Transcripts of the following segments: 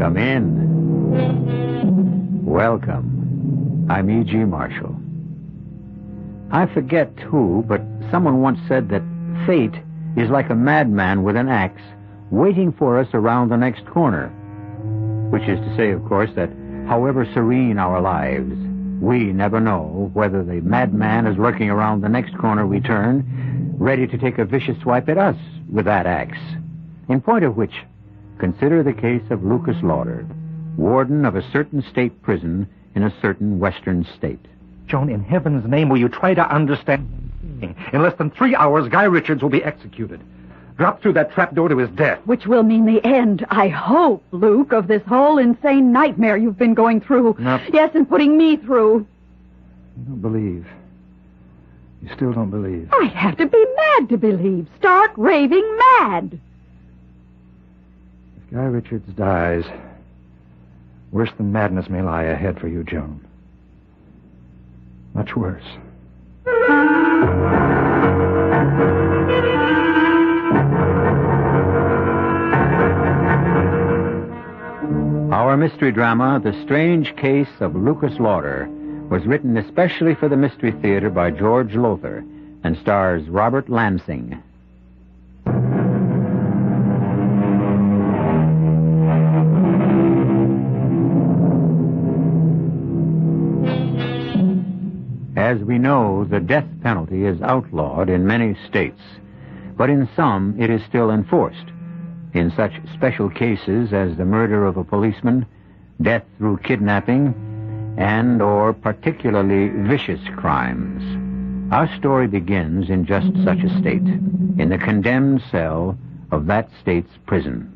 Come in. Welcome. I'm E.G. Marshall. I forget who, but someone once said that fate is like a madman with an axe waiting for us around the next corner. Which is to say, of course, that however serene our lives, we never know whether the madman is lurking around the next corner we turn, ready to take a vicious swipe at us with that axe. In point of which, consider the case of Lucas Lauder, warden of a certain state prison in a certain western state. Joan, in heaven's name, will you try to understand? In less than 3 hours, Guy Richards will be executed. Drop through that trapdoor to his death. Which will mean the end, I hope, Luke, of this whole insane nightmare you've been going through. No. Yes, and putting me through. You don't believe. You still don't believe. I'd have to be mad to believe. Stark raving mad. If Guy Richards dies, worse than madness may lie ahead for you, Joan. Much worse. Our mystery drama, The Strange Case of Lucas Lauder, was written especially for the Mystery Theater by George Lothar and stars Robert Lansing. As we know, the death penalty is outlawed in many states, but in some it is still enforced. In such special cases as the murder of a policeman, death through kidnapping, and or particularly vicious crimes. Our story begins in just such a state, in the condemned cell of that state's prison.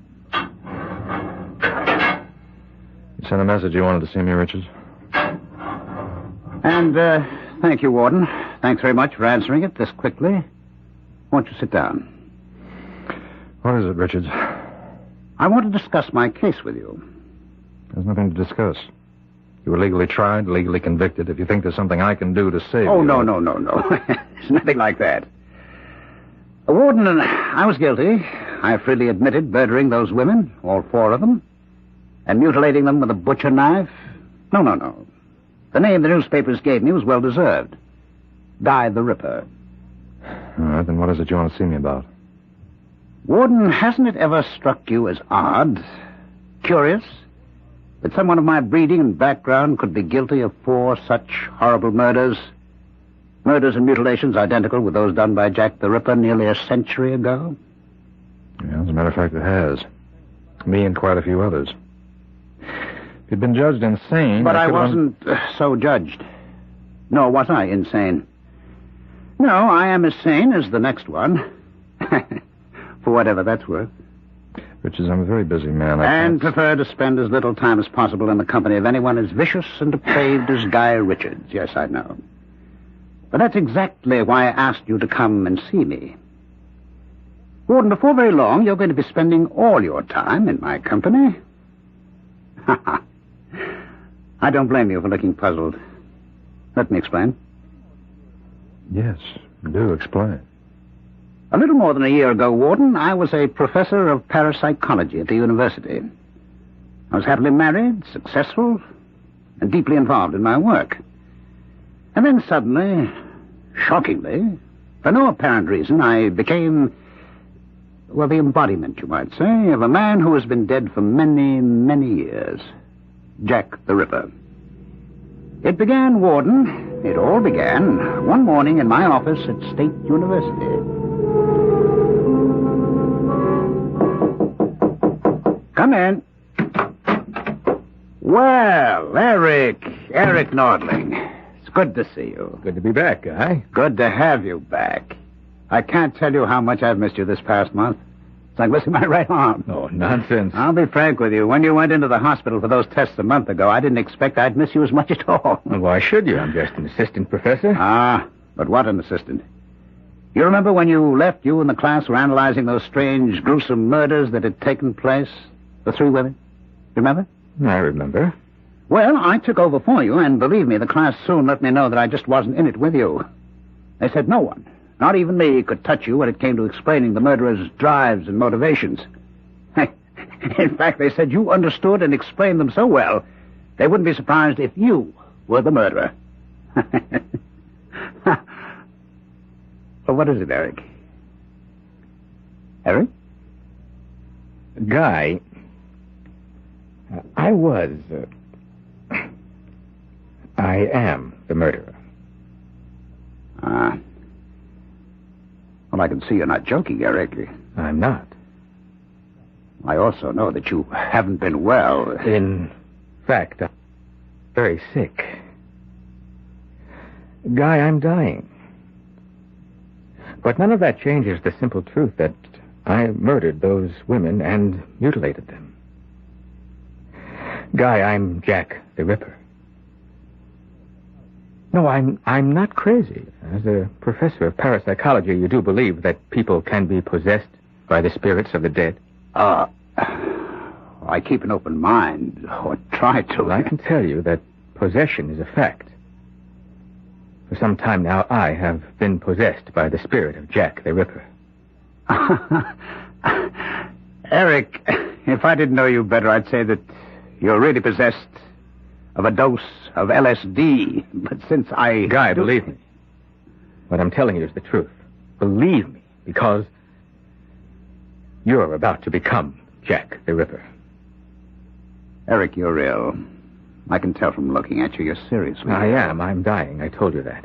You sent a message you wanted to see me, Richards? And, thank you, Warden. Thanks very much for answering it this quickly. Won't you sit down? What is it, Richards? I want to discuss my case with you. There's nothing to discuss. You were legally tried, legally convicted. If you think there's something I can do to save you... Oh, no. There's nothing like that. Warden, I was guilty. I freely admitted murdering those women, all 4 of them, and mutilating them with a butcher knife. No. The name the newspapers gave me was well-deserved. Guy the Ripper. All right, then what is it you want to see me about? Warden, hasn't it ever struck you as odd, curious, that someone of my breeding and background could be guilty of 4 such horrible murders? Murders and mutilations identical with those done by Jack the Ripper nearly a century ago? Yeah, as a matter of fact, it has. Me and quite a few others. If you'd been judged insane... But I wasn't so judged. Nor was I insane. No, I am as sane as the next one. For whatever that's worth. Richards, I'm a very busy man. And prefer to spend as little time as possible in the company of anyone as vicious and depraved as Guy Richards. Yes, I know. But that's exactly why I asked you to come and see me. Warden, before very long, you're going to be spending all your time in my company. I don't blame you for looking puzzled. Let me explain. Yes, do explain. A little more than a year ago, Warden, I was a professor of parapsychology at the university. I was happily married, successful, and deeply involved in my work. And then suddenly, shockingly, for no apparent reason, I became, well, the embodiment, you might say, of a man who has been dead for many, many years. Jack the Ripper. It began, Warden, it all began one morning in my office at State University. Come in. Well, Eric Nordling. It's good to see you. Good to be back, Guy. Good to have you back. I can't tell you how much I've missed you this past month. It's like missing my right arm. Oh, nonsense. I'll be frank with you. When you went into the hospital for those tests a month ago, I didn't expect I'd miss you as much at all. Well, why should you? I'm just an assistant professor. Ah, but what an assistant. You remember when you left, you and the class were analyzing those strange, gruesome murders that had taken place? The 3 women? Remember? I remember. Well, I took over for you, and believe me, the class soon let me know that I just wasn't in it with you. They said no one, not even me, could touch you when it came to explaining the murderer's drives and motivations. In fact, they said you understood and explained them so well, they wouldn't be surprised if you were the murderer. Well, what is it, Eric? Eric? Guy, I am the murderer. Well, I can see you're not joking, Eric. I'm not. I also know that you haven't been well. In fact, I'm very sick. Guy, I'm dying. But none of that changes the simple truth that I murdered those women and mutilated them. Guy, I'm Jack the Ripper. No, I'm not crazy. As a professor of parapsychology, you do believe that people can be possessed by the spirits of the dead? I keep an open mind, or try to. Well, I can tell you that possession is a fact. For some time now, I have been possessed by the spirit of Jack the Ripper. Eric, if I didn't know you better, I'd say that you're really possessed of a dose of LSD. But since I... Guy, believe me. What I'm telling you is the truth. Believe me, because you're about to become Jack the Ripper. Eric, you're ill. I can tell from looking at you. You're seriously I ill. am. I'm dying. I told you that.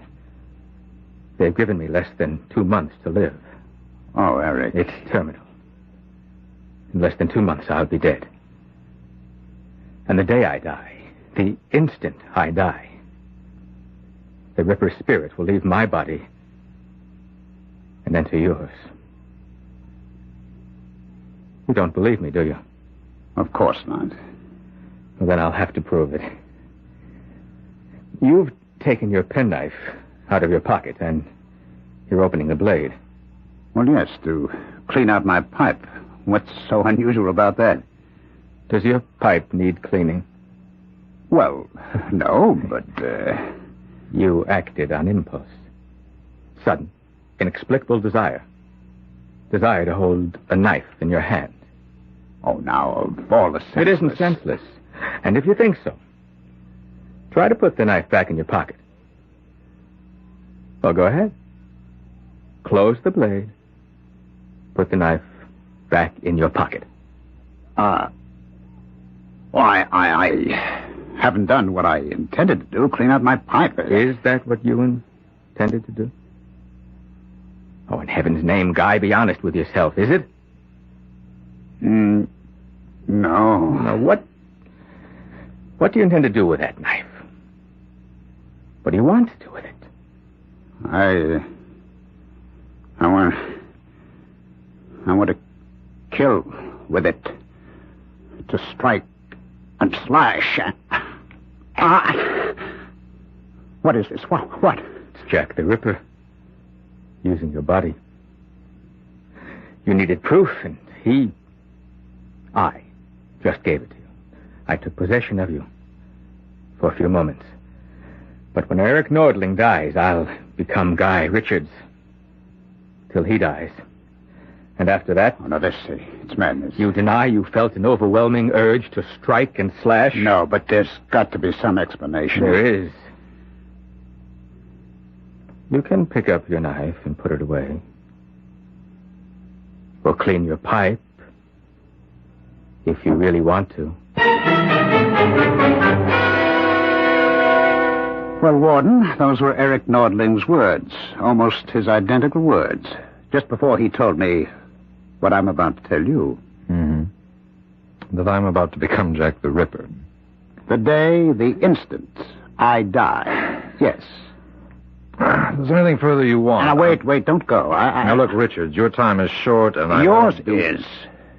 They've given me less than 2 months to live. Oh, Eric. It's terminal. In less than 2 months, I'll be dead. And the day I die, the instant I die, the Ripper's spirit will leave my body and enter yours. You don't believe me, do you? Of course not. Well, then I'll have to prove it. You've taken your penknife out of your pocket, and you're opening the blade. Well, yes, to clean out my pipe. What's so unusual about that? Does your pipe need cleaning? Well, no, but, You acted on impulse. Sudden, inexplicable desire. Desire to hold a knife in your hand. Oh, now, of all the senseless... It isn't senseless. And if you think so, try to put the knife back in your pocket. Well, go ahead. Close the blade. Put the knife back in your pocket. Well, I haven't done what I intended to do, clean out my pipe. Is that what you intended to do? Oh, in heaven's name, Guy, be honest with yourself, is it? No. Now, what do you intend to do with that knife? What do you want to do with it? I want to kill with it. To strike and slash. What is this? What? It's Jack the Ripper. Using your body. You needed proof, and I just gave it to you. I took possession of you for a few moments. But when Eric Nordling dies, I'll become Guy Richards. Till he dies. And after that... Oh, no, it's madness. You deny you felt an overwhelming urge to strike and slash? No, but there's got to be some explanation. There is. You can pick up your knife and put it away. Or clean your pipe. If you really want to. Well, Warden, those were Eric Nordling's words. Almost his identical words. Just before he told me what I'm about to tell you. Mm-hmm. That I'm about to become Jack the Ripper. The day, the instant, I die. Yes. Is there anything further you want? Now, wait, don't go. Now, look, Richard, your time is short, and Yours is.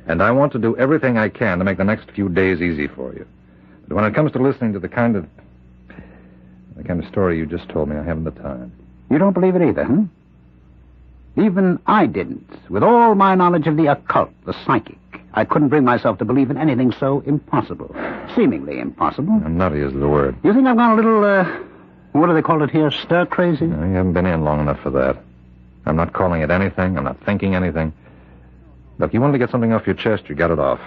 And I want to do everything I can to make the next few days easy for you. But when it comes to listening to the kind of story you just told me, I haven't the time. You don't believe it either, huh? Even I didn't. With all my knowledge of the occult, the psychic, I couldn't bring myself to believe in anything so impossible. Seemingly impossible. Nutty is the word. You think I've gone a little, what do they call it here, stir-crazy? No, you haven't been in long enough for that. I'm not calling it anything. I'm not thinking anything. Look, you wanted to get something off your chest, you got it off.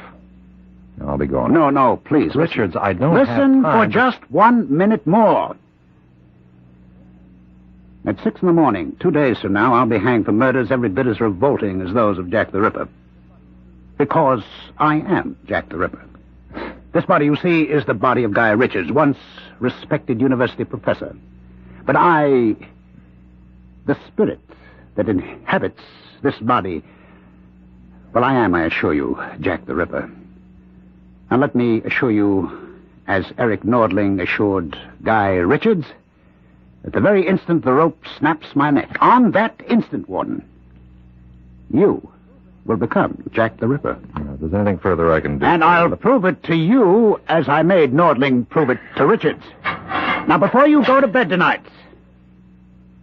I'll be going. No, please. Richards, I don't Listen have time. for just 1 minute more. At 6 in the morning, 2 days from now, I'll be hanged for murders every bit as revolting as those of Jack the Ripper. Because I am Jack the Ripper. This body, you see, is the body of Guy Richards, once respected university professor. But the spirit that inhabits this body, well, I am, I assure you, Jack the Ripper. And let me assure you, as Eric Nordling assured Guy Richards, at the very instant the rope snaps my neck, on that instant, Warden, you will become Jack the Ripper. If there's anything further I can do... And I'll prove it to you as I made Nordling prove it to Richards. Now, before you go to bed tonight,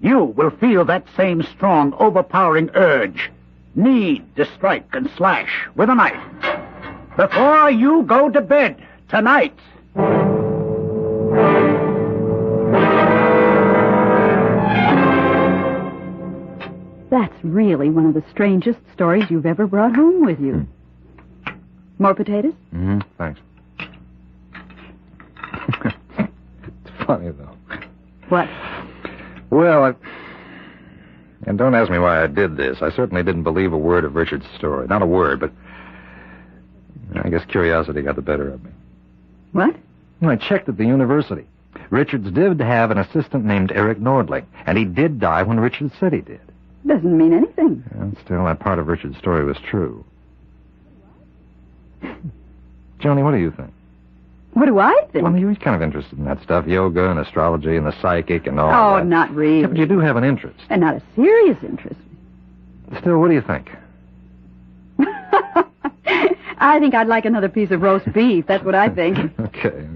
you will feel that same strong, overpowering urge, need to strike and slash with a knife. Before you go to bed tonight. That's really one of the strangest stories you've ever brought home with you. More potatoes? Mm-hmm. Thanks. It's funny, though. What? Well, and don't ask me why I did this. I certainly didn't believe a word of Richard's story. Not a word, but I guess curiosity got the better of me. What? Well, I checked at the university. Richards did have an assistant named Eric Nordling, and he did die when Richards said he did. Doesn't mean anything. And still, that part of Richard's story was true. Joni, what do you think? What do I think? Well, you're kind of interested in that stuff, yoga and astrology and the psychic and all Oh, that. not really. Yeah, but you do have an interest. And not a serious interest. Still, what do you think? I think I'd like another piece of roast beef. That's what I think. Okay.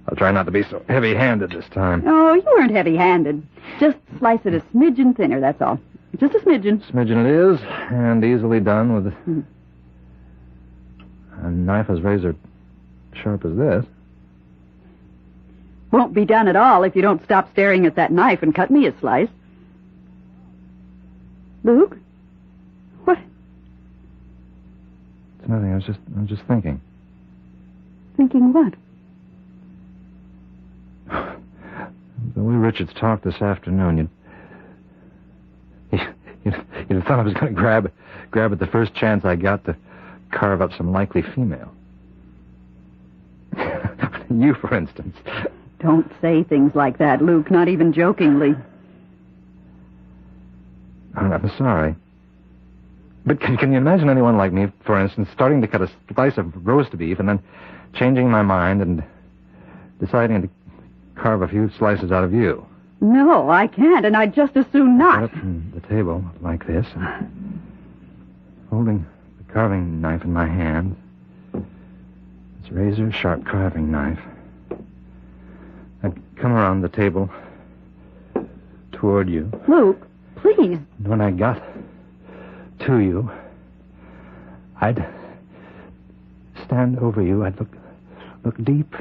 I'll try not to be so heavy-handed this time. Oh, you weren't heavy-handed. Just slice it a smidgen thinner, that's all. Just a smidgen. Smidgen it is, and easily done with a knife as razor sharp as this. Won't be done at all if you don't stop staring at that knife and cut me a slice. Luke? What? It's nothing. I was just thinking. Thinking what? The way Richards talked this afternoon, you'd have thought I was going to grab at the first chance I got to carve up some likely female. You, for instance. Don't say things like that, Luke, not even jokingly. I'm sorry. But can you imagine anyone like me, for instance, starting to cut a slice of roast beef and then changing my mind and deciding to carve a few slices out of you? No, I can't, and I'd just as soon not. Up on the table like this, and holding the carving knife in my hand, this razor-sharp carving knife, I'd come around the table toward you. Luke, please. And when I got to you, I'd stand over you. I'd look deep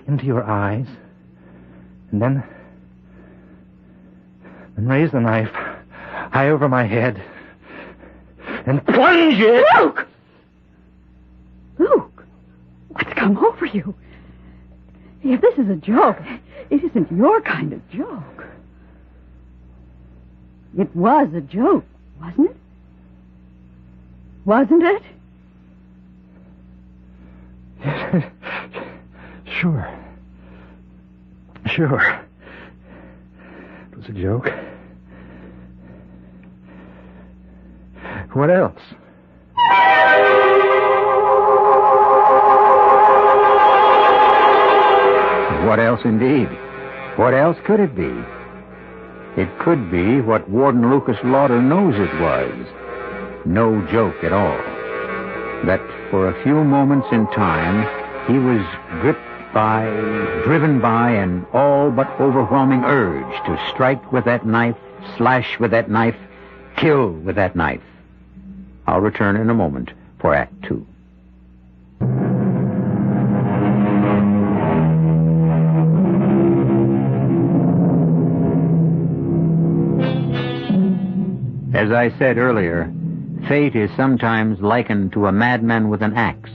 into your eyes, and then raise the knife high over my head and plunge it. Luke! Luke, what's come over you? If this is a joke, it isn't your kind of joke. It was a joke, wasn't it? Wasn't it? Sure. It was a joke. What else? What else, indeed? What else could it be? It could be what Warden Lucas Lauder knows it was. No joke at all. That for a few moments in time, he was driven by an all but overwhelming urge to strike with that knife, slash with that knife, kill with that knife. I'll return in a moment for Act 2. As I said earlier, fate is sometimes likened to a madman with an axe.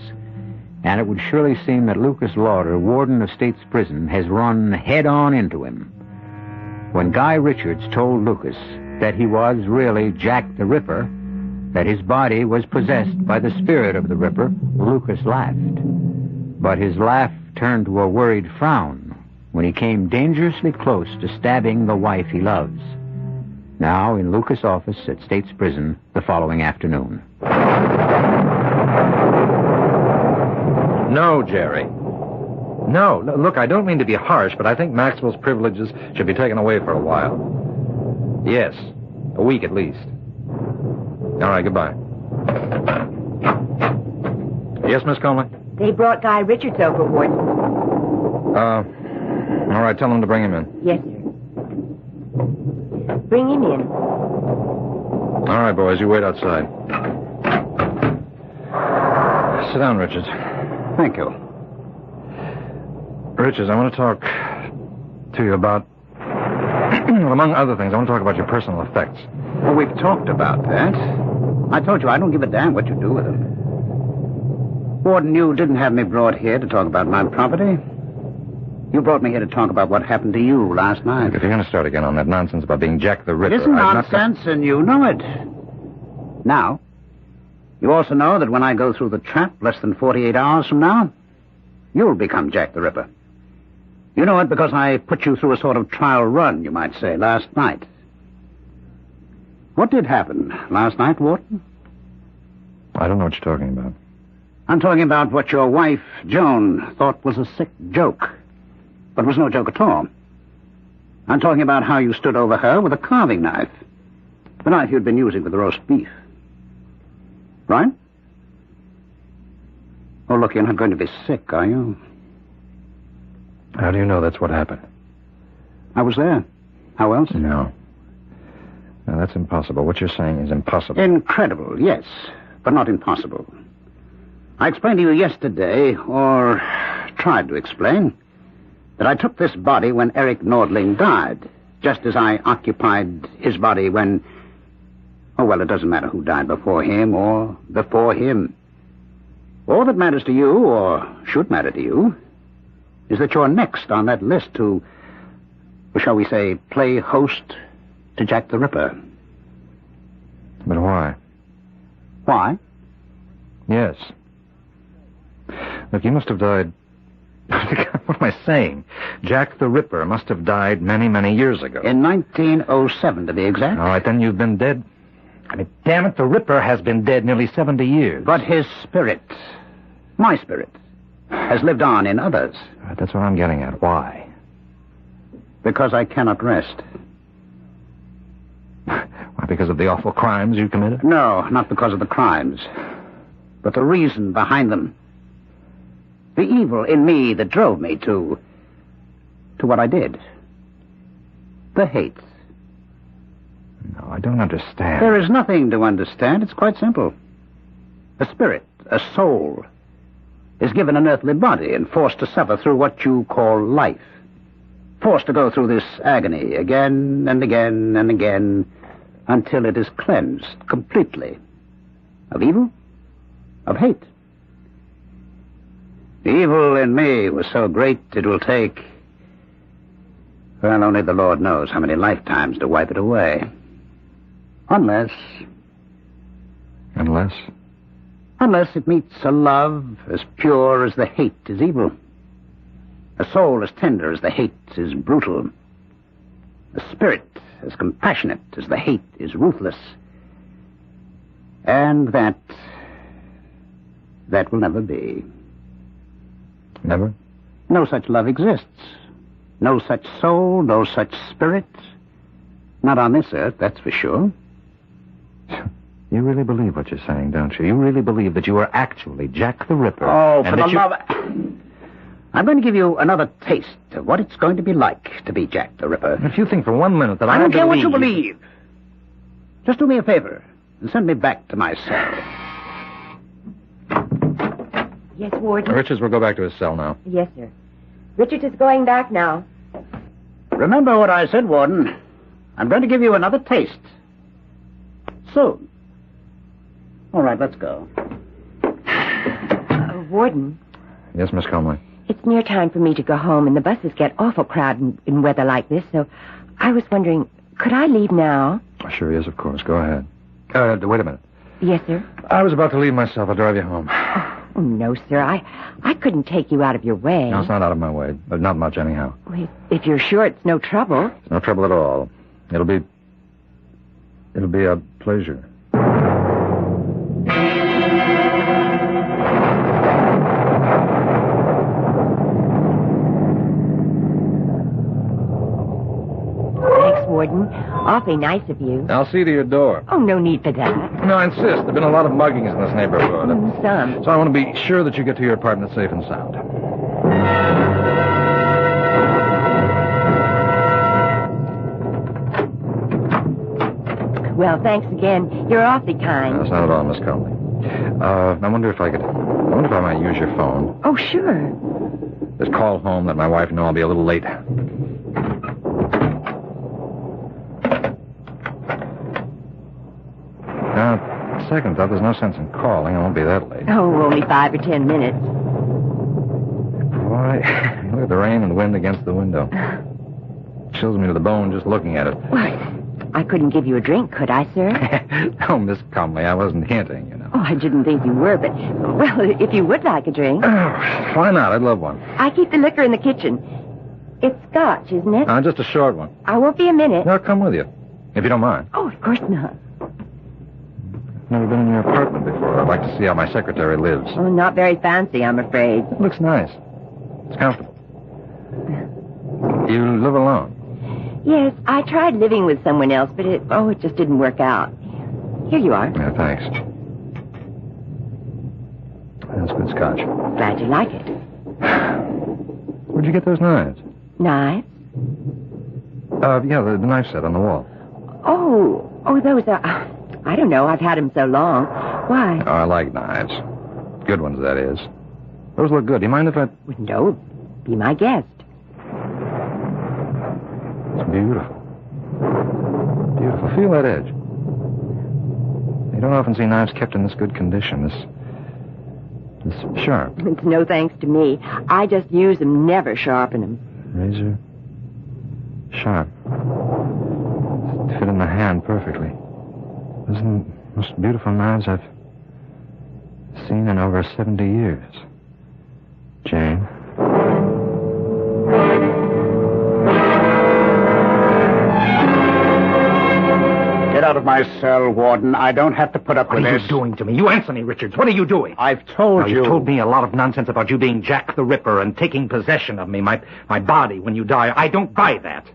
and it would surely seem that Lucas Lauder, warden of State's Prison, has run head-on into him. When Guy Richards told Lucas that he was really Jack the Ripper, that his body was possessed by the spirit of the Ripper, Lucas laughed. But his laugh turned to a worried frown when he came dangerously close to stabbing the wife he loves. Now in Lucas' office at State's Prison the following afternoon. No, Jerry. No, look, I don't mean to be harsh, but I think Maxwell's privileges should be taken away for a while. Yes, a week at least. All right, goodbye. Yes, Miss Conley? They brought Guy Richards over, Warden. All right, tell him to bring him in. Yes, sir. Bring him in. All right, boys, you wait outside. Sit down, Richards. Thank you. Richards, I want to talk to you about, among other things, I want to talk about your personal effects. Well, we've talked about that. I told you I don't give a damn what you do with them. Warden, you didn't have me brought here to talk about my property. You brought me here to talk about what happened to you last night. If you're going to start again on that nonsense about being Jack the Ripper... It isn't nonsense, and you know it. Now, you also know that when I go through the trap less than 48 hours from now, you'll become Jack the Ripper. You know it because I put you through a sort of trial run, you might say, last night. What did happen last night, Warden? I don't know what you're talking about. I'm talking about what your wife, Joan, thought was a sick joke, but was no joke at all. I'm talking about how you stood over her with a carving knife, the knife you'd been using for the roast beef. Right? Oh, look, you're not going to be sick, are you? How do you know that's what happened? I was there. How else? No. No, that's impossible. What you're saying is impossible. Incredible, yes, but not impossible. I explained to you yesterday, or tried to explain, that I took this body when Eric Nordling died, just as I occupied his body when... Oh, well, it doesn't matter who died before him or before him. All that matters to you, or should matter to you, is that you're next on that list to, shall we say, play host to Jack the Ripper. But why? Why? Yes. Look, you must have died... What am I saying? Jack the Ripper must have died many, many years ago. In 1907, to be exact. All right, then you've been dead. I mean, damn it, the Ripper has been dead nearly 70 years. But his spirit, my spirit, has lived on in others. Right, that's what I'm getting at. Why? Because I cannot rest. Why, because of the awful crimes you committed? No, not because of the crimes, but the reason behind them. The evil in me that drove me to what I did. The hate. No, I don't understand. There is nothing to understand. It's quite simple. A spirit, a soul, is given an earthly body and forced to suffer through what you call life. Forced to go through this agony again and again and again until it is cleansed completely of evil, of hate. The evil in me was so great it will take, well, only the Lord knows how many lifetimes to wipe it away. Unless it meets a love as pure as the hate is evil. A soul as tender as the hate is brutal. A spirit as compassionate as the hate is ruthless. And that will never be. Never? No such love exists. No such soul, no such spirit. Not on this earth, that's for sure. You really believe what you're saying, don't you? You really believe that you are actually Jack the Ripper? Oh, for the love... I'm going to give you another taste of what it's going to be like to be Jack the Ripper. If you think for 1 minute that I don't care what you believe. Just do me a favor and send me back to my cell. Yes, Warden? Richards will go back to his cell now. Yes, sir. Richards is going back now. Remember what I said, Warden. I'm going to give you another taste. Soon. All right, let's go. Warden? Yes, Miss Conway. It's near time for me to go home, and the buses get awful crowded in weather like this, so I was wondering, could I leave now? Sure, yes, of course. Go ahead. Wait a minute. Yes, sir. I was about to leave myself. I'll drive you home. Oh, no, sir. I couldn't take you out of your way. No, it's not out of my way. But not much, anyhow. Well, if you're sure it's no trouble. It's no trouble at all. It'll be a pleasure. Thanks, Warden. Awfully nice of you. I'll see to your door. Oh, no need for that. No, I insist. There have been a lot of muggings in this neighborhood. Some. So I want to be sure that you get to your apartment safe and sound. Well, thanks again. You're awfully kind. That's not at all, Miss Conley. I wonder if I might use your phone. Oh, sure. Just call home, let my wife know I'll be a little late. Now, second thought, there's no sense in calling. I won't be that late. Oh, only 5 or 10 minutes. Boy, look at the rain and the wind against the window. Chills me to the bone just looking at it. Why, I couldn't give you a drink, could I, sir? Oh, Miss Conley, I wasn't hinting, you know. Oh, I didn't think you were, but, well, if you would like a drink. Why not? I'd love one. I keep the liquor in the kitchen. It's scotch, isn't it? Just a short one. I won't be a minute. I'll come with you, if you don't mind. Oh, of course not. Never been in your apartment before. I'd like to see how my secretary lives. Oh, not very fancy, I'm afraid. It looks nice. It's comfortable. You live alone? Yes, I tried living with someone else, but it just didn't work out. Here you are. Yeah, thanks. That's good scotch. Glad you like it. Where'd you get those knives? Knives? Yeah, the knife set on the wall. Oh, those are... I don't know. I've had them so long. Why? Oh, I like knives. Good ones, that is. Those look good. Do you mind if I... No. Be my guest. It's beautiful. Beautiful. Feel that edge. You don't often see knives kept in this good condition. This sharp. It's no thanks to me. I just use them, never sharpen them. Razor. Sharp. Fit in the hand perfectly. Those are the most beautiful knives I've seen in over 70 years. Jane. Get out of my cell, Warden. I don't have to put up with this. What are you doing to me? You answer me, Richards. What are you doing? I've told you. You've told me a lot of nonsense about you being Jack the Ripper and taking possession of me, my body, when you die. I don't buy that.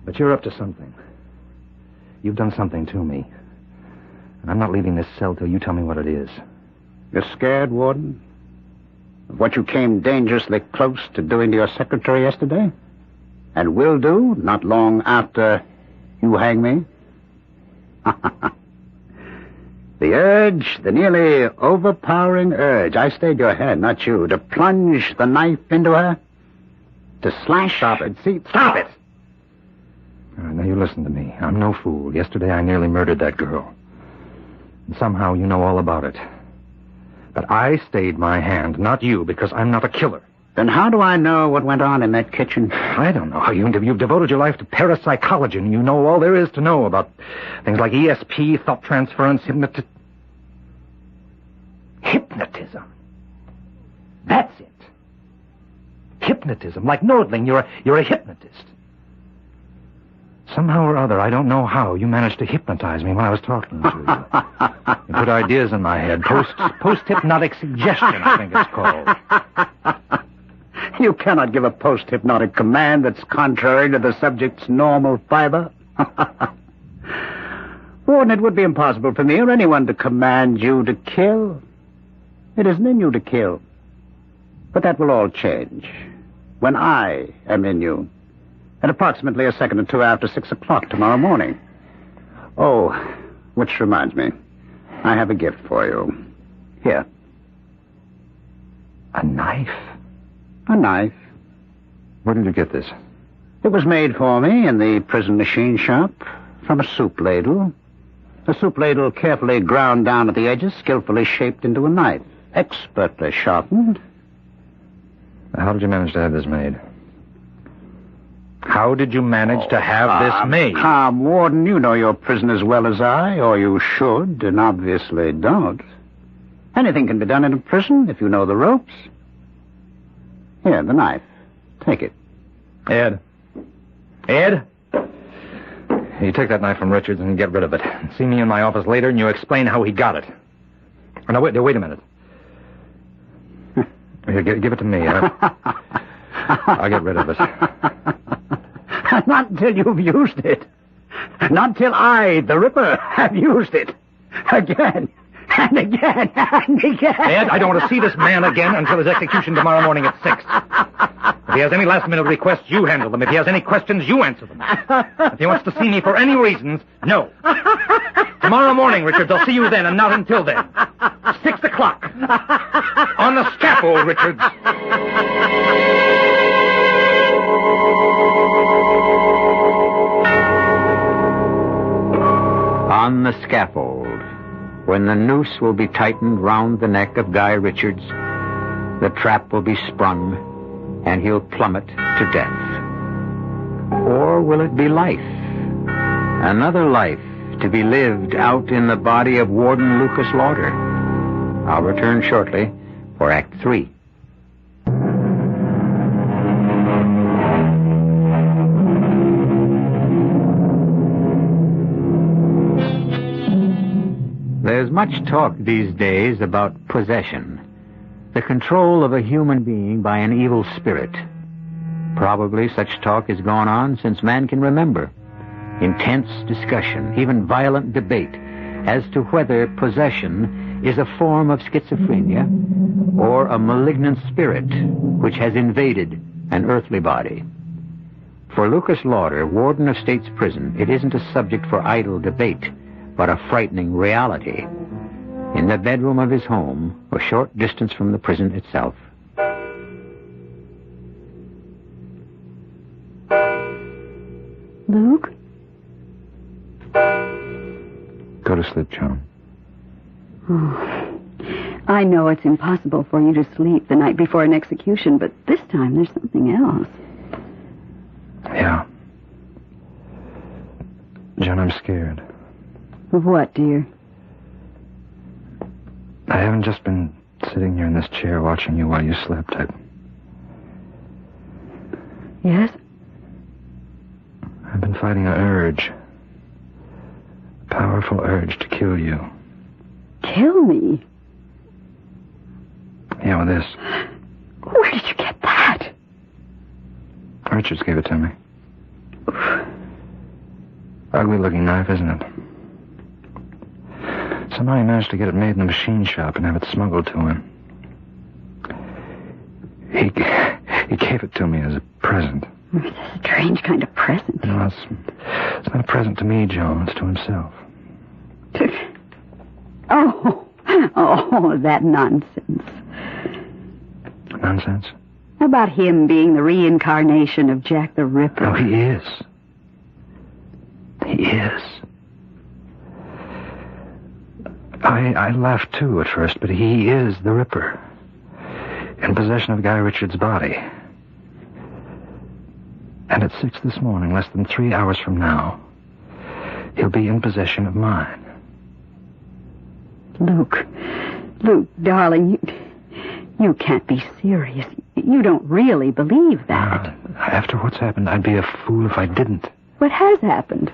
But you're up to something. You've done something to me. And I'm not leaving this cell till you tell me what it is. You're scared, Warden? Of what you came dangerously close to doing to your secretary yesterday? And will do not long after you hang me? The urge, the nearly overpowering urge. I stayed your head, not you. To plunge the knife into her? To slash... Stop it. See, Stop it! All right, now you listen to me. I'm no fool. Yesterday I nearly murdered that girl. And somehow you know all about it. But I stayed my hand, not you, because I'm not a killer. Then how do I know what went on in that kitchen? I don't know how you've devoted your life to parapsychology, and you know all there is to know about things like ESP, thought transference, hypnotism. That's it. Hypnotism. Like Nordling, you're a hypnotist. Somehow or other, I don't know how, you managed to hypnotize me when I was talking to you. You put ideas in my head. Post-hypnotic suggestion, I think it's called. You cannot give a post-hypnotic command that's contrary to the subject's normal fiber. Warden, it would be impossible for me or anyone to command you to kill. It isn't in you to kill. But that will all change when I am in you. At approximately a second or two after 6 o'clock tomorrow morning. Oh, which reminds me, I have a gift for you. Here. A knife? A knife. Where did you get this? It was made for me in the prison machine shop from a soup ladle. A soup ladle carefully ground down at the edges, skillfully shaped into a knife. expertly sharpened. How did you manage to have this made? How did you manage to have this made? Calm, Warden. You know your prison as well as I, or you should, and obviously don't. Anything can be done in a prison if you know the ropes. Here, the knife. Take it. Ed. Ed? You take that knife from Richards and get rid of it. See me in my office later and you explain how he got it. Oh, now, wait a minute. Here, give it to me. I'll get rid of it. Not until you've used it. Not till I, the Ripper, have used it. Again. And again, and again. Ed, I don't want to see this man again until his execution tomorrow morning at 6. If he has any last-minute requests, you handle them. If he has any questions, you answer them. If he wants to see me for any reasons, no. Tomorrow morning, Richards, I'll see you then, and not until then. 6 o'clock. On the scaffold, Richards. On the scaffold, when the noose will be tightened round the neck of Guy Richards, the trap will be sprung, and he'll plummet to death. Or will it be life? Another life to be lived out in the body of Warden Lucas Lauder. I'll return shortly for Act 3. There's much talk these days about possession, the control of a human being by an evil spirit. Probably such talk has gone on since man can remember. Intense discussion, even violent debate, as to whether possession is a form of schizophrenia or a malignant spirit which has invaded an earthly body. For Lucas Lauder, warden of State's Prison, it isn't a subject for idle debate, but a frightening reality. In the bedroom of his home, a short distance from the prison itself. Luke? Go to sleep, Joan. Oh, I know it's impossible for you to sleep the night before an execution, but this time there's something else. Yeah. Joan, I'm scared. Of what, dear? I haven't just been sitting here in this chair watching you while you slept. Yes? I've been fighting an urge. A powerful urge to kill you. Kill me? Yeah, with this. Where did you get that? Richards gave it to me. Ugly-looking knife, isn't it? Somehow he managed to get it made in the machine shop and have it smuggled to him. He gave it to me as a present. It's a strange kind of present. No, it's not a present to me, Joan. It's to himself. Oh, that nonsense. Nonsense? About him being the reincarnation of Jack the Ripper. Oh, he is. He is. I laughed, too, at first, but he is the Ripper. In possession of Guy Richards' body. And at 6 this morning, less than 3 hours from now, he'll be in possession of mine. Luke, darling, you can't be serious. You don't really believe that. After what's happened, I'd be a fool if I didn't. What has happened?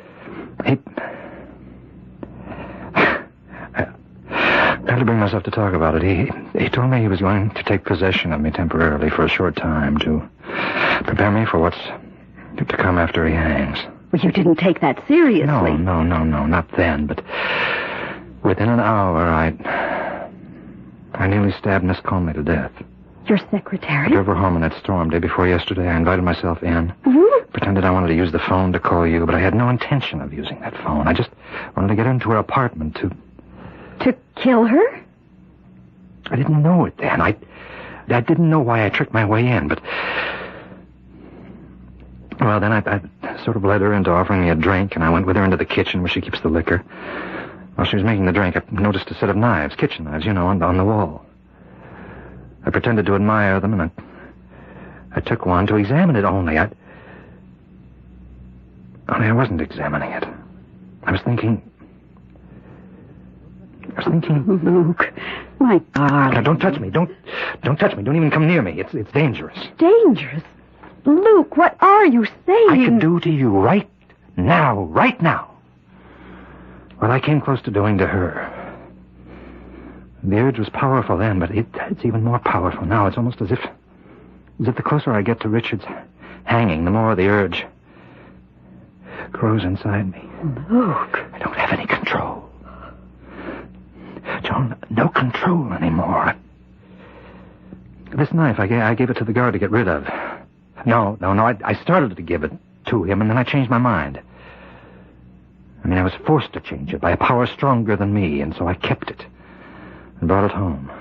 I had to bring myself to talk about it. He told me he was going to take possession of me temporarily for a short time to prepare me for what's to come after he hangs. Well, you didn't take that seriously. No, not then, but within an hour, I nearly stabbed Miss Conley to death. Your secretary? I drove her home on that storm day before yesterday. I invited myself in. Mm-hmm. Pretended I wanted to use the phone to call you, but I had no intention of using that phone. I just wanted to get into her apartment to... To kill her? I didn't know it then. I didn't know why I tricked my way in, but... Well, then I sort of led her into offering me a drink, and I went with her into the kitchen where she keeps the liquor. While she was making the drink, I noticed a set of knives, kitchen knives, on the wall. I pretended to admire them, and I took one to examine it only. Only I wasn't examining it. I was thinking... Luke, my darling. Now, don't touch me. Don't touch me. Don't even come near me. It's dangerous. Dangerous? Luke, what are you saying? I can do to you right now. What I came close to doing to her. The urge was powerful then, but it's even more powerful now. It's almost as if the closer I get to Richard's hanging, the more the urge grows inside me. Luke. I don't have any control. Joan, no control anymore. This knife, I gave it to the guard to get rid of. No, I started to give it to him, and then I changed my mind. I mean, I was forced to change it by a power stronger than me, and so I kept it and brought it home.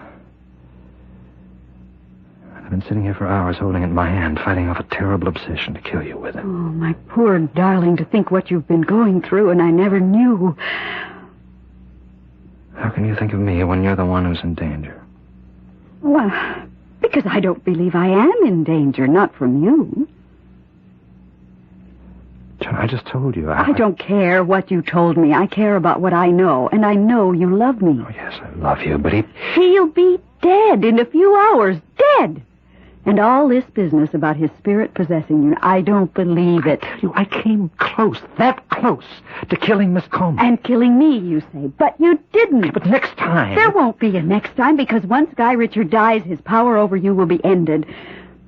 I've been sitting here for hours holding it in my hand, fighting off a terrible obsession to kill you with it. Oh, my poor darling, to think what you've been going through, and I never knew. How can you think of me when you're the one who's in danger? Well, because I don't believe I am in danger, not from you. John, I just told you. I don't care what you told me. I care about what I know, and I know you love me. Oh, yes, I love you, but He'll be dead in a few hours. Dead! And all this business about his spirit possessing you, I don't believe it. I tell you, I came close, that close, to killing Miss Coleman. And killing me, you say. But you didn't. But next time... There won't be a next time, because once Guy Richard dies, his power over you will be ended.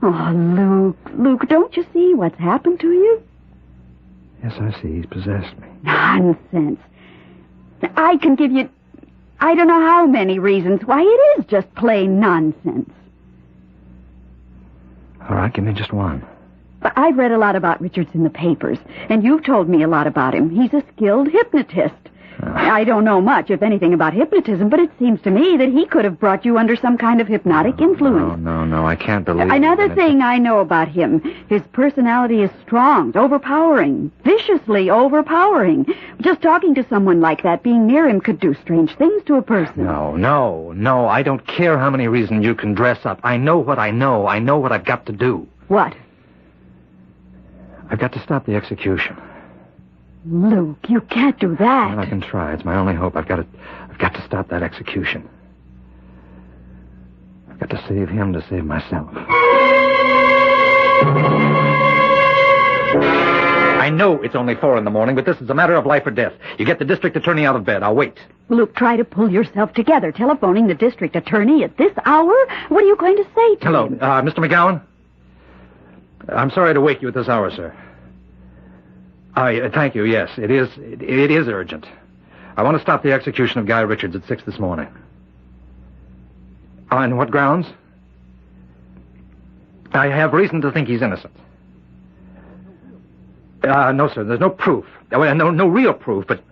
Oh, Luke, don't you see what's happened to you? Yes, I see. He's possessed me. Nonsense. I can give you... I don't know how many reasons why it is just plain nonsense. All right, give me just one. But I've read a lot about Richards in the papers, and you've told me a lot about him. He's a skilled hypnotist. I don't know much, if anything, about hypnotism, but it seems to me that he could have brought you under some kind of hypnotic influence. No, I can't believe Another thing I know about him, his personality is strong, overpowering, viciously overpowering. Just talking to someone like that, being near him, could do strange things to a person. No, I don't care how many reasons you can dress up. I know what I know. I know what I've got to do. What? I've got to stop the execution. Luke, you can't do that. Well, I can try. It's my only hope. I've got to stop that execution. I've got to save him to save myself. I know it's only 4 a.m, but this is a matter of life or death. You get the district attorney out of bed. I'll wait. Luke, try to pull yourself together. Telephoning the district attorney at this hour? What are you going to say to Hello, him? Mr. McGowan? I'm sorry to wake you at this hour, sir. Thank you, yes. It is urgent. I want to stop the execution of Guy Richards at 6 this morning. On what grounds? I have reason to think he's innocent. No, sir, there's no proof. No real proof, but...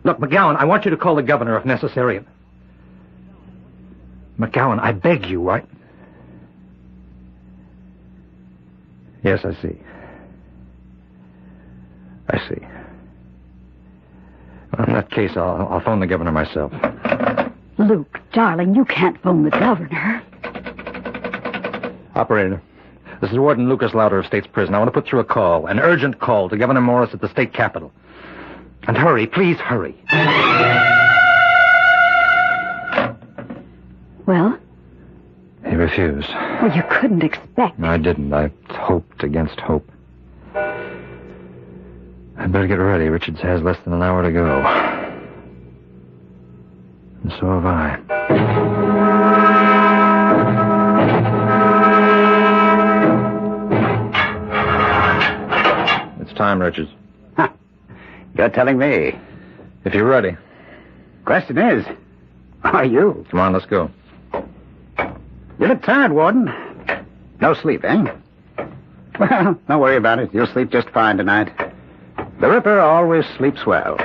Look, McGowan, I want you to call the governor if necessary. McGowan, I beg you, right? Yes, I see. Well, in that case, I'll phone the governor myself. Luke, darling, you can't phone the governor. Operator, this is Warden Lucas Lauder of State's Prison. I want to put through a call, an urgent call to Governor Morris at the state capitol. And hurry, please hurry. Well? He refused. Well, you couldn't expect... No, I didn't. I hoped against hope. I'd better get ready. Richards has less than an hour to go. And so have I. It's time, Richards. Huh. You're telling me. If you're ready. Question is, are you? Come on, let's go. You look tired, Warden. No sleep, eh? Well, don't worry about it. You'll sleep just fine tonight. The Ripper always sleeps well.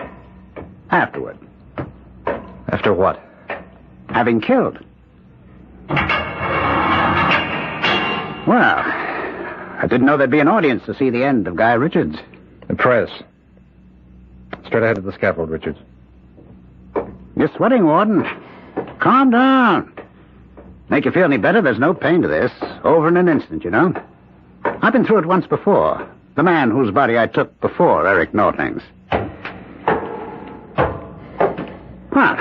Afterward. After what? Having killed. Well, I didn't know there'd be an audience to see the end of Guy Richards. The press. Straight ahead to the scaffold, Richards. You're sweating, Warden. Calm down. Make you feel any better, there's no pain to this. Over in an instant, you know. I've been through it once before. The man whose body I took before Eric Nortling's. Well,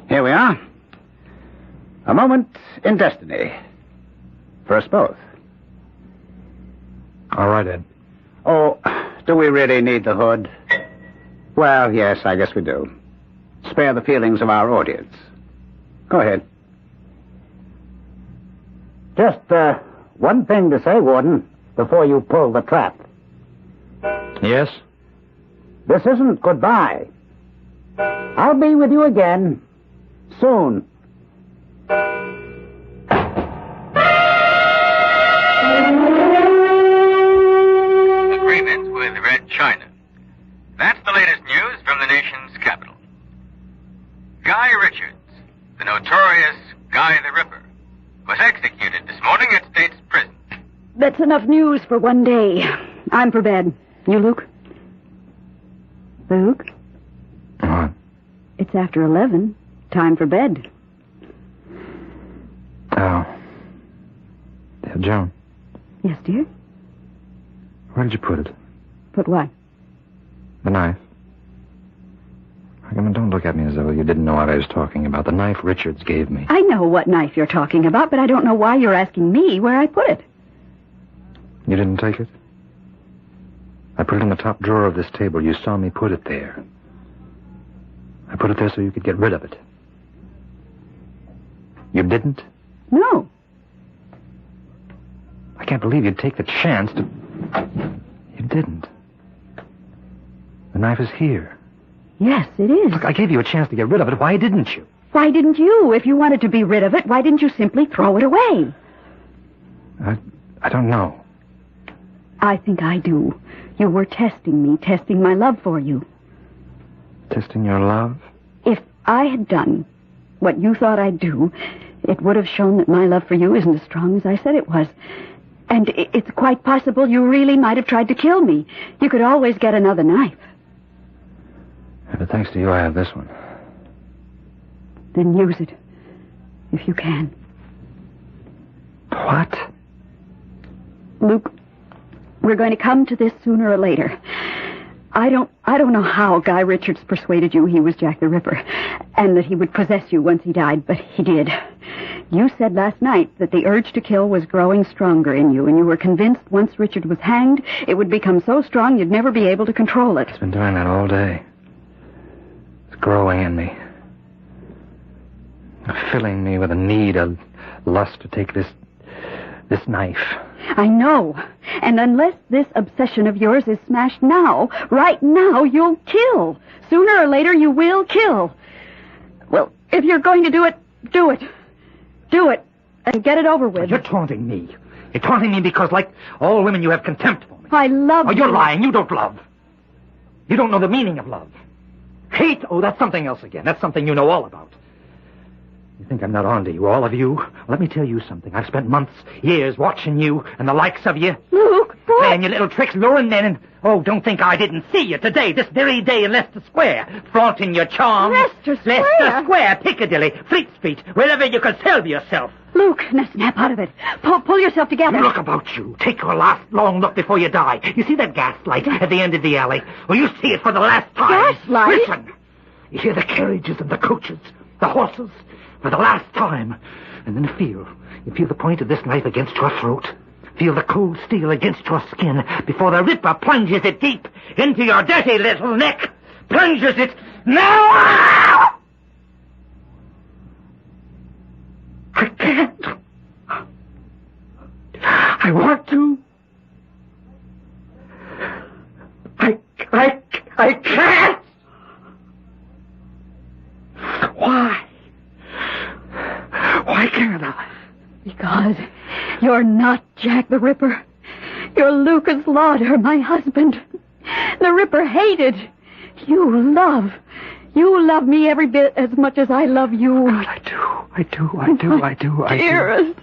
here we are. A moment in destiny. For us both. All right, Ed. Oh, do we really need the hood? Well, yes, I guess we do. Spare the feelings of our audience. Go ahead. Just, one thing to say, Warden, before you pull the trap. Yes? This isn't goodbye. I'll be with you again. Soon. Agreement with Red China. That's the latest news from the nation's capital. Guy Richards, the notorious Guy the Ripper, was executed this morning at State's Prison. That's enough news for one day. I'm for bed. You, Luke? Luke? What? It's after 11. Time for bed. Oh. Yeah, Joan, Yes, dear? where did you put it? Put what? The knife. Come on, don't look at me as though you didn't know what I was talking about. The knife Richards gave me. I know what knife you're talking about, but I don't know why you're asking me where I put it. You didn't take it? I put it in the top drawer of this table. You saw me put it there. I put it there so you could get rid of it. You didn't? No. I can't believe you'd take the chance to... You didn't. The knife is here. Yes, it is. Look, I gave you a chance to get rid of it. Why didn't you? Why didn't you? If you wanted to be rid of it, why didn't you simply throw it away? I don't know. I think I do. You were testing me, testing my love for you. Testing your love? If I had done what you thought I'd do, it would have shown that my love for you isn't as strong as I said it was. And it's quite possible you really might have tried to kill me. You could always get another knife. Yeah, but thanks to you, I have this one. Then use it, if you can. What? Luke, we're going to come to this sooner or later. I don't know how Guy Richards persuaded you he was Jack the Ripper, and that he would possess you once he died, but he did. You said last night that the urge to kill was growing stronger in you, and you were convinced once Richard was hanged, it would become so strong you'd never be able to control it. It's been doing that all day. It's growing in me. Filling me with a need, a lust to take this knife. I know. And unless this obsession of yours is smashed now, right now, you'll kill. Sooner or later, you will kill. Well, if you're going to do it, do it. Do it. And get it over with. You're taunting me. You're taunting me because, like all women, you have contempt for me. I love you. Oh, you're lying. You don't love. You don't know the meaning of love. Hate? Oh, that's something else again. That's something you know all about. You think I'm not on to you, all of you? Well, let me tell you something. I've spent months, years watching you and the likes of you. Luke, boy. Playing your little tricks, luring men, and... Oh, don't think I didn't see you today, this very day in Leicester Square, flaunting your charms. Leicester Square? Leicester Square, Piccadilly, Fleet Street, wherever you could sell yourself. Luke, now snap out of it. Pull yourself together. Look about you. Take your last long look before you die. You see that gas light at the end of the alley? Well, you see it for the last time. Gas light? Listen. You hear the carriages and the coaches, the horses, for the last time. And then you feel the point of this knife against your throat. Feel the cold steel against your skin before the Ripper plunges it deep into your dirty little neck. Plunges it now! I can't. I want to. I can't. Why? Why can't I? Because you're not Jack the Ripper. You're Lucas Lauder, my husband. The Ripper hated. You love me every bit as much as I love you. I do. Dearest.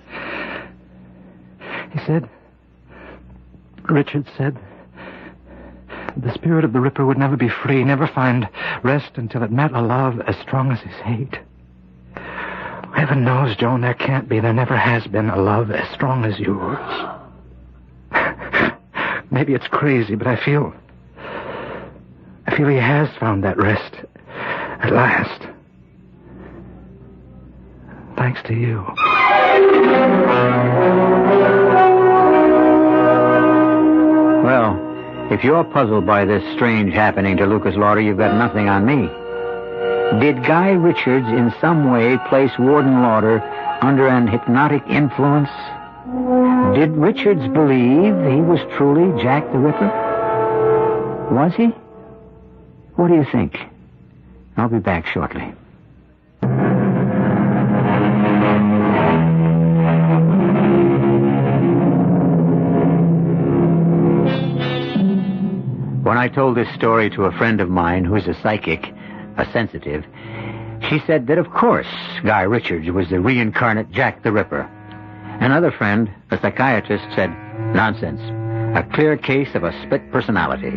He said, Richard said, the spirit of the Ripper would never be free, never find rest until it met a love as strong as his hate. Where Heaven knows, Joan, there can't be, there never has been a love as strong as yours. Maybe it's crazy, but I feel he has found that rest at last. Thanks to you. Well, if you're puzzled by this strange happening to Lucas Lauder, you've got nothing on me. Did Guy Richards in some way place Warden Lauder under an hypnotic influence? Did Richards believe he was truly Jack the Ripper? Was he? What do you think? I'll be back shortly. When I told this story to a friend of mine who's a psychic, a sensitive, she said that of course Guy Richards was the reincarnate Jack the Ripper. Another friend, a psychiatrist, said, nonsense. A clear case of a split personality.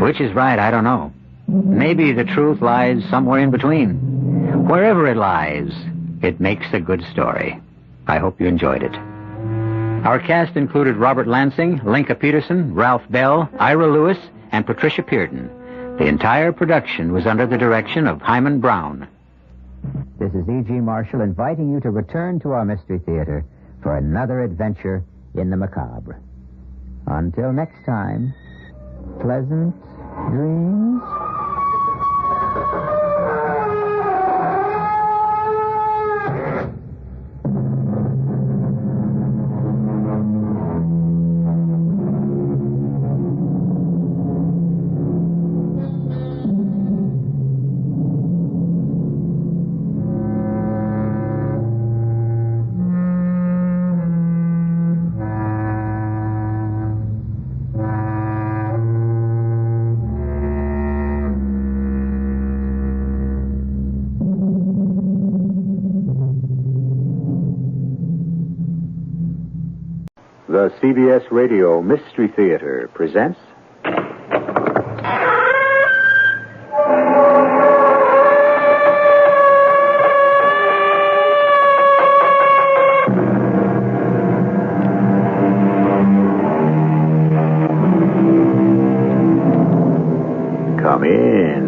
Which is right, I don't know. Maybe the truth lies somewhere in between. Wherever it lies, it makes a good story. I hope you enjoyed it. Our cast included Robert Lansing, Linka Peterson, Ralph Bell, Ira Lewis, and Patricia Pearden. The entire production was under the direction of Hyman Brown. This is E.G. Marshall inviting you to return to our Mystery Theater for another adventure in the macabre. Until next time, pleasant dreams. The CBS Radio Mystery Theater presents... Come in.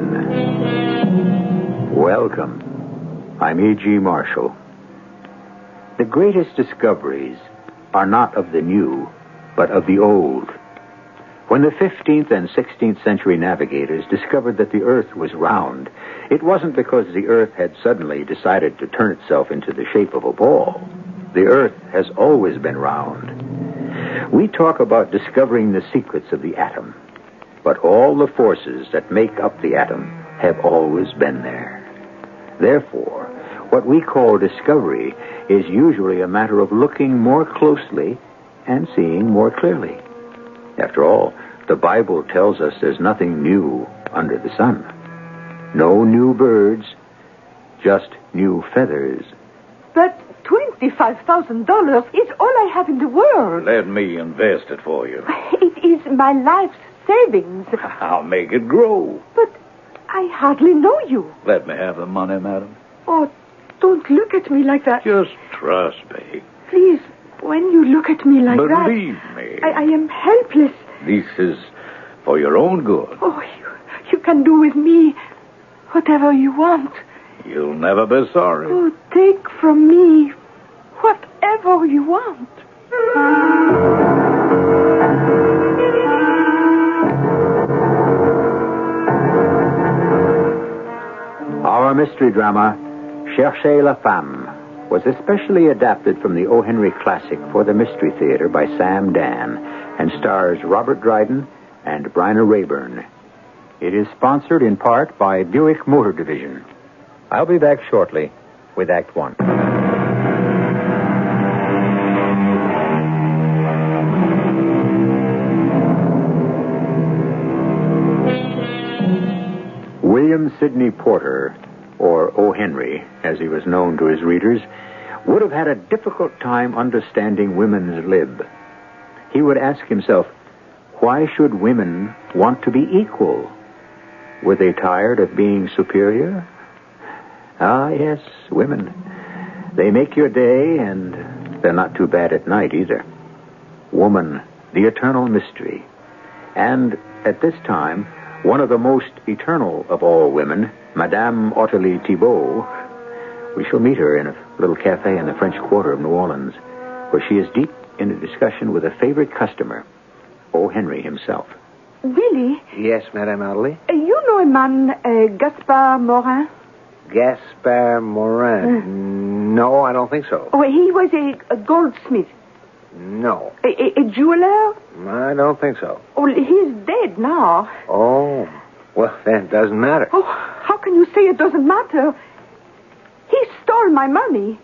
Welcome. I'm E.G. Marshall. The greatest discoveries are not of the new, but of the old. When the 15th and 16th century navigators discovered that the Earth was round, it wasn't because the Earth had suddenly decided to turn itself into the shape of a ball. The Earth has always been round. We talk about discovering the secrets of the atom, but all the forces that make up the atom have always been there. Therefore, what we call discovery is usually a matter of looking more closely and seeing more clearly. After all, the Bible tells us there's nothing new under the sun. No new birds, just new feathers. But $25,000 is all I have in the world. Let me invest it for you. It is my life's savings. I'll make it grow. But I hardly know you. Let me have the money, madam. Oh, don't look at me like that. Just trust me. Please, when you look at me like that... Believe me. I am helpless. This is for your own good. Oh, you can do with me whatever you want. You'll never be sorry. Oh, take from me whatever you want. Our mystery drama, Cherchez la Femme, was especially adapted from the O. Henry classic for the Mystery Theater by Sam Dan and stars Robert Dryden and Bryna Rayburn. It is sponsored in part by Buick Motor Division. I'll be back shortly with Act One. William Sidney Porter, or O. Henry, as he was known to his readers, would have had a difficult time understanding women's lib. He would ask himself, why should women want to be equal? Were they tired of being superior? Ah, yes, women. They make your day, and they're not too bad at night either. Woman, the eternal mystery. And at this time, one of the most eternal of all women, Madame Ottilie Thibault. We shall meet her in a little cafe in the French Quarter of New Orleans, where she is deep in a discussion with a favorite customer, O. Henry himself. Really? Yes, Madame Ottilie. You know a man, Gaspard Morin? Gaspard Morin. No, I don't think so. Oh, he was a goldsmith. No. A jeweler? I don't think so. Oh, he's dead now. Oh. Well, then it doesn't matter. Oh, how can you say it doesn't matter? He stole my money.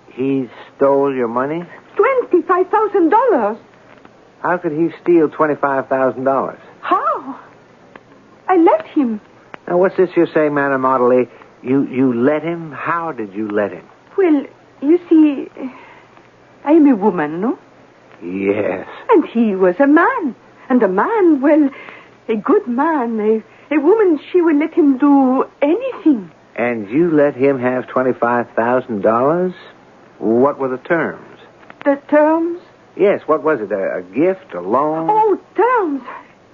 He stole your money? $25,000. How could he steal $25,000? How? I let him. Now, what's this you're saying, Madame Ottilie? You let him? How did you let him? Well, you see, I am a woman, no? Yes. And he was a man. And a man, well, a good man. A woman, she will let him do anything. And you let him have $25,000? What were the terms? The terms? Yes, what was it? A gift, a loan? Oh, terms.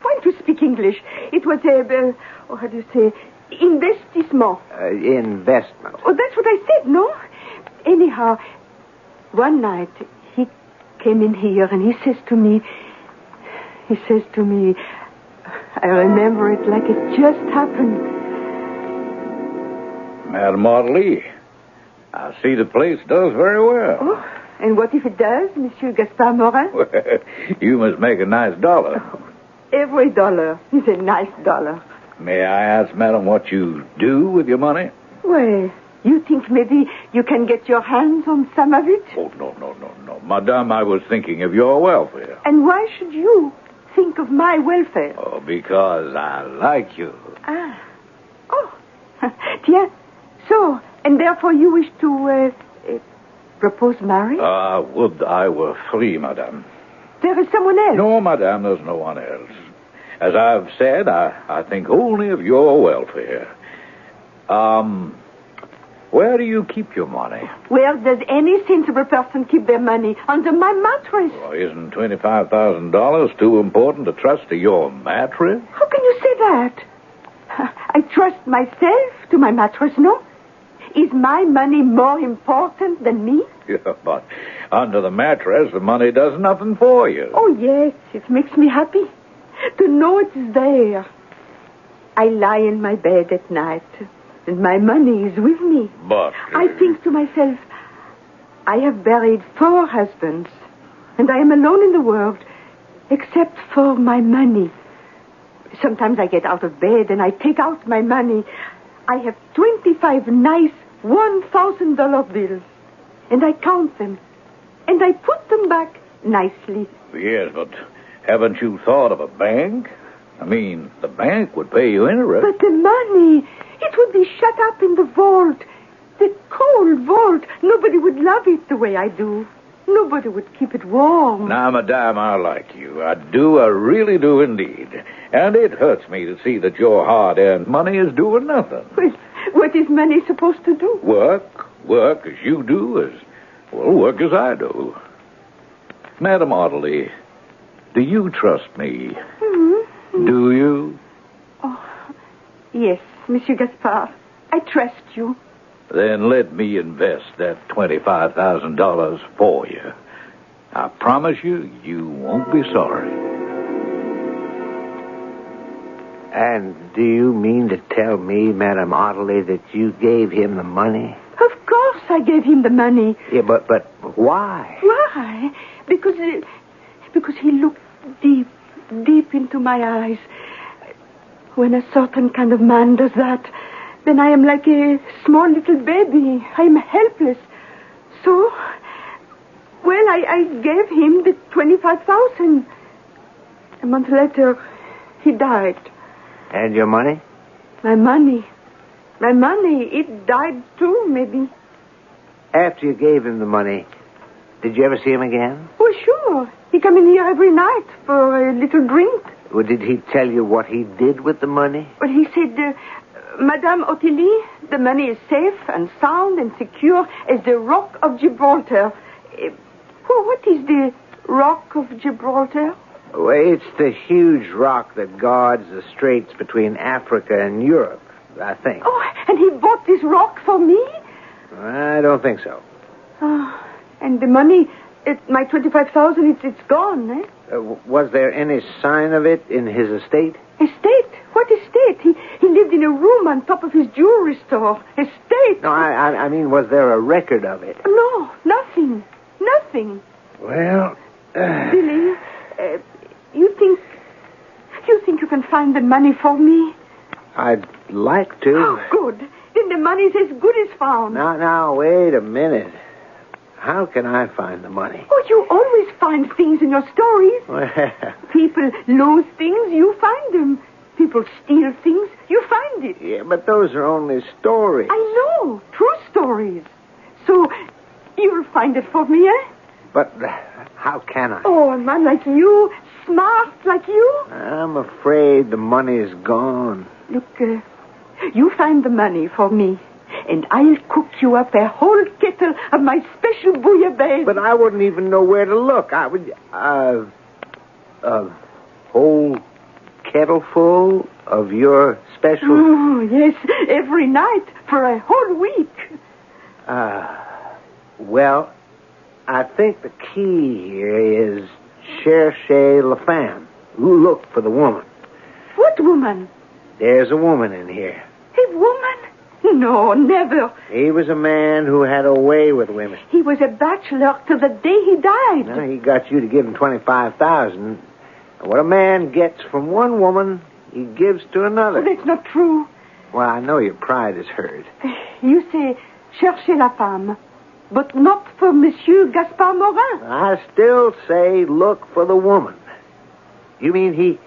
Why don't you speak English? It was how do you say, investissement. Investment. Oh, that's what I said, no? Anyhow, one night, he came in here and he says to me, I remember it like it just happened. Madame Ottilie, I see the place does very well. Oh, and what if it does, Monsieur Gaspard Morin? Well, you must make a nice dollar. Every dollar is a nice dollar. May I ask, madam, what you do with your money? Well, you think maybe you can get your hands on some of it? Oh, no. Madame, I was thinking of your welfare. And why should you think of my welfare? Oh, because I like you. Ah. Oh. Tiens. So, and therefore you wish to propose marriage? Would I were free, madame. There is someone else? No, madame, there's no one else. As I've said, I think only of your welfare. Where do you keep your money? Where does any sensible person keep their money? Under my mattress. Well, isn't $25,000 too important to trust to your mattress? How can you say that? I trust myself to my mattress, no? Is my money more important than me? Yeah, but under the mattress, the money does nothing for you. Oh, yes, it makes me happy to know it's there. I lie in my bed at night, and my money is with me. But I think to myself, I have buried 4 husbands, and I am alone in the world, except for my money. Sometimes I get out of bed and I take out my money. I have 25 nice $1,000 bills, and I count them, and I put them back nicely. Yes, but haven't you thought of a bank? I mean, the bank would pay you interest. But the money, it would be shut up in the vault, the cold vault. Nobody would love it the way I do. Nobody would keep it warm. Now, madame, I like you. I do, I really do indeed. And it hurts me to see that your hard-earned money is doing nothing. Well, what is money supposed to do? Work as you do, work as I do. Madame Ottilie, do you trust me? Mm-hmm. Do you? Oh, yes, Monsieur Gaspard. I trust you. Then let me invest that $25,000 for you. I promise you, you won't be sorry. And do you mean to tell me, Madame Ottilie, that you gave him the money? Of course I gave him the money. Yeah, but why? Why? Because he looked deep into my eyes. When a certain kind of man does that, then I am like a small little baby. I am helpless. So, well, I gave him the $25,000. A month later, he died. And your money? My money, it died too, maybe. After you gave him the money, did you ever see him again? Oh, sure. He come in here every night for a little drink. Well, did he tell you what he did with the money? Well, he said, Madame Ottilie, the money is safe and sound and secure as the Rock of Gibraltar. What is the Rock of Gibraltar? Well, it's the huge rock that guards the straits between Africa and Europe, I think. Oh, and he bought this rock for me? I don't think so. Oh, and the money, my 25,000, it's gone, eh? Was there any sign of it in his estate? Estate? What estate? He lived in a room on top of his jewelry store. Estate? No, I mean, was there a record of it? No, nothing. Nothing. Well, Billy, you think you can find the money for me? I'd like to. Oh, good. Then the money's as good as found. Now, wait a minute. How can I find the money? Oh, you always find things in your stories. Well, People lose things, you find them. People steal things, you find it. yeah, but those are only stories. I know, true stories. So, you'll find it for me, eh? But how can I? Oh, a man like you, smart like you. I'm afraid the money's gone. Look, you find the money for me, and I'll cook you up a whole kettle of my special bouillabaisse. But I wouldn't even know where to look. I would... a whole kettle full of your special... Oh, yes, every night for a whole week. Well, I think the key here is Cherchez la Femme. Look for the woman. What woman? There's a woman in here. A woman? No, never. He was a man who had a way with women. He was a bachelor till the day he died. Now, he got you to give him 25,000. What a man gets from one woman, he gives to another. Oh, that's not true. Well, I know your pride is hurt. You say, cherchez la femme, but not for Monsieur Gaspard Morin. I still say look for the woman. You mean he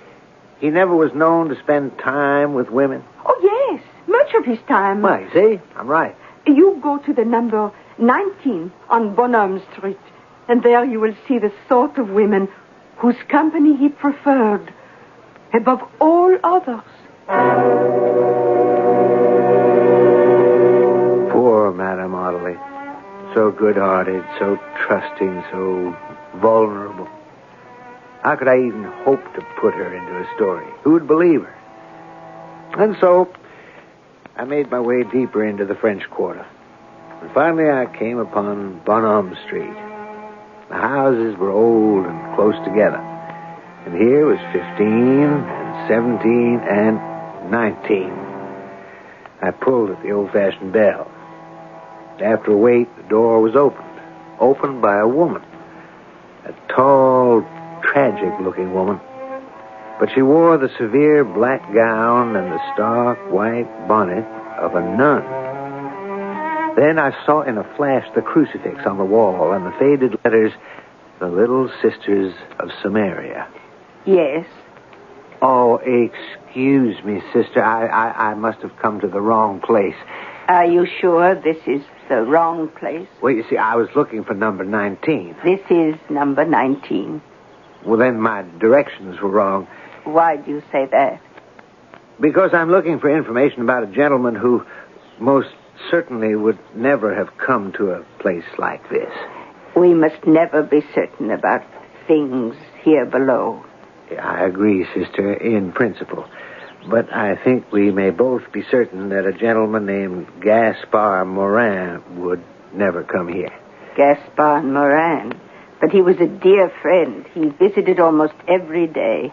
never was known to spend time with women? Oh, yes, much of his time. Why, see? I'm right. You go to the number 19 on Bonhomme Street, and there you will see the sort of women whose company he preferred above all others. Poor Madame Ottilie. So good-hearted, so trusting, so vulnerable. How could I even hope to put her into a story? Who would believe her? And so, I made my way deeper into the French Quarter. And finally I came upon Bonhomme Street. The houses were old and close together. And here was 15 and 17 and 19. I pulled at the old-fashioned bell. After a wait, the door was opened by a woman. A tall, tragic-looking woman. But she wore the severe black gown and the stark white bonnet of a nun. Then I saw in a flash the crucifix on the wall and the faded letters, the Little Sisters of Samaria. Yes. Oh, excuse me, sister. I must have come to the wrong place. Are you sure this is the wrong place? Well, you see, I was looking for number 19. This is number 19. Well, then my directions were wrong. Why do you say that? Because I'm looking for information about a gentleman who most certainly would never have come to a place like this. We must never be certain about things here below. I agree, sister, in principle. But I think we may both be certain that a gentleman named Gaspard Morin would never come here. Gaspard Morin. But he was a dear friend. He visited almost every day.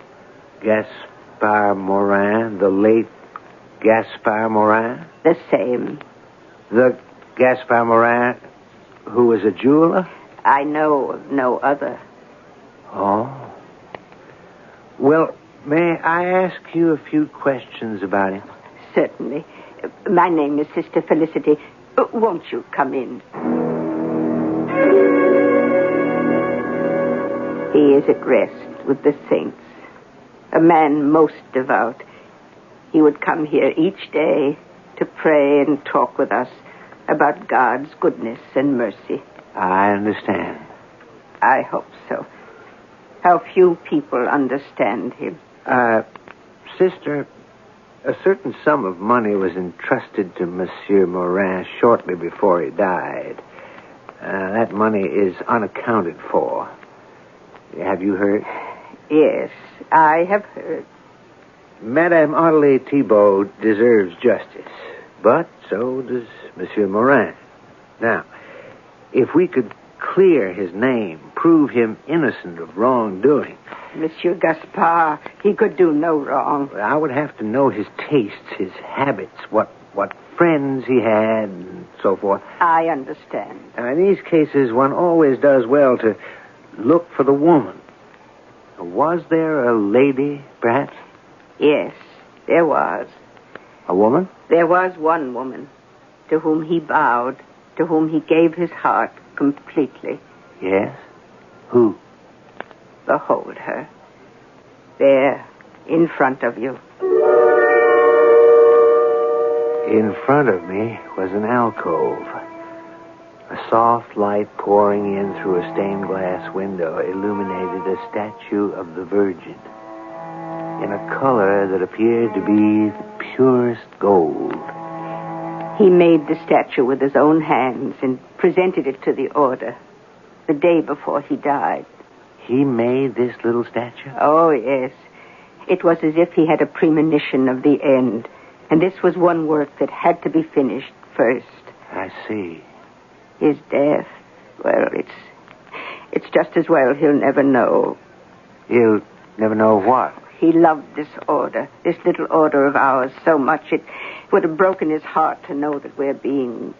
Gaspard Morin, the late Gaspard Morin? The same. The Gaspard Morin who was a jeweler? I know of no other. Oh. Well, may I ask you a few questions about him? Certainly. My name is Sister Felicity. Won't you come in? He is at rest with the saints. A man most devout. He would come here each day to pray and talk with us about God's goodness and mercy. I understand. I hope so. How few people understand him. Sister, A certain sum of money was entrusted to Monsieur Morin shortly before he died. That money is unaccounted for. Have you heard? Yes, I have heard. Madame Ottilie Thibault deserves justice, but so does Monsieur Morin. Now, if we could clear his name, prove him innocent of wrongdoing. Monsieur Gaspard, he could do no wrong. I would have to know his tastes, his habits, what friends he had, and so forth. I understand. Now, in these cases, one always does well to look for the woman. Was there a lady, perhaps? Yes, there was. A woman? There was one woman to whom he bowed, to whom he gave his heart completely. Yes? Who? Behold her. There, in front of you. In front of me was an alcove. A soft light pouring in through a stained glass window illuminated a statue of the Virgin in a color that appeared to be the purest gold. He made the statue with his own hands and presented it to the order the day before he died. He made this little statue? Oh, yes. It was as if he had a premonition of the end, and this was one work that had to be finished first. I see. His death, well, it's just as well he'll never know. He'll never know what? He loved this order, this little order of ours, so much it would have broken his heart to know that we're being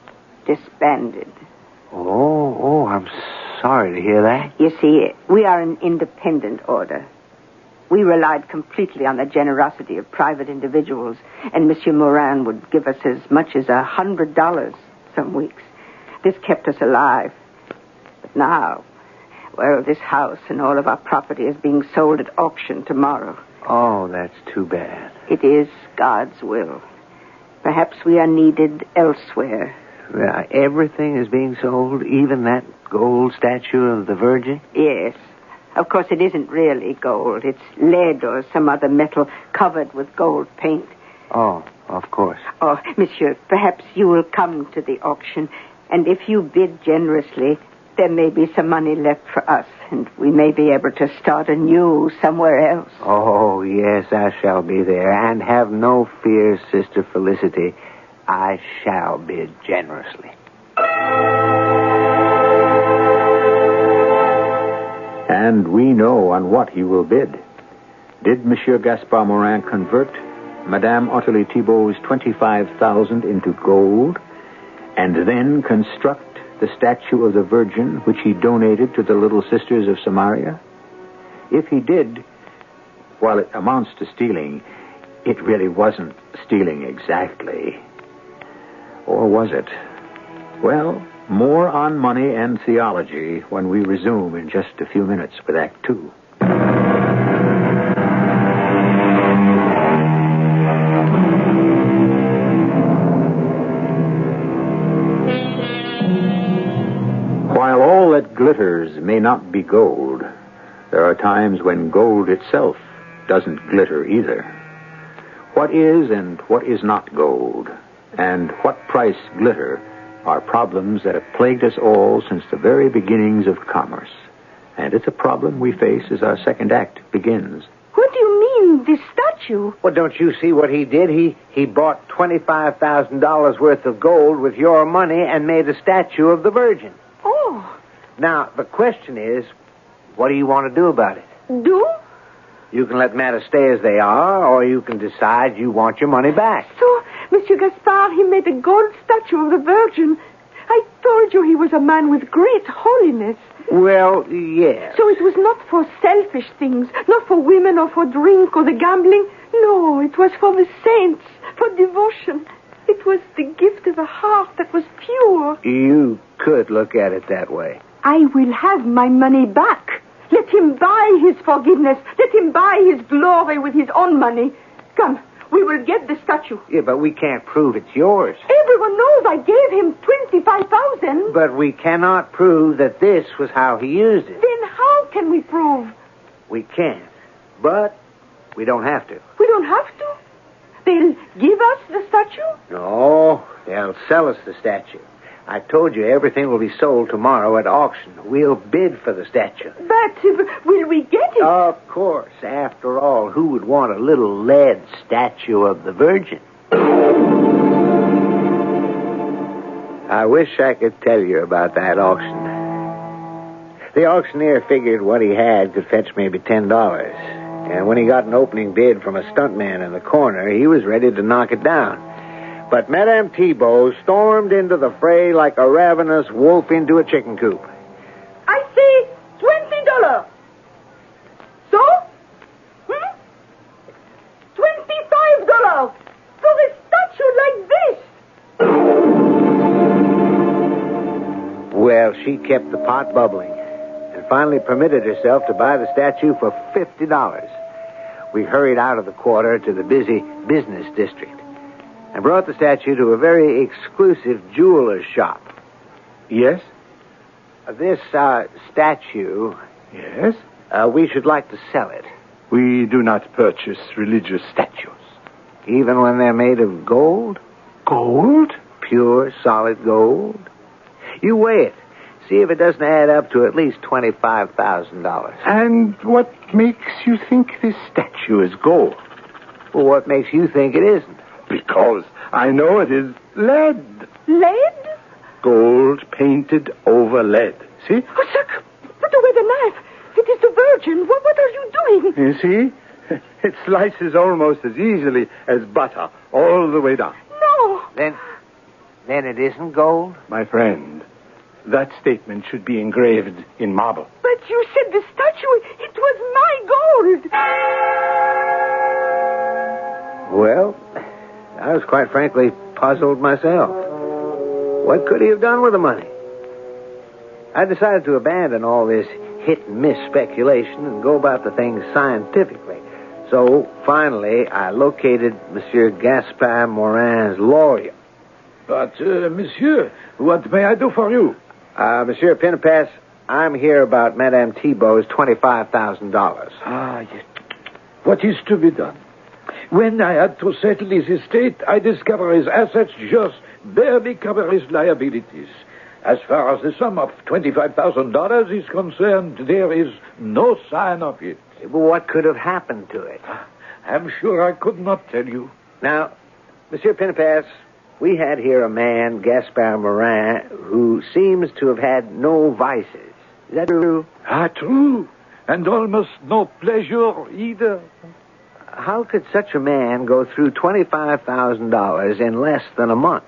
disbanded. Oh, I'm sorry to hear that. You see, we are an independent order. We relied completely on the generosity of private individuals, and Monsieur Morin would give us as much as $100 some weeks. This kept us alive. But now, well, this house and all of our property is being sold at auction tomorrow. Oh, that's too bad. It is God's will. Perhaps we are needed elsewhere. Everything is being sold, even that gold statue of the Virgin? Yes. Of course, it isn't really gold. It's lead or some other metal covered with gold paint. Oh, of course. Oh, monsieur, perhaps you will come to the auction, and if you bid generously, there may be some money left for us, and we may be able to start anew somewhere else. Oh, yes, I shall be there. And have no fear, Sister Felicity. I shall bid generously. And we know on what he will bid. Did Monsieur Gaspard Morin convert Madame Ottilie Thibault's 25,000 into gold, and then construct the statue of the Virgin which he donated to the Little Sisters of Samaria? If he did, while it amounts to stealing, it really wasn't stealing exactly. Or was it? Well, more on money and theology when we resume in just a few minutes with Act Two. While all that glitters may not be gold, there are times when gold itself doesn't glitter either. What is and what is not gold, and what price glitter, are problems that have plagued us all since the very beginnings of commerce. And it's a problem we face as our second act begins. What do you mean, this statue? Well, don't you see what he did? He bought $25,000 worth of gold with your money and made a statue of the Virgin. Oh. Now, the question is, what do you want to do about it? Do? You can let matters stay as they are, or you can decide you want your money back. So, Monsieur Gaspard, he made a gold statue of the Virgin. I told you he was a man with great holiness. Well, yes. So it was not for selfish things, not for women or for drink or the gambling. No, it was for the saints, for devotion. It was the gift of a heart that was pure. You could look at it that way. I will have my money back. Let him buy his forgiveness. Let him buy his glory with his own money. Come, we will get the statue. Yeah, but we can't prove it's yours. Everyone knows I gave him 25,000. But we cannot prove that this was how he used it. Then how can we prove? We can't. But we don't have to. We don't have to? They'll give us the statue? No, they'll sell us the statue. I told you everything will be sold tomorrow at auction. We'll bid for the statue. But will we get it? Of course. After all, who would want a little lead statue of the Virgin? I wish I could tell you about that auction. The auctioneer figured what he had could fetch maybe $10. And when he got an opening bid from a stuntman in the corner, he was ready to knock it down. But Madame Thibault stormed into the fray like a ravenous wolf into a chicken coop. I say $20. So? $25 for a statue like this. Well, she kept the pot bubbling and finally permitted herself to buy the statue for $50. We hurried out of the quarter to the busy business district and brought the statue to a very exclusive jeweler's shop. Yes? This statue, Yes? we should like to sell it, We do not purchase religious statues. even when they're made of gold, Gold? pure, solid gold. You weigh it. See if it doesn't add up to at least $25,000. And what makes you think this statue is gold? Well, what makes you think it isn't? Because I know it is lead. Lead? Gold painted over lead. See? Oh, Chuck, put away the knife. It is the Virgin. What are you doing? You see? It slices almost as easily as butter all the way down. No. Then it isn't gold? My friend, that statement should be engraved in marble. But you said the statue, it was my gold. Well, I was quite frankly puzzled myself. What could he have done with the money? I decided to abandon all this hit-and-miss speculation and go about the thing scientifically. So, finally, I located Monsieur Gaspard Morin's lawyer. But, monsieur, what may I do for you? Monsieur Pinnapass, I'm here about Madame Thibault's $25,000. Ah, yes. What is to be done? When I had to settle his estate, I discovered his assets just barely cover his liabilities. As far as the sum of $25,000 is concerned, there is no sign of it. But what could have happened to it? I'm sure I could not tell you. Now, Monsieur Pinnapass, we had here a man, Gaspard Morin, who seems to have had no vices. Is that true? Ah, true. And almost no pleasure either. How could such a man go through $25,000 in less than a month?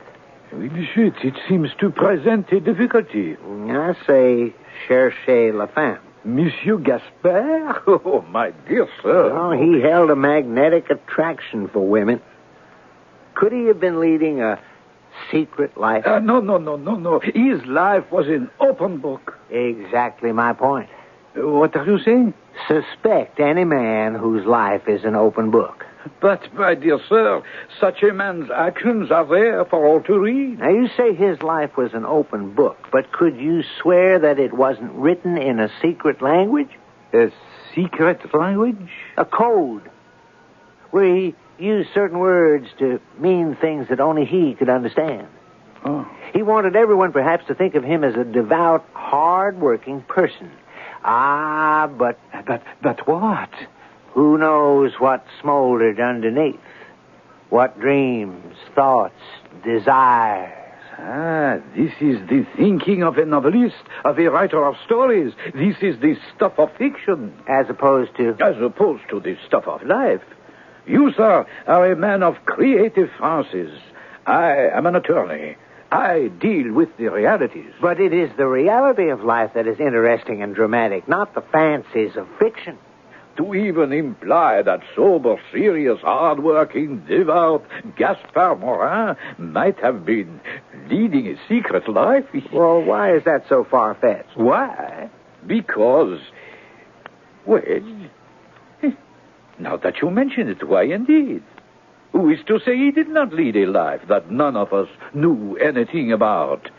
Monsieur, it seems to present a difficulty. I say, cherchez la femme. Monsieur Gaspard? Oh, my dear sir. Oh, he held a magnetic attraction for women. Could he have been leading a secret life? No. His life was an open book. Exactly my point. What are you saying? Suspect any man whose life is an open book. But, my dear sir, such a man's actions are there for all to read. Now, you say his life was an open book, but could you swear that it wasn't written in a secret language? A secret language? A code, where he used certain words to mean things that only he could understand. Oh. He wanted everyone perhaps to think of him as a devout, hard-working person. But what? Who knows what smoldered underneath? What dreams, thoughts, desires? Ah, this is the thinking of a novelist, of a writer of stories. This is the stuff of fiction. As opposed to the stuff of life. You, sir, are a man of creative fancies. I am an attorney. I deal with the realities. But it is the reality of life that is interesting and dramatic, not the fancies of fiction. To even imply that sober, serious, hard-working, devout Gaspard Morin might have been leading a secret life. Well, why is that so far-fetched? Why? Because, well, now that you mention it, why indeed? Who is to say he did not lead a life that none of us knew anything about?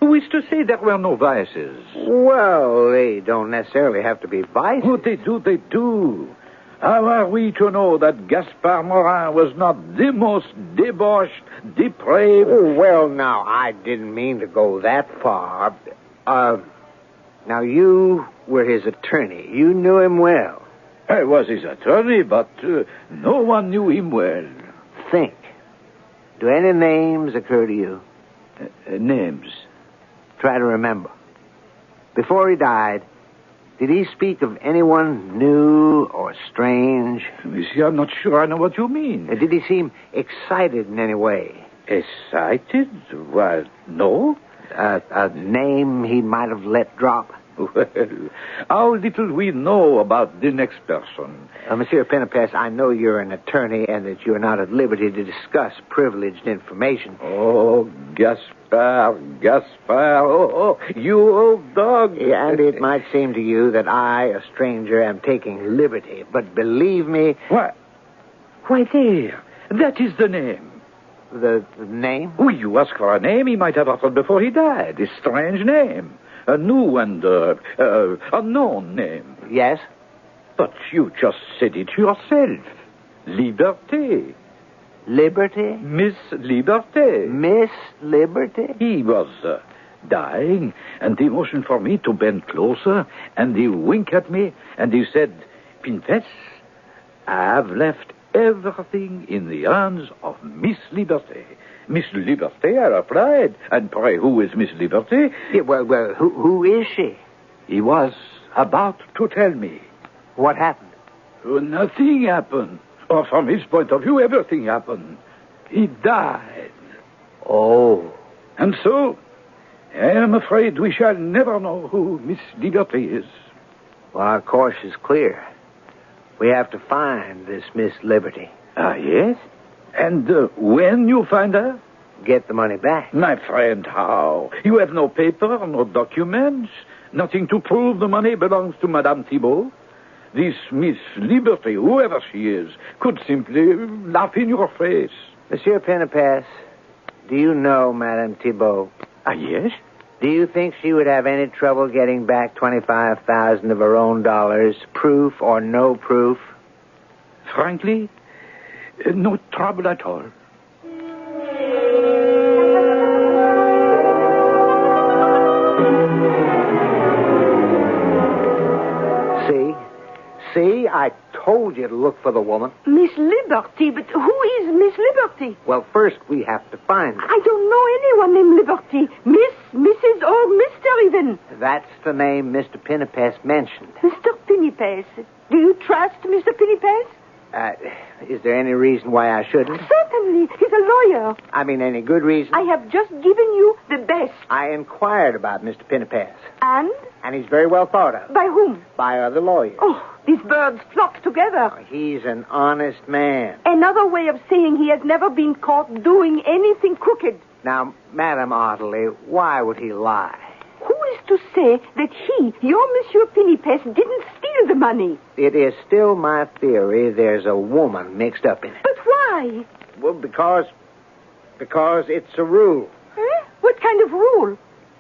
Who is to say there were no vices? Well, they don't necessarily have to be vices. Oh, they do. How are we to know that Gaspard Morin was not the most debauched, depraved... Oh, well, now, I didn't mean to go that far. Now, you were his attorney. You knew him well. I was his attorney, but no one knew him well. Think. Do any names occur to you? Names? Try to remember. Before he died, did he speak of anyone new or strange? Monsieur, I'm not sure I know what you mean. Did he seem excited in any way? Excited? Well, no. A name he might have let drop? Well, how little we know about the next person. Monsieur Penepes, I know you're an attorney and that you're not at liberty to discuss privileged information. Oh, Gaspard. Oh, you old dog. Yeah, and it might seem to you that I, a stranger, am taking liberty. But believe me... What? Why, there. That is the name. The name? Oh, you asked for a name he might have uttered before he died. A strange name. A new and unknown name. Yes? But you just said it yourself. Liberté. Liberty? Miss Liberté. Miss Liberty? He was dying, and he motioned for me to bend closer, and he winked at me, and he said, Pinfess, I have left everything in the hands of Miss Liberté. Miss Liberté, I replied. And pray, who is Miss Liberté? Yeah, well, who is she? He was about to tell me. What happened? Oh, nothing happened. Or from his point of view, everything happened. He died. Oh. And so, I am afraid we shall never know who Miss Liberté is. Well, our course is clear. We have to find this Miss Liberty. Ah, yes? And when you find her? Get the money back. My friend, how? You have no paper, no documents, nothing to prove the money belongs to Madame Thibault. This Miss Liberty, whoever she is, could simply laugh in your face. Monsieur Penepes, do you know Madame Thibault? Ah, yes? Do you think she would have any trouble getting back 25,000 of her own dollars, proof or no proof? Frankly, no trouble at all. See, I told you to look for the woman. Miss Liberty, but who is Miss Liberty? Well, first we have to find her. I don't know anyone named Liberty. Miss, Mrs., or Mr. even. That's the name Mr. Penepes mentioned. Mr. Penepes. Do you trust Mr. Penepes? Is there any reason why I shouldn't? Certainly. He's a lawyer. I mean, any good reason? I have just given you the best. I inquired about Mr. Penepes. And? And he's very well thought of. By whom? By other lawyers. Oh, these birds flock together. He's an honest man. Another way of saying he has never been caught doing anything crooked. Now, Madame Otterly, why would he lie? Who is to say that he, your Monsieur Penepes, didn't steal the money? It is still my theory there's a woman mixed up in it. But why? Well, because it's a rule. Huh? What kind of rule?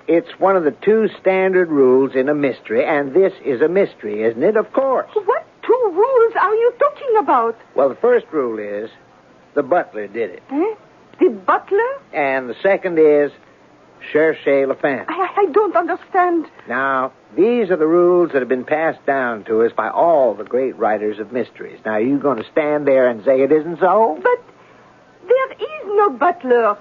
It's one of the two standard rules in a mystery, and this is a mystery, isn't it? Of course. What two rules are you talking about? Well, the first rule is the butler did it. Huh? The butler? And the second is Cherchez Femme. I don't understand. Now, these are the rules that have been passed down to us by all the great writers of mysteries. Now, are you going to stand there and say it isn't so? But there is no butler.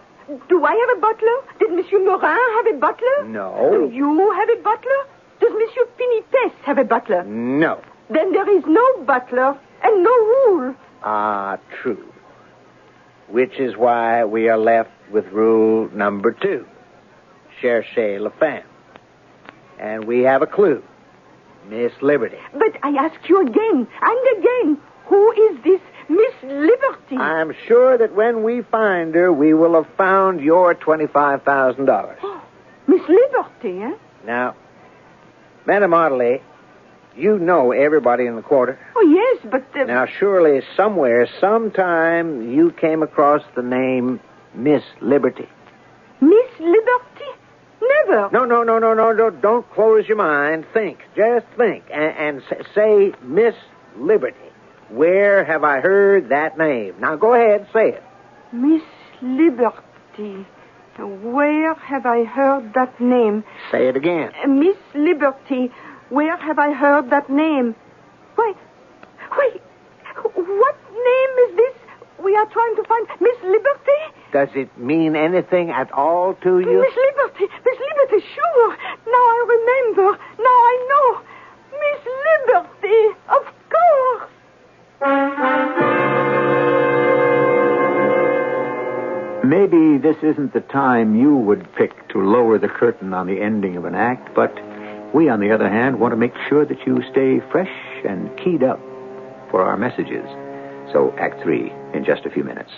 Do I have a butler? Did Monsieur Morin have a butler? No. Do you have a butler? Does Monsieur Penepes have a butler? No. Then there is no butler and no rule. Ah, true. Which is why we are left with rule number 2. Cherchez Femme. And we have a clue. Miss Liberty. But I ask you again and again, who is this Miss Liberty? I'm sure that when we find her, we will have found your $25,000. Oh, Miss Liberty, eh? Now, Madame Otterly, you know everybody in the quarter. Oh, yes, but... Now, surely somewhere, sometime, you came across the name Miss Liberty. Miss Liberty? Never. No. Don't close your mind. Think. Just think. And say Miss Liberty. Where have I heard that name? Now go ahead, say it. Miss Liberty. Where have I heard that name? Say it again. Miss Liberty. Where have I heard that name? Why, what name is this we are trying to find? Miss Liberty? Does it mean anything at all to you? Miss Liberty, sure. Now I remember. Now I know. Miss Liberty, of course. Maybe this isn't the time you would pick to lower the curtain on the ending of an act, but we, on the other hand, want to make sure that you stay fresh and keyed up for our messages. So, Act 3 in just a few minutes.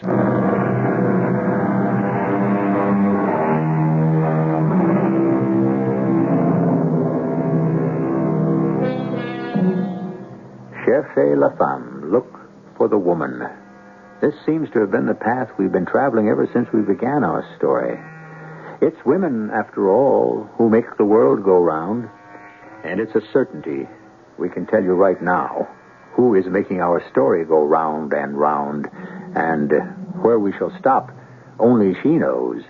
Cherchez la femme. Look for the woman. This seems to have been the path we've been traveling ever since we began our story. It's women, after all, who make the world go round. And it's a certainty. We can tell you right now who is making our story go round and round. And where we shall stop, only she knows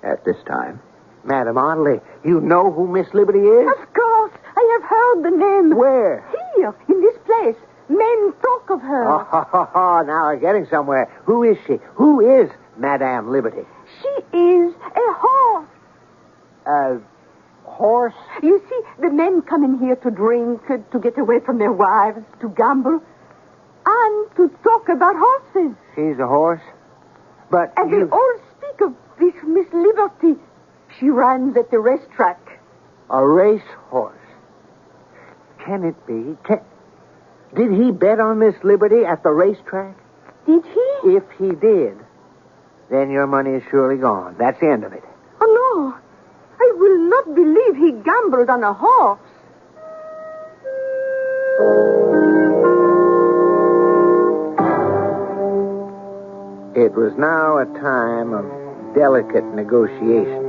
at this time. Madam Audley, you know who Miss Liberty is? Of course. I have heard the name. Where? Here, in this place. Men talk of her. Oh, now we're getting somewhere. Who is she? Who is Madame Liberty? She is a horse. A horse? You see, the men come in here to drink, to get away from their wives, to gamble, and to talk about horses. She's a horse? But and they all speak of this Miss Liberty. She runs at the racetrack. A racehorse? Can it be? Did he bet on Miss Liberty at the racetrack? Did he? If he did, then your money is surely gone. That's the end of it. Oh, no. I will not believe he gambled on a horse. It was now a time of delicate negotiations.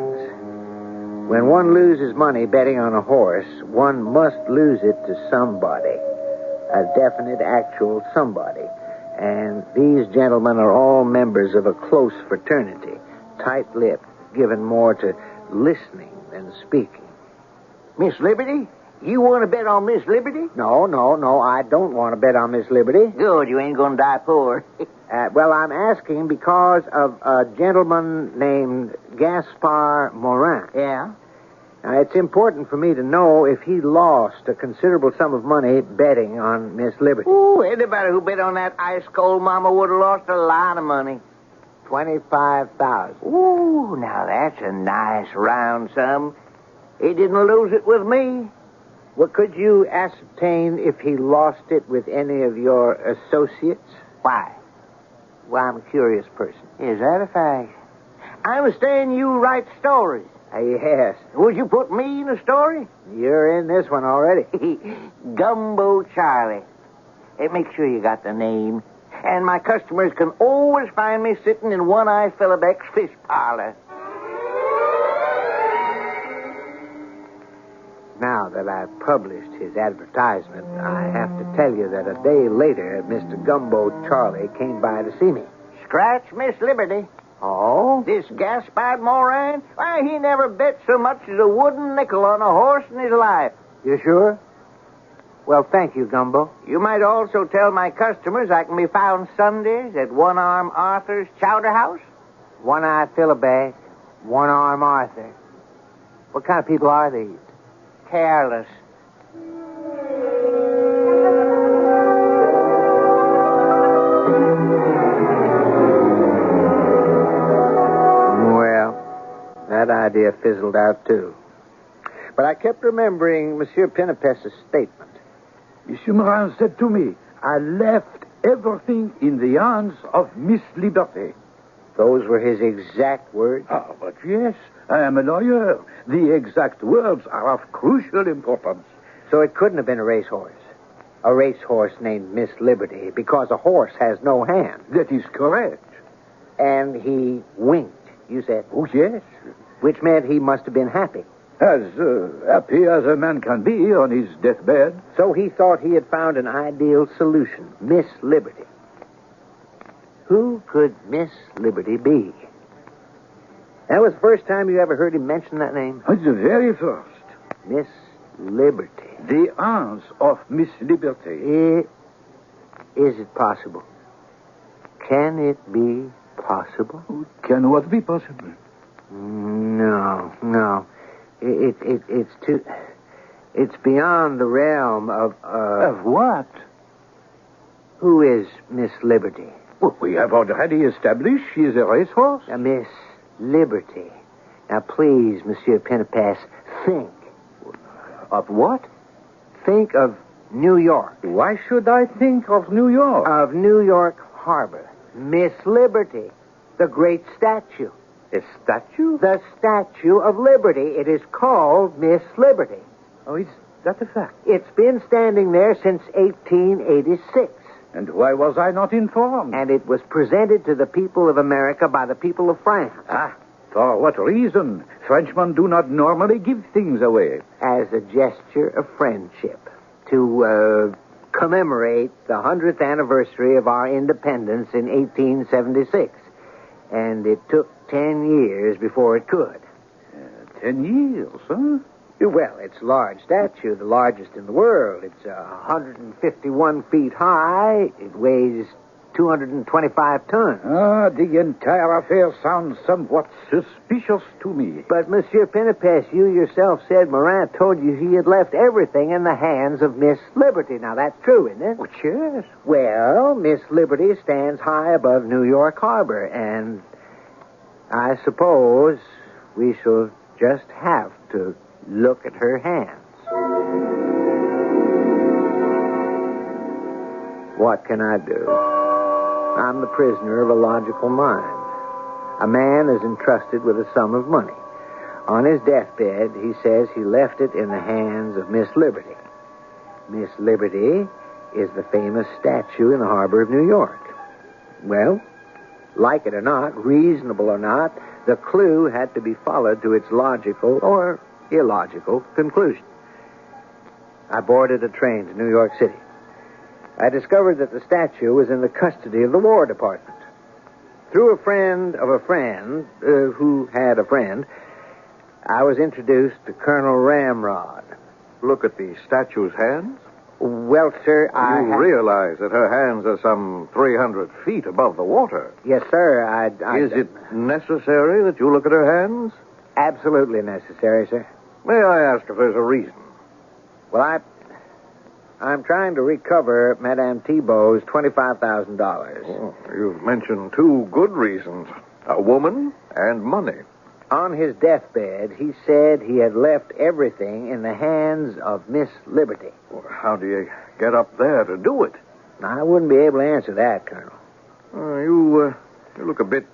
When one loses money betting on a horse, one must lose it to somebody. A definite, actual somebody. And these gentlemen are all members of a close fraternity, tight-lipped, given more to listening than speaking. Miss Liberty? You want to bet on Miss Liberty? No, I don't want to bet on Miss Liberty. Good, you ain't going to die poor. Well, I'm asking because of a gentleman named Gaspard Morin. Yeah? Now, it's important for me to know if he lost a considerable sum of money betting on Miss Liberty. Ooh, anybody who bet on that ice-cold mama would have lost a lot of money. $25,000. Ooh, now that's a nice round sum. He didn't lose it with me. Well, could you ascertain if he lost it with any of your associates? Why? Well, I'm a curious person. Is that a fact? I understand you write stories. Yes. Would you put me in a story? You're in this one already. Gumbo Charlie. Hey, make sure you got the name. And my customers can always find me sitting in One-Eye Philibek's fish parlor. Now that I've published his advertisement, I have to tell you that a day later, Mr. Gumbo Charlie came by to see me. Scratch Miss Liberty. Oh? This Gaspard Morin, why, he never bet so much as a wooden nickel on a horse in his life. You sure? Well, thank you, Gumbo. You might also tell my customers I can be found Sundays at One-Arm Arthur's Chowder House. One-Eye Philibek, One-Arm Arthur. What kind of people are these? Careless. That idea fizzled out, too. But I kept remembering Monsieur Pinnipes's statement. Monsieur Morin said to me, I left everything in the hands of Miss Liberty. Those were his exact words? Ah, but yes, I am a lawyer. The exact words are of crucial importance. So it couldn't have been a racehorse. A racehorse named Miss Liberty, because a horse has no hand. That is correct. And he winked, you said? Oh, yes. Which meant he must have been happy. As happy as a man can be on his deathbed. So he thought he had found an ideal solution, Miss Liberty. Who could Miss Liberty be? That was the first time you ever heard him mention that name? It's the very first. Miss Liberty. The aunt of Miss Liberty. Is it possible? Can it be possible? Can what be possible? No. It's too... It's beyond the realm of... Of what? Who is Miss Liberty? Well, we have already established she is a racehorse. Miss Liberty. Now, please, Monsieur Pennepass, think. Of what? Think of New York. Why should I think of New York? Of New York Harbor. Miss Liberty. The great statue. A statue? The Statue of Liberty. It is called Miss Liberty. Oh, is that a fact? It's been standing there since 1886. And why was I not informed? And it was presented to the people of America by the people of France. For what reason? Frenchmen do not normally give things away. As a gesture of friendship. To commemorate the 100th anniversary of our independence in 1876. And it took 10 years before it could. 10 years, huh? Well, it's a large statue, the largest in the world. It's 151 feet high. It weighs 225 tons. The entire affair sounds somewhat suspicious to me. But, Monsieur Pennepass, you yourself said Morin told you he had left everything in the hands of Miss Liberty. Now, that's true, isn't it? Yes. Well, Miss Liberty stands high above New York Harbor, and I suppose we shall just have to look at her hands. What can I do? I'm the prisoner of a logical mind. A man is entrusted with a sum of money. On his deathbed, he says he left it in the hands of Miss Liberty. Miss Liberty is the famous statue in the harbor of New York. Well, like it or not, reasonable or not, the clue had to be followed to its logical or illogical conclusion. I boarded a train to New York City. I discovered that the statue was in the custody of the War Department. Through a friend of a friend who had a friend, I was introduced to Colonel Ramrod. Look at the statue's hands. Well, sir, You realize that her hands are some 300 feet above the water. Yes, sir, Is it necessary that you look at her hands? Absolutely necessary, sir. May I ask if there's a reason? Well, I'm trying to recover Madame Thibault's $25,000. Oh, you've mentioned two good reasons. A woman and money. On his deathbed, he said he had left everything in the hands of Miss Liberty. Well, how do you get up there to do it? I wouldn't be able to answer that, Colonel. You look a bit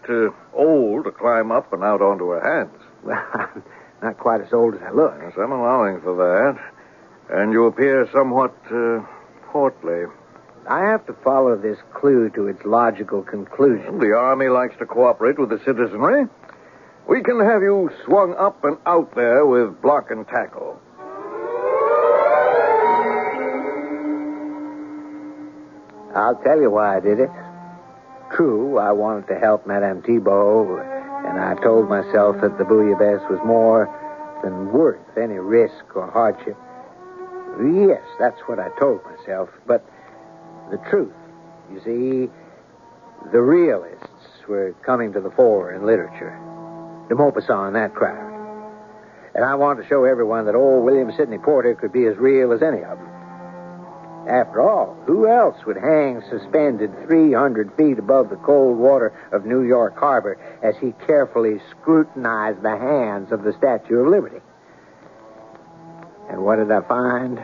old to climb up and out onto her hands. Well, I'm not quite as old as I look. Yes, I'm allowing for that. And you appear somewhat portly. I have to follow this clue to its logical conclusion. The Army likes to cooperate with the citizenry. We can have you swung up and out there with block and tackle. I'll tell you why I did it. True, I wanted to help Madame Thibault, and I told myself that the bouillabaisse was more than worth any risk or hardship. Yes, that's what I told myself. But the truth, you see, the realists were coming to the fore in literature. De Maupassant and that crowd. And I wanted to show everyone that old William Sidney Porter could be as real as any of them. After all, who else would hang suspended 300 feet above the cold water of New York Harbor as he carefully scrutinized the hands of the Statue of Liberty? And what did I find?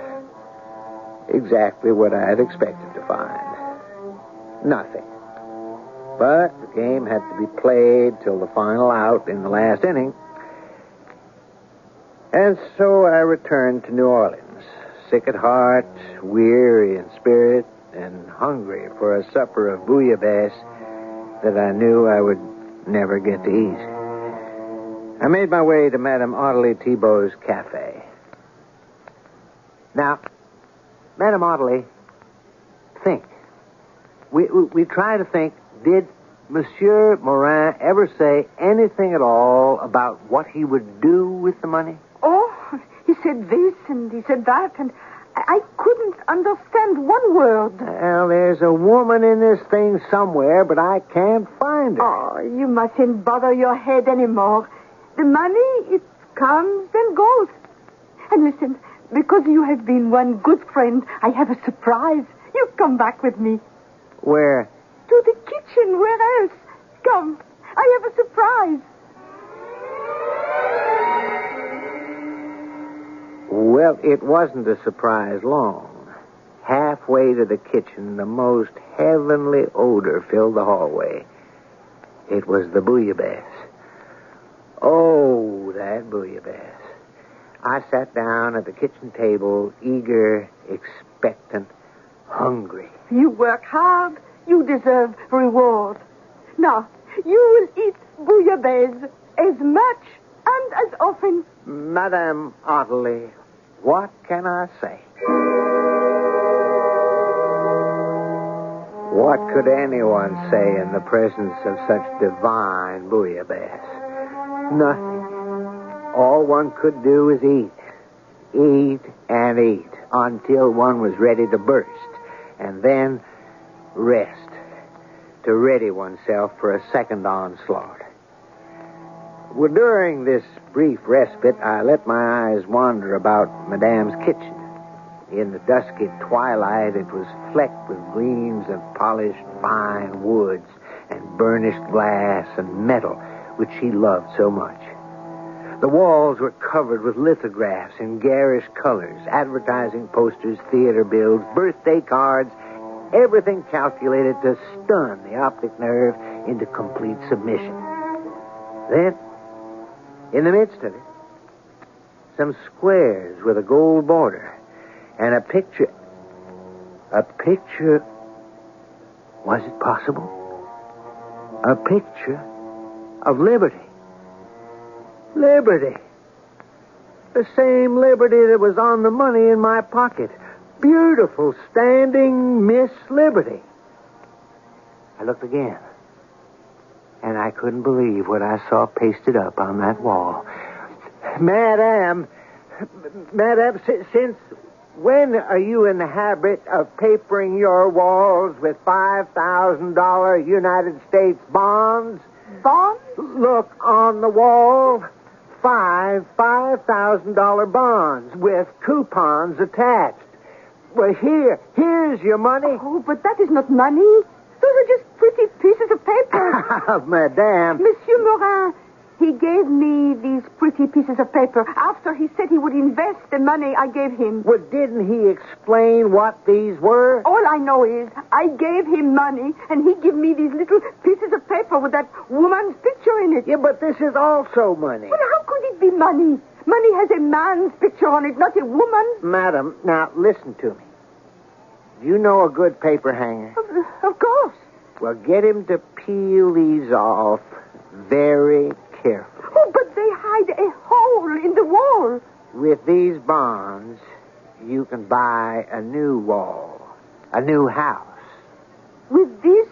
Exactly what I had expected to find. Nothing. But the game had to be played till the final out in the last inning. And so I returned to New Orleans, sick at heart, weary in spirit, and hungry for a supper of bouillabaisse that I knew I would never get to eat. I made my way to Madame Ottilie Thibault's cafe. Now, Madame Ottilie, think. We try to think, did Monsieur Morin ever say anything at all about what he would do with the money? Oh, he said this and he said that, and I couldn't understand one word. Well, there's a woman in this thing somewhere, but I can't find her. Oh, you mustn't bother your head anymore. The money, it comes and goes. And listen, because you have been one good friend, I have a surprise. You come back with me. Where? To the kitchen. Where else? Come. I have a surprise. Well, it wasn't a surprise long. Halfway to the kitchen, the most heavenly odor filled the hallway. It was the bouillabaisse. Oh, that bouillabaisse. I sat down at the kitchen table, eager, expectant, hungry. You work hard. You deserve reward. Now, you will eat bouillabaisse as much and as often. Madame Ottilie, what can I say? What could anyone say in the presence of such divine bouillabaisse? Nothing. All one could do is eat. Eat and eat until one was ready to burst. And then rest. To ready oneself for a second onslaught. Well, during this brief respite, I let my eyes wander about Madame's kitchen. In the dusky twilight, it was flecked with gleams of polished fine woods and burnished glass and metal, which she loved so much. The walls were covered with lithographs in garish colors, advertising posters, theater bills, birthday cards, everything calculated to stun the optic nerve into complete submission. Then, in the midst of it, some squares with a gold border and a picture. A picture. Was it possible? A picture of liberty. Liberty. The same liberty that was on the money in my pocket. Beautiful, standing Miss Liberty. I looked again, and I couldn't believe what I saw pasted up on that wall. Madame, since when are you in the habit of papering your walls with $5,000 United States bonds? Bonds? Look on the wall. $5,000 bonds with coupons attached. Well, here's your money. Oh, but that is not money. Those are just pretty pieces of paper. Madame. Monsieur Morin, he gave me these pretty pieces of paper after he said he would invest the money I gave him. Well, didn't he explain what these were? All I know is I gave him money, and he gave me these little pieces of paper with that woman's picture in it. Yeah, but this is also money. Well, how could it be money? Money has a man's picture on it, not a woman's. Madam, now listen to me. Do you know a good paper hanger? Of course. Well, get him to peel these off very carefully. Oh, but they hide a hole in the wall. With these bonds, you can buy a new wall, a new house. With these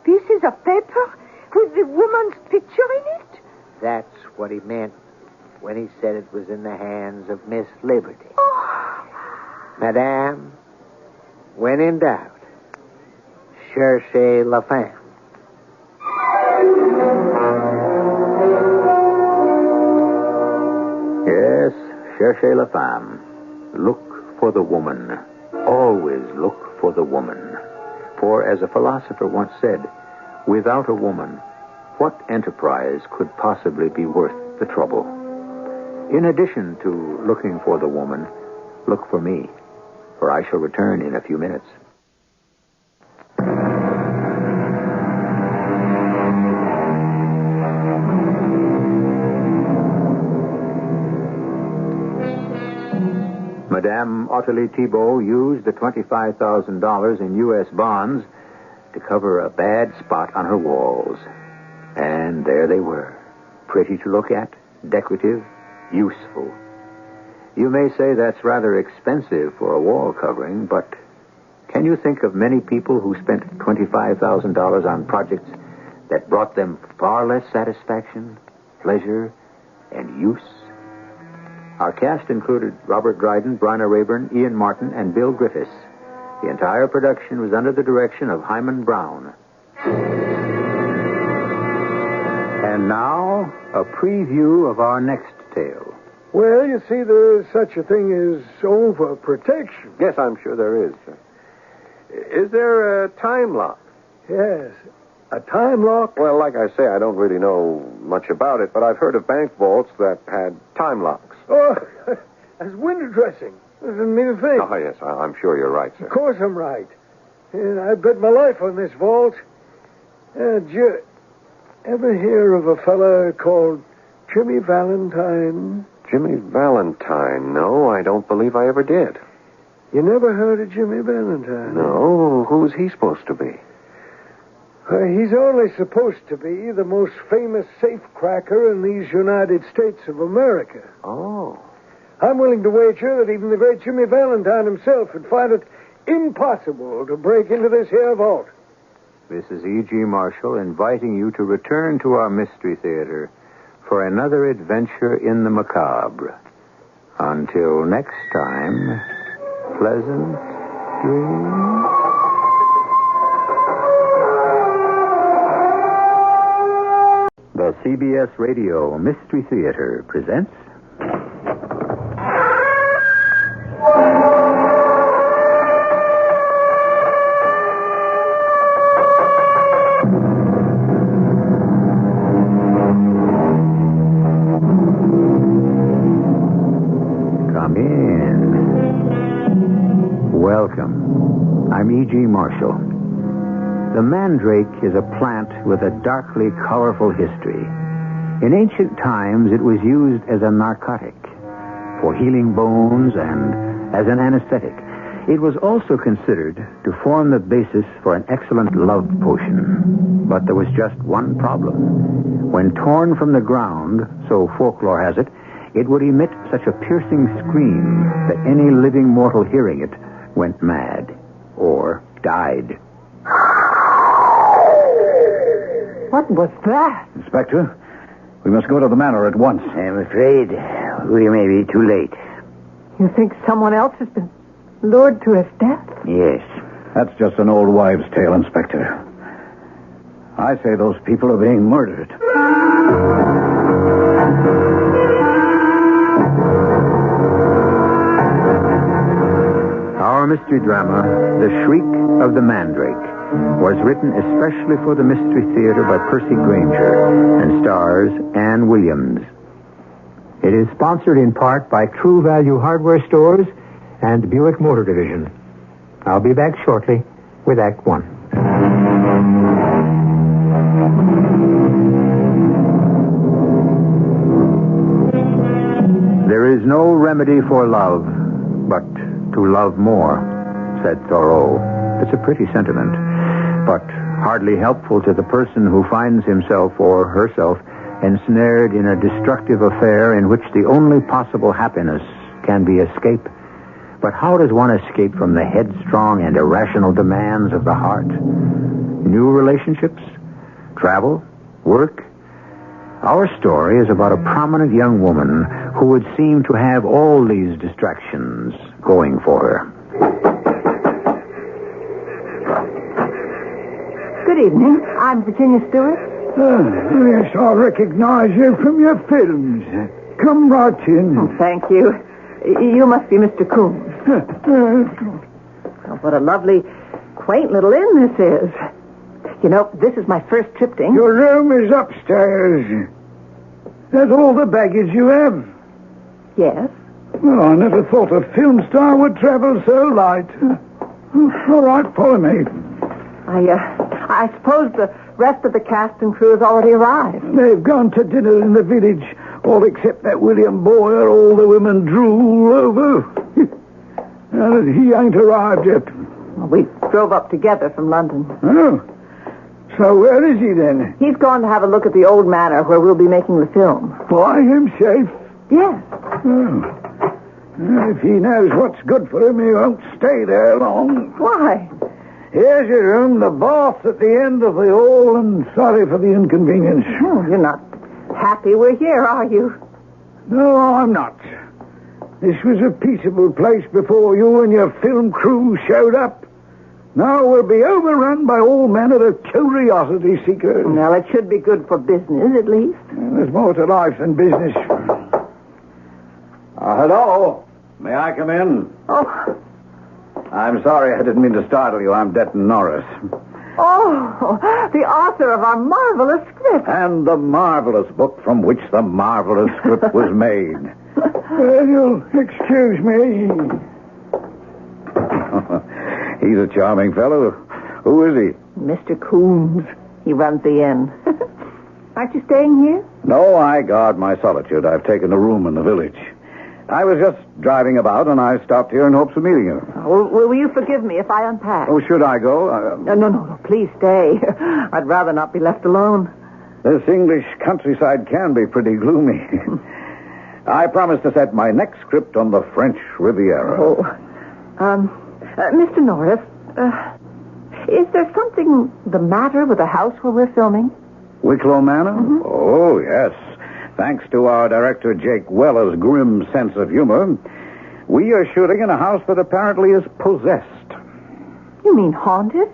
pieces of paper? With the woman's picture in it? That's what he meant when he said it was in the hands of Miss Liberty. Oh. Madame, when in doubt, Cherchez la Femme. Yes, cherchez la femme. Look for the woman. Always look for the woman. For, as a philosopher once said, without a woman, what enterprise could possibly be worth the trouble? In addition to looking for the woman, look for me, for I shall return in a few minutes. Madame Ottilie Thibault used the $25,000 in U.S. bonds to cover a bad spot on her walls. And there they were, pretty to look at, decorative, useful. You may say that's rather expensive for a wall covering, but can you think of many people who spent $25,000 on projects that brought them far less satisfaction, pleasure, and use? Our cast included Robert Dryden, Bryna Rayburn, Ian Martin, and Bill Griffiths. The entire production was under the direction of Hyman Brown. And now, a preview of our next tale. Well, you see, there's such a thing as overprotection. Yes, I'm sure there is. Is there a time lock? Yes. A time lock? Well, like I say, I don't really know much about it, but I've heard of bank vaults that had time locks. Oh, that's window dressing. Doesn't mean a thing. Oh, yes, I'm sure you're right, sir. Of course I'm right. And I bet my life on this vault. Did you ever hear of a fella called Jimmy Valentine? Jimmy Valentine? No, I don't believe I ever did. You never heard of Jimmy Valentine? No, who's he supposed to be? He's only supposed to be the most famous safecracker in these United States of America. Oh. I'm willing to wager that even the great Jimmy Valentine himself would find it impossible to break into this here vault. This is E.G. Marshall inviting you to return to our Mystery Theater for another adventure in the macabre. Until next time, pleasant dreams. The CBS Radio Mystery Theater presents... Come in. Welcome. I'm E.G. Marshall. The mandrake is a plant with a darkly colorful history. In ancient times, it was used as a narcotic for healing bones and as an anesthetic. It was also considered to form the basis for an excellent love potion. But there was just one problem. When torn from the ground, so folklore has it, it would emit such a piercing scream that any living mortal hearing it went mad or died. What was that? Inspector, we must go to the manor at once. I'm afraid we may be too late. You think someone else has been lured to his death? Yes. That's just an old wives' tale, Inspector. I say those people are being murdered. Our mystery drama, The Shriek of the Mandrake, was written especially for the Mystery Theater by Percy Granger and stars Ann Williams. It is sponsored in part by True Value Hardware Stores and Buick Motor Division. I'll be back shortly with Act One. There is no remedy for love but to love more, said Thoreau. It's a pretty sentiment, but hardly helpful to the person who finds himself or herself ensnared in a destructive affair in which the only possible happiness can be escape. But how does one escape from the headstrong and irrational demands of the heart? New relationships? Travel? Work? Our story is about a prominent young woman who would seem to have all these distractions going for her. Good evening. I'm Virginia Stewart. Yes, I recognize you from your films. Come right in. Oh, thank you. You must be Mr. Coombs. Oh, what a lovely, quaint little inn this is. You know, this is my first trip to England. Your room is upstairs. That's all the baggage you have? Yes. Well, I never thought a film star would travel so light. All right, follow me. I suppose the rest of the cast and crew has already arrived. They've gone to dinner in the village, all except that William Boyer all the women drool over. He ain't arrived yet. Well, we drove up together from London. Oh. So where is he then? He's gone to have a look at the old manor where we'll be making the film. By himself? Yes. Oh. If he knows what's good for him, he won't stay there long. Why? Here's your room. The bath's at the end of the hall, and sorry for the inconvenience. Oh, you're not happy we're here, are you? No, I'm not. This was a peaceable place before you and your film crew showed up. Now we'll be overrun by all manner of curiosity seekers. Well, it should be good for business, at least. Well, there's more to life than business. Hello. May I come in? Oh. I'm sorry, I didn't mean to startle you. I'm Denton Norris. Oh, the author of our marvelous script. And the marvelous book from which the marvelous script was made. Well, you'll excuse me. He's a charming fellow. Who is he? Mr. Coombs. He runs the inn. Aren't you staying here? No, I guard my solitude. I've taken a room in the village. I was just driving about, and I stopped here in hopes of meeting you. Will you forgive me if I unpack? Oh, should I go? No. Please stay. I'd rather not be left alone. This English countryside can be pretty gloomy. I promise to set my next script on the French Riviera. Mr. Norris, is there something the matter with the house where we're filming? Wicklow Manor? Mm-hmm. Oh, yes. Thanks to our director, Jake Weller's grim sense of humor, we are shooting in a house that apparently is possessed. You mean haunted?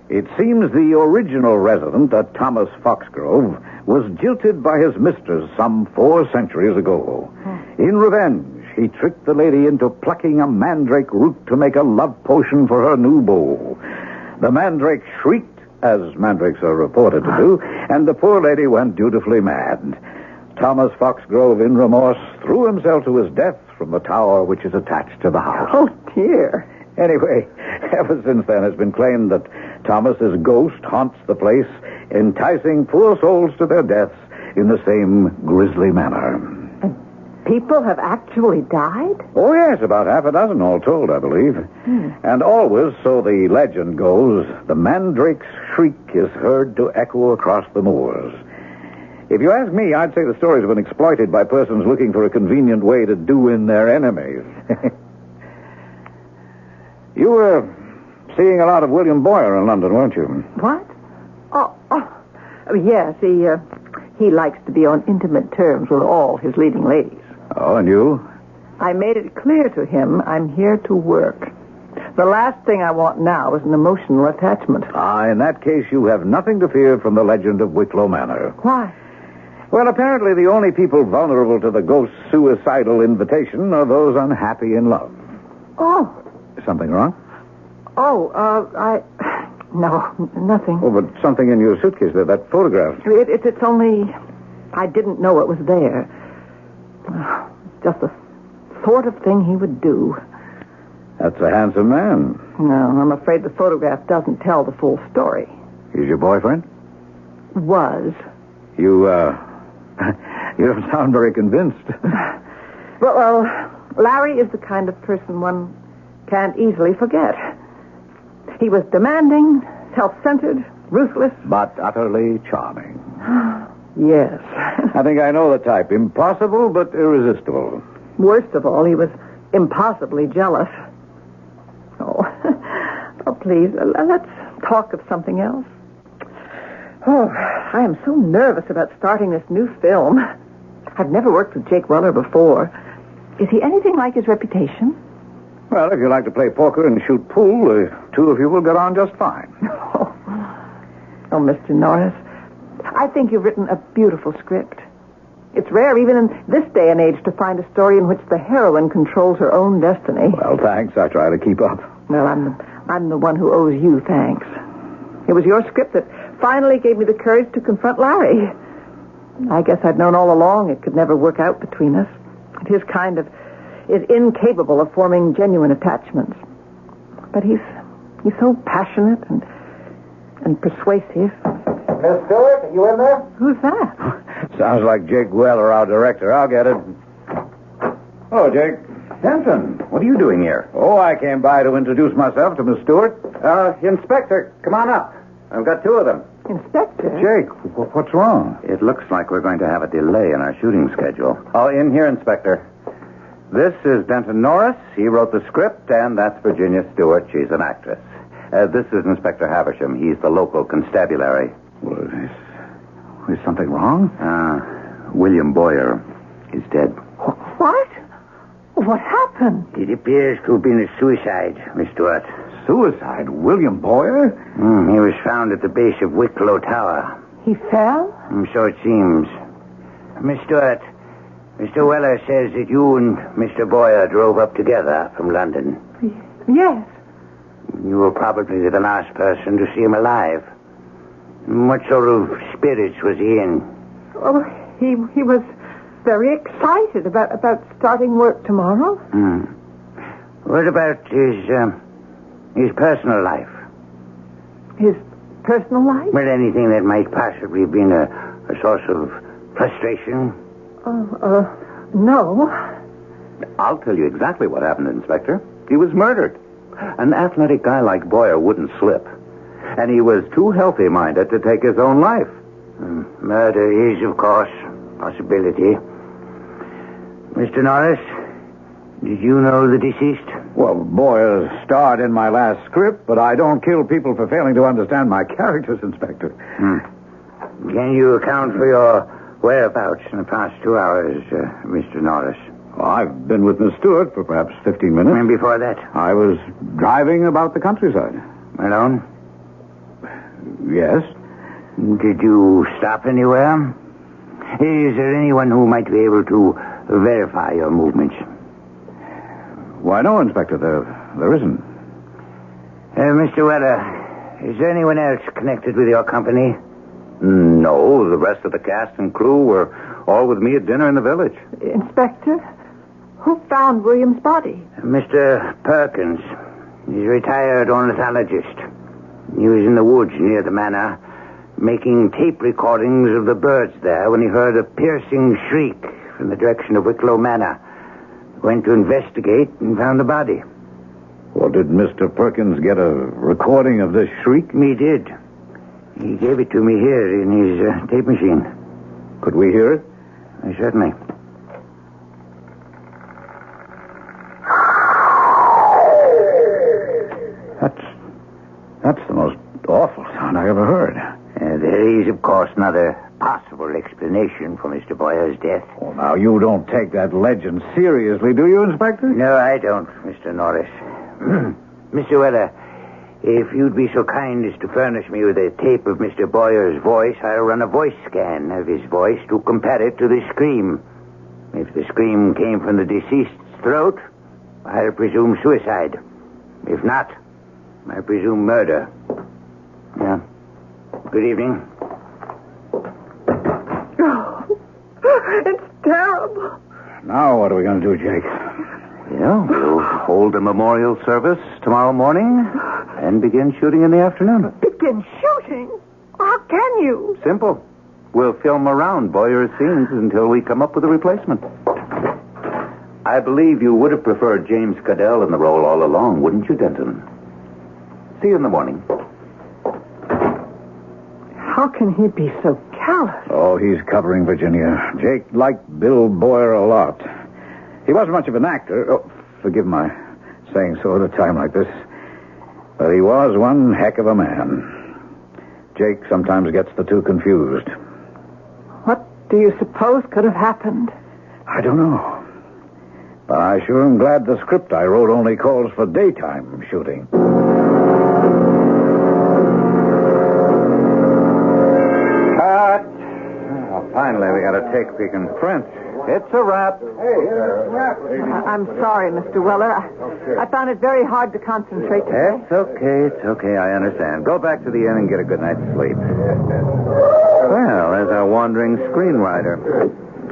It seems the original resident, a Thomas Foxgrove, was jilted by his mistress some 4 centuries ago. In revenge, he tricked the lady into plucking a mandrake root to make a love potion for her new beau. The mandrake shrieked, as mandrakes are reported to do, and the poor lady went dutifully mad. Thomas Foxgrove, in remorse, threw himself to his death from the tower which is attached to the house. Oh, dear. Anyway, ever since then it's been claimed that Thomas's ghost haunts the place, enticing poor souls to their deaths in the same grisly manner. People have actually died? Oh, yes, about half a dozen all told, I believe. And always, so the legend goes, the mandrake's shriek is heard to echo across the moors. If you ask me, I'd say the stories have been exploited by persons looking for a convenient way to do in their enemies. You were seeing a lot of William Boyer in London, weren't you? What? Oh, yes, he likes to be on intimate terms with all his leading ladies. Oh, and you? I made it clear to him I'm here to work. The last thing I want now is an emotional attachment. In that case, you have nothing to fear from the legend of Wicklow Manor. Why? Well, apparently the only people vulnerable to the ghost's suicidal invitation are those unhappy in love. Oh. Something wrong? No, nothing. Oh, but something in your suitcase there, that photograph. It's only... I didn't know it was there. Just the sort of thing he would do. That's a handsome man. No, I'm afraid the photograph doesn't tell the full story. He's your boyfriend? Was. You don't sound very convinced. Well, Larry is the kind of person one can't easily forget. He was demanding, self-centered, ruthless. But utterly charming. Yes. I think I know the type. Impossible, but irresistible. Worst of all, he was impossibly jealous. Oh, please, let's talk of something else. Oh, I am so nervous about starting this new film. I've never worked with Jake Weller before. Is he anything like his reputation? Well, if you like to play poker and shoot pool, the two of you will get on just fine. Oh, Mr. Norris, I think you've written a beautiful script. It's rare, even in this day and age, to find a story in which the heroine controls her own destiny. Well, thanks. I try to keep up. Well, I'm the one who owes you thanks. It was your script that finally gave me the courage to confront Larry. I guess I'd known all along it could never work out between us. His kind is incapable of forming genuine attachments. But he's so passionate and persuasive. Miss Stewart, are you in there? Who's that? Sounds like Jake Weller, our director. I'll get it. Hello, Jake. Denton, what are you doing here? Oh, I came by to introduce myself to Miss Stewart. Inspector, come on up. I've got 2 of them. Inspector? Jake, what's wrong? It looks like we're going to have a delay in our shooting schedule. Oh, in here, Inspector. This is Denton Norris. He wrote the script, and that's Virginia Stewart. She's an actress. This is Inspector Havisham. He's the local constabulary. Well, is something wrong? William Boyer is dead. What? What happened? It appears to have been a suicide, Miss Stewart. Suicide? William Boyer? He was found at the base of Wicklow Tower. He fell? So it seems. Miss Stewart, Mr. Weller says that you and Mr. Boyer drove up together from London. Yes. You were probably the last person to see him alive. What sort of spirits was he in? Oh, he was very excited about starting work tomorrow. What about his personal life? His personal life? Well, anything that might possibly have been a source of frustration? No. I'll tell you exactly what happened, Inspector. He was murdered. An athletic guy like Boyer wouldn't slip. And he was too healthy-minded to take his own life. Murder is, of course, a possibility. Mr. Norris, did you know the deceased? Well, Boyer starred in my last script, but I don't kill people for failing to understand my characters, Inspector. Can you account for your whereabouts in the past 2 hours, Mr. Norris? Well, I've been with Miss Stewart for perhaps 15 minutes. And before that? I was driving about the countryside. Alone? Yes. Did you stop anywhere? Is there anyone who might be able to verify your movements? Why, no, Inspector. There isn't. Mr. Weller, is there anyone else connected with your company? No, the rest of the cast and crew were all with me at dinner in the village. Inspector, who found William's body? Mr. Perkins. He's a retired ornithologist. He was in the woods near the manor, making tape recordings of the birds there when he heard a piercing shriek from the direction of Wicklow Manor. Went to investigate and found the body. Well, did Mr. Perkins get a recording of this shriek? He did. He gave it to me here in his tape machine. Could we hear it? Certainly. That's the most awful sound I ever heard. There is, of course, another possible explanation for Mr. Boyer's death. Well, now, you don't take that legend seriously, do you, Inspector? No, I don't, Mr. Norris. Mr. Weller, if you'd be so kind as to furnish me with a tape of Mr. Boyer's voice, I'll run a voice scan of his voice to compare it to the scream. If the scream came from the deceased's throat, I'll presume suicide. If not, I presume murder. Yeah. Good evening. Oh, it's terrible. Now what are we going to do, Jake? Yeah, we'll hold a memorial service tomorrow morning and begin shooting in the afternoon. Begin shooting? How can you? Simple. We'll film around Boyer's scenes until we come up with a replacement. I believe you would have preferred James Cadell in the role all along, wouldn't you, Denton? See you in the morning. How can he be so callous? Oh, he's covering Virginia. Jake liked Bill Boyer a lot. He wasn't much of an actor. Oh, forgive my saying so at a time like this. But he was one heck of a man. Jake sometimes gets the two confused. What do you suppose could have happened? I don't know. But I sure am glad the script I wrote only calls for daytime shooting. Cut! Oh, finally, we got a take we can print. It's a wrap. I'm sorry, Mr. Weller. I found it very hard to concentrate today. It's okay, I understand. Go back to the inn and get a good night's sleep. Well, there's our wandering screenwriter.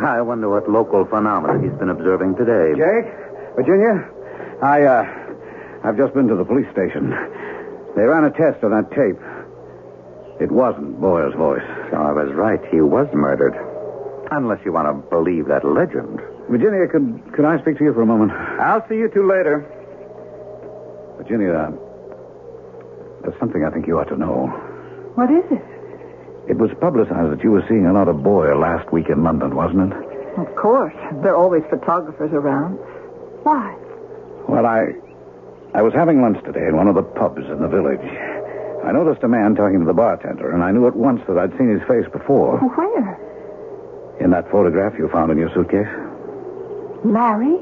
I wonder what local phenomena he's been observing today. Jake? Virginia? I've just been to the police station. They ran a test on that tape. It wasn't Boyer's voice. So I was right. He was murdered. Unless you want to believe that legend. Virginia, could I speak to you for a moment? I'll see you two later. Virginia, there's something I think you ought to know. What is it? It was publicized that you were seeing another Boyer last week in London, wasn't it? Of course. There are always photographers around. Why? Well, I was having lunch today in one of the pubs in the village. I noticed a man talking to the bartender, and I knew at once that I'd seen his face before. Where? In that photograph you found in your suitcase. Larry?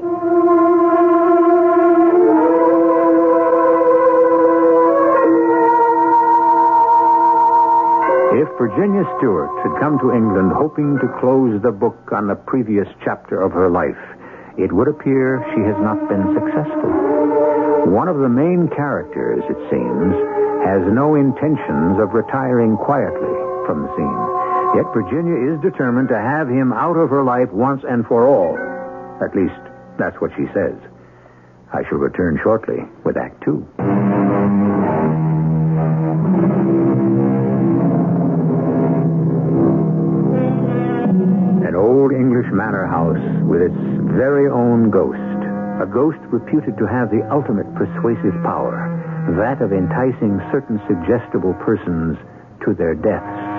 If Virginia Stewart had come to England hoping to close the book on the previous chapter of her life, it would appear she has not been successful. One of the main characters, it seems, has no intentions of retiring quietly from the scene. Yet Virginia is determined to have him out of her life once and for all. At least, that's what she says. I shall return shortly with Act Two. An old English manor house with its very own ghost. A ghost reputed to have the ultimate persuasive power, that of enticing certain suggestible persons to their deaths.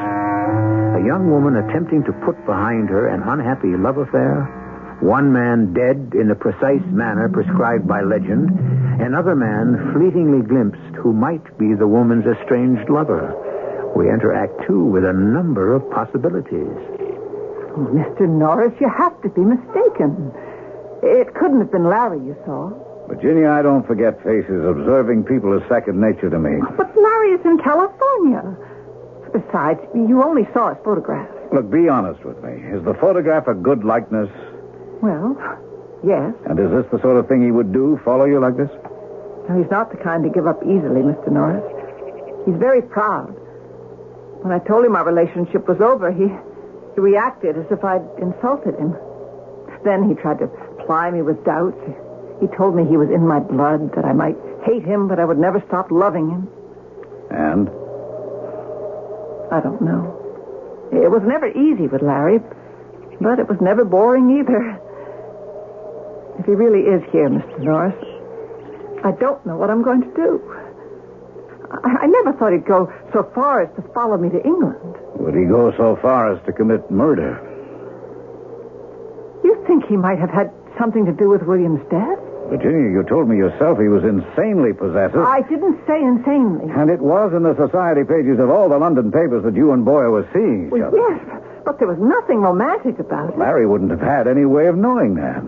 A young woman attempting to put behind her an unhappy love affair, one man dead in the precise manner prescribed by legend, another man fleetingly glimpsed who might be the woman's estranged lover. We enter Act Two with a number of possibilities. Oh, Mr. Norris, you have to be mistaken. It couldn't have been Larry you saw. Virginia, I don't forget faces. Observing people is second nature to me. But Larry is in California. Besides, you only saw his photograph. Look, be honest with me. Is the photograph a good likeness? Well, yes. And is this the sort of thing he would do, follow you like this? No, he's not the kind to give up easily, Mr. Norris. He's very proud. When I told him our relationship was over, he reacted as if I'd insulted him. Then he tried to ply me with doubts. He told me he was in my blood, that I might hate him, but I would never stop loving him. And? I don't know. It was never easy with Larry, but it was never boring either. If he really is here, Mr. Norris, I don't know what I'm going to do. I never thought he'd go so far as to follow me to England. Would he go so far as to commit murder? You think he might have had something to do with William's death? Virginia, you told me yourself he was insanely possessive. I didn't say insanely. And it was in the society pages of all the London papers that you and Boyer were seeing each other. Yes, but there was nothing romantic about it. Larry wouldn't have had any way of knowing that.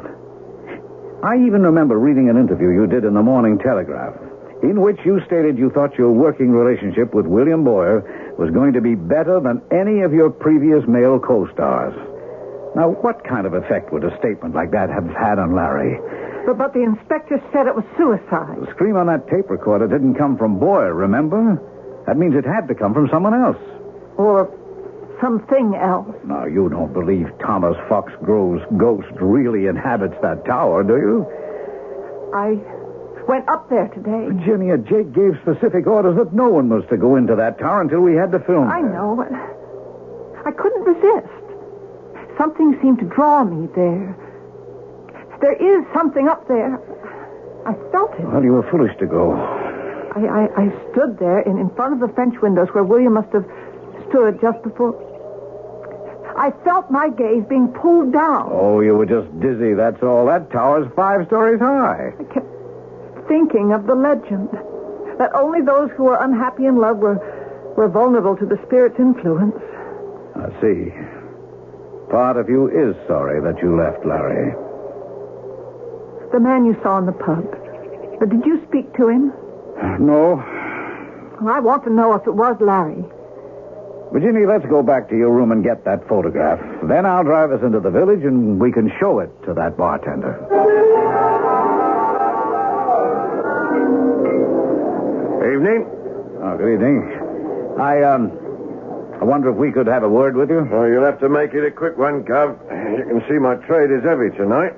I even remember reading an interview you did in the Morning Telegraph, in which you stated you thought your working relationship with William Boyer was going to be better than any of your previous male co-stars. Now, what kind of effect would a statement like that have had on Larry? But the inspector said it was suicide. The scream on that tape recorder didn't come from Boyer, remember? That means it had to come from someone else. Or something else. Now, you don't believe Thomas Foxgrove's ghost really inhabits that tower, do you? I went up there today. Virginia, Jake gave specific orders that no one was to go into that tower until we had the film. I know, but I couldn't resist. Something seemed to draw me there. There is something up there. I felt it. Well, you were foolish to go. I stood there in front of the French windows where William must have stood just before. I felt my gaze being pulled down. Oh, you were just dizzy, that's all. That tower's 5 stories high. I kept thinking of the legend, that only those who were unhappy in love were vulnerable to the spirit's influence. I see. Part of you is sorry that you left, Larry. The man you saw in the pub. Did you speak to him? No. Well, I want to know if it was Larry. Virginia, let's go back to your room and get that photograph. Then I'll drive us into the village and we can show it to that bartender. Evening. Oh, good evening. I wonder if we could have a word with you. Oh, you'll have to make it a quick one, Cub. You can see my trade is heavy tonight.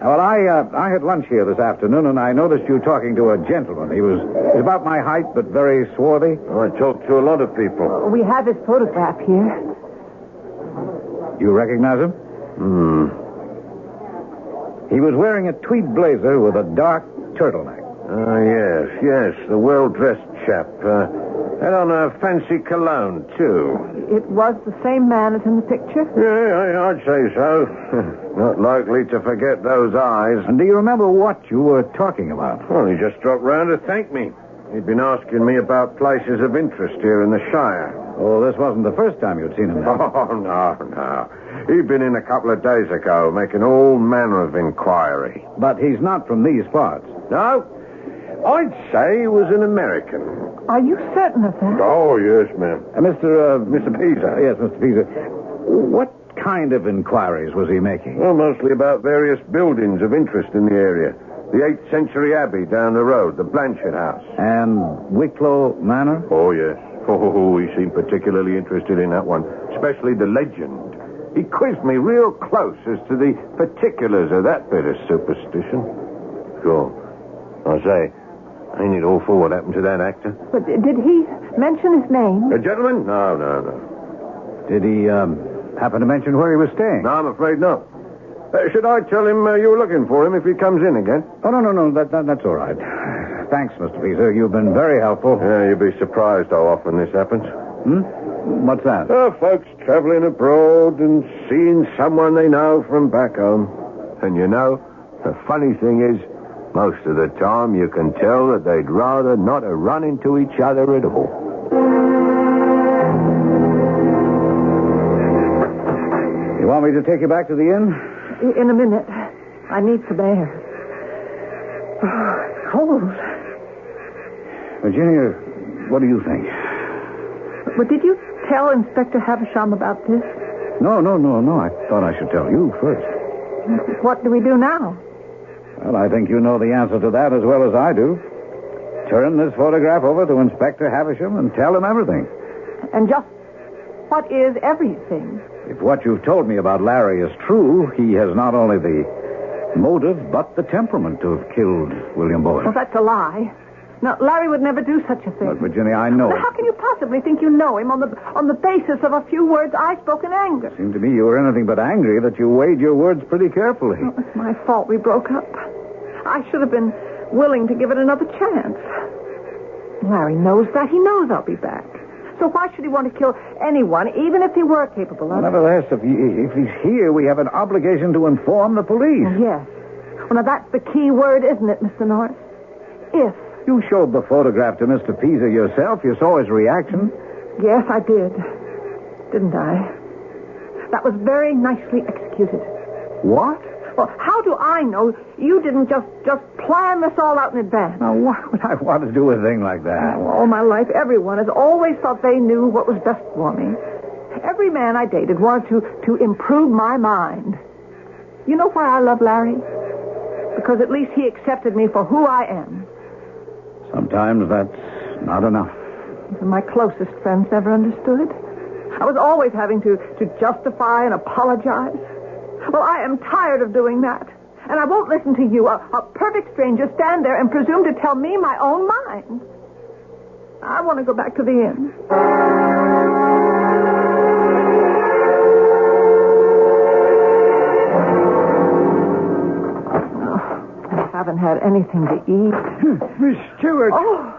Well, I had lunch here this afternoon, and I noticed you talking to a gentleman. He was about my height, but very swarthy. Oh, I talked to a lot of people. We have his photograph here. You recognize him? He was wearing a tweed blazer with a dark turtleneck. Yes, the well-dressed chap. Had on a fancy cologne, too. It was the same man as in the picture? Yeah, I'd say so. Not likely to forget those eyes. And do you remember what you were talking about? Well, he just dropped round to thank me. He'd been asking me about places of interest here in the Shire. Oh, this wasn't the first time you'd seen him then. Oh, no. He'd been in a couple of days ago, making all manner of inquiry. But he's not from these parts. No, I'd say he was an American. Are you certain of that? Oh, yes, ma'am. Mr. Pisa. Yes, Mr. Pisa. What kind of inquiries was he making? Well, mostly about various buildings of interest in the area. The 8th century abbey down the road, the Blanchard House. And Wicklow Manor? Oh, yes. Oh, he seemed particularly interested in that one, especially the legend. He quizzed me real close as to the particulars of that bit of superstition. Sure. I say, ain't it awful what happened to that actor? But did he mention his name? A gentleman? No. Did he happen to mention where he was staying? No, I'm afraid not. Should I tell him you were looking for him if he comes in again? Oh, no. That's all right. Thanks, Mr. Pisa. You've been very helpful. Yeah, you'd be surprised how often this happens. What's that? Folks traveling abroad and seeing someone they know from back home. And you know, the funny thing is, most of the time you can tell that they'd rather not have run into each other at all. You want me to take you back to the inn? In a minute. I need some air. Oh, it's cold. Virginia, what do you think? But did you tell Inspector Havisham about this? No. I thought I should tell you first. What do we do now? Well, I think you know the answer to that as well as I do. Turn this photograph over to Inspector Havisham and tell him everything. And just what is everything? If what you've told me about Larry is true, he has not only the motive, but the temperament to have killed William Boyle. Well, that's a lie. No, Larry would never do such a thing. But, Virginia, I know... How can you possibly think you know him on the basis of a few words I spoke in anger? It seemed to me you were anything but angry, that you weighed your words pretty carefully. Oh, it's my fault we broke up. I should have been willing to give it another chance. Larry knows that. He knows I'll be back. So why should he want to kill anyone, even if he were capable of it? Nevertheless, if he's here, we have an obligation to inform the police. Yes. Well, now that's the key word, isn't it, Mr. Norris? If. You showed the photograph to Mr. Pisa yourself. You saw his reaction. Yes, I did. Didn't I? That was very nicely executed. What? Well, how do I know you didn't just plan this all out in advance? Now, why would I want to do a thing like that? All my life, everyone has always thought they knew what was best for me. Every man I dated wanted to improve my mind. You know why I love Larry? Because at least he accepted me for who I am. Sometimes that's not enough. Even my closest friends never understood. I was always having to justify and apologize. Well, I am tired of doing that. And I won't listen to you, a perfect stranger, stand there and presume to tell me my own mind. I want to go back to the inn. I haven't had anything to eat. Miss Stewart. Oh,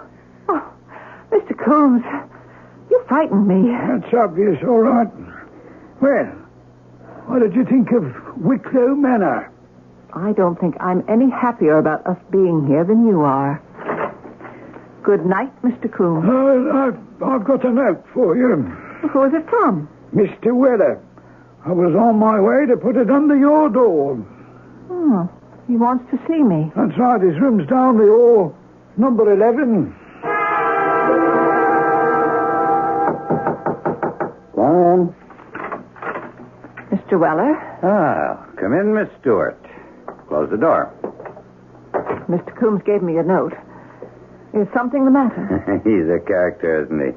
Mr. Coombs, you frightened me. That's obvious, all right. Well, what did you think of Wicklow Manor? I don't think I'm any happier about us being here than you are. Good night, Mr. Coombs. I've got a note for you. Who is it from? Mr. Weller. I was on my way to put it under your door. Oh, he wants to see me. That's right. His room's down the hall, number 11. Come on. Mr. Weller? Ah, come in, Miss Stewart. Close the door. Mr. Coombs gave me a note. Is something the matter? He's a character, isn't he?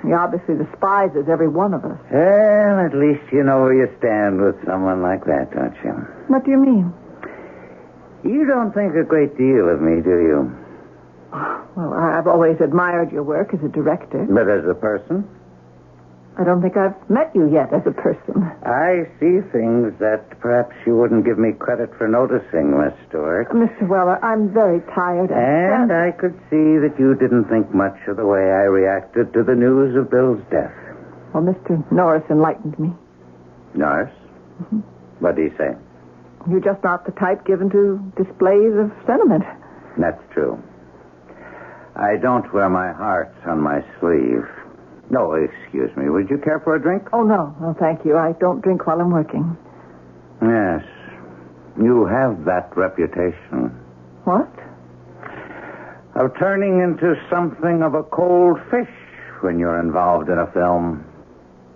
He obviously despises every one of us. Well, at least you know where you stand with someone like that, don't you? What do you mean? You don't think a great deal of me, do you? Well, I've always admired your work as a director. But as a person? I don't think I've met you yet as a person. I see things that perhaps you wouldn't give me credit for noticing, Miss Stewart. Mr. Weller, I'm very tired. And I could see that you didn't think much of the way I reacted to the news of Bill's death. Well, Mr. Norris enlightened me. Norris? Mm-hmm. What did he say? You're just not the type given to displays of sentiment. That's true. I don't wear my heart on my sleeve. No, excuse me. Would you care for a drink? Oh, no. No, thank you. I don't drink while I'm working. Yes. You have that reputation. What? Of turning into something of a cold fish when you're involved in a film.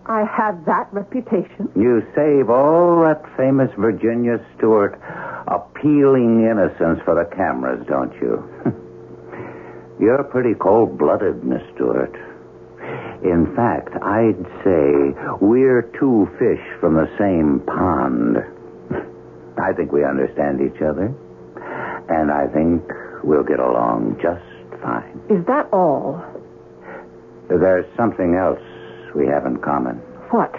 I have that reputation. You save all that famous Virginia Stewart appealing innocence for the cameras, don't you? You're pretty cold-blooded, Miss Stewart. In fact, I'd say we're two fish from the same pond. I think we understand each other, and I think we'll get along just fine. Is that all? There's something else we have in common. What?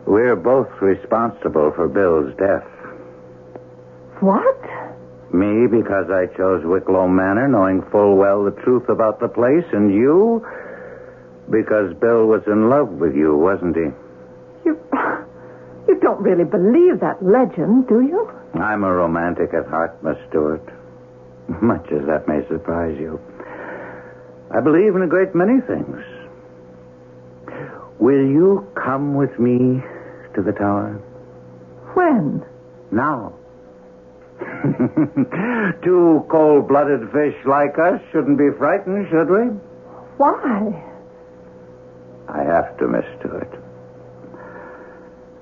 We're both responsible for Bill's death. What? Me, because I chose Wicklow Manor, knowing full well the truth about the place, and you, because Bill was in love with you, wasn't he? You don't really believe that legend, do you? I'm a romantic at heart, Miss Stewart. Much as that may surprise you. I believe in a great many things. Will you come with me to the tower? When? Now. Two cold-blooded fish like us shouldn't be frightened, should we? Why? I have to, Miss Stewart.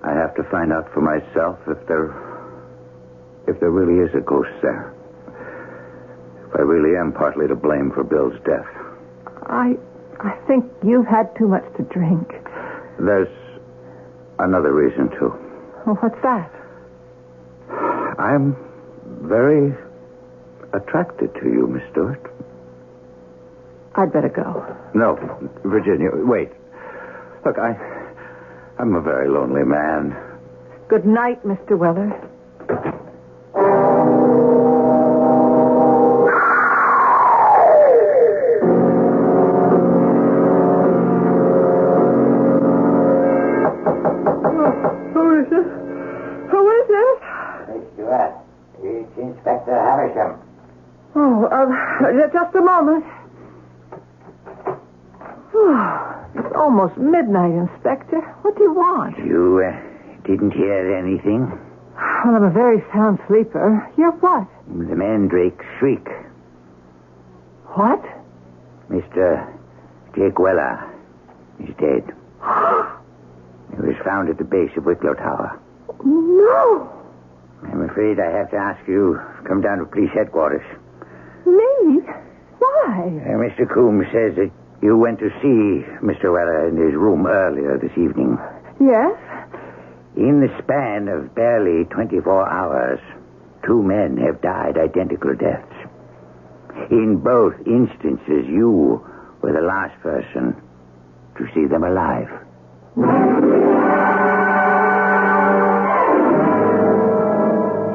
I have to find out for myself if there really is a ghost there. If I really am partly to blame for Bill's death. I think you've had too much to drink. There's another reason, too. Well, what's that? I'm very attracted to you, Miss Stewart. I'd better go. No, Virginia, wait. Look, I'm a very lonely man. Good night, Mr. Weller. Just a moment. It's almost midnight, Inspector. What do you want? You didn't hear anything? Well, I'm a very sound sleeper. You're what? The Mandrake Shriek. What? Mr. Jake Weller is dead. He was found at the base of Wicklow Tower. No. I'm afraid I have to ask you to come down to police headquarters. Me? Why? Mr. Coombs says that you went to see Mr. Weller in his room earlier this evening. Yes? In the span of barely 24 hours, 2 men have died identical deaths. In both instances, you were the last person to see them alive.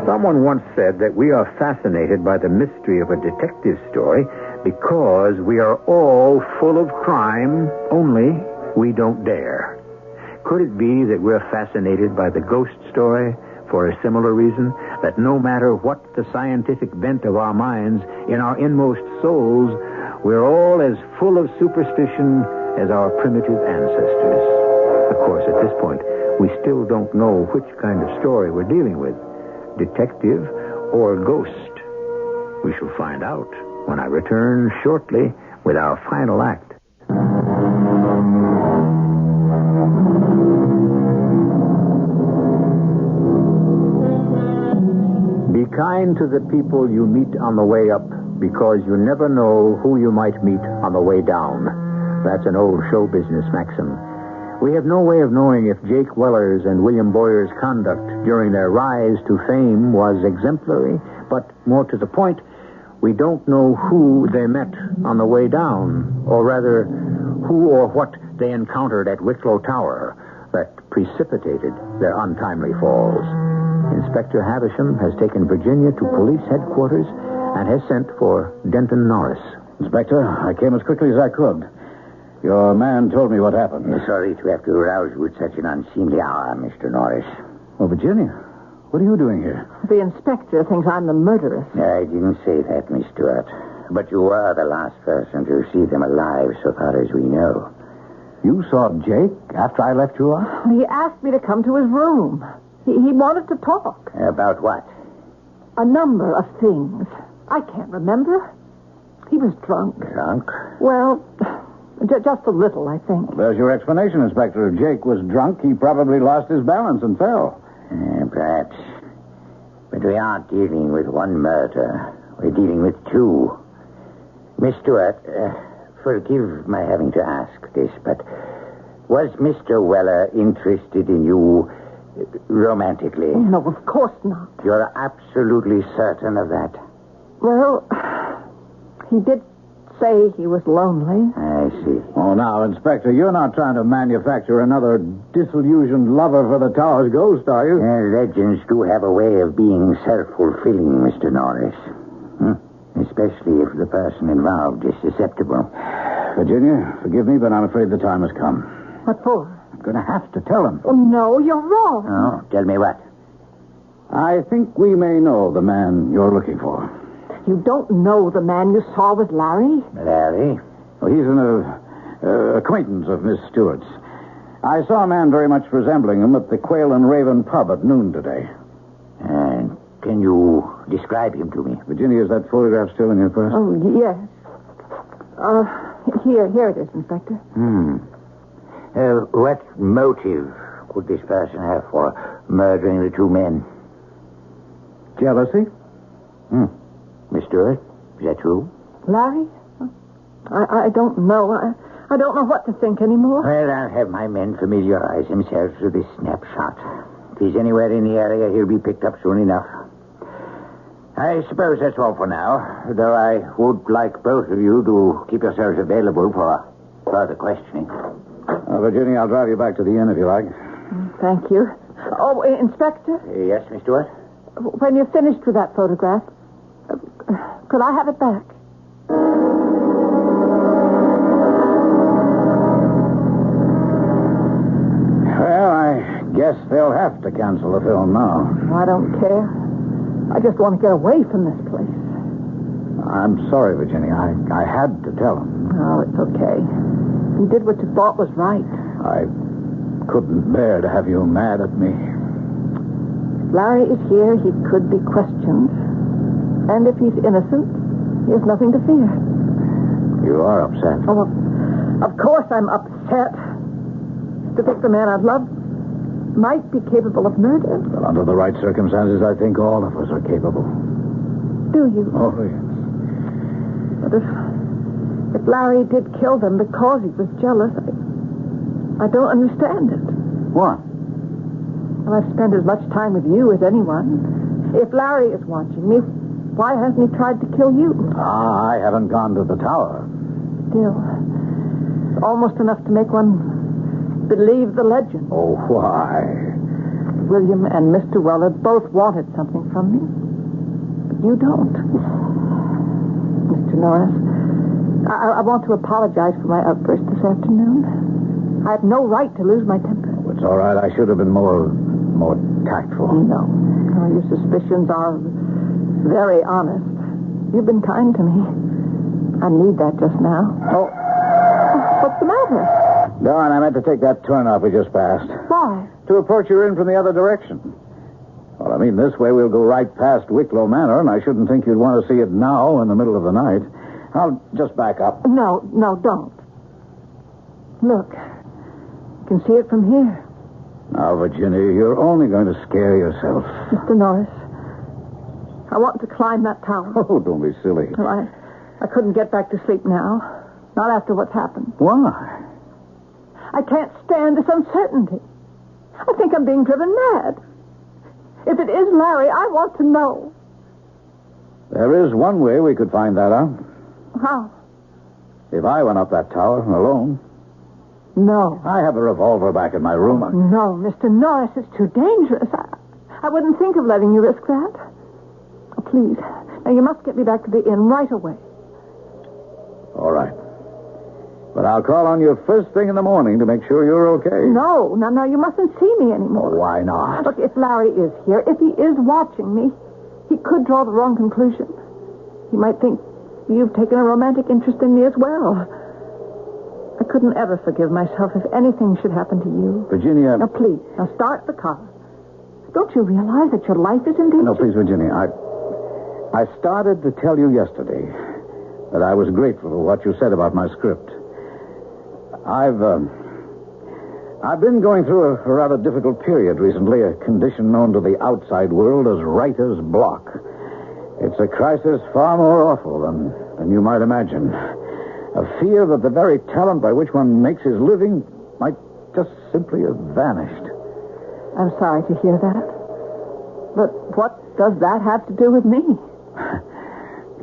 Someone once said that we are fascinated by the mystery of a detective story because we are all full of crime, only we don't dare. Could it be that we're fascinated by the ghost story for a similar reason? That no matter what the scientific bent of our minds, in our inmost souls, we're all as full of superstition as our primitive ancestors. Of course, at this point, we still don't know which kind of story we're dealing with, detective or ghost. We shall find out when I return shortly with our final act. Be kind to the people you meet on the way up, because you never know who you might meet on the way down. That's an old show business maxim. We have no way of knowing if Jake Weller's and William Boyer's conduct during their rise to fame was exemplary, but more to the point, we don't know who they met on the way down, or rather, who or what they encountered at Wicklow Tower that precipitated their untimely falls. Inspector Havisham has taken Virginia to police headquarters and has sent for Denton Norris. Inspector, I came as quickly as I could. Your man told me what happened. Sorry to have to arouse you at such an unseemly hour, Mr. Norris. Oh, Virginia, what are you doing here? The inspector thinks I'm the murderess. I didn't say that, Miss Stewart. But you are the last person to see them alive, so far as we know. You saw Jake after I left you out? He asked me to come to his room. He wanted to talk. About what? A number of things. I can't remember. He was drunk. Drunk? Well, just a little, I think. There's your explanation, Inspector. If Jake was drunk, he probably lost his balance and fell. Perhaps. But we aren't dealing with one murder. We're dealing with two. Miss Stewart, forgive my having to ask this, but was Mr. Weller interested in you romantically? No, of course not. You're absolutely certain of that? Well, he did say he was lonely. I see. Oh, now, Inspector, you're not trying to manufacture another disillusioned lover for the tower's ghost, are you? Legends do have a way of being self-fulfilling, Mr. Norris. Especially if the person involved is susceptible. Virginia, forgive me, but I'm afraid the time has come. What for? I'm going to have to tell him. Oh, no, you're wrong. Oh, tell me what? I think we may know the man you're looking for. You don't know the man you saw with Larry? Larry? Well, he's an acquaintance of Miss Stewart's. I saw a man very much resembling him at the Quail and Raven pub at noon today. Can you describe him to me? Virginia, is that photograph still in your purse? Oh, yes. Here it is, Inspector. What motive could this person have for murdering the two men? Jealousy? Miss Stewart, is that true? Larry? I don't know. I don't know what to think anymore. Well, I'll have my men familiarize themselves with this snapshot. If he's anywhere in the area, he'll be picked up soon enough. I suppose that's all for now, though I would like both of you to keep yourselves available for further questioning. Virginia, I'll drive you back to the inn if you like. Thank you. Oh, Inspector? Yes, Miss Stewart? When you're finished with that photograph, could I have it back? Well, I guess they'll have to cancel the film now. I don't care. I just want to get away from this place. I'm sorry, Virginia. I had to tell him. Oh, it's okay. You did what you thought was right. I couldn't bear to have you mad at me. If Larry is here, he could be questioned. And if he's innocent, he has nothing to fear. You are upset. Oh, of course I'm upset. To think the man I've loved might be capable of murder. Well, under the right circumstances, I think all of us are capable. Do you? Oh, yes. But if Larry did kill them because he was jealous, I don't understand it. What? Well, I've spent as much time with you as anyone. If Larry is watching me, why hasn't he tried to kill you? I haven't gone to the tower. Still, it's almost enough to make one believe the legend. Oh, why? William and Mr. Weller both wanted something from me. But you don't. Mr. Norris, I want to apologize for my outburst this afternoon. I have no right to lose my temper. Oh, it's all right. I should have been more tactful. No. Your suspicions are very honest. You've been kind to me. I need that just now. Oh. What's the matter? Darn, I meant to take that turn off we just passed. Why? To approach your inn from the other direction. Well, I mean, this way we'll go right past Wicklow Manor, and I shouldn't think you'd want to see it now in the middle of the night. I'll just back up. No, don't. Look. You can see it from here. Now, Virginia, you're only going to scare yourself. Mr. Norris, I want to climb that tower. Oh, don't be silly. Well, I couldn't get back to sleep now. Not after what's happened. Why? I can't stand this uncertainty. I think I'm being driven mad. If it is Larry, I want to know. There is one way we could find that out. How? If I went up that tower alone. No. I have a revolver back in my room. No, Mr. Norris, it's too dangerous. I wouldn't think of letting you risk that. Oh, please. Now, you must get me back to the inn right away. All right. But I'll call on you first thing in the morning to make sure you're okay. No, you mustn't see me anymore. Why not? Look, if Larry is here, if he is watching me, he could draw the wrong conclusion. He might think you've taken a romantic interest in me as well. I couldn't ever forgive myself if anything should happen to you. Virginia... Now, please, start the car. Don't you realize that your life is in danger? No, please, Virginia, I started to tell you yesterday that I was grateful for what you said about my script. I've been going through a rather difficult period recently, a condition known to the outside world as writer's block. It's a crisis far more awful than you might imagine. A fear that the very talent by which one makes his living might just simply have vanished. I'm sorry to hear that. But what does that have to do with me?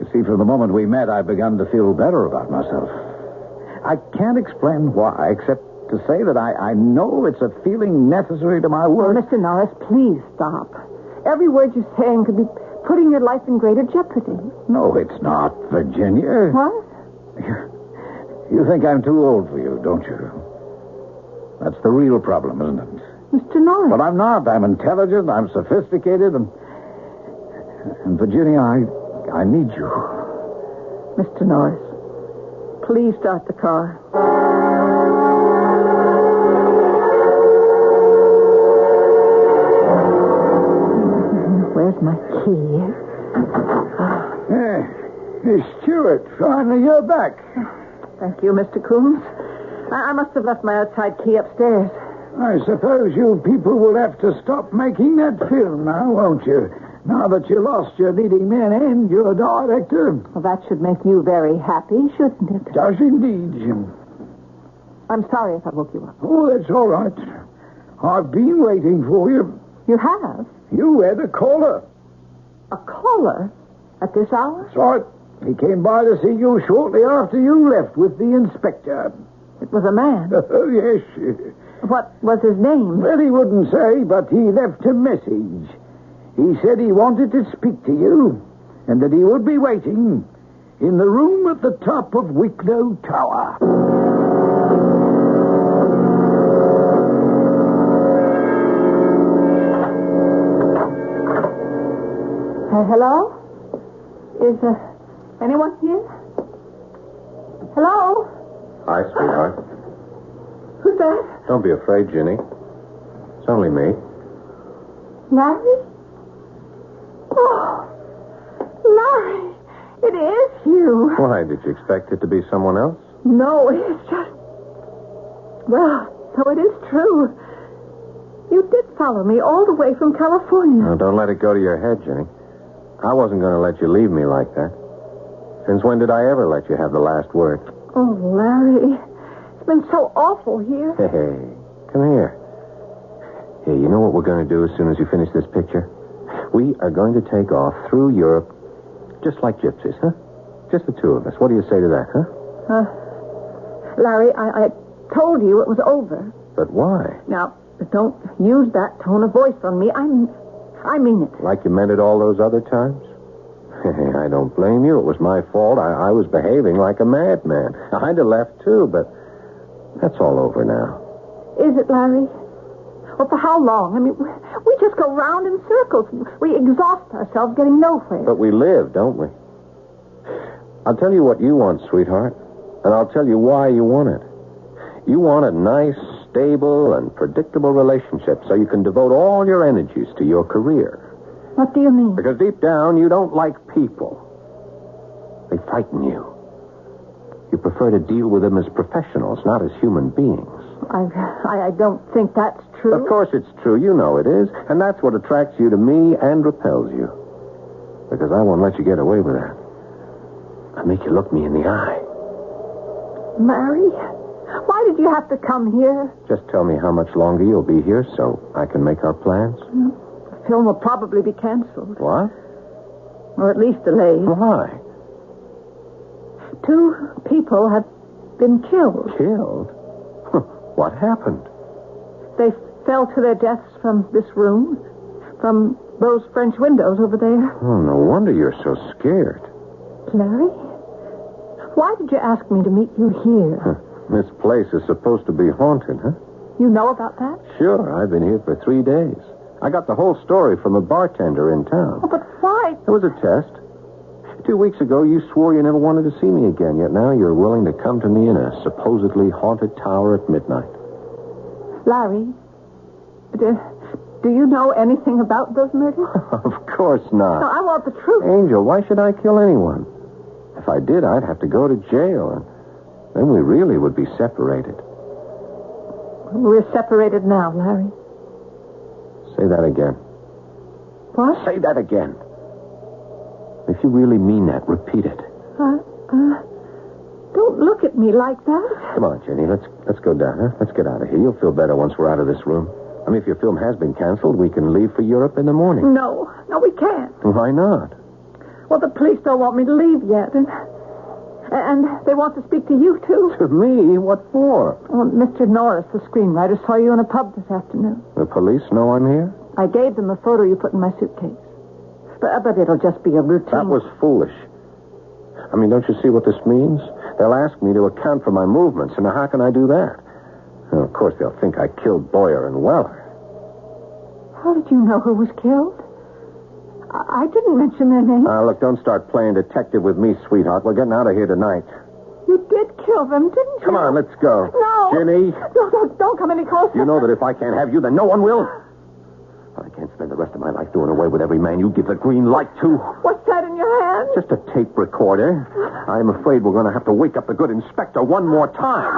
You see, from the moment we met, I've begun to feel better about myself. I can't explain why, except to say that I know it's a feeling necessary to my work. Oh, Mr. Norris, please stop. Every word you're saying could be putting your life in greater jeopardy. No, it's not, Virginia. What? You think I'm too old for you, don't you? That's the real problem, isn't it? Mr. Norris. But I'm not. I'm intelligent, I'm sophisticated, and Virginia, I need you. Mr. Norris, please start the car. Where's my key? Hey, Stuart, finally you're back. Thank you, Mr. Coombs. I must have left my outside key upstairs. I suppose you people will have to stop making that film now, won't you? Now that you lost your leading man and your director. Well, that should make you very happy, shouldn't it? Does indeed, Jim. I'm sorry if I woke you up. Oh, that's all right. I've been waiting for you. You have? You had a caller. A caller? At this hour? That's right. He came by to see you shortly after you left with the inspector. It was a man? Oh, yes. What was his name? Well, he wouldn't say, but he left a message. He said he wanted to speak to you, and that he would be waiting in the room at the top of Wicklow Tower. Hello? Is anyone here? Hello? Hi, sweetheart. Who's that? Don't be afraid, Ginny. It's only me. Larry? Oh, Larry, it is you. Why, did you expect it to be someone else? No, it's just... Well, so it is true. You did follow me all the way from California. Now, don't let it go to your head, Ginny. I wasn't going to let you leave me like that. Since when did I ever let you have the last word? Oh, Larry, it's been so awful here. Hey, come here. Here, you know what we're going to do as soon as you finish this picture? We are going to take off through Europe just like gypsies, huh? Just the two of us. What do you say to that, huh? Larry, I told you it was over. But why? Now, don't use that tone of voice on me. I mean it. Like you meant it all those other times? I don't blame you. It was my fault. I was behaving like a madman. I'd have left, too, but that's all over now. Is it, Larry? Well, for how long? I mean, we just go round in circles. We exhaust ourselves getting nowhere. But we live, don't we? I'll tell you what you want, sweetheart, and I'll tell you why you want it. You want a nice, stable, and predictable relationship so you can devote all your energies to your career. What do you mean? Because deep down, you don't like people. They frighten you. You prefer to deal with them as professionals, not as human beings. I don't think that's true. Of course it's true. You know it is. And that's what attracts you to me and repels you. Because I won't let you get away with that. I make you look me in the eye. Larry, why did you have to come here? Just tell me how much longer you'll be here so I can make our plans. The film will probably be canceled. What? Or at least delayed. Why? 2 people have been killed. Killed? What happened? They fell to their deaths from this room, from those French windows over there. Oh, no wonder you're so scared. Larry? Why did you ask me to meet you here? This place is supposed to be haunted, huh? You know about that? Sure, I've been here for 3 days. I got the whole story from a bartender in town. Oh, but why? It was a test. 2 weeks ago, you swore you never wanted to see me again, yet now you're willing to come to me in a supposedly haunted tower at midnight. Larry, do you know anything about those murders? Of course not. No, I want the truth. Angel, why should I kill anyone? If I did, I'd have to go to jail, and then we really would be separated. We're separated now, Larry. Say that again. What? Say that again. If you really mean that, repeat it. Don't look at me like that. Come on, Jenny, let's go down, huh? Let's get out of here. You'll feel better once we're out of this room. I mean, if your film has been canceled, we can leave for Europe in the morning. No, we can't. Why not? Well, the police don't want me to leave yet, and they want to speak to you, too. To me? What for? Well, Mr. Norris, the screenwriter, saw you in a pub this afternoon. The police know I'm here? I gave them the photo you put in my suitcase. But it'll just be a routine. That was foolish. I mean, don't you see what this means? They'll ask me to account for my movements, and how can I do that? Well, of course, they'll think I killed Boyer and Weller. How did you know who was killed? I didn't mention their name. Look, don't start playing detective with me, sweetheart. We're getting out of here tonight. You did kill them, didn't you? Come on, let's go. No. Jenny. No, don't come any closer. You know that if I can't have you, then no one will. I can't spend the rest of my life doing away with every man you give the green light to. What's that in your hand? Just a tape recorder. I'm afraid we're going to have to wake up the good inspector one more time.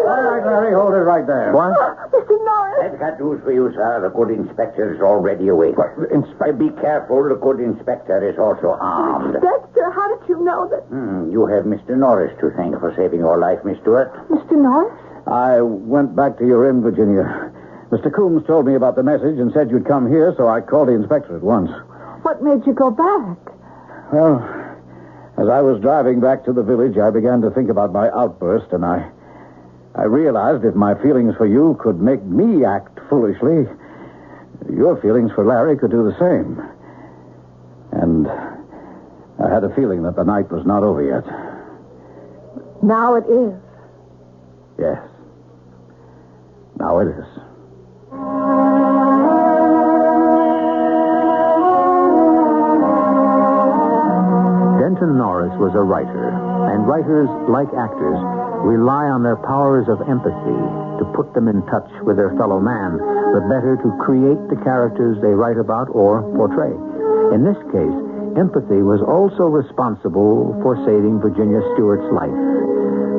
All right, Larry, hold it right there. What? Mr. Norris. I've got news for you, sir. The good inspector is already awake. Be careful. The good inspector is also armed. Inspector, how did you know that? You have Mr. Norris to thank for saving your life, Miss Stewart. Mr. Norris? I went back to your inn, Virginia. Mr. Coombs told me about the message and said you'd come here, so I called the inspector at once. What made you go back? Well, as I was driving back to the village, I began to think about my outburst, and I realized if my feelings for you could make me act foolishly, your feelings for Larry could do the same. And I had a feeling that the night was not over yet. Now it is. Yes. Now it is. Denton Norris was a writer, and writers, like actors, rely on their powers of empathy to put them in touch with their fellow man, the better to create the characters they write about or portray. In this case, empathy was also responsible for saving Virginia Stewart's life.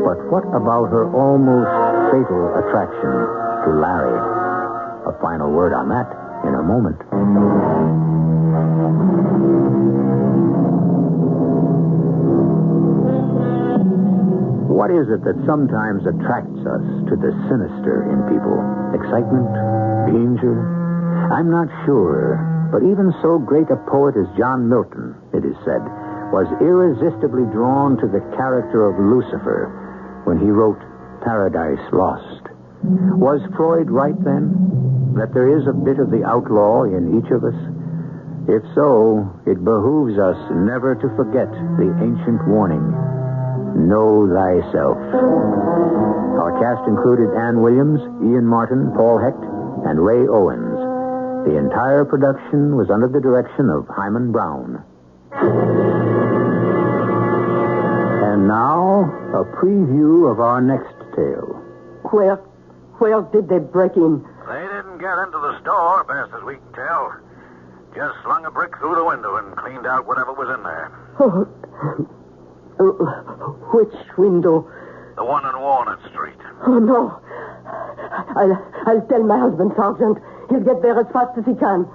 But what about her almost fatal attraction to Larry? A final word on that in a moment. What is it that sometimes attracts us to the sinister in people? Excitement? Danger? I'm not sure. But even so great a poet as John Milton, it is said, was irresistibly drawn to the character of Lucifer when he wrote Paradise Lost. Was Freud right then, that there is a bit of the outlaw in each of us? If so, it behooves us never to forget the ancient warning, know thyself. Our cast included Ann Williams, Ian Martin, Paul Hecht, and Ray Owens. The entire production was under the direction of Hyman Brown. And now, a preview of our next tale. Where did they break in? They didn't get into the store, best as we can tell. Just slung a brick through the window and cleaned out whatever was in there. Which window? The one on Walnut Street. Oh, no. I'll tell my husband, Sergeant. He'll get there as fast as he can.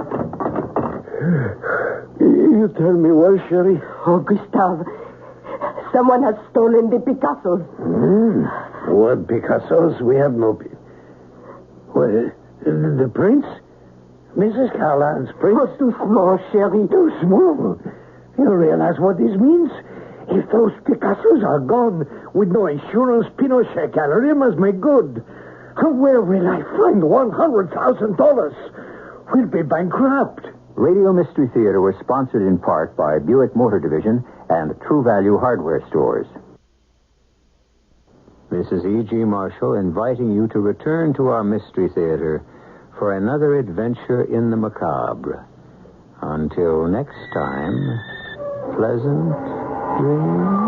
You tell me where, Sherry? Oh, Gustave. Someone has stolen the Picassos. What Picassos? We have no... What, the prince? Mrs. Caroline's prince? Oh, too small, Sherry. Too small? You realize what this means? If those Picassos are gone, with no insurance, Pinochet Gallery must make good. Where will I find $100,000? We'll be bankrupt. Radio Mystery Theater was sponsored in part by Buick Motor Division and True Value Hardware Stores. This is E.G. Marshall inviting you to return to our Mystery Theater for another adventure in the macabre. Until next time, pleasant dreams.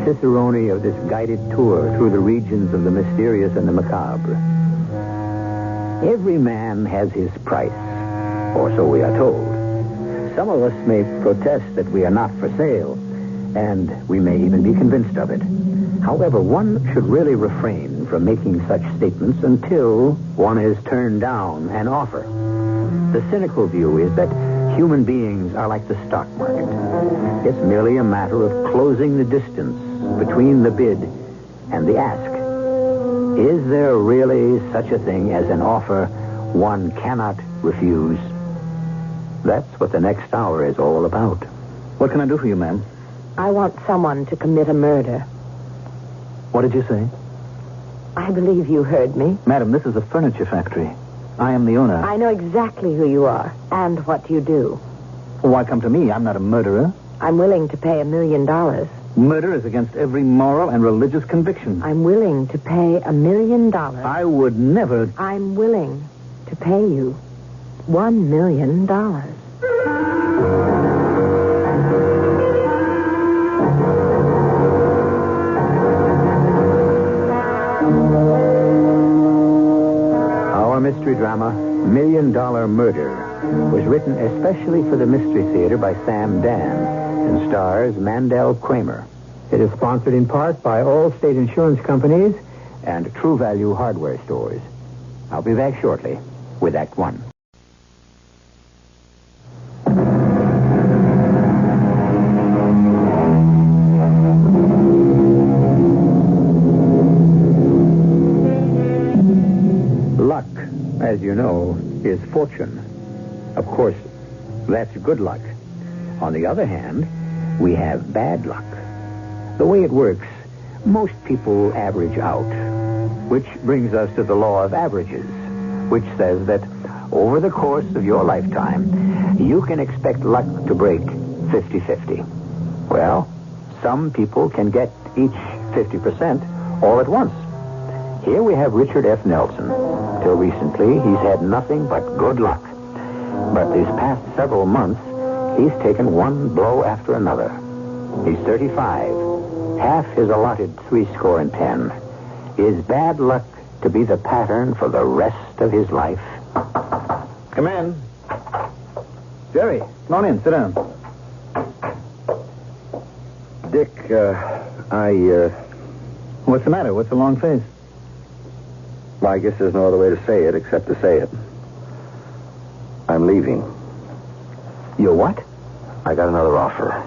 Cicerone of this guided tour through the regions of the mysterious and the macabre. Every man has his price, or so we are told. Some of us may protest that we are not for sale, and we may even be convinced of it. However, one should really refrain from making such statements until one has turned down an offer. The cynical view is that human beings are like the stock market. It's merely a matter of closing the distance between the bid and the ask. Is there really such a thing as an offer one cannot refuse? That's what the next hour is all about. What can I do for you, ma'am? I want someone to commit a murder. What did you say? I believe you heard me. Madam, this is a furniture factory. I am the owner. I know exactly who you are and what you do. Why come to me? I'm not a murderer. I'm willing to pay $1 million. Murder is against every moral and religious conviction. I'm willing to pay $1 million. I would never... I'm willing to pay you $1 million. Our mystery drama, $1 Million Murder, was written especially for the Mystery Theater by Sam Dan and stars Mandel Kramer. It is sponsored in part by Allstate Insurance Companies and True Value Hardware Stores. I'll be back shortly with Act One. Luck, as you know, is fortune. Of course, that's good luck. On the other hand, we have bad luck. The way it works, most people average out, which brings us to the law of averages, which says that over the course of your lifetime, you can expect luck to break 50-50. Well, some people can get each 50% all at once. Here we have Richard F. Nelson. Till recently, he's had nothing but good luck. But these past several months, he's taken one blow after another. He's 35, half his allotted 70. Is bad luck to be the pattern for the rest of his life? Come in. Jerry, come on in. Sit down. Dick, What's the matter? What's the long face? Well, I guess there's no other way to say it except to say it. I'm leaving. You're what? I got another offer.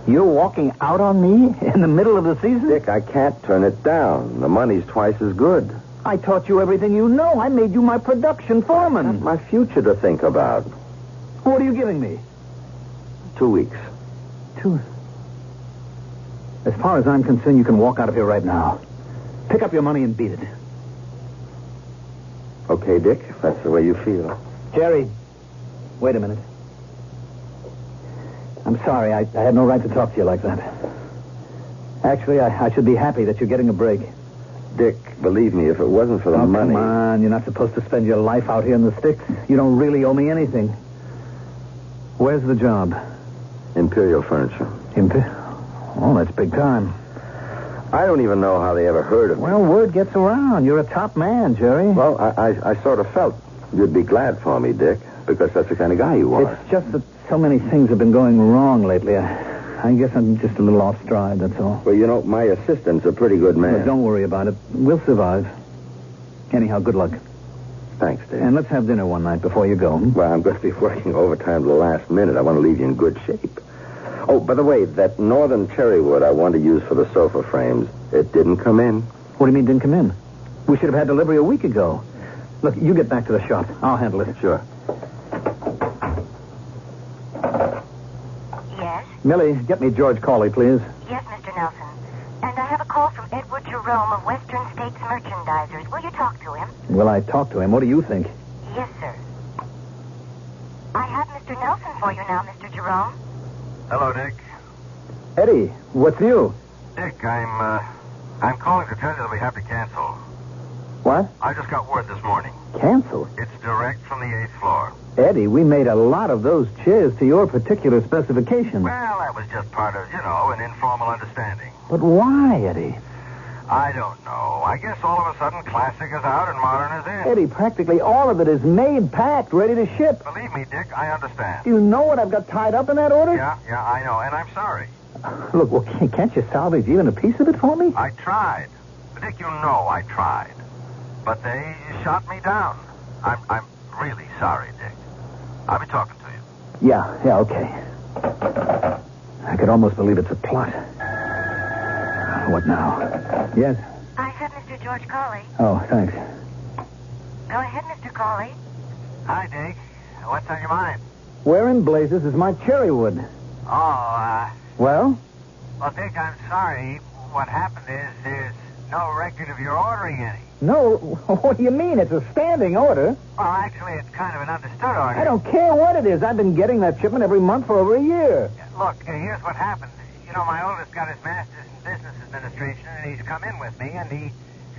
You're walking out on me in the middle of the season? Dick, I can't turn it down. The money's twice as good. I taught you everything you know. I made you my production foreman. Got my future to think about. What are you giving me? 2 weeks. As far as I'm concerned, you can walk out of here right now. Pick up your money and beat it. Okay, Dick, if that's the way you feel. Jerry, wait a minute. I'm sorry. I had no right to talk to you like that. Actually, I should be happy that you're getting a break. Dick, believe me, if it wasn't for the money... Come on. You're not supposed to spend your life out here in the sticks. You don't really owe me anything. Where's the job? Imperial Furniture. Oh, that's big time. I don't even know how they ever heard of me. Well, word gets around. You're a top man, Jerry. Well, I sort of felt you'd be glad for me, Dick, because that's the kind of guy you are. It's just that so many things have been going wrong lately. I guess I'm just a little off stride, that's all. Well, you know, my assistant's a pretty good man. Well, don't worry about it. We'll survive. Anyhow, good luck. Thanks, Dick. And let's have dinner one night before you go. Well, I'm going to be working overtime to the last minute. I want to leave you in good shape. Oh, by the way, that northern cherry wood I wanted to use for the sofa frames, it didn't come in. What do you mean didn't come in? We should have had delivery a week ago. Look, you get back to the shop. I'll handle it. Sure. Yes? Millie, get me George Cawley, please. Yes, Mr. Nelson. And I have a call from Edward Jerome of Western States Merchandisers. Will you talk to him? Will I talk to him? What do you think? Yes, sir. I have Mr. Nelson for you now, Mr. Jerome. Hello, Dick. Eddie, what's you? Dick, I'm calling to tell you that we have to cancel. What? I just got word this morning. Cancel? It's direct from the 8th floor. Eddie, we made a lot of those chairs to your particular specifications. Well, that was just part of, an informal understanding. But why, Eddie? I don't know. I guess all of a sudden classic is out and modern is in. Eddie, practically all of it is made, packed, ready to ship. Believe me, Dick, I understand. Do you know what I've got tied up in that order? Yeah, I know, and I'm sorry. Look, well, can't you salvage even a piece of it for me? I tried. Dick, you know I tried. But they shot me down. I'm really sorry, Dick. I'll be talking to you. Yeah, okay. I could almost believe it's a plot. What now? Yes? I have Mr. George Cawley. Oh, thanks. Go ahead, Mr. Cawley. Hi, Dick. What's on your mind? Where in blazes is my cherry wood? Oh, Well? Well, Dick, I'm sorry. What happened is there's no record of your ordering any. No, what do you mean? It's a standing order. Well, actually, it's kind of an understood order. I don't care what it is. I've been getting that shipment every month for over a year. Look, here's what happened. My oldest got his master's in business administration, and he's come in with me, and he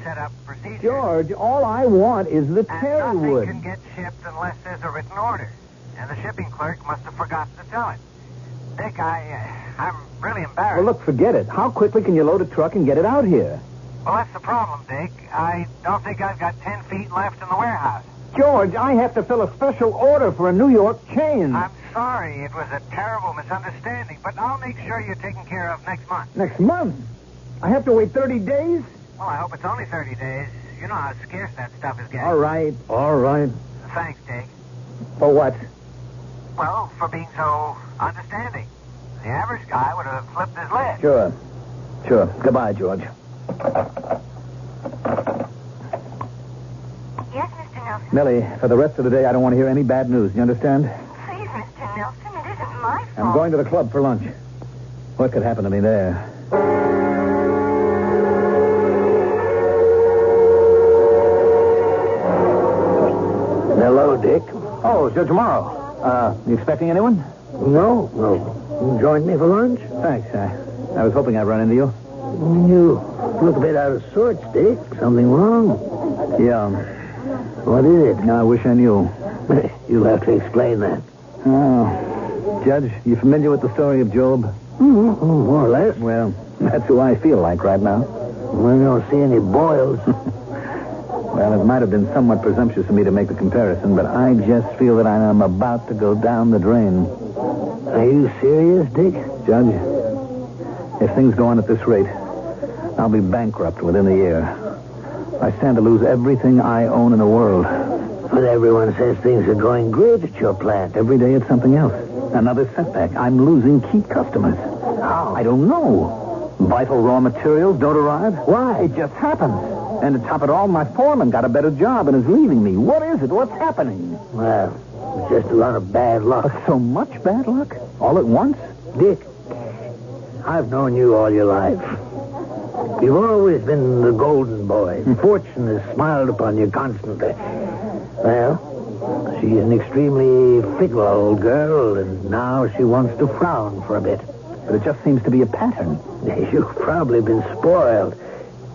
set up procedures. George, all I want is the cherry wood. Nothing can get shipped unless there's a written order. And the shipping clerk must have forgotten to tell him. Dick, I'm really embarrassed. Well, look, forget it. How quickly can you load a truck and get it out here? Well, that's the problem, Dick. I don't think I've got 10 feet left in the warehouse. George, I have to fill a special order for a New York chain. I'm sorry. It was a terrible misunderstanding, but I'll make sure you're taken care of next month. Next month? I have to wait 30 days? Well, I hope it's only 30 days. You know how scarce that stuff is getting. All right. Thanks, Dick. For what? Well, for being so understanding. The average guy would have flipped his lid. Sure. Goodbye, George. Yes, Mr. Nelson. Millie, for the rest of the day, I don't want to hear any bad news. You understand? Please, Mr. Nelson, it isn't my fault. I'm going to the club for lunch. What could happen to me there? Hello, Dick. Oh, till tomorrow. You expecting anyone? No. You joined me for lunch? Thanks. I was hoping I'd run into you. You look a bit out of sorts, Dick. Something wrong? Yeah. What is it? I wish I knew. You'll have to explain that. Oh. Judge, you familiar with the story of Job? Mm-hmm. More or less. Well, that's who I feel like right now. We don't see any boils. Well, it might have been somewhat presumptuous of me to make the comparison, but I just feel that I am about to go down the drain. Are you serious, Dick? Judge, if things go on at this rate, I'll be bankrupt within a year. I stand to lose everything I own in the world. But everyone says things are going great at your plant. Every day it's something else. Another setback. I'm losing key customers. How? I don't know. Vital raw materials don't arrive. Why? It just happens. And to top it all, my foreman got a better job and is leaving me. What is it? What's happening? Well, it's just a lot of bad luck. So much bad luck? All at once? Dick, I've known you all your life. You've always been the golden boy. Fortune has smiled upon you constantly. Well, She's an extremely fickle old girl, and now she wants to frown for a bit. But it just seems to be a pattern. You've probably been spoiled.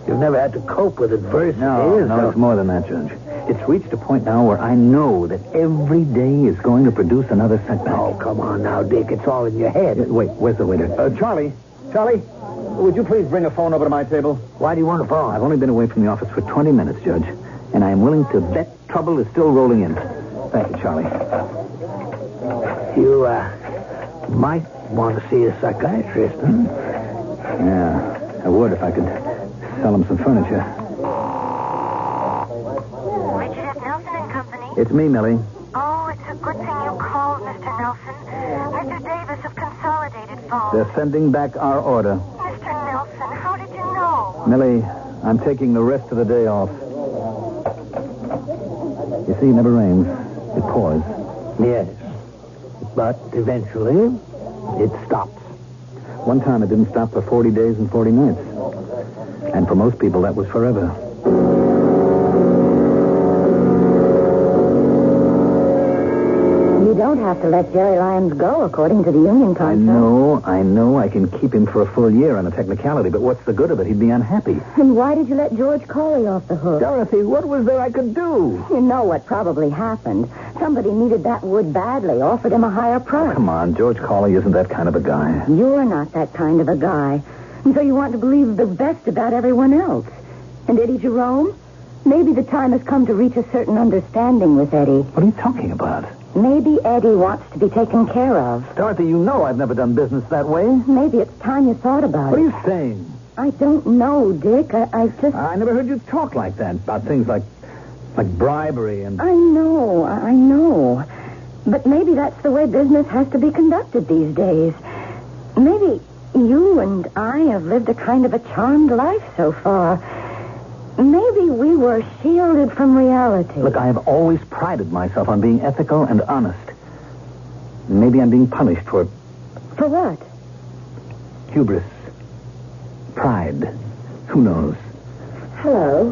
You've never had to cope with adversity. No, it's more than that, Judge. It's reached a point now where I know that every day is going to produce another setback. Oh, come on now, Dick. It's all in your head. Wait, where's the waiter? Charlie, would you please bring a phone over to my table? Why do you want a phone? I've only been away from the office for 20 minutes, Judge, and I am willing to bet trouble is still rolling in. Thank you, Charlie. You, might want to see a psychiatrist, huh? Yeah, I would if I could sell him some furniture. Richard F. Nelson and Company. It's me, Millie. Oh, it's a good thing you called, Mr. Nelson. Mr. Davis of Consolidated phoned. They're sending back our order. Mr. Nelson, how did you know? Millie, I'm taking the rest of the day off. You see, it never rains. It pours. Yes. But eventually, it stops. One time it didn't stop for 40 days and 40 nights. And for most people, that was forever. You don't have to let Jerry Lyons go, according to the union contract. I know. I can keep him for a full year on a technicality, but what's the good of it? He'd be unhappy. And why did you let George Coley off the hook? Dorothy, what was there I could do? You know what probably happened. Somebody needed that wood badly, offered him a higher price. Oh, come on, George Coley isn't that kind of a guy. You're not that kind of a guy. And so you want to believe the best about everyone else. And Eddie Jerome? Maybe the time has come to reach a certain understanding with Eddie. What are you talking about? Maybe Eddie wants to be taken care of. Dorothy, you know I've never done business that way. Maybe it's time you thought about What it. are you saying? I don't know, Dick. I just... I never heard you talk like that about things like bribery and... I know. But maybe that's the way business has to be conducted these days. Maybe you and I have lived a kind of a charmed life so far. Maybe we were shielded from reality. Look, I have always prided myself on being ethical and honest. Maybe I'm being punished for... For what? Hubris. Pride. Who knows? Hello.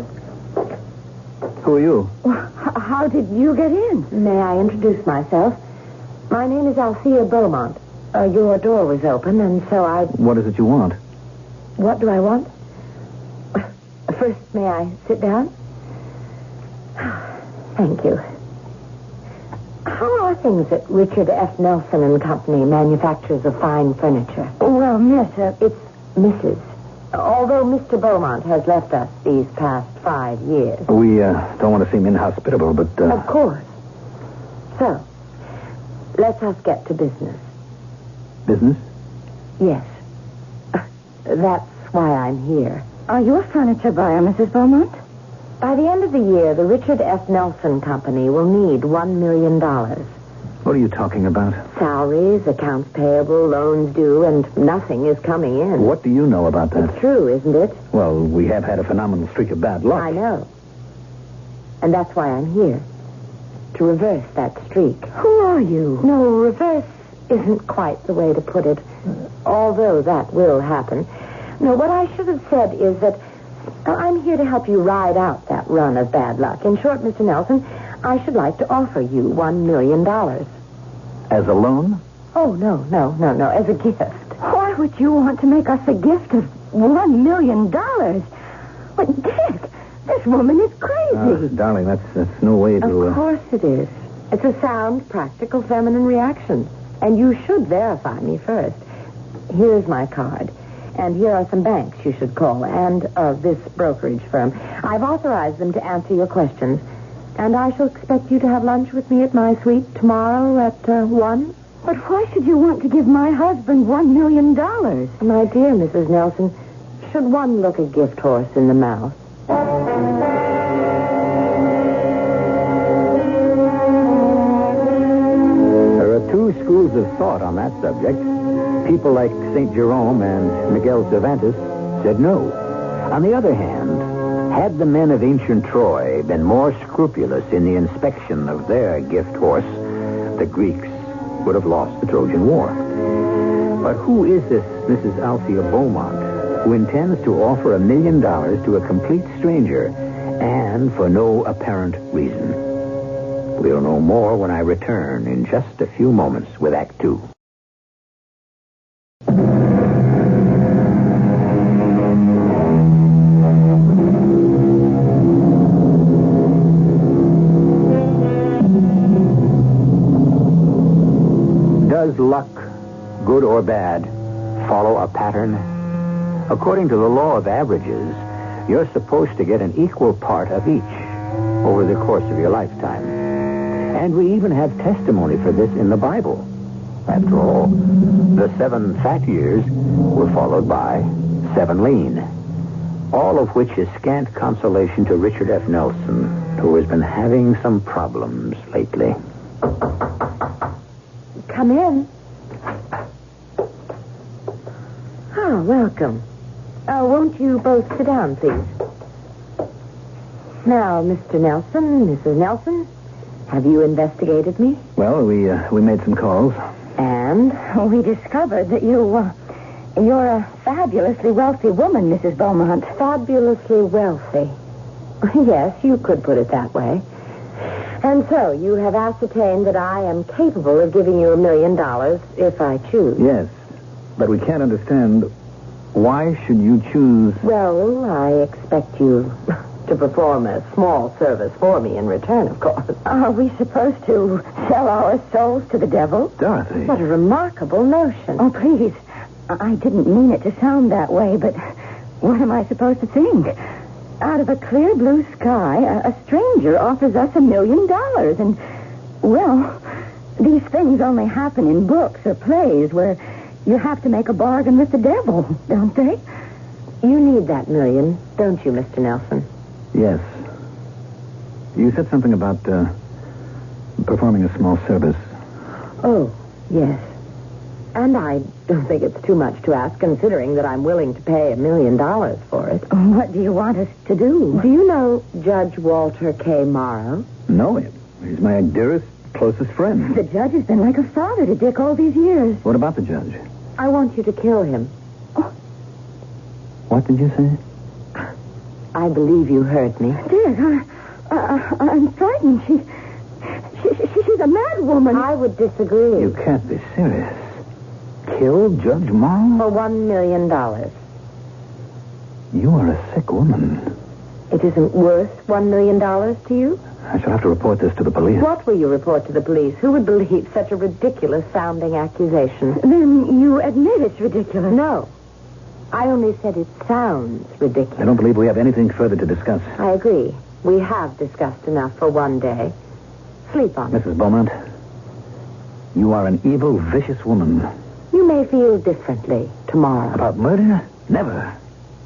Who are you? How did you get in? May I introduce myself? My name is Althea Beaumont. Your door was open, and so I... What is it you want? What do I want? First, may I sit down? Thank you. How are things at Richard F. Nelson and Company, manufacturers of fine furniture? Well, Miss, it's Mrs. Although Mr. Beaumont has left us these past 5 years. We don't want to seem inhospitable, but... Of course. So, let us get to business. Business? Yes. That's why I'm here. Are you a furniture buyer, Mrs. Beaumont? By the end of the year, the Richard F. Nelson Company will need $1 million. What are you talking about? Salaries, accounts payable, loans due, and nothing is coming in. What do you know about that? It's true, isn't it? Well, we have had a phenomenal streak of bad luck. I know. And that's why I'm here. To reverse that streak. Who are you? No, reverse isn't quite the way to put it. Although that will happen. No, what I should have said is that I'm here to help you ride out that run of bad luck. In short, Mr. Nelson, I should like to offer you $1 million. As a loan? Oh, no, as a gift. Why would you want to make us a gift of $1 million? But, Dick, this woman is crazy. Darling, that's no way to... Of course it is. It's a sound, practical, feminine reaction. And you should verify me first. Here's my card. And here are some banks you should call, and this brokerage firm. I've authorized them to answer your questions. And I shall expect you to have lunch with me at my suite tomorrow at 1. But why should you want to give my husband $1 million? My dear Mrs. Nelson, should one look a gift horse in the mouth? There are two schools of thought on that subject. People like St. Jerome and Miguel Cervantes said no. On the other hand, had the men of ancient Troy been more scrupulous in the inspection of their gift horse, the Greeks would have lost the Trojan War. But who is this Mrs. Althea Beaumont who intends to offer $1 million to a complete stranger and for no apparent reason? We'll know more when I return in just a few moments with Act Two. Does luck, good or bad, follow a pattern? According to the law of averages, you're supposed to get an equal part of each over the course of your lifetime. And we even have testimony for this in the Bible. After all, the 7 fat years were followed by 7 lean. All of which is scant consolation to Richard F. Nelson, who has been having some problems lately. Come in. Oh, welcome. Won't you both sit down, please? Now, Mr. Nelson, Mrs. Nelson, have you investigated me? Well, we made some calls. And we discovered that you're a fabulously wealthy woman, Mrs. Beaumont. Fabulously wealthy. Yes, you could put it that way. And so, you have ascertained that I am capable of giving you $1 million if I choose. Yes, but we can't understand why should you choose... Well, I expect you to perform a small service for me in return, of course. Are we supposed to sell our souls to the devil? Dorothy. What a remarkable notion. Oh, please. I didn't mean it to sound that way, but what am I supposed to think? Out of a clear blue sky, a stranger offers us $1 million. And, well, these things only happen in books or plays where you have to make a bargain with the devil, don't they? You need that $1 million, don't you, Mr. Nelson? Yes. You said something about performing a small service. Oh, yes. And I don't think it's too much to ask, considering that I'm willing to pay $1 million for it. What do you want us to do? Do you know Judge Walter K. Morrow? No, he's my dearest, closest friend. The judge has been like a father to Dick all these years. What about the judge? I want you to kill him. Oh. What did you say? I believe you heard me. Dick, I'm frightened. She's a mad woman. I would disagree. You can't be serious. Kill Judge Morrow? For $1 million. You are a sick woman. It isn't worth $1 million to you? I shall have to report this to the police. What will you report to the police? Who would believe such a ridiculous-sounding accusation? Then you admit it's ridiculous. No. I only said it sounds ridiculous. I don't believe we have anything further to discuss. I agree. We have discussed enough for one day. Sleep on it. Mrs. Beaumont, you are an evil, vicious woman. You may feel differently tomorrow. About murder? Never.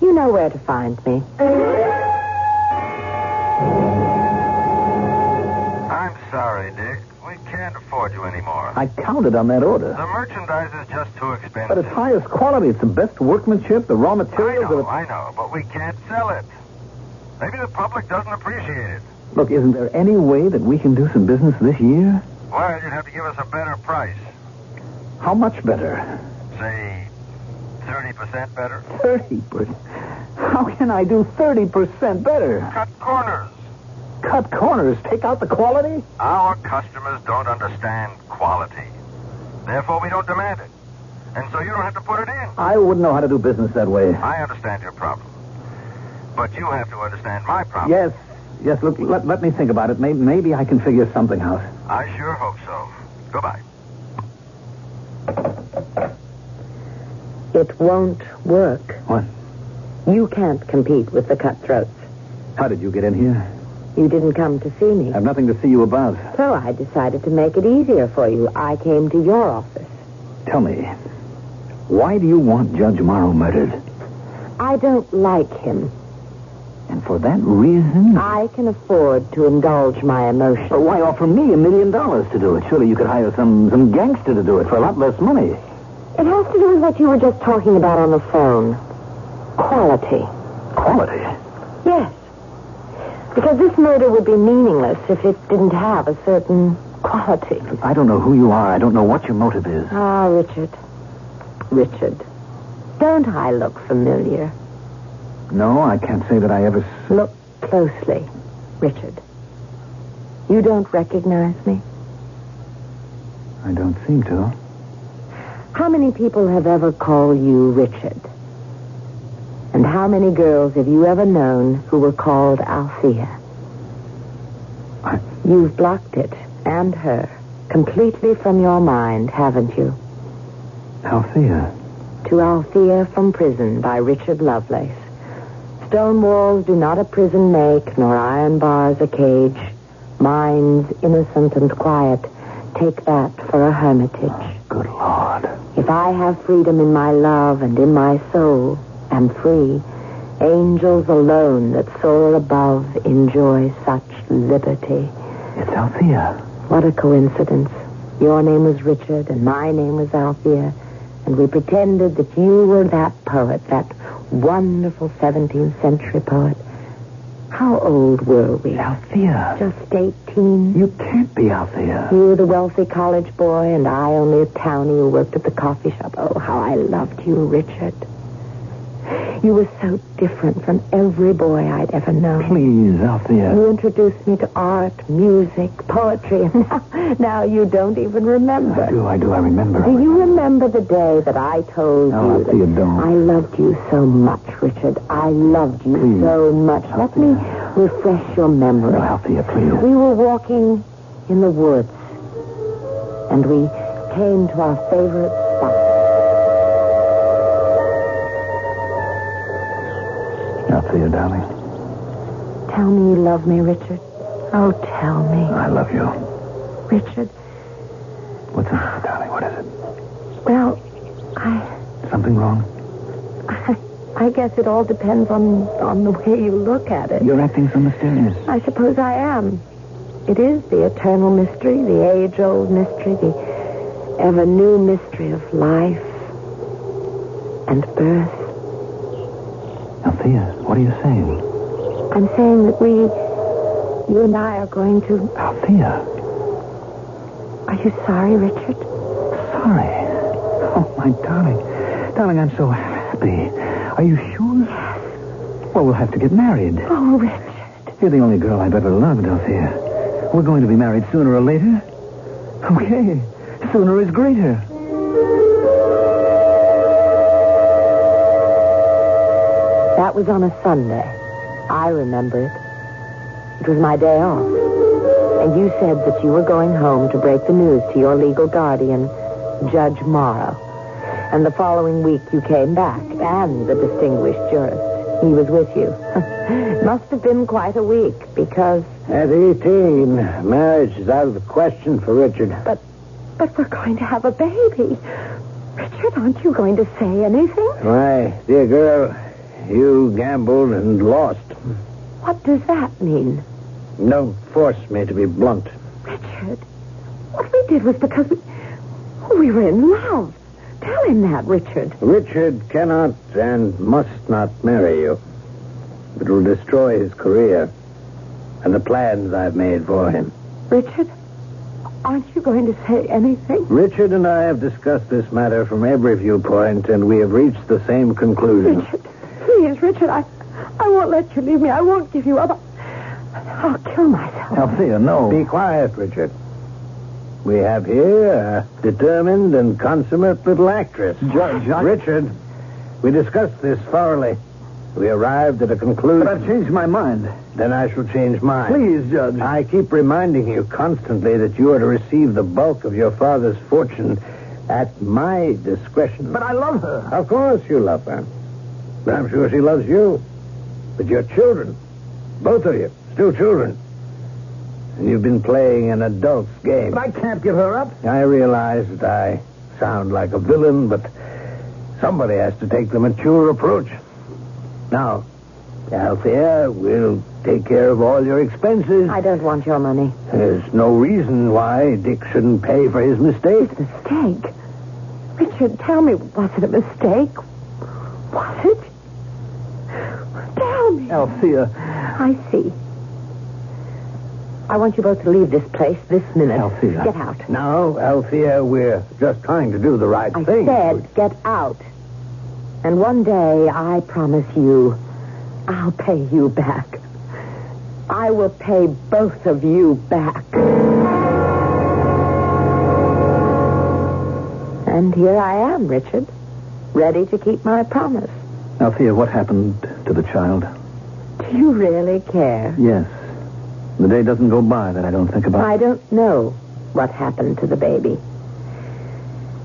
You know where to find me. I'm sorry, Dick. We can't afford you anymore. I counted on that order. The merchandise is just too expensive. But it's highest quality. It's the best workmanship, the raw materials. I know, but we can't sell it. Maybe the public doesn't appreciate it. Look, isn't there any way that we can do some business this year? Well, you'd have to give us a better price. How much better? Say, 30% better? 30%? How can I do 30% better? Cut corners. Cut corners? Take out the quality? Our customers don't understand quality. Therefore, we don't demand it. And so you don't have to put it in. I wouldn't know how to do business that way. I understand your problem. But you have to understand my problem. Yes, look, let me think about it. Maybe I can figure something out. I sure hope so. Goodbye. It won't work. What? You can't compete with the cutthroats. How did you get in here? You didn't come to see me. I have nothing to see you about. So I decided to make it easier for you. I came to your office. Tell me, why do you want Judge Morrow murdered? I don't like him. And for that reason? I can afford to indulge my emotions. But why offer me $1 million to do it? Surely you could hire some gangster to do it for a lot less money. It has to do with what you were just talking about on the phone. Quality. Quality? Yes. Because this murder would be meaningless if it didn't have a certain quality. I don't know who you are. I don't know what your motive is. Ah, Richard. Richard. Don't I look familiar? No, I can't say that I ever... Look closely, Richard. You don't recognize me? I don't seem to. How many people have ever called you Richard? And how many girls have you ever known who were called Althea? You've blocked it, and her, completely from your mind, haven't you? Althea. To Althea from Prison by Richard Lovelace. Stone walls do not a prison make, nor iron bars a cage. Minds innocent and quiet, take that for a hermitage. Good Lord. If I have freedom in my love and in my soul, am free, angels alone that soar above enjoy such liberty. It's Althea. What a coincidence. Your name was Richard and my name was Althea, and we pretended that you were that poet, that wonderful 17th century poet. How old were we? Althea. Just 18. You can't be Althea. You, the wealthy college boy, and I, only a townie who worked at the coffee shop. Oh, how I loved you, Richard. You were so different from every boy I'd ever known. Please, Althea. You introduced me to art, music, poetry, and now you don't even remember. I do. I remember. Do you remember the day that I told you Althea, that don't. I loved you so much, Richard? I loved you Please. so much. Althea. Let me refresh your memory. No, Althea, please. We were walking in the woods, and we came to our favorite spot. Althea, darling. Tell me you love me, Richard. Oh, tell me. I love you. Richard. What's the matter, darling? What is it? Well, Something wrong? I guess it all depends on the way you look at it. You're acting so mysterious. I suppose I am. It is the eternal mystery, the age-old mystery, the ever-new mystery of life and birth. Althea, what are you saying? I'm saying that you and I are going to... Althea. Are you sorry, Richard? Sorry? Oh, my darling. Darling, I'm so happy. Are you sure? Yes. Well, we'll have to get married. Oh, Richard. You're the only girl I've ever loved, Althea. We're going to be married sooner or later. Okay. Sooner is greater. That was on a Sunday. I remember it. It was my day off. And you said that you were going home to break the news to your legal guardian, Judge Morrow. And the following week you came back, and the distinguished jurist. He was with you. Must have been quite a week, because... At 18, marriage is out of the question for Richard. But we're going to have a baby. Richard, aren't you going to say anything? Why, dear girl, you gambled and lost. What does that mean? Don't force me to be blunt. Richard, what we did was because we were in love. Tell him that, Richard. Richard cannot and must not marry you. It will destroy his career and the plans I've made for him. Richard, aren't you going to say anything? Richard and I have discussed this matter from every viewpoint, and we have reached the same conclusion. Richard, please, Richard, I won't let you leave me. I won't give you up. I'll kill myself. Althea, no. Be quiet, Richard. We have here a determined and consummate little actress. Judge, Richard, we discussed this thoroughly. We arrived at a conclusion. But I've changed my mind. Then I shall change mine. Please, Judge. I keep reminding you constantly that you are to receive the bulk of your father's fortune at my discretion. But I love her. Of course you love her. But I'm sure she loves you. But your children, both of you, still children. And you've been playing an adult's game. But I can't give her up. I realize that I sound like a villain, but somebody has to take the mature approach. Now, Althea, we'll take care of all your expenses. I don't want your money. There's no reason why Dick shouldn't pay for his mistake. His mistake? Richard, tell me, was it a mistake? Was it? Tell me. Althea. I see. I want you both to leave this place this minute. Althea. Get out. Now, Althea, we're just trying to do the right thing. I said get out. And one day, I promise you, I'll pay you back. I will pay both of you back. And here I am, Richard, ready to keep my promise. Althea, what happened to the child? Do you really care? Yes. The day doesn't go by that I don't think about. I don't know what happened to the baby.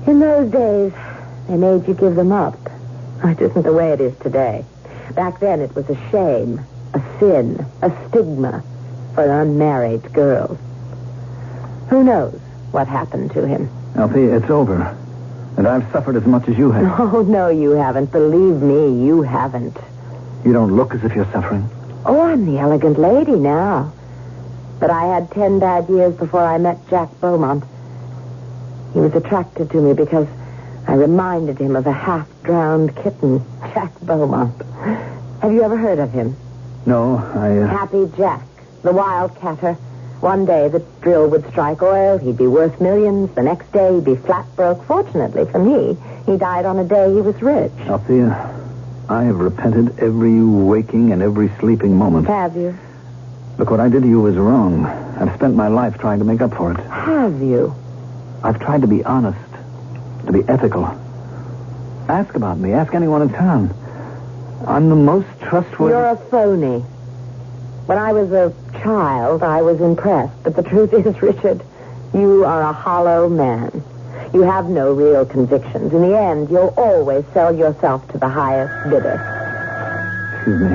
In those days, they made you give them up. It isn't the way it is today. Back then, it was a shame, a sin, a stigma for unmarried girls. Who knows what happened to him? Althea, it's over. And I've suffered as much as you have. Oh, no, you haven't. Believe me, you haven't. You don't look as if you're suffering. Oh, I'm the elegant lady now. But I had 10 bad years before I met Jack Beaumont. He was attracted to me because I reminded him of a half-drowned kitten, Jack Beaumont. Have you ever heard of him? No, Happy Jack, the wildcatter. One day the drill would strike oil, he'd be worth millions. The next day he'd be flat broke. Fortunately for me, he died on a day he was rich. Althea, I have repented every waking and every sleeping moment. Have you? Look, what I did to you was wrong. I've spent my life trying to make up for it. Have you? I've tried to be honest, to be ethical. Ask about me. Ask anyone in town. I'm the most trustworthy... You're a phony. When I was a child, I was impressed. But the truth is, Richard, you are a hollow man. You have no real convictions. In the end, you'll always sell yourself to the highest bidder. Excuse me.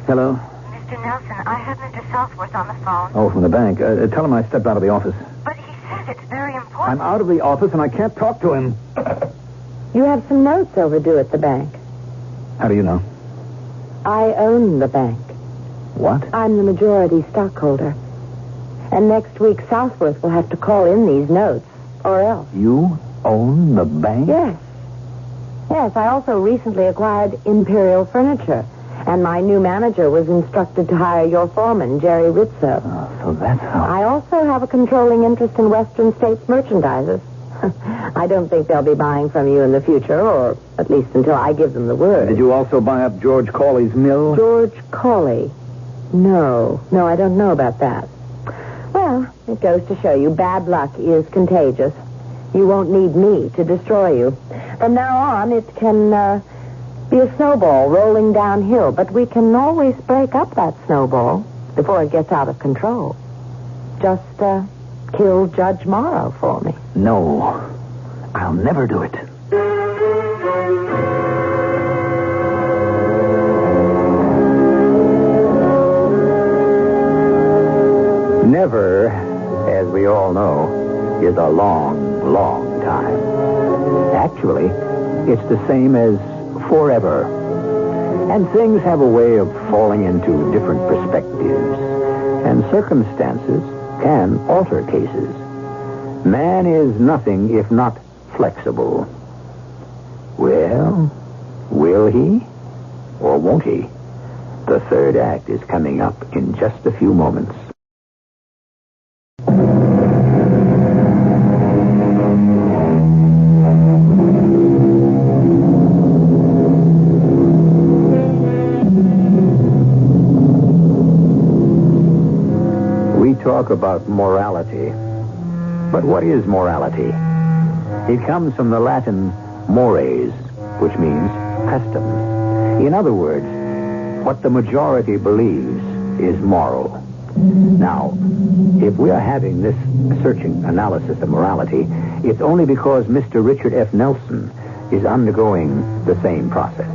Hello? Mr. Nelson, I have Mr. Southworth on the phone. Oh, from the bank. Tell him I stepped out of the office. But he says it's very important. I'm out of the office and I can't talk to him. You have some notes overdue at the bank. How do you know? I own the bank. What? I'm the majority stockholder. And next week, Southworth will have to call in these notes, or else. You own the bank? Yes. Yes, I also recently acquired Imperial Furniture. And my new manager was instructed to hire your foreman, Jerry Rizzo. Oh, so that's how... I also have a controlling interest in Western States merchandisers. I don't think they'll be buying from you in the future, or at least until I give them the word. Did you also buy up George Cawley's mill? George Cawley? No, I don't know about that. Well, it goes to show you bad luck is contagious. You won't need me to destroy you. From now on, it can be a snowball rolling downhill, but we can always break up that snowball before it gets out of control. Just kill Judge Morrow for me. No, I'll never do it. Never, as we all know, is a long, long time. Actually, it's the same as forever. And things have a way of falling into different perspectives, and circumstances can alter cases. Man is nothing if not flexible. Well, will he or won't he? The third act is coming up in just a few moments. We talk about morality. But what is morality? It comes from the Latin mores, which means custom. In other words, what the majority believes is moral. Now, if we are having this searching analysis of morality, it's only because Mr. Richard F. Nelson is undergoing the same process.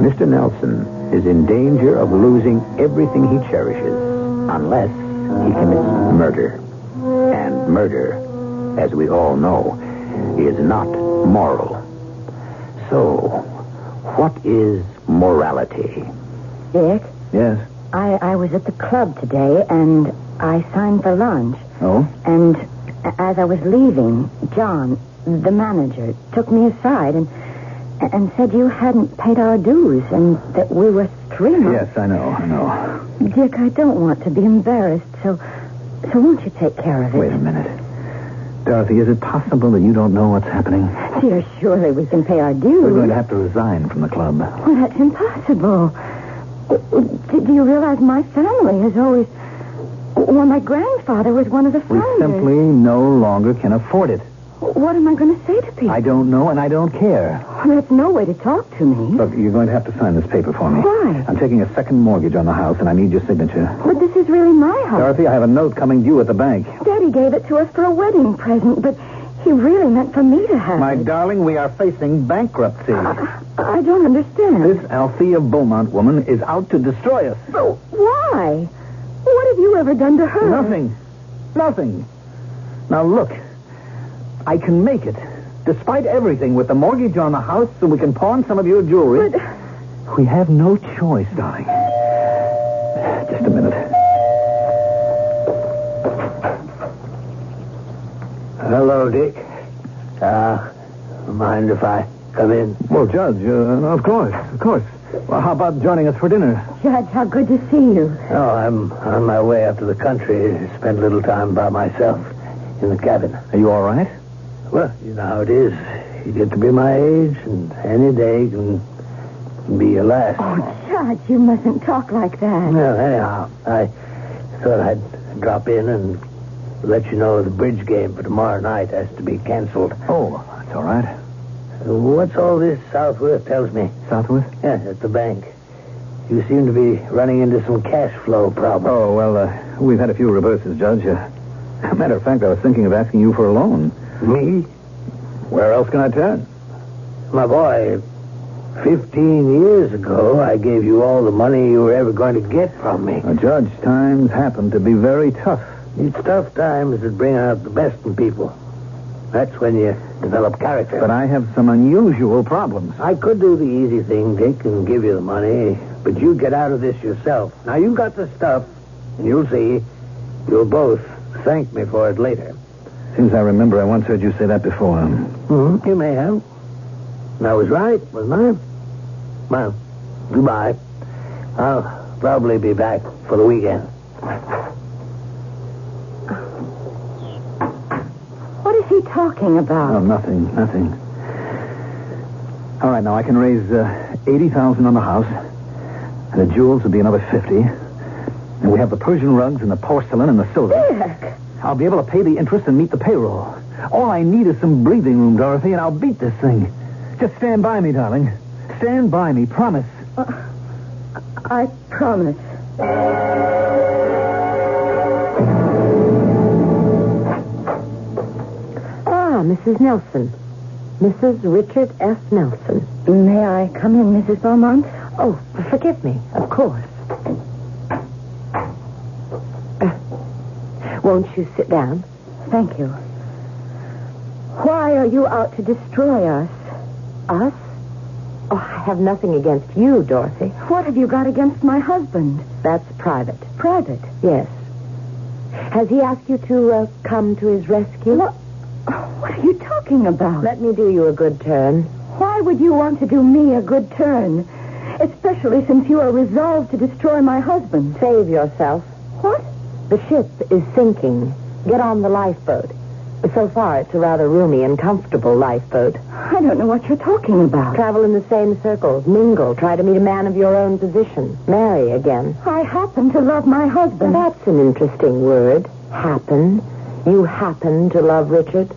Mr. Nelson is in danger of losing everything he cherishes unless he commits murder. And murder, as we all know, is not moral. So, what is morality? Dick? Yes? I was at the club today, and I signed for lunch. Oh? And as I was leaving, John, the manager, took me aside and said you hadn't paid our dues and that we were 3 months. Yes, I know. Dick, I don't want to be embarrassed, so won't you take care of it? Wait a minute. Dorothy, is it possible that you don't know what's happening? Dear, surely we can pay our dues. We're going to have to resign from the club. Well, that's impossible. Do you realize my family has always... Well, my grandfather was one of the We founders. simply no longer can afford it. What am I going to say to people? I don't know, and I don't care. That's no way to talk to me. Look, you're going to have to sign this paper for me. Why? I'm taking a second mortgage on the house, and I need your signature. But this is really my house. Dorothy, I have a note coming due at the bank. Daddy gave it to us for a wedding present, but he really meant for me to have My it. darling, we are facing bankruptcy. I don't understand. This Althea Beaumont woman is out to destroy us. Oh, why? What have you ever done to her? Nothing. Nothing. Now, look. I can make it, despite everything, with the mortgage on the house so we can pawn some of your jewelry. But... We have no choice, darling. Just a minute. Hello, Dick. Mind if I come in? Well, Judge, of course. Well, how about joining us for dinner? Judge, how good to see you. Oh, I'm on my way up to the country to spend a little time by myself in the cabin. Are you all right? Well, you know how it is. You get to be my age, and any day can be your last. Oh, Judge, you mustn't talk like that. Well, anyhow, I thought I'd drop in and let you know the bridge game for tomorrow night has to be canceled. Oh, that's all right. What's all this Southworth tells me? Southworth? Yeah, at the bank. You seem to be running into some cash flow problems. Oh, well, we've had a few reverses, Judge. As a matter of fact, I was thinking of asking you for a loan. Me? Where else can I turn? My boy, 15 years ago, I gave you all the money you were ever going to get from me. Judge, times happen to be very tough. It's tough times that bring out the best in people. That's when you develop character. But I have some unusual problems. I could do the easy thing, Dick, and give you the money, but you get out of this yourself. Now, you got the stuff, and you'll see. You'll both thank me for it later. Seems I remember I once heard you say that before. You may have. And I was right, wasn't I? Well, goodbye. I'll probably be back for the weekend. What is he talking about? Oh, nothing. All right, now I can raise $80,000 on the house, and the jewels will be another $50,000. And we have the Persian rugs and the porcelain and the silver. Dick! I'll be able to pay the interest and meet the payroll. All I need is some breathing room, Dorothy, and I'll beat this thing. Just stand by me, darling. Stand by me, promise. I promise. Mrs. Nelson. Mrs. Richard F. Nelson. May I come in, Mrs. Beaumont? Oh, forgive me. Of course. Won't you sit down? Thank you. Why are you out to destroy us? Us? Oh, I have nothing against you, Dorothy. What have you got against my husband? That's private. Private? Yes. Has he asked you to come to his rescue? What are you talking about? Let me do you a good turn. Why would you want to do me a good turn? Especially since you are resolved to destroy my husband. Save yourself. What? The ship is sinking. Get on the lifeboat. So far, it's a rather roomy and comfortable lifeboat. I don't know what you're talking about. Travel in the same circles. Mingle. Try to meet a man of your own position. Marry again. I happen to love my husband. That's an interesting word. Happen. You happen to love Richard.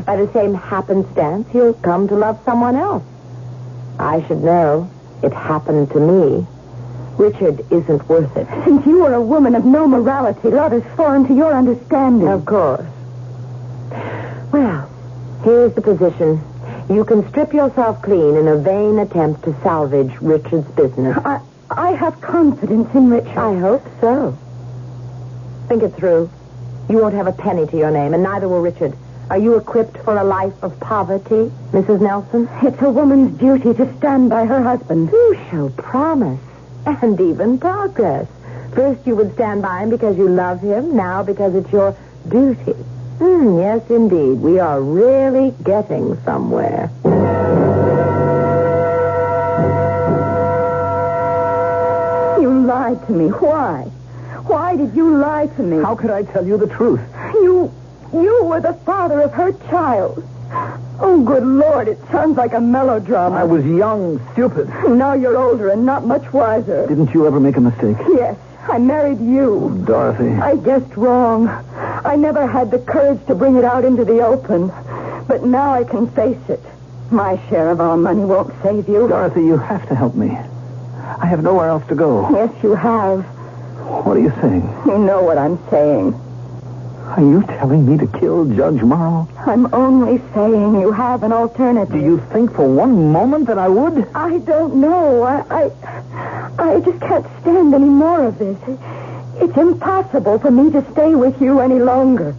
By the same happenstance, you'll come to love someone else. I should know. It happened to me. Richard isn't worth it. Since you are a woman of no morality, love is foreign to your understanding. Of course. Well, here's the position. You can strip yourself clean in a vain attempt to salvage Richard's business. I have confidence in Richard. I hope so. Think it through. You won't have a penny to your name, and neither will Richard. Are you equipped for a life of poverty, Mrs. Nelson? It's a woman's duty to stand by her husband. You show promise and even progress. First you would stand by him because you love him, now because it's your duty. Yes, indeed. We are really getting somewhere. You lied to me. Why? Why did you lie to me? How could I tell you the truth? You were the father of her child. Oh, good Lord, it sounds like a melodrama. I was young, stupid. Now you're older and not much wiser. Didn't you ever make a mistake? Yes, I married you. Dorothy. I guessed wrong. I never had the courage to bring it out into the open. But now I can face it. My share of our money won't save you. Dorothy, you have to help me. I have nowhere else to go. Yes, you have. What are you saying? You know what I'm saying. Are you telling me to kill Judge Morrow? I'm only saying you have an alternative. Do you think for one moment that I would? I don't know. I just can't stand any more of this. It's impossible for me to stay with you any longer.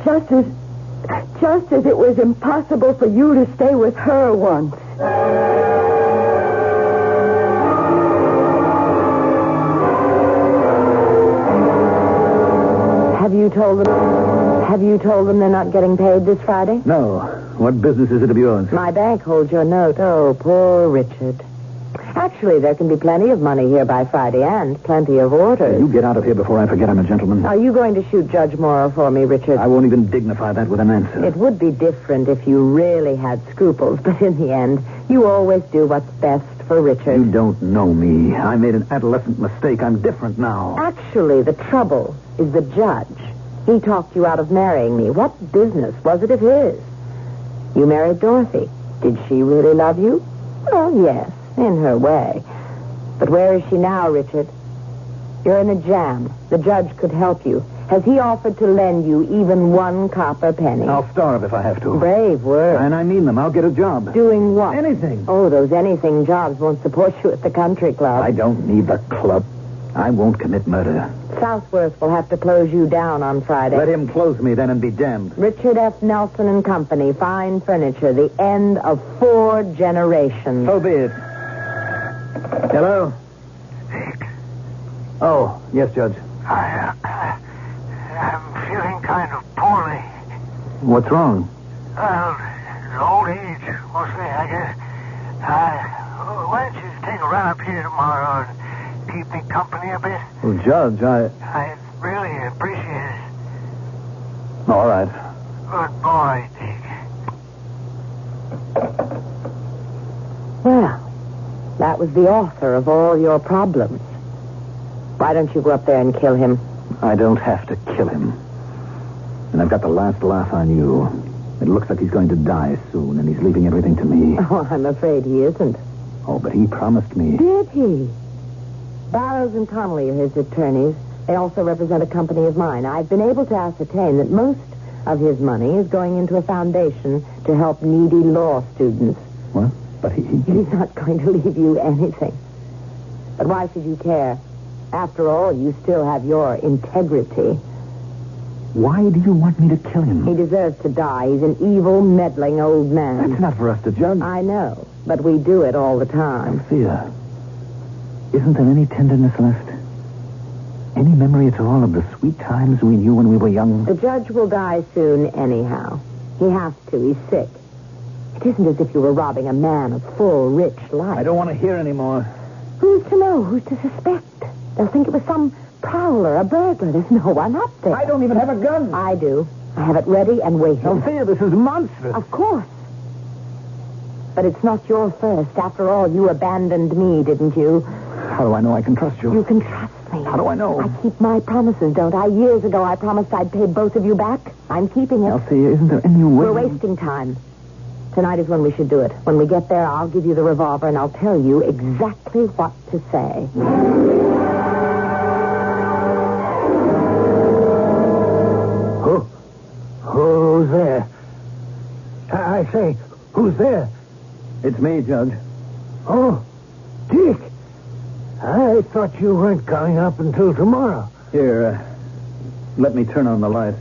Just as it was impossible for you to stay with her once. Have you told them they're not getting paid this Friday? No. What business is it of yours? My bank holds your note. Oh, poor Richard. Actually, there can be plenty of money here by Friday and plenty of orders. You get out of here before I forget I'm a gentleman. Are you going to shoot Judge Morrow for me, Richard? I won't even dignify that with an answer. It would be different if you really had scruples, but in the end, you always do what's best for Richard. You don't know me. I made an adolescent mistake. I'm different now. Actually, the trouble is the judge. He talked you out of marrying me. What business was it of his? You married Dorothy. Did she really love you? Well, yes, in her way. But where is she now, Richard? You're in a jam. The judge could help you. Has he offered to lend you even one copper penny? I'll starve if I have to. Brave word. And I mean them. I'll get a job. Doing what? Anything. Oh, those anything jobs won't support you at the country club. I don't need the club. I won't commit murder. Southworth will have to close you down on Friday. Let him close me then and be damned. Richard F. Nelson and Company, fine furniture, the end of 4 generations. So be it. Hello? Dick, Oh, yes, Judge. I'm feeling kind of poorly. What's wrong? Well, old age, mostly, I guess. Why don't you take a run up here tomorrow and keep me company a bit? Well, Judge, I really appreciate it. All right. Good boy, Dick. Well, that was the author of all your problems. Why don't you go up there and kill him? I don't have to kill him. And I've got the last laugh on you. It looks like he's going to die soon, and he's leaving everything to me. Oh, I'm afraid he isn't. Oh, but he promised me. Did he? Barrows and Connolly are his attorneys. They also represent a company of mine. I've been able to ascertain that most of his money is going into a foundation to help needy law students. What? But He's not going to leave you anything. But why should you care? After all, you still have your integrity. Why do you want me to kill him? He deserves to die. He's an evil, meddling old man. That's not for us to judge. I know, but we do it all the time. Althea, isn't there any tenderness left? Any memory at all of the sweet times we knew when we were young? The judge will die soon anyhow. He has to. He's sick. It isn't as if you were robbing a man of full, rich life. I don't want to hear anymore. Who's to know? Who's to suspect? They'll think it was some prowler, a burglar. There's no one up there. I don't even have a gun. I do. I have it ready and waiting. Althea, this is monstrous. Of course. But it's not your first. After all, you abandoned me, didn't you? How do I know I can trust you? You can trust me. How do I know? I keep my promises, don't I? Years ago, I promised I'd pay both of you back. I'm keeping it. Althea, isn't there any way... We're wasting time. Tonight is when we should do it. When we get there, I'll give you the revolver, and I'll tell you exactly what to say. Who's there? I say, who's there? It's me, Judge. Oh, Dick. I thought you weren't coming up until tomorrow. Here, let me turn on the light.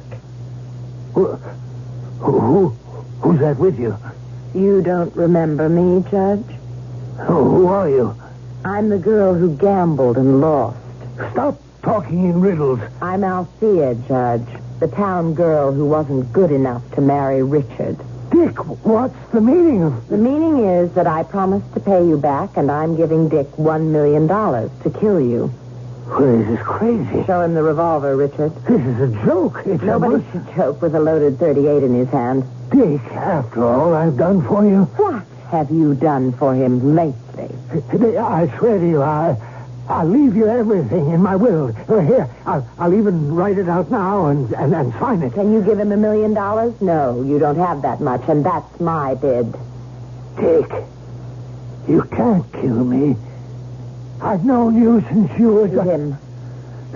Who's that with you? You don't remember me, Judge? Who are you? I'm the girl who gambled and lost. Stop talking in riddles. I'm Althea, Judge. The town girl who wasn't good enough to marry Richard. Dick, what's the meaning of... The meaning is that I promised to pay you back, and I'm giving Dick $1 million to kill you. Well, this is crazy. Show him the revolver, Richard. This is a joke. Nobody should joke with a loaded .38 in his hand. Dick, after all I've done for you. What have you done for him lately? I swear to you, I'll leave you everything in my will. Here, I'll even write it out now and sign it. Can you give him $1 million? No, you don't have that much, and that's my bid. Dick, you can't kill me. I've known you since you were... Shoot him.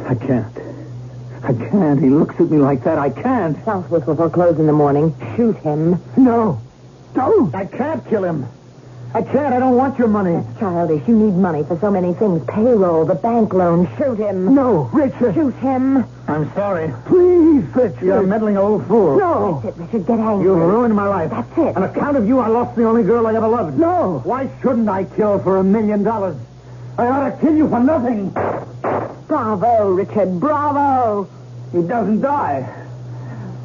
I can't. He looks at me like that. I can't. Southwest will foreclose in the morning. Shoot him. No, don't. I can't kill him. I can't. I don't want your money. That's childish. You need money for so many things. Payroll, the bank loan. Shoot him. No, Richard. Shoot him. I'm sorry. Please, Richard. You're a meddling old fool. No. That's it, Richard. Get angry. You ruined my life. That's it. On account of you, I lost the only girl I ever loved. No. Why shouldn't I kill for $1 million? I ought to kill you for nothing. Bravo, Richard. Bravo. He doesn't die.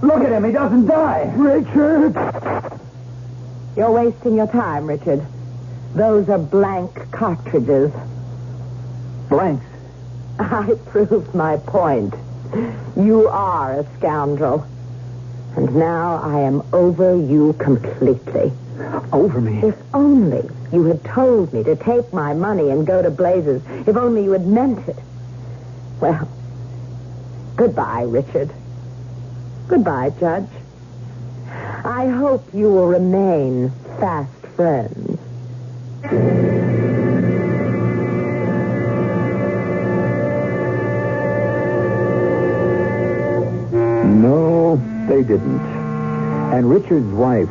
Look at him. He doesn't die. Richard. You're wasting your time, Richard. Those are blank cartridges. Blanks? I proved my point. You are a scoundrel. And now I am over you completely. Over me? If only you had told me to take my money and go to blazes. If only you had meant it. Well, goodbye, Richard. Goodbye, Judge. I hope you will remain fast friends. No, they didn't. And Richard's wife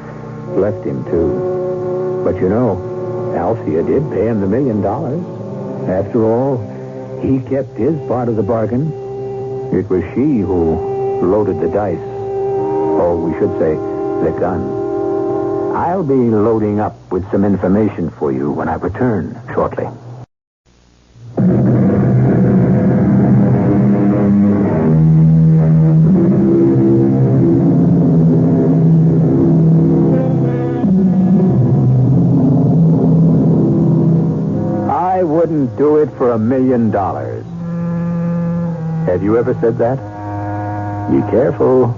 left him, too. But you know, Althea did pay him the $1 million. After all, he kept his part of the bargain. It was she who loaded the dice. Or we should say, the gun. I'll be loading up with some information for you when I return shortly. I wouldn't do it for $1 million. Have you ever said that? Be careful.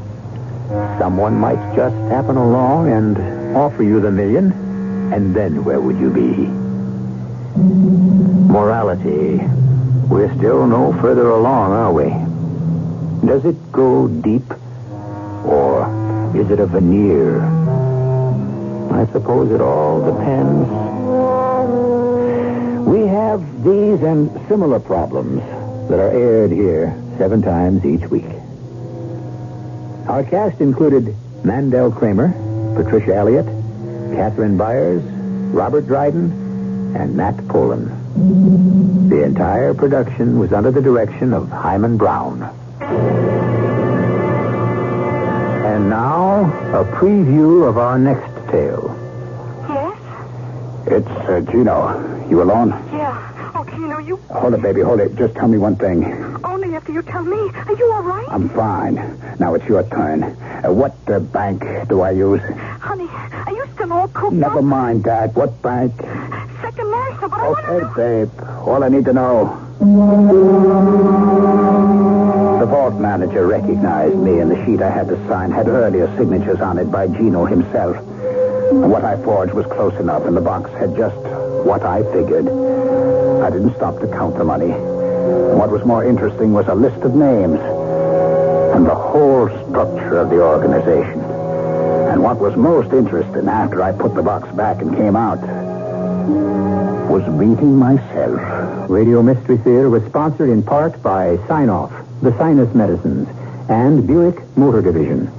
Someone might just happen along and offer you the $1 million, and then where would you be? Morality. We're still no further along, are we? Does it go deep, or is it a veneer? I suppose it all depends. We have these and similar problems that are aired here 7 times each week. Our cast included Mandel Kramer, Patricia Elliott, Catherine Byers, Robert Dryden, and Matt Poland. The entire production was under the direction of Hyman Brown. And now, a preview of our next tale. Yes? It's Gino. You alone? Yeah. Oh, Gino, you... Hold it, baby. Hold it. Just tell me one thing. Only after you tell me. Are you all right? I'm fine. Now it's your turn. What bank do I use? Honey, are you still all cooped Never up? mind that. What bank? Second National, but I want to Okay, know... babe. All I need to know. The vault manager recognized me, and the sheet I had to sign had earlier signatures on it by Gino himself. And what I forged was close enough, and the box had just what I figured. I didn't stop to count the money. What was more interesting was a list of names and the whole structure of the organization. And what was most interesting after I put the box back and came out was reading myself. Radio Mystery Theater was sponsored in part by Sign-Off, the Sinus Medicines, and Buick Motor Division.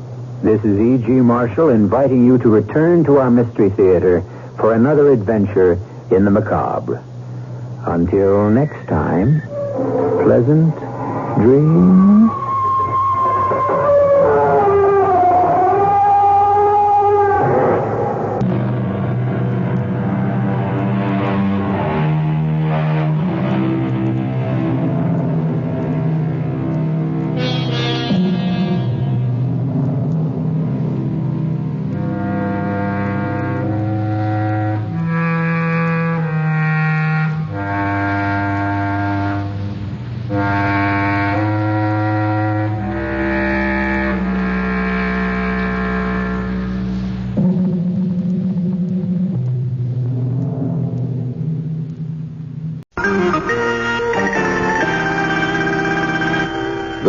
This is E.G. Marshall inviting you to return to our Mystery Theater for another adventure in the macabre. Until next time, pleasant dreams.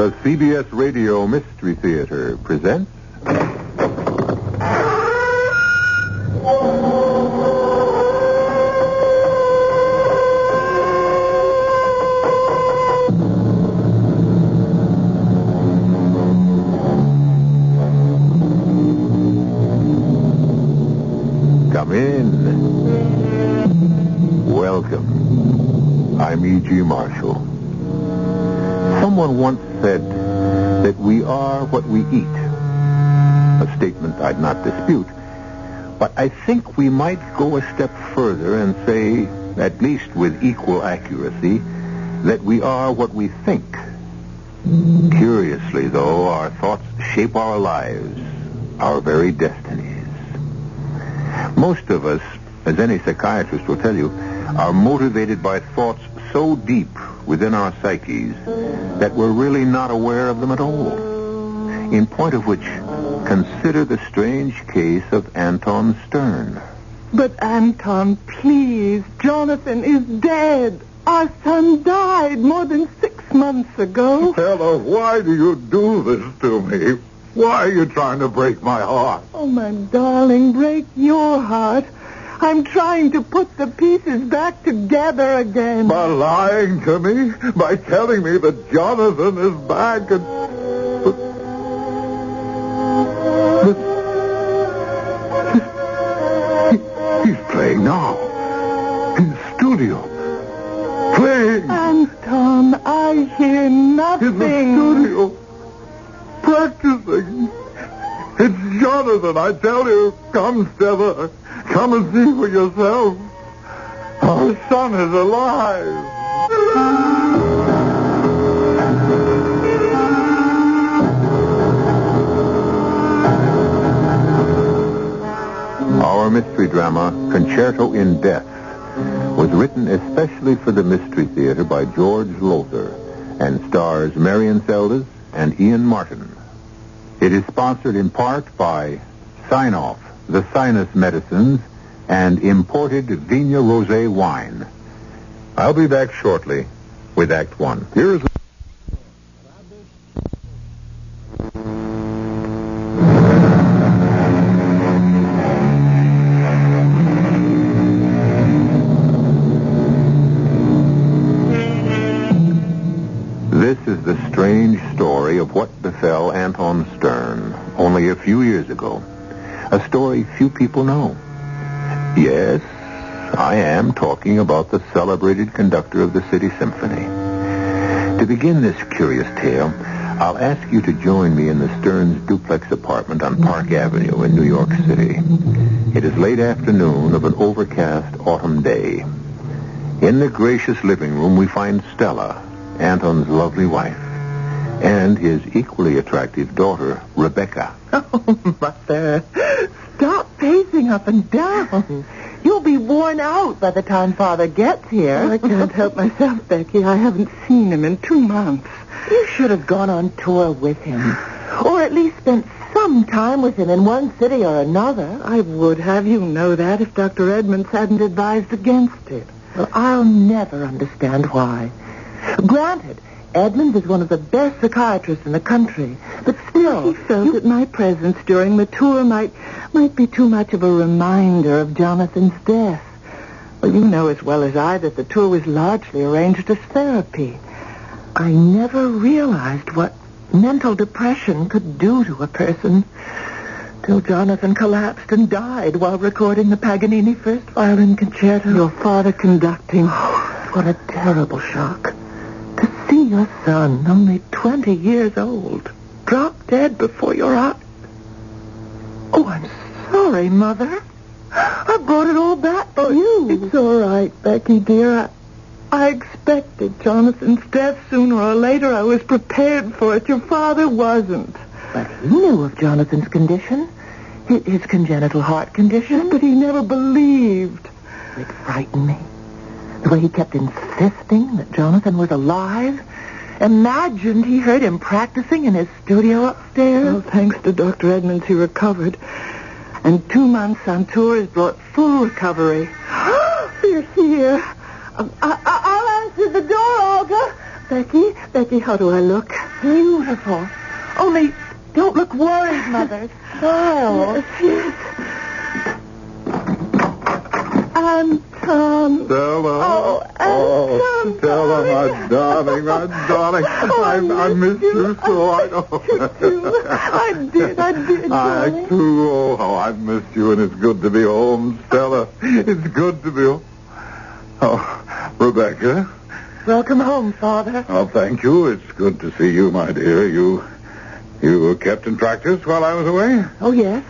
The CBS Radio Mystery Theater presents... Come in. Welcome. I'm E.G. Marshall. Someone once said that we are what we eat. A statement I'd not dispute. But I think we might go a step further and say, at least with equal accuracy, that we are what we think. Curiously, though, our thoughts shape our lives, our very destinies. Most of us, as any psychiatrist will tell you, are motivated by thoughts so deep within our psyches that we're really not aware of them at all. In point of which, consider the strange case of Anton Stern. But Anton, please, Jonathan is dead. Our son died more than 6 months ago. Ella, why do you do this to me? Why are you trying to break my heart? Oh, my darling, break your heart. I'm trying to put the pieces back together again. By lying to me? By telling me that Jonathan is back and... He's playing now. In the studio. Playing. Anton, I hear nothing. In the studio. Practicing. It's Jonathan, I tell you. Come, Stella. Come and see for yourself. Our son is alive. Our mystery drama, Concerto in Death, was written especially for the Mystery Theater by George Lauder and stars Marion Seldes and Ian Martin. It is sponsored in part by Sign-Off, the sinus medicines, and imported Vigna Rosé wine. I'll be back shortly with Act One. Here's... This is the strange story of what befell Anton Stern only a few years ago. A story few people know. Yes, I am talking about the celebrated conductor of the City Symphony. To begin this curious tale, I'll ask you to join me in the Stearns duplex apartment on Park Avenue in New York City. It is late afternoon of an overcast autumn day. In the gracious living room, we find Stella, Anton's lovely wife, and his equally attractive daughter, Rebecca. Oh, Mother, stop pacing up and down. You'll be worn out by the time Father gets here. I can't help myself, Becky. I haven't seen him in 2 months. You should have gone on tour with him, or at least spent some time with him in one city or another. I would have you know that if Dr. Edmonds hadn't advised against it. Well, I'll never understand why. Granted, Edmonds is one of the best psychiatrists in the country, but still, he felt that my presence during the tour might be too much of a reminder of Jonathan's death. Well, you know as well as I that the tour was largely arranged as therapy. I never realized what mental depression could do to a person till Jonathan collapsed and died while recording the Paganini First Violin Concerto. Your father conducting. What a terrible shock. To see your son, only 20 years old, drop dead before your eyes. Oh, I'm sorry, Mother. I brought it all back to you. It's all right, Becky, dear. I expected Jonathan's death sooner or later. I was prepared for it. Your father wasn't. But he knew of Jonathan's condition, his congenital heart condition, but he never believed. It frightened me. The way he kept insisting that Jonathan was alive. Imagined he heard him practicing in his studio upstairs. Well, thanks to Dr. Edmonds, he recovered. And 2 months on tour has brought full recovery. You're here. I'll answer the door, Olga. Becky, how do I look? beautiful. Only don't look worried, Mother. Smile. Yes. Anton. Stella. Oh, Anton. Stella, my darling, my darling. I miss you so. I did, I too. Oh, how I've missed you, and it's good to be home, Stella. It's good to be home. Oh, Rebecca. Welcome home, Father. Oh, thank you. It's good to see you, my dear. You were kept in practice while I was away? Oh, yes.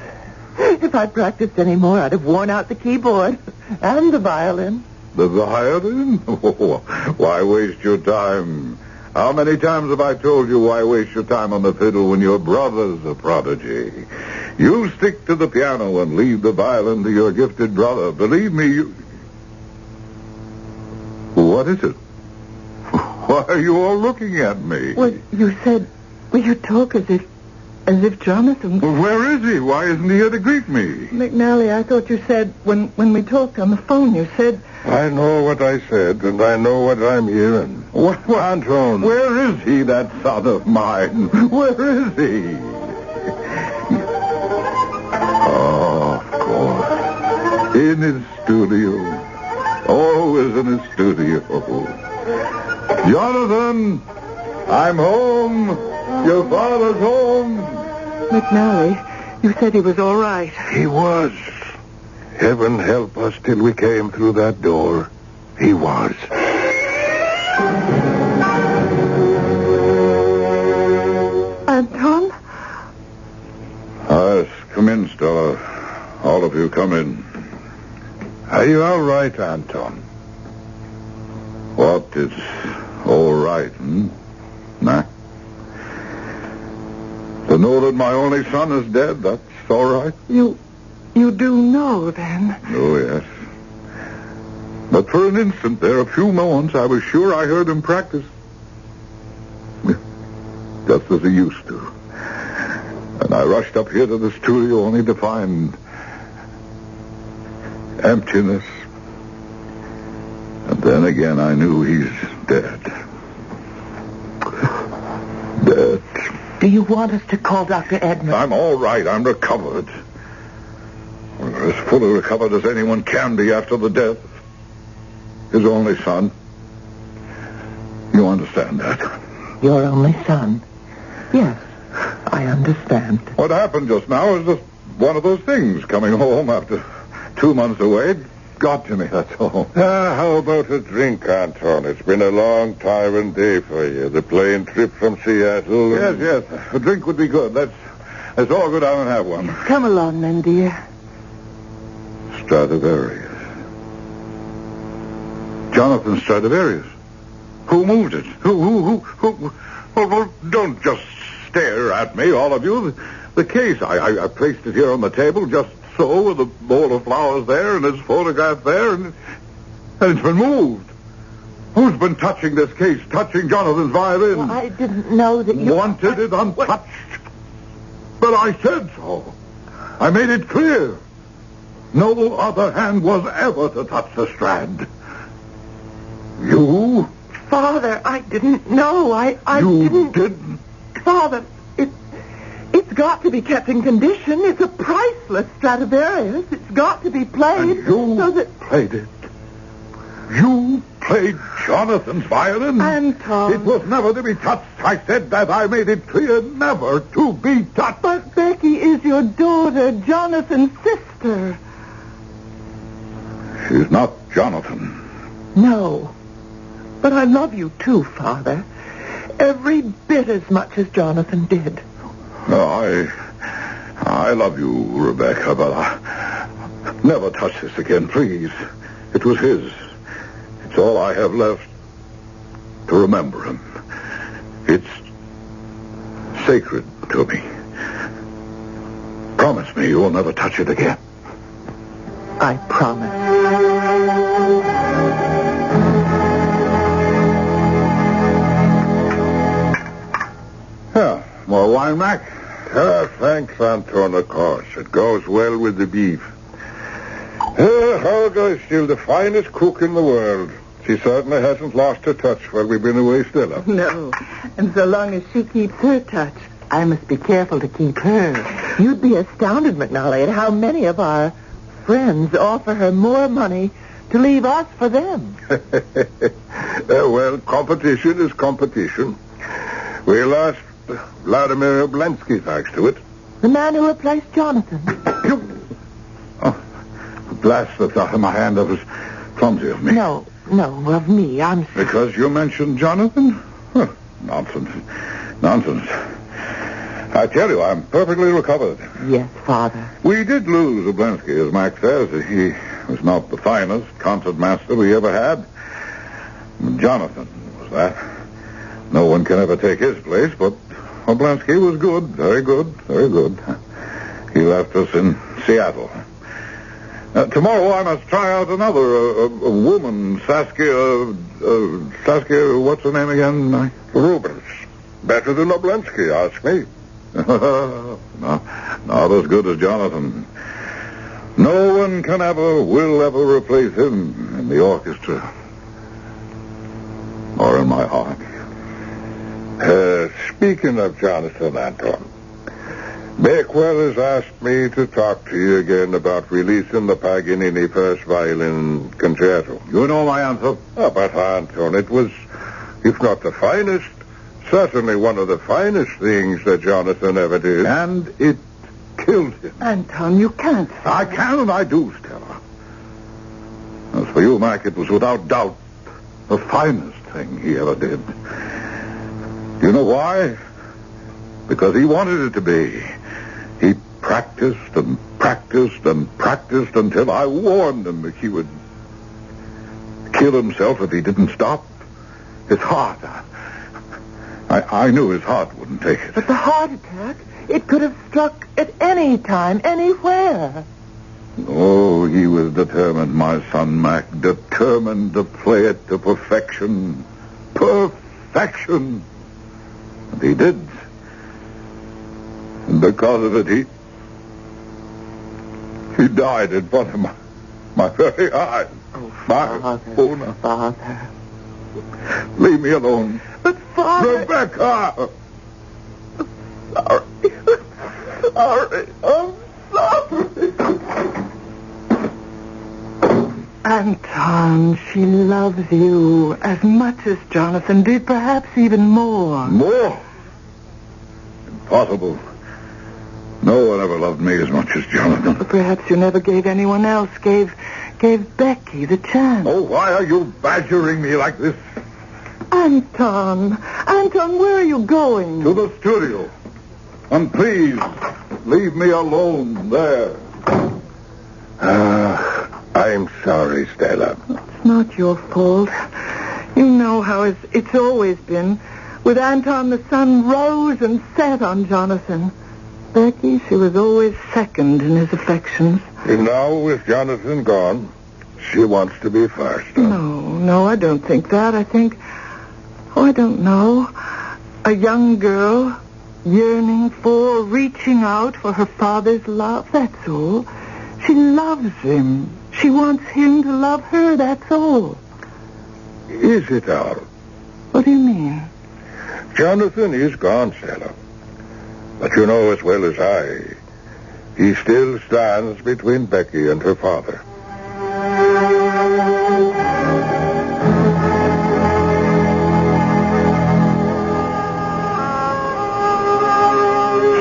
If I'd practiced any more, I'd have worn out the keyboard and the violin. The violin? Oh, why waste your time? How many times have I told you why waste your time on the fiddle when your brother's a prodigy? You stick to the piano and leave the violin to your gifted brother. Believe me, you... What is it? Why are you all looking at me? Well, you said... Well, you talk as if Jonathan... Well, where is he? Why isn't he here to greet me? McNally, I thought you said, when we talked on the phone, you said... I know what I said, and I know what I'm hearing. What? Anton, where is he, that son of mine? Where is he? Oh, of course. In his studio. Always in his studio. Jonathan, I'm home. Your father's home. McNally, you said he was all right. He was. Heaven help us till we came through that door. He was. Anton? Come in, Stella. All of you, come in. Are you all right, Anton? What? It's all right, Nah? To know that my only son is dead, that's all right. You do know, then? Oh, yes. But for an instant there, a few moments, I was sure I heard him practice. Just as he used to. And I rushed up here to the studio only to find emptiness. And then again, I knew he's dead. Dead. Do you want us to call Dr. Edmund? I'm all right. I'm recovered. As fully recovered as anyone can be after the death. His only son. You understand that? Your only son? Yes, I understand. What happened just now is just one of those things. Coming home after 2 months away got to me, that's all. How about a drink, Anton? It's been a long time and day for you. The plane trip from Seattle. Yes. A drink would be good. Let's all go down and have one. Come along, then, dear. Stradivarius. Jonathan Stradivarius. Who moved it? Who? Well, don't just stare at me, all of you. The case, I placed it here on the table just so, with a bowl of flowers there and his photograph there, and it's been moved. Who's been touching this case, touching Jonathan's violin? Well, I didn't know that you... Wanted it untouched. But I said so. I made it clear. No other hand was ever to touch the strand. You? Father, I didn't know. I didn't? Father, it's got to be kept in condition. It's a priceless Stradivarius. It's got to be played. And you played it. You played Jonathan's violin? Anton. It was never to be touched. I said that. I made it clear never to be touched. But Becky is your daughter, Jonathan's sister. She's not Jonathan. No. But I love you too, Father. Every bit as much as Jonathan did. I love you, Rebecca, but I never touch this again, please. It was his. It's all I have left to remember him. It's sacred to me. Promise me you'll never touch it again. I promise. More wine, Mac? Thanks, Anton, of course. It goes well with the beef. Helga is still the finest cook in the world. She certainly hasn't lost her touch while we've been away, Stella. No. And so long as she keeps her touch, I must be careful to keep her. You'd be astounded, McNally, at how many of our friends offer her more money to leave us for them. Well, competition is competition. We'll ask Vladimir Oblensky, thanks to it. The man who replaced Jonathan. Blast that's out of my hand. That was clumsy of me. No, of me. I'm sorry. Because you mentioned Jonathan? Huh, nonsense. I tell you, I'm perfectly recovered. Yes, Father. We did lose Oblensky, as Mac says. He was not the finest concert master we ever had. Jonathan was that. No one can ever take his place, but Oblensky was good. Very good, very good. He left us in Seattle. Tomorrow I must try out another a woman, Saskia, what's her name again? Rubens. Better than Oblensky, ask me. No, not as good as Jonathan. No one will ever replace him in the orchestra. Or in my heart. Speaking of Jonathan, Anton, Bakewell has asked me to talk to you again about releasing the Paganini First Violin Concerto. You know my answer? But, Anton, it was, if not the finest, certainly one of the finest things that Jonathan ever did. And it killed him. Anton, you can't. I can and I do, Stella. As for you, Mac, it was without doubt the finest thing he ever did. You know why? Because he wanted it to be. He practiced and practiced and practiced until I warned him that he would kill himself if he didn't stop. His heart. I knew his heart wouldn't take it. But the heart attack, it could have struck at any time, anywhere. Oh, he was determined, my son Mac, determined to play it to perfection. Perfection. And he did. And because of it, he died in front of my very eyes. Oh, Father. Father. Leave me alone. But, Father... Rebecca! Sorry. I'm sorry. Anton, she loves you as much as Jonathan did, perhaps even more. More? Impossible. No one ever loved me as much as Jonathan. But perhaps you never gave anyone else, gave Becky the chance. Oh, why are you badgering me like this? Anton, where are you going? To the studio. And please, leave me alone there. I'm sorry, Stella. It's not your fault. You know how it's always been. With Anton, the sun rose and set on Jonathan. Becky, she was always second in his affections. And now, with Jonathan gone, she wants to be first. Huh? No, I don't think that. I think... I don't know. A young girl yearning for, reaching out for her father's love, that's all. She loves him. She wants him to love her, that's all. Is it all? What do you mean? Jonathan is gone, Stella. But you know as well as I, he still stands between Becky and her father.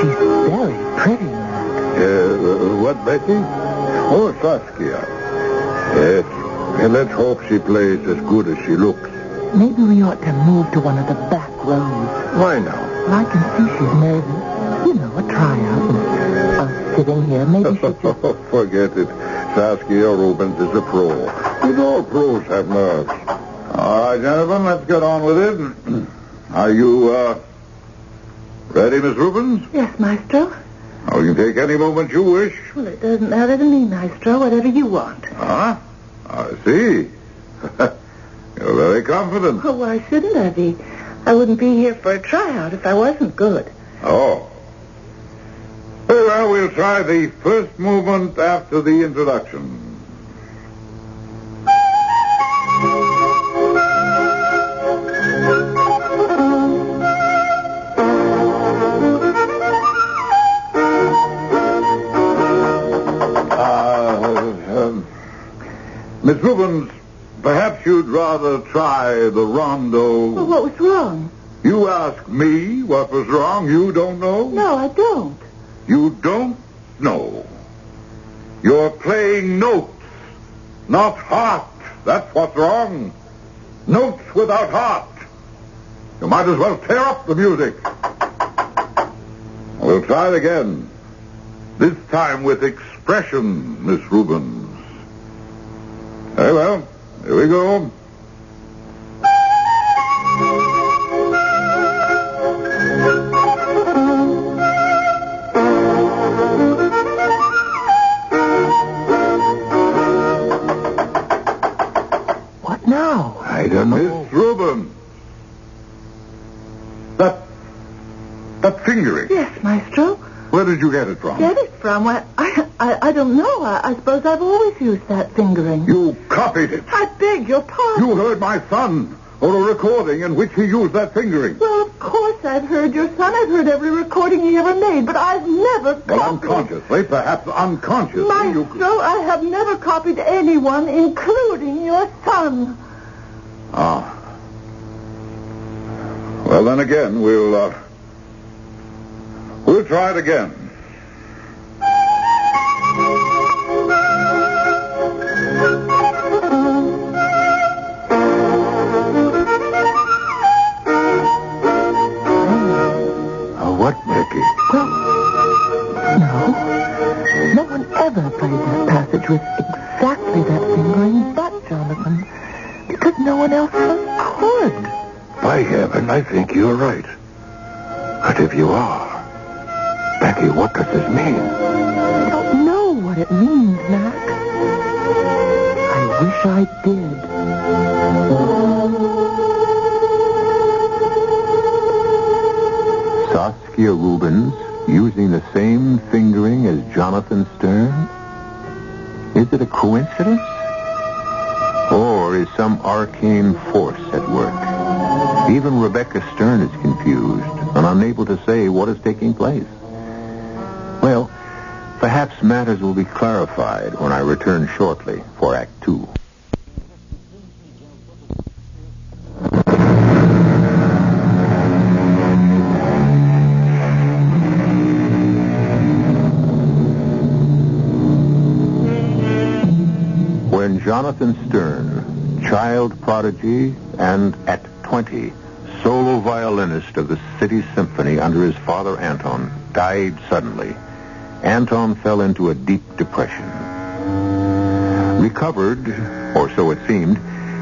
She's very pretty, Mac. What, Becky? Oh, Saskia. Yes. And let's hope she plays as good as she looks. Maybe we ought to move to one of the back rows. Why now? Well, I can see she's nervous. You know, a tryout. Sitting here, maybe she just... Forget it. Saskia Rubens is a pro. And all pros have nerves. All right, gentlemen, let's get on with it. Are you, ready, Miss Rubens? Yes, Maestro. Oh, you can take any moment you wish. Well, it doesn't matter to me, Maestro. Whatever you want. Huh? I see. You're very confident. Oh, why shouldn't I be? I wouldn't be here for a tryout if I wasn't good. Oh. Very well, we'll try the first movement after the introduction. Miss Rubens, perhaps you'd rather try the rondo. Well, what was wrong? You ask me what was wrong. You don't know? No, I don't. You don't know. You're playing notes, not heart. That's what's wrong. Notes without heart. You might as well tear up the music. We'll try it again. This time with expression, Miss Rubens. Very well. Here we go. What now? I don't know. Miss Rubens. That fingering. Yes, Maestro. Where did you get it from? Get it from? Why, I don't know. I suppose I've always used that fingering. You copied it. I beg your pardon. You heard my son, or a recording in which he used that fingering. Well, of course I've heard your son. I've heard every recording he ever made, but I've never copied. Well, unconsciously, perhaps unconsciously. Maestro, I have never copied anyone, including your son. Ah. Well, then again, we'll try it again. What, Becky? Well, no one ever played that passage with exactly that fingering but Jonathan, because no one else could. By heaven, I think you're right. But if you are, Becky, what does this mean? I don't know what it means, Mac. I wish I did. Saskia Rubens using the same fingering as Jonathan Stern? Is it a coincidence? Or is some arcane force at work? Even Rebecca Stern is confused and unable to say what is taking place. Well, perhaps matters will be clarified when I return shortly for Act 2. When Jonathan Stern, child prodigy and at 20, solo violinist of the City Symphony under his father Anton, died suddenly, Anton fell into a deep depression. Recovered, or so it seemed,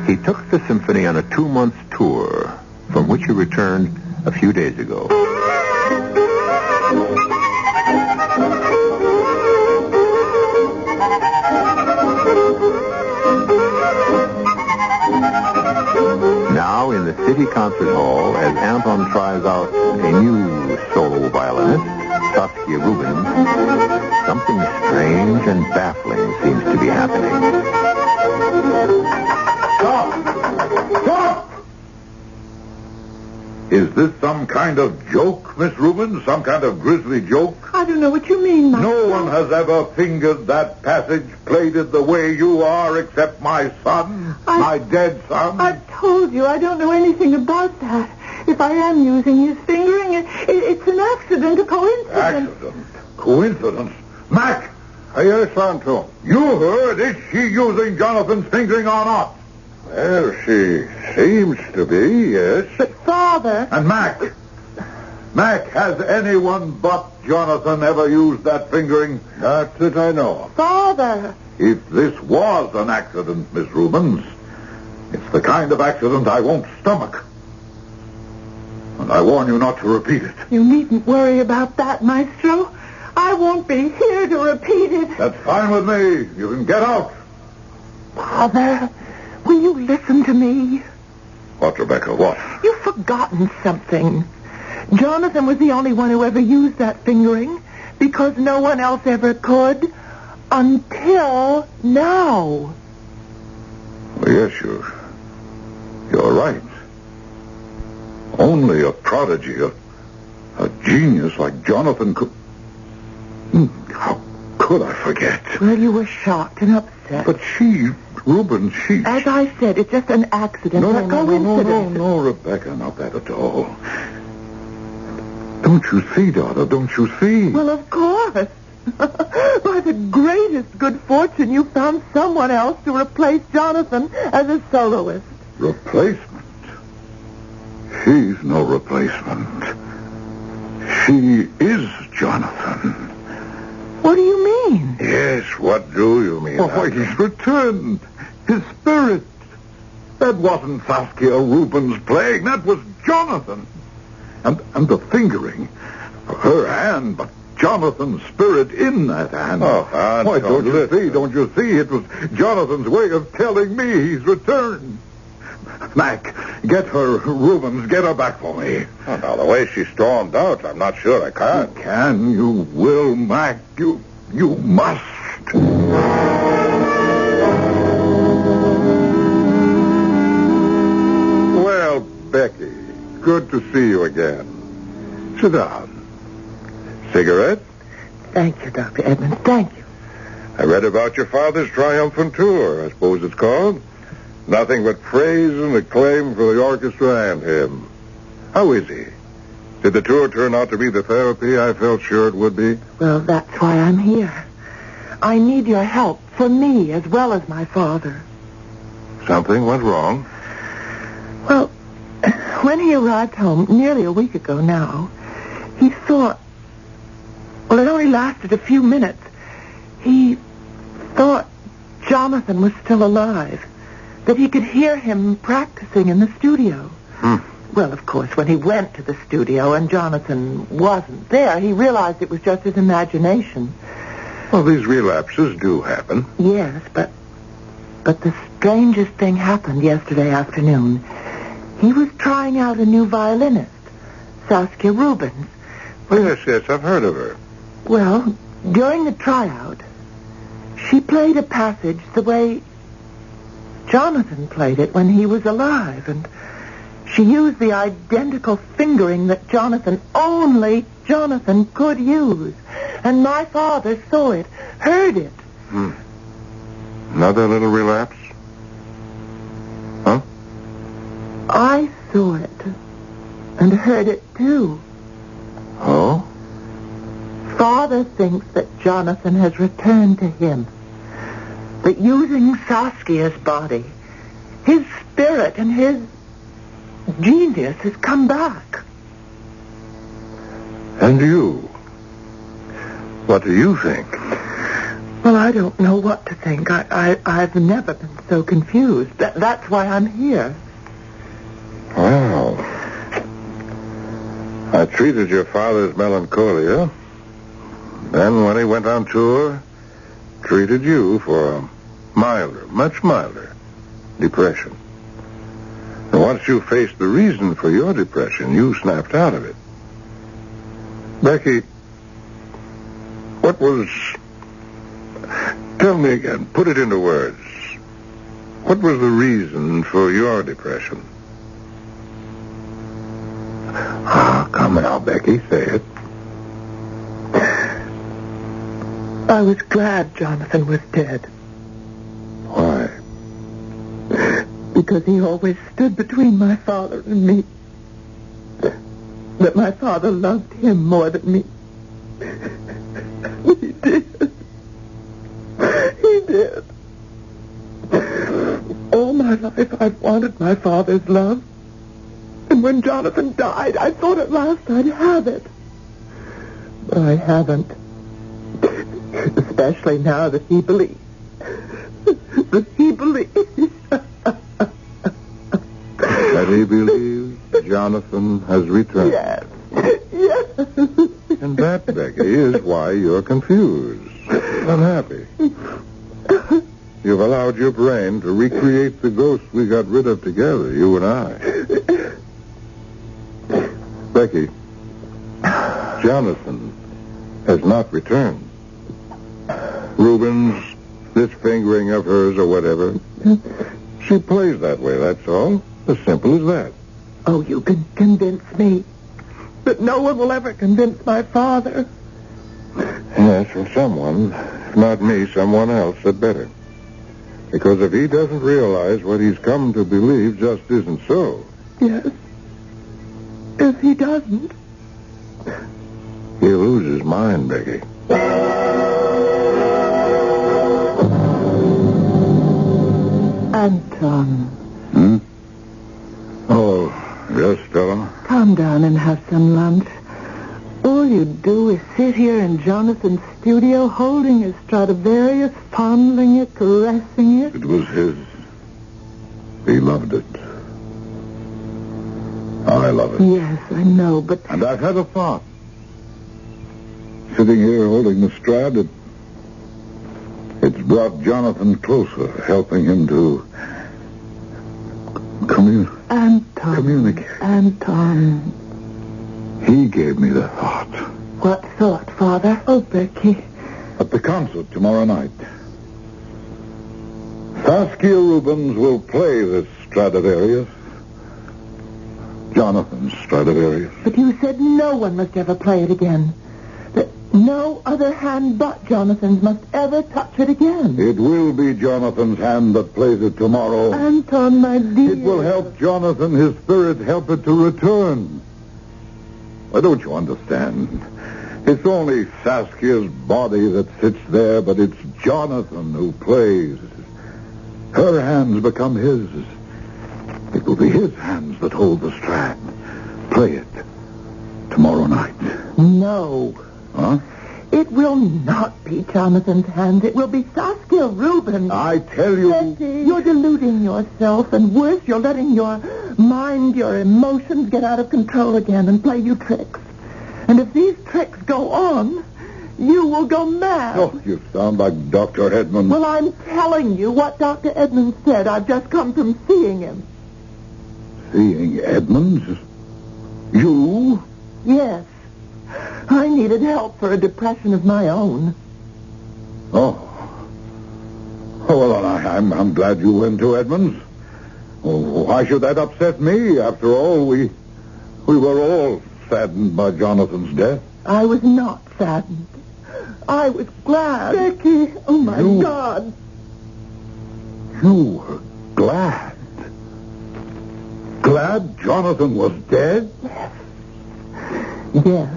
he took the symphony on a 2-month tour, from which he returned a few days ago. Now in the City Concert Hall, as Anton tries out a new solo violinist, Saskia Rubens, something strange and baffling seems to be happening. Stop! Stop! Is this some kind of joke, Miss Rubens? Some kind of grisly joke? I don't know what you mean, Mac. No one has ever fingered that passage, played it the way you are, except my son, my dead son. I've told you I don't know anything about that. If I am using his fingering, it's an accident, a coincidence. Accident? Coincidence? Mac! Yes, Santo. You heard, is she using Jonathan's fingering or not? Well, she seems to be, yes. But, Father... And Mac, has anyone but Jonathan ever used that fingering? Not that I know of. Father! If this was an accident, Miss Rubens, it's the kind of accident I won't stomach. And I warn you not to repeat it. You needn't worry about that, Maestro. I won't be here to repeat it. That's fine with me. You can get out. Father, will you listen to me? What, Rebecca, what? You've forgotten something. Jonathan was the only one who ever used that fingering because no one else ever could until now. Well, yes, you're right. Only a prodigy, a genius like Jonathan could... How could I forget? Well, you were shocked and upset. But she Reuben, she... As I said, it's just an accident. No, Rebecca, not that at all. Don't you see, daughter? Don't you see? Well, of course. By the greatest good fortune, you found someone else to replace Jonathan as a soloist. Replacement? She's no replacement. She is Jonathan. What do you mean? Yes, what do you mean? Oh, he's returned. His spirit. That wasn't Saskia Rubens playing. That was Jonathan. And the fingering. Her hand, but Jonathan's spirit in that hand. Why, don't you see? It was Jonathan's way of telling me he's returned. Mac, get her, Rubens, get her back for me. Oh, now, the way she stormed out, I'm not sure I can. You can, you will, Mac. You must. Well, Becky, good to see you again. Sit down. Cigarette? Thank you, Dr. Edmonds. Thank you. I read about your father's triumphant tour, I suppose it's called. Nothing but praise and acclaim for the orchestra and him. How is he? Did the tour turn out to be the therapy I felt sure it would be? Well, that's why I'm here. I need your help for me as well as my father. Something went wrong? Well, when he arrived home nearly a week ago now, he thought... Well, it only lasted a few minutes. He thought Jonathan was still alive. That he could hear him practicing in the studio. Well, of course, when he went to the studio and Jonathan wasn't there, he realized it was just his imagination. Well, these relapses do happen. Yes, but the strangest thing happened yesterday afternoon. He was trying out a new violinist, Saskia Rubens. Yes, I've heard of her. Well, during the tryout, she played a passage the way Jonathan played it when he was alive, and she used the identical fingering that only Jonathan could use. And my father saw it, heard it. Another little relapse? Huh? I saw it and heard it too. Oh? Father thinks that Jonathan has returned to him. That using Saskia's body, his spirit and his genius has come back. And you? What do you think? Well, I don't know what to think. I've never been so confused. That's why I'm here. Well, I treated your father's melancholia. Then when he went on tour, treated you for a milder, much milder depression. And once you faced the reason for your depression, you snapped out of it. Becky, what was... Tell me again, put it into words. What was the reason for your depression? Come now, Becky, say it. I was glad Jonathan was dead. Why? Because he always stood between my father and me. That my father loved him more than me. He did. He did. All my life I've wanted my father's love. And when Jonathan died, I thought at last I'd have it. But I haven't. Especially now that he believes. That he believes. That he believes Jonathan has returned. Yes. And that, Becky, is why you're confused, unhappy. You've allowed your brain to recreate the ghost we got rid of together, you and I. Becky, Jonathan has not returned. Rubens, this fingering of hers or whatever, she plays that way, that's all. As simple as that. Oh, you can convince me. But no one will ever convince my father. Yes, well, someone, if not me, someone else had better. Because if he doesn't realize what he's come to believe just isn't so, Yes. If he doesn't. he'll lose his mind, Becky. Anton, Oh, yes, Stella? come down and have some lunch. All you do is sit here in Jonathan's studio holding his Stradivarius, fondling it, caressing it. It was his. He loved it. I love it. Yes, I know, but... And I've had a thought. Sitting here holding the Strad, it's brought Jonathan closer, helping him to communicate. Anton. He gave me the thought. What thought, Father? Oh, Becky. At the concert tomorrow night, Saskia Rubens will play this Stradivarius. Jonathan's Stradivarius. But you said no one must ever play it again. That no other hand but Jonathan's must ever touch it again. It will be Jonathan's hand that plays it tomorrow. Anton, my dear. It will help Jonathan, his spirit, help it to return. Why, don't you understand? It's only Saskia's body that sits there, but it's Jonathan who plays. Her hands become his. It will be his hands that hold the Strad. Play it tomorrow night. No. Huh? It will not be Jonathan's hands. It will be Saskia Rubens. I tell you... Betty, you're deluding yourself, and worse, you're letting your mind, your emotions get out of control again and play you tricks. And if these tricks go on, you will go mad. Oh, you sound like Dr. Edmonds. Well, I'm telling you what Dr. Edmonds said. I've just come from seeing him. Seeing Edmonds? You? Yes. I needed help for a depression of my own. Oh. Oh, well, I'm glad you went to Edmonds. Oh, why should that upset me? After all, we were all saddened by Jonathan's death. I was not saddened. I was glad. Becky, oh, my God. You were glad? Glad Jonathan was dead? Yes. Yes.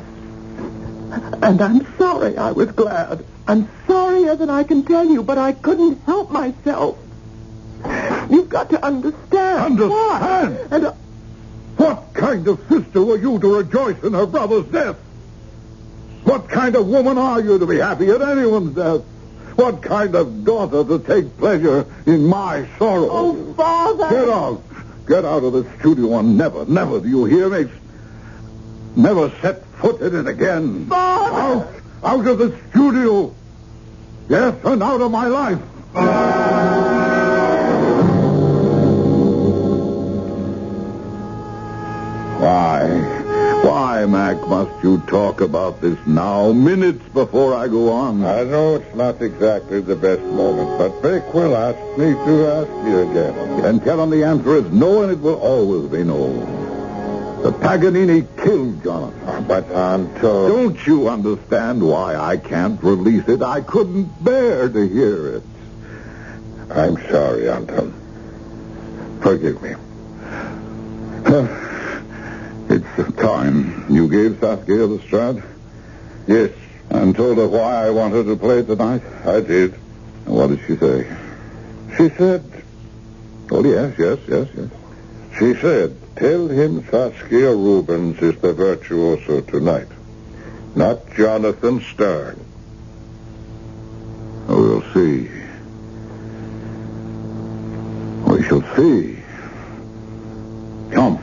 And I'm sorry I was glad. I'm sorrier than I can tell you, but I couldn't help myself. You've got to understand. Understand? And what kind of sister were you to rejoice in her brother's death? What kind of woman are you to be happy at anyone's death? What kind of daughter to take pleasure in my sorrow? Oh, Father! Get out. Get out of the studio and never, do you hear me? Never set foot in it again. Father! Out of the studio. Yes, and out of my life. Why, Mac, must you talk about this now, minutes before I go on? I know it's not exactly the best moment, but Vic will ask me to ask you again. And tell him the answer is no, and it will always be no. The Paganini killed Jonathan. But, Anton... Don't you understand why I can't release it? I couldn't bear to hear it. I'm sorry, Anton. Forgive me. It's time. You gave Saskia the Strad? Yes. And told her why I wanted to play tonight? I did. And what did she say? She said... Oh, yes. She said, tell him Saskia Rubens is the virtuoso tonight, not Jonathan Stern. We'll see. We shall see. Come.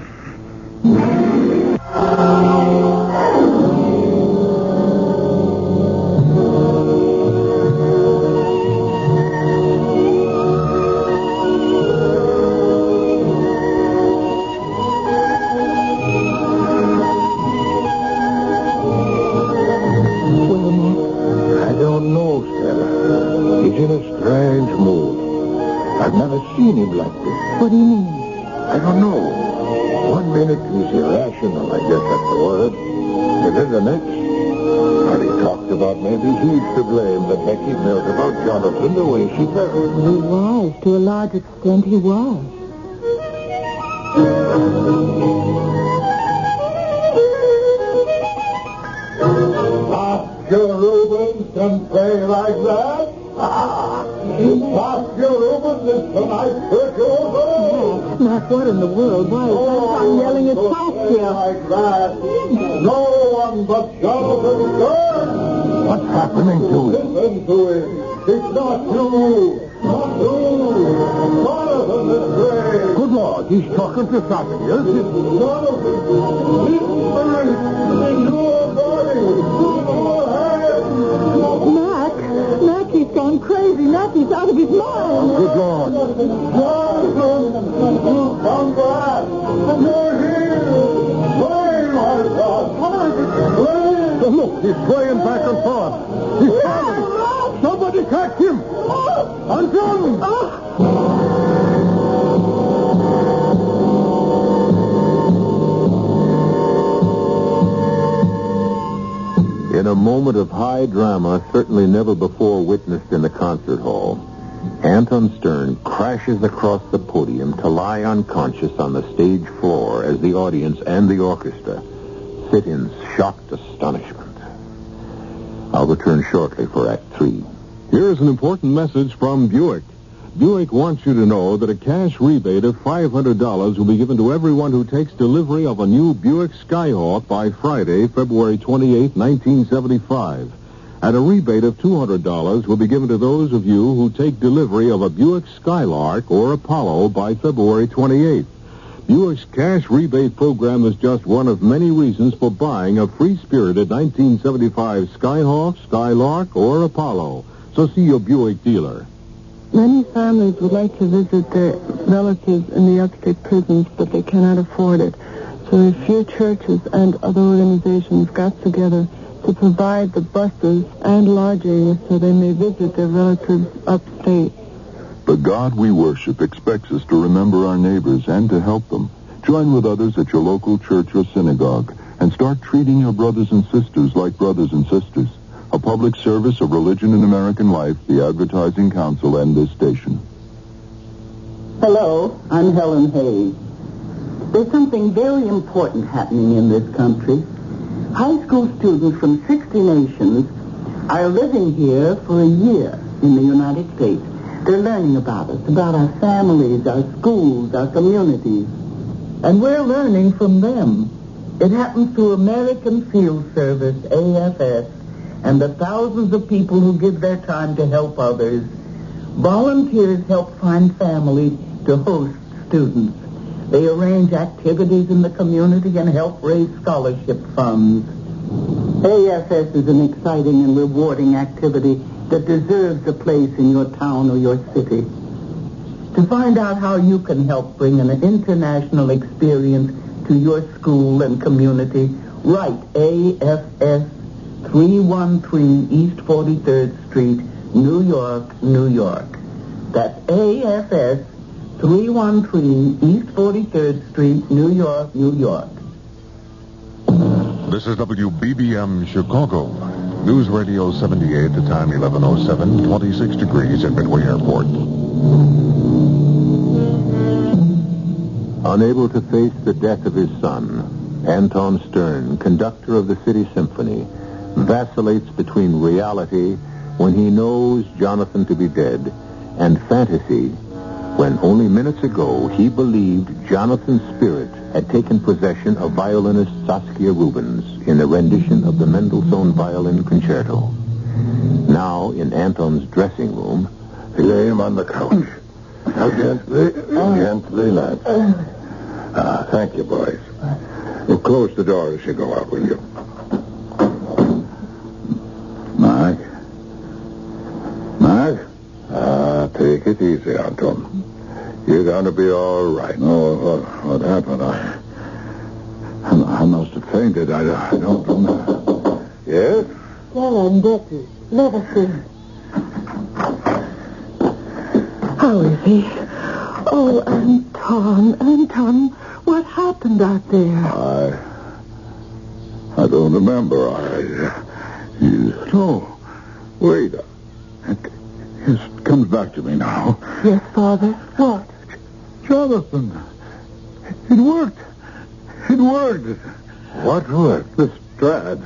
Seen him like this. What do you mean? I don't know. One minute he's irrational, I guess that's the word. And then the next, Talked about maybe he's to blame that Becky felt about Jonathan the way she felt. He was. To a large extent, he was. Oscar Rubens can play like that? Oscar Rubens is tonight's virtuoso. Mac, what in the world? Why is Anton yelling at Pascal? Like that. No one but Jonathan Stern. What's happening to him? Listen to him. It's not you. Not you. Jonathan is great. Good Lord, he's talking to Saskia. Jonathan. Mac, he's gone crazy. Mac, he's out of his mind. Good Lord. Come back. You're here. Play, my son. Play. Look, he's swaying back and forth. He's falling. Somebody catch him. Anton! In a moment of high drama, certainly never before witnessed in the concert hall, Anton Stern crashes across the podium to lie unconscious on the stage floor as the audience and the orchestra sit in shocked astonishment. I'll return shortly for Act 3. Here's an important message from Buick. Buick wants you to know that a cash rebate of $500 will be given to everyone who takes delivery of a new Buick Skyhawk by Friday, February 28, 1975. And a rebate of $200 will be given to those of you who take delivery of a Buick Skylark or Apollo by February 28th. Buick's cash rebate program is just one of many reasons for buying a free-spirited 1975 Skyhawk, Skylark, or Apollo. So see your Buick dealer. Many families would like to visit their relatives in the upstate prisons, but they cannot afford it. So a few churches and other organizations got together to provide the buses and lodging so they may visit their relatives upstate. The God we worship expects us to remember our neighbors and to help them. Join with others at your local church or synagogue and start treating your brothers and sisters like brothers and sisters. A public service of Religion in American Life, the Advertising Council, and this station. Hello, I'm Helen Hayes. There's something very important happening in this country. High school students from 60 nations are living here for a year in the United States. They're learning about us, about our families, our schools, our communities. And we're learning from them. It happens through American Field Service, AFS, and the thousands of people who give their time to help others. Volunteers help find families to host students. They arrange activities in the community and help raise scholarship funds. AFS is an exciting and rewarding activity that deserves a place in your town or your city. To find out how you can help bring an international experience to your school and community, write AFS 313 East 43rd Street, New York, New York. That's AFS 313 East 43rd Street, New York, New York. This is WBBM Chicago. News Radio 78, the time 11:07, 26 degrees at Midway Airport. Unable to face the death of his son, Anton Stern, conductor of the City Symphony, vacillates between reality when he knows Jonathan to be dead and fantasy when only minutes ago he believed Jonathan's spirit had taken possession of violinist Saskia Rubens in the rendition of the Mendelssohn Violin Concerto. Now, in Anton's dressing room, He lay him on the couch. Now, gently, lads. Thank you, boys. You'll close the door as you go out, will you? Mark? Take it easy, Anton. You're going to be all right. No, what happened? I must have fainted. I don't know. Yes? Stella and Becky, let us in. How is he? Oh, Anton, what happened out there? I don't remember. No. Wait. It comes back to me now. Yes, Father. What? Jonathan. It worked. It worked. What worked? The Strad.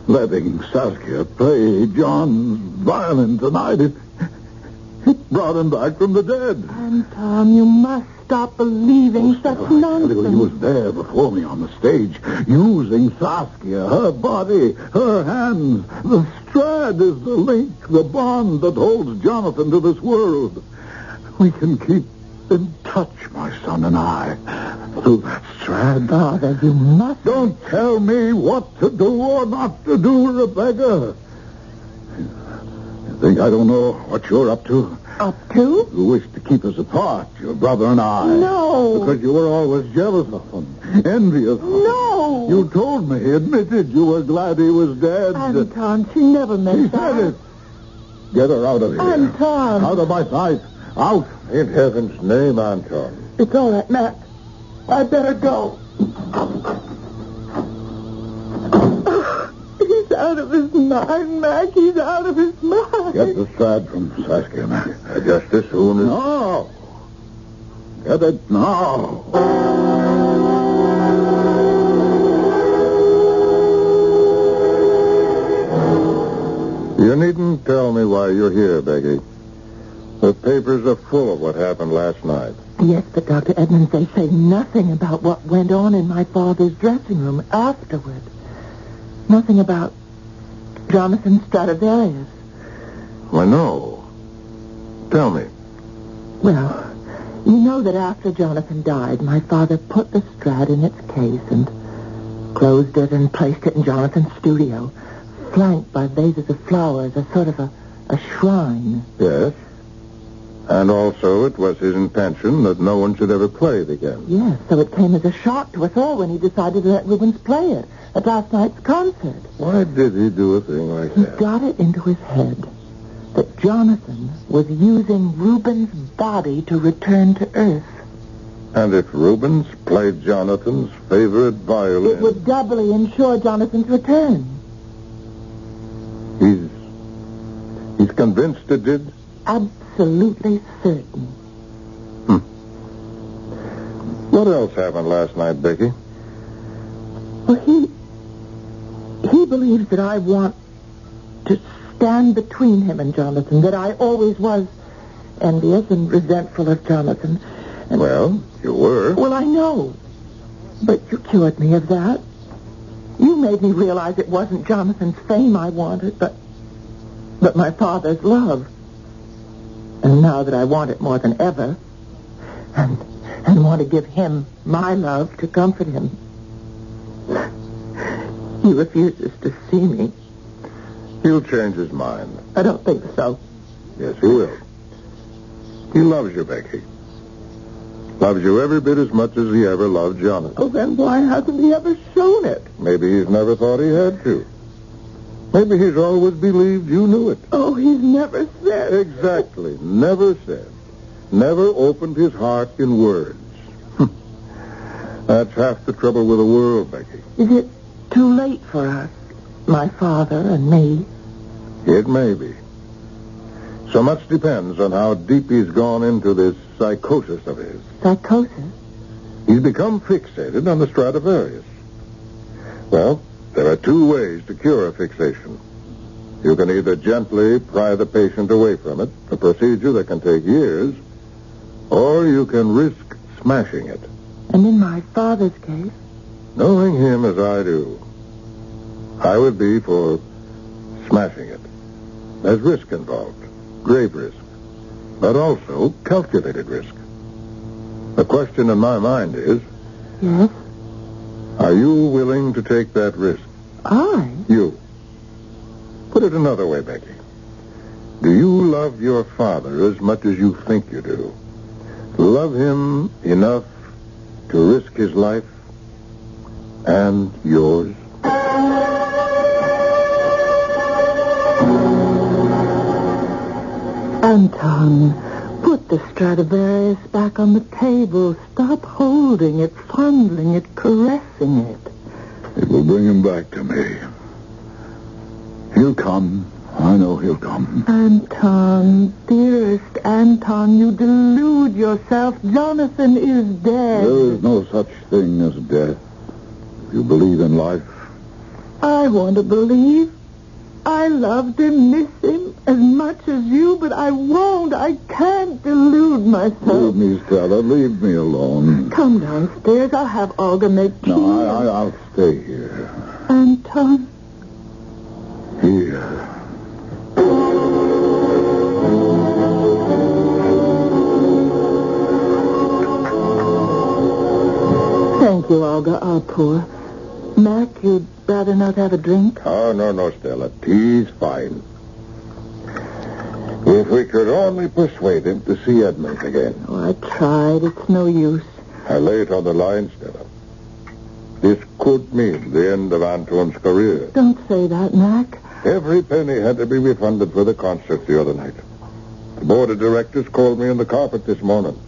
Letting Saskia play John's violin tonight. It brought him back from the dead. Anton, you must stop believing such nonsense. He was there before me on the stage, using Saskia, her body, her hands. The Strad is the link, the bond that holds Jonathan to this world. We can keep in touch, my son and I, through that Strad. Father, you must... Don't tell me what to do or not to do, Rebecca. You think I don't know what you're up to? Up to? You wish to keep us apart, your brother and I. No. Because you were always jealous of him, envious of him. No. You told me, admitted you were glad he was dead. Anton, she never meant that. He said it. Get her out of here. Anton. Out of my sight. Out. In heaven's name, Anton. It's all right, Mac. I'd better go. He's out of his mind, Mac. He's out of his mind. Get the Strad from Saskia, Mac. Just as soon as... No. Get it now. You needn't tell me why you're here, Becky. The papers are full of what happened last night. Yes, but Dr. Edmonds, they say nothing about what went on in my father's dressing room afterward. Nothing about Jonathan Stradivarius. Well, no. Tell me. Well, you know that after Jonathan died, my father put the Strad in its case and closed it and placed it in Jonathan's studio, flanked by vases of flowers, a sort of a shrine. Yes. And also it was his intention that no one should ever play it again. Yes, so it came as a shock to us all when he decided to let Rubens play it at last night's concert. Why did he do a thing like He that? got it into his head that Jonathan was using Rubens' body to return to Earth. And if Rubens played Jonathan's favorite violin... It would doubly ensure Jonathan's return. He's convinced it did? Absolutely certain. What else happened last night, Becky? Well, he believes that I want to stand between him and Jonathan, that I always was envious and resentful of Jonathan. And, well, you were. Well, I know. But you cured me of that. You made me realize it wasn't Jonathan's fame I wanted, but my father's love. And now that I want it more than ever, and want to give him my love to comfort him, he refuses to see me. He'll change his mind. I don't think so. Yes, he will. He loves you, Becky. Loves you every bit as much as he ever loved Jonathan. Oh, then why hasn't he ever shown it? Maybe he's never thought he had to. Maybe he's always believed you knew it. Oh, he's never said. Exactly. Never said. Never opened his heart in words. That's half the trouble with the world, Becky. Is it too late for us, my father and me? It may be. So much depends on how deep he's gone into this psychosis of his. Psychosis? He's become fixated on the Stradivarius. Well, there are two ways to cure a fixation. You can either gently pry the patient away from it, a procedure that can take years, or you can risk smashing it. And in my father's case? Knowing him as I do, I would be for smashing it. There's risk involved, grave risk, but also calculated risk. The question in my mind is... Yes? Are you willing to take that risk? I? You. Put it another way, Becky. Do you love your father as much as you think you do? Love him enough to risk his life and yours? Anton, put the Stradivarius back on the table. Stop holding it, fondling it, caressing it. It will bring him back to me. He He'll come. I know he'll come. Anton, dearest Anton, you delude yourself. Jonathan is dead. There is no such thing as death. If you believe in life. I want to believe. I loved him, miss him as much as you, but I won't. I can't delude myself. Leave me, Stella. Leave me alone. Come downstairs. I'll have Olga make tea. No, I'll stay here. Anton. Here. Thank you, Olga. I'll pour. Mac, you'd rather not have a drink? Oh, no, Stella. Tea's fine. If we could only persuade him to see Edmund again. Oh, I tried. It's no use. I lay it on the line, Stella. This could mean the end of Anton's career. Don't say that, Mac. Every penny had to be refunded for the concert the other night. The board of directors called me on the carpet this morning.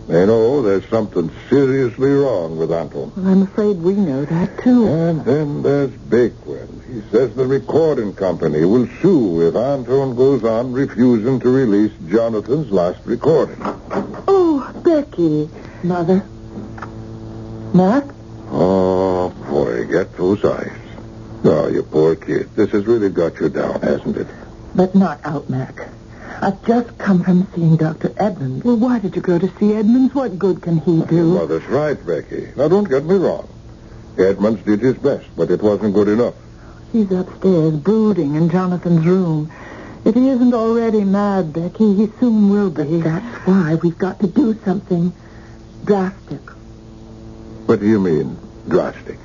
They know there's something seriously wrong with Anton. Well, I'm afraid we know that, too. And then there's Bakewell. He says the recording company will sue if Anton goes on refusing to release Jonathan's last recording. Oh, Becky. Mother. Mac? Oh, boy, get those eyes. Oh, you poor kid. This has really got you down, hasn't it? But not out, Mac. I've just come from seeing Dr. Edmonds. Well, why did you go to see Edmonds? What good can he do? Your mother's right, Becky. Now, don't get me wrong. Edmonds did his best, but it wasn't good enough. He's upstairs, brooding in Jonathan's room. If he isn't already mad, Becky, he soon will be. But that's why we've got to do something drastic. What do you mean, drastic?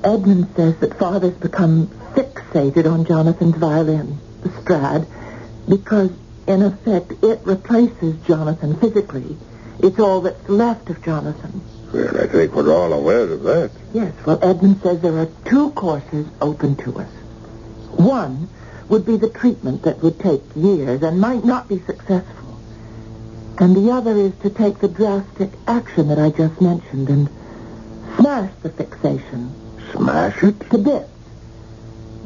Edmund says that Father's become fixated on Jonathan's violin, the Strad, because, in effect, it replaces Jonathan physically. It's all that's left of Jonathan. Well, I think we're all aware of that. Yes, well, Edmund says there are two courses open to us. One would be the treatment that would take years and might not be successful. And the other is to take the drastic action that I just mentioned and smash the fixation. Smash it? To bits.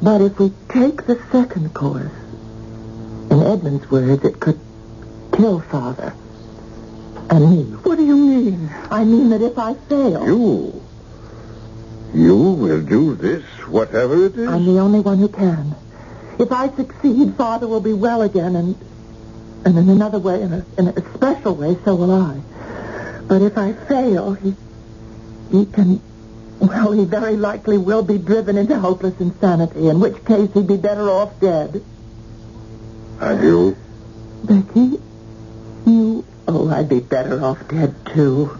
But if we take the second course, in Edmund's words, it could kill Father and me. What do you mean? I mean that if I fail... You will do this, whatever it is? I'm the only one who can. If I succeed, Father will be well again, and in another way, in a special way, so will I. But if I fail, he can... Well, he very likely will be driven into hopeless insanity, in which case he'd be better off dead. And you? Becky, you... Oh, I'd be better off dead, too.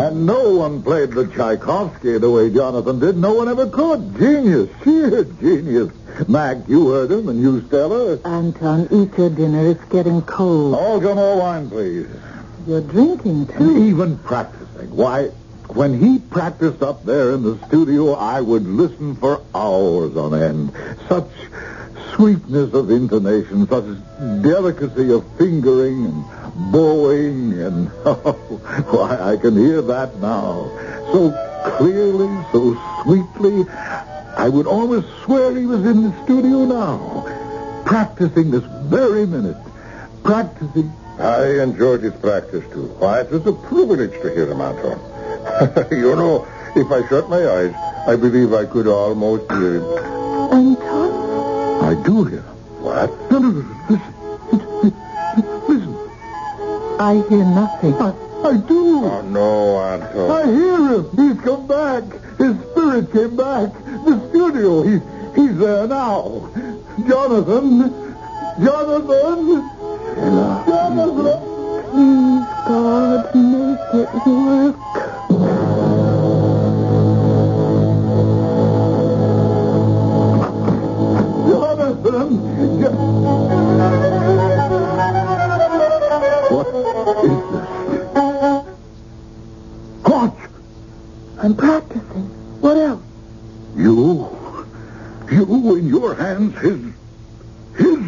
And no one played the Tchaikovsky the way Jonathan did. No one ever could. Genius. Sheer genius. Mac, you heard him, and you, Stella. Anton, eat your dinner. It's getting cold. Olga, more wine, please. You're drinking, too. And even practicing. Why, when he practiced up there in the studio, I would listen for hours on end. Such sweetness of intonation, such delicacy of fingering and bowing, and why, I can hear that now. So clearly, so sweetly, I would almost swear he was in the studio now, practicing this very minute, practicing. I enjoyed his practice, too. Why, it was a privilege to hear him, Anton. You know, if I shut my eyes, I believe I could almost hear him. Anton? I do hear him. What? No, listen. I hear nothing. I do. Oh, no, Anton. I hear him. He's come back. His spirit came back. The studio. He's there now. Jonathan. Jonathan. Please, God, make it work. Jonathan! What is this? What? I'm practicing. What else? You in your hands, his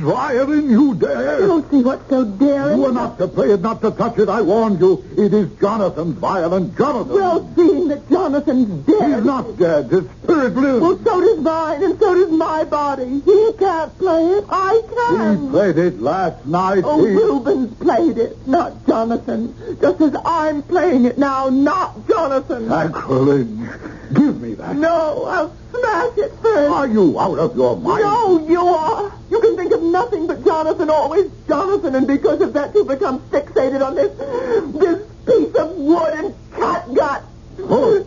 violin, you dare? I don't see what's so dead there. You were not to play it, not to touch it. I warned you. It is Jonathan's violin. Jonathan. Well, seeing that Jonathan's dead. He's not dead. His spirit lives. Well, so does mine, and so does my body. He can't play it. I can. He played it last night. Oh, Reuben's played it, not Jonathan. Just as I'm playing it now, not Jonathan. Jacqueline, give me that. No, I'll smash it first. Are you out of your mind? No, you are. You can think of nothing but Jonathan, always Jonathan, and because of that you become fixated on this piece of wood and catgut. Oh,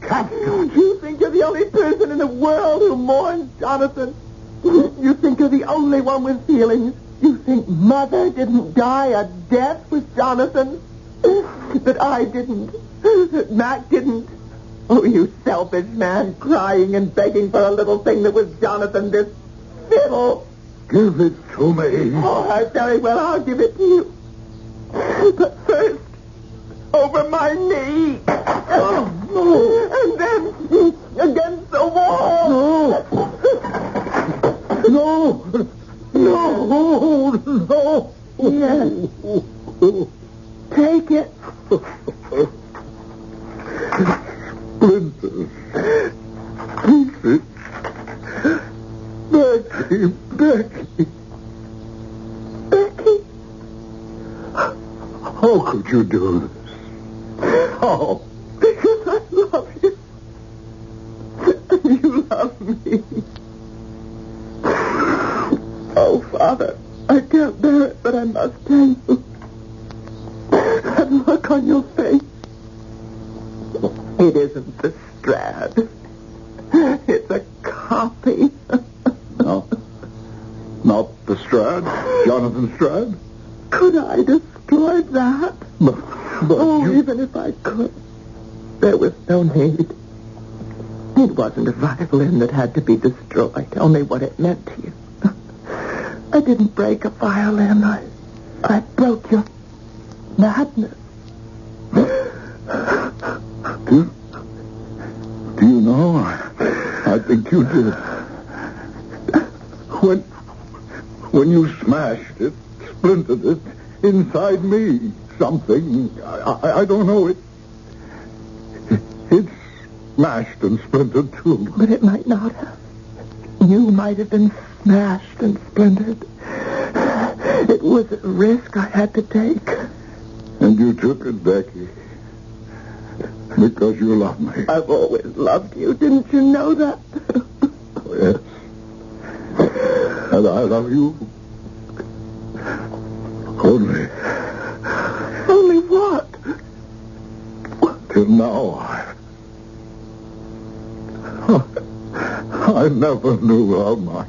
catgut. You think you're the only person in the world who mourns Jonathan. You think you're the only one with feelings. You think Mother didn't die a death with Jonathan. That I didn't. That Mac didn't. Oh, you selfish man, crying and begging for a little thing that was Jonathan, this fiddle. Give it to me. All right, very well, I'll give it to you. But first, over my knee. And then against the wall. No. Yes. Take it. Splinters. Pieces. Becky. How could you do this? How? Because I love you. And you love me. Oh, Father, I can't bear it, but I must tell you. That look on your face. It isn't the Strad. It's a copy. No. Not the Strad? Jonathan Strad? Could I destroy that? But even if I could, there was no need. It wasn't a violin that had to be destroyed, only what it meant to you. I didn't break a violin. I broke your madness. Do you know? I think you did. When you smashed it, splintered it, inside me, something, I don't know, it's smashed and splintered too. But it might not have. You might have been smashed and splintered. It was a risk I had to take. And you took it, Becky. Because you love me. I've always loved you. Didn't you know that? Yes. And I love you. Only what? Till now, I never knew how much.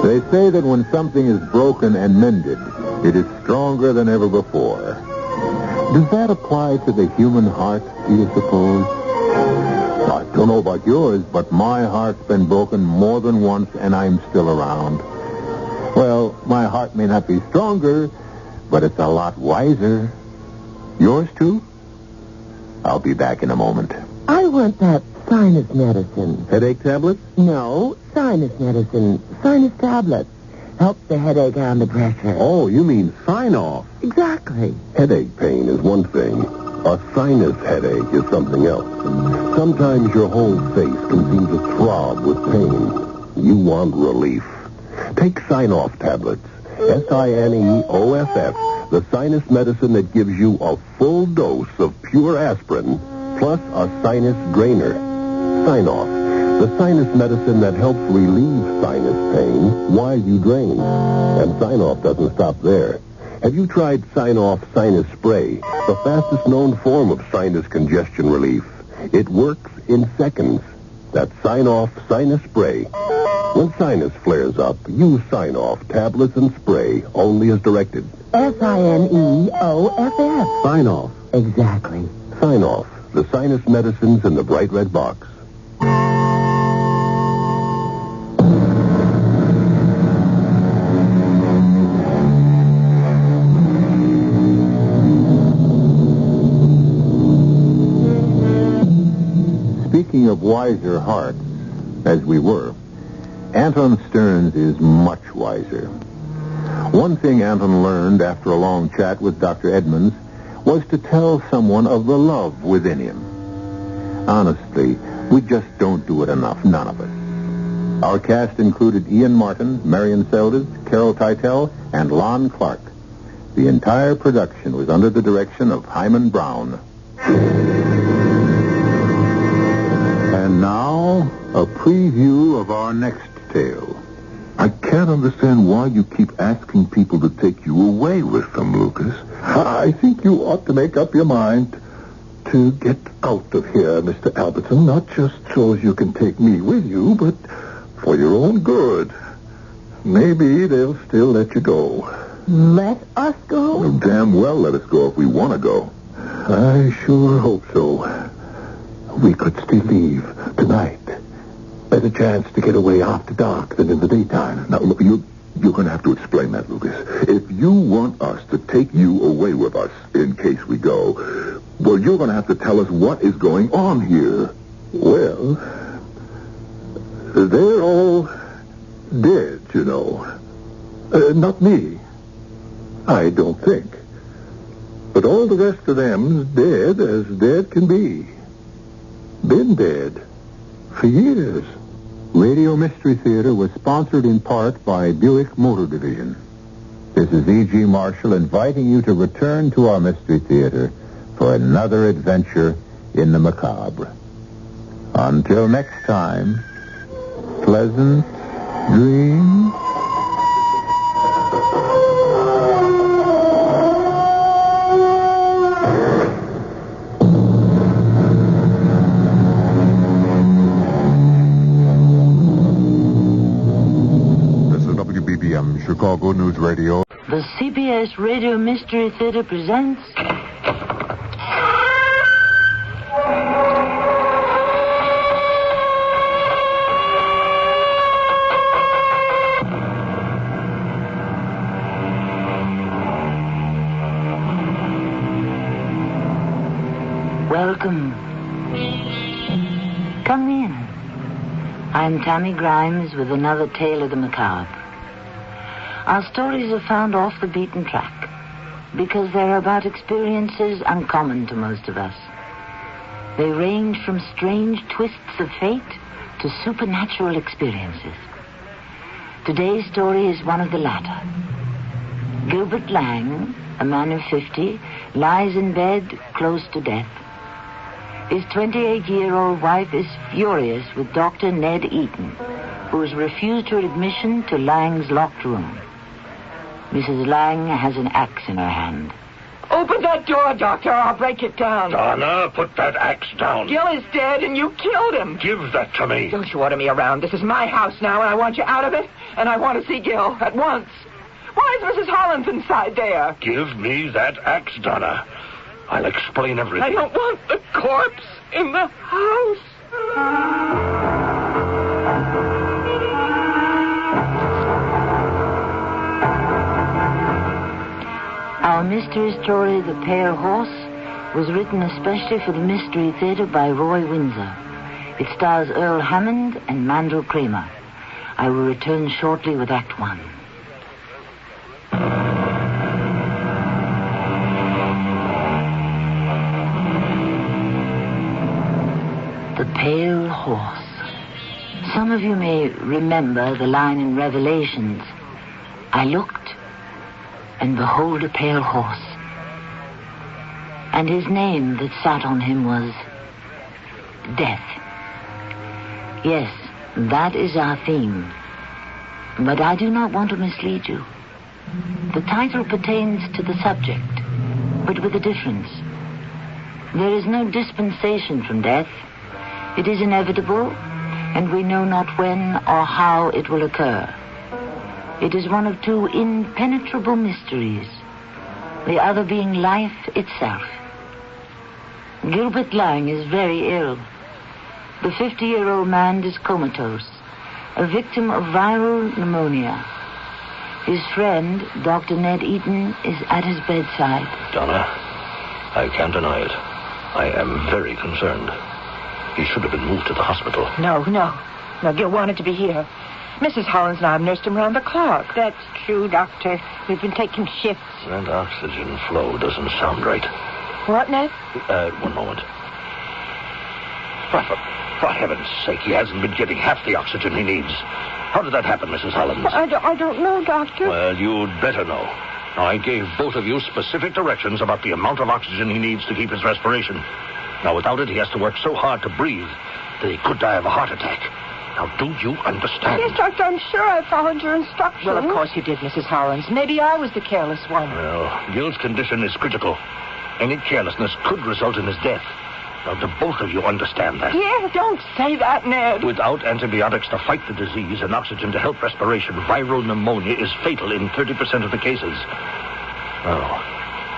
They say that when something is broken and mended, it is stronger than ever before. Does that apply to the human heart, do you suppose? I don't know about yours, but my heart's been broken more than once, and I'm still around. Well, my heart may not be stronger, but it's a lot wiser. Yours, too? I'll be back in a moment. I want that sinus medicine. Headache tablets? No, sinus medicine. Sinus tablets. Helps the headache and the pressure. Oh, you mean sign-off. Exactly. Headache pain is one thing. A sinus headache is something else. Sometimes your whole face can seem to throb with pain. You want relief. Take Sign-Off tablets. Sineoff, the sinus medicine that gives you a full dose of pure aspirin plus a sinus drainer. Sign-Off, the sinus medicine that helps relieve sinus pain while you drain. And Sign-Off doesn't stop there. Have you tried Sign-Off Sinus Spray, the fastest known form of sinus congestion relief? It works in seconds. That's Sign-Off Sinus Spray. When sinus flares up, use Sign-Off tablets and spray, only as directed. Sineoff. Sign-Off. Exactly. Sign-Off, the sinus medicines in the bright red box. of wiser hearts, as we were, Anton Stearns is much wiser. One thing Anton learned after a long chat with Dr. Edmonds was to tell someone of the love within him. Honestly, we just don't do it enough, none of us. Our cast included Ian Martin, Marion Seldes, Carol Teitel, and Lon Clark. The entire production was under the direction of Hyman Brown. And now, a preview of our next tale. I can't understand why you keep asking people to take you away with them, Lucas. I think you ought to make up your mind to get out of here, Mr. Alberton, not just so as you can take me with you, but for your own good. Maybe they'll still let you go. Let us go? Well, damn well let us go if we want to go. I sure hope so. We could still leave tonight. Better chance to get away after dark than in the daytime. Now, look, you're going to have to explain that, Lucas. If you want us to take you away with us in case we go, well, you're going to have to tell us what is going on here. Well, they're all dead, you know. Not me. I don't think. But all the rest of them's dead as dead can be. Been dead for years. Radio Mystery Theater was sponsored in part by Buick Motor Division. This is E.G. Marshall inviting you to return to our Mystery Theater for another adventure in the macabre. Until next time, pleasant dreams. Chicago News Radio. The CBS Radio Mystery Theater presents... Welcome. Come in. I'm Tammy Grimes with another tale of the macabre. Our stories are found off the beaten track because they're about experiences uncommon to most of us. They range from strange twists of fate to supernatural experiences. Today's story is one of the latter. Gilbert Lang, a man of 50, lies in bed close to death. His 28-year-old wife is furious with Dr. Ned Eaton, who has refused her admission to Lang's locked room. Mrs. Lang has an axe in her hand. Open that door, Doctor. I'll break it down. Donna, put that axe down. Gil is dead, and you killed him. Give that to me. Don't you order me around. This is my house now, and I want you out of it, and I want to see Gil at once. Why is Mrs. Hollins inside there? Give me that axe, Donna. I'll explain everything. I don't want the corpse in the house. Our mystery story, The Pale Horse, was written especially for the Mystery Theater by Roy Windsor. It stars Earl Hammond and Mandel Kramer. I will return shortly with Act One. The Pale Horse. Some of you may remember the line in Revelations, I looked, and behold a pale horse. And his name that sat on him was Death. Yes, that is our theme. But I do not want to mislead you. The title pertains to the subject, but with a difference. There is no dispensation from death. It is inevitable, and we know not when or how it will occur. It is one of two impenetrable mysteries, the other being life itself. Gilbert Lang is very ill. The 50-year-old man is comatose, a victim of viral pneumonia. His friend, Dr. Ned Eaton, is at his bedside. Donna, I can't deny it. I am very concerned. He should have been moved to the hospital. No. Gil wanted to be here. Mrs. Hollins and I have nursed him round the clock. That's true, Doctor. We've been taking shifts. That oxygen flow doesn't sound right. What, Ned? One moment. For heaven's sake, he hasn't been getting half the oxygen he needs. How did that happen, Mrs. Hollins? I don't know, Doctor. Well, you'd better know. Now, I gave both of you specific directions about the amount of oxygen he needs to keep his respiration. Now, without it, he has to work so hard to breathe that he could die of a heart attack. Now, do you understand? Yes, Doctor, I'm sure I followed your instructions. Well, of course you did, Mrs. Hollins. Maybe I was the careless one. Well, Gil's condition is critical. Any carelessness could result in his death. Now, do both of you understand that? Yeah, don't say that, Ned. Without antibiotics to fight the disease and oxygen to help respiration, viral pneumonia is fatal in 30% of the cases. Oh,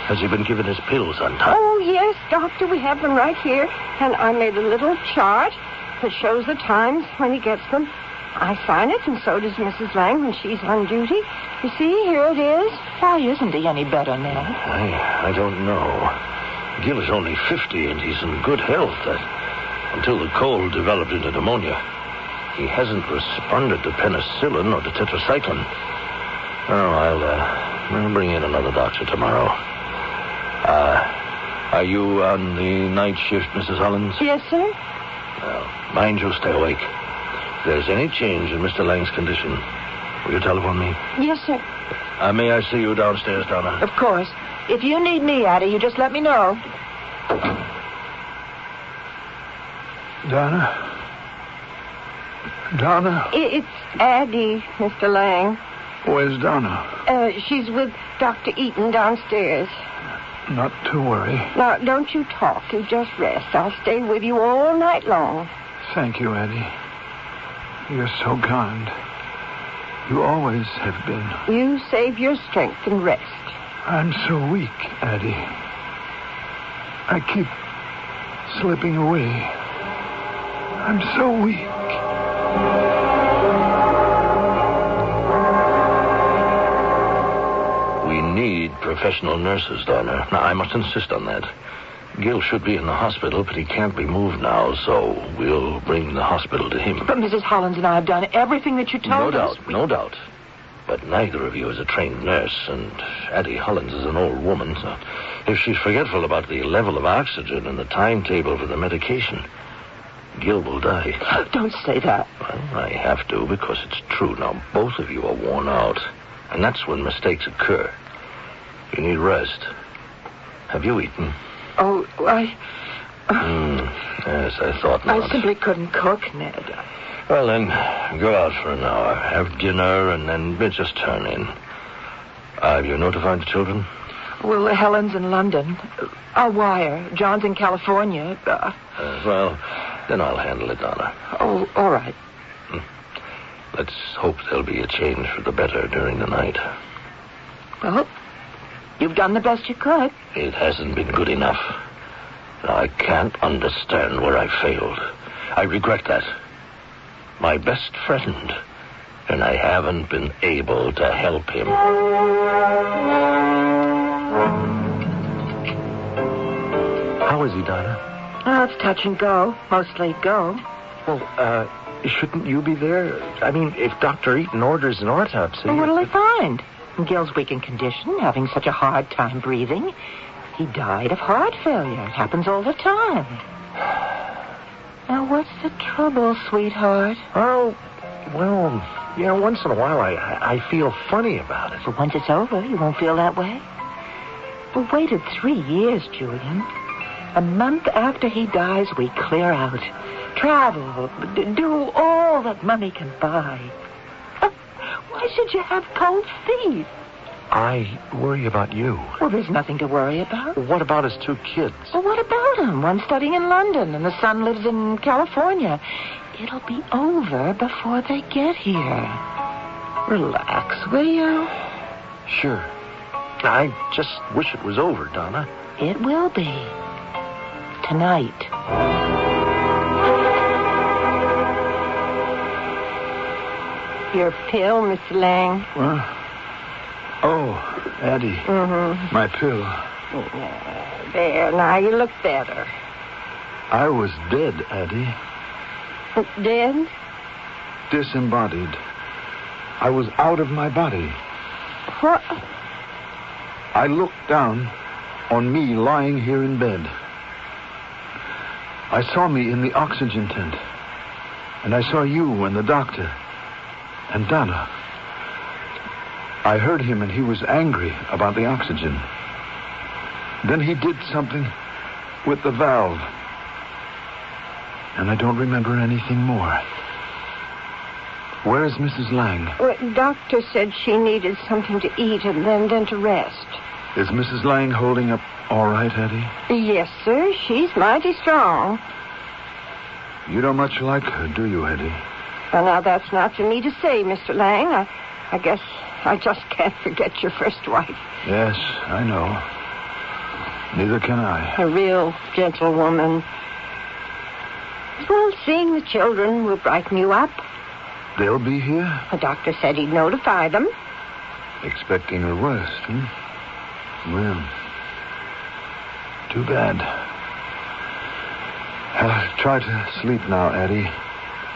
has he been given his pills on time? Oh, yes, Doctor, we have them right here. And I made a little chart that shows the times when he gets them. I sign it, and so does Mrs. Lang when she's on duty. You see, here it is. Why isn't he any better, Ned? I don't know. Gil is only 50, and he's in good health. Until the cold developed into pneumonia, he hasn't responded to penicillin or to tetracycline. Oh, I'll bring in another doctor tomorrow. Are you on the night shift, Mrs. Hollins? Yes, sir. Well, mind you stay awake. If there's any change in Mr. Lang's condition, will you telephone me? Yes, sir. May I see you downstairs, Donna? Of course. If you need me, Addie, you just let me know. Donna? It's Addie, Mr. Lang. Where's Donna? She's with Dr. Eaton downstairs. Not to worry. Now, don't you talk. You just rest. I'll stay with you all night long. Thank you, Addie. You're so kind. You always have been. You save your strength and rest. I'm so weak, Addie. I keep slipping away. I'm so weak. We need professional nurses, Donna. Now, I must insist on that. Gil should be in the hospital, but he can't be moved now, so we'll bring the hospital to him. But Mrs. Hollins and I have done everything that you told us. No doubt. But neither of you is a trained nurse, and Addie Hollins is an old woman, so if she's forgetful about the level of oxygen and the timetable for the medication, Gil will die. Don't say that. Well, I have to, because it's true. Now, both of you are worn out, and that's when mistakes occur. You need rest. Have you eaten? Oh, Yes, I thought not. I simply couldn't cook, Ned. Well, then, go out for an hour, have dinner, and then just turn in. Have you notified the children? Well, Helen's in London. I'll wire. John's in California. Well, then I'll handle it, Donna. Oh, all right. Let's hope there'll be a change for the better during the night. Well, you've done the best you could. It hasn't been good enough. I can't understand where I failed. I regret that. My best friend, and I haven't been able to help him. How is he, Donna? Oh, it's touch and go. Mostly go. Well, shouldn't you be there? I mean, if Dr. Eaton orders an autopsy... Well, what'll they find? Gil's weak in condition, having such a hard time breathing. He died of heart failure. It happens all the time. Now, what's the trouble, sweetheart? Oh, well, once in a while I feel funny about it. But once it's over, you won't feel that way. We waited 3 years, Julian. A month after he dies, we clear out. Travel, do all that money can buy. Why should you have cold feet? I worry about you. Well, there's nothing to worry about. What about his 2 kids? Well, what about them? One's studying in London, and the son lives in California. It'll be over before they get here. Relax, will you? Sure. I just wish it was over, Donna. It will be. Tonight. Your pill, Miss Lang. What? Oh, Addie. Mm-hmm. My pill. There, now you look better. I was dead, Addie. Dead? Disembodied. I was out of my body. What? I looked down on me lying here in bed. I saw me in the oxygen tent. And I saw you and the doctor. And Donna. I heard him and he was angry about the oxygen. Then he did something with the valve. And I don't remember anything more. Where is Mrs. Lang? Well, doctor said she needed something to eat and then to rest. Is Mrs. Lang holding up all right, Eddie? Yes, sir. She's mighty strong. You don't much like her, do you, Eddie? Well, now, that's not for me to say, Mr. Lang. I guess I just can't forget your first wife. Yes, I know. Neither can I. A real gentlewoman. Well, seeing the children will brighten you up. They'll be here? The doctor said he'd notify them. Expecting the worst, hmm? Well, too bad. Try to sleep now, Addie.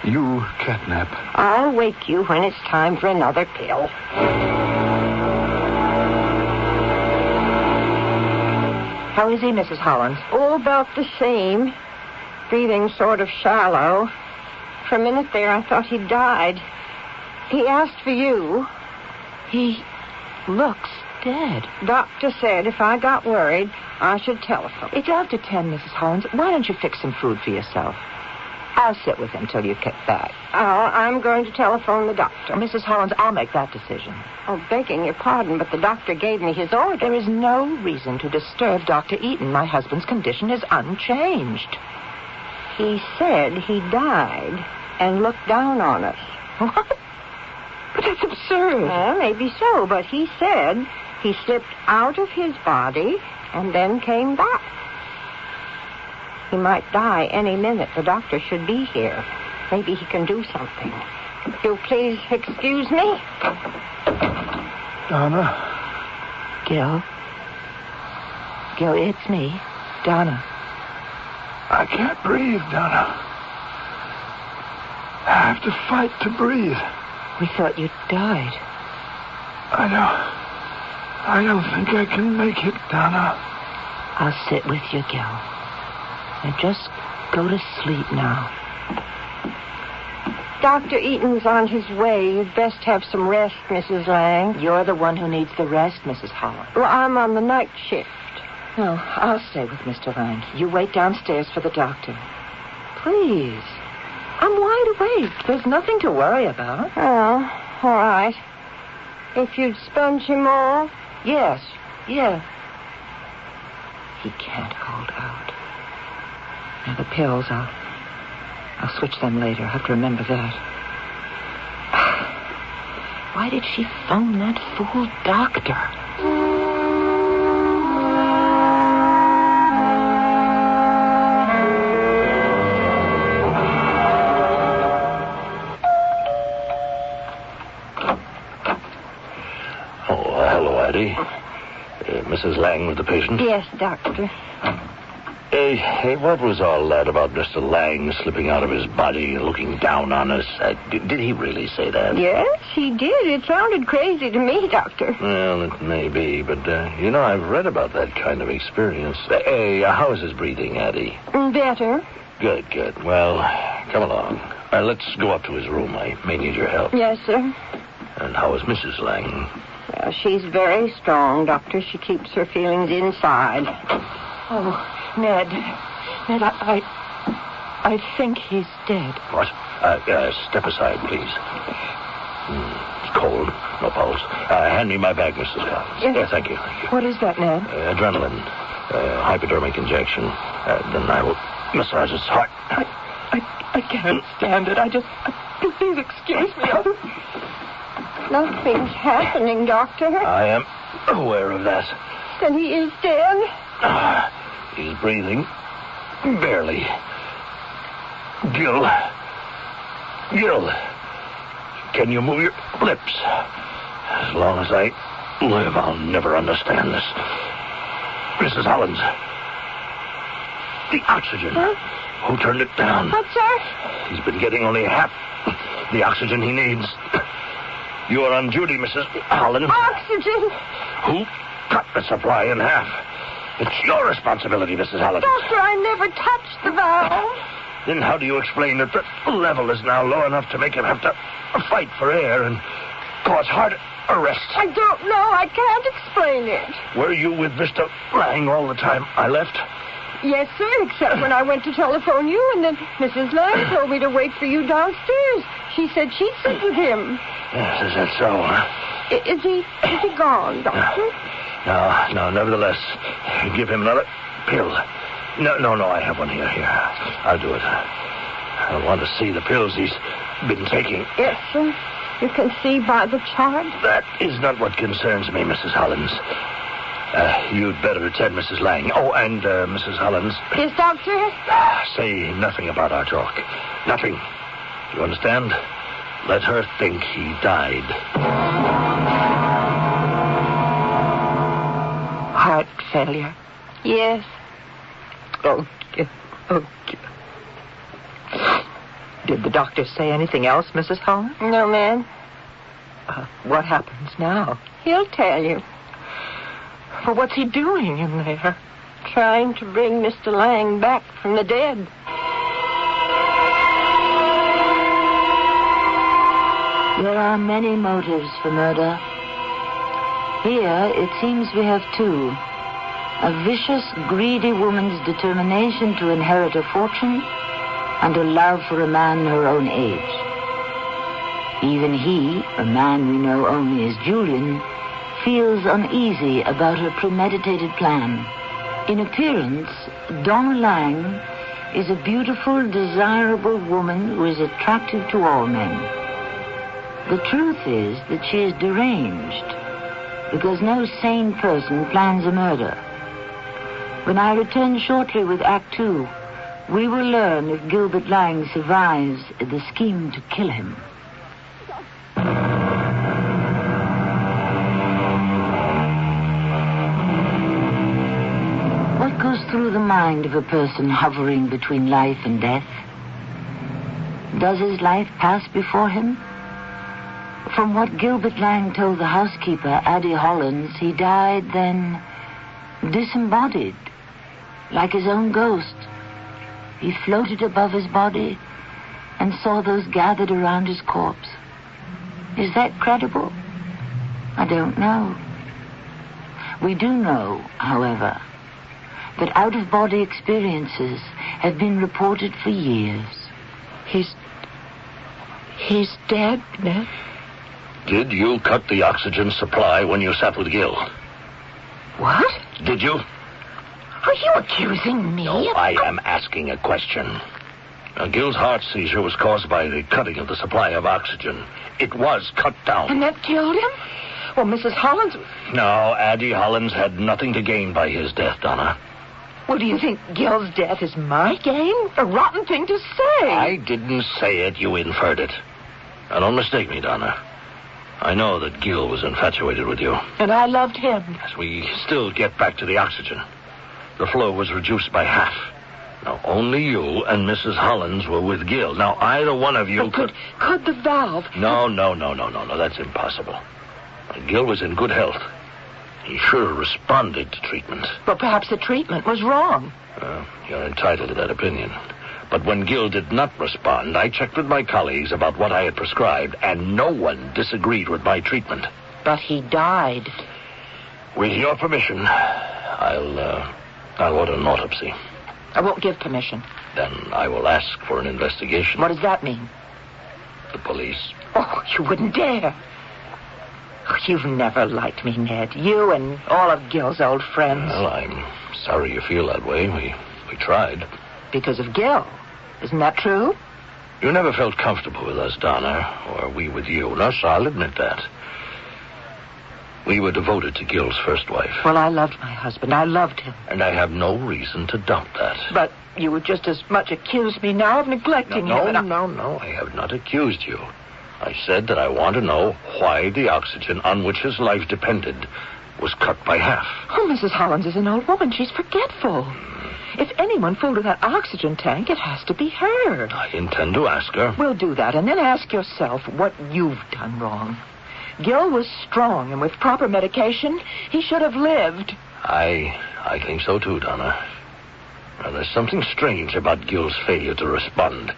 You catnap. I'll wake you when it's time for another pill. How is he, Mrs. Hollins? Oh, about the same. Breathing sort of shallow. For a minute there, I thought he'd died. He asked for you. He looks dead. Doctor said if I got worried, I should telephone. It's after 10, Mrs. Hollins. Why don't you fix some food for yourself? I'll sit with him till you get back. Oh, I'm going to telephone the doctor. Mrs. Hollins, I'll make that decision. Oh, begging your pardon, but the doctor gave me his order. There is no reason to disturb Dr. Eaton. My husband's condition is unchanged. He said he died and looked down on us. What? But that's absurd. Well, maybe so, but he said he slipped out of his body and then came back. He might die any minute. The doctor should be here. Maybe he can do something. You'll please excuse me? Donna? Gil? Gil, it's me, Donna. I can't breathe, Donna. I have to fight to breathe. We thought you died. I don't think I can make it, Donna. I'll sit with you, Gil. Now just go to sleep now. Dr. Eaton's on his way. You'd best have some rest, Mrs. Lang. You're the one who needs the rest, Mrs. Hollins. Well, I'm on the night shift. No, I'll stay with Mr. Lang. You wait downstairs for the doctor. Please. I'm wide awake. There's nothing to worry about. Oh, all right. If you'd sponge him off? Yes, yeah. He can't hold out. Now, the pills, I'll switch them later. I have to remember that. Why did she phone that fool doctor? Mrs. Lang with the patient? Yes, doctor. Hey, what was all that about Mr. Lang slipping out of his body, looking down on us? Did he really say that? Yes, he did. It sounded crazy to me, doctor. Well, it may be, but, I've read about that kind of experience. Hey, how is his breathing, Addie? Better. Good. Well, come along. Let's go up to his room. I may need your help. Yes, sir. And how is Mrs. Lang? Well, she's very strong, doctor. She keeps her feelings inside. Oh, Ned, I think he's dead. What? Step aside, please. It's cold. No pulse. Hand me my bag, Mrs. Collins. Yes. Thank you. What is that, Ned? Adrenaline. Hypodermic injection. Then I will massage his heart. I can't stand it. Please excuse me. Nothing's happening, doctor. I am aware of that. Then he is dead? He's breathing. Barely. Gil. Can you move your lips? As long as I live, I'll never understand this. Mrs. Hollins. The oxygen. Huh? Who turned it down? What, sir? He's been getting only half the oxygen he needs. You are on duty, Mrs. Holland. Oxygen. Who cut the supply in half? It's your responsibility, Mrs. Holland. Doctor, I never touched the valve. Then how do you explain that the level is now low enough to make him have to fight for air and cause heart arrest? I don't know. I can't explain it. Were you with Mr. Lang all the time I left? Yes, sir, except when I went to telephone you, and then Mrs. Lang told me to wait for you downstairs. She said she'd sit with him. Yes, is that so, huh? Is he gone, Doctor? No, nevertheless, give him another pill. No, I have one here. I'll do it. I want to see the pills he's been taking. Yes, sir. You can see by the chart. That is not what concerns me, Mrs. Hollins. You'd better attend Mrs. Lang. Oh, and Mrs. Hollins. Yes, Doctor? Say nothing about our talk. Nothing. You understand? Let her think he died. Heart failure. Yes. Okay. Did the doctor say anything else, Mrs. Holland? No, ma'am. What happens now? He'll tell you. Well, what's he doing in there? Trying to bring Mr. Lang back from the dead. There are many motives for murder. Here, it seems we have two. A vicious, greedy woman's determination to inherit a fortune, and a love for a man her own age. Even he, a man we know only as Julian, feels uneasy about her premeditated plan. In appearance, Donna Lang is a beautiful, desirable woman who is attractive to all men. The truth is that she is deranged, because no sane person plans a murder. When I return shortly with Act 2, we will learn if Gilbert Lang survives the scheme to kill him. What goes through the mind of a person hovering between life and death? Does his life pass before him? From what Gilbert Lang told the housekeeper, Addie Hollins, he died then disembodied, like his own ghost. He floated above his body and saw those gathered around his corpse. Is that credible? I don't know. We do know, however, that out-of-body experiences have been reported for years. He's dead, Ned. Did you cut the oxygen supply when you sat with Gil? What? Did you? Are you accusing me? No, I am asking a question. Gil's heart seizure was caused by the cutting of the supply of oxygen. It was cut down. And that killed him? Well, Mrs. Hollins... No, Addie Hollins had nothing to gain by his death, Donna. Well, do you think Gil's death is my gain? A rotten thing to say. I didn't say it. You inferred it. Now, don't mistake me, Donna. I know that Gil was infatuated with you. And I loved him. As we still get back to the oxygen, the flow was reduced by half. Now, only you and Mrs. Hollins were with Gil. Now, either one of you could the valve... No, that's impossible. Gil was in good health. He sure responded to treatment. But perhaps the treatment was wrong. You're entitled to that opinion. But when Gil did not respond, I checked with my colleagues about what I had prescribed, and no one disagreed with my treatment. But he died. With your permission, I'll order an autopsy. I won't give permission. Then I will ask for an investigation. What does that mean? The police. Oh, you wouldn't dare. Oh, you've never liked me, Ned. You and all of Gil's old friends. Well, I'm sorry you feel that way. We tried. Because of Gil. Isn't that true? You never felt comfortable with us, Donna, or we with you. No, so I'll admit that. We were devoted to Gil's first wife. Well, I loved my husband. I loved him. And I have no reason to doubt that. But you would just as much accuse me now of neglecting him. No, I have not accused you. I said that I want to know why the oxygen on which his life depended was cut by half. Oh, Mrs. Hollins is an old woman. She's forgetful. If anyone fooled with that oxygen tank, it has to be her. I intend to ask her. We'll do that, and then ask yourself what you've done wrong. Gil was strong, and with proper medication, he should have lived. I think so too, Donna. Now, there's something strange about Gil's failure to respond,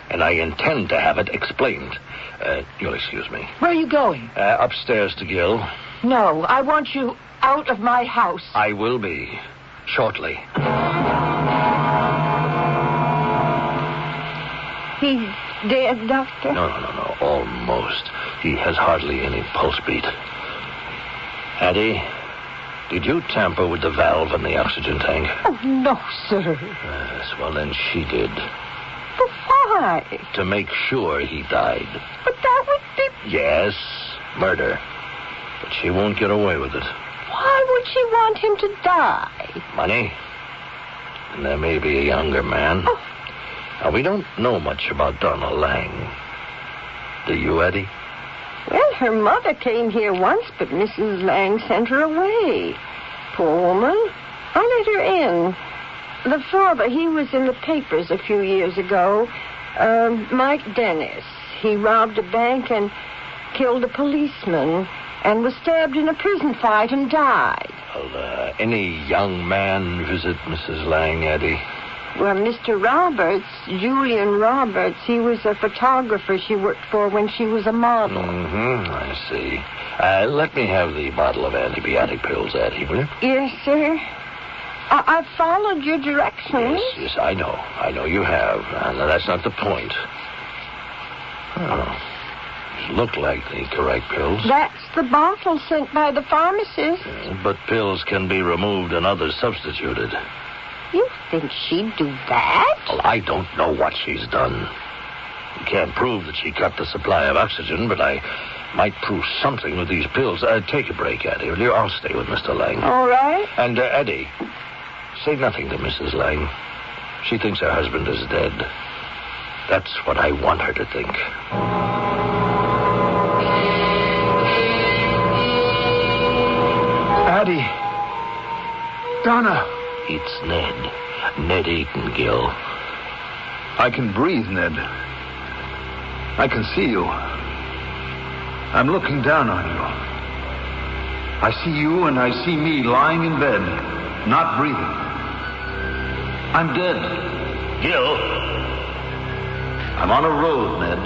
and I intend to have it explained. You'll excuse me. Where are you going? Upstairs to Gil. No, I want you out of my house. I will be. Shortly. He's dead, Doctor? No. Almost. He has hardly any pulse beat. Addie, did you tamper with the valve in the oxygen tank? Oh, no, sir. Yes, well, then she did. But why? To make sure he died. But that would be... Yes, murder. But she won't get away with it. Why would she want him to die? Money. And there may be a younger man. Oh. Now, we don't know much about Donna Lang. Do you, Eddie? Well, her mother came here once, but Mrs. Lang sent her away. Poor woman. I let her in. The father, he was in the papers a few years ago. Mike Dennis. He robbed a bank and killed a policeman and was stabbed in a prison fight and died. Well, any young man visit Mrs. Lang, Eddie? Well, Mr. Roberts, Julian Roberts, he was a photographer she worked for when she was a model. I see. Let me have the bottle of antibiotic pills, Addie, will you? Yes, sir. I've followed your directions. Yes, I know. I know you have. And that's not the point. Oh, look like the correct pills. That's the bottle sent by the pharmacist. But pills can be removed and others substituted. You think she'd do that? Well, I don't know what she's done. You can't prove that she cut the supply of oxygen, but I might prove something with these pills. Take a break, Eddie, will you? I'll stay with Mr. Lang. All right. And, Eddie, say nothing to Mrs. Lang. She thinks her husband is dead. That's what I want her to think. Addie. Donna. It's Ned. Ned Aiken-Gill. I can breathe, Ned. I can see you. I'm looking down on you. I see you and I see me lying in bed, not breathing. I'm dead. Gill? I'm on a road, Ned.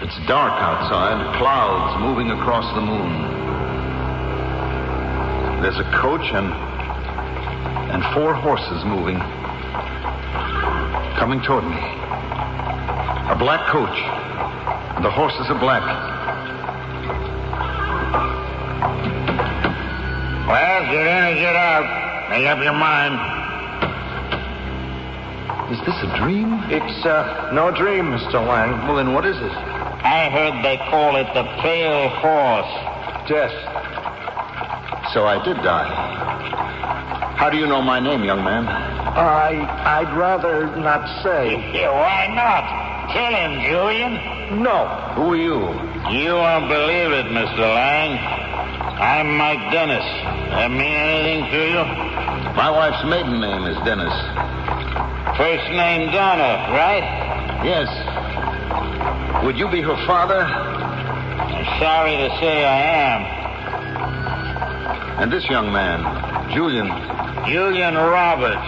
It's dark outside, clouds moving across the moon. There's a coach and 4 horses moving, coming toward me. A black coach, and the horses are black. Well, get in or get out. Make up your mind. Is this a dream? It's no dream, Mr. Lang. Well, then what is it? I heard they call it the pale horse. Death. So I did die. How do you know my name, young man? I'd rather not say. Yeah, why not? Tell him, Julian. No. Who are you? You won't believe it, Mr. Lang. I'm Mike Dennis. That mean anything to you? My wife's maiden name is Dennis. First name Donna, right? Yes. Would you be her father? I'm sorry to say I am. And this young man, Julian. Julian Roberts.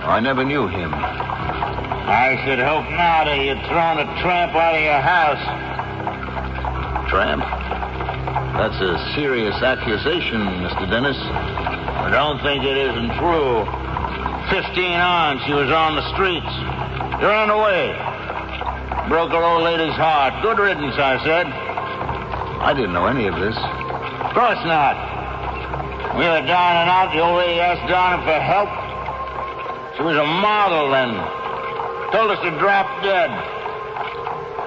I never knew him. I should hope not, or you'd thrown a tramp out of your house. Tramp? That's a serious accusation, Mr. Dennis. I don't think it isn't true. 15 on, she was on the streets. She ran away. Broke her old lady's heart. Good riddance, I said. I didn't know any of this. Of course not. We were down and out. The old lady asked Donna for help. She was a model then. Told us to drop dead.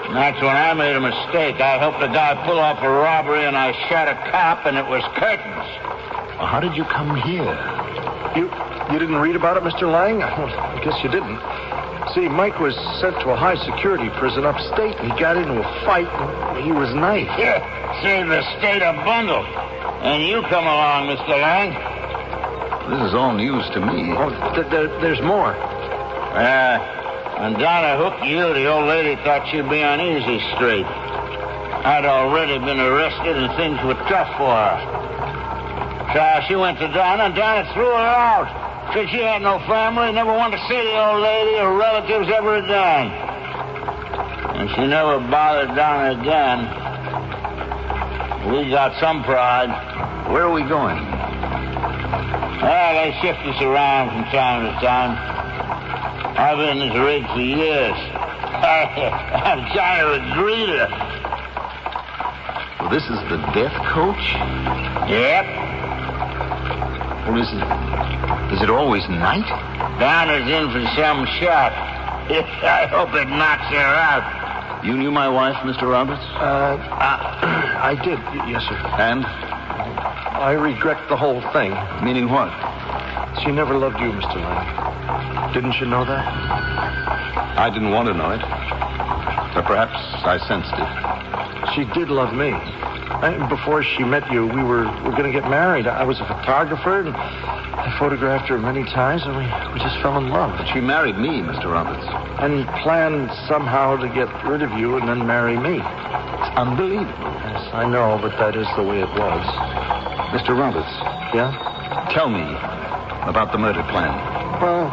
And that's when I made a mistake. I helped a guy pull off a robbery, and I shot a cop, and it was curtains. Well, how did you come here? You didn't read about it, Mr. Lang? Well, I guess you didn't. See, Mike was sent to a high-security prison upstate, and he got into a fight, and he was knifed. Yeah, saved the state a bundle. And you come along, Mr. Lang. This is all news to me. Oh, there's more. When Donna hooked you, the old lady thought she'd be on easy street. I'd already been arrested and things were tough for her. So she went to Donna, and Donna threw her out. Said she had no family, never wanted to see the old lady or relatives ever again. And she never bothered Donna again. We got some pride. Where are we going? Well, they shift us around from time to time. I've been in this rig for years. I'm kind of a greeter. Well, this is the death coach? Yep. Well, is it always night? Donna's in for some shot. I hope it knocks her out. You knew my wife, Mr. Roberts? I did, yes, sir. And? I regret the whole thing. Meaning what? She never loved you, Mr. Lang. Didn't you know that? I didn't want to know it. Or perhaps I sensed it. She did love me. Before she met you, we were going to get married. I was a photographer, and I photographed her many times, and we just fell in love. But she married me, Mr. Roberts. And planned somehow to get rid of you and then marry me. It's unbelievable. Yes, I know, but that is the way it was. Mr. Roberts. Yeah? Tell me about the murder plan. Well,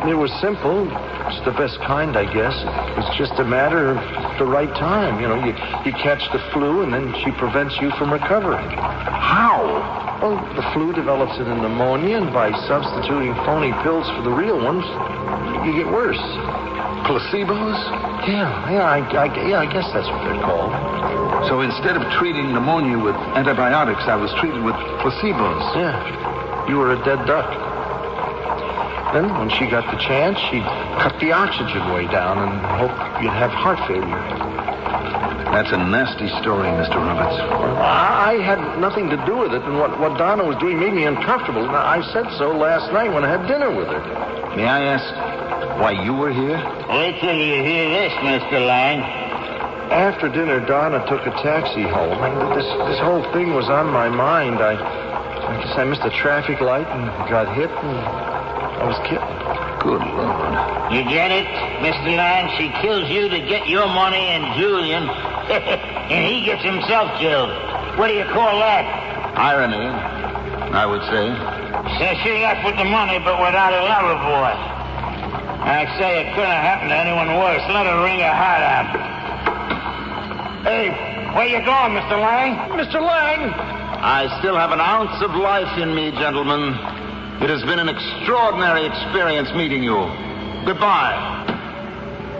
it was simple. It's the best kind, I guess. It's just a matter of the right time. You know, you catch the flu, and then she prevents you from recovering. How? Well, the flu develops into pneumonia, and by substituting phony pills for the real ones, you get worse. Placebos? Yeah, I guess that's what they're called. So instead of treating pneumonia with antibiotics, I was treated with placebos. Yeah, you were a dead duck. Then, when she got the chance, she cut the oxygen way down and hoped you'd have heart failure. That's a nasty story, Mr. Roberts. I had nothing to do with it, and what Donna was doing made me uncomfortable. Now, I said so last night when I had dinner with her. May I ask why you were here? Wait till you hear this, Mr. Lang. After dinner, Donna took a taxi home, and this whole thing was on my mind. I guess I missed a traffic light and got hit, and I was killed. Good Lord. You get it, Mr. Lang? She kills you to get your money and Julian, and he gets himself killed. What do you call that? Irony, I would say. So she left with the money, but without a lover boy. I say it couldn't have happened to anyone worse. Let her wring her heart out. Hey, where you going, Mr. Lang? Mr. Lang! I still have an ounce of life in me, gentlemen. It has been an extraordinary experience meeting you. Goodbye.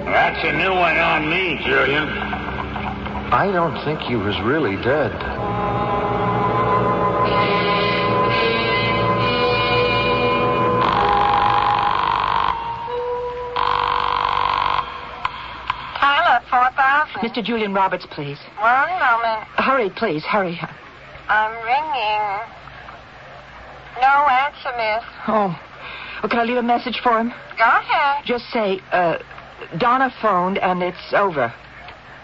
That's a new one on me, Julian. I don't think he was really dead. Tyler, 4,000. Mr. Julian Roberts, please. 1 moment. Hurry, please, hurry. I'm ringing. No answer, miss. Oh, well, can I leave a message for him? Go ahead. Just say, Donna phoned and it's over.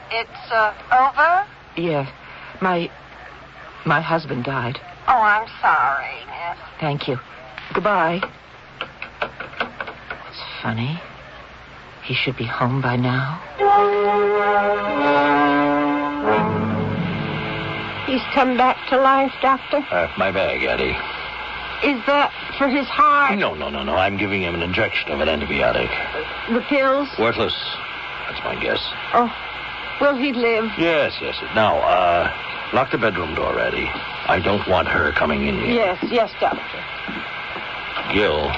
It's, over? Yeah. My husband died. Oh, I'm sorry, miss. Thank you. Goodbye. It's funny. He should be home by now. He's come back to life, Doctor? My bag, Addie. Is that for his heart? No. I'm giving him an injection of an antibiotic. The pills? Worthless. That's my guess. Oh, will he live? Yes. Now, lock the bedroom door, Addie. I don't want her coming in here. Yes, Doctor. Gil.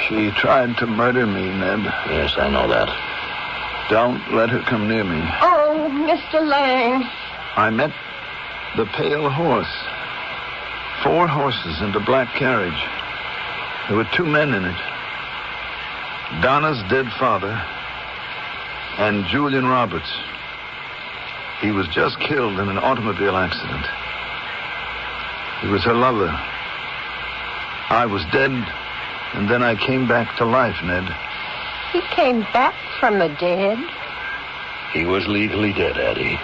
She tried to murder me, Ned. Yes, I know that. Don't let her come near me. Oh, Mr. Lang. I met the pale horse. 4 horses and a black carriage. There were 2 men in it. Donna's dead father and Julian Roberts. He was just killed in an automobile accident. He was her lover. I was dead, and then I came back to life, Ned. He came back from the dead? He was legally dead, Addie.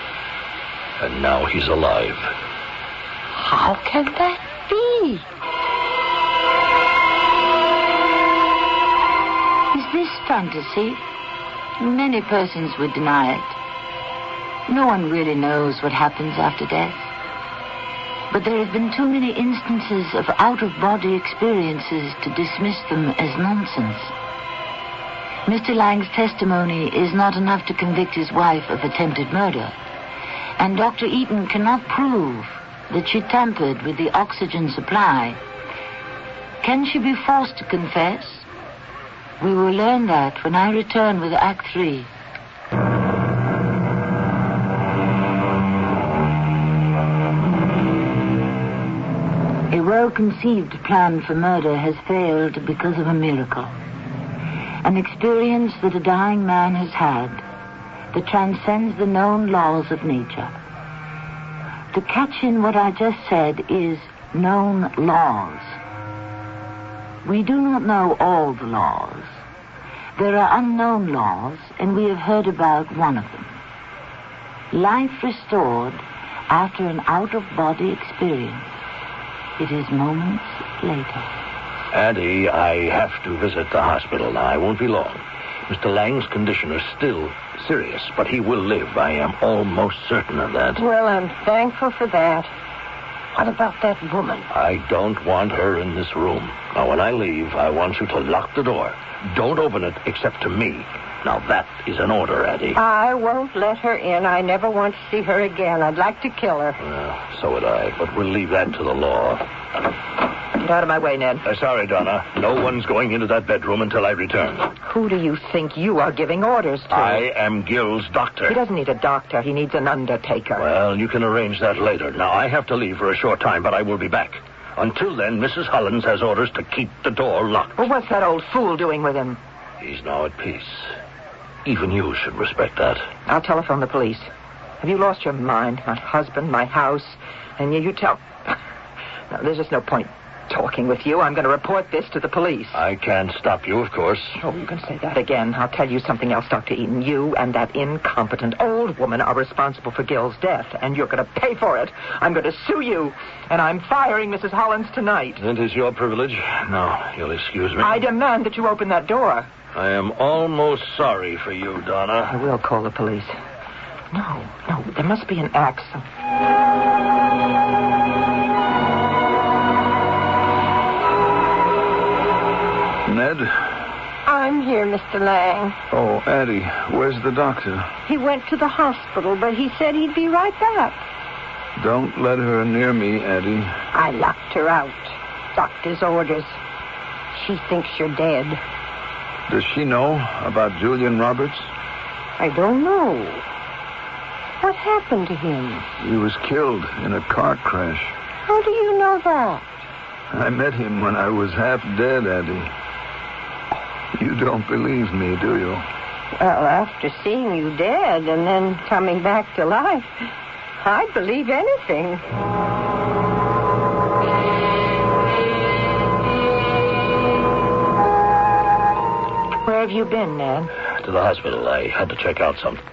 And now he's alive. How can that be? just fantasy. Many persons would deny it. No one really knows what happens after death. But there have been too many instances of out-of-body experiences to dismiss them as nonsense. Mr. Lang's testimony is not enough to convict his wife of attempted murder. And Dr. Eaton cannot prove that she tampered with the oxygen supply. Can she be forced to confess? We will learn that when I return with Act 3. A well-conceived plan for murder has failed because of a miracle. An experience that a dying man has had that transcends the known laws of nature. To catch in what I just said is known laws. We do not know all the laws. There are unknown laws, and we have heard about one of them. Life restored after an out-of-body experience. It is moments later. Addie, I have to visit the hospital now. I won't be long. Mr. Lang's condition is still serious, but he will live. I am almost certain of that. Well, I'm thankful for that. What about that woman? I don't want her in this room. Now, when I leave, I want you to lock the door. Don't open it except to me. Now, that is an order, Addie. I won't let her in. I never want to see her again. I'd like to kill her. Well, so would I, but we'll leave that to the law. Get out of my way, Ned. Sorry, Donna. No one's going into that bedroom until I return. Who do you think you are giving orders to? I am Gil's doctor. He doesn't need a doctor. He needs an undertaker. Well, you can arrange that later. Now, I have to leave for a short time, but I will be back. Until then, Mrs. Hollins has orders to keep the door locked. Well, what's that old fool doing with him? He's now at peace. Even you should respect that. I'll telephone the police. Have you lost your mind? My husband, my house, and you tell... No, there's just no point talking with you. I'm going to report this to the police. I can't stop you, of course. Oh, you can say that again. I'll tell you something else, Dr. Eaton. You and that incompetent old woman are responsible for Gil's death, and you're going to pay for it. I'm going to sue you, and I'm firing Mrs. Hollins tonight. That is your privilege. Now, you'll excuse me. I demand that you open that door. I am almost sorry for you, Donna. I will call the police. No, there must be an accident. Ned? I'm here, Mr. Lang. Oh, Addie, where's the doctor? He went to the hospital, but he said he'd be right back. Don't let her near me, Addie. I locked her out. Doctor's orders. She thinks you're dead. Does she know about Julian Roberts? I don't know. What happened to him? He was killed in a car crash. How do you know that? I met him when I was half dead, Addie. You don't believe me, do you? Well, after seeing you dead and then coming back to life, I'd believe anything. Where have you been, Ned? To the hospital. I had to check out something.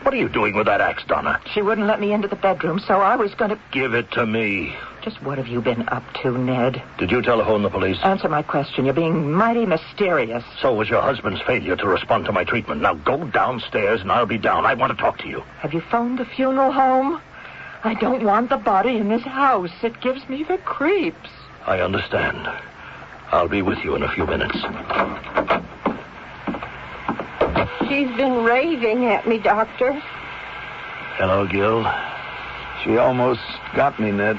What are you doing with that axe, Donna? She wouldn't let me into the bedroom, so I was going to... Give it to me. Just what have you been up to, Ned? Did you telephone the police? Answer my question. You're being mighty mysterious. So was your husband's failure to respond to my treatment. Now go downstairs and I'll be down. I want to talk to you. Have you phoned the funeral home? I don't want the body in this house. It gives me the creeps. I understand. I'll be with you in a few minutes. She's been raving at me, Doctor. Hello, Gil. She almost got me, Ned.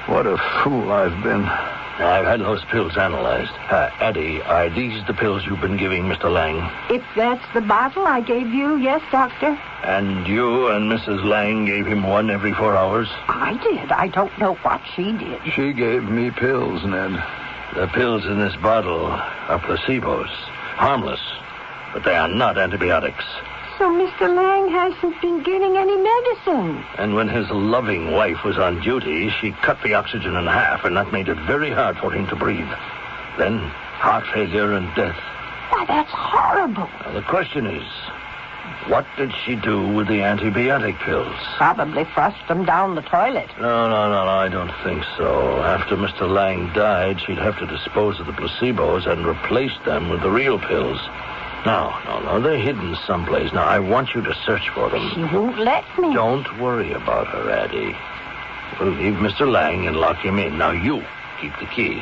What a fool I've been. I've had those pills analyzed. Addie, are these the pills you've been giving Mr. Lang? If that's the bottle I gave you, yes, Doctor. And you and Mrs. Lang gave him one every 4 hours? I did. I don't know what she did. She gave me pills, Ned. The pills in this bottle are placebos. Harmless. But they are not antibiotics. So Mr. Lang hasn't been getting any medicine. And when his loving wife was on duty, she cut the oxygen in half, and that made it very hard for him to breathe. Then, heart failure and death. Why, that's horrible. Now, the question is, What did she do with the antibiotic pills? Probably flushed them down the toilet. No, I don't think so. After Mr. Lang died, she'd have to dispose of the placebos and replace them with the real pills. No, they're hidden someplace. Now, I want you to search for them. She won't let me. Don't worry about her, Addie. We'll leave Mr. Lang and lock him in. Now, you keep the key.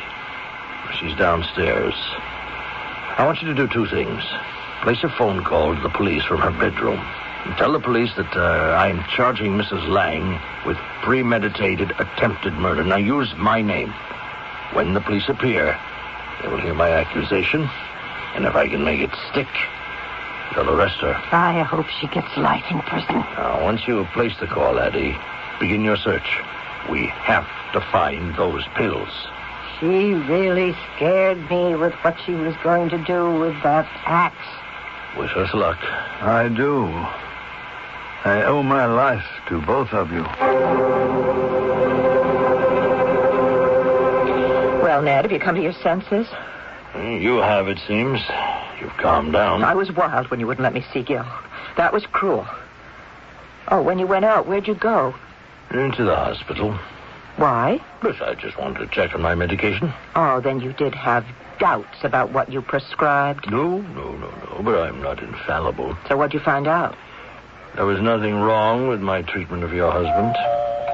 She's downstairs. I want you to do two things. Place a phone call to the police from her bedroom. And tell the police that I'm charging Mrs. Lang with premeditated attempted murder. Now, use my name. When the police appear, they will hear my accusation. And if I can make it stick, they'll arrest her. I hope she gets life in prison. Now, once you have placed the call, Addie, begin your search. We have to find those pills. She really scared me with what she was going to do with that axe. Wish us luck. I do. I owe my life to both of you. Well, Ned, have you come to your senses? You have, it seems. You've calmed down. I was wild when you wouldn't let me see Gil. That was cruel. Oh, when you went out, where'd you go? Into the hospital. Why? But I just wanted to check on my medication. Oh, then you did have doubts about what you prescribed? No, but I'm not infallible. So what'd you find out? There was nothing wrong with my treatment of your husband.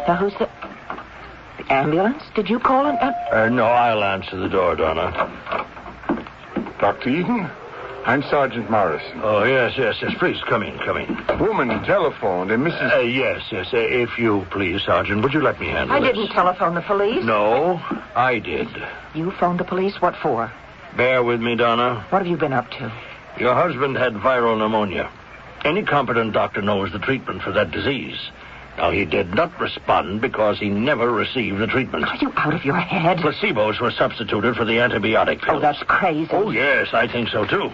Now, who's the ambulance? Did you call an No, I'll answer the door, Donna. Dr. Eden? I'm Sergeant Morrison. Oh, yes. Please, come in. A woman telephoned, and Mrs... Yes. If you please, Sergeant, would you let me handle this? I didn't telephone the police. No, I did. You phoned the police? What for? Bear with me, Donna. What have you been up to? Your husband had viral pneumonia. Any competent doctor knows the treatment for that disease. Now, he did not respond because he never received the treatment. Are you out of your head? Placebos were substituted for the antibiotic pills. Oh, that's crazy. Oh, yes, I think so, too.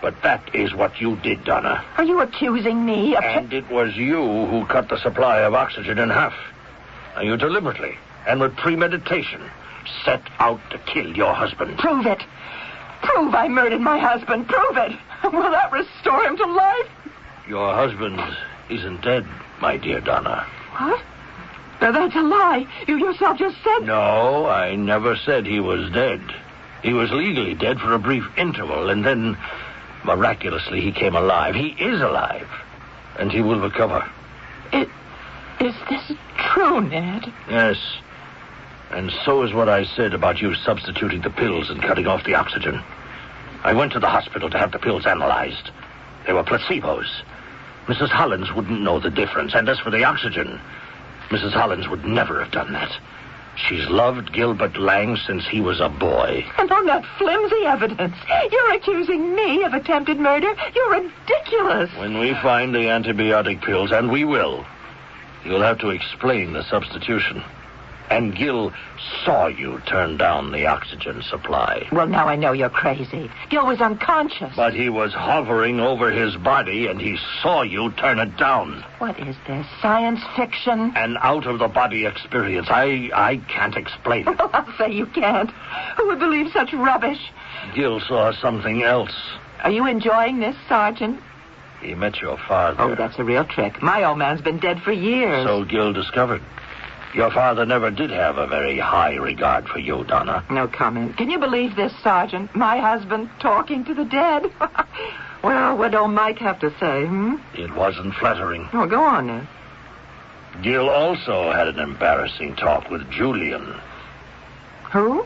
But that is what you did, Donna. Are you accusing me of... And it was you who cut the supply of oxygen in half. Now, you deliberately and with premeditation set out to kill your husband. Prove it. Prove I murdered my husband. Prove it. Will that restore him to life? Your husband isn't dead, my dear Donna. What? Now, that's a lie. You yourself just said... No, I never said he was dead. He was legally dead for a brief interval, and then... miraculously, he came alive. He is alive. And he will recover. Is this true, Ned? Yes. And so is what I said about you substituting the pills and cutting off the oxygen. I went to the hospital to have the pills analyzed. They were placebos. Mrs. Hollins wouldn't know the difference. And as for the oxygen, Mrs. Hollins would never have done that. She's loved Gilbert Lang since he was a boy. And on that flimsy evidence, you're accusing me of attempted murder? You're ridiculous. When we find the antibiotic pills, and we will, you'll have to explain the substitution. And Gil saw you turn down the oxygen supply. Well, now I know you're crazy. Gil was unconscious. But he was hovering over his body, and he saw you turn it down. What is this, science fiction? An out-of-the-body experience. I can't explain it. Well, I'll say you can't. Who would believe such rubbish? Gil saw something else. Are you enjoying this, Sergeant? He met your father. Oh, that's a real trick. My old man's been dead for years. So Gil discovered. Your father never did have a very high regard for you, Donna. No comment. Can you believe this, Sergeant? My husband talking to the dead? Well, what old Mike have to say, It wasn't flattering. Oh, go on, then. Gil also had an embarrassing talk with Julian. Who?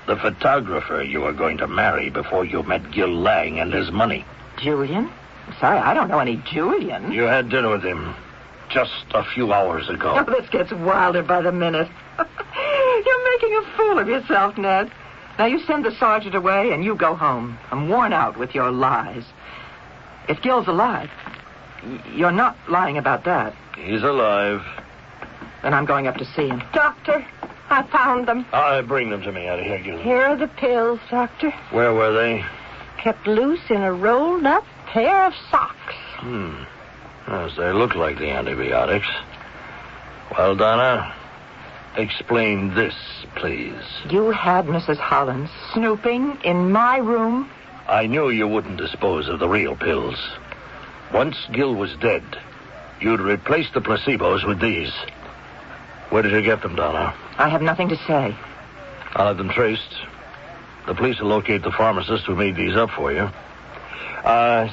The photographer you were going to marry before you met Gil Lang and his money. Julian? Sorry, I don't know any Julian. You had dinner with him just a few hours ago. Oh, this gets wilder by the minute. You're making a fool of yourself, Ned. Now, you send the sergeant away and you go home. I'm worn out with your lies. If Gil's alive, you're not lying about that. He's alive. Then I'm going up to see him. Doctor, I found them. Bring them to me out of here, Gil. Here are the pills, Doctor. Where were they? Kept loose in a rolled-up pair of socks. Yes, they look like the antibiotics. Well, Donna, explain this, please. You had Mrs. Hollins snooping in my room? I knew you wouldn't dispose of the real pills. Once Gill was dead, you'd replace the placebos with these. Where did you get them, Donna? I have nothing to say. I'll have them traced. The police will locate the pharmacist who made these up for you.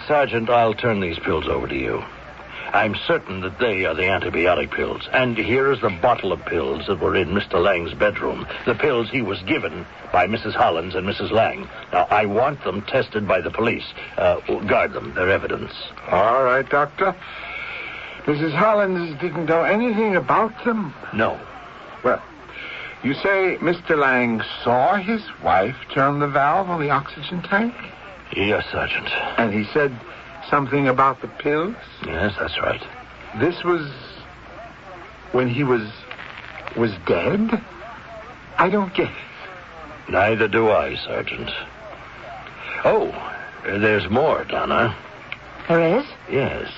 Sergeant, I'll turn these pills over to you. I'm certain that they are the antibiotic pills. And here is the bottle of pills that were in Mr. Lang's bedroom. The pills he was given by Mrs. Hollins and Mrs. Lang. Now, I want them tested by the police. Guard them. They're evidence. All right, Doctor. Mrs. Hollins didn't know anything about them? No. Well, you say Mr. Lang saw his wife turn the valve on the oxygen tank? Yes, Sergeant. And he said something about the pills? Yes, that's right. This was when he was dead? I don't get it. Neither do I, Sergeant. Oh, there's more, Donna. There is? Yes,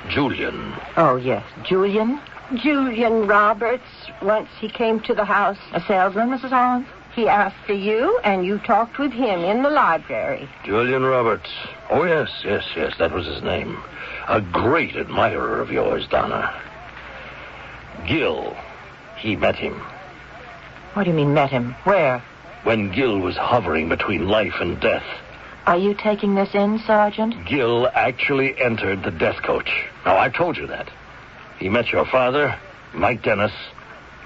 Julian. Oh, yes. Julian? Julian Roberts, once he came to the house. A salesman, Mrs. Hollins? He asked for you, and you talked with him in the library. Julian Roberts. Oh, yes, that was his name. A great admirer of yours, Donna. Gill, he met him. What do you mean, met him? Where? When Gill was hovering between life and death. Are you taking this in, Sergeant? Gill actually entered the death coach. Now, I've told you that. He met your father, Mike Dennis,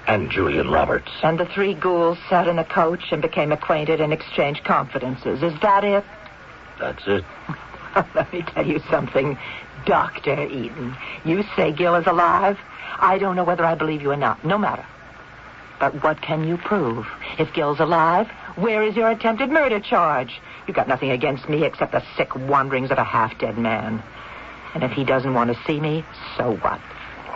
and Julian Roberts. And the three ghouls sat in a coach and became acquainted and exchanged confidences. Is that it? That's it. Let me tell you something, Dr. Eden. You say Gill is alive. I don't know whether I believe you or not. No matter. But what can you prove? If Gill's alive, where is your attempted murder charge? You've got nothing against me except the sick wanderings of a half-dead man. And if he doesn't want to see me, so what?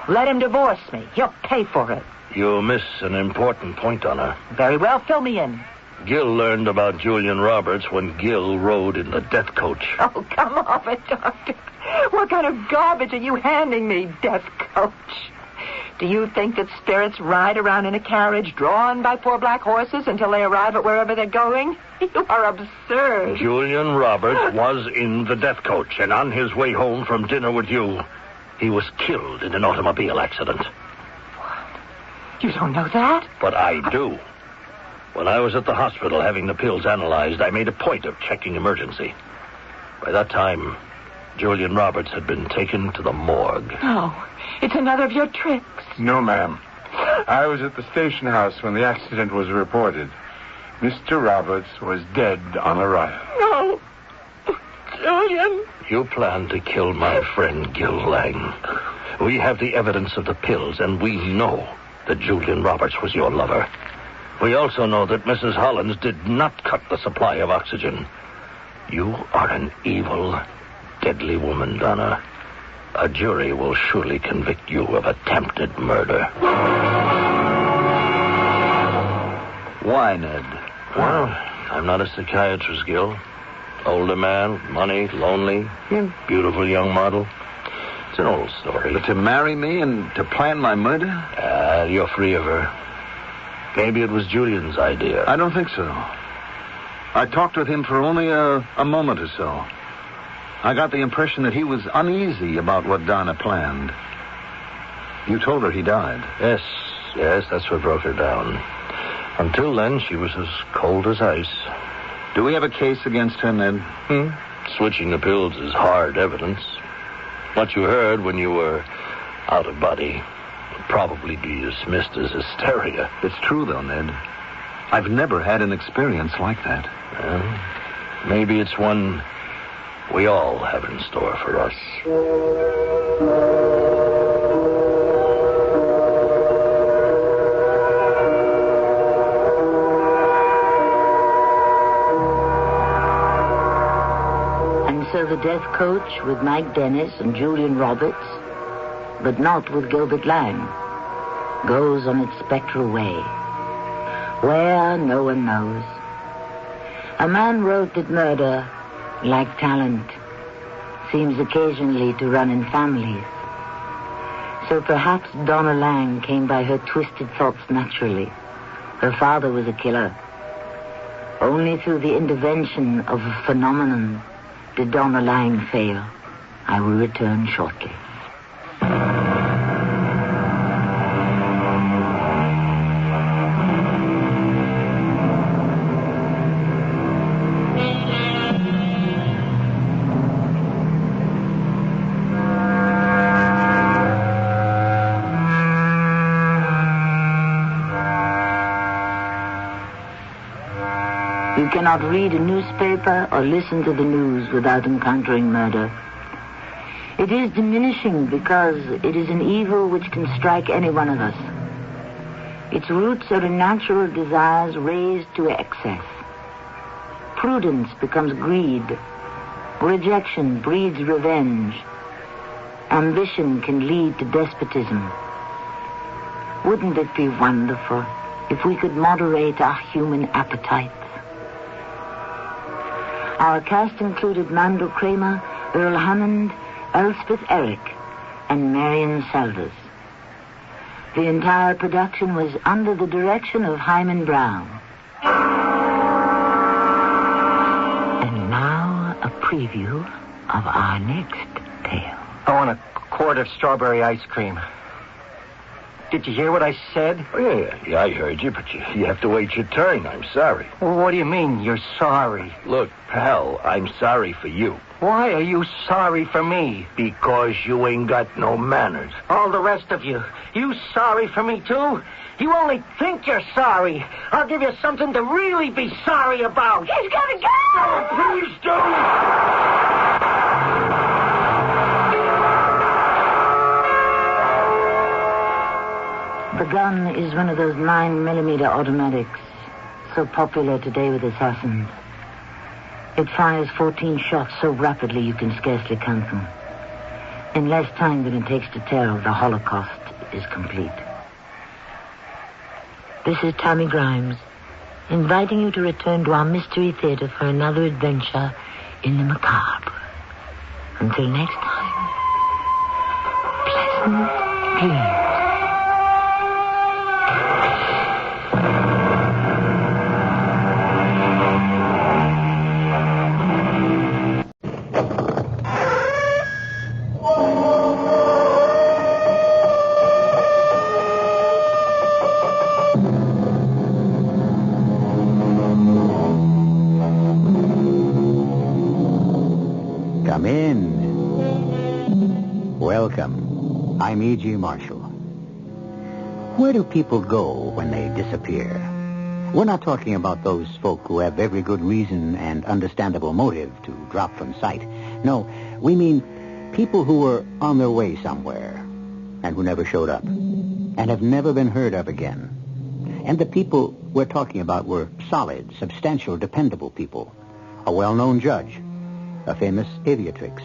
Let him divorce me. He'll pay for it. You miss an important point, Donna. Very well, fill me in. Gill learned about Julian Roberts when Gill rode in the death coach. Oh, come off it, Doctor. What kind of garbage are you handing me, death coach? Do you think that spirits ride around in a carriage drawn by poor black horses until they arrive at wherever they're going? You are absurd. Julian Roberts was in the death coach, and on his way home from dinner with you, he was killed in an automobile accident. You don't know that? But I do. When I was at the hospital having the pills analyzed, I made a point of checking emergency. By that time, Julian Roberts had been taken to the morgue. Oh, it's another of your tricks. No, ma'am. I was at the station house when the accident was reported. Mr. Roberts was dead on arrival. No. Julian. You planned to kill my friend Gill Lang. We have the evidence of the pills, and we know that Julian Roberts was your lover. We also know that Mrs. Hollins did not cut the supply of oxygen. You are an evil, deadly woman, Donna. A jury will surely convict you of attempted murder. Why, Ned? Well, I'm not a psychiatrist, Gill. Older man, money, lonely, beautiful young model. It's an old story. But to marry me and to plan my murder? You're free of her. Maybe it was Julian's idea. I don't think so. I talked with him for only a moment or so. I got the impression that he was uneasy about what Donna planned. You told her he died. Yes, that's what broke her down. Until then, she was as cold as ice. Do we have a case against her, Ned? Switching the pills is hard evidence. What you heard when you were out of body would probably be dismissed as hysteria. It's true, though, Ned. I've never had an experience like that. Well, maybe it's one we all have in store for us. And so the death coach with Mike Dennis and Julian Roberts, but not with Gilbert Lang, goes on its spectral way. Where, no one knows. A man wrote that murder, like talent, seems occasionally to run in families. So perhaps Donna Lang came by her twisted thoughts naturally. Her father was a killer. Only through the intervention of a phenomenon did Donna Lang fail. I will return shortly. You cannot read a newspaper or listen to the news without encountering murder. It is diminishing because it is an evil which can strike any one of us. Its roots are in natural desires raised to excess. Prudence becomes greed. Rejection breeds revenge. Ambition can lead to despotism. Wouldn't it be wonderful if we could moderate our human appetites? Our cast included Mandel Kramer, Earl Hammond, Elspeth Eric, and Marion Selvers. The entire production was under the direction of Hyman Brown. And now a preview of our next tale. I want a quart of strawberry ice cream. Did you hear what I said? Oh, yeah, I heard you, but you have to wait your turn. I'm sorry. Well, what do you mean, you're sorry? Look, pal, I'm sorry for you. Why are you sorry for me? Because you ain't got no manners. All the rest of you. You sorry for me, too? You only think you're sorry. I'll give you something to really be sorry about. He's gonna go! Oh, please don't! The gun is one of those 9mm automatics, so popular today with assassins. It fires 14 shots so rapidly you can scarcely count them. In less time than it takes to tell, the Holocaust is complete. This is Tammy Grimes, inviting you to return to our Mystery Theater for another adventure in the macabre. Until next time, pleasant dreams. Come in. Welcome. I'm E.G. Marshall. Where do people go when they disappear? We're not talking about those folk who have every good reason and understandable motive to drop from sight. No, we mean people who were on their way somewhere and who never showed up and have never been heard of again. And the people we're talking about were solid, substantial, dependable people. A well-known judge, a famous aviatrix,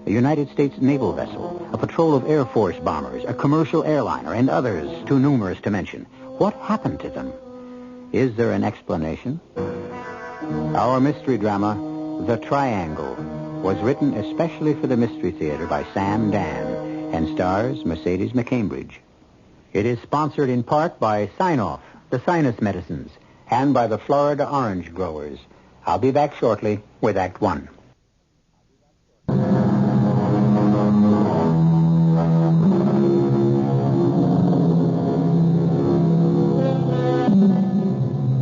a United States naval vessel, a patrol of Air Force bombers, a commercial airliner, and others too numerous to mention. What happened to them? Is there an explanation? Our mystery drama, The Triangle, was written especially for the Mystery Theater by Sam Dan and stars Mercedes McCambridge. It is sponsored in part by Sign-Off, the sinus medicines, and by the Florida orange growers. I'll be back shortly with Act One.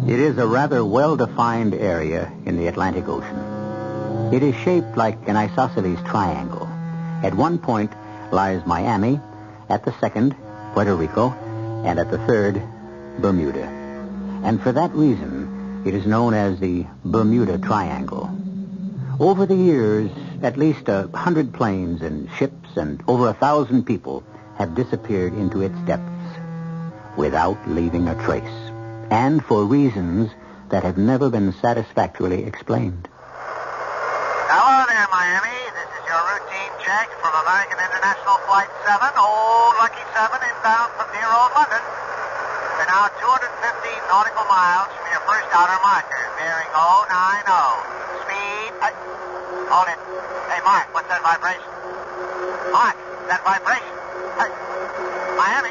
It is a rather well-defined area in the Atlantic Ocean. It is shaped like an isosceles triangle. At one point lies Miami, at the second, Puerto Rico, and at the third, Bermuda. And for that reason, it is known as the Bermuda Triangle. Over the years, at least 100 planes and ships and over 1,000 people have disappeared into its depths without leaving a trace, and for reasons that have never been satisfactorily explained. Hello there, Miami. This is your routine check from American International Flight 7, old Lucky 7, inbound from dear old London. We're now 215 nautical miles from your first outer marker, bearing 090. Speed... hold it. Hey, Mark, what's that vibration? Mark, that vibration. Hey, Miami,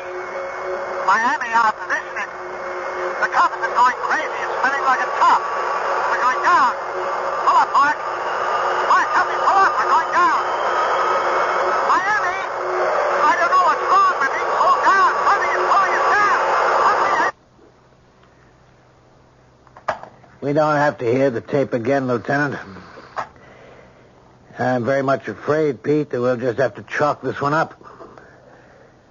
our position is... The compass is going crazy. It's spinning like a top. We're going down. Pull up, Mark. Mark, help me pull up. We're going down. We don't have to hear the tape again, Lieutenant. I'm very much afraid, Pete, that we'll just have to chalk this one up.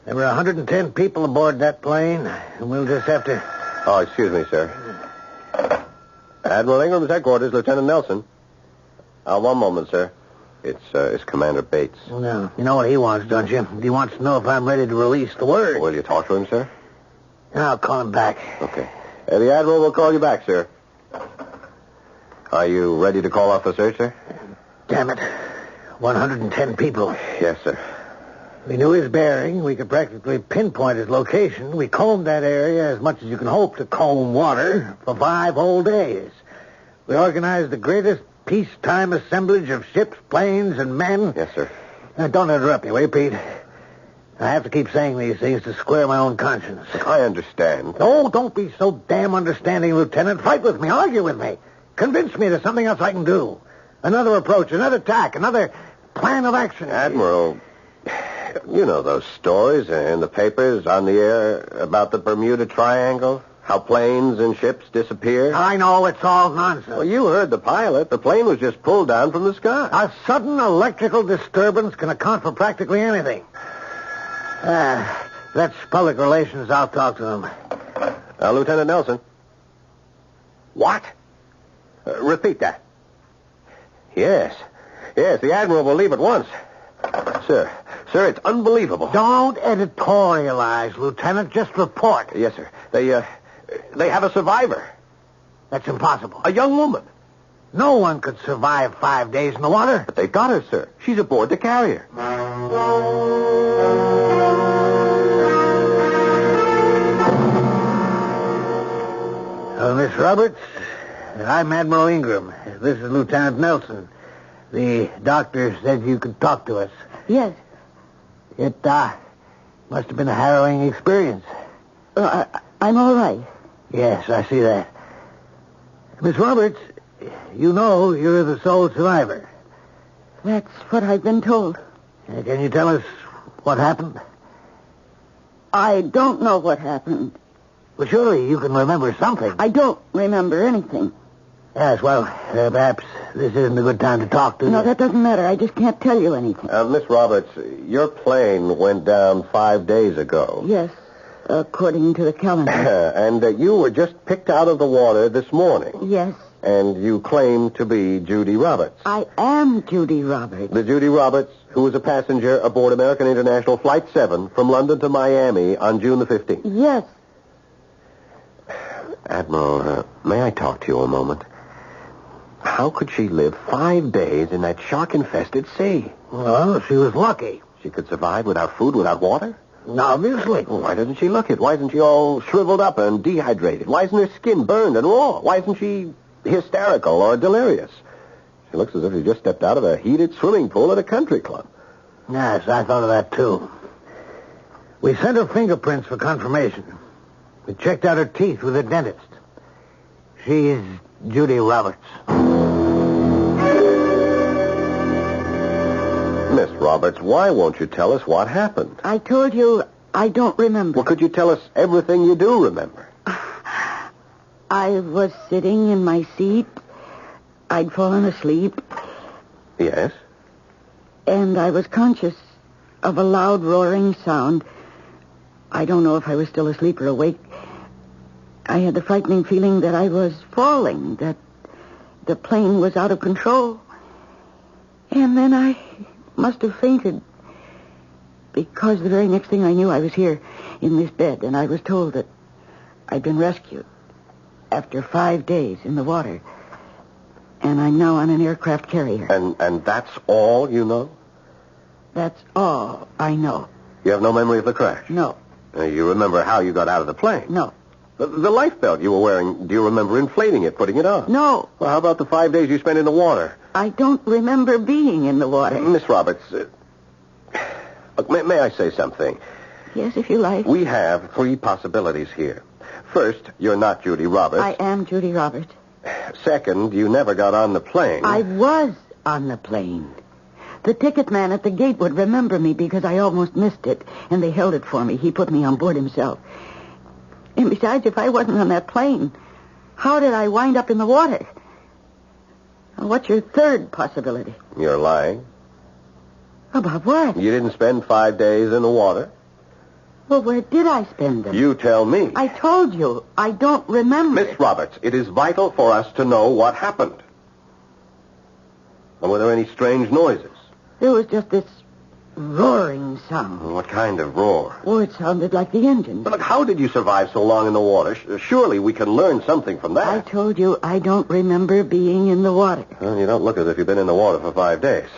There were 110 people aboard that plane, and we'll just have to... Oh, excuse me, sir. Admiral Ingram's headquarters, Lieutenant Nelson. One moment, sir. It's Commander Bates. No, you know what he wants, don't you? He wants to know if I'm ready to release the word. Will you talk to him, sir? I'll call him back. Okay. The Admiral will call you back, sir. Are you ready to call off the search, sir? Damn it. 110 people. Yes, sir. We knew his bearing. We could practically pinpoint his location. We combed that area as much as you can hope to comb water for 5 whole days. We organized the greatest peacetime assemblage of ships, planes, and men. Yes, sir. Don't interrupt me, will you, Pete? I have to keep saying these things to square my own conscience. I understand. Oh, don't be so damn understanding, Lieutenant. Fight with me. Argue with me. Convince me there's something else I can do. Another approach, another tack, another plan of action. Admiral, you know those stories in the papers on the air about the Bermuda Triangle? How planes and ships disappear? I know, it's all nonsense. Well, you heard the pilot. The plane was just pulled down from the sky. A sudden electrical disturbance can account for practically anything. That's public relations. I'll talk to him. Lieutenant Nelson. What? Repeat that. Yes, the Admiral will leave at once. Sir, it's unbelievable. Don't editorialize, Lieutenant. Just report. Yes, sir. They have a survivor. That's impossible. A young woman. No one could survive 5 days in the water. But they've got her, sir. She's aboard the carrier. Miss Roberts, I'm Admiral Ingram. This is Lieutenant Nelson. The doctor said you could talk to us. Yes. It must have been a harrowing experience. I'm all right. Yes, I see that. Miss Roberts, you know you're the sole survivor. That's what I've been told. Can you tell us what happened? I don't know what happened. Well, surely you can remember something. I don't remember anything. Yes, well, perhaps this isn't a good time to talk to you. No, that doesn't matter. I just can't tell you anything. Miss Roberts, your plane went down 5 days ago. Yes, according to the calendar. And you were just picked out of the water this morning. Yes. And you claim to be Judy Roberts. I am Judy Roberts. The Judy Roberts who was a passenger aboard American International Flight 7 from London to Miami on June the 15th. Yes. Admiral, may I talk to you a moment? How could she live 5 days in that shark-infested sea? Well, she was lucky. She could survive without food, without water? Obviously. Well, why doesn't she look it? Why isn't she all shriveled up and dehydrated? Why isn't her skin burned and raw? Why isn't she hysterical or delirious? She looks as if she just stepped out of a heated swimming pool at a country club. Yes, I thought of that, too. We sent her fingerprints for confirmation. We checked out her teeth with a dentist. She's Judy Roberts. Miss Roberts, why won't you tell us what happened? I told you I don't remember. Well, could you tell us everything you do remember? I was sitting in my seat. I'd fallen asleep. Yes? And I was conscious of a loud roaring sound. I don't know if I was still asleep or awake. I had the frightening feeling that I was falling, that the plane was out of control. And then I must have fainted, because the very next thing I knew, I was here in this bed, and I was told that I'd been rescued after 5 days in the water. And I'm now on an aircraft carrier. And that's all you know? That's all I know. You have no memory of the crash? No. You remember how you got out of the plane? No. The life belt you were wearing, do you remember inflating it, putting it on? No. Well, how about the 5 days you spent in the water? I don't remember being in the water. Miss Roberts, look, may I say something? Yes, if you like. We have 3 possibilities here. First, you're not Judy Roberts. I am Judy Roberts. Second, you never got on the plane. I was on the plane. The ticket man at the gate would remember me because I almost missed it, and they held it for me. He put me on board himself. And besides, if I wasn't on that plane, How did I wind up in the water? What's your third possibility? You're lying. About what? You didn't spend 5 days in the water. Well, where did I spend them? You tell me. I told you. I don't remember. Miss Roberts, it is vital for us to know what happened. And were there any strange noises? There was just this roaring sound. What kind of roar? Oh, it sounded like the engine. But look, how did you survive so long in the water? Surely we can learn something from that. I told you I don't remember being in the water. Well, you don't look as if you've been in the water for 5 days.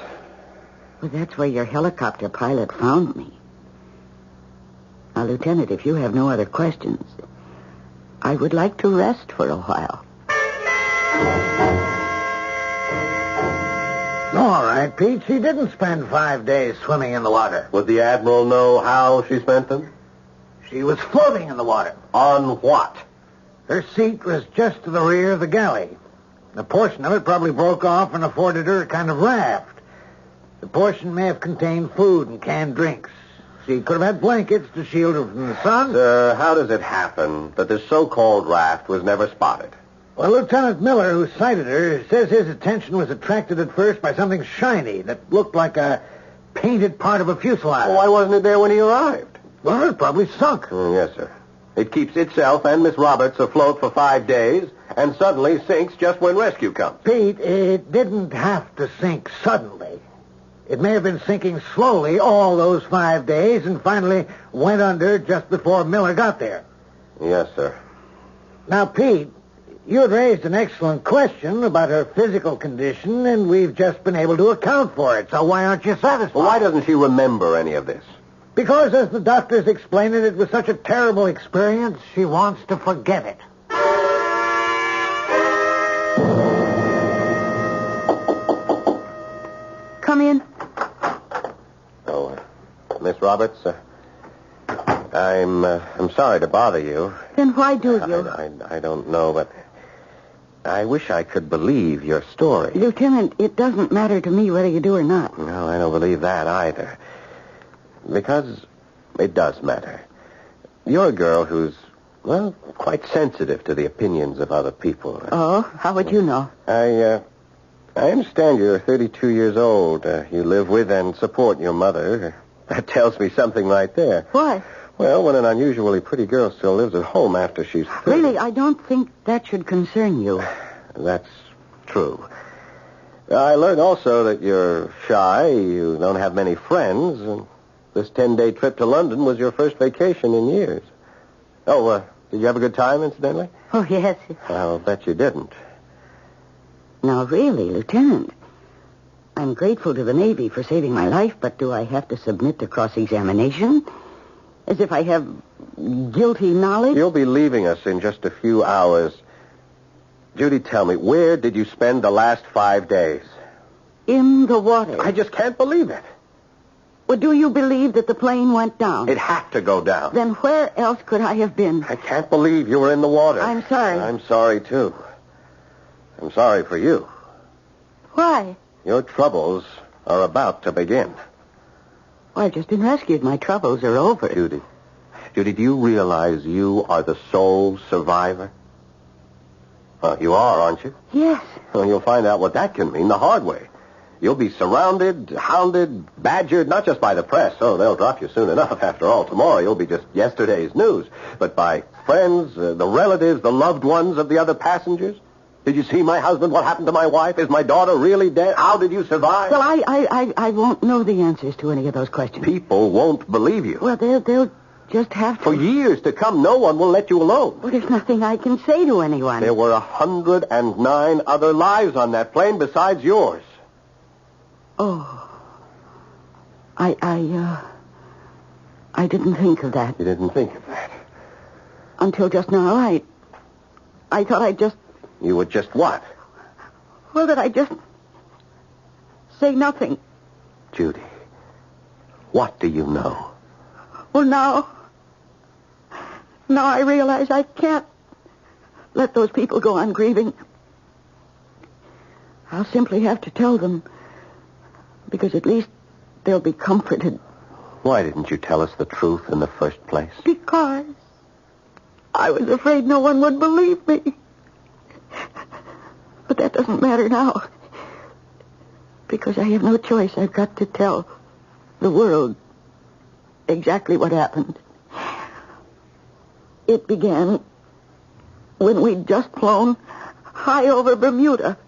Well, that's where your helicopter pilot found me. Now, Lieutenant, if you have no other questions, I would like to rest for a while. All right, Pete. She didn't spend 5 days swimming in the water. Would the Admiral know how she spent them? She was floating in the water. On what? Her seat was just to the rear of the galley. A portion of it probably broke off and afforded her a kind of raft. The portion may have contained food and canned drinks. She could have had blankets to shield her from the sun. Sir, how does it happen that this so-called raft was never spotted? Well, Lieutenant Miller, who sighted her, says his attention was attracted at first by something shiny that looked like a painted part of a fuselage. Well, why wasn't it there when he arrived? Well, it probably sunk. Yes, sir. It keeps itself and Miss Roberts afloat for 5 days and suddenly sinks just when rescue comes. Pete, it didn't have to sink suddenly. It may have been sinking slowly all those 5 days and finally went under just before Miller got there. Yes, sir. Now, Pete, you had raised an excellent question about her physical condition, and we've just been able to account for it. So why aren't you satisfied? Well, why doesn't she remember any of this? Because, as the doctors explained it was such a terrible experience, she wants to forget it. Come in. Oh, Miss Roberts, I'm sorry to bother you. Then why do you? I don't know, but I wish I could believe your story. Lieutenant, it doesn't matter to me whether you do or not. No, I don't believe that either. Because it does matter. You're a girl who's, well, quite sensitive to the opinions of other people. Oh, how would you know? I understand you're 32 years old. You live with and support your mother. That tells me something right there. What? Well, when an unusually pretty girl still lives at home after she's 30... Really, I don't think that should concern you. That's true. I learned also that you're shy, you don't have many friends, and this 10-day trip to London was your first vacation in years. Oh, did you have a good time, incidentally? Oh, yes. I'll bet you didn't. Now, really, Lieutenant, I'm grateful to the Navy for saving my life, but do I have to submit to cross-examination? As if I have guilty knowledge? You'll be leaving us in just a few hours. Judy, tell me, where did you spend the last 5 days? In the water. I just can't believe it. Well, do you believe that the plane went down? It had to go down. Then where else could I have been? I can't believe you were in the water. I'm sorry. I'm sorry, too. I'm sorry for you. Why? Your troubles are about to begin. Well, I've just been rescued. My troubles are over. Judy, do you realize you are the sole survivor? Well, you are, aren't you? Yes. Well, you'll find out what that can mean the hard way. You'll be surrounded, hounded, badgered, not just by the press. Oh, they'll drop you soon enough. After all, tomorrow you'll be just yesterday's news. But by friends, the relatives, the loved ones of the other passengers. Did you see my husband? What happened to my wife? Is my daughter really dead? How did you survive? Well, I won't know the answers to any of those questions. People won't believe you. Well, they'll just have to. For years to come, no one will let you alone. Well, there's nothing I can say to anyone. There were 109 other lives on that plane besides yours. Oh. I didn't think of that. You didn't think of that? Until just now, I thought I'd just... You would just what? Well, that I'd just say nothing. Judy, what do you know? Well, now I realize I can't let those people go on grieving. I'll simply have to tell them, because at least they'll be comforted. Why didn't you tell us the truth in the first place? Because I was afraid no one would believe me. But that doesn't matter now. Because I have no choice. I've got to tell the world exactly what happened. It began when we'd just flown high over Bermuda.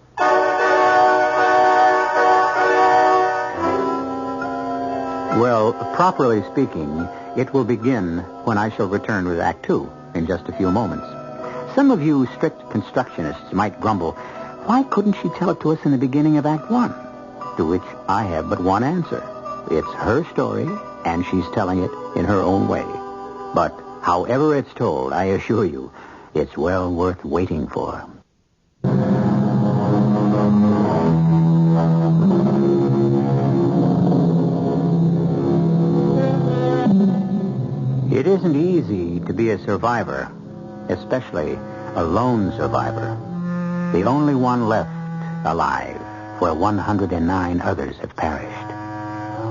Well, properly speaking, it will begin when I shall return with Act Two in just a few moments. Some of you strict constructionists might grumble, why couldn't she tell it to us in the beginning of Act One? To which I have but one answer. It's her story, and she's telling it in her own way. But however it's told, I assure you, it's well worth waiting for. It isn't easy to be a survivor, especially a lone survivor. The only one left alive, where 109 others have perished.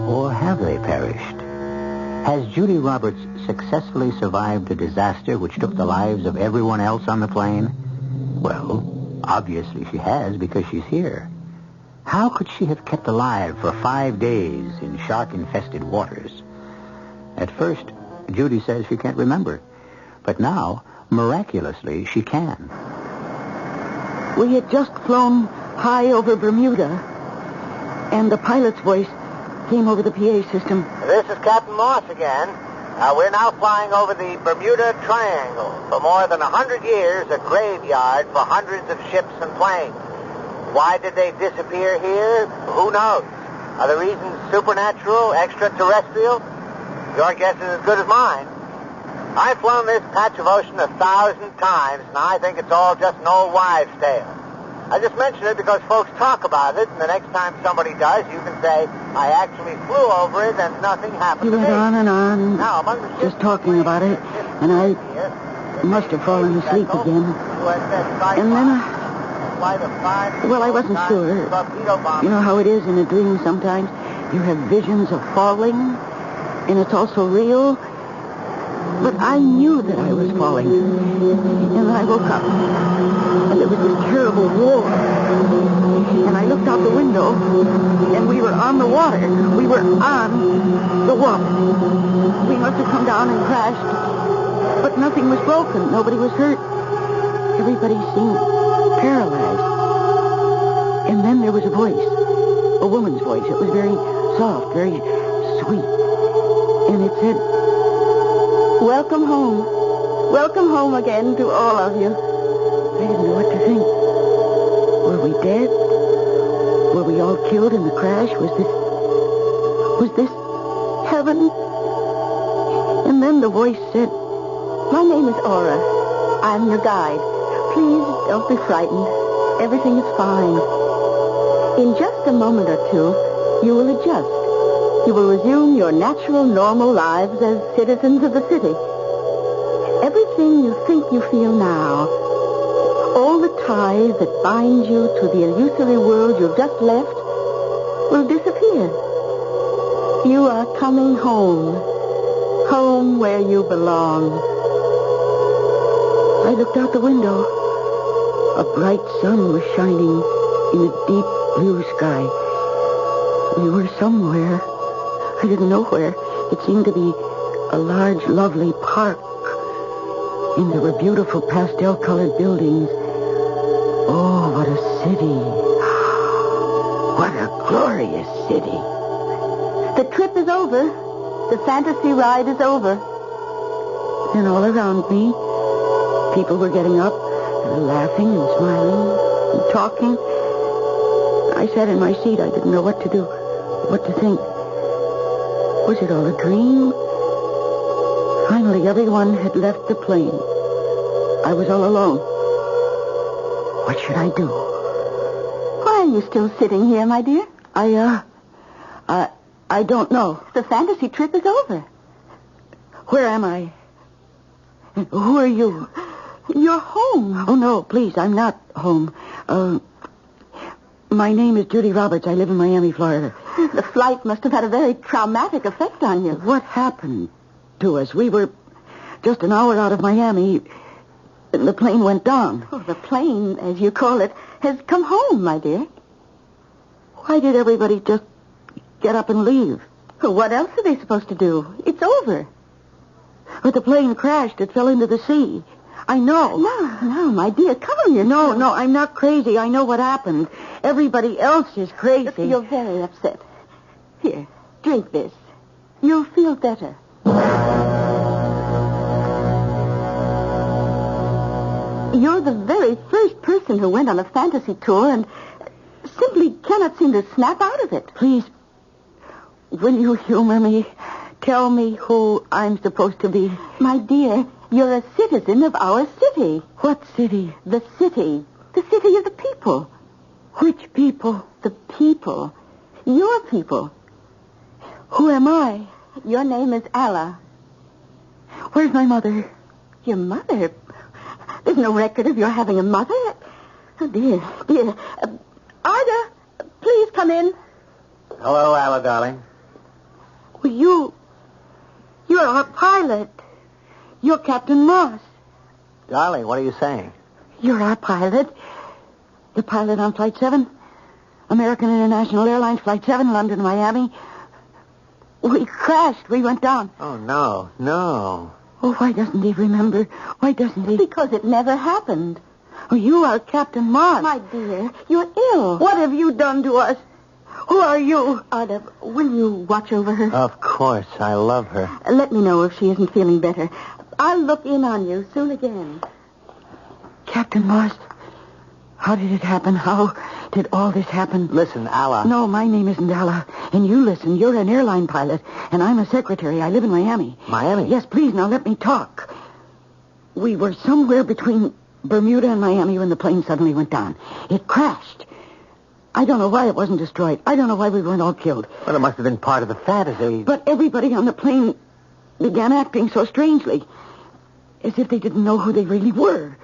Or have they perished? Has Judy Roberts successfully survived a disaster which took the lives of everyone else on the plane? Well, obviously she has, because she's here. How could she have kept alive for 5 days in shark-infested waters? At first, Judy says she can't remember. But now, miraculously, she can. We had just flown high over Bermuda, and the pilot's voice came over the PA system. This is Captain Moss again. We're now flying over the Bermuda Triangle. For more than 100 years, a graveyard for hundreds of ships and planes. Why did they disappear here? Who knows? Are the reasons supernatural, extraterrestrial? Your guess is as good as mine. I've flown this patch of ocean 1,000 times, and I think it's all just an old wives' tale. I just mention it because folks talk about it, and the next time somebody does, you can say, I actually flew over it and nothing happened to me. He went on and on, now, just talking about it, and I must have fallen asleep again. And then I wasn't sure. You know how it is in a dream sometimes? You have visions of falling, and it's also real. But I knew that I was falling. And I woke up. And there was this terrible roar. And I looked out the window, and we were on the water. We were on the water. We must have come down and crashed. But nothing was broken. Nobody was hurt. Everybody seemed paralyzed. And then there was a voice. A woman's voice. It was very soft, very sweet. And it said, welcome home. Welcome home again to all of you. I didn't know what to think. Were we dead? Were we all killed in the crash? Was this heaven? And then the voice said, my name is Aura. I'm your guide. Please don't be frightened. Everything is fine. In just a moment or two, you will adjust. You will resume your natural, normal lives as citizens of the city. Everything you think you feel now, all the ties that bind you to the illusory world you've just left, will disappear. You are coming home. Home where you belong. I looked out the window. A bright sun was shining in a deep blue sky. We were somewhere. I didn't know where. It seemed to be a large, lovely park. And there were beautiful pastel-colored buildings. Oh, what a city. What a glorious city. The trip is over. The fantasy ride is over. And all around me, people were getting up, laughing and smiling and talking. I sat in my seat. I didn't know what to do, what to think. Was it all a dream? Finally, everyone had left the plane. I was all alone. What should I do? Why are you still sitting here, my dear? I don't know. The fantasy trip is over. Where am I? Who are you? You're home. Oh, no, please, I'm not home. My name is Judy Roberts. I live in Miami, Florida. The flight must have had a very traumatic effect on you. What happened to us? We were just an hour out of Miami. and the plane went down. Oh, the plane, as you call it, has come home, my dear. Why did everybody just get up and leave? Well, what else are they supposed to do? It's over. But the plane crashed. It fell into the sea. I know. No, my dear, come here. No, I'm not crazy. I know what happened. Everybody else is crazy. You're very upset. Here, drink this. You'll feel better. You're the very first person who went on a fantasy tour and simply cannot seem to snap out of it. Please, will you humor me? Tell me who I'm supposed to be. My dear, you're a citizen of our city. What city? The city. The city of the people. Which people? The people. Your people. Who am I? Your name is Allah. Where's my mother? Your mother? There's no record of your having a mother. Oh, dear. Arda, please come in. Hello, Allah, darling. Well, you're our pilot. You're Captain Moss. Darling, what are you saying? You're our pilot. The pilot on Flight 7. American International Airlines, Flight 7, London, Miami. We crashed. We went down. Oh, no. Oh, why doesn't he remember? Why doesn't he? Because it never happened. Oh, you are Captain Moss. My dear, you're ill. What have you done to us? Who are you? Arda, will you watch over her? Of course. I love her. Let me know if she isn't feeling better. I'll look in on you soon again. Captain Moss, how did it happen? How did all this happen? Listen, Allah. No, my name isn't Allah. And you listen. You're an airline pilot, and I'm a secretary. I live in Miami. Miami? Yes, please, now let me talk. We were somewhere between Bermuda and Miami when the plane suddenly went down. It crashed. I don't know why it wasn't destroyed. I don't know why we weren't all killed. Well, it must have been part of the fantasy. But everybody on the plane began acting so strangely. As if they didn't know who they really were.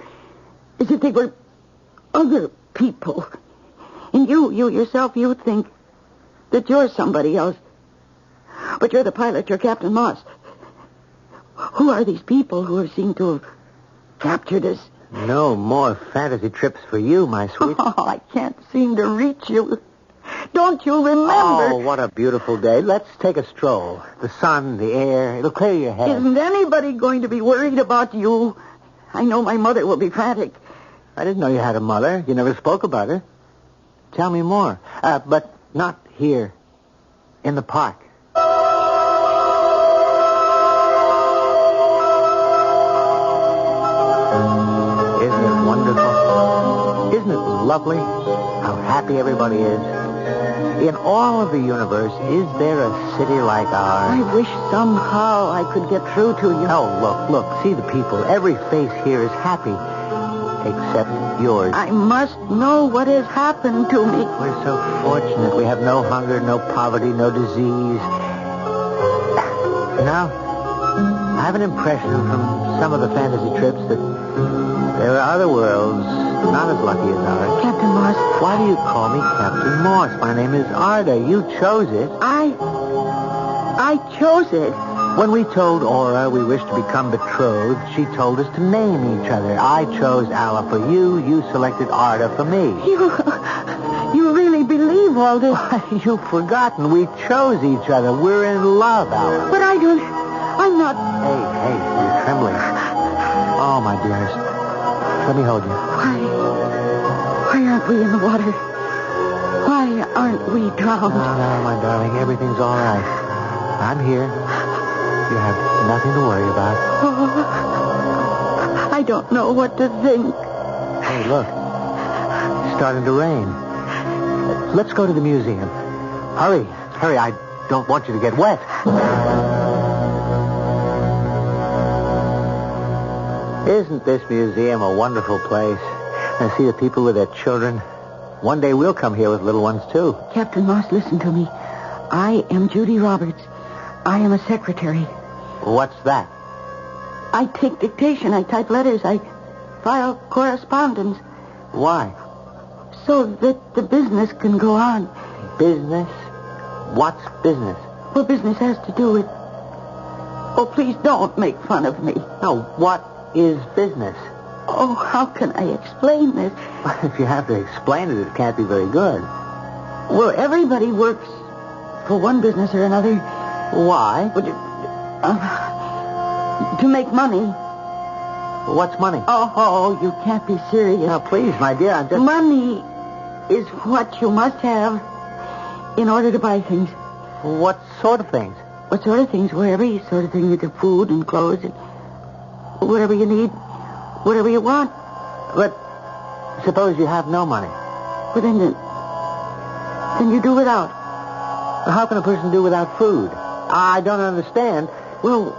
As if they were other people. And you yourself, you think that you're somebody else. But you're the pilot. You're Captain Moss. Who are these people who have seemed to have captured us? No more fantasy trips for you, my sweet. Oh, I can't seem to reach you. Don't you remember? Oh, what a beautiful day. Let's take a stroll. The sun, the air, it'll clear your head. Isn't anybody going to be worried about you? I know my mother will be frantic. I didn't know you had a mother. You never spoke about her. Tell me more. But not here. In the park. Isn't it wonderful? Isn't it lovely how happy everybody is? In all of the universe, is there a city like ours? I wish somehow I could get through to you. Oh, look. See the people. Every face here is happy. Except yours. I must know what has happened to me. We're so fortunate. We have no hunger, no poverty, no disease. Now, I have an impression from some of the fantasy trips that there are other worlds not as lucky as ours. Captain Moss. Why do you call me Captain Moss? My name is Arda. You chose it. I chose it. When we told Aura we wished to become betrothed, she told us to name each other. I chose Allah for you. You selected Arda for me. You really believe all this? You've forgotten. We chose each other. We're in love, Allah. But I'm not... Hey, you're trembling. Oh, my dearest. Let me hold you. Why aren't we in the water? Why aren't we drowned? No, my darling. Everything's all right. I'm here. You have nothing to worry about. Oh, I don't know what to think. Hey, look. It's starting to rain. Let's go to the museum. Hurry. I don't want you to get wet. Isn't this museum a wonderful place? I see the people with their children. One day we'll come here with little ones, too. Captain Moss, listen to me. I am Judy Roberts. I am a secretary. What's that? I take dictation. I type letters. I file correspondence. Why? So that the business can go on. Business? What's business? Well, business has to do with... Oh, please don't make fun of me. No, what is business? Oh, how can I explain this? If you have to explain it, it can't be very good. Well, everybody works for one business or another. Why? To make money. What's money? Oh, you can't be serious. Now, please, my dear, I'm just... Money is what you must have in order to buy things. What sort of things? What sort of things? Well, every sort of thing, with the food and clothes and whatever you need, whatever you want. But suppose you have no money. Well, then you do without. How can a person do without food? I don't understand. Well,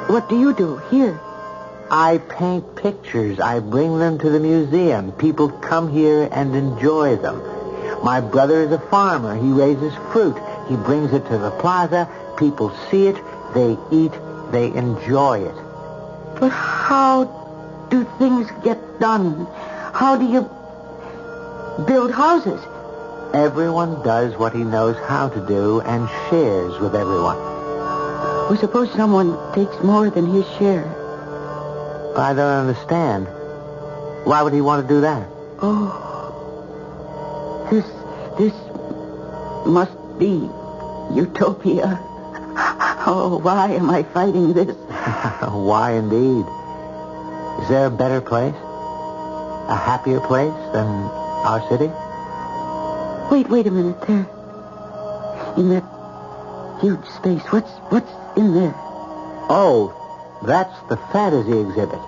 what do you do here? I paint pictures. I bring them to the museum. People come here and enjoy them. My brother is a farmer. He raises fruit. He brings it to the plaza. People see it. They eat. They enjoy it. But how do things get done? How do you build houses? Everyone does what he knows how to do and shares with everyone. Well, suppose someone takes more than his share. I don't understand. Why would he want to do that? Oh, this must be utopia. Oh, why am I fighting this? Why indeed? Is there a better place? A happier place than our city? Wait a minute there. In that huge space, what's in there? Oh, that's the fantasy exhibit.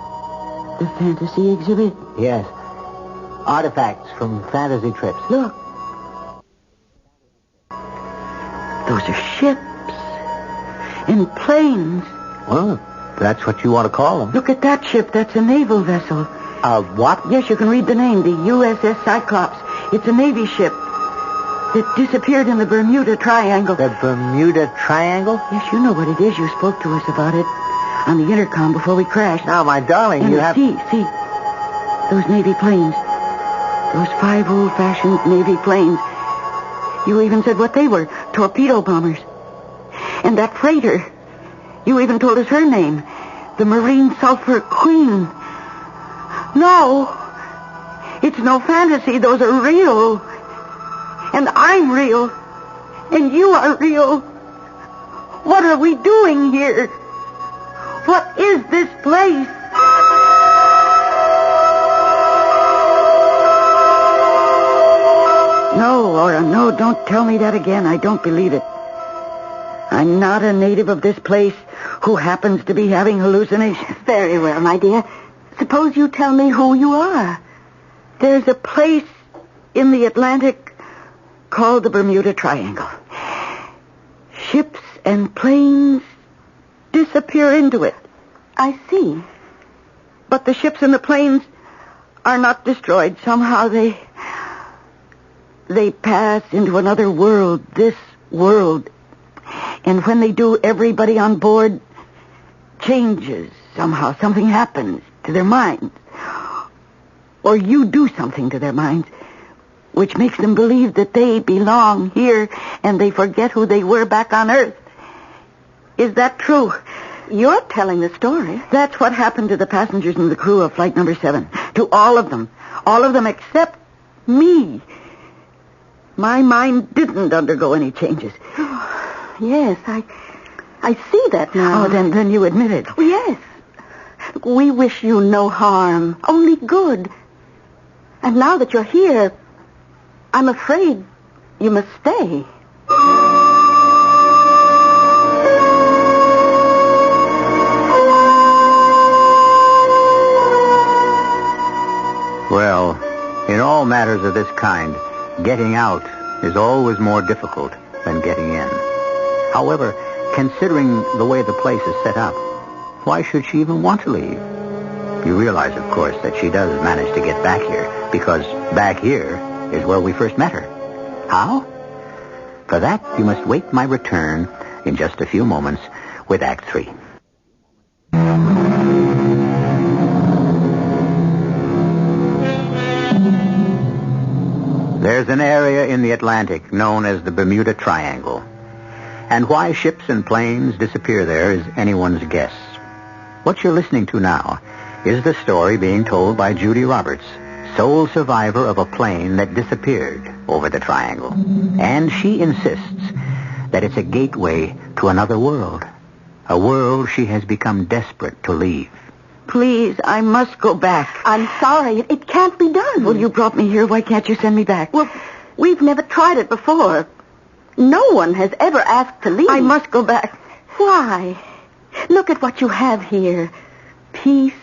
The fantasy exhibit? Yes. Artifacts from fantasy trips. Look. Those are ships and planes. Well, that's what you want to call them. Look at that ship. That's a naval vessel. What? Yes, you can read the name. The USS Cyclops. It's a Navy ship that disappeared in the Bermuda Triangle. The Bermuda Triangle? Yes, you know what it is. You spoke to us about it on the intercom before we crashed. Now, my darling, and you have... See, those Navy planes. Those 5 old-fashioned Navy planes. You even said what they were. Torpedo bombers. And that freighter. You even told us her name. The Marine Sulphur Queen. No. It's no fantasy. Those are real. And I'm real. And you are real. What are we doing here? What is this place? No, Laura, no, don't tell me that again. I don't believe it. I'm not a native of this place who happens to be having hallucinations. Very well, my dear. Suppose you tell me who you are. There's a place in the Atlantic called the Bermuda Triangle. Ships and planes disappear into it. I see. But the ships and the planes are not destroyed. Somehow they pass into another world, this world. And when they do, everybody on board changes somehow. Something happens to their minds. Or you do something to their minds, which makes them believe that they belong here and they forget who they were back on Earth. Is that true? You're telling the story. That's what happened to the passengers and the crew of flight number 7. To all of them. All of them except me. My mind didn't undergo any changes. Yes, I see that now. Oh, then you admit it. Oh, yes. We wish you no harm, only good. And now that you're here, I'm afraid you must stay. Well, in all matters of this kind, getting out is always more difficult than getting in. However, considering the way the place is set up, why should she even want to leave? You realize, of course, that she does manage to get back here, because back here is where we first met her. How? For that, you must wait my return in just a few moments with Act 3. There's an area in the Atlantic known as the Bermuda Triangle. And why ships and planes disappear there is anyone's guess. What you're listening to now is the story being told by Judy Roberts, sole survivor of a plane that disappeared over the triangle. And she insists that it's a gateway to another world, a world she has become desperate to leave. Please, I must go back. I'm sorry. It can't be done. Well, you brought me here. Why can't you send me back? Well, we've never tried it before. No one has ever asked to leave. I must go back. Why? Look at what you have here. Peace,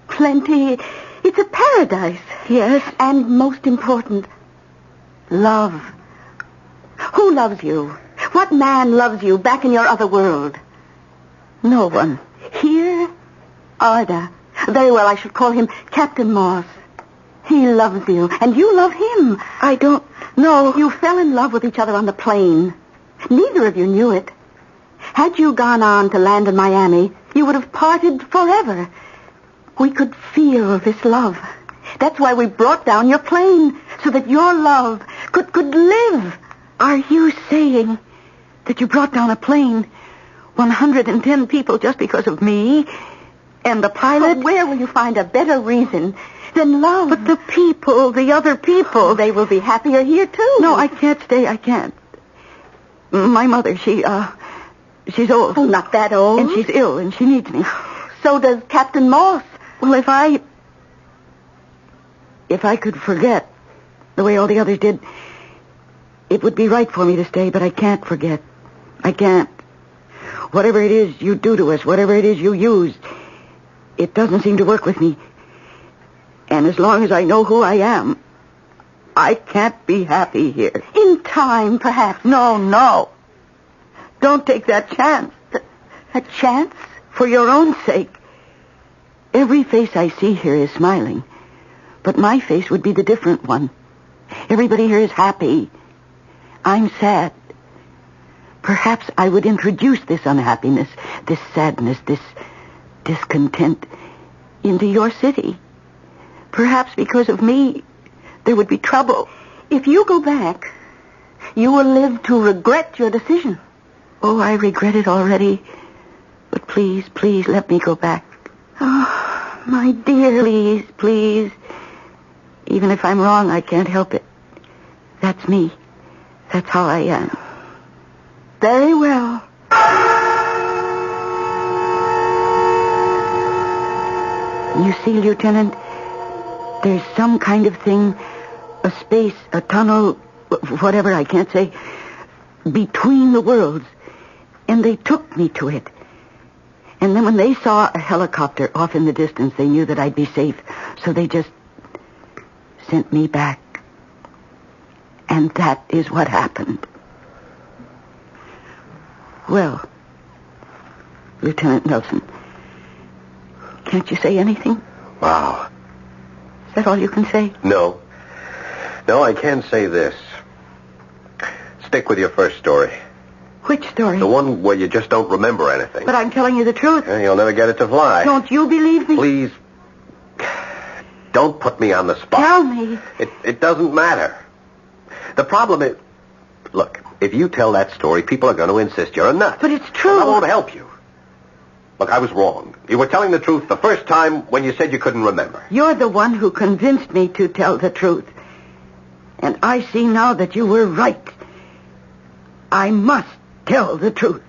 plenty. It's a paradise. Yes. And most important, love. Who loves you? What man loves you back in your other world? No one. Here, Arda. Very well, I should call him Captain Moss. He loves you, and you love him. I don't know. You fell in love with each other on the plane. Neither of you knew it. Had you gone on to land in Miami, you would have parted forever. We could feel this love. That's why we brought down your plane, so that your love could live. Are you saying that you brought down a plane, 110 people just because of me and the pilot? But where will you find a better reason than love? But the people, the other people, they will be happier here too. No, I can't stay. I can't. My mother, she's old. Oh, not that old. And she's ill, and she needs me. So does Captain Moss. Well, if I could forget the way all the others did, it would be right for me to stay, but I can't forget. I can't. Whatever it is you do to us, whatever it is you use, it doesn't seem to work with me. And as long as I know who I am, I can't be happy here. In time, perhaps. No. Don't take that chance. A chance? For your own sake. Every face I see here is smiling. But my face would be the different one. Everybody here is happy. I'm sad. Perhaps I would introduce this unhappiness, this sadness, this discontent into your city. Perhaps because of me, there would be trouble. If you go back, you will live to regret your decision. Oh, I regret it already. But please, let me go back. Oh, my dear. Please. Even if I'm wrong, I can't help it. That's me. That's how I am. Very well. You see, Lieutenant, there's some kind of thing, a space, a tunnel, whatever, I can't say, between the worlds. And they took me to it. And then when they saw a helicopter off in the distance, they knew that I'd be safe. So they just sent me back. And that is what happened. Well, Lieutenant Nelson, can't you say anything? Wow. Is that all you can say? No, I can say this. Stick with your first story. Which story? The one where you just don't remember anything. But I'm telling you the truth. You'll never get it to fly. Don't you believe me? Please, don't put me on the spot. Tell me. It doesn't matter. The problem is, look, if you tell that story, people are going to insist you're a nut. But it's true. Well, that won't help you. Look, I was wrong. You were telling the truth the first time when you said you couldn't remember. You're the one who convinced me to tell the truth. And I see now that you were right. I must tell the truth.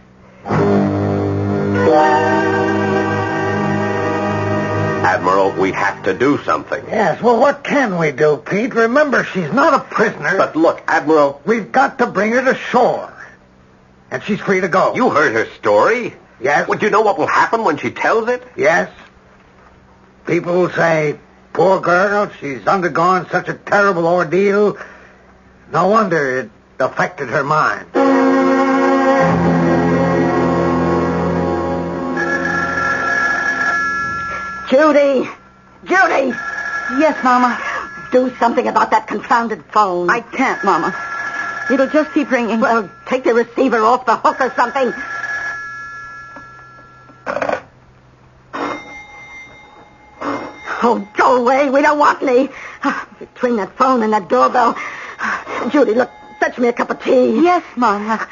Admiral, we have to do something. Yes, well, what can we do, Pete? Remember, she's not a prisoner. But look, Admiral... We've got to bring her to shore. And she's free to go. You heard her story? Yes. Would you know what will happen when she tells it? Yes. People will say, poor girl, she's undergone such a terrible ordeal. No wonder it affected her mind. Judy! Yes, Mama. Do something about that confounded phone. I can't, Mama. It'll just keep ringing. Well, take the receiver off the hook or something. Oh, go away. We don't want any. Between that phone and that doorbell. Judy, look, fetch me a cup of tea. Yes, Mama.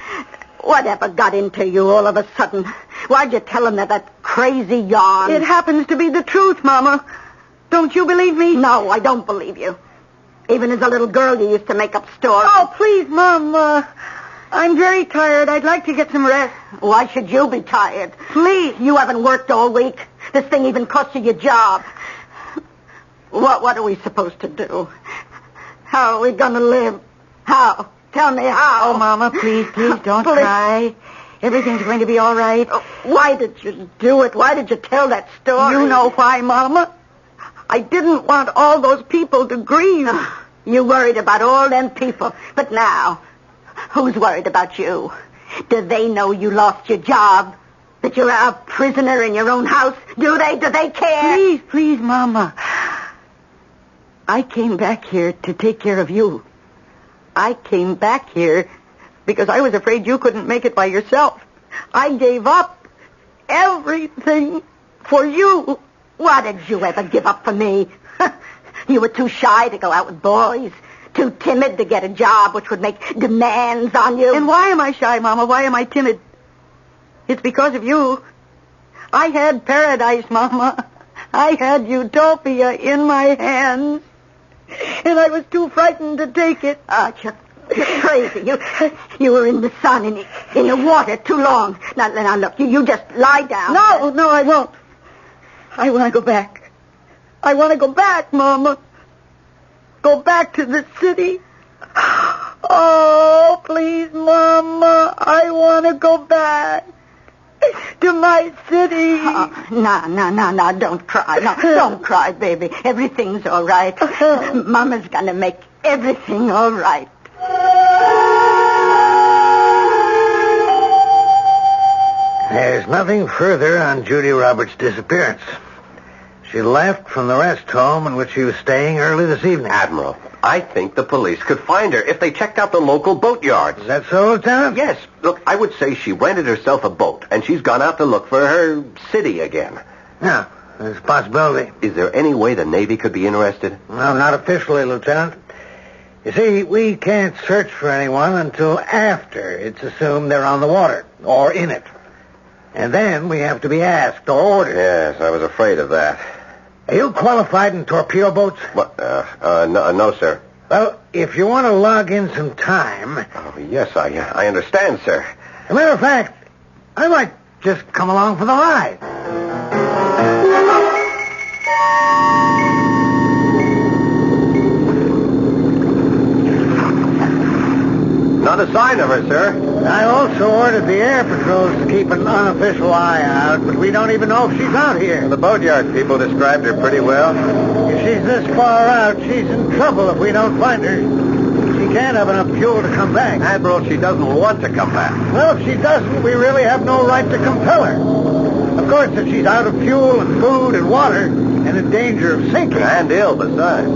Whatever got into you all of a sudden? Why'd you tell him that crazy yarn. It happens to be the truth, Mama. Don't you believe me? No, I don't believe you. Even as a little girl, you used to make up stories. Oh, please, Mom. I'm very tired. I'd like to get some rest. Why should you be tired? Please. You haven't worked all week. This thing even cost you your job. What are we supposed to do? How are we going to live? How? Tell me how. Oh, Mama, please don't cry. Everything's going to be all right. Why did you do it? Why did you tell that story? You know why, Mama. I didn't want all those people to grieve. You worried about all them people. But now, who's worried about you? Do they know you lost your job? That you're a prisoner in your own house? Do they? Do they care? Please, Mama. I came back here to take care of you. I came back here because I was afraid you couldn't make it by yourself. I gave up everything for you. What did you ever give up for me? You were too shy to go out with boys. Too timid to get a job which would make demands on you. And why am I shy, Mama? Why am I timid? It's because of you. I had paradise, Mama. I had utopia in my hands. And I was too frightened to take it. You're crazy. You were in the sun, in the water too long. Now look, you just lie down. No, I won't. I want to go back. I want to go back, Mama. Go back to the city. Oh, please, Mama. I want to go back to my city. No, don't cry. No, don't cry, baby. Everything's all right. Mama's going to make everything all right. There's nothing further on Judy Roberts' disappearance. She left from the rest home in which she was staying early this evening. Admiral, I think the police could find her if they checked out the local boatyards. Is that so, Lieutenant? Yes. Look, I would say she rented herself a boat, and she's gone out to look for her city again. Yeah, there's a possibility. Is there any way the Navy could be interested? Well, not officially, Lieutenant. You see, we can't search for anyone until after it's assumed they're on the water, or in it. And then we have to be asked or ordered. Yes, I was afraid of that. Are you qualified in torpedo boats? What? No, sir. Well, if you want to log in some time... Oh, yes, I understand, sir. As a matter of fact, I might just come along for the ride. Not a sign of her, sir. I also ordered the air patrols to keep an unofficial eye out, but we don't even know if she's out here. Well, the boatyard people described her pretty well. If she's this far out, she's in trouble if we don't find her. She can't have enough fuel to come back. Admiral, she doesn't want to come back. Well, if she doesn't, we really have no right to compel her. Of course, if she's out of fuel and food and water and in danger of sinking. And ill, besides.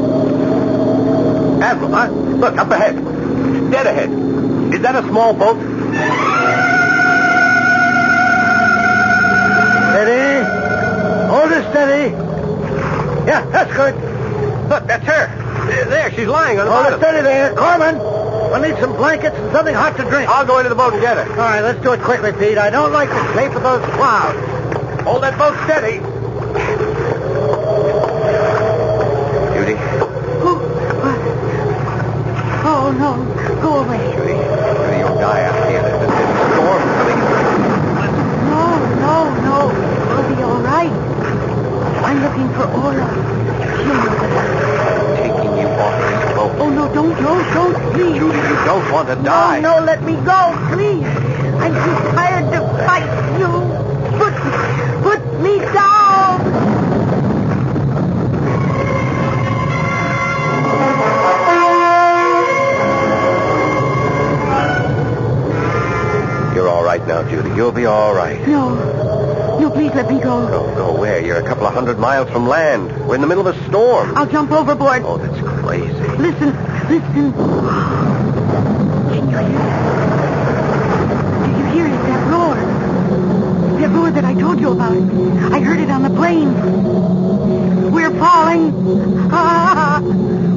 Admiral, look, up ahead. Dead ahead. Is that a small boat? Steady. Hold her steady. Yeah, that's good. Look, that's her. There, she's lying on the bottom. bottom. Hold her steady there. Corman, we'll need some blankets and something hot to drink. I'll go into the boat and get her. All right, let's do it quickly, Pete. I don't like the shape of those clouds. Hold that boat steady. Judy. Oh, no. Go away. Judy, you'll die out here. There's a storm coming. No. We'll be all right. I'm looking for Aura. She'll know that. Taking you off this boat. Oh, no, don't, please. Judy, you don't want to die. No, let me go, please. I'm too tired to fight you. Put me down. You're all right now, Judy. You'll be all right. No, please let me go. Go where? You're a couple of 100 miles from land. We're in the middle of a storm. I'll jump overboard. Oh, that's crazy. Listen. Can you hear it? Do you hear it? That roar. That roar that I told you about. I heard it on the plane. We're falling.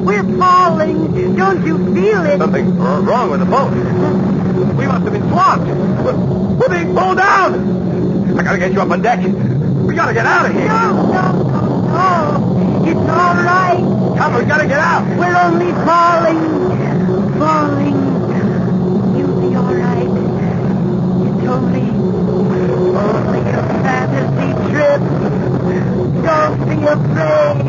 We're falling. Don't you feel it? Something wrong with the boat. We must have been swamped. We're being pulled down. I gotta get you up on deck. We gotta get out of here. No. It's all right. Come, we gotta get out. We're only falling. You'll be all right. It's only a fantasy trip. Don't be afraid.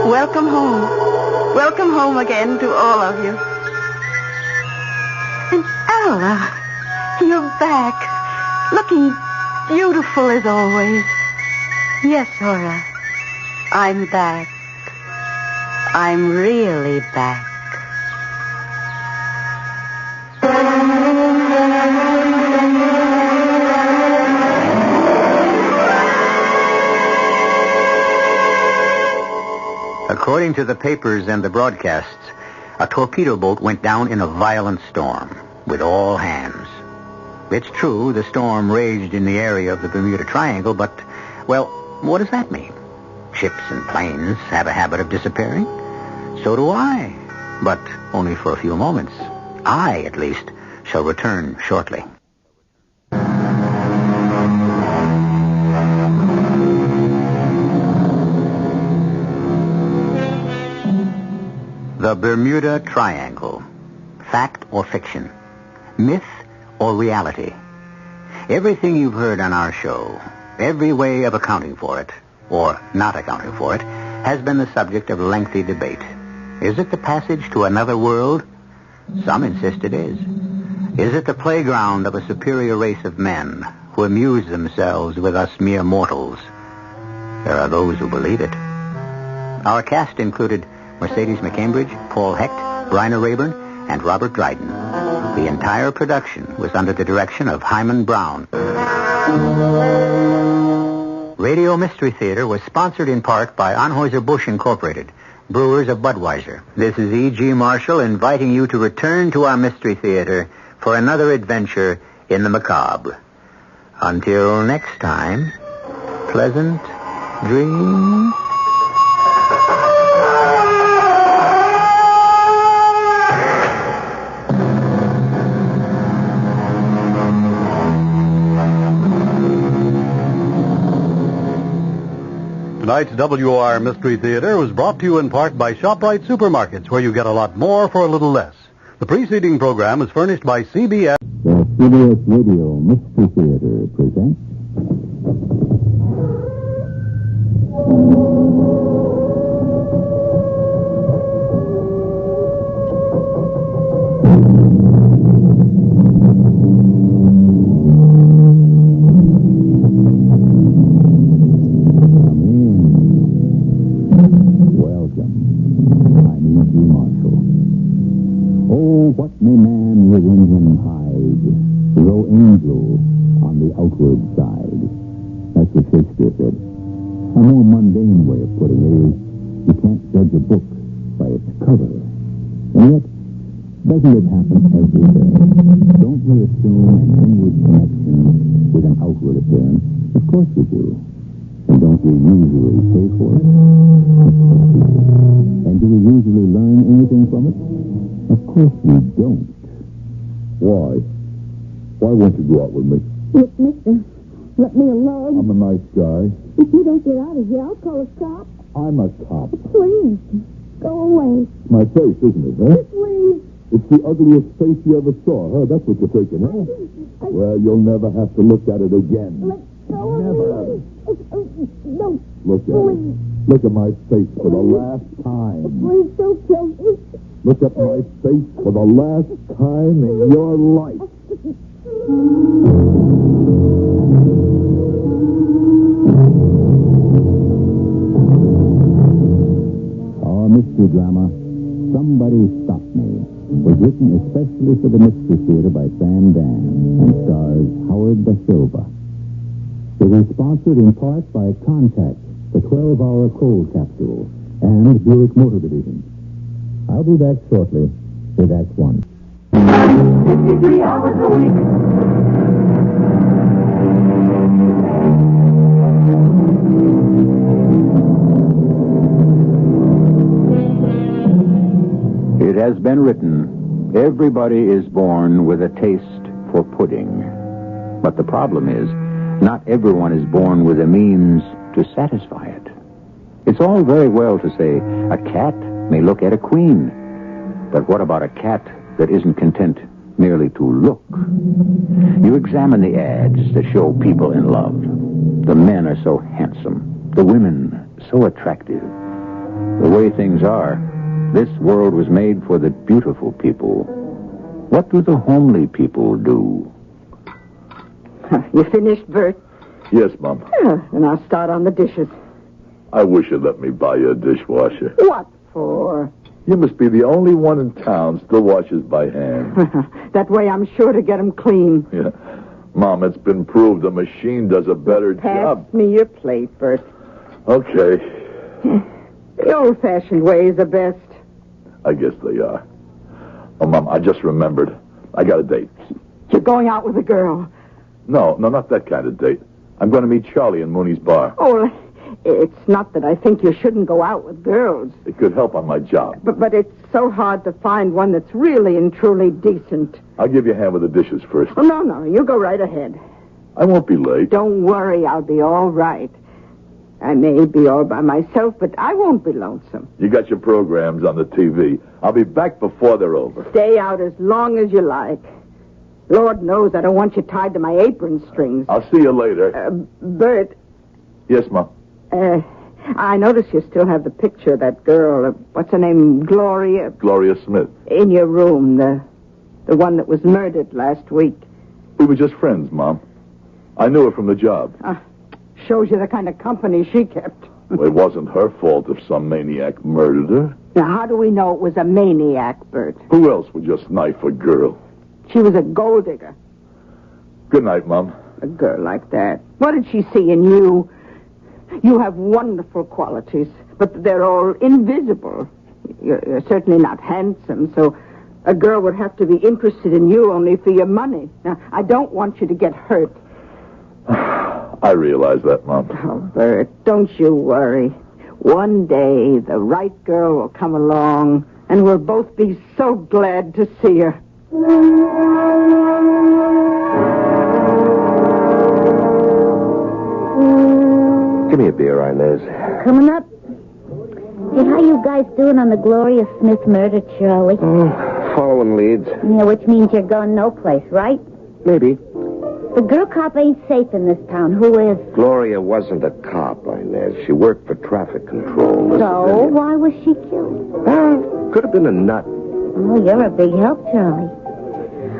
Welcome home. Welcome home again to all of you. And Ella, you're back. Looking beautiful as always. Yes, Hora. I'm back. I'm really back. According to the papers and the broadcasts, a torpedo boat went down in a violent storm with all hands. It's true the storm raged in the area of the Bermuda Triangle, but, well, what does that mean? Ships and planes have a habit of disappearing. So do I, but only for a few moments. I, at least, shall return shortly. The Bermuda Triangle. Fact or fiction? Myth or reality? Everything you've heard on our show, every way of accounting for it, or not accounting for it, has been the subject of lengthy debate. Is it the passage to another world? Some insist it is. Is it the playground of a superior race of men who amuse themselves with us mere mortals? There are those who believe it. Our cast included Mercedes McCambridge, Paul Hecht, Bryna Rayburn, and Robert Dryden. The entire production was under the direction of Hyman Brown. Radio Mystery Theater was sponsored in part by Anheuser-Busch Incorporated, brewers of Budweiser. This is E.G. Marshall inviting you to return to our Mystery Theater for another adventure in the macabre. Until next time, pleasant dreams. Tonight's WOR Mystery Theater was brought to you in part by ShopRite Supermarkets, where you get a lot more for a little less. The preceding program is furnished by CBS. The CBS Radio Mystery Theater presents... What may man within him hide, though angel on the outward side? That's what Shakespeare said. A more mundane way of putting it is, you can't judge a book by its cover. And yet, doesn't it happen every day? Don't we assume an inward connection with an outward appearance? Of course we do. And don't we usually pay for it? Of course we do. And do we usually learn anything from it? Of course we don't. Why? Why won't you go out with me? Look, mister, let me alone. I'm a nice guy. If you don't get out of here, I'll call a cop. I'm a cop. Please, go away. My face, isn't it, huh? Please. It's the ugliest face you ever saw, huh? That's what you're thinking, huh? Well, you'll never have to look at it again. Let go Never. No. Look at it. Look at my face for the last time. Please don't kill me. Look at my face for the last time in your life. Our mystery drama, Somebody Stop Me, was written especially for the Mystery Theater by Sam Dan and stars Howard Da Silva. It is sponsored in part by Contact, the 12-hour cold capsule, and Buick Motor Division. I'll be back shortly with Act 1. 53 hours a week. It has been written, Everybody is born with a taste for pudding. But the problem is, not everyone is born with the means to satisfy it. It's all very well to say a cat may look at a queen. But what about a cat that isn't content merely to look? You examine the ads that show people in love. The men are so handsome. The women so attractive. The way things are, this world was made for the beautiful people. What do the homely people do? You finished, Bert? Yes, Mom. And I'll start on the dishes. I wish you'd let me buy you a dishwasher. What for? You must be the only one in town still washes by hand. That way I'm sure to get them clean. Yeah. Mom, it's been proved the machine does a better job. Pass me your plate, Bert. Okay. The old-fashioned ways are best. I guess they are. Oh, Mom, I just remembered. I got a date. You're going out with a girl. No, not that kind of date. I'm going to meet Charlie in Mooney's bar. Oh, it's not that I think you shouldn't go out with girls. It could help on my job. But it's so hard to find one that's really and truly decent. I'll give you a hand with the dishes first. Oh, no, you go right ahead. I won't be late. Don't worry, I'll be all right. I may be all by myself, but I won't be lonesome. You got your programs on the TV. I'll be back before they're over. Stay out as long as you like. Lord knows I don't want you tied to my apron strings. I'll see you later. Bert. Yes, Mom? I notice you still have the picture of that girl. What's her name? Gloria? Gloria Smith. In your room, the one that was murdered last week. We were just friends, Mom. I knew her from the job. Shows you the kind of company she kept. Well, it wasn't her fault if some maniac murdered her. Now, how do we know it was a maniac, Bert? Who else would just knife a girl? She was a gold digger. Good night, Mom. A girl like that. What did she see in you? You have wonderful qualities, but they're all invisible. You're certainly not handsome, so a girl would have to be interested in you only for your money. Now, I don't want you to get hurt. I realize that, Mom. Oh, Bert, don't you worry. One day, the right girl will come along, and we'll both be so glad to see her. Give me a beer, Inez. Coming up. Hey, how you guys doing on the Gloria Smith murder, Charlie? Following leads. Yeah, which means you're going no place, right? Maybe. The girl cop ain't safe in this town. Who is? Gloria wasn't a cop, Inez. She worked for traffic control. So, why was she killed? Could have been a nut. Oh, you're a big help, Charlie.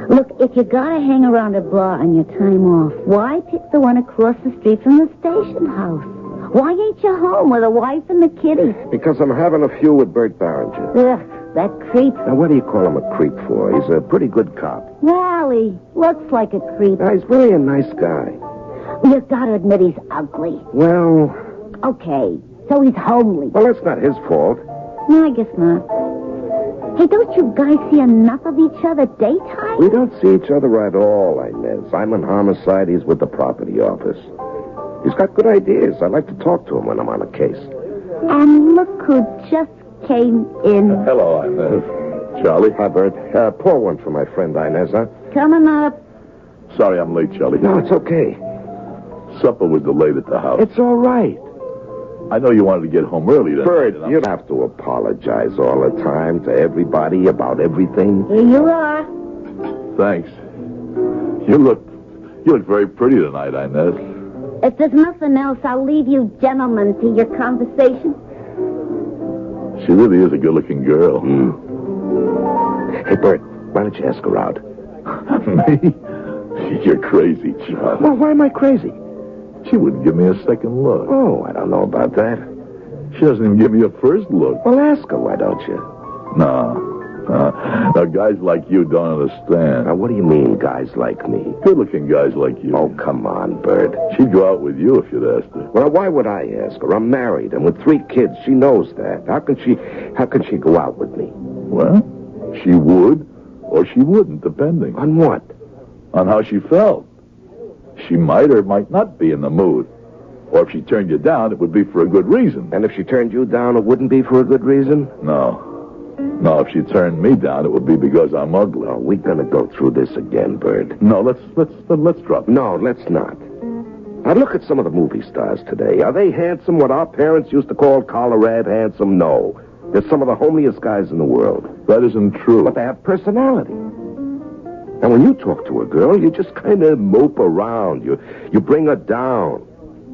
Look, if you gotta hang around a bar on your time off, why pick the one across the street from the station house? Why ain't you home with a wife and the kiddies? Because I'm having a few with Bert Barringer. Ugh, that creep. Now, what do you call him a creep for? He's a pretty good cop. Wally, looks like a creep. No, he's really a nice guy. You gotta admit he's ugly. Well... Okay, so he's homely. Well, that's not his fault. No, I guess not. Hey, don't you guys see enough of each other daytime? We don't see each other at all, Inez. I'm in homicide. He's with the property office. He's got good ideas. I like to talk to him when I'm on a case. And look who just came in. Hello, Inez. Charlie? Hi, Bert. Pour one for my friend Inez, huh? Coming up. Sorry I'm late, Charlie. No, it's okay. Supper was delayed at the house. It's all right. I know you wanted to get home early tonight. Bert, you don't have to apologize all the time to everybody about everything. Here you are. Thanks. You look very pretty tonight, Inez. If there's nothing else, I'll leave you gentlemen to your conversation. She really is a good-looking girl. Hey, Bert, why don't you ask her out? Me? You're crazy, Charlie. Well, why am I crazy? She wouldn't give me a second look. Oh, I don't know about that. She doesn't even give me a first look. Well, ask her, why don't you? No. Now, guys like you don't understand. Now, what do you mean, guys like me? Good-looking guys like you. Oh, come on, Bert. She'd go out with you if you'd asked her. Well, why would I ask her? I'm married, and with 3 kids, she knows that. How can she go out with me? Well, she would, or she wouldn't, depending. On what? On how she felt. She might or might not be in the mood. Or if she turned you down, it would be for a good reason. And if she turned you down, it wouldn't be for a good reason? No. No, if she turned me down, it would be because I'm ugly. Oh, we're gonna go through this again, Bert. No, let's drop it. No, let's not. Now look at some of the movie stars today. Are they handsome? What our parents used to call Colorado handsome? No. They're some of the homeliest guys in the world. That isn't true. But they have personality. And when you talk to a girl, you just kind of mope around. You bring her down.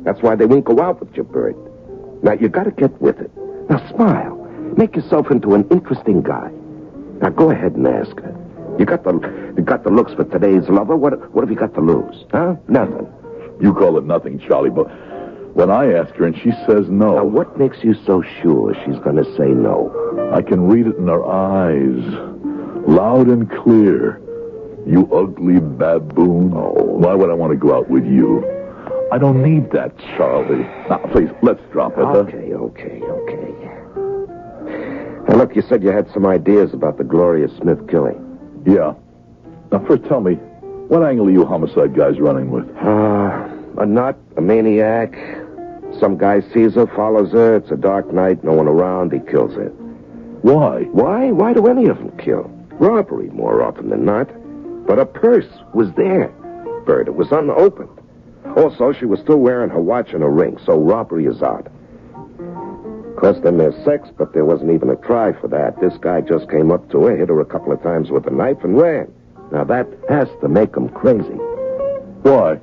That's why they won't go out with you, Bert. Now, you got to get with it. Now, smile. Make yourself into an interesting guy. Now, go ahead and ask her. You got the looks for today's lover. What have you got to lose? Huh? Nothing. You call it nothing, Charlie, but when I ask her and she says no... Now, what makes you so sure she's going to say no? I can read it in her eyes. Loud and clear. You ugly baboon. Oh, why would I want to go out with you? I don't need that, Charlie. Now, please, let's drop it. Okay. Now, look, you said you had some ideas about the Gloria Smith killing. Yeah. Now, first tell me, what angle are you homicide guys running with? A nut, a maniac. Some guy sees her, follows her. It's a dark night, no one around. He kills her. Why? Why? Why do any of them kill? Robbery, more often than not. But a purse was there, Bert. It was unopened. Also, she was still wearing her watch and a ring, so robbery is out. Of course, then there's sex, but there wasn't even a try for that. This guy just came up to her, hit her a couple of times with a knife, and ran. Now, that has to make him crazy. Why?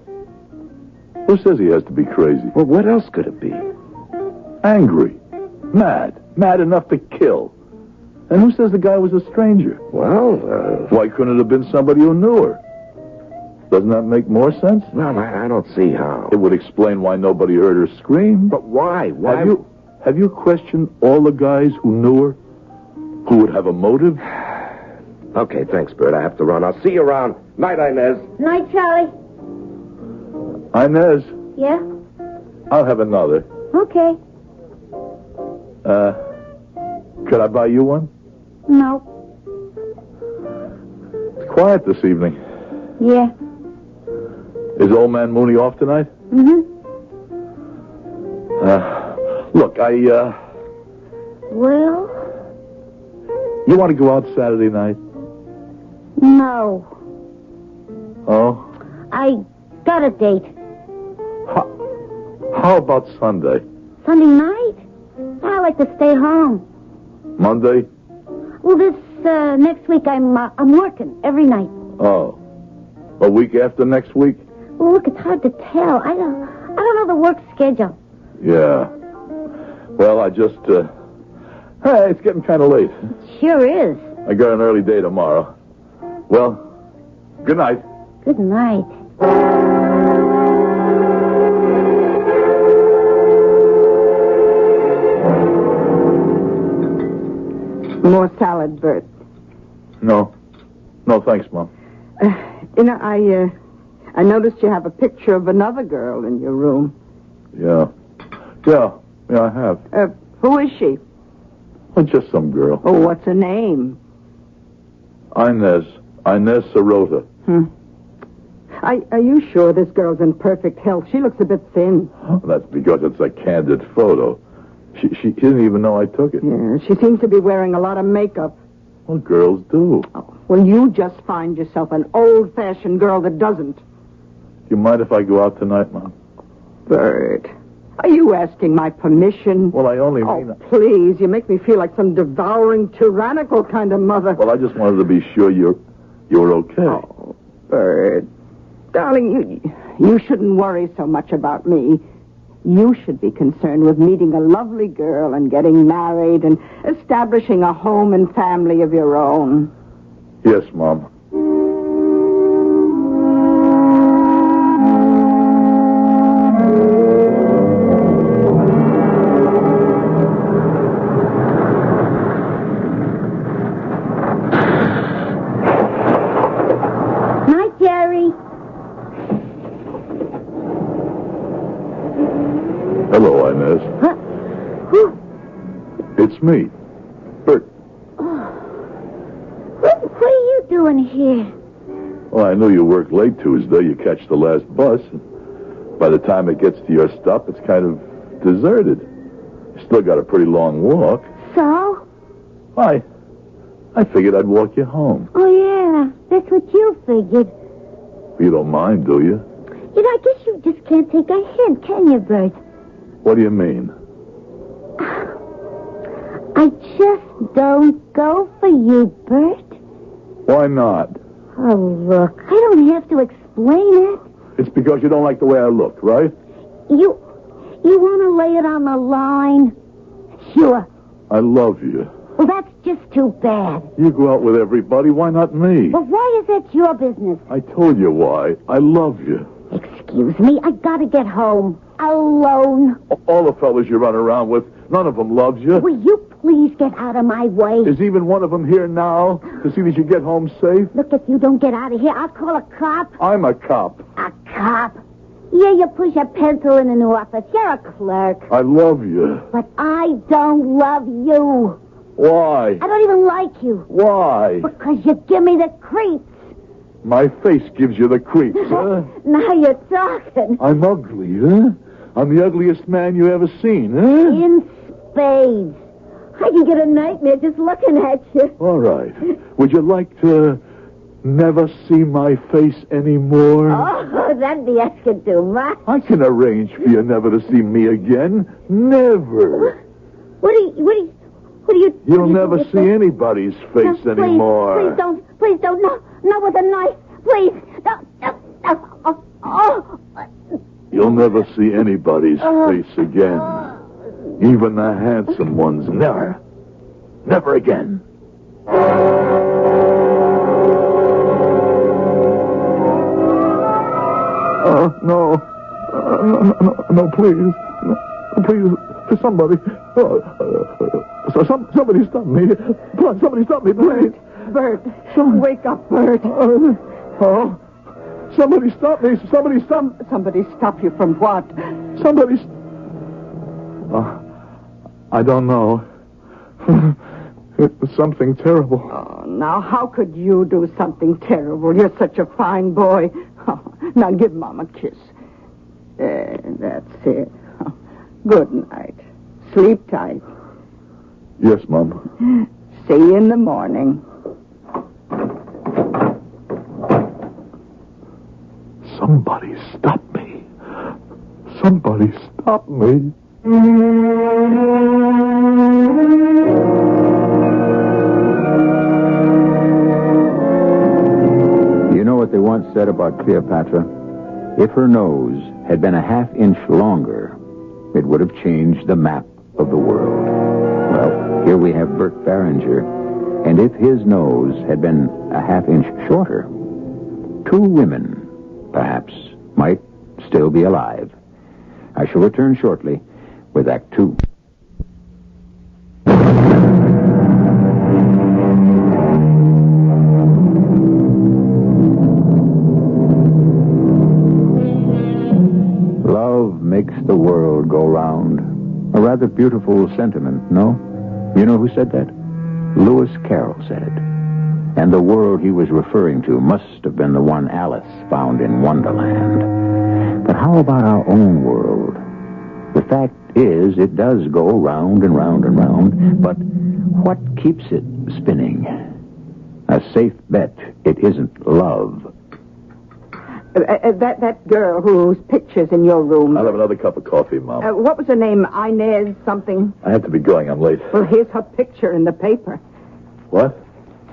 Who says he has to be crazy? Well, what else could it be? Angry. Mad. Mad enough to kill. And who says the guy was a stranger? Well, why couldn't it have been somebody who knew her? Doesn't that make more sense? No, I don't see how. It would explain why nobody heard her scream. But why? Why? Have you questioned all the guys who knew her? Who would have a motive? Okay, thanks, Bert. I have to run. I'll see you around. Night, Inez. Night, Charlie. Inez, Yeah? I'll have another. Okay. Could I buy you one? No. It's quiet this evening. Yeah. Is old man Mooney off tonight? Mm-hmm. Look, Well? You want to go out Saturday night? No. Oh? I got a date. How about Sunday? Sunday night? I like to stay home. Monday? Well, this next week I'm working every night. Oh. A week after next week? Well, look, it's hard to tell. I don't know the work schedule. Yeah. Well, I just, hey, it's getting kind of late. It sure is. I got an early day tomorrow. Well, good night. Good night. More salad, Bert. No, thanks, Mom. I noticed you have a picture of another girl in your room. Yeah, I have. Who is she? Well, just some girl. Oh, what's her name? Inez Sirota. Are you sure this girl's in perfect health? She looks a bit thin. That's because it's a candid photo. She didn't even know I took it. Yeah, she seems to be wearing a lot of makeup. Well, girls do. Oh, well, you just find yourself an old-fashioned girl that doesn't. Do you mind if I go out tonight, Mom? Bert, are you asking my permission? Well, I only mean... Oh, please, you make me feel like some devouring, tyrannical kind of mother. Well, I just wanted to be sure you were okay. Oh, Bert, darling, you shouldn't worry so much about me. You should be concerned with meeting a lovely girl and getting married and establishing a home and family of your own. Yes, Mom. Night, Jerry. Hello, Inez. Huh? Who? It's me, Bert. What are you doing here? Well, I knew you work late Tuesday. You catch the last bus. By the time it gets to your stop, it's kind of deserted. You still got a pretty long walk. So? I I figured I'd walk you home. Oh, yeah. That's what you figured. You don't mind, do you? You know, I guess you just can't take a hint, can you, Bert? What do you mean? I just don't go for you, Bert. Why not? Oh, look, I don't have to explain it. It's because you don't like the way I look, right? You want to lay it on the line? Sure. I love you. Well, that's just too bad. You go out with everybody. Why not me? Well, why is that your business? I told you why. I love you. Excuse me, I gotta get home. Alone. All the fellas you run around with, none of them loves you. Will you please get out of my way? Is even one of them here now to see that you get home safe? Look, if you don't get out of here, I'll call a cop. I'm a cop. A cop? Yeah, you push a pencil in a new office. You're a clerk. I love you. But I don't love you. Why? I don't even like you. Why? Because you give me the creeps. My face gives you the creeps, huh? Now you're talking. I'm ugly, huh? I'm the ugliest man you ever seen, huh? In spades. I can get a nightmare just looking at you. All right. Would you like to never see my face anymore? Oh, that'd be asking too much. I can arrange for you never to see me again. Never. What do you... You'll never see anybody's face No, anymore. Please don't. No, with a knife. Please. No. Oh. You'll never see anybody's face again. Even the handsome ones. Never. Never again. No, please. No, please, somebody. Somebody stop me. Somebody stop me, please. Bert, wake up, Bert. Somebody stop me. Somebody stop you from what? I don't know. It was something terrible. Oh, now, how could you do something terrible? You're such a fine boy. Oh, now, give Mom a kiss. That's it. Oh, good night. Sleep tight. Yes, Mom. See you in the morning. Somebody stop me. Somebody stop me. You know what they once said about Cleopatra? If her nose had been a half-inch longer, it would have changed the map of the world. Well, here we have Bert Barringer, and if his nose had been a half-inch shorter, two women, perhaps, might still be alive. I shall return shortly with Act 2. Love makes the world go round. A rather beautiful sentiment, no? You know who said that? Lewis Carroll said it. And the world he was referring to must have been the one Alice found in Wonderland. But how about our own world? The fact is, it does go round and round and round, but what keeps it spinning? A safe bet it isn't love. That girl whose picture's in your room. I'll have another cup of coffee, Mom. What was her name? Inez something? I have to be going. I'm late. Well, here's her picture in the paper. What?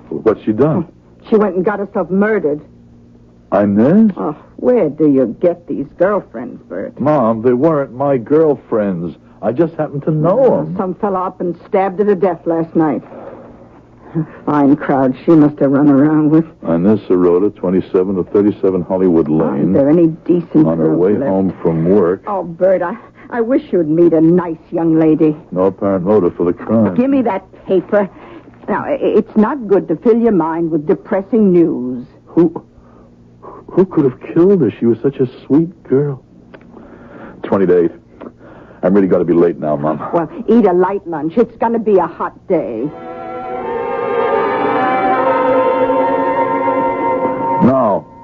What's she done? She went and got herself murdered. Inez? Oh, where do you get these girlfriends, Bert? Mom, they weren't my girlfriends. I just happened to know them. Some fella up and stabbed her to death last night. Fine crowd she must have run around with. Inez Sirota, 27 to 37 Hollywood Lane. Are there any decent on her girls way left? home from work. Oh, Bert, I wish you'd meet a nice young lady. No apparent motive for the crime. Give me that paper. Now, it's not good to fill your mind with depressing news. Who could have killed her? She was such a sweet girl. 20 to 8. I'm really going to be late now, Mom. Well, eat a light lunch. It's going to be a hot day.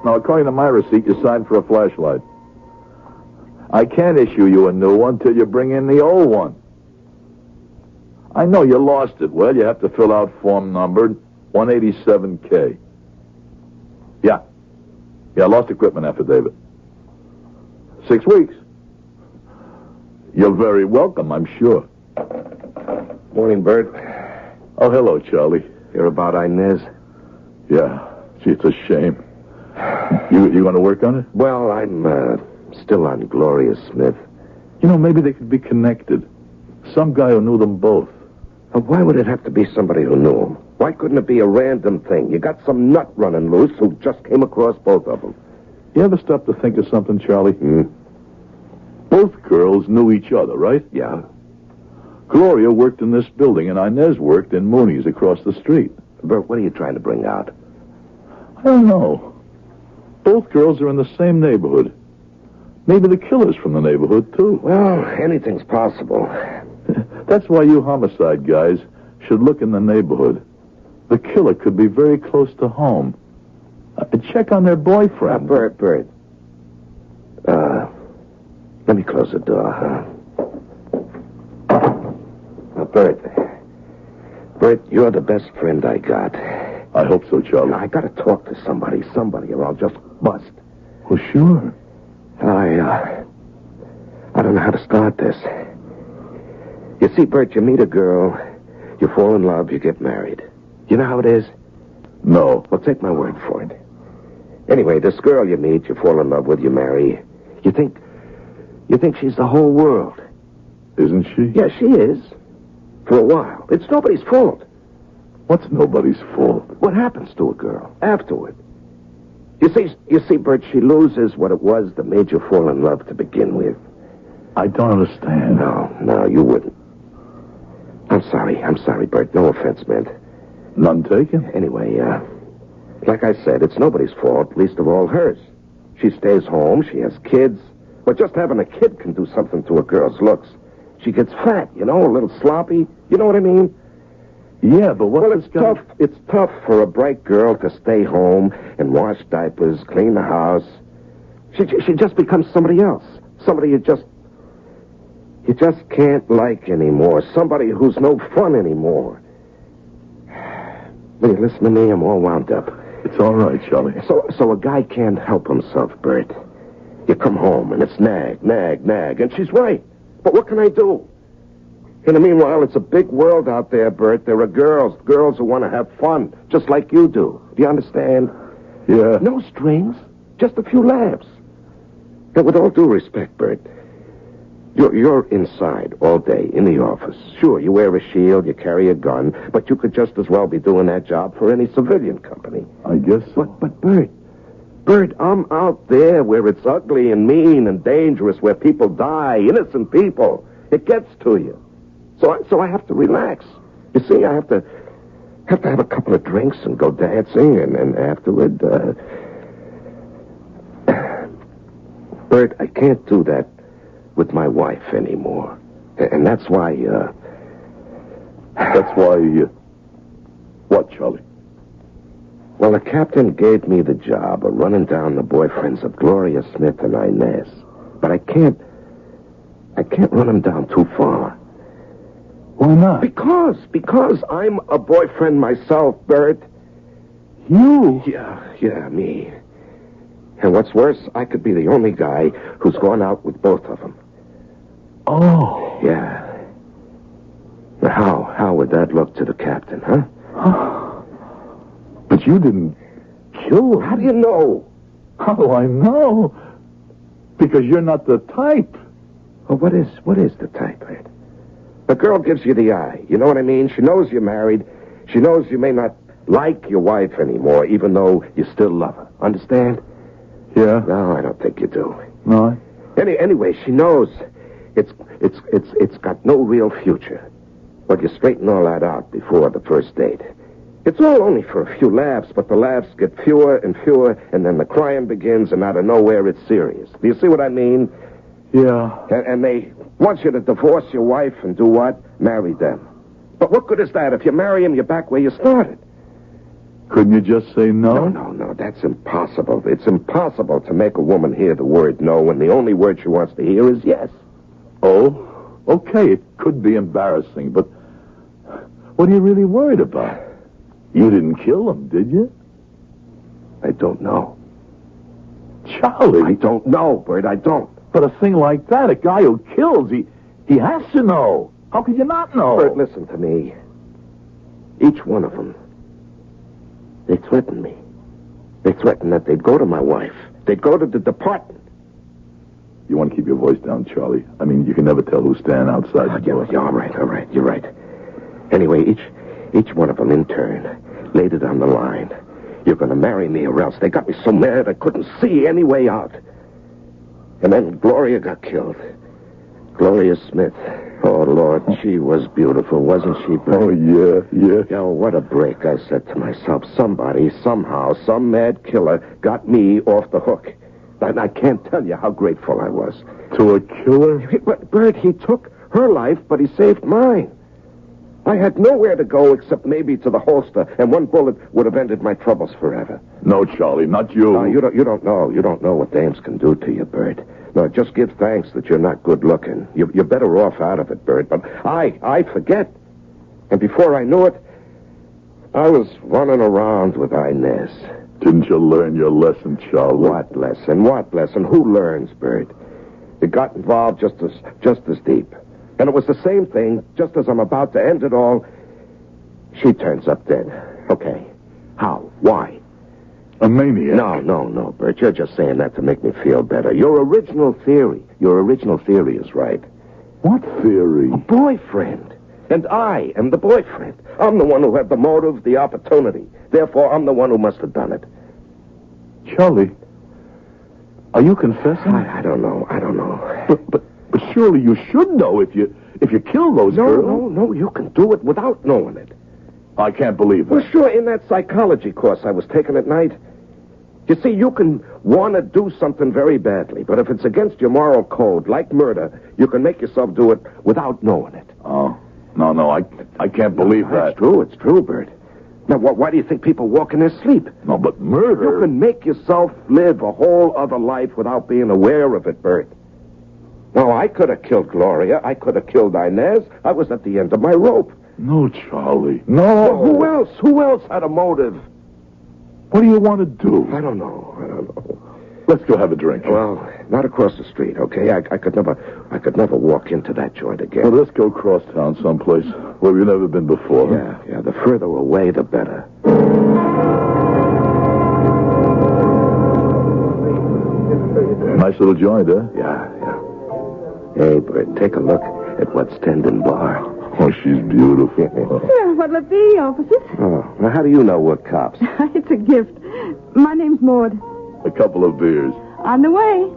No, according to my receipt, you signed for a flashlight. I can't issue you a new one till you bring in the old one. I know you lost it. Well, you have to fill out form number 187K. Yeah. Yeah, lost equipment affidavit. 6 weeks. You're very welcome, I'm sure. Morning, Bert. Oh, hello, Charlie. Hear about Inez? Yeah. Gee, it's a shame. You going to work on it? Well, I'm still on Gloria Smith. You know, maybe they could be connected. Some guy who knew them both. Why would it have to be somebody who knew him? Why couldn't it be a random thing? You got some nut running loose who just came across both of them. You ever stop to think of something, Charlie? Both girls knew each other, right? Yeah. Gloria worked in this building, and Inez worked in Mooney's across the street. Bert, what are you trying to bring out? I don't know. Both girls are in the same neighborhood. Maybe the killer's from the neighborhood, too. Well, anything's possible. That's why you homicide guys should look in the neighborhood. The killer could be very close to home. Check on their boyfriend. Bert. Let me close the door, huh? Bert, you're the best friend I got. I hope so, Charlie. I gotta talk to somebody, or I'll just bust. Well, sure. I don't know how to start this. You see, Bert, you meet a girl, you fall in love, you get married. You know how it is? No. Well, take my word for it. Anyway, this girl you meet, you fall in love with, you marry. You think she's the whole world. Isn't she? Yeah, she is. For a while. It's nobody's fault. What's nobody's fault? What happens to a girl afterward? You see, Bert, she loses what it was that made you fall in love to begin with. I don't understand. No, you wouldn't. I'm sorry, Bert. No offense meant. None taken. Anyway, like I said, it's nobody's fault, least of all hers. She stays home, she has kids. But just having a kid can do something to a girl's looks. She gets fat, a little sloppy. You know what I mean? Yeah, but it's tough. It's tough for a bright girl to stay home and wash diapers, clean the house. She just becomes somebody else. Somebody you just can't like anymore. Somebody who's no fun anymore. Will you listen to me? I'm all wound up. It's all right, Charlie. So a guy can't help himself, Bert. You come home and it's nag, and she's right. But what can I do? In the meanwhile, it's a big world out there, Bert. There are girls who want to have fun, just like you do. Do you understand? Yeah. No strings, just a few laughs. And with all due respect, Bert, you're inside all day in the office. Sure, you wear a shield, you carry a gun, but you could just as well be doing that job for any civilian company. I guess so. But Bert, I'm out there where it's ugly and mean and dangerous, where people die, innocent people. It gets to you. So I have to relax. You see, I have to have a couple of drinks and go dancing, and afterward, Bert, I can't do that with my wife anymore. And that's why, what, Charlie? Well, the captain gave me the job of running down the boyfriends of Gloria Smith and Inez. But I can't run them down too far. Why not? Because I'm a boyfriend myself, Bert. You? Yeah, me. And what's worse, I could be the only guy who's gone out with both of them. Oh. Yeah. Now, how would that look to the captain, huh? But you didn't kill him. How do you know? How do I know? Because you're not the type. Well, what is the type, Ed? The girl gives you the eye. You know what I mean? She knows you're married. She knows you may not like your wife anymore, even though you still love her. Understand? Yeah. No, I don't think you do. No. Anyway, she knows it's got no real future. But you straighten all that out before the first date. It's all only for a few laughs, but the laughs get fewer and fewer, and then the crying begins, and out of nowhere it's serious. Do you see what I mean? Yeah. And they want you to divorce your wife and do what? Marry them. But what good is that? If you marry him, you're back where you started. Couldn't you just say no? No, that's impossible. It's impossible to make a woman hear the word no when the only word she wants to hear is yes. Oh? Okay, it could be embarrassing, but what are you really worried about? You didn't kill him, did you? I don't know. Charlie. I don't know, Bert. I don't. But a thing like that, a guy who kills, he has to know. How could you not know? Bert, listen to me. Each one of them, they threatened me. They threatened that they'd go to my wife. They'd go to the department. You want to keep your voice down, Charlie? I mean, you can never tell who's standing outside the door. Yeah, all right. You're right. Anyway, each one of them in turn laid it on the line. You're going to marry me or else. They got me so mad I couldn't see any way out. And then Gloria got killed. Gloria Smith. Oh, Lord, she was beautiful, wasn't she, Bert? Oh, yeah. Oh, what a break, I said to myself. Somebody, somehow, some mad killer got me off the hook. And I can't tell you how grateful I was. To a killer? But, Bert, he took her life, but he saved mine. I had nowhere to go except maybe to the holster, and one bullet would have ended my troubles forever. No, Charlie, not you. No, you don't know. You don't know what dames can do to you, Bert. No, just give thanks that you're not good looking. You're better off out of it, Bert. But I forget. And before I knew it, I was running around with Inez. Didn't you learn your lesson, Charlie? What lesson? Who learns, Bert? It got involved just as deep. And it was the same thing, just as I'm about to end it all, she turns up dead. Okay. How? Why? A maniac? No, Bert. You're just saying that to make me feel better. Your original theory is right. What theory? A boyfriend. And I am the boyfriend. I'm the one who had the motive, the opportunity. Therefore, I'm the one who must have done it. Charlie, are you confessing? I don't know. But surely you should know if you kill those girls. No, you can do it without knowing it. I can't believe that. Well, sure, in that psychology course I was taking at night. You see, you can want to do something very badly, but if it's against your moral code, like murder, you can make yourself do it without knowing it. Oh, no, I can't believe that. It's true, Bert. Now, why do you think people walk in their sleep? No, but murder... You can make yourself live a whole other life without being aware of it, Bert. Now, I could have killed Gloria. I could have killed Inez. I was at the end of my rope. No, Charlie. No. Well, who else had a motive? What do you want to do? I don't know. Let's go have a drink. Well, not across the street, okay? I could never walk into that joint again. Well, let's go cross town someplace where we've never been before. Yeah. The further away, the better. Nice little joint, huh? Yeah. Hey, Bert, take a look at what's tending bar. Oh, she's beautiful. Yeah, what'll it be, officers? Oh, now how do you know we're cops? It's a gift. My name's Maud. A couple of beers. On the way.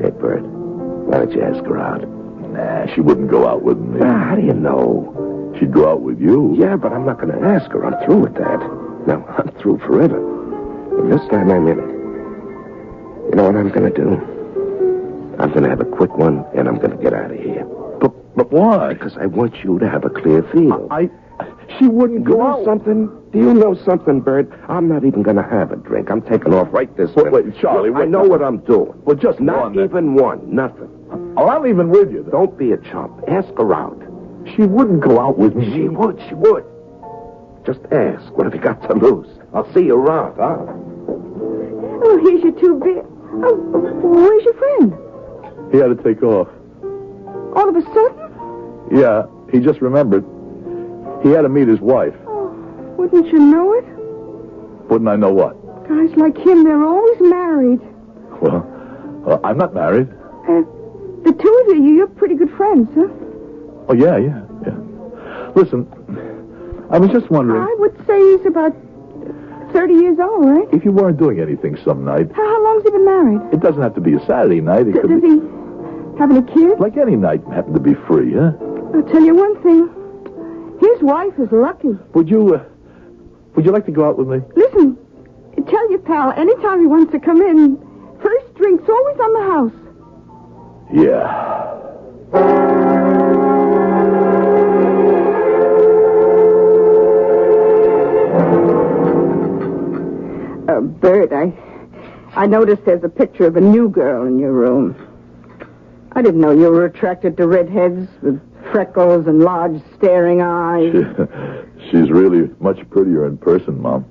Hey, Bert, why don't you ask her out? Nah, she wouldn't go out with me. How do you know? She'd go out with you. Yeah, but I'm not going to ask her. I'm through with that. No, I'm through forever. And this time I'm in it. You know what I'm going to do? I'm going to have a quick one, and I'm going to get out of here. But why? Because I want you to have a clear field. She wouldn't go out. Do you know something, Bert? I'm not even going to have a drink. I'm taking off right this minute. Wait, Charlie, I know what I'm doing. Well, just not one, even one. Nothing. Oh, I'm even with you, then. Don't be a chump. Ask her out. She wouldn't go out with me. She would. Just ask. What have you got to lose? I'll see you around, huh? Oh, here's your two beers. Oh, where's your friend? He had to take off. All of a sudden? Yeah, he just remembered. He had to meet his wife. Oh, wouldn't you know it? Wouldn't I know what? Guys like him, they're always married. Well, I'm not married. The two of you're pretty good friends, huh? Oh, yeah. Listen, I was just wondering... I would say he's about 30 years old, right? If you weren't doing anything some night... How long's he been married? It doesn't have to be a Saturday night. It could does be... he have any kids? Like any night happen to be free, huh? I'll tell you one thing. His wife is lucky. Would you like to go out with me? Listen, tell your pal anytime he wants to come in, first drink's always on the house. Yeah. Bert, I noticed there's a picture of a new girl in your room. I didn't know you were attracted to redheads with freckles and large staring eyes. She's really much prettier in person, Mom.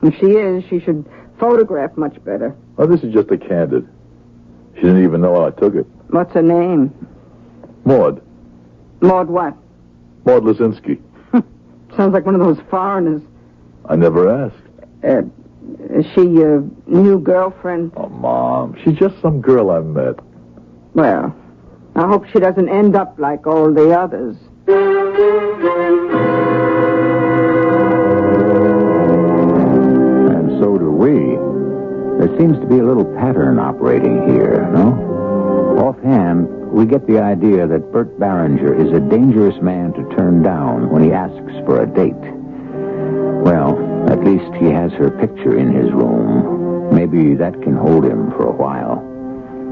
If she is, she should photograph much better. Oh, this is just a candid. She didn't even know I took it. What's her name? Maud. Maud what? Maud Lasinski. Sounds like one of those foreigners. I never asked. Is she your new girlfriend? Oh, Mom, she's just some girl I met. Well, I hope she doesn't end up like all the others. And so do we. There seems to be a little pattern operating here, no? Offhand, we get the idea that Bert Barringer is a dangerous man to turn down when he asks for a date. Well, at least he has her picture in his room. Maybe that can hold him for a while.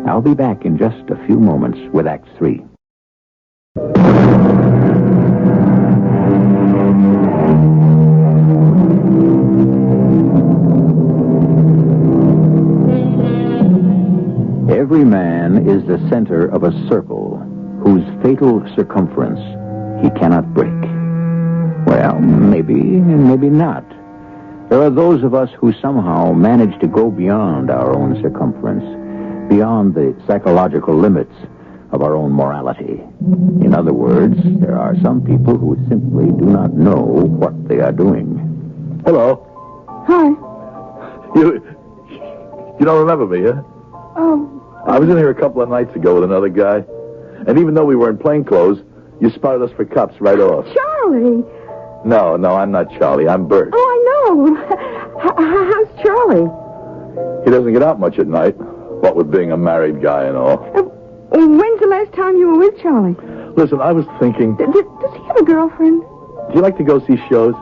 I'll be back in just a few moments with Act 3. Every man is the center of a circle whose fatal circumference he cannot break. Well, maybe and maybe not. There are those of us who somehow manage to go beyond our own circumference, beyond the psychological limits of our own morality. In other words, there are some people who simply do not know what they are doing. Hello. Hi. You don't remember me, huh? Oh. I was in here a couple of nights ago with another guy, and even though we were in plain clothes, you spotted us for cops right off. Charlie. No, I'm not Charlie. I'm Bert. Oh, I know. How's Charlie? He doesn't get out much at night, what with being a married guy and all. When's the last time you were with Charlie? Listen, I was thinking... Does he have a girlfriend? Do you like to go see shows?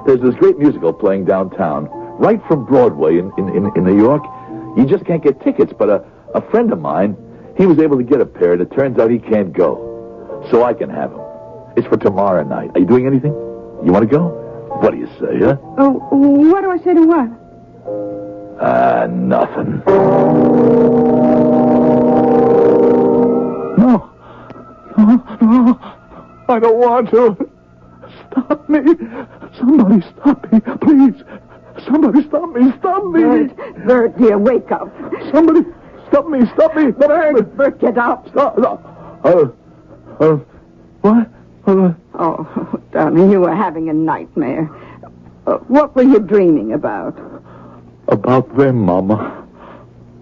There's this great musical playing downtown, right from Broadway in New York. You just can't get tickets, but a friend of mine, he was able to get a pair, and it turns out he can't go. So I can have them. It's for tomorrow night. Are you doing anything? You want to go? What do you say, huh? Oh, what do I say to what? Nothing. No, I don't want to. Stop me. Somebody stop me, please. Somebody stop me. Stop me. Bert, dear, wake up. Somebody stop me. Stop me. Bert, get up. Stop. What? Oh, darling, you were having a nightmare. What were you dreaming about? About them, Mama.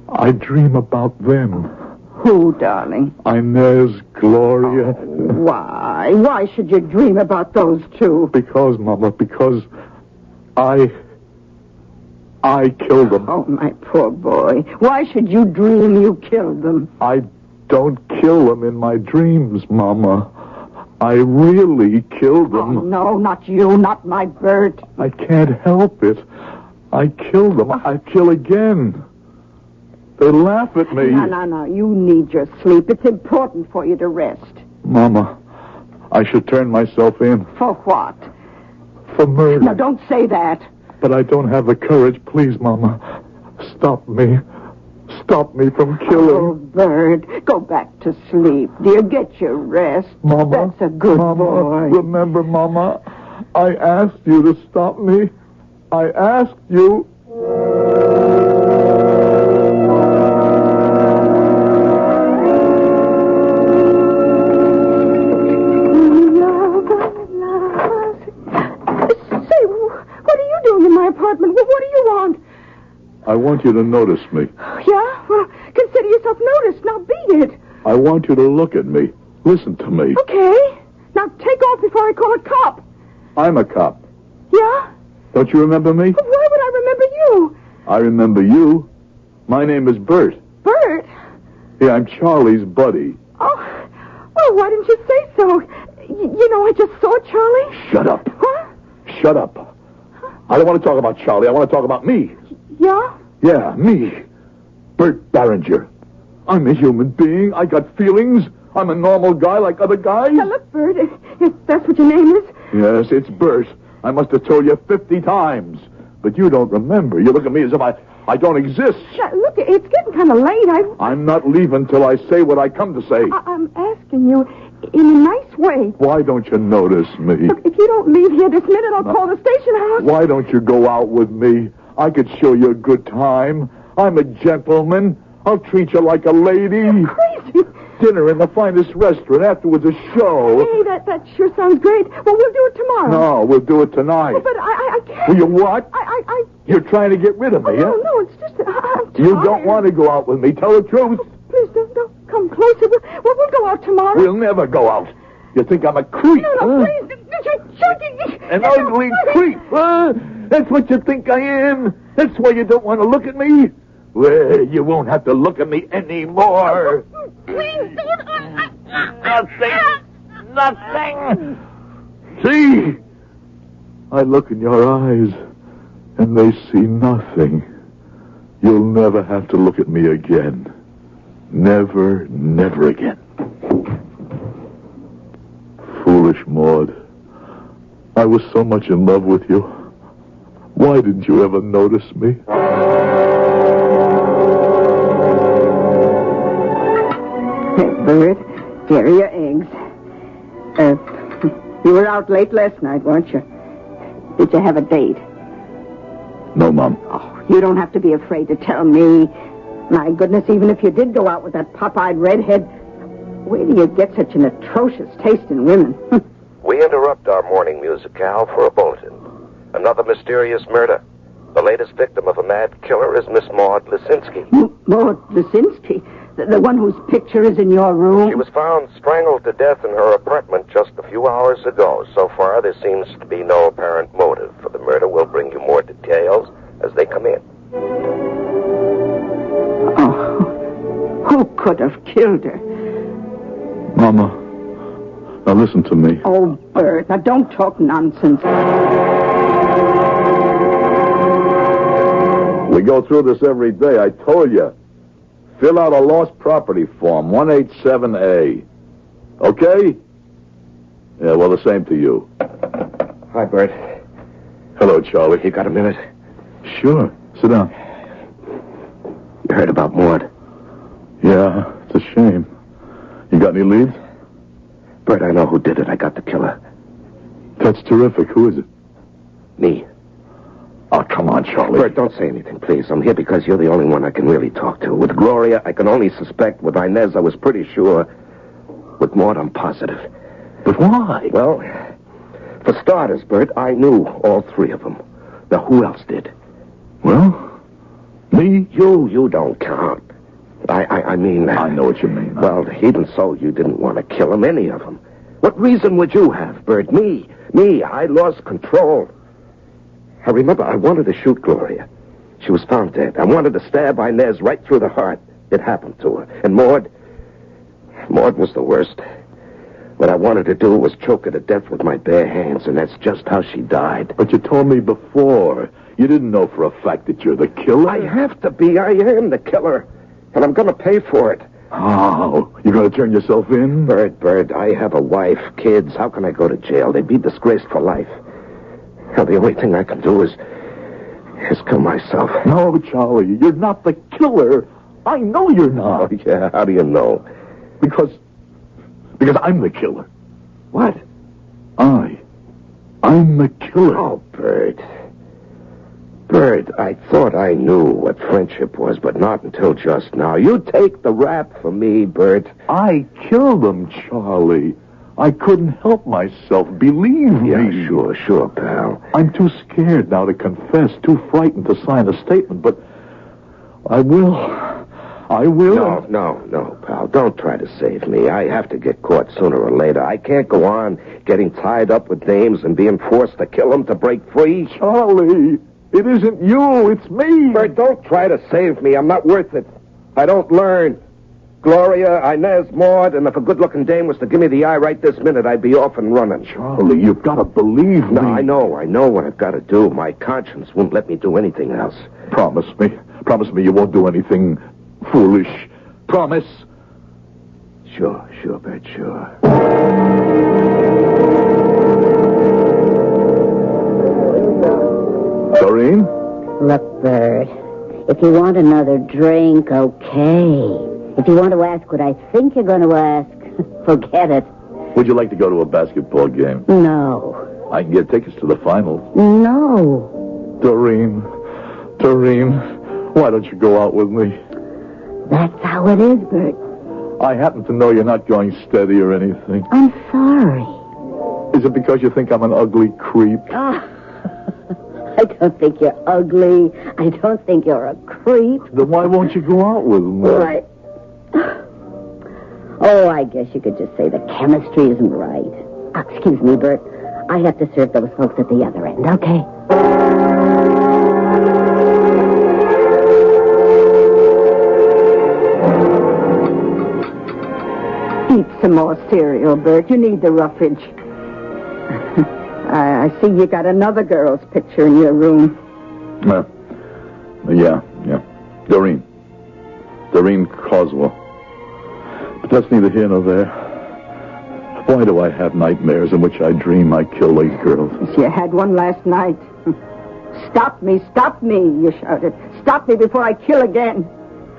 I dream about them. Who, darling? Inez, Gloria. Why? Why should you dream about those two? Because, Mama, because I killed them. Oh, my poor boy. Why should you dream you killed them? I don't kill them in my dreams, Mama. I really killed them. Oh, no, not you, not my Bert. I can't help it. I killed them. I kill again. They laugh at me. No. You need your sleep. It's important for you to rest. Mama, I should turn myself in. For what? For murder. Now, don't say that. But I don't have the courage. Please, Mama, stop me. Stop me from killing. Oh, Bert, go back to sleep. Dear, get your rest. Mama. That's a good boy. Remember, Mama, I asked you to stop me. I asked you. Say, what are you doing in my apartment? What do you want? I want you to notice me. Yeah? Well, consider yourself noticed. Now beat it. I want you to look at me. Listen to me. Okay. Now take off before I call a cop. I'm a cop. Yeah? Don't you remember me? But why would I remember you? I remember you. My name is Bert. Bert? Yeah, I'm Charlie's buddy. Oh, well, why didn't you say so? You know, I just saw Charlie. Shut up. What? Shut up. I don't want to talk about Charlie. I want to talk about me. Yeah? Yeah, me. Bert Barringer. I'm a human being. I got feelings. I'm a normal guy like other guys. Now, look, Bert, if that's what your name is. Yes, it's Bert. I must have told you 50 times. But you don't remember. You look at me as if I don't exist. Look, it's getting kind of late. I'm not leaving till I say what I come to say. I'm asking you, in a nice way. Why don't you notice me? Look, if you don't leave here this minute, I'll call the station house. Why don't you go out with me? I could show you a good time. I'm a gentleman. I'll treat you like a lady. You're crazy. Dinner in the finest restaurant, afterwards a show. Hey, that sure sounds great. Well, we'll do it tomorrow. No, we'll do it tonight. Oh, but I can't. Will you what? I... You're trying to get rid of me, huh? No, it's just that I'm tired. You don't want to go out with me. Tell the truth. Oh, please, don't come closer. We'll go out tomorrow. We'll never go out. You think I'm a creep, No, huh? please. You're joking. An ugly creep, huh? That's what you think I am? That's why you don't want to look at me? Well, you won't have to look at me anymore. Please don't. Nothing. See? I look in your eyes, and they see nothing. You'll never have to look at me again. Never, never again. Foolish Maud. I was so much in love with you. Why didn't you ever notice me? Bert, here are your eggs. You were out late last night, weren't you? Did you have a date? No, Mom. Oh, you don't have to be afraid to tell me. My goodness, even if you did go out with that pop-eyed redhead, where do you get such an atrocious taste in women? We interrupt our morning musicale for a bulletin. Another mysterious murder. The latest victim of a mad killer is Miss Maud Lisinski. Maud Lisinski? The one whose picture is in your room? She was found strangled to death in her apartment just a few hours ago. So far, there seems to be no apparent motive for the murder. We'll bring you more details as they come in. Oh, who could have killed her? Mama, now listen to me. Oh, Bert, now don't talk nonsense. We go through this every day, I told you. Fill out a lost property form, 187A. Okay? Yeah, well, the same to you. Hi, Bert. Hello, Charlie. You got a minute? Sure. Sit down. You heard about Maud? Yeah, it's a shame. You got any leads? Bert, I know who did it. I got the killer. That's terrific. Who is it? Me. Oh, come on, Charlie. Bert, don't say anything, please. I'm here because you're the only one I can really talk to. With Gloria, I can only suspect. With Inez, I was pretty sure. With Maud, I'm positive. But why? Well, for starters, Bert, I knew all three of them. Now, who else did? Well, me? You don't count. I mean... I know what you mean. Well, even so, you didn't want to kill them, any of them. What reason would you have, Bert? Me, I lost control. I remember I wanted to shoot Gloria. She was found dead. I wanted to stab Inez right through the heart. It happened to her. And Maud was the worst. What I wanted to do was choke her to death with my bare hands, and that's just how she died. But you told me before. You didn't know for a fact that you're the killer. I have to be. I am the killer. And I'm going to pay for it. Oh, you're going to turn yourself in? Bert, I have a wife, kids. How can I go to jail? They'd be disgraced for life. Now, the only thing I can do is kill myself. No, Charlie, you're not the killer. I know you're not. Oh, yeah, how do you know? Because I'm the killer. What? I'm the killer. Oh, Bert, I thought I knew what friendship was, but not until just now. You take the rap for me, Bert. I killed them, Charlie. I couldn't help myself. Believe me. Yeah, sure, pal. I'm too scared now to confess, too frightened to sign a statement, but I will. No, pal. Don't try to save me. I have to get caught sooner or later. I can't go on getting tied up with names and being forced to kill them to break free. Charlie, it isn't you. It's me. Bert, don't try to save me. I'm not worth it. I don't learn. Gloria, Inez, Maud, and if a good-looking dame was to give me the eye right this minute, I'd be off and running. Charlie, you've got to believe me. No, I know what I've got to do. My conscience won't let me do anything else. Promise me you won't do anything foolish. Promise. Sure, Bert, sure. Doreen? Look, Bert, if you want another drink, okay. If you want to ask what I think you're going to ask, forget it. Would you like to go to a basketball game? No. I can get tickets to the finals. No. Doreen, why don't you go out with me? That's how it is, Bert. I happen to know you're not going steady or anything. I'm sorry. Is it because you think I'm an ugly creep? I don't think you're ugly. I don't think you're a creep. Then why won't you go out with me? Why? Oh, I guess you could just say the chemistry isn't right. Oh, excuse me, Bert. I have to serve those folks at the other end, okay? Eat some more cereal, Bert. You need the roughage. I see you got another girl's picture in your room. Yeah. Doreen Coswell. But that's neither here nor there. Why do I have nightmares in which I dream I kill these girls? You had one last night. Stop me, you shouted. Stop me before I kill again.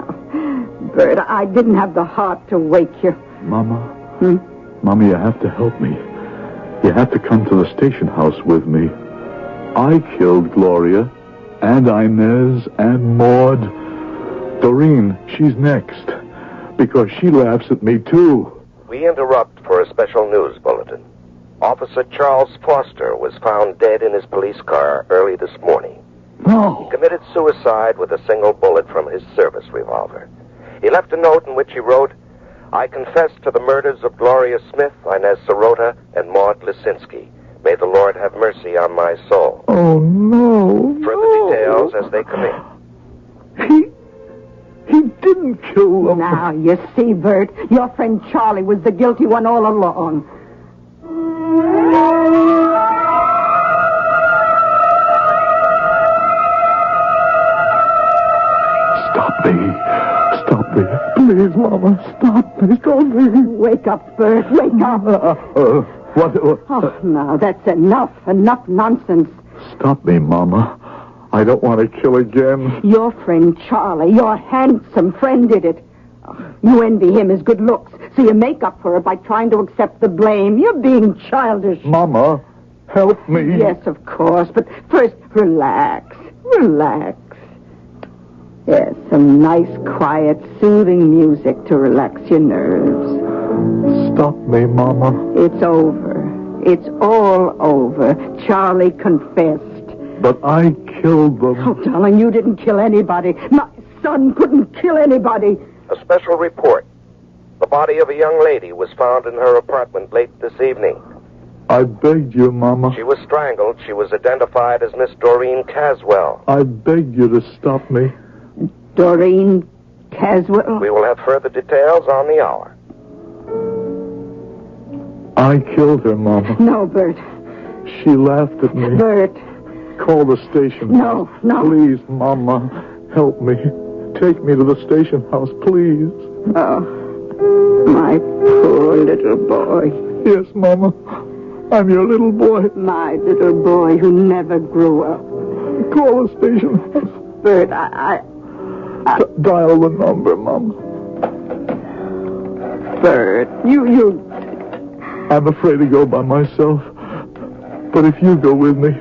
Oh, Bert, I didn't have the heart to wake you. Mama? Mama, you have to help me. You have to come to the station house with me. I killed Gloria, and Inez, and Maud. Doreen, she's next. Because she laughs at me, too. We interrupt for a special news bulletin. Officer Charles Foster was found dead in his police car early this morning. No. He committed suicide with a single bullet from his service revolver. He left a note in which he wrote, "I confess to the murders of Gloria Smith, Inez Sirota, and Maud Lisinski. May the Lord have mercy on my soul." Oh, no. Further details as they come in. He didn't kill them. Now, you see, Bert, your friend Charlie was the guilty one all along. Stop me. Please, Mama, stop me. Wake up, Bert, wake up. What? Oh, now, that's enough nonsense. Stop me, Mama. I don't want to kill again. Your friend Charlie, your handsome friend, did it. Oh, you envy him his good looks, so you make up for it by trying to accept the blame. You're being childish. Mama, help me. Yes, of course, but first, relax. Yes, some nice, quiet, soothing music to relax your nerves. Stop me, Mama. It's over. It's all over. Charlie confessed. But I killed them. Oh, darling, you didn't kill anybody. My son couldn't kill anybody. A special report. The body of a young lady was found in her apartment late this evening. I begged you, Mama. She was strangled. She was identified as Miss Doreen Caswell. I begged you to stop me. Doreen Caswell? We will have further details on the hour. I killed her, Mama. No, Bert. She laughed at me. Bert. Call the station. No. Please, Mama, help me. Take me to the station house, please. Oh, my poor little boy. Yes, Mama. I'm your little boy. My little boy who never grew up. Call the station house. Bert, Dial the number, Mama. Bert, you... I'm afraid to go by myself. But if you go with me,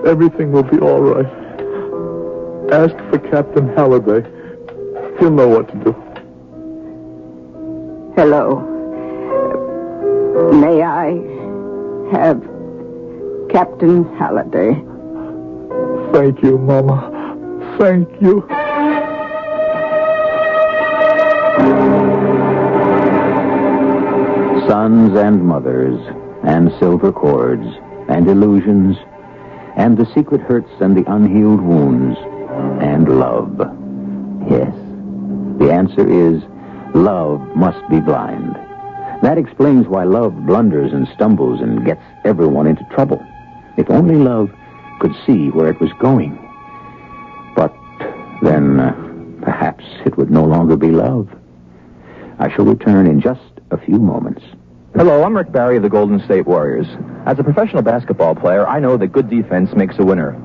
everything will be all right. Ask for Captain Halliday. He'll know what to do. Hello. May I have Captain Halliday? Thank you, Mama. Thank you. Sons and mothers, and silver cords, and illusions, and the secret hurts and the unhealed wounds, and love. Yes, the answer is love must be blind. That explains why love blunders and stumbles and gets everyone into trouble. If only love could see where it was going. But then perhaps it would no longer be love. I shall return in just a few moments. Hello, I'm Rick Barry of the Golden State Warriors. As a professional basketball player, I know that good defense makes a winner.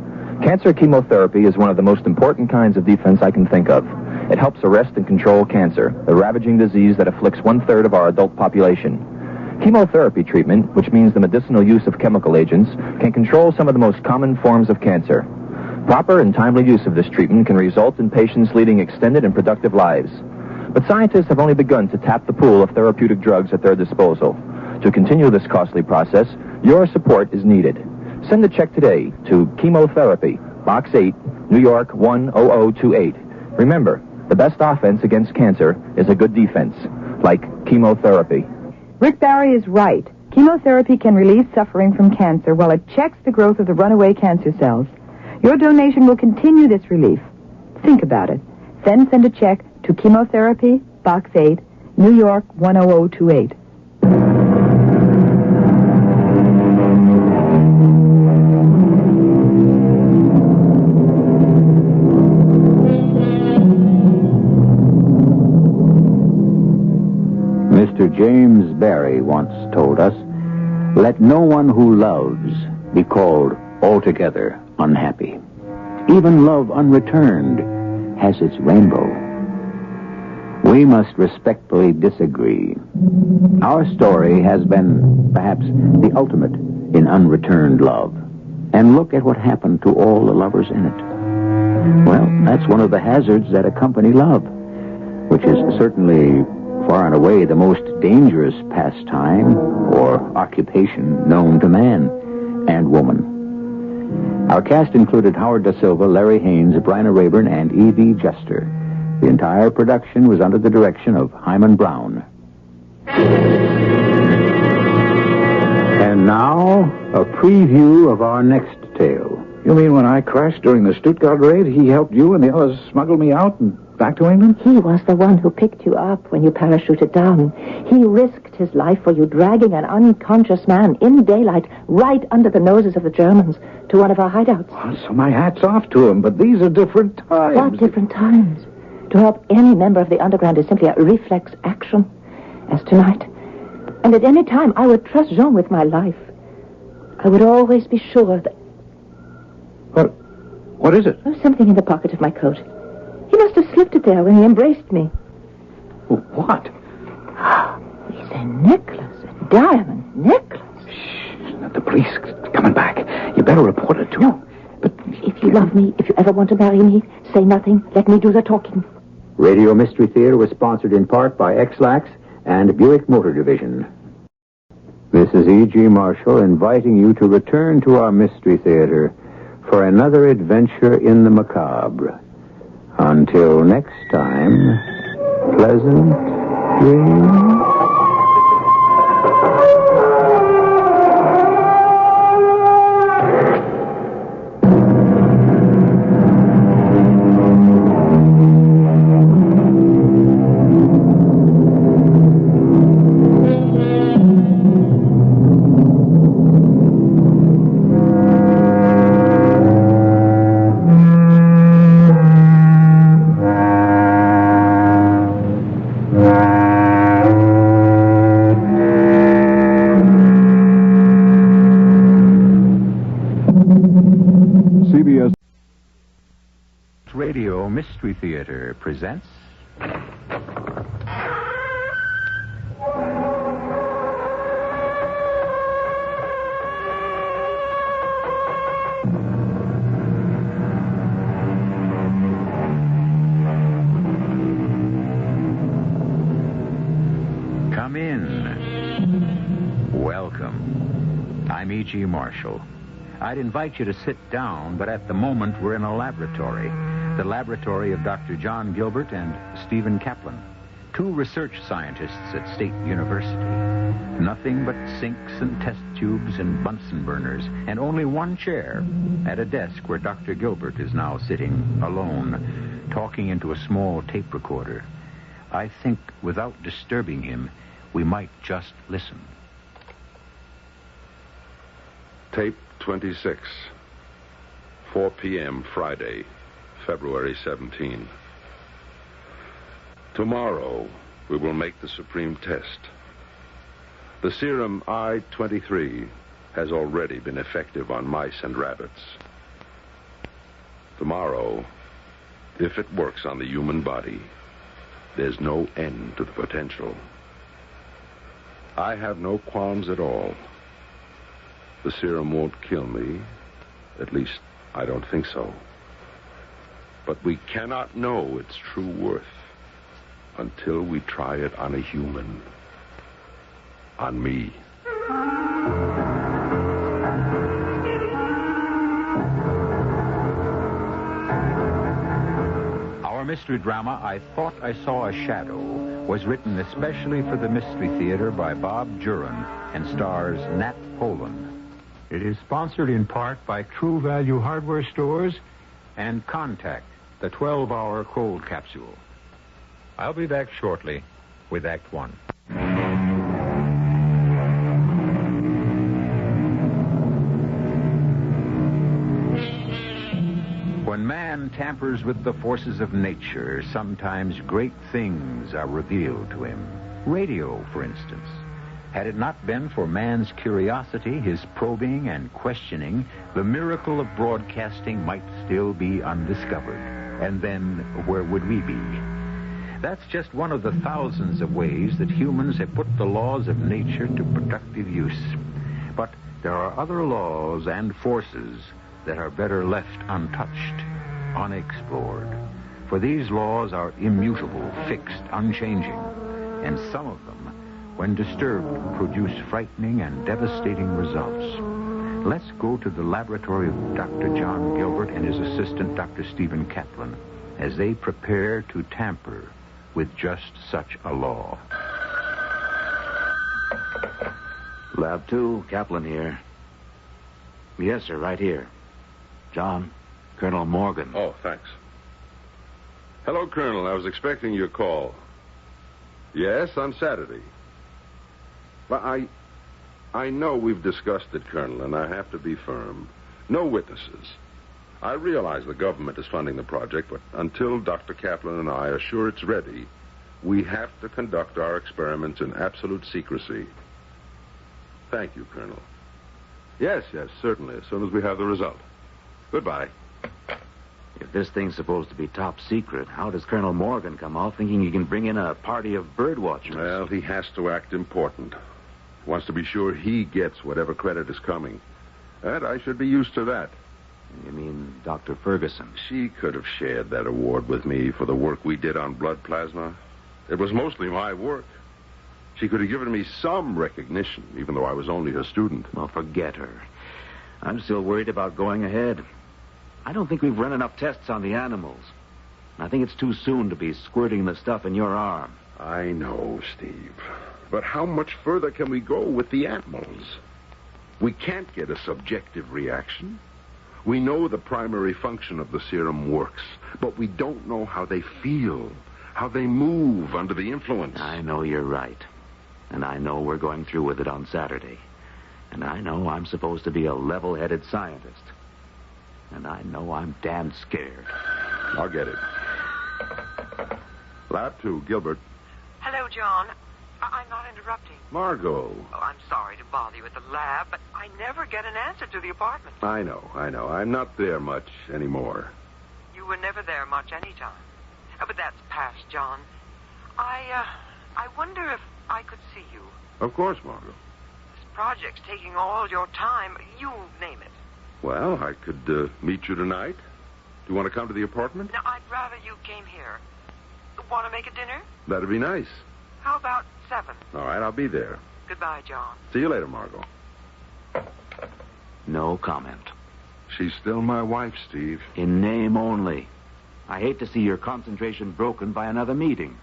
Cancer chemotherapy is one of the most important kinds of defense I can think of. It helps arrest and control cancer, the ravaging disease that afflicts 1/3 of our adult population. Chemotherapy treatment, which means the medicinal use of chemical agents, can control some of the most common forms of cancer. Proper and timely use of this treatment can result in patients leading extended and productive lives. But scientists have only begun to tap the pool of therapeutic drugs at their disposal. To continue this costly process, your support is needed. Send a check today to Chemotherapy, Box 8, New York 10028. Remember, the best offense against cancer is a good defense, like chemotherapy. Rick Barry is right. Chemotherapy can relieve suffering from cancer while it checks the growth of the runaway cancer cells. Your donation will continue this relief. Think about it. Then send a check to Chemotherapy, Box 8, New York 10028. Mr. James Barrie once told us, "Let no one who loves be called altogether unhappy. Even love unreturned has its rainbow." We must respectfully disagree. Our story has been perhaps the ultimate in unreturned love. And look at what happened to all the lovers in it. Well, that's one of the hazards that accompany love, which is certainly far and away the most dangerous pastime or occupation known to man and woman. Our cast included Howard Da Silva, Larry Haynes, Bryna Rayburn, and E.V. Juster. The entire production was under the direction of Hyman Brown. And now, a preview of our next tale. You mean when I crashed during the Stuttgart raid, he helped you and the others smuggle me out and back to England? He was the one who picked you up when you parachuted down. He risked his life for you, dragging an unconscious man in daylight right under the noses of the Germans to one of our hideouts. Oh, so my hat's off to him, but these are different times. What different times? To help any member of the underground is simply a reflex action, as tonight. And at any time, I would trust Jean with my life. I would always be sure that... What is it? There was something in the pocket of my coat. He must have slipped it there when he embraced me. What? It's a necklace, a diamond necklace. Shh, the police coming back. You better report it to him. But if you love me, if you ever want to marry me, say nothing. Let me do the talking. Radio Mystery Theater was sponsored in part by X-Lax and Buick Motor Division. This is E.G. Marshall inviting you to return to our Mystery Theater for another adventure in the macabre. Until next time, pleasant dreams. CBS Radio Mystery Theater presents... Come in. Welcome. I'm E.G. Marshall. I'd invite you to sit down, but at the moment we're in a laboratory. The laboratory of Dr. John Gilbert and Stephen Kaplan, two research scientists at State University. Nothing but sinks and test tubes and Bunsen burners, and only one chair at a desk where Dr. Gilbert is now sitting alone, talking into a small tape recorder. I think without disturbing him, we might just listen. Tape 26, 4 p.m. Friday, February 17. Tomorrow, we will make the supreme test. The serum I-23 has already been effective on mice and rabbits. Tomorrow, if it works on the human body, there's no end to the potential. I have no qualms at all. The serum won't kill me. At least, I don't think so. But we cannot know its true worth until we try it on a human. On me. Our mystery drama, I Thought I Saw a Shadow, was written especially for the Mystery Theater by Bob Juran and stars Nat Poland. It is sponsored in part by True Value Hardware Stores and Contact, the 12-hour cold capsule. I'll be back shortly with Act One. When man tampers with the forces of nature, sometimes great things are revealed to him. Radio, for instance. Had it not been for man's curiosity, his probing and questioning, the miracle of broadcasting might still be undiscovered. And then, where would we be? That's just one of the thousands of ways that humans have put the laws of nature to productive use. But there are other laws and forces that are better left untouched, unexplored. For these laws are immutable, fixed, unchanging. And some of them, when disturbed, produce frightening and devastating results. Let's go to the laboratory of Dr. John Gilbert and his assistant, Dr. Stephen Kaplan, as they prepare to tamper with just such a law. Lab 2, Kaplan here. Yes, sir, right here. John, Colonel Morgan. Oh, thanks. Hello, Colonel. I was expecting your call. Yes, on Saturday. But I know we've discussed it, Colonel, and I have to be firm. No witnesses. I realize the government is funding the project, but until Dr. Kaplan and I are sure it's ready, we have to conduct our experiments in absolute secrecy. Thank you, Colonel. Yes, certainly, as soon as we have the result. Goodbye. If this thing's supposed to be top secret, how does Colonel Morgan come off thinking he can bring in a party of bird watchers? Well, he has to act important. Wants to be sure he gets whatever credit is coming. And I should be used to that. You mean Dr. Ferguson? She could have shared that award with me for the work we did on blood plasma. It was mostly my work. She could have given me some recognition, even though I was only her student. Well, forget her. I'm still worried about going ahead. I don't think we've run enough tests on the animals. I think it's too soon to be squirting the stuff in your arm. I know, Steve. But how much further can we go with the animals? We can't get a subjective reaction. We know the primary function of the serum works, but we don't know how they feel, how they move under the influence. I know you're right. And I know we're going through with it on Saturday. And I know I'm supposed to be a level-headed scientist. And I know I'm damn scared. I'll get it. Lab 2, Gilbert. Hello, John. I'm not interrupting. Margot. Oh, I'm sorry to bother you at the lab, but I never get an answer to the apartment. I know. I'm not there much anymore. You were never there much any time. But that's past, John. I wonder if I could see you. Of course, Margot. This project's taking all your time. You name it. Well, I could meet you tonight. Do you want to come to the apartment? No, I'd rather you came here. Want to make a dinner? That'd be nice. How about 7? All right, I'll be there. Goodbye, John. See you later, Margot. No comment. She's still my wife, Steve. In name only. I hate to see your concentration broken by another meeting.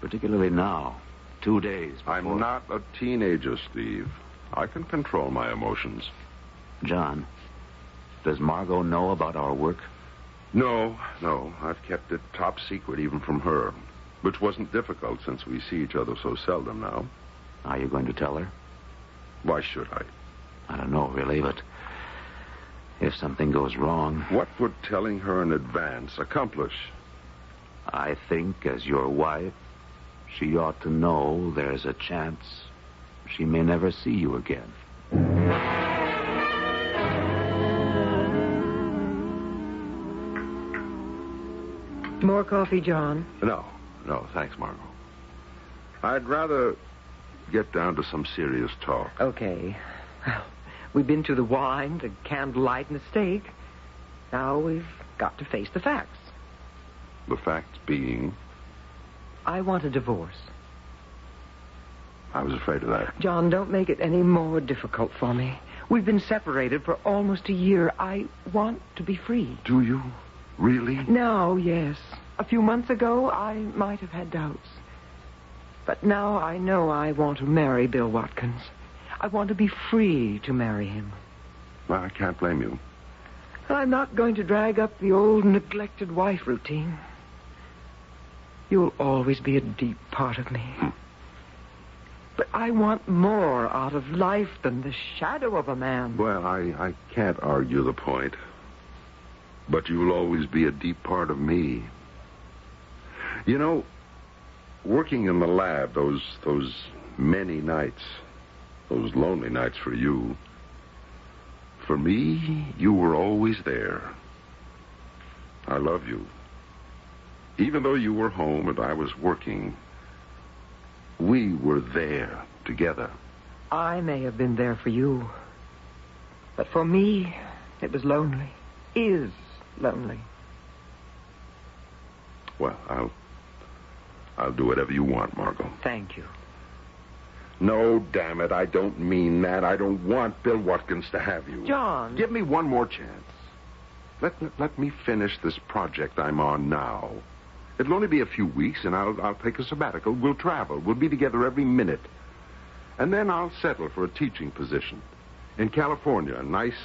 Particularly now, 2 days before... I'm not a teenager, Steve. I can control my emotions. John, does Margot know about our work? No. I've kept it top secret even from her, which wasn't difficult since we see each other so seldom now. Are you going to tell her? Why should I? I don't know, really, but if something goes wrong... What would telling her in advance accomplish? I think, as your wife, she ought to know there's a chance she may never see you again. More coffee, John? No, thanks, Margot. I'd rather get down to some serious talk. Okay. Well, we've been to the wine, the candlelight, and the steak. Now we've got to face the facts. The facts being, I want a divorce. I was afraid of that. John, don't make it any more difficult for me. We've been separated for almost a year. I want to be free. Do you? Really? Now, yes. A few months ago, I might have had doubts. But now I know I want to marry Bill Watkins. I want to be free to marry him. Well, I can't blame you. I'm not going to drag up the old neglected wife routine. You'll always be a deep part of me. But I want more out of life than the shadow of a man. Well, I can't argue the point. But you'll always be a deep part of me. You know, working in the lab, those many nights, those lonely nights for you, for me, you were always there. I love you. Even though you were home and I was working, we were there together. I may have been there for you. But for me, it was lonely. Is lonely. Well, I'll do whatever you want, Margot. Thank you. No, damn it, I don't mean that. I don't want Bill Watkins to have you. John. Give me one more chance. Let me finish this project I'm on now. It'll only be a few weeks, and I'll take a sabbatical. We'll travel. We'll be together every minute. And then I'll settle for a teaching position. In California, a nice,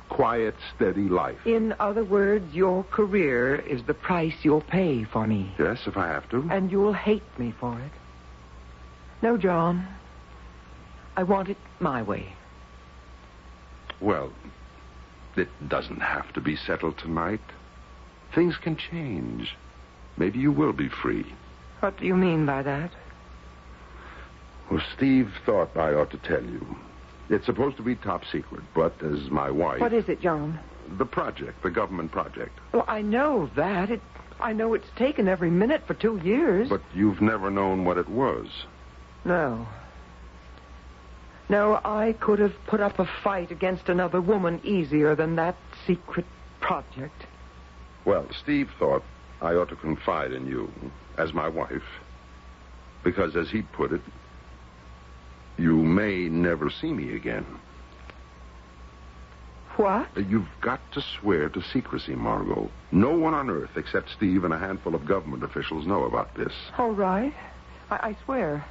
quiet, steady life. In other words, your career is the price you'll pay for me. Yes, if I have to. And you'll hate me for it. No, John. I want it my way. Well, it doesn't have to be settled tonight. Things can change. Maybe you will be free. What do you mean by that? Well, Steve thought I ought to tell you. It's supposed to be top secret, but as my wife... What is it, John? The project, the government project. Well, I know that. I know it's taken every minute for 2 years. But you've never known what it was. No. No, I could have put up a fight against another woman easier than that secret project. Well, Steve thought I ought to confide in you as my wife. Because, as he put it, you may never see me again. What? You've got to swear to secrecy, Margot. No one on Earth except Steve and a handful of government officials know about this. All right. I swear.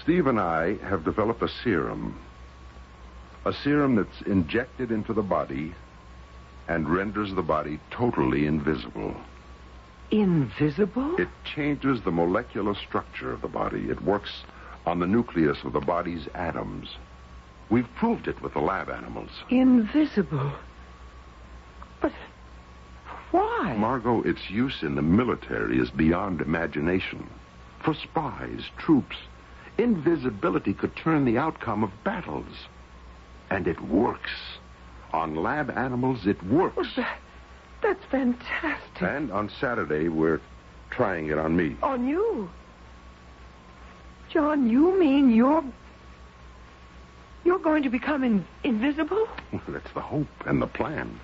Steve and I have developed a serum. A serum that's injected into the body and renders the body totally invisible. Invisible? It changes the molecular structure of the body. It works on the nucleus of the body's atoms. We've proved it with the lab animals. Invisible? But why? Margot, its use in the military is beyond imagination. For spies, troops, invisibility could turn the outcome of battles. And it works. On lab animals, it works. Well, that's fantastic. And on Saturday, we're trying it on me. On you? John, you mean you're going to become invisible? Well, that's the hope and the plan.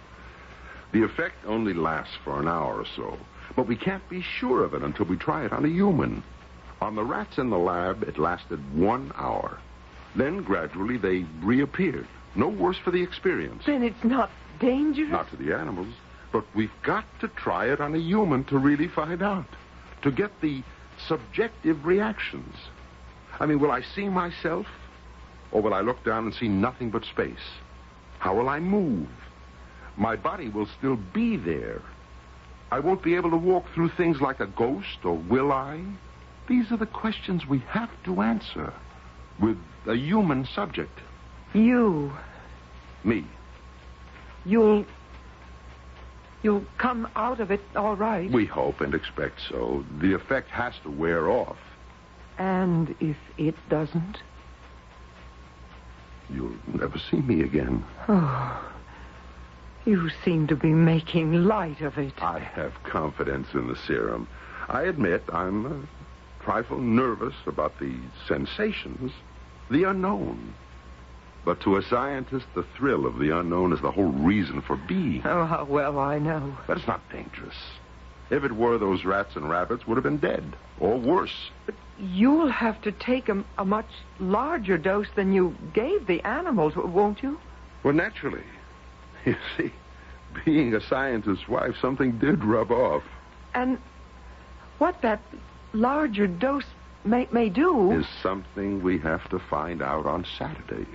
The effect only lasts for an hour or so, but we can't be sure of it until we try it on a human. On the rats in the lab, it lasted 1 hour. Then, gradually, they reappeared. No worse for the experience. Then it's not dangerous? Not to the animals. But we've got to try it on a human to really find out. To get the subjective reactions. I mean, will I see myself? Or will I look down and see nothing but space? How will I move? My body will still be there. I won't be able to walk through things like a ghost, or will I? These are the questions we have to answer with a human subject. You. Me. You'll come out of it all right. We hope and expect so. The effect has to wear off. And if it doesn't? You'll never see me again. Oh, you seem to be making light of it. I have confidence in the serum. I admit I'm trifle nervous about the sensations, the unknown. But to a scientist, the thrill of the unknown is the whole reason for being. Oh, how well I know. But it's not dangerous. If it were, those rats and rabbits would have been dead, or worse. But you'll have to take a much larger dose than you gave the animals, won't you? Well, naturally. You see, being a scientist's wife, something did rub off. And what that larger dose may do... is something we have to find out on Saturday.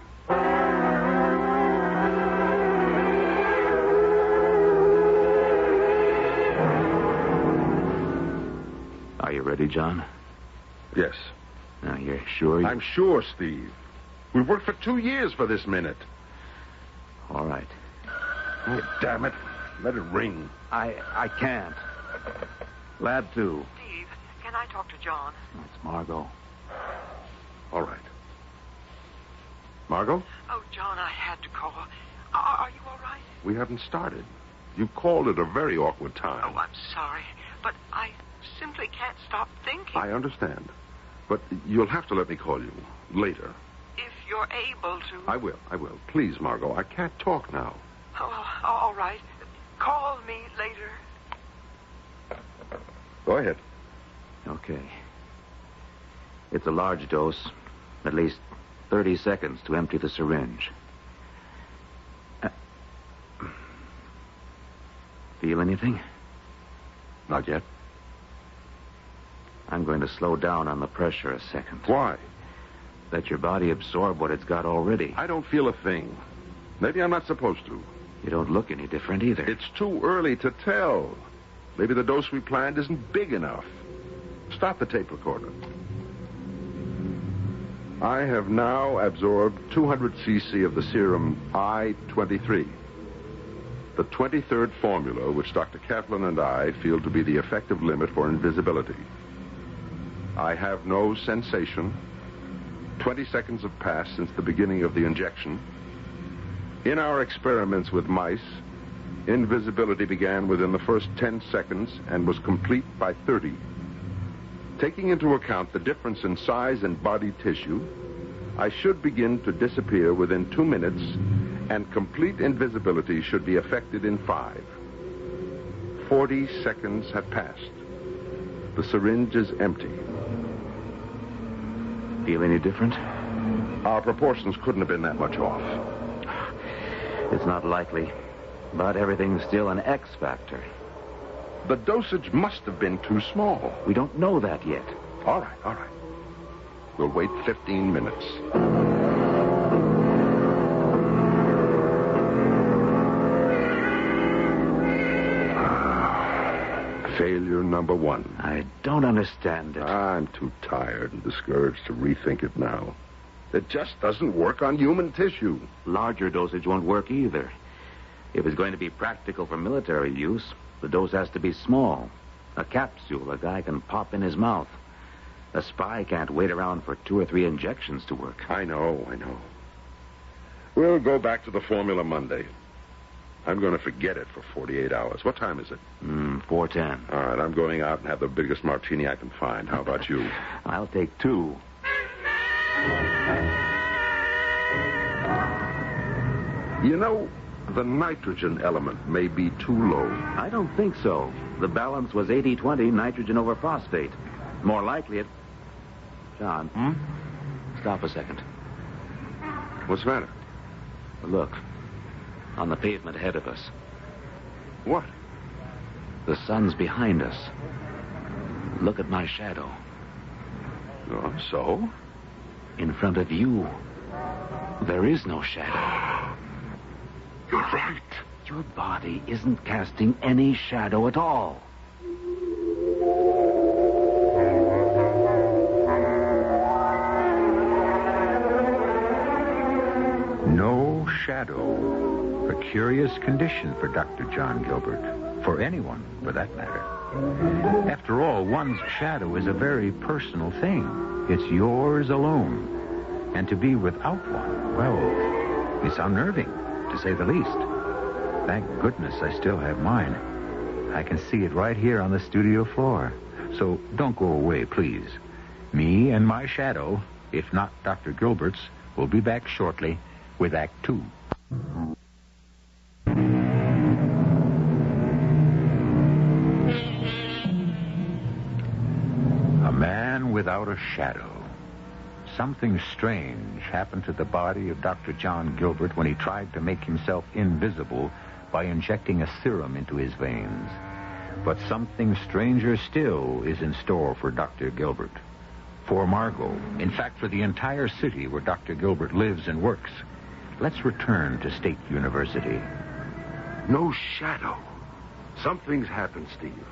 Are you ready, John? Yes. Now, you're sure? I'm sure, Steve. We've worked for 2 years for this minute. All right. Oh, damn it. Let it ring. I can't. Lab 2. Steve, can I talk to John? It's Margot. All right. Margot? Oh, John, I had to call. Are you all right? We haven't started. You called at a very awkward time. Oh, I'm sorry, but I simply can't stop thinking. I understand. But you'll have to let me call you later. If you're able to. I will. Please, Margot, I can't talk now. Oh, all right. Call me later. Go ahead. Okay. It's a large dose. At least 30 seconds to empty the syringe. Feel anything? Not yet. I'm going to slow down on the pressure a second. Why? Let your body absorb what it's got already. I don't feel a thing. Maybe I'm not supposed to. You don't look any different either. It's too early to tell. Maybe the dose we planned isn't big enough. Stop the tape recorder. I have now absorbed 200 cc of the serum I-23. The 23rd formula, which Dr. Kaplan and I feel to be the effective limit for invisibility. I have no sensation. 20 seconds have passed since the beginning of the injection. In our experiments with mice, invisibility began within the first 10 seconds and was complete by 30. Taking into account the difference in size and body tissue, I should begin to disappear within 2 minutes, and complete invisibility should be effected in 5. 40 seconds have passed. The syringe is empty. Feel any different? Our proportions couldn't have been that much off. It's not likely, but everything's still an X factor. The dosage must have been too small. We don't know that yet. All right. We'll wait 15 minutes. Failure number 1. I don't understand it. I'm too tired and discouraged to rethink it now. It just doesn't work on human tissue. Larger dosage won't work either. If it's going to be practical for military use, the dose has to be small. A capsule a guy can pop in his mouth. A spy can't wait around for 2 or 3 injections to work. I know. We'll go back to the formula Monday. I'm going to forget it for 48 hours. What time is it? 4:10. All right, I'm going out and have the biggest martini I can find. How about you? I'll take 2. You know, the nitrogen element may be too low. I don't think so. The balance was 80-20 nitrogen over phosphate. More likely it... John, stop a second. What's the matter? Look, on the pavement ahead of us. What? The sun's behind us. Look at my shadow. Oh, so? In front of you, there is no shadow. You're right. Your body isn't casting any shadow at all. No shadow. A curious condition for Dr. John Gilbert. For anyone, for that matter. After all, one's shadow is a very personal thing. It's yours alone. And to be without one, well, it's unnerving, to say the least. Thank goodness I still have mine. I can see it right here on the studio floor. So don't go away, please. Me and my shadow, if not Dr. Gilbert's, will be back shortly with Act 2. A man without a shadow. Something strange happened to the body of Dr. John Gilbert when he tried to make himself invisible by injecting a serum into his veins. But something stranger still is in store for Dr. Gilbert. For Margot, in fact, for the entire city where Dr. Gilbert lives and works. Let's return to State University. No shadow. Something's happened, Steve.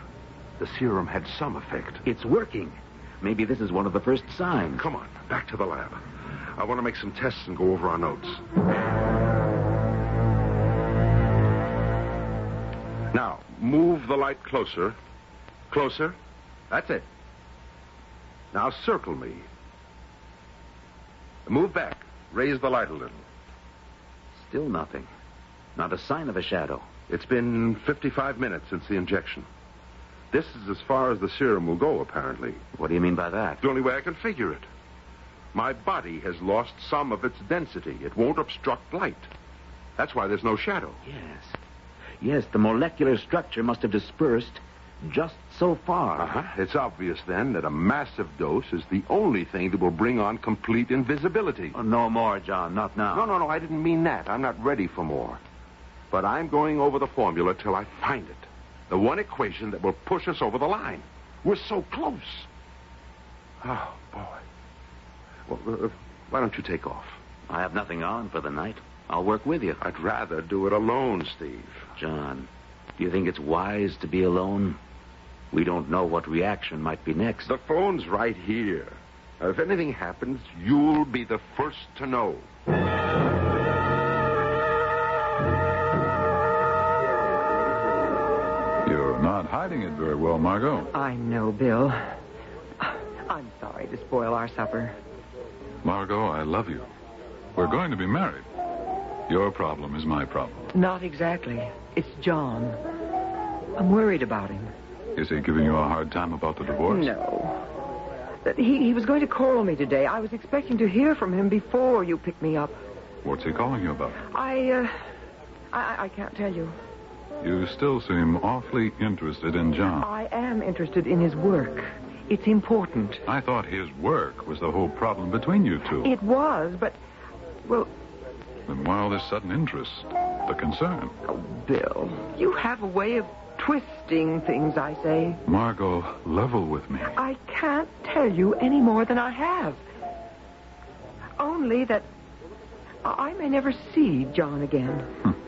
The serum had some effect. It's working. Maybe this is one of the first signs. Come on, back to the lab. I want to make some tests and go over our notes. Now, move the light closer. Closer. That's it. Now circle me. Move back. Raise the light a little. Still nothing. Not a sign of a shadow. It's been 55 minutes since the injection. This is as far as the serum will go, apparently. What do you mean by that? It's the only way I can figure it. My body has lost some of its density. It won't obstruct light. That's why there's no shadow. Yes, the molecular structure must have dispersed just so far. It's obvious, then, that a massive dose is the only thing that will bring on complete invisibility. Oh, no more, John. Not now. No, I didn't mean that. I'm not ready for more. But I'm going over the formula till I find it. The one equation that will push us over the line. We're so close. Oh, boy. Well, why don't you take off? I have nothing on for the night. I'll work with you. I'd rather do it alone, Steve. John, do you think it's wise to be alone? We don't know what reaction might be next. The phone's right here. If anything happens, you'll be the first to know. You're not hiding it very well, Margot. I know, Bill. I'm sorry to spoil our supper. Margot, I love you. We're going to be married. Your problem is my problem. Not exactly. It's John. I'm worried about him. Is he giving you a hard time about the divorce? No. He was going to call me today. I was expecting to hear from him before you picked me up. What's he calling you about? I can't tell you. You still seem awfully interested in John. I am interested in his work. It's important. I thought his work was the whole problem between you two. It was, but, well... Then why all this sudden interest? The concern? Oh, Bill, you have a way of twisting things, I say. Margot, level with me. I can't tell you any more than I have. Only that I may never see John again.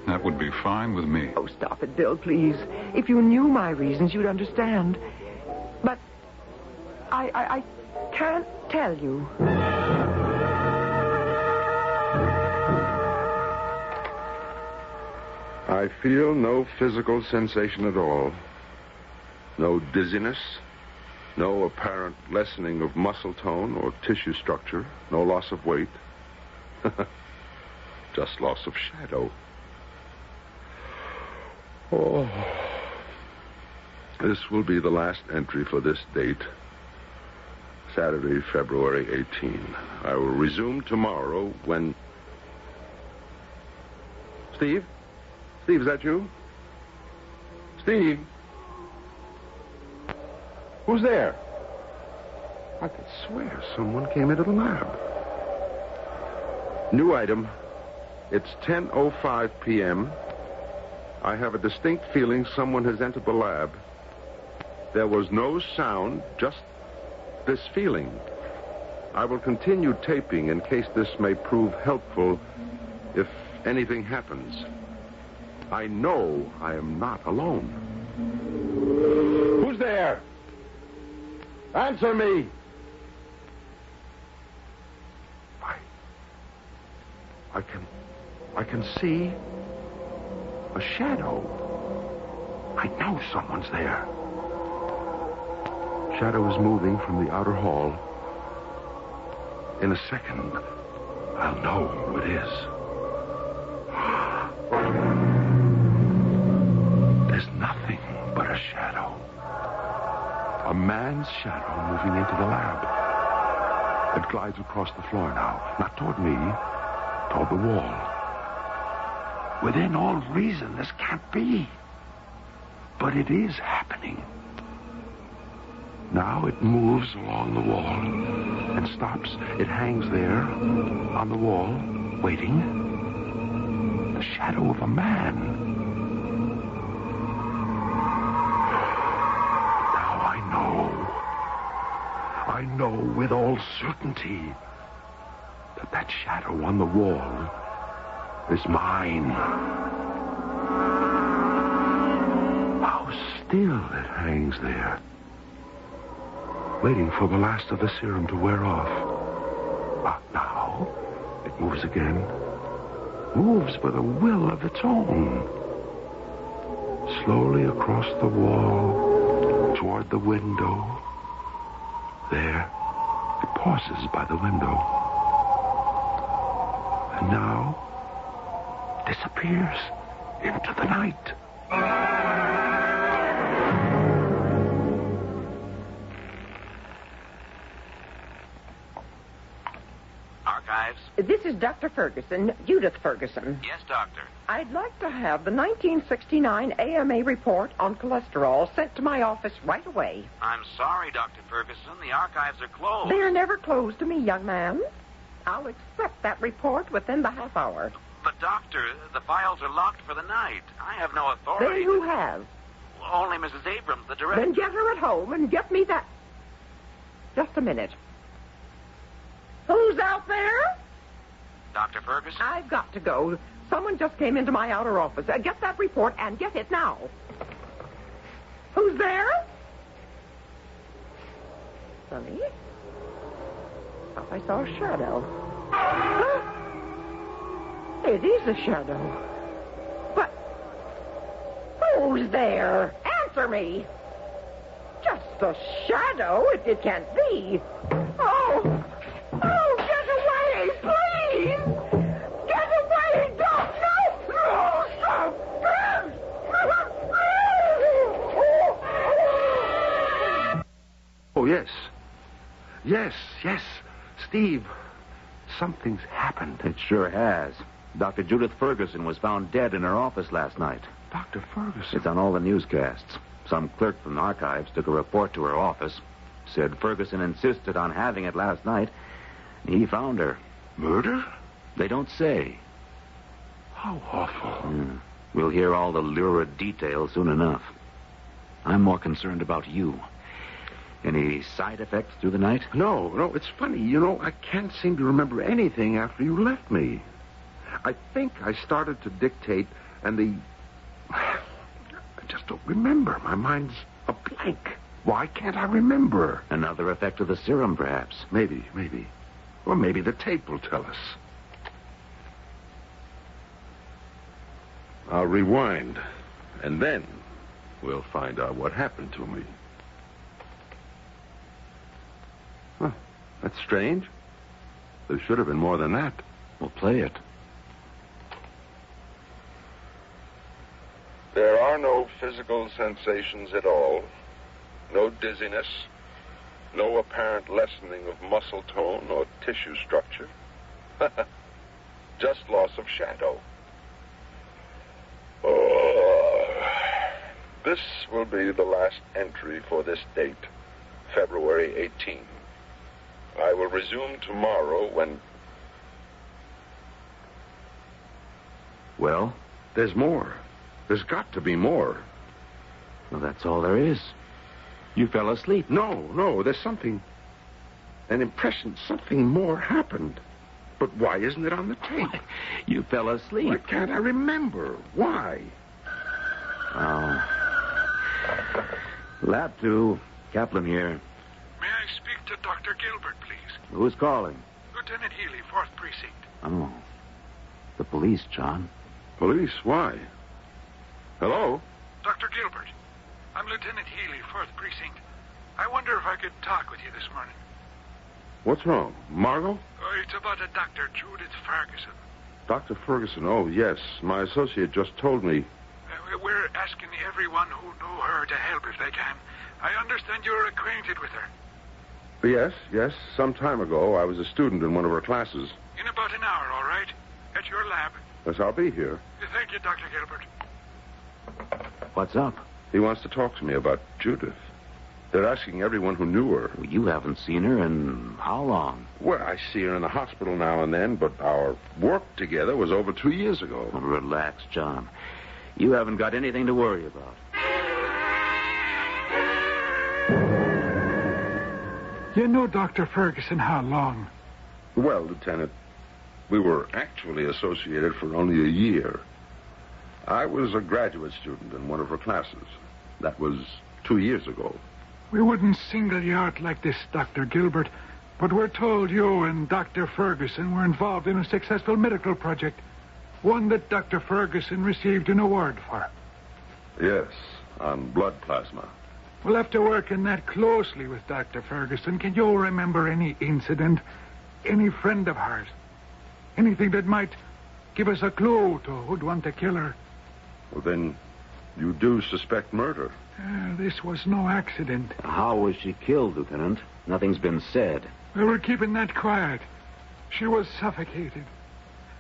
That would be fine with me. Oh, stop it, Bill, please. If you knew my reasons, you'd understand. But I can't tell you. I feel no physical sensation at all. No dizziness. No apparent lessening of muscle tone or tissue structure. No loss of weight. Just loss of shadow. Oh. This will be the last entry for this date. Saturday, February 18. I will resume tomorrow when... Steve? Steve, is that you? Steve? Who's there? I could swear someone came into the lab. New item. It's 10:05 p.m. I have a distinct feeling someone has entered the lab. There was no sound, just this feeling. I will continue taping in case this may prove helpful if anything happens. I know I am not alone. Who's there? Answer me! I can see a shadow. I know someone's there. Shadow is moving from the outer hall. In a second, I'll know who it is. There's nothing but a shadow. A man's shadow moving into the lab. It glides across the floor now. Not toward me, toward the wall. Within all reason, this can't be. But it is happening. Now it moves along the wall and stops. It hangs there on the wall, waiting. The shadow of a man. Now I know with all certainty that shadow on the wall is mine. How still it hangs there, waiting for the last of the serum to wear off. Now it moves again. Moves with a will of its own. Slowly across the wall, toward the window. There, it pauses by the window. And now, disappears into the night. Archives? This is Dr. Ferguson, Judith Ferguson. Yes, Doctor. I'd like to have the 1969 AMA report on cholesterol sent to my office right away. I'm sorry, Dr. Ferguson. The archives are closed. They're never closed to me, young man. I'll accept that report within the half hour. But, Doctor, the files are locked for the night. I have no authority. Then who has? Only Mrs. Abrams, the director. Then get her at home and get me that... Just a minute. Who's out there? Dr. Ferguson? I've got to go. Someone just came into my outer office. Get that report and get it now. Who's there? Funny. Thought I saw a shadow. It is a shadow. But who's there? Answer me. Just a shadow? It can't be. Oh, get away, please! Get away! Don't! No! Stop! Oh, yes. Yes. Steve, something's happened. It sure has. Dr. Judith Ferguson was found dead in her office last night. Dr. Ferguson? It's on all the newscasts. Some clerk from the archives took a report to her office. Said Ferguson insisted on having it last night. He found her. Murder? They don't say. How awful. We'll hear all the lurid details soon enough. I'm more concerned about you. Any side effects through the night? No, it's funny. I can't seem to remember anything after you left me. I think I started to dictate, and I just don't remember. My mind's a blank. Why can't I remember? Another effect of the serum, perhaps. Maybe. Or maybe the tape will tell us. I'll rewind, and then we'll find out what happened to me. Huh, that's strange. There should have been more than that. We'll play it. There are no physical sensations at all. No dizziness. No apparent lessening of muscle tone or tissue structure. Just loss of shadow. This will be the last entry for this date, February 18. I will resume tomorrow when... Well? There's more. There's got to be more. Well, that's all there is. You fell asleep. No, there's something... An impression, something more happened. But why isn't it on the tape? You fell asleep. Why can't I remember? Why? Oh. Lab 2, Kaplan here. May I speak to Dr. Gilbert, please? Who's calling? Lieutenant Healy, 4th Precinct. Oh. The police, John. Police? Why? Hello? Dr. Gilbert, I'm Lieutenant Healy, 4th Precinct. I wonder if I could talk with you this morning. What's wrong? Margot? Oh, it's about a Dr. Judith Ferguson. Dr. Ferguson, oh, yes. My associate just told me. We're asking everyone who know her to help if they can. I understand you're acquainted with her. Yes. Some time ago, I was a student in one of her classes. In about an hour, all right? At your lab. Yes, I'll be here. Thank you, Dr. Gilbert. What's up? He wants to talk to me about Judith. They're asking everyone who knew her. Well, you haven't seen her in how long? Well, I see her in the hospital now and then, but our work together was over 2 years ago. Oh, relax, John. You haven't got anything to worry about. You know Dr. Ferguson how long? Well, Lieutenant, we were actually associated for only a year. I was a graduate student in one of her classes. That was 2 years ago. We wouldn't single you out like this, Dr. Gilbert, but we're told you and Dr. Ferguson were involved in a successful medical project, one that Dr. Ferguson received an award for. Yes, on blood plasma. Well, after working that closely with Dr. Ferguson, can you remember any incident, any friend of hers, anything that might give us a clue to who'd want to kill her? Well, then you do suspect murder. This was no accident. How was she killed, Lieutenant? Nothing's been said. We were keeping that quiet. She was suffocated.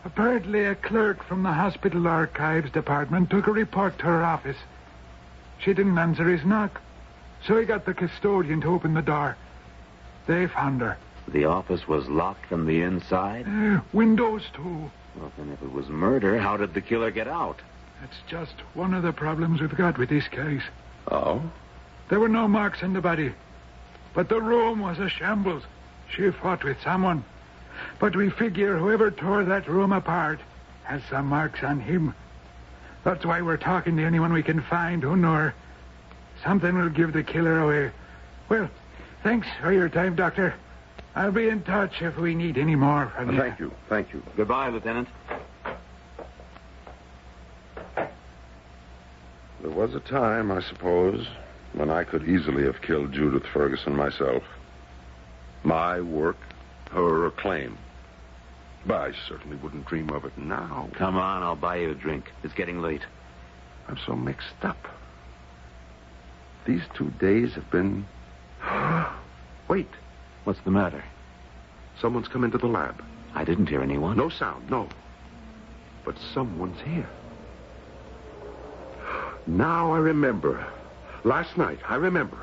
Apparently, a clerk from the hospital archives department took a report to her office. She didn't answer his knock, so he got the custodian to open the door. They found her. The office was locked from the inside? Windows, too. Well, then if it was murder, how did the killer get out? That's just one of the problems we've got with this case. Oh? There were no marks on the body, but the room was a shambles. She fought with someone. But we figure whoever tore that room apart has some marks on him. That's why we're talking to anyone we can find who know her. Something will give the killer away. Well, thanks for your time, Doctor. I'll be in touch if we need any more from you. Thank you. Goodbye, Lieutenant. There was a time, I suppose, when I could easily have killed Judith Ferguson myself. My work, her acclaim. But I certainly wouldn't dream of it now. Come on, I'll buy you a drink. It's getting late. I'm so mixed up. These 2 days have been... Wait. What's the matter? Someone's come into the lab. I didn't hear anyone. No sound, no. But someone's here. Now I remember. Last night, I remember.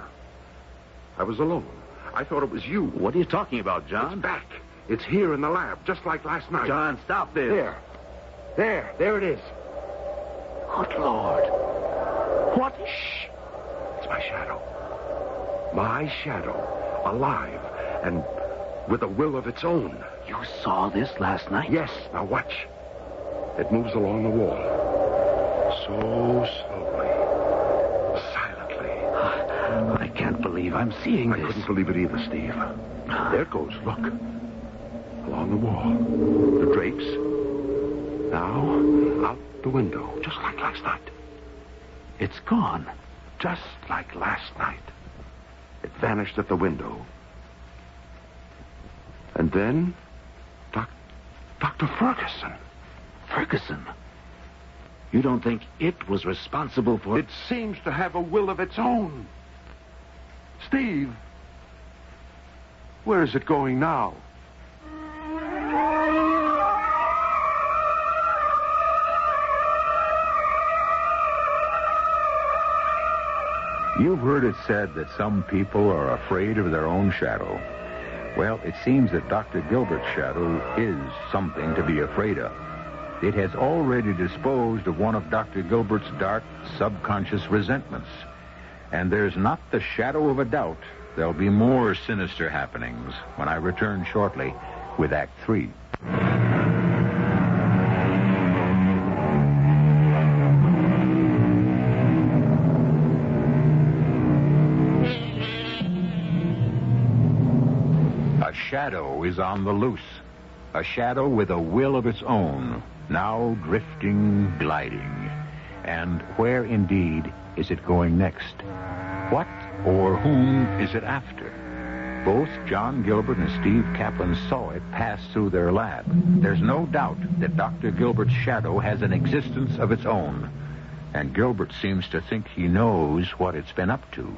I was alone. I thought it was you. What are you talking about, John? It's back. It's here in the lab, just like last night. John, stop this. There it is. Good Lord. What? Shh. It's my shadow. My shadow. Alive. And with a will of its own. You saw this last night? Yes. Now watch. It moves along the wall. So slowly. Silently. I can't believe I'm seeing this. I couldn't believe it either, Steve. There it goes. Look. Along the wall. The drapes. Now, out the window. Just like last night. It's gone. Just like last night. It vanished at the window. And then, Dr. Ferguson. Ferguson? You don't think it was responsible for... It seems to have a will of its own. Steve, where is it going now? You've heard it said that some people are afraid of their own shadow. Well, it seems that Dr. Gilbert's shadow is something to be afraid of. It has already disposed of one of Dr. Gilbert's dark, subconscious resentments. And there's not the shadow of a doubt there'll be more sinister happenings when I return shortly with Act 3. A shadow is on the loose. A shadow with a will of its own, now drifting, gliding. And where, indeed, is it going next? What or whom is it after? Both John Gilbert and Steve Kaplan saw it pass through their lab. There's no doubt that Dr. Gilbert's shadow has an existence of its own. And Gilbert seems to think he knows what it's been up to.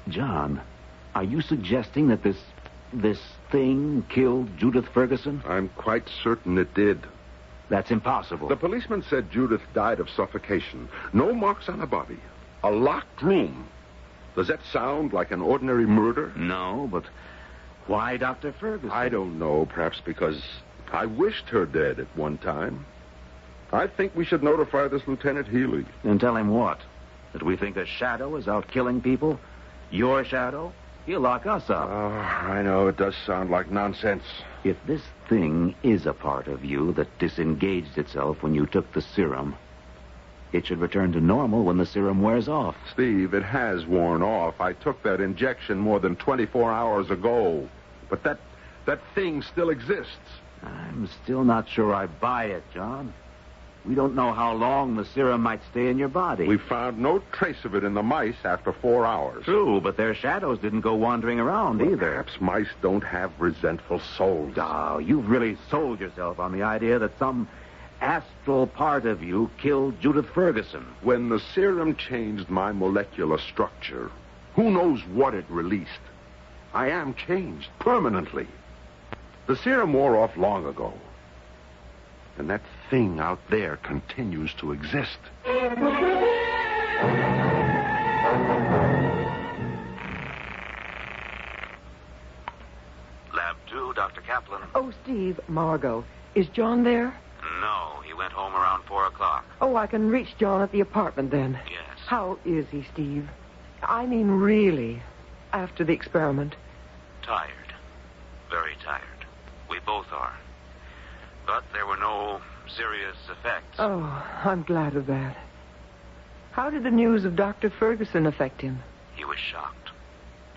John, are you suggesting that this this thing killed Judith Ferguson? I'm quite certain it did. That's impossible. The policeman said Judith died of suffocation. No marks on her body. A locked room. Does that sound like an ordinary murder? No, but why Dr. Ferguson? I don't know. Perhaps because I wished her dead at one time. I think we should notify this Lieutenant Healy. And tell him what? That we think a shadow is out killing people? Your shadow? He'll lock us up. I know. It does sound like nonsense. If this thing is a part of you that disengaged itself when you took the serum, it should return to normal when the serum wears off. Steve, it has worn off. I took that injection more than 24 hours ago. But that thing still exists. I'm still not sure I buy it, John. We don't know how long the serum might stay in your body. We found no trace of it in the mice after 4 hours. True, but their shadows didn't go wandering around either. Perhaps mice don't have resentful souls. Oh, you've really sold yourself on the idea that some astral part of you killed Judith Ferguson. When the serum changed my molecular structure, who knows what it released? I am changed permanently. The serum wore off long ago. And that thing out there continues to exist. Lab 2, Dr. Kaplan. Oh, Steve, Margot. Is John there? No, he went home around 4 o'clock. Oh, I can reach John at the apartment then. Yes. How is he, Steve? I mean, really, after the experiment. Tired. Very tired. We both are. But there were no serious effects. Oh, I'm glad of that. How did the news of Dr. Ferguson affect him? He was shocked.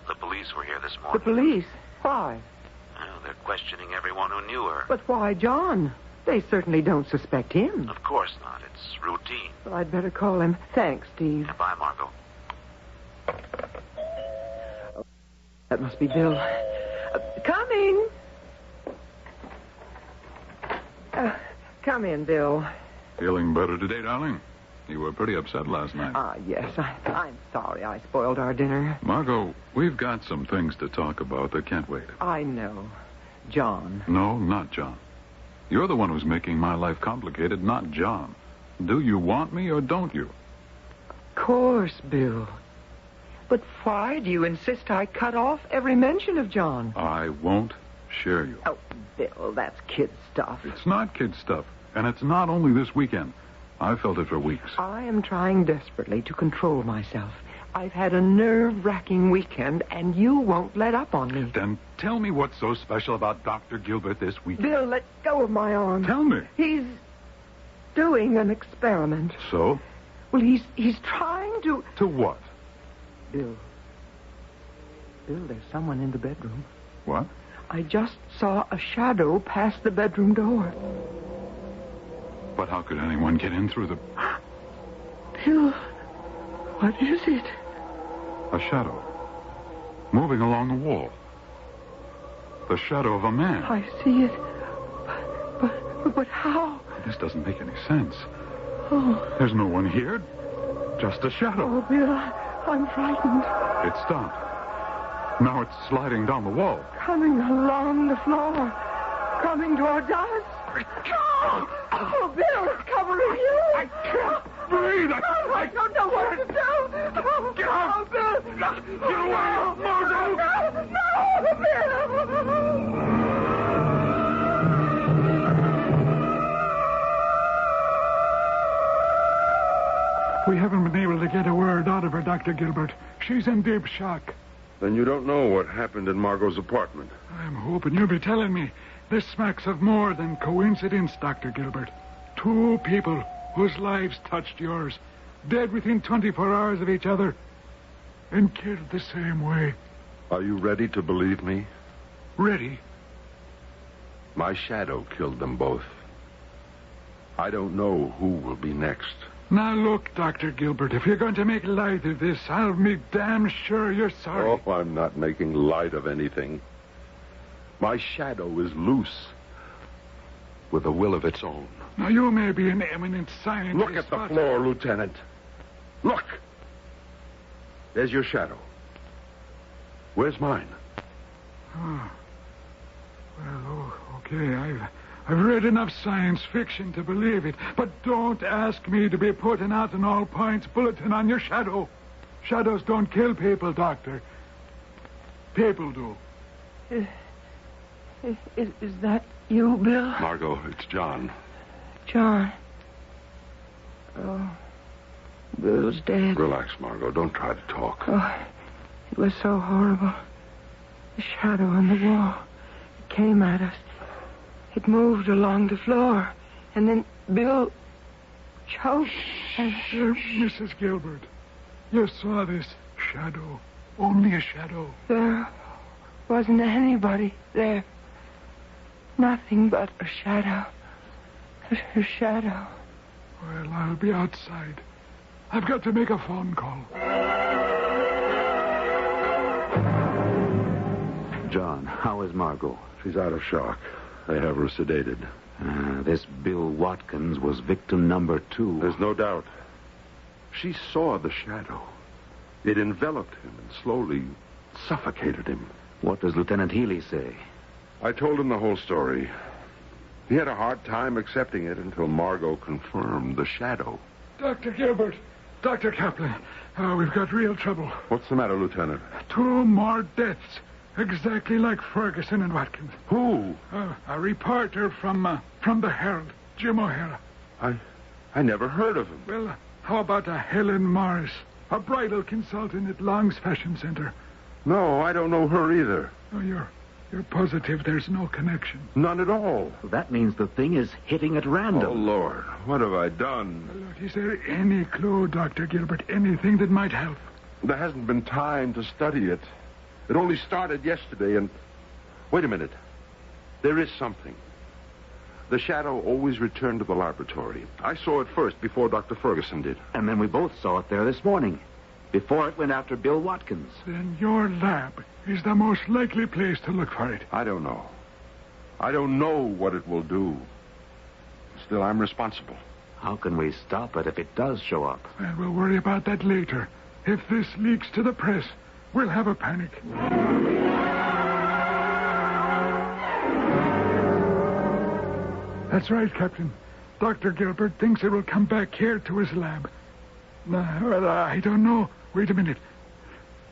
The police were here this The morning. police? Why? Well, they're questioning everyone who knew her. But why John? They certainly don't suspect him. Of course not. It's routine. Well, I'd better call him. Thanks, Steve. Bye, Margot. That must be Bill. Coming! Come in, Bill. Feeling better today, darling? You were pretty upset last night. Yes. I'm sorry I spoiled our dinner. Margot, we've got some things to talk about that can't wait. I know. John. No, not John. You're the one who's making my life complicated, not John. Do you want me or don't you? Of course, Bill. But why do you insist I cut off every mention of John? I won't share you. Oh, Bill, that's kid stuff. It's not kid stuff, and it's not only this weekend. I've felt it for weeks. I am trying desperately to control myself. I've had a nerve-wracking weekend, and you won't let up on me. Then tell me what's so special about Dr. Gilbert this weekend. Bill, let go of my arm. Tell me. He's doing an experiment. So? Well, he's trying to... To what? Bill, there's someone in the bedroom. What? I just saw a shadow pass the bedroom door. But how could anyone get in through the... Bill, what is it? A shadow. Moving along the wall. The shadow of a man. I see it. But how? This doesn't make any sense. Oh. There's no one here. Just a shadow. Oh, Bill, I'm frightened. It stopped. Now it's sliding down the wall. Coming along the floor. Coming toward us. Oh, Bill, it's covering you. I can't breathe. I don't know what to do. Get out. Oh, Bill. Get away, Margot. No, Bill. We haven't been able to get a word out of her, Dr. Gilbert. She's in deep shock. Then you don't know what happened in Margot's apartment. I'm hoping you'll be telling me. This smacks of more than coincidence, Dr. Gilbert. 2 people whose lives touched yours, dead within 24 hours of each other, and killed the same way. Are you ready to believe me? Ready? My shadow killed them both. I don't know who will be next. Now look, Dr. Gilbert, if you're going to make light of this, I'll be damn sure you're sorry. Oh, I'm not making light of anything. My shadow is loose, with a will of its own. Now, you may be an eminent scientist. Look at the floor, Lieutenant. Look. There's your shadow. Where's mine? Oh, Well, okay, I've read enough science fiction to believe it, but don't ask me to be putting out an all-points bulletin on your shadow. Shadows don't kill people, Doctor. People do. Is that you, Bill? Margot, it's John. John. Oh, Bill's dead. Relax, Margot. Don't try to talk. Oh, it was so horrible. The shadow on the wall. It came at us. It moved along the floor. And then Bill choked. Mrs. Gilbert, you saw this shadow. Only a shadow. There wasn't anybody there. Nothing but a shadow. A shadow. Well, I'll be outside. I've got to make a phone call. John, how is Margot? She's out of shock. They have her sedated. This Bill Watkins was victim number 2. There's no doubt. She saw the shadow. It enveloped him and slowly suffocated him. What does Lieutenant Healy say? I told him the whole story. He had a hard time accepting it until Margot confirmed the shadow. Dr. Gilbert, Dr. Kaplan, we've got real trouble. What's the matter, Lieutenant? 2 more deaths, exactly like Ferguson and Watkins. Who? A reporter from the Herald, Jim O'Hara. I never heard of him. Well, how about Helen Morris, a bridal consultant at Long's Fashion Center? No, I don't know her either. Oh, you're positive there's no connection? None at all. That means the thing is hitting at random. Oh, Lord, what have I done? Look, is there any clue, Dr. Gilbert, anything that might help? There hasn't been time to study it. It only started yesterday, and... Wait a minute. There is something. The shadow always returned to the laboratory. I saw it first before Dr. Ferguson did. And then we both saw it there this morning, before it went after Bill Watkins. Then your lab is the most likely place to look for it. I don't know. I don't know what it will do. Still, I'm responsible. How can we stop it if it does show up? Well, we'll worry about that later. If this leaks to the press, we'll have a panic. That's right, Captain. Dr. Gilbert thinks it will come back here to his lab. Well, I don't know. Wait a minute.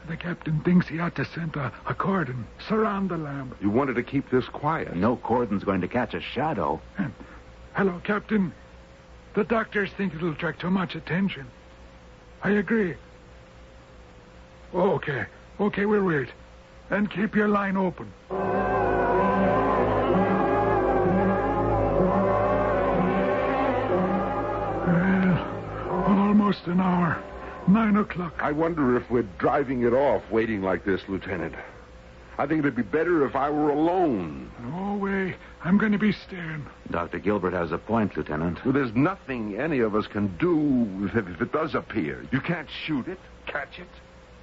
The captain thinks he ought to send a cordon, surround the lab. You wanted to keep this quiet. No cordon's going to catch a shadow. Hello, Captain. The doctors think it'll attract too much attention. I agree. Okay, we'll wait. And keep your line open. Well, almost an hour. 9 o'clock. I wonder if we're driving it off waiting like this, Lieutenant. I think it'd be better if I were alone. No way. I'm going to be staying. Dr. Gilbert has a point, Lieutenant. Well, there's nothing any of us can do if it does appear. You can't shoot it, catch it.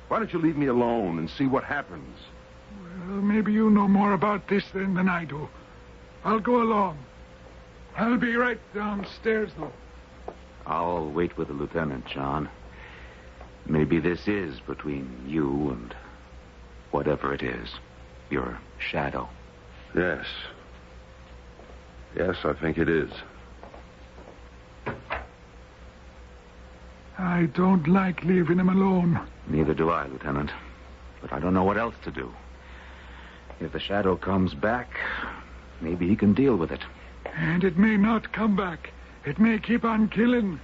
Why don't you leave me alone and see what happens? Well, maybe you know more about this than I do. I'll go along. I'll be right downstairs, though. I'll wait with the lieutenant, John. Maybe this is between you and whatever it is. Your shadow. Yes. Yes, I think it is. I don't like leaving him alone. Neither do I, Lieutenant. But I don't know what else to do. If the shadow comes back, maybe he can deal with it. And it may not come back. It may keep on killing.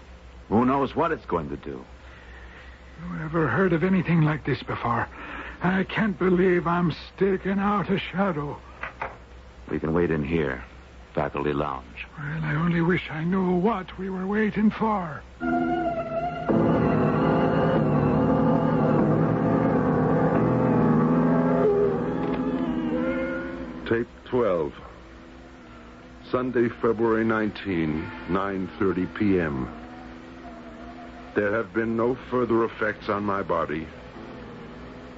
Who knows what it's going to do? You ever heard of anything like this before? I can't believe I'm staking out a shadow. We can wait in here. Faculty lounge. Well, I only wish I knew what we were waiting for. Tape 12. Sunday, February 19, 9:30 p.m. There have been no further effects on my body.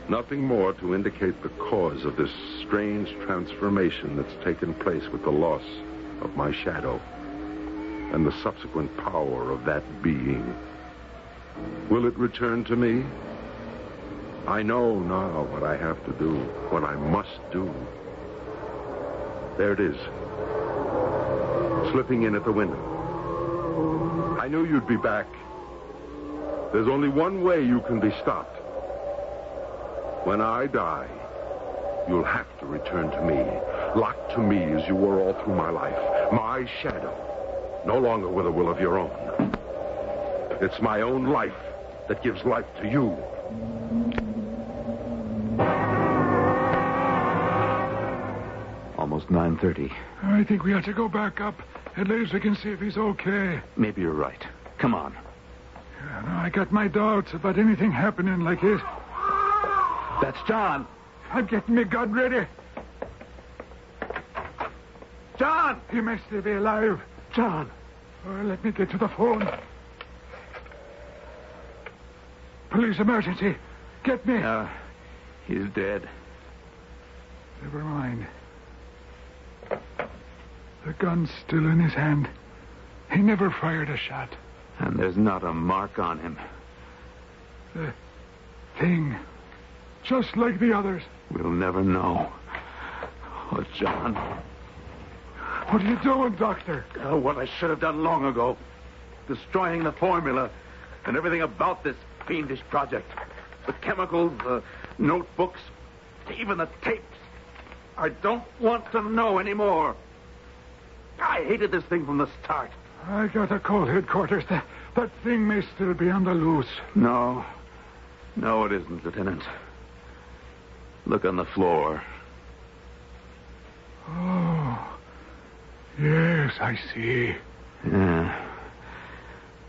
Nothing more to indicate the cause of this strange transformation that's taken place with the loss of my shadow and the subsequent power of that being. Will it return to me? I know now what I have to do, what I must do. There it is. Slipping in at the window. I knew you'd be back. There's only one way you can be stopped. When I die, you'll have to return to me. Locked to me as you were all through my life. My shadow. No longer with a will of your own. It's my own life that gives life to you. Almost 9:30. I think we ought to go back up. At least we can see if he's okay. Maybe you're right. Come on. I got my doubts about anything happening like this. That's John. I'm getting my gun ready. John! He may still be alive. John! Let me get to the phone. Police emergency. Get me. He's dead. Never mind. The gun's still in his hand. He never fired a shot. And there's not a mark on him. The thing. Just like the others. We'll never know. Oh, John. What are you doing, Doctor? What I should have done long ago. Destroying the formula and everything about this fiendish project. The chemicals, the notebooks, even the tapes. I don't want to know anymore. I hated this thing from the start. I got a call headquarters. That thing may still be on the loose. No. No, it isn't, Lieutenant. Look on the floor. Oh. Yes, I see. Yeah.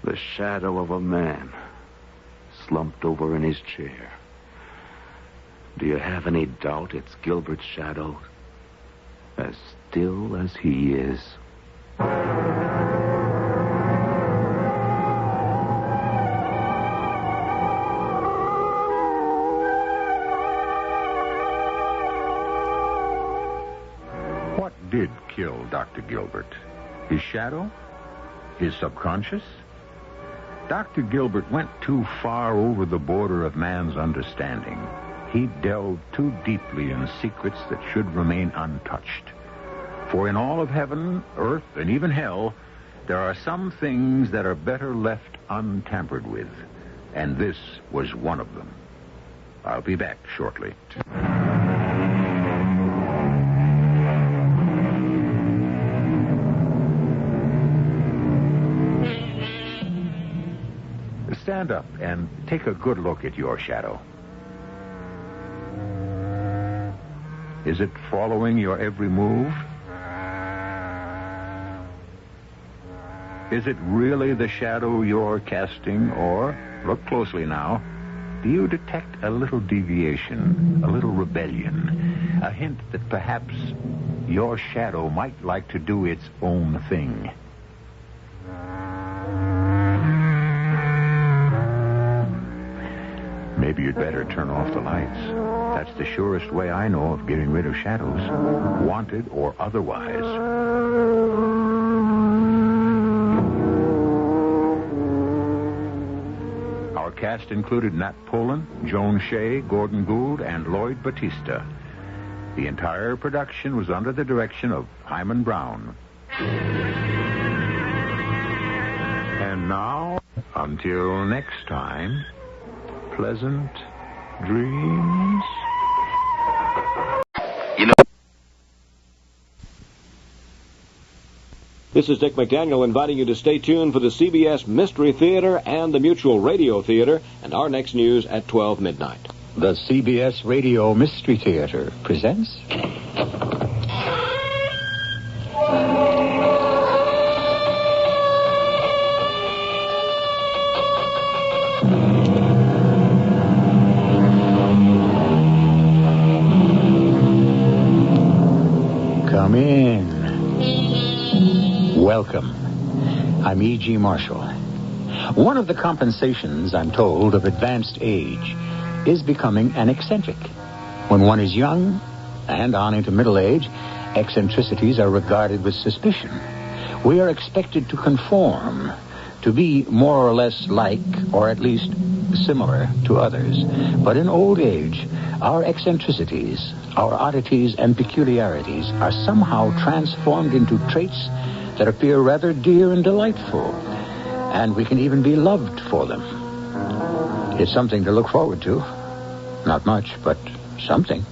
The shadow of a man slumped over in his chair. Do you have any doubt it's Gilbert's shadow? As still as he is. What did kill Dr. Gilbert? His shadow? His subconscious? Dr. Gilbert went too far over the border of man's understanding. He delved too deeply in secrets that should remain untouched. For in all of heaven, earth, and even hell, there are some things that are better left untampered with. And this was one of them. I'll be back shortly. Stand up and take a good look at your shadow. Is it following your every move? Is it really the shadow you're casting, or, look closely now, do you detect a little deviation, a little rebellion, a hint that perhaps your shadow might like to do its own thing? Maybe you'd better turn off the lights. That's the surest way I know of getting rid of shadows, wanted or otherwise. Our cast included Nat Polen, Joan Shea, Gordon Gould, and Lloyd Batista. The entire production was under the direction of Hyman Brown. And now, until next time, pleasant dreams. This is Dick McDaniel inviting you to stay tuned for the CBS Mystery Theater and the Mutual Radio Theater and our next news at 12 midnight. The CBS Radio Mystery Theater presents... Come in. Welcome. I'm E.G. Marshall. One of the compensations, I'm told, of advanced age is becoming an eccentric. When one is young and on into middle age, eccentricities are regarded with suspicion. We are expected to conform, to be more or less like, or at least similar to others, but in old age, our eccentricities, our oddities and peculiarities are somehow transformed into traits that appear rather dear and delightful, and we can even be loved for them. It's something to look forward to. Not much, but something.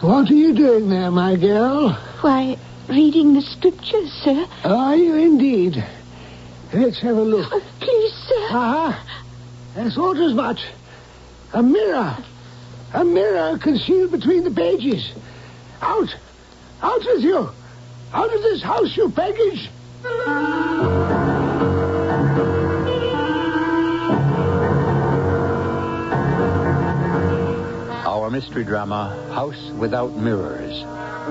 What are you doing there, my girl? Why, reading the scriptures, sir. Are you indeed? Let's have a look. Oh, please, sir. I thought as much. A mirror. A mirror concealed between the pages. Out. Out with you. Out of this house, you package. Our mystery drama, House Without Mirrors,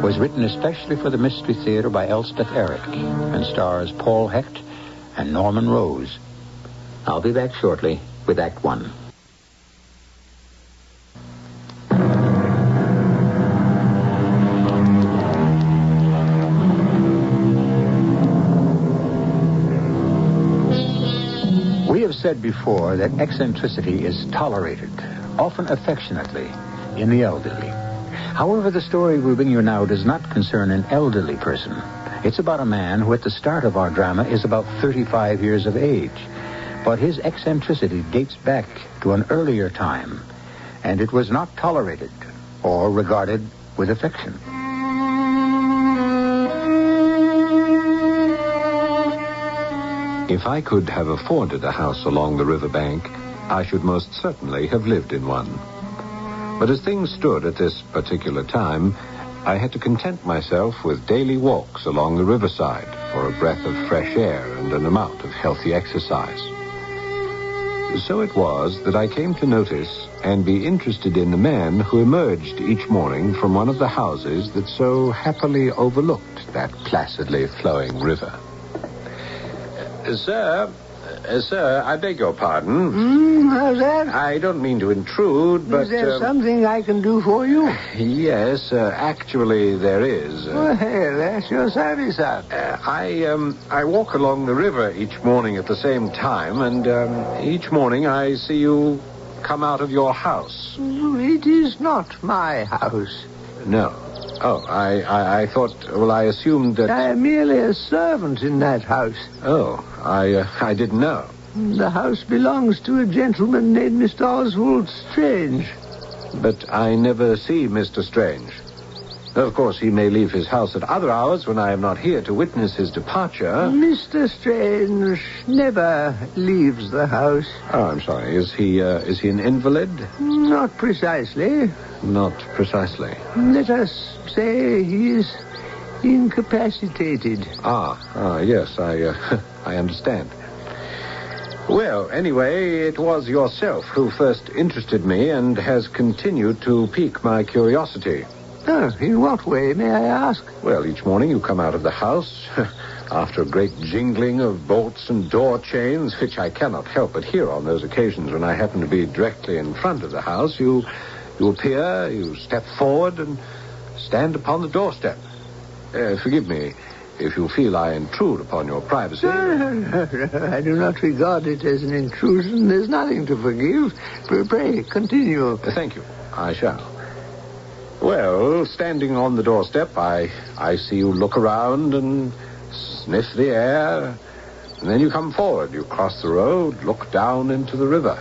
was written especially for the Mystery Theater by Elspeth Eric and stars Paul Hecht and Norman Rose. I'll be back shortly with Act One. We have said before that eccentricity is tolerated, often affectionately, in the elderly. However, the story we bring you now does not concern an elderly person. It's about a man who at the start of our drama is about 35 years of age. But his eccentricity dates back to an earlier time, and it was not tolerated or regarded with affection. If I could have afforded a house along the riverbank, I should most certainly have lived in one. But as things stood at this particular time, I had to content myself with daily walks along the riverside for a breath of fresh air and an amount of healthy exercise. So it was that I came to notice and be interested in the man who emerged each morning from one of the houses that so happily overlooked that placidly flowing river. Sir, I beg your pardon. How's that? I don't mean to intrude, but... Is there something I can do for you? Yes, actually there is. Well, that's your service, sir. I walk along the river each morning at the same time, and each morning I see you come out of your house. It is not my house. No. Oh, I thought, well, I assumed that... I am merely a servant in that house. Oh, I didn't know. The house belongs to a gentleman named Mr. Oswald Strange. But I never see Mr. Strange. Of course, he may leave his house at other hours when I am not here to witness his departure. Mr. Strange never leaves the house. Oh, I'm sorry. Is he an invalid? Not precisely. Not precisely. Let us say he is incapacitated. Yes, I understand. Well, anyway, it was yourself who first interested me and has continued to pique my curiosity. Oh, in what way, may I ask? Well, each morning you come out of the house after a great jingling of bolts and door chains, which I cannot help but hear on those occasions when I happen to be directly in front of the house. You appear, you step forward and stand upon the doorstep. Forgive me if you feel I intrude upon your privacy. I do not regard it as an intrusion. There's nothing to forgive. Pray, continue. Thank you. I shall. Well, standing on the doorstep, I see you look around and sniff the air. And then you come forward. You cross the road, look down into the river.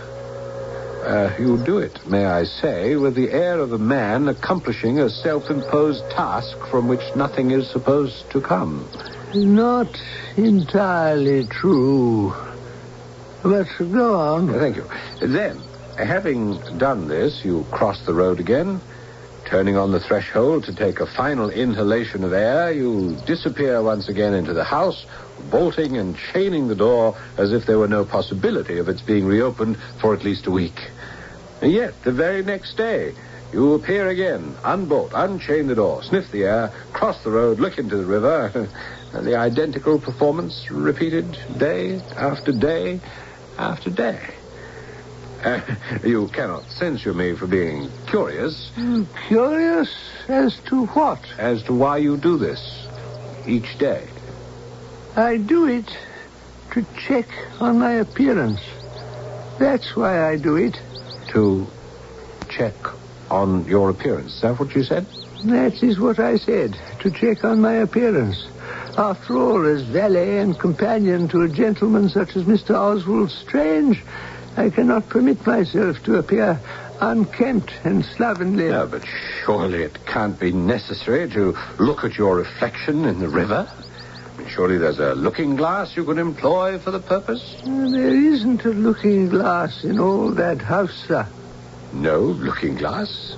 You do it, may I say, with the air of a man accomplishing a self-imposed task from which nothing is supposed to come. Not entirely true. But go on. Thank you. Then, having done this, you cross the road again. Turning on the threshold to take a final inhalation of air, you disappear once again into the house, bolting and chaining the door as if there were no possibility of its being reopened for at least a week. And yet, the very next day, you appear again, unbolt, unchain the door, sniff the air, cross the road, look into the river, and the identical performance repeated day after day after day. You cannot censure me for being curious. Curious as to what? As to why you do this each day. I do it to check on my appearance. That's why I do it. to check on your appearance. Is that what you said? That is what I said, to check on my appearance. After all, as valet and companion to a gentleman such as Mr. Oswald Strange, I cannot permit myself to appear unkempt and slovenly. No, but surely it can't be necessary to look at your reflection in the river. I mean, surely there's a looking glass you could employ for the purpose. There isn't a looking glass in all that house, sir. No looking glass?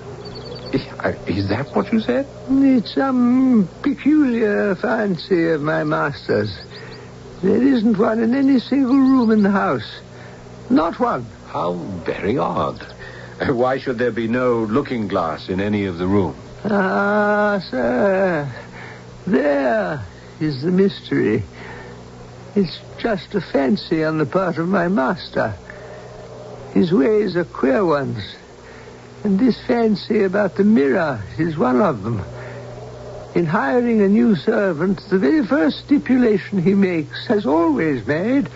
Is that what you said? It's some peculiar fancy of my master's. There isn't one in any single room in the house. Not one. How very odd. Why should there be no looking glass in any of the rooms? Ah, sir. There is the mystery. It's just a fancy on the part of my master. His ways are queer ones. And this fancy about the mirror is one of them. In hiring a new servant, the very first stipulation he makes, has always made,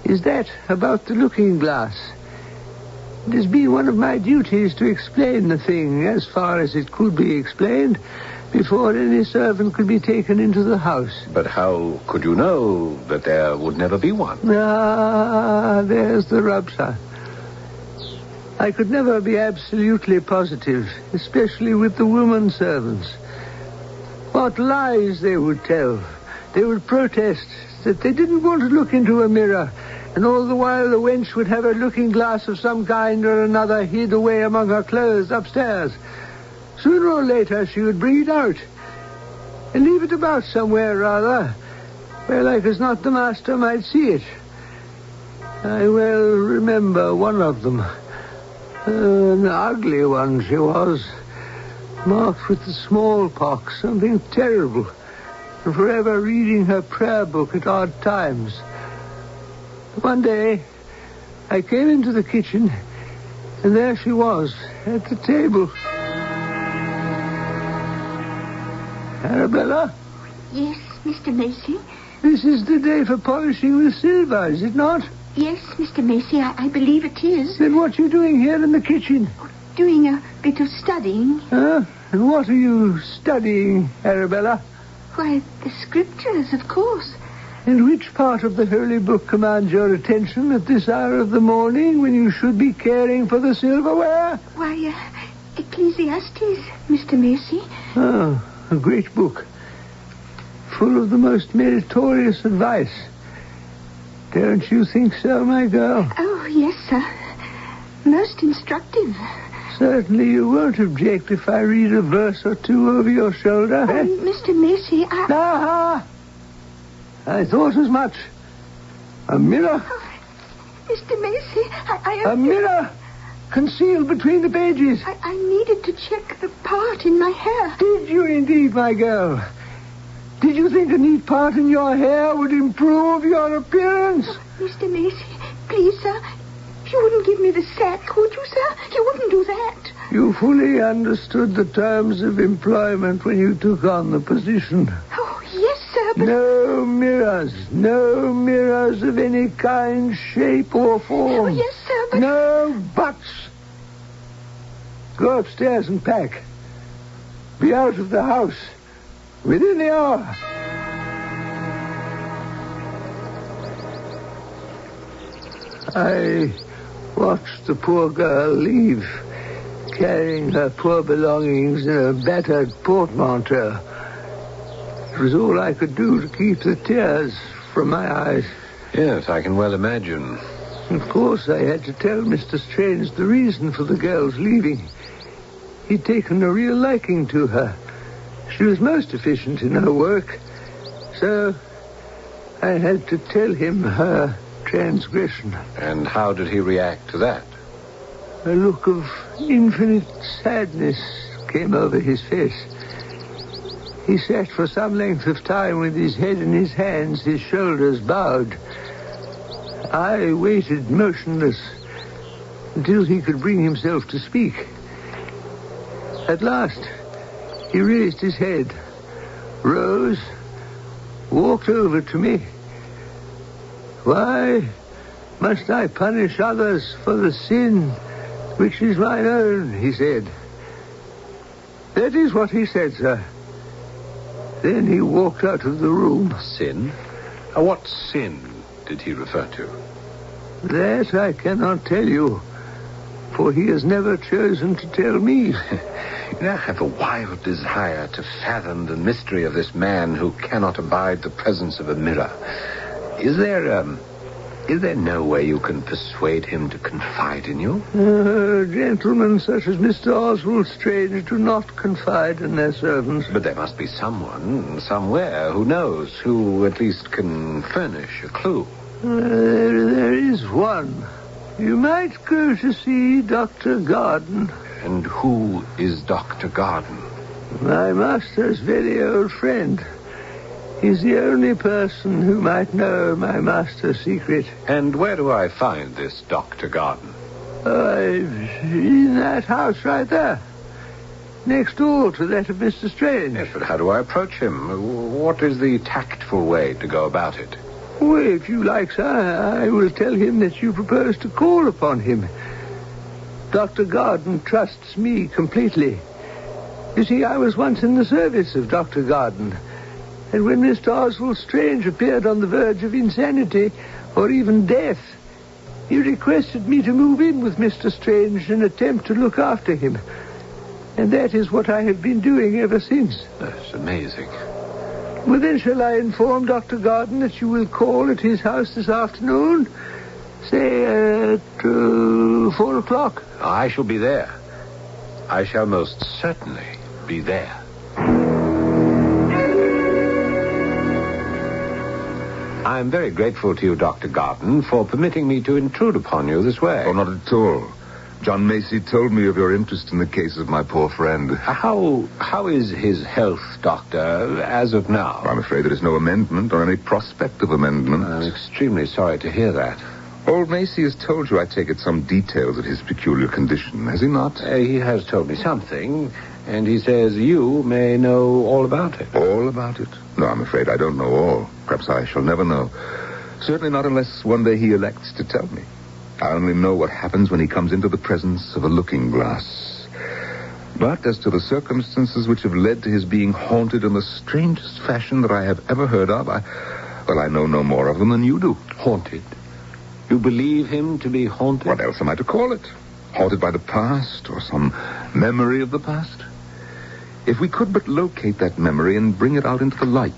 is that about the looking glass. It has been one of my duties to explain the thing as far as it could be explained before any servant could be taken into the house. But how could you know that there would never be one? Ah, there's the rub, sir. I could never be absolutely positive, especially with the woman servants. What lies they would tell. They would protest that they didn't want to look into a mirror, and all the while the wench would have a looking glass of some kind or another hid away among her clothes upstairs. Sooner or later she would bring it out, and leave it about somewhere, rather, where like as not the master might see it. I well remember one of them. An ugly one she was, marked with the smallpox, something terrible, and forever reading her prayer book at odd times. One day, I came into the kitchen, and there she was, at the table. Arabella? Yes, Mr. Macy? This is the day for polishing the silver, is it not? Yes, Mr. Macy, I believe it is. Then what are you doing here in the kitchen? Doing a bit of studying. Huh? And what are you studying, Arabella? Why, the scriptures, of course. And which part of the Holy Book commands your attention at this hour of the morning when you should be caring for the silverware? Why, Ecclesiastes, Mr. Macy. Oh, a great book. Full of the most meritorious advice. Don't you think so, my girl? Oh, yes, sir. Most instructive. Certainly you won't object if I read a verse or two over your shoulder, eh? Mr. Macy, Ah! I thought as much. A mirror? Oh, Mr. Macy, A mirror concealed between the pages. I needed to check the part in my hair. Did you indeed, my girl? Did you think a neat part in your hair would improve your appearance? Oh, Mr. Macy, please, sir, you wouldn't give me the sack, would you, sir? You wouldn't do that. You fully understood the terms of employment when you took on the position. Oh, yes, sir, but... No mirrors of any kind, shape, or form. Oh, yes, sir, but... No buts. Go upstairs and pack. Be out of the house within the hour. I watched the poor girl leave, carrying her poor belongings in a battered portmanteau. It was all I could do to keep the tears from my eyes. Yes, I can well imagine. Of course, I had to tell Mr. Strange the reason for the girl's leaving. He'd taken a real liking to her. She was most efficient in her work, so I had to tell him her transgression. And how did he react to that? A look of infinite sadness came over his face. He sat for some length of time with his head in his hands, his shoulders bowed. I waited motionless until he could bring himself to speak. At last, he raised his head, rose, walked over to me. Why must I punish others for the sin which is mine own, he said. That is what he said, sir. Then he walked out of the room. Sin? What sin did he refer to? That I cannot tell you, for he has never chosen to tell me. I have a wild desire to fathom the mystery of this man who cannot abide the presence of a mirror. Is there no way you can persuade him to confide in you? Gentlemen such as Mr. Oswald Strange do not confide in their servants. But there must be someone, somewhere, who knows, who at least can furnish a clue. There is one. You might go to see Dr. Garden. And who is Dr. Garden? My master's very old friend. He's the only person who might know my master's secret. And where do I find this Dr. Garden? In that house right there. Next door to that of Mr. Strange. Yes, but how do I approach him? What is the tactful way to go about it? Well, if you like, sir, I will tell him that you propose to call upon him. Dr. Garden trusts me completely. You see, I was once in the service of Dr. Garden. And when Mr. Oswald Strange appeared on the verge of insanity, or even death, he requested me to move in with Mr. Strange and attempt to look after him. And that is what I have been doing ever since. That's amazing. Well, then shall I inform Dr. Garden that you will call at his house this afternoon? Say at 4 o'clock? I shall be there. I shall most certainly be there. I'm very grateful to you, Dr. Garden, for permitting me to intrude upon you this way. Oh, not at all. John Macy told me of your interest in the case of my poor friend. How is his health, Doctor, as of now? I'm afraid there is no amendment or any prospect of amendment. I'm extremely sorry to hear that. Old Macy has told you, I take it, some details of his peculiar condition, has he not? He has told me something, and he says you may know all about it. All about it? No, I'm afraid I don't know all. Perhaps I shall never know. Certainly not unless one day he elects to tell me. I only know what happens when he comes into the presence of a looking glass. But as to the circumstances which have led to his being haunted in the strangest fashion that I have ever heard of, I know no more of them than you do. Haunted? You believe him to be haunted? What else am I to call it? Haunted by the past or some memory of the past? If we could but locate that memory and bring it out into the light,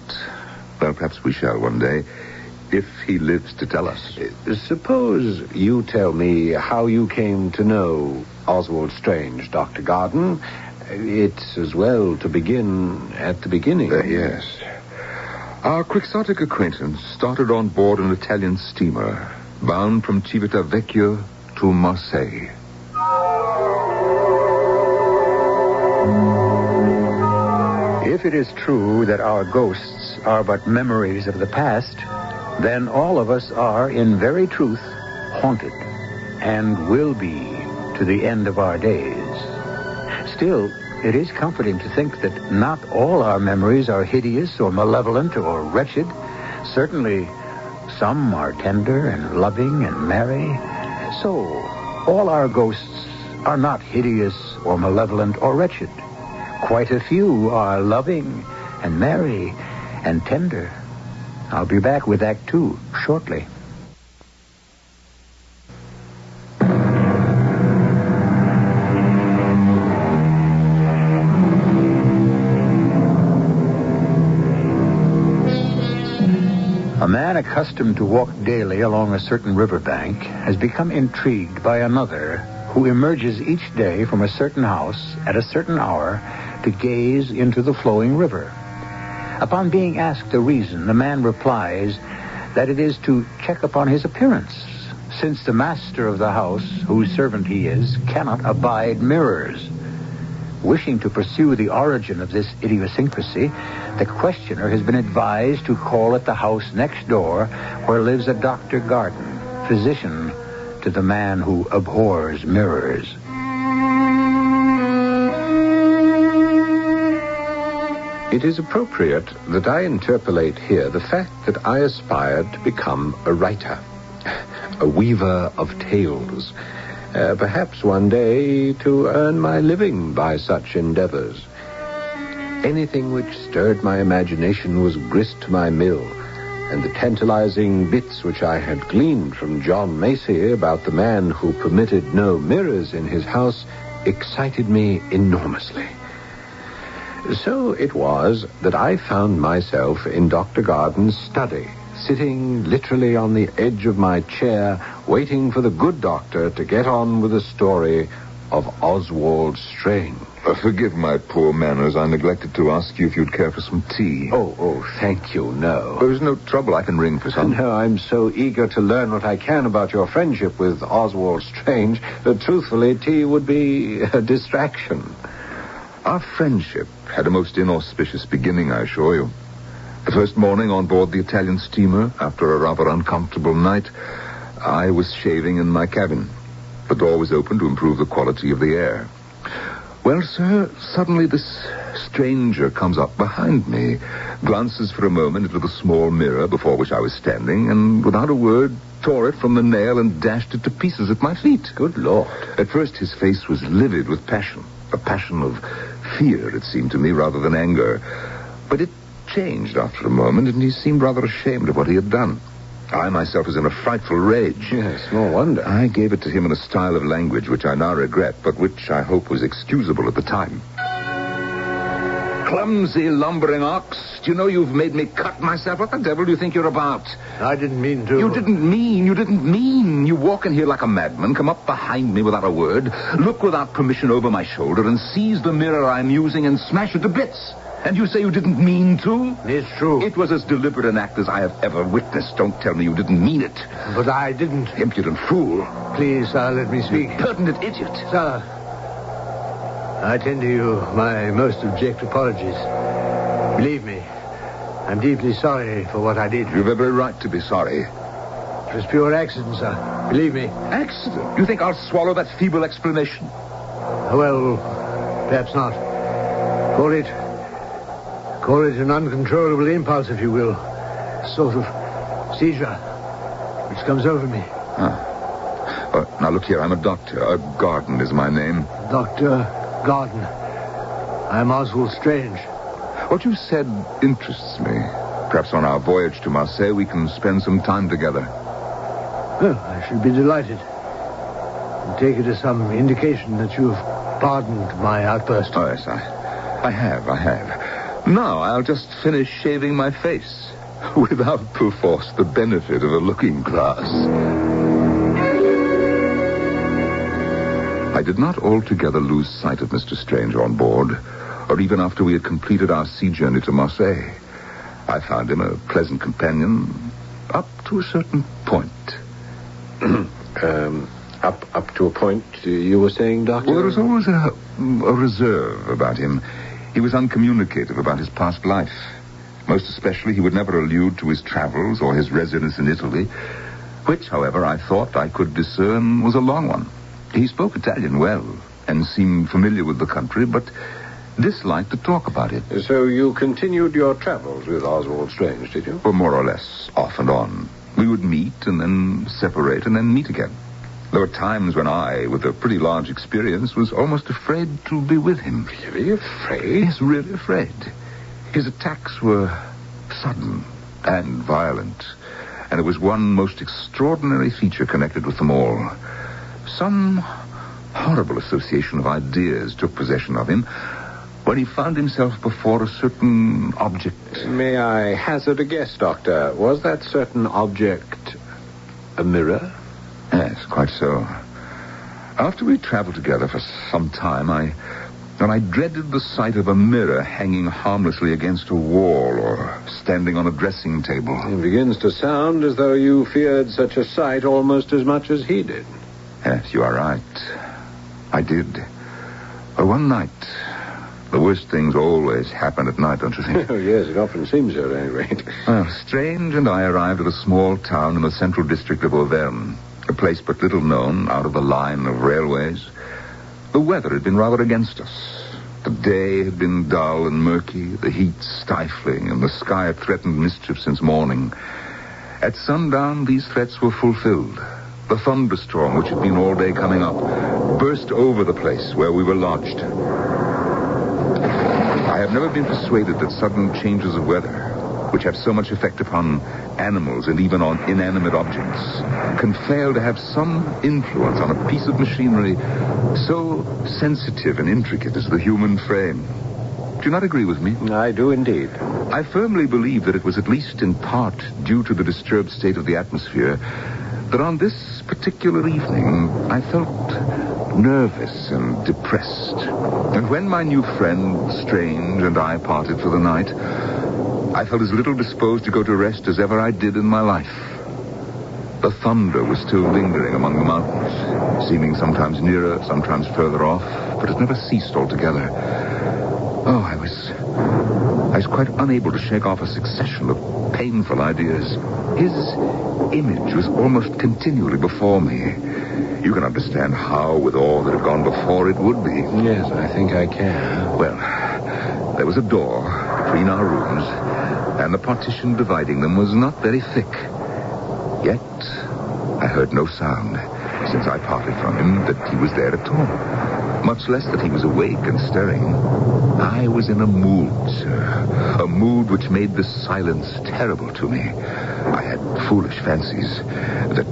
well, perhaps we shall one day, if he lives to tell us. Suppose you tell me how you came to know Oswald Strange, Dr. Garden. It's as well to begin at the beginning. Yes. Our quixotic acquaintance started on board an Italian steamer bound from Civitavecchia to Marseille. If it is true that our ghosts are but memories of the past, then all of us are, in very truth, haunted, and will be to the end of our days. Still, it is comforting to think that not all our memories are hideous or malevolent or wretched. Certainly, some are tender and loving and merry. So, all our ghosts are not hideous or malevolent or wretched. Quite a few are loving and merry and tender. I'll be back with Act 2 shortly. A man accustomed to walk daily along a certain riverbank has become intrigued by another who emerges each day from a certain house at a certain hour to gaze into the flowing river. Upon being asked the reason, the man replies that it is to check upon his appearance, since the master of the house, whose servant he is, cannot abide mirrors. Wishing to pursue the origin of this idiosyncrasy, the questioner has been advised to call at the house next door where lives a Dr. Garden, physician to the man who abhors mirrors. It is appropriate that I interpolate here the fact that I aspired to become a writer, a weaver of tales, Perhaps one day to earn my living by such endeavors. Anything which stirred my imagination was grist to my mill, and the tantalizing bits which I had gleaned from John Macy about the man who permitted no mirrors in his house excited me enormously. So it was that I found myself in Dr. Garden's study, sitting literally on the edge of my chair, waiting for the good doctor to get on with the story of Oswald Strange. Forgive my poor manners. I neglected to ask you if you'd care for some tea. Oh, thank you, no. There's no trouble. I can ring for some. No, I'm so eager to learn what I can about your friendship with Oswald Strange that, truthfully, tea would be a distraction. Our friendship had a most inauspicious beginning, I assure you. The first morning on board the Italian steamer, after a rather uncomfortable night, I was shaving in my cabin. The door was open to improve the quality of the air. Well, sir, suddenly this stranger comes up behind me, glances for a moment into the small mirror before which I was standing, and without a word, tore it from the nail and dashed it to pieces at my feet. Good Lord. At first, his face was livid with passion, a passion of fear, it seemed to me, rather than anger. But it changed after a moment, and he seemed rather ashamed of what he had done. I myself was in a frightful rage. Yes, no wonder. I gave it to him in a style of language which I now regret, but which I hope was excusable at the time. Clumsy, lumbering ox. Do you know you've made me cut myself? What the devil do you think you're about? I didn't mean to. You didn't mean. You walk in here like a madman, come up behind me without a word, look without permission over my shoulder, and seize the mirror I'm using and smash it to bits. And you say you didn't mean to? It's true. It was as deliberate an act as I have ever witnessed. Don't tell me you didn't mean it. But I didn't. Impudent fool. Please, sir, let me speak. You pertinent idiot. Sir, I tender you my most abject apologies. Believe me, I'm deeply sorry for what I did. You've every right to be sorry. It was pure accident, sir. Believe me. Accident? You think I'll swallow that feeble explanation? Well, perhaps not. Call it an uncontrollable impulse, if you will. A sort of seizure, which comes over me. Now, look here, I'm a doctor. Garden is my name. Dr. Garden. I'm Oswald Strange. What you said interests me. Perhaps on our voyage to Marseille we can spend some time together. Oh, I should be delighted. And take it as some indication that you've pardoned my outburst. Oh, yes, I have. Now I'll just finish shaving my face without, perforce, the benefit of a looking glass. I did not altogether lose sight of Mr. Strange on board, or even after we had completed our sea journey to Marseille. I found him a pleasant companion up to a certain point. Up to a point, you were saying, Doctor? Well, there was always a reserve about him. He was uncommunicative about his past life. Most especially, he would never allude to his travels or his residence in Italy, which, however, I thought I could discern was a long one. He spoke Italian well and seemed familiar with the country, but disliked to talk about it. So you continued your travels with Oswald Strange, did you? Well, more or less, off and on. We would meet and then separate and then meet again. There were times when I, with a pretty large experience, was almost afraid to be with him. Really afraid? Yes, really afraid. His attacks were sudden and violent, and it was one most extraordinary feature connected with them all. Some horrible association of ideas took possession of him when he found himself before a certain object. May I hazard a guess, Doctor? Was that certain object a mirror? Yes, quite so. After we traveled together for some time, I dreaded the sight of a mirror hanging harmlessly against a wall or standing on a dressing table. It begins to sound as though you feared such a sight almost as much as he did. Yes, you are right. I did. But one night, the worst things always happen at night, don't you think? Oh, yes, it often seems so, at any rate. Well, Strange and I arrived at a small town in the central district of Auvergne, a place but little known out of the line of railways. The weather had been rather against us. The day had been dull and murky, the heat stifling, and the sky had threatened mischief since morning. At sundown, these threats were fulfilled. The thunderstorm, which had been all day coming up, burst over the place where we were lodged. I have never been persuaded that sudden changes of weather, which have so much effect upon animals and even on inanimate objects, can fail to have some influence on a piece of machinery so sensitive and intricate as the human frame. Do you not agree with me? I do indeed. I firmly believe that it was at least in part due to the disturbed state of the atmosphere that on this particular evening I felt nervous and depressed. And when my new friend, Strange, and I parted for the night, I felt as little disposed to go to rest as ever I did in my life. The thunder was still lingering among the mountains, seeming sometimes nearer, sometimes further off, but it never ceased altogether. Oh, I was quite unable to shake off a succession of painful ideas. His image was almost continually before me. You can understand how, with all that had gone before, it would be. Yes, I think I can. Well, there was a door between our rooms, and the partition dividing them was not very thick. Yet, I heard no sound since I parted from him that he was there at all, much less that he was awake and stirring. I was in a mood, sir, a mood which made the silence terrible to me. I had foolish fancies that,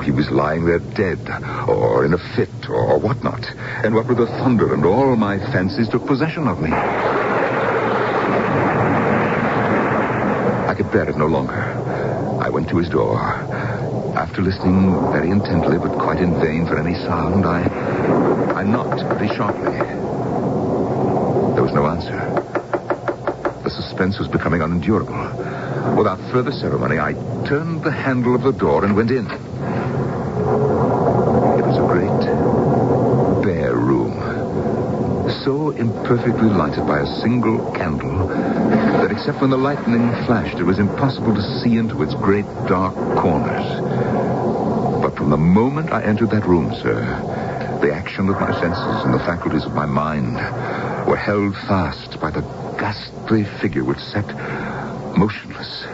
he was lying there dead, or in a fit, or whatnot. And what with the thunder and all my fancies took possession of me. I could bear it no longer. I went to his door. After listening very intently, but quite in vain for any sound, I knocked pretty sharply. There was no answer. The suspense was becoming unendurable. Without further ceremony, I turned the handle of the door and went in. It was a great, bare room, so imperfectly lighted by a single candle that except when the lightning flashed, it was impossible to see into its great, dark corners. But from the moment I entered that room, sir, the action of my senses and the faculties of my mind were held fast by the ghastly figure which sat motionless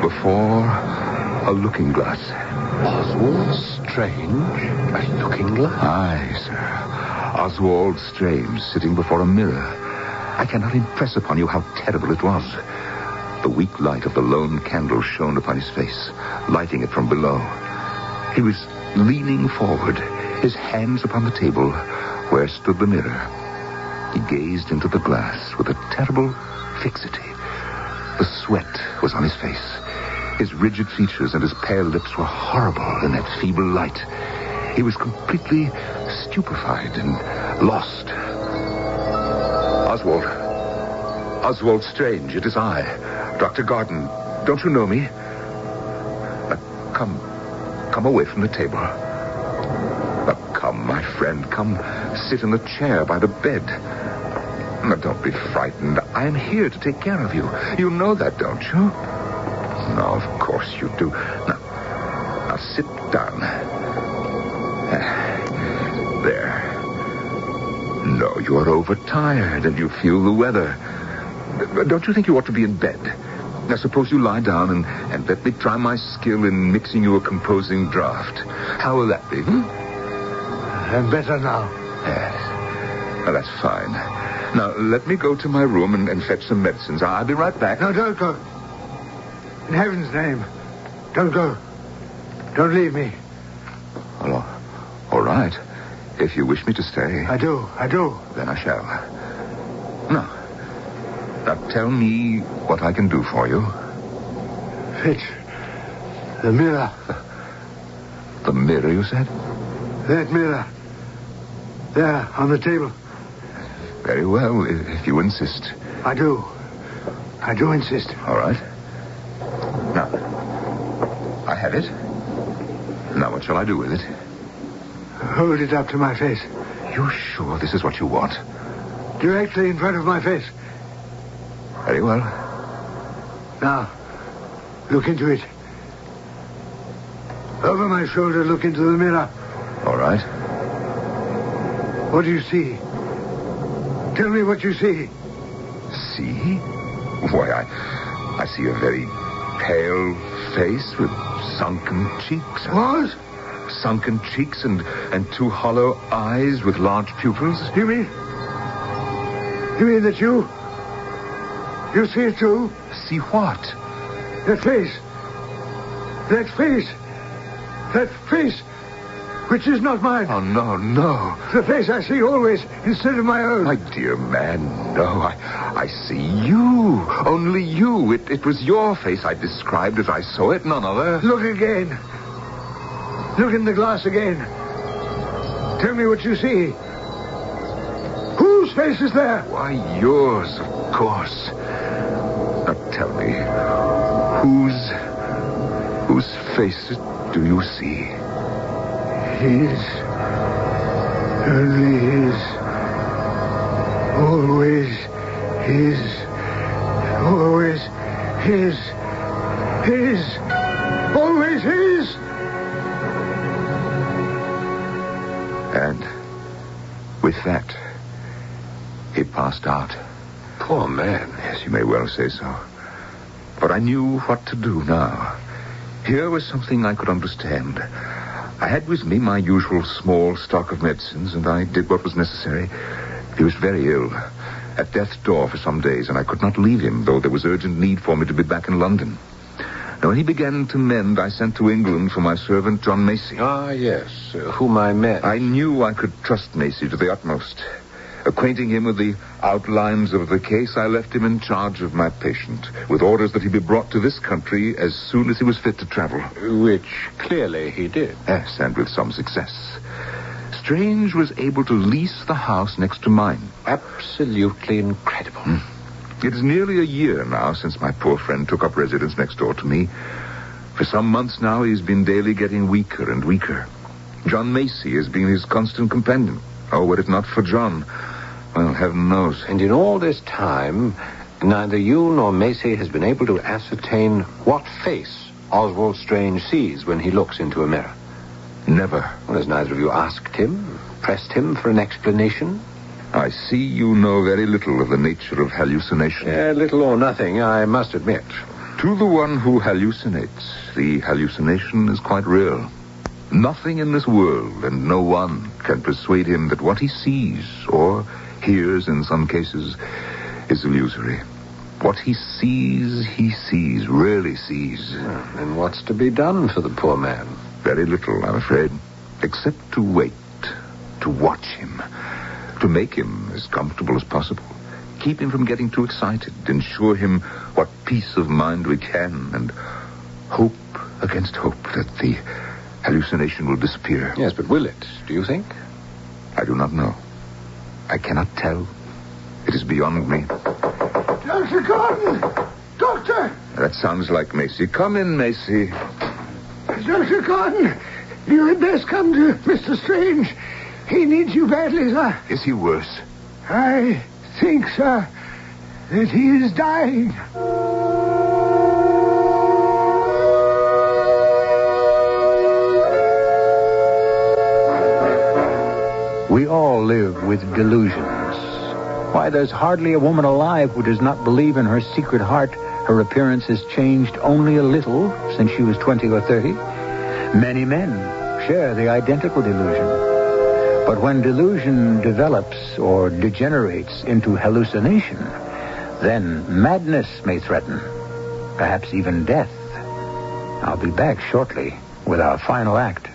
before a looking glass. Oswald Strange? A looking glass? Aye, sir. Oswald Strange sitting before a mirror. I cannot impress upon you how terrible it was. The weak light of the lone candle shone upon his face, lighting it from below. He was leaning forward, his hands upon the table where stood the mirror. He gazed into the glass with a terrible fixity. The sweat was on his face. His rigid features and his pale lips were horrible in that feeble light. He was completely stupefied and lost. Oswald Strange, it is I, Dr. Garden. Don't you know me? Come away from the table. Come, my friend, come sit in the chair by the bed. Now, don't be frightened. I am here to take care of you. You know that, don't you? No, of course you do. Now sit down. There. No, you are overtired and you feel the weather. Don't you think you ought to be in bed? Now, suppose you lie down and let me try my skill in mixing you a composing draught. How will that be, I'm better now. Yes. Well, that's fine. Now, let me go to my room and fetch some medicines. I'll be right back. No, don't go. In heaven's name, don't go. Don't leave me. Well, all right. If you wish me to stay. I do. Then I shall. Now, tell me what I can do for you. Fetch the mirror. The mirror, you said? That mirror. There, on the table. Very well, if you insist. I do insist. All right. Now, I have it. Now, what shall I do with it? Hold it up to my face. You're sure this is what you want? Directly in front of my face. Very well. Now, look into it. Over my shoulder, look into the mirror. All right. What do you see? Tell me what you see. See? Why, I see a very pale face with sunken cheeks. What? sunken cheeks and two hollow eyes with large pupils. You mean that you see it too? See what? That face. That face, which is not mine. Oh, no. The face I see always instead of my own. My dear man, no. I see you. Only you. It was your face I described as I saw it, none other. Look again. Look in the glass again. Tell me what you see. Whose face is there? Why, yours, of course. Now tell me, whose face do you see? His. Only his. Always his. Always his. His. Always his. And with that, he passed out. Poor man. Yes, you may well say so. But I knew what to do now. Here was something I could understand. I had with me my usual small stock of medicines, and I did what was necessary. He was very ill, at death's door for some days, and I could not leave him, though there was urgent need for me to be back in London. Now, when he began to mend, I sent to England for my servant, John Macy. Ah, yes, whom I met. I knew I could trust Macy to the utmost. Acquainting him with the outlines of the case, I left him in charge of my patient, with orders that he be brought to this country as soon as he was fit to travel. Which clearly he did. Yes, and with some success. Strange was able to lease the house next to mine. Absolutely incredible. It is nearly a year now since my poor friend took up residence next door to me. For some months now, he's been daily getting weaker and weaker. John Macy has been his constant companion. Oh, were it not for John, well, heaven knows. And in all this time, neither you nor Macy has been able to ascertain what face Oswald Strange sees when he looks into a mirror. Never. Well, has neither of you asked him, pressed him for an explanation? I see you know very little of the nature of hallucination. Little or nothing, I must admit. To the one who hallucinates, the hallucination is quite real. Nothing in this world and no one can persuade him that what he sees, or hears in some cases, is illusory. What he sees, really sees. And what's to be done for the poor man? Very little, I'm afraid, except to wait, to watch him, to make him as comfortable as possible, keep him from getting too excited, ensure him what peace of mind we can, and hope against hope that the hallucination will disappear. Yes, but will it, do you think? I do not know. I cannot tell. It is beyond me. Dr. Gordon! Doctor! That sounds like Macy. Come in, Macy. Dr. Gordon, you had best come to Mr. Strange. He needs you badly, sir. Is he worse? I think, sir, that he is dying. We all live with delusions. Why, there's hardly a woman alive who does not believe in her secret heart her appearance has changed only a little since she was 20 or 30. Many men share the identical delusion. But when delusion develops or degenerates into hallucination, then madness may threaten, perhaps even death. I'll be back shortly with our final act.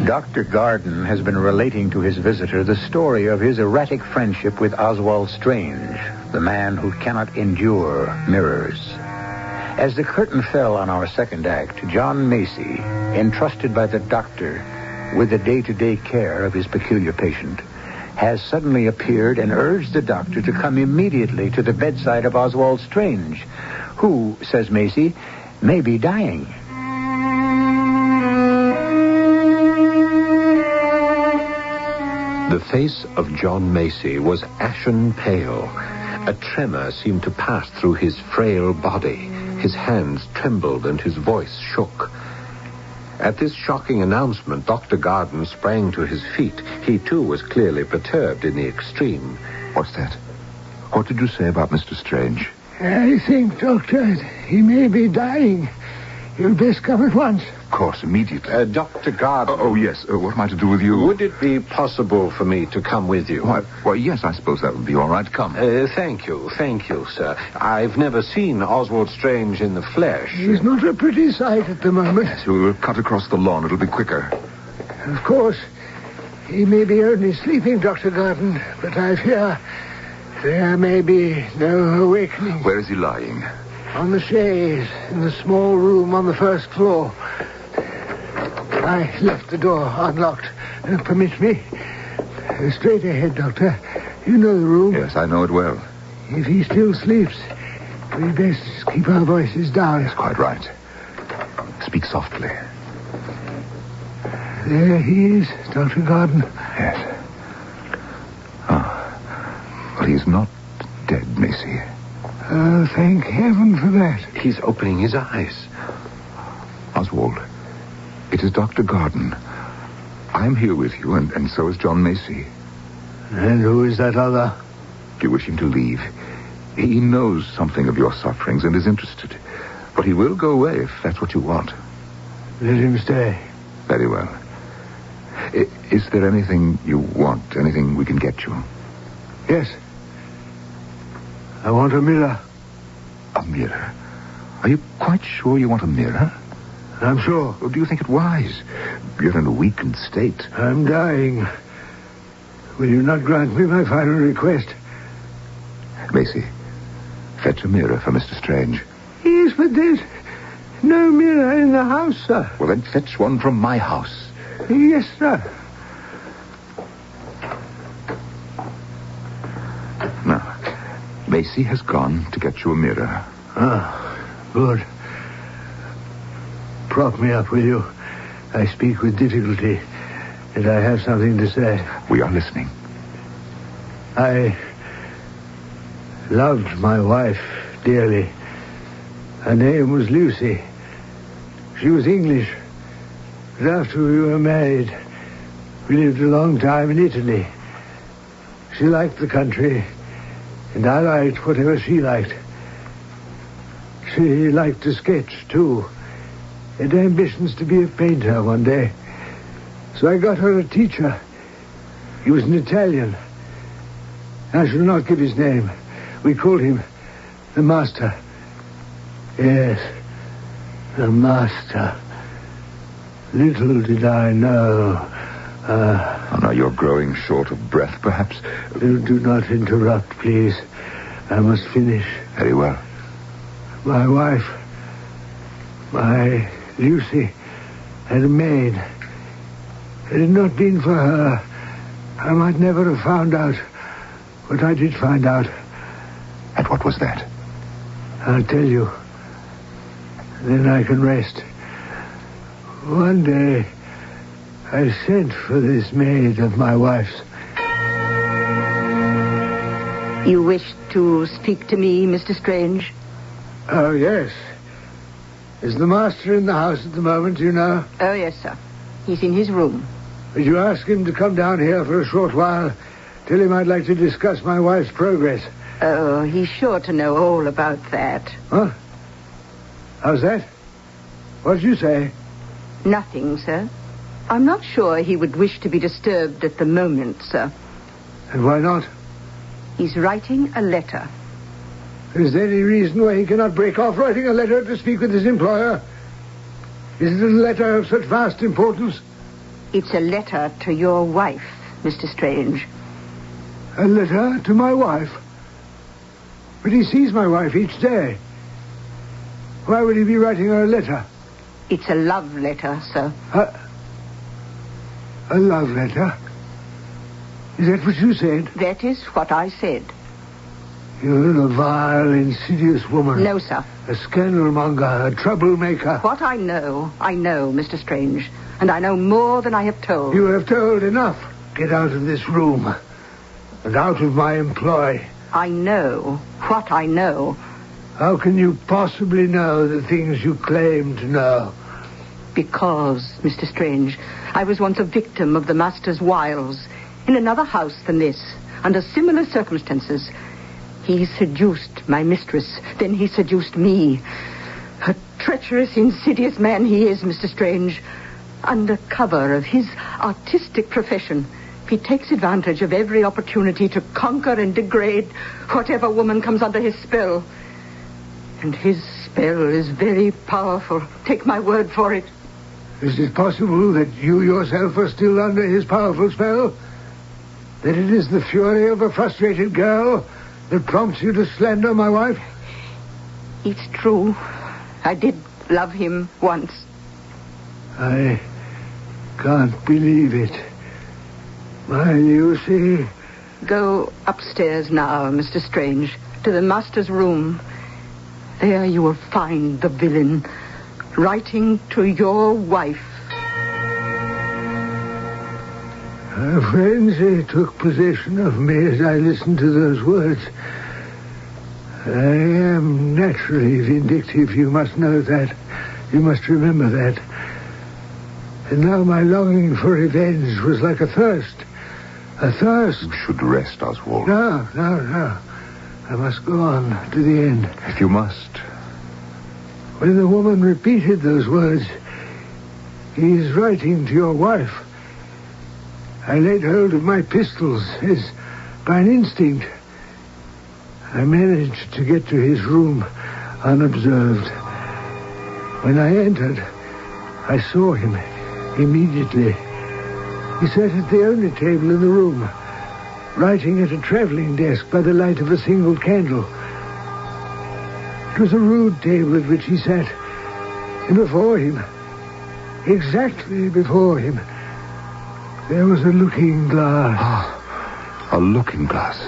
Dr. Garden has been relating to his visitor the story of his erratic friendship with Oswald Strange, the man who cannot endure mirrors. As the curtain fell on our second act, John Macy, entrusted by the doctor with the day-to-day care of his peculiar patient, has suddenly appeared and urged the doctor to come immediately to the bedside of Oswald Strange, who, says Macy, may be dying. The face of John Macy was ashen pale. A tremor seemed to pass through his frail body. His hands trembled and his voice shook. At this shocking announcement, Dr. Garden sprang to his feet. He, too, was clearly perturbed in the extreme. What's that? What did you say about Mr. Strange? I think, Doctor, he may be dying. You'd best come at once. Of course, immediately. Dr. Garden. Oh, yes. What am I to do with you? Would it be possible for me to come with you? Why, yes, I suppose that would be all right. Come. Thank you, sir. I've never seen Oswald Strange in the flesh. He's not a pretty sight at the moment. Yes, we'll cut across the lawn. It'll be quicker. Of course, he may be only sleeping, Dr. Garden, but I fear there may be no awakening. Where is he lying? On the chaise, in the small room on the first floor. I left the door unlocked. Permit me. Straight ahead, Doctor. You know the room. Yes, I know it well. If he still sleeps, we'd best keep our voices down. Yes, quite right. Speak softly. There he is, Dr. Garden. Yes. Oh. Well, he's not dead, Macy. Oh, thank heaven for that. He's opening his eyes. Oswald, it is Dr. Garden. I'm here with you, and so is John Macy. And who is that other? Do you wish him to leave? He knows something of your sufferings and is interested. But he will go away if that's what you want. Let him stay. Very well. Is there anything you want? Anything we can get you? Yes. I want a mirror. A mirror? Are you quite sure you want a mirror? I'm sure. Or do you think it wise? You're in a weakened state. I'm dying. Will you not grant me my final request? Macy, fetch a mirror for Mr. Strange. Yes, but there's no mirror in the house, sir. Well, then fetch one from my house. Yes, sir. Now, Macy has gone to get you a mirror. Ah, good. Prop me up, will you? I speak with difficulty, and I have something to say. We are listening. I loved my wife dearly. Her name was Lucy. She was English. But after we were married, we lived a long time in Italy. She liked the country, and I liked whatever she liked. She liked to sketch, too. Had ambitions to be a painter one day. So I got her a teacher. He was an Italian. I shall not give his name. We called him the Master. Yes, the Master. Little did I know. Oh, now you're growing short of breath, perhaps. Do not interrupt, please. I must finish. Very well. My wife, my Lucy, had a maid. Had it not been for her, I might never have found out what I did find out. And what was that? I'll tell you. Then I can rest. One day, I sent for this maid of my wife's. You wish to speak to me, Mr. Strange? Oh, yes. Is the master in the house at the moment, do you know? Oh, yes, sir. He's in his room. Would you ask him to come down here for a short while? Tell him I'd like to discuss my wife's progress. Oh, he's sure to know all about that. Huh? How's that? What did you say? Nothing, sir. I'm not sure he would wish to be disturbed at the moment, sir. And why not? He's writing a letter. Is there any reason why he cannot break off writing a letter to speak with his employer? Is it a letter of such vast importance? It's a letter to your wife, Mr. Strange. A letter to my wife? But he sees my wife each day. Why would he be writing her a letter? It's a love letter, sir. A love letter? Is that what you said? That is what I said. You're a vile, insidious woman. No, sir. A scandalmonger, a troublemaker. What I know, Mr. Strange. And I know more than I have told. You have told enough. Get out of this room. And out of my employ. I know what I know. How can you possibly know the things you claim to know? Because, Mr. Strange, I was once a victim of the master's wiles in another house than this, under similar circumstances. He seduced my mistress, then he seduced me. A treacherous, insidious man he is, Mr. Strange. Under cover of his artistic profession, he takes advantage of every opportunity to conquer and degrade whatever woman comes under his spell. And his spell is very powerful. Take my word for it. Is it possible that you yourself are still under his powerful spell? That it is the fury of a frustrated girl that prompts you to slander my wife? It's true. I did love him once. I can't believe it. My Lucy. Go upstairs now, Mr. Strange, to the master's room. There you will find the villain writing to your wife. A frenzy took possession of me as I listened to those words. I am naturally vindictive, you must know that. You must remember that. And now my longing for revenge was like a thirst. A thirst. You should rest, Oswald. No. I must go on to the end. If you must. When the woman repeated those words, "He is writing to your wife," I laid hold of my pistols as by an instinct. I managed to get to his room unobserved. When I entered, I saw him immediately. He sat at the only table in the room, writing at a traveling desk by the light of a single candle. It was a rude table at which he sat, and before him, exactly before him, there was a looking glass. A looking glass.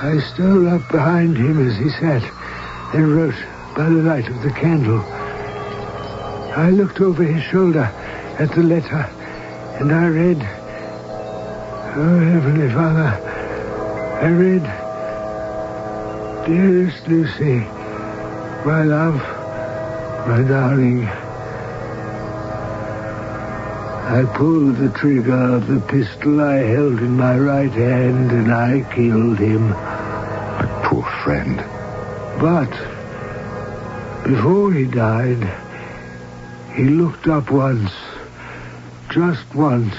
I stole up behind him as he sat and wrote by the light of the candle. I looked over his shoulder at the letter, and I read, "Oh, Heavenly Father," I read, "Dearest Lucy, my love, my darling." I pulled the trigger of the pistol I held in my right hand, and I killed him. My poor friend. But before he died, he looked up once, just once.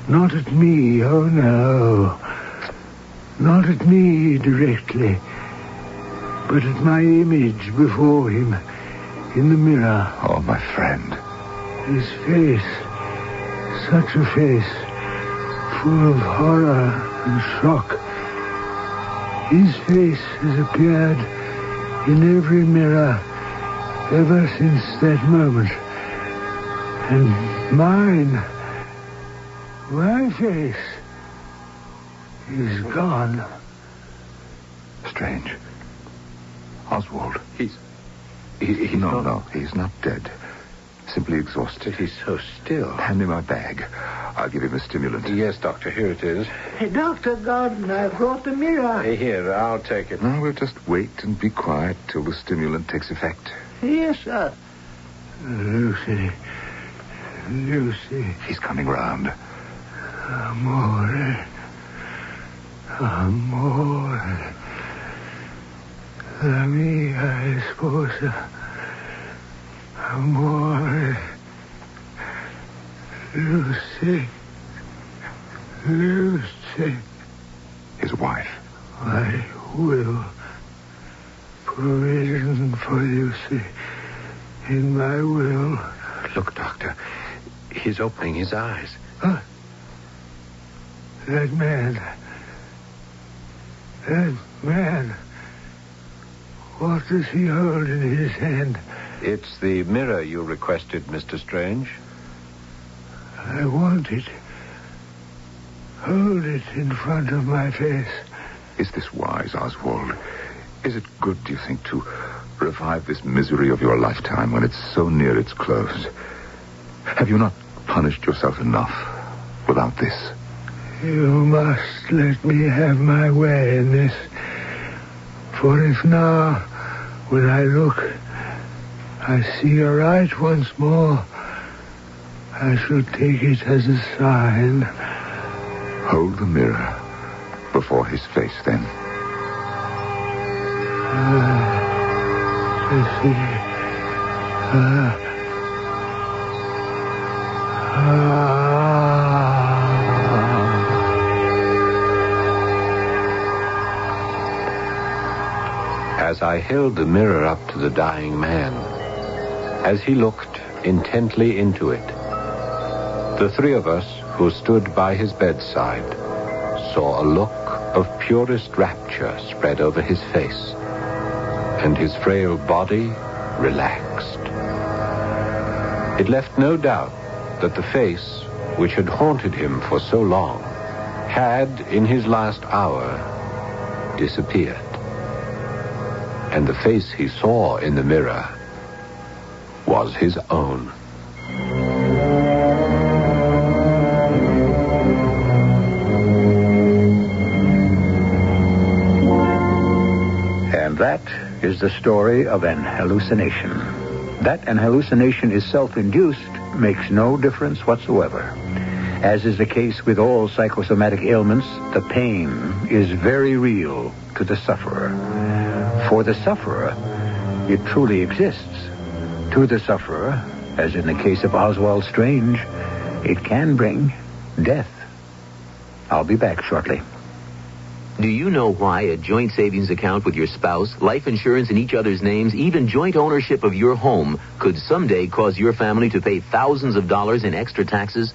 Not at me, oh no. Not at me directly, but at my image before him in the mirror. Oh, my friend. His face, such a face, full of horror and shock. His face has appeared in every mirror ever since that moment. And mine, my face, is gone. Strange. Oswald. He's No, he's not dead. Simply exhausted. He's so still. Hand me my bag. I'll give him a stimulant. Yes, Doctor, here it is. Hey, Dr. Gordon, I brought the mirror. Hey, here, I'll take it. No, we'll just wait and be quiet till the stimulant takes effect. Yes, sir. Lucy. He's coming round. Amore. La mia esposa. Amore. Lucy. His wife. I will. Provision for Lucy. In my will. Look, Doctor. He's opening his eyes. Huh? That man. What does he hold in his hand? It's the mirror you requested, Mr. Strange. I want it. Hold it in front of my face. Is this wise, Oswald? Is it good, do you think, to revive this misery of your lifetime when it's so near its close? Have you not punished yourself enough without this? You must let me have my way in this. For if now, when I look, I see your eyes once more. I shall take it as a sign. Hold the mirror before his face, then. I see. As I held the mirror up to the dying man, as he looked intently into it, the three of us who stood by his bedside saw a look of purest rapture spread over his face, and his frail body relaxed. It left no doubt that the face, which had haunted him for so long, had, in his last hour, disappeared. And the face he saw in the mirror was his own. And that is the story of an hallucination. That an hallucination is self-induced makes no difference whatsoever. As is the case with all psychosomatic ailments, the pain is very real to the sufferer. For the sufferer, it truly exists. To the sufferer, as in the case of Oswald Strange, it can bring death. I'll be back shortly. Do you know why a joint savings account with your spouse, life insurance in each other's names, even joint ownership of your home could someday cause your family to pay thousands of dollars in extra taxes?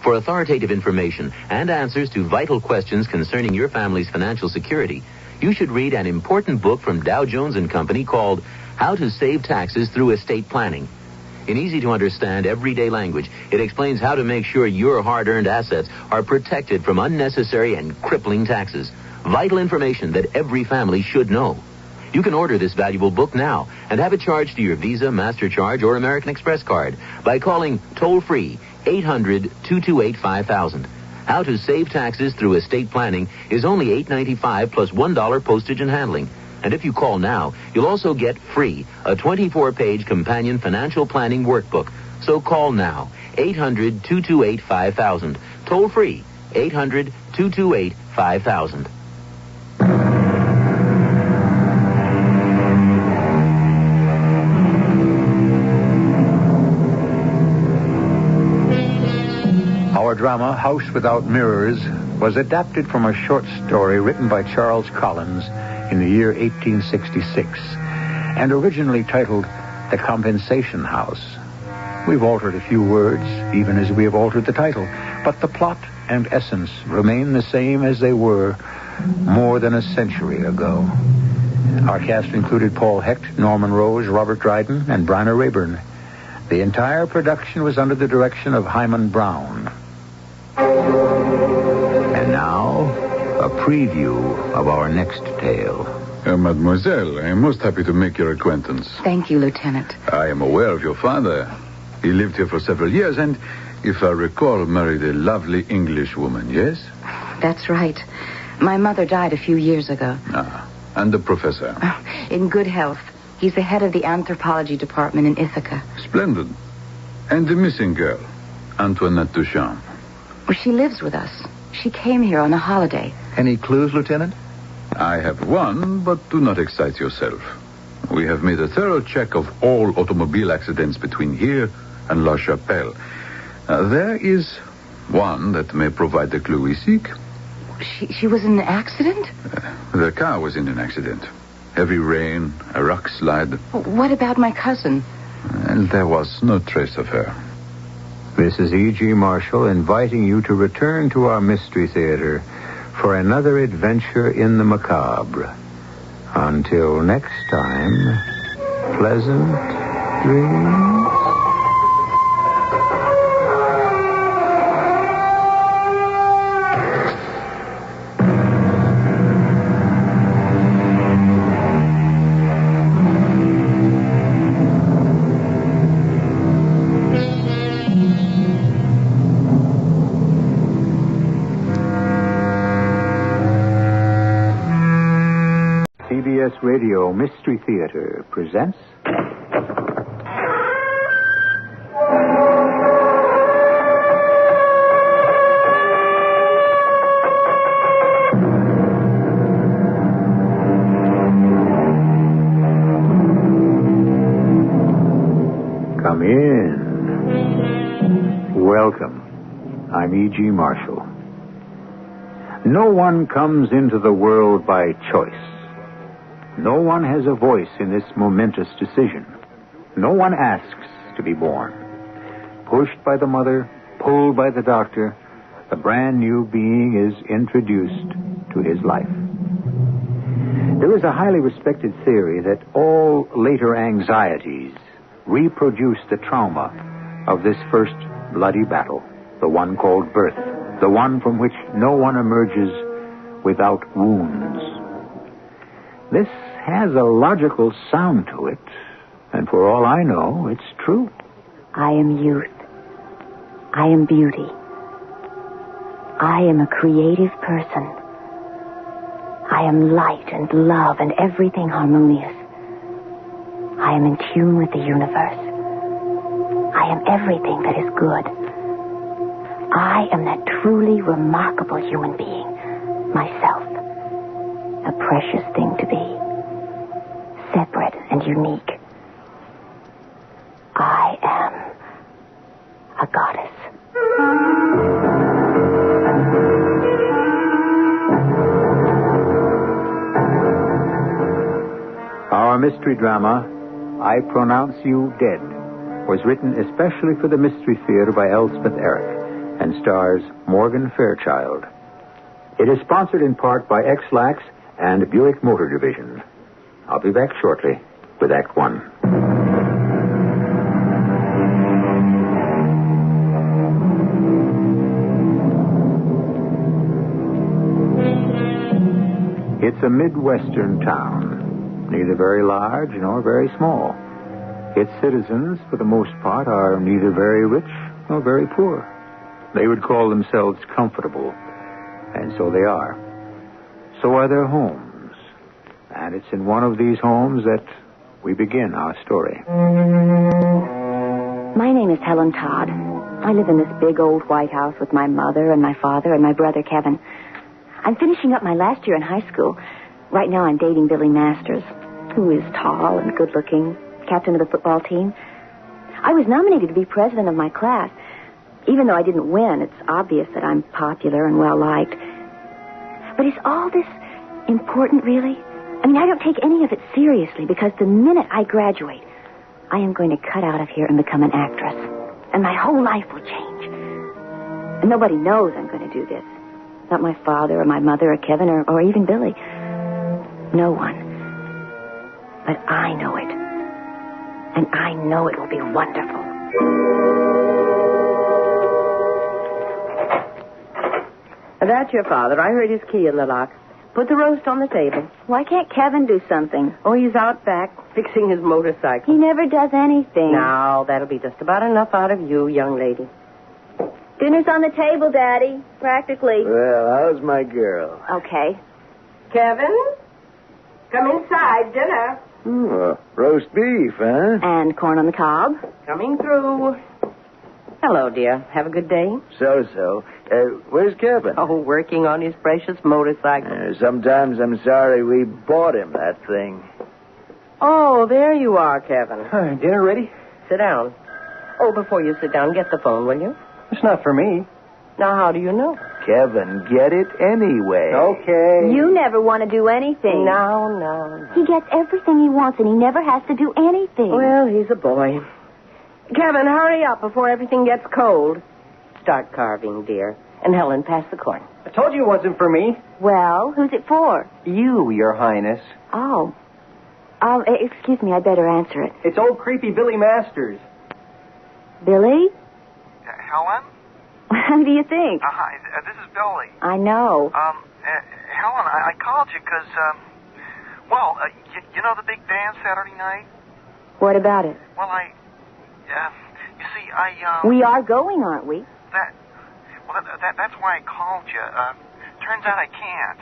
For authoritative information and answers to vital questions concerning your family's financial security, you should read an important book from Dow Jones & Company called How to Save Taxes Through Estate Planning. In easy-to-understand, everyday language, it explains how to make sure your hard-earned assets are protected from unnecessary and crippling taxes. Vital information that every family should know. You can order this valuable book now and have it charged to your Visa, MasterCharge, or American Express card by calling toll-free 800-228-5000. How to Save Taxes Through Estate Planning is only $8.95 plus $1 postage and handling. And if you call now, you'll also get free a 24-page companion financial planning workbook. So call now, 800-228-5000. Toll free, 800-228-5000. Our drama, House Without Mirrors, was adapted from a short story written by Charles Collins in the year 1866 and originally titled The Compensation House. We've altered a few words, even as we have altered the title, but the plot and essence remain the same as they were more than a century ago. Our cast included Paul Hecht, Norman Rose, Robert Dryden, and Bryna Rayburn. The entire production was under the direction of Hyman Brown. And now, a preview of our next tale. Mademoiselle, I am most happy to make your acquaintance. Thank you, Lieutenant. I am aware of your father. He lived here for several years and, if I recall, married a lovely English woman, yes? That's right. My mother died a few years ago. And the professor? In good health. He's the head of the anthropology department in Ithaca. Splendid. And the missing girl, Antoinette Duchamp? Well, she lives with us. She came here on a holiday. Any clues, Lieutenant? I have one, but do not excite yourself. We have made a thorough check of all automobile accidents between here and La Chapelle. There is one that may provide the clue we seek. She was in an accident? The car was in an accident. Heavy rain, a rock slide. What about my cousin? And there was no trace of her. This is E.G. Marshall inviting you to return to our Mystery Theater for another adventure in the macabre. Until next time, pleasant dreams. CBS Radio Mystery Theater presents Come in. Welcome. I'm E.G. Marshall. No one comes into the world by choice. No one has a voice in this momentous decision. No one asks to be born. Pushed by the mother, pulled by the doctor, a brand new being is introduced to his life. There is a highly respected theory that all later anxieties reproduce the trauma of this first bloody battle, the one called birth, the one from which no one emerges without wounds. This has a logical sound to it, and for all I know, it's true. I am youth. I am beauty. I am a creative person. I am light and love and everything harmonious. I am in tune with the universe. I am everything that is good. I am that truly remarkable human being, myself. A precious thing to be. Separate and unique. I am a goddess. Our mystery drama, I Pronounce You Dead, was written especially for the Mystery Theater by Elspeth Eric and stars Morgan Fairchild. It is sponsored in part by X-Lax and Buick Motor Division. I'll be back shortly with Act One. It's a Midwestern town, neither very large nor very small. Its citizens, for the most part, are neither very rich nor very poor. They would call themselves comfortable, and so they are. So are their homes. And it's in one of these homes that we begin our story. My name is Helen Todd. I live in this big old White House with my mother and my father and my brother Kevin. I'm finishing up my last year in high school. Right now I'm dating Billy Masters, who is tall and good-looking, captain of the football team. I was nominated to be president of my class. Even though I didn't win, it's obvious that I'm popular and well-liked. But is all this important, really? I mean, I don't take any of it seriously because the minute I graduate, I am going to cut out of here and become an actress. And my whole life will change. And nobody knows I'm going to do this. Not my father or my mother or Kevin or even Billy. No one. But I know it. And I know it will be wonderful. That's your father. I heard his key in the lock. Put the roast on the table. Why can't Kevin do something? Oh, he's out back fixing his motorcycle. He never does anything. Now, that'll be just about enough out of you, young lady. Dinner's on the table, Daddy. Practically. Well, how's my girl? Okay. Kevin? Come inside, dinner. Roast beef, huh? And corn on the cob. Coming through. Hello, dear. Have a good day? So-so. Where's Kevin? Oh, working on his precious motorcycle. Sometimes I'm sorry we bought him that thing. Oh, there you are, Kevin. Dinner ready? Sit down. Oh, before you sit down, get the phone, will you? It's not for me. Now, how do you know? Kevin, get it anyway. Okay. You never want to do anything. No. He gets everything he wants, and he never has to do anything. Well, he's a boy. Kevin, hurry up before everything gets cold. Start carving, dear. And Helen, pass the corn. I told you it wasn't for me. Well, who's it for? You, Your Highness. Oh. Excuse me, I better answer it. It's old creepy Billy Masters. Billy? Helen? Who do you think? Hi, this is Billy. I know. Helen, I called you because, you know the big dance Saturday night? What about it? Well, you see, We are going, aren't we? That's why I called you. Turns out I can't.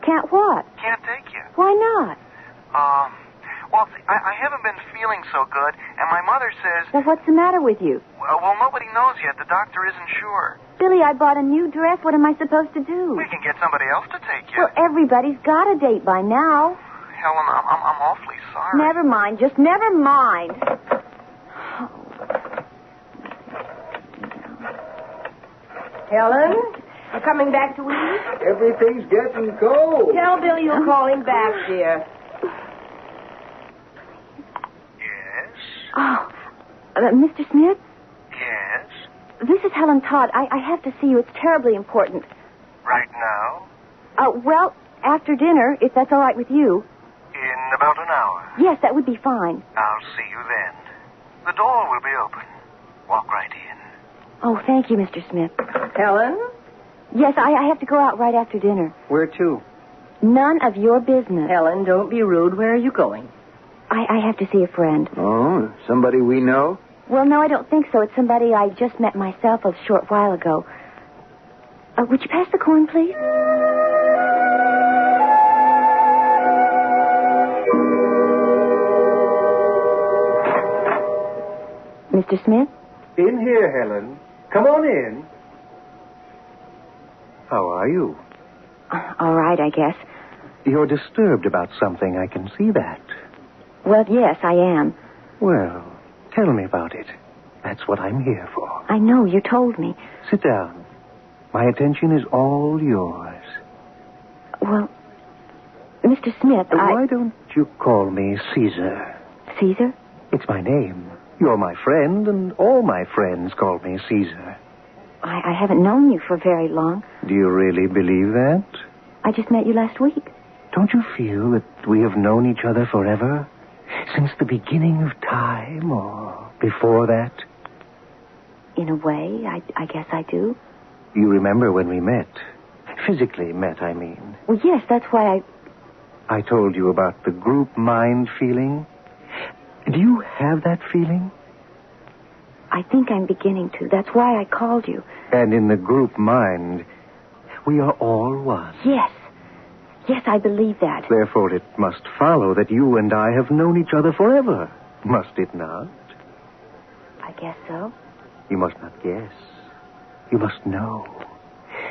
Can't what? Can't take you. Why not? I haven't been feeling so good, and my mother says... Well, what's the matter with you? Well, nobody knows yet. The doctor isn't sure. Billy, I bought a new dress. What am I supposed to do? We can get somebody else to take you. Well, everybody's got a date by now. Helen, I'm awfully sorry. Never mind. Just never mind. Helen, you coming back to eat? Everything's getting cold. Tell Billy you'll call him back, dear. Oh, Mr. Smith? Yes? This is Helen Todd. I have to see you. It's terribly important. Right now? Well, after dinner, if that's all right with you. In about an hour. Yes, that would be fine. I'll see you then. The door will be open. Walk right in. Oh, thank you, Mr. Smith. Helen? Yes, I have to go out right after dinner. Where to? None of your business. Helen, don't be rude. Where are you going? I have to see a friend. Oh, somebody we know? Well, no, I don't think so. It's somebody I just met myself a short while ago. Would you pass the corn, please? Mr. Smith? In here, Helen. Come on in. How are you? All right, I guess. You're disturbed about something. I can see that. Well, yes, I am. Well, tell me about it. That's what I'm here for. I know, you told me. Sit down. My attention is all yours. Well, Mr. Smith, Why don't you call me Caesar? Caesar? It's my name. You're my friend, and all my friends call me Caesar. I haven't known you for very long. Do you really believe that? I just met you last week. Don't you feel that we have known each other forever? Since the beginning of time, or before that? In a way, I guess I do. You remember when we met? Physically met, I mean. Well, yes, that's why I told you about the group mind feeling. Do you have that feeling? I think I'm beginning to. That's why I called you. And in the group mind, we are all one. Yes. Yes, I believe that. Therefore, it must follow that you and I have known each other forever. Must it not? I guess so. You must not guess. You must know.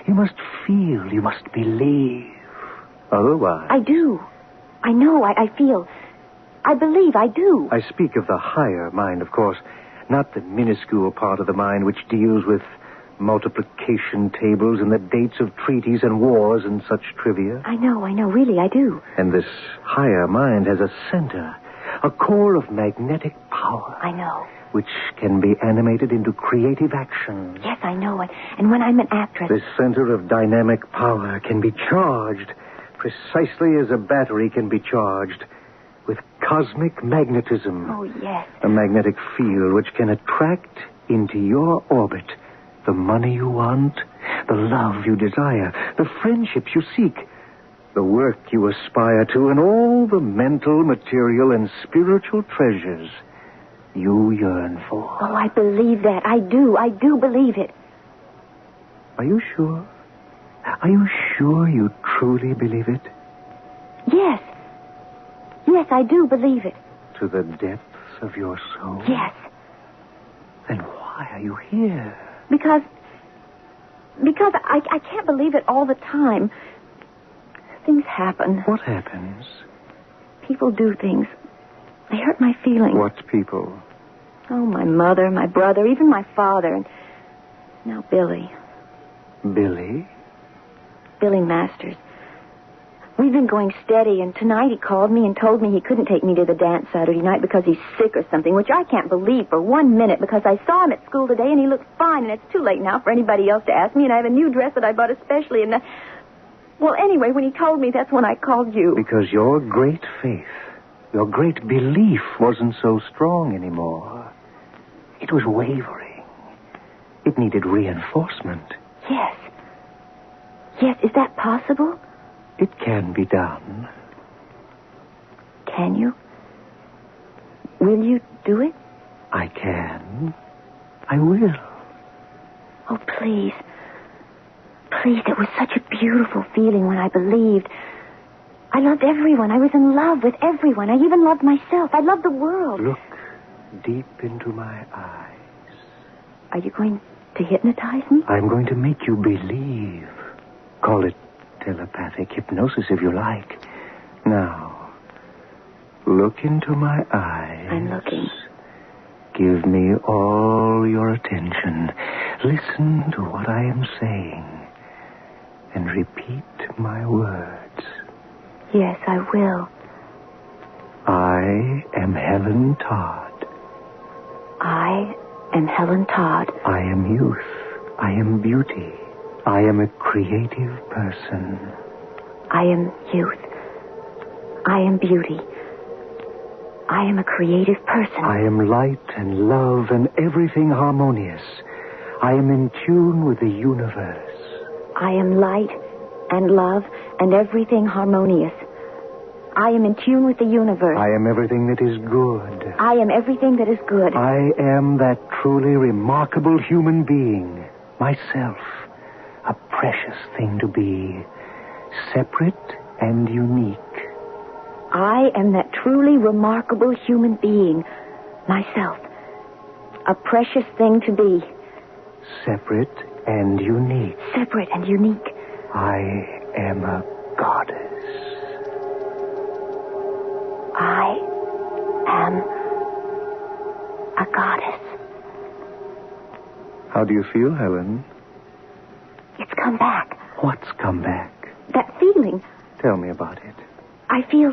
You must feel. You must believe. Otherwise... I do. I know. I feel. I believe. I do. I speak of the higher mind, of course, not the minuscule part of the mind which deals with multiplication tables and the dates of treaties and wars and such trivia. I know. Really, I do. And this higher mind has a center, a core of magnetic power. I know. Which can be animated into creative action. Yes, I know. And when I'm an actress... This center of dynamic power can be charged precisely as a battery can be charged with cosmic magnetism. Oh, yes. A magnetic field which can attract into your orbit the money you want, the love you desire, the friendships you seek, the work you aspire to, and all the mental, material, and spiritual treasures you yearn for. Oh, I believe that. I do. I do believe it. Are you sure? Are you sure you truly believe it? Yes. Yes, I do believe it. To the depths of your soul? Yes. Then why are you here? Because I can't believe it all the time. Things happen. What happens? People do things. They hurt my feelings. What people? Oh, my mother, my brother, even my father, and now Billy. Billy? Billy Masters. We've been going steady, and tonight he called me and told me he couldn't take me to the dance Saturday night because he's sick or something, which I can't believe for 1 minute because I saw him at school today and he looked fine, and it's too late now for anybody else to ask me, and I have a new dress that I bought especially, and... Well, anyway, when he told me, that's when I called you. Because your great faith, your great belief wasn't so strong anymore. It was wavering. It needed reinforcement. Yes. Yes, is that possible? It can be done. Can you? Will you do it? I can. I will. Oh, please. Please, it was such a beautiful feeling when I believed. I loved everyone. I was in love with everyone. I even loved myself. I loved the world. Look deep into my eyes. Are you going to hypnotize me? I'm going to make you believe. Call it telepathic hypnosis if you like. Now, look into my eyes. I'm looking. Give me all your attention. Listen to what I am saying. And repeat my words. Yes, I will. I am Helen Todd. I am Helen Todd. I am youth. I am beauty. I am a creative person. I am youth. I am beauty. I am a creative person. I am light and love and everything harmonious. I am in tune with the universe. I am light and love and everything harmonious. I am in tune with the universe. I am everything that is good. I am everything that is good. I am that truly remarkable human being. Myself. A precious thing to be. Separate and unique. I am that truly remarkable human being. Myself. A precious thing to be. Separate and unique. Separate and unique. I am a goddess. I am a goddess. How do you feel, Helen? It's come back. What's come back? That feeling. Tell me about it. I feel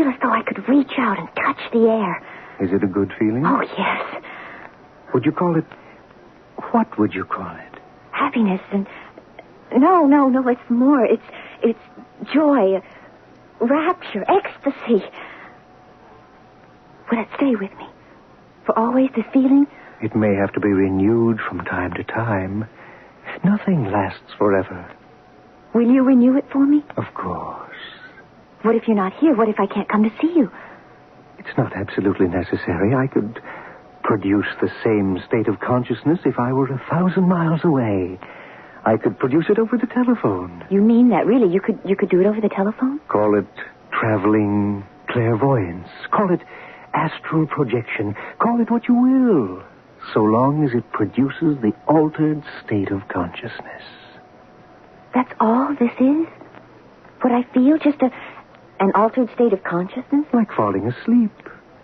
as though I could reach out and touch the air. Is it a good feeling? Oh, yes. Would you call it... What would you call it? Happiness and... No, it's more. It's joy, rapture, ecstasy. Will it stay with me? For always, the feeling? It may have to be renewed from time to time. Nothing lasts forever. Will you renew it for me? Of course. What if you're not here? What if I can't come to see you? It's not absolutely necessary. I could produce the same state of consciousness if I were 1,000 miles away. I could produce it over the telephone. You mean that, really? You could do it over the telephone? Call it traveling clairvoyance. Call it astral projection. Call it what you will, so long as it produces the altered state of consciousness. That's all this is? What I feel? Just an altered state of consciousness? Like falling asleep.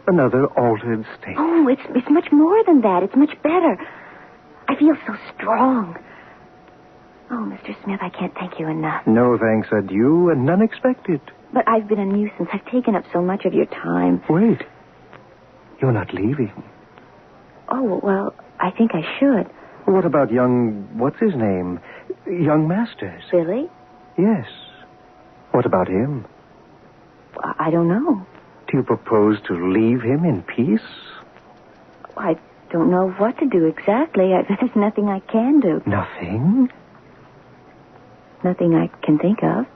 Another altered state. Oh, it's much more than that. It's much better. I feel so strong. Oh, Mr. Smith, I can't thank you enough. No thanks are due and none expected. But I've been a nuisance. I've taken up so much of your time. Wait. You're not leaving. Oh, well, I think I should. What about young... what's his name? Young Masters. Billy? Yes. What about him? I don't know. Do you propose to leave him in peace? I don't know what to do exactly. There's nothing I can do. Nothing? Nothing I can think of.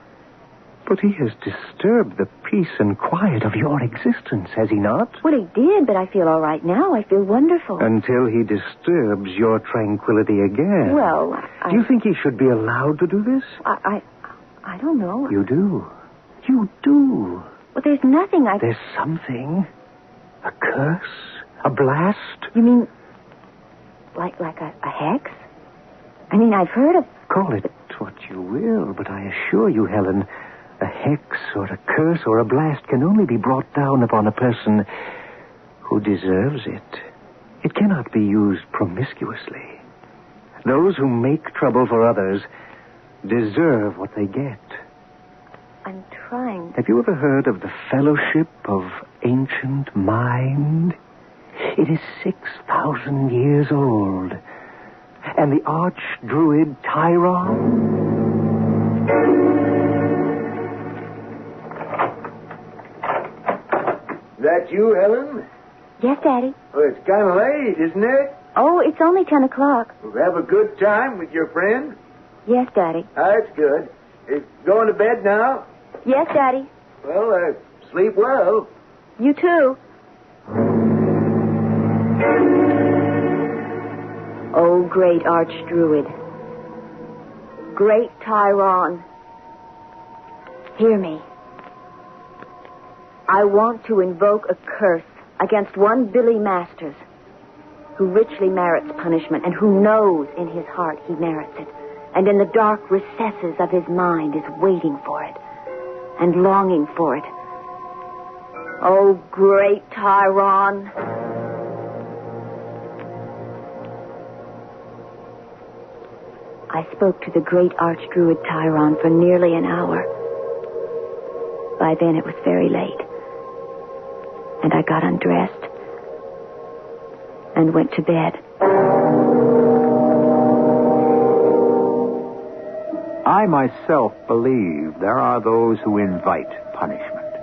But he has disturbed the peace and quiet of your existence, has he not? Well, he did, but I feel all right now. I feel wonderful. Until he disturbs your tranquility again. Well, Do you think he should be allowed to do this? I don't know. You do. You do. Well, there's nothing I... There's something. A curse? A blast? You mean like a hex? I mean, I've heard of... Call it what you will, but I assure you, Helen, a hex or a curse or a blast can only be brought down upon a person who deserves it. It cannot be used promiscuously. Those who make trouble for others deserve what they get. I'm trying. Have you ever heard of the Fellowship of Ancient Mind? It is 6,000 years old. And the arch-druid Tyron... That you, Helen? Yes, Daddy. Well, it's kind of late, isn't it? Oh, it's only 10 o'clock. Have a good time with your friend? Yes, Daddy. That's good. Going to bed now? Yes, Daddy. Well, sleep well. You too. Oh, great archdruid. Great Tyron. Hear me. I want to invoke a curse against one Billy Masters, who richly merits punishment and who knows in his heart he merits it, and in the dark recesses of his mind is waiting for it and longing for it. Oh, great Tyron. I spoke to the great archdruid Tyron for nearly an hour. By then it was very late. And I got undressed and went to bed. I myself believe there are those who invite punishment.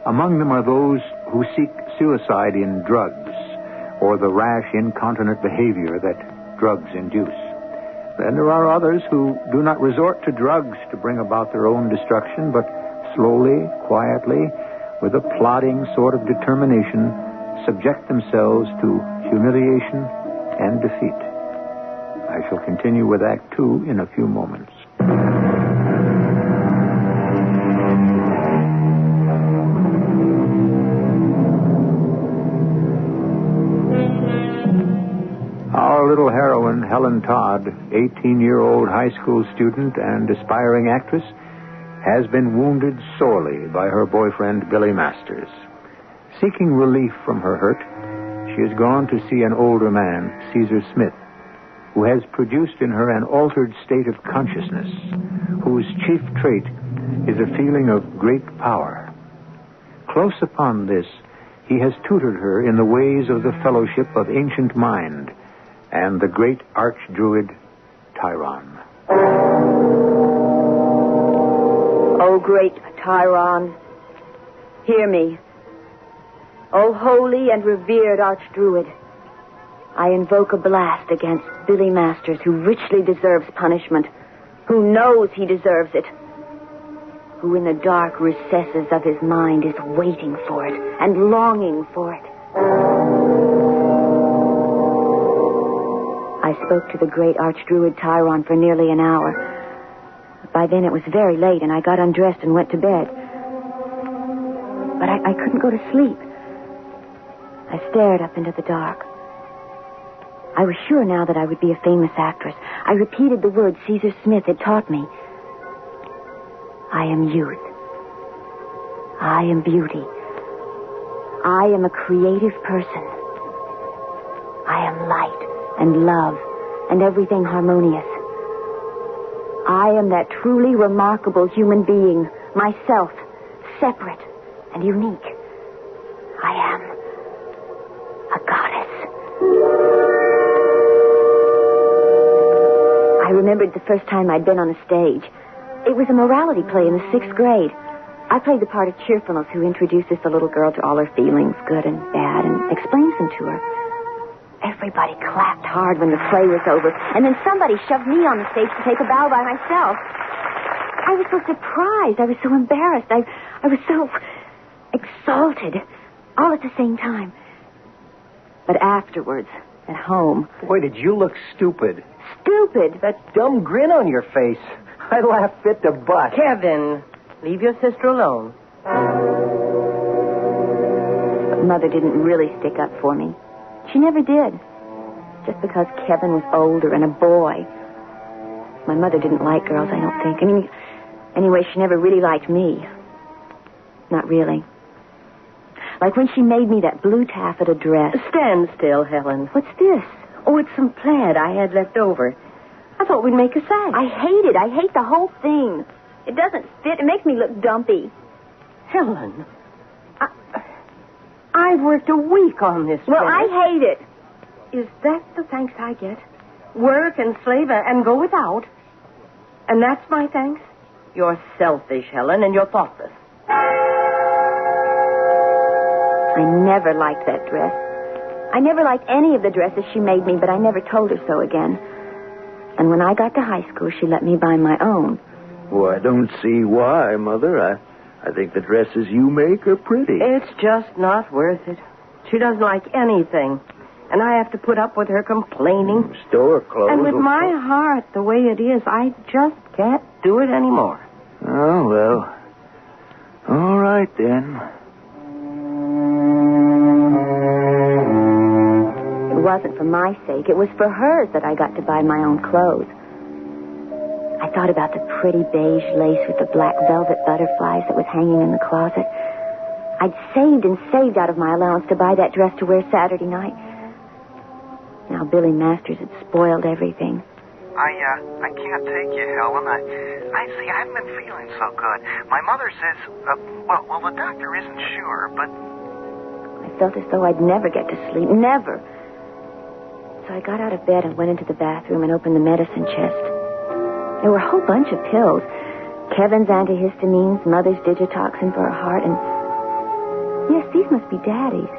Among them are those who seek suicide in drugs or the rash, incontinent behavior that drugs induce. Then there are others who do not resort to drugs to bring about their own destruction, but slowly, quietly, with a plodding sort of determination, subject themselves to humiliation and defeat. I shall continue with Act 2 in a few moments. Our little heroine, Helen Todd, 18-year-old high school student and aspiring actress, has been wounded sorely by her boyfriend, Billy Masters. Seeking relief from her hurt, she has gone to see an older man, Caesar Smith, who has produced in her an altered state of consciousness, whose chief trait is a feeling of great power. Close upon this, he has tutored her in the ways of the fellowship of ancient mind and the great archdruid Tyron. O great Tyron, hear me. O holy and revered archdruid, I invoke a blast against Billy Masters, who richly deserves punishment, who knows he deserves it, who in the dark recesses of his mind is waiting for it and longing for it. I spoke to the great archdruid Tyron for nearly an hour. By then it was very late, and I got undressed and went to bed. But I couldn't go to sleep. I stared up into the dark. I was sure now that I would be a famous actress. I repeated the words Caesar Smith had taught me. I am youth. I am beauty. I am a creative person. I am light and love and everything harmonious. I am that truly remarkable human being, myself, separate and unique. I am a goddess. I remembered the first time I'd been on a stage. It was a morality play in the 6th grade. I played the part of Cheerfulness, who introduces the little girl to all her feelings, good and bad, and explains them to her. Everybody clapped hard when the play was over, and then somebody shoved me on the stage to take a bow by myself. I was so surprised. I was so embarrassed. I was so exalted, all at the same time. But afterwards, at home... Boy, did you look stupid. Stupid? That dumb grin on your face. I laughed fit to bust. Kevin, leave your sister alone. But Mother didn't really stick up for me. She never did. Just because Kevin was older and a boy. My mother didn't like girls, I don't think. Anyway, she never really liked me. Not really. Like when she made me that blue taffeta dress. Stand still, Helen. What's this? Oh, it's some plaid I had left over. I thought we'd make a sash. I hate it. I hate the whole thing. It doesn't fit. It makes me look dumpy. Helen, I've worked a week on this. Well, dress. I hate it. Is that the thanks I get? Work and slave and go without? And that's my thanks? You're selfish, Helen, and you're thoughtless. I never liked that dress. I never liked any of the dresses she made me, but I never told her so again. And when I got to high school, she let me buy my own. Well, I don't see why, Mother. I think the dresses you make are pretty. It's just not worth it. She doesn't like anything. And I have to put up with her complaining. Store clothes. And with my heart the way it is, I just can't do it anymore. Oh, well. All right, then. It wasn't for my sake. It was for hers that I got to buy my own clothes. I thought about the pretty beige lace with the black velvet butterflies that was hanging in the closet. I'd saved and saved out of my allowance to buy that dress to wear Saturday night. Now Billy Masters had spoiled everything. I can't take you, Helen. I see, I haven't been feeling so good. My mother says, well, the doctor isn't sure, but... I felt as though I'd never get to sleep. Never. So I got out of bed and went into the bathroom and opened the medicine chest. There were a whole bunch of pills. Kevin's antihistamines, Mother's digitoxin for her heart, and... Yes, these must be Daddy's.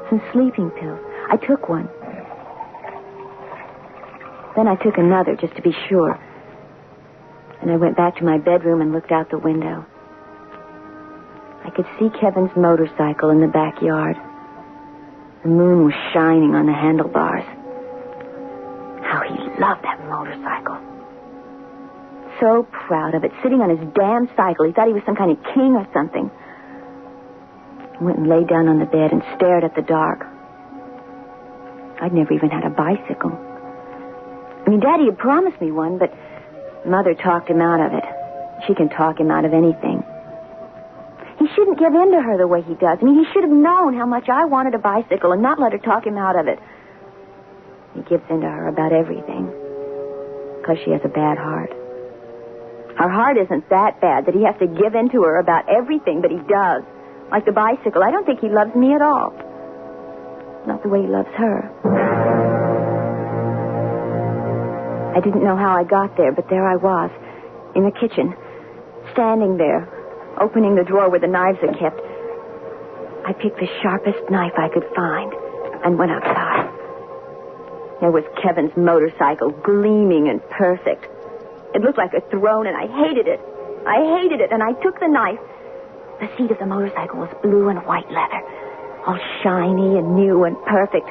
Some sleeping pills. I took one. Then I took another, just to be sure. And I went back to my bedroom and looked out the window. I could see Kevin's motorcycle in the backyard. The moon was shining on the handlebars. How he loved that motorcycle. So proud of it, sitting on his damn cycle. He thought he was some kind of king or something. I went and lay down on the bed and stared at the dark. I'd never even had a bicycle. I mean, Daddy had promised me one, but Mother talked him out of it. She can talk him out of anything. He shouldn't give in to her the way he does. I mean, he should have known how much I wanted a bicycle and not let her talk him out of it. He gives in to her about everything because she has a bad heart. Her heart isn't that bad that he has to give in to her about everything, but he does. Like the bicycle. I don't think he loves me at all. Not the way he loves her. I didn't know how I got there, but there I was, in the kitchen, standing there, opening the drawer where the knives are kept. I picked the sharpest knife I could find and went outside. There was Kevin's motorcycle, gleaming and perfect. It looked like a throne, and I hated it. I hated it, and I took the knife. The seat of the motorcycle was blue and white leather, all shiny and new and perfect.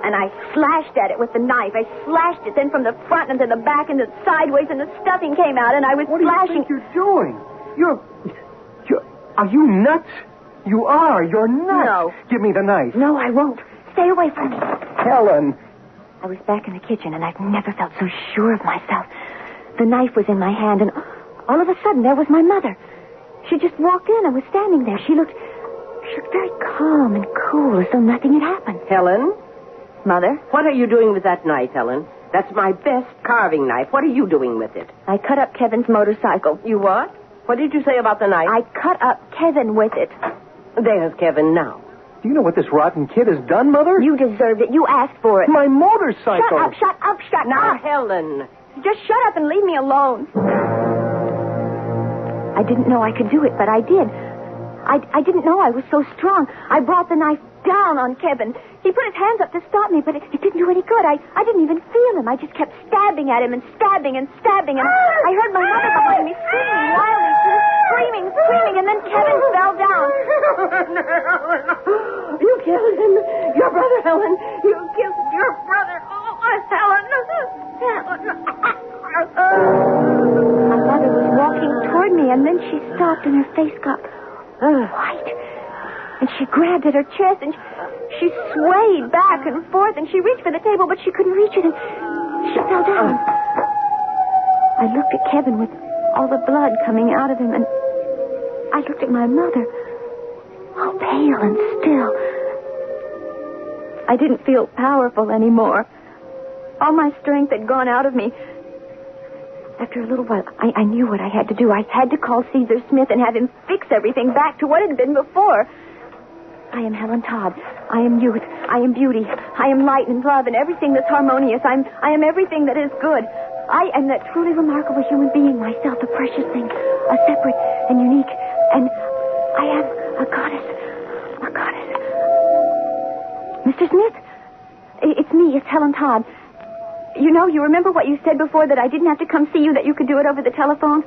And I slashed at it with the knife. I slashed it then from the front and to the back and sideways, and the stuffing came out, and I was slashing. What do you think you're doing? Are you nuts? You are. You're nuts. No. Give me the knife. No, I won't. Stay away from me. Helen. I was back in the kitchen, and I've never felt so sure of myself. The knife was in my hand, and all of a sudden, there was my mother. She just walked in and was standing there. She looked very calm and cool, as though nothing had happened. Helen? Mother? What are you doing with that knife, Helen? That's my best carving knife. What are you doing with it? I cut up Kevin's motorcycle. You what? What did you say about the knife? I cut up Kevin with it. There's Kevin now. Do you know what this rotten kid has done, Mother? You deserved it. You asked for it. My motorcycle. Shut up. Now, Helen. Just shut up and leave me alone. I didn't know I could do it, but I did. I didn't know I was so strong. I brought the knife down on Kevin. He put his hands up to stop me, but it didn't do any good. I didn't even feel him. I just kept stabbing at him and stabbing and stabbing. And I heard my mother behind me screaming wildly. She was screaming, and then Kevin fell down. You killed him. Your brother, Helen. You killed your brother. Oh, Helen. My mother was walking toward me, and then she stopped, and her face got white. And she grabbed at her chest, and she swayed back and forth, and she reached for the table, but she couldn't reach it, and she fell down. I looked at Kevin with all the blood coming out of him, and I looked at my mother, all pale and still. I didn't feel powerful anymore. All my strength had gone out of me. After a little while, I knew what I had to do. I had to call Caesar Smith and have him fix everything back to what it had been before. I am Helen Todd. I am youth. I am beauty. I am light and love and everything that's harmonious. I am everything that is good. I am that truly remarkable human being myself, a precious thing, a separate and unique. And I am a goddess. A goddess. Mr. Smith? It's me. It's Helen Todd. You remember what you said before, that I didn't have to come see you, that you could do it over the telephone?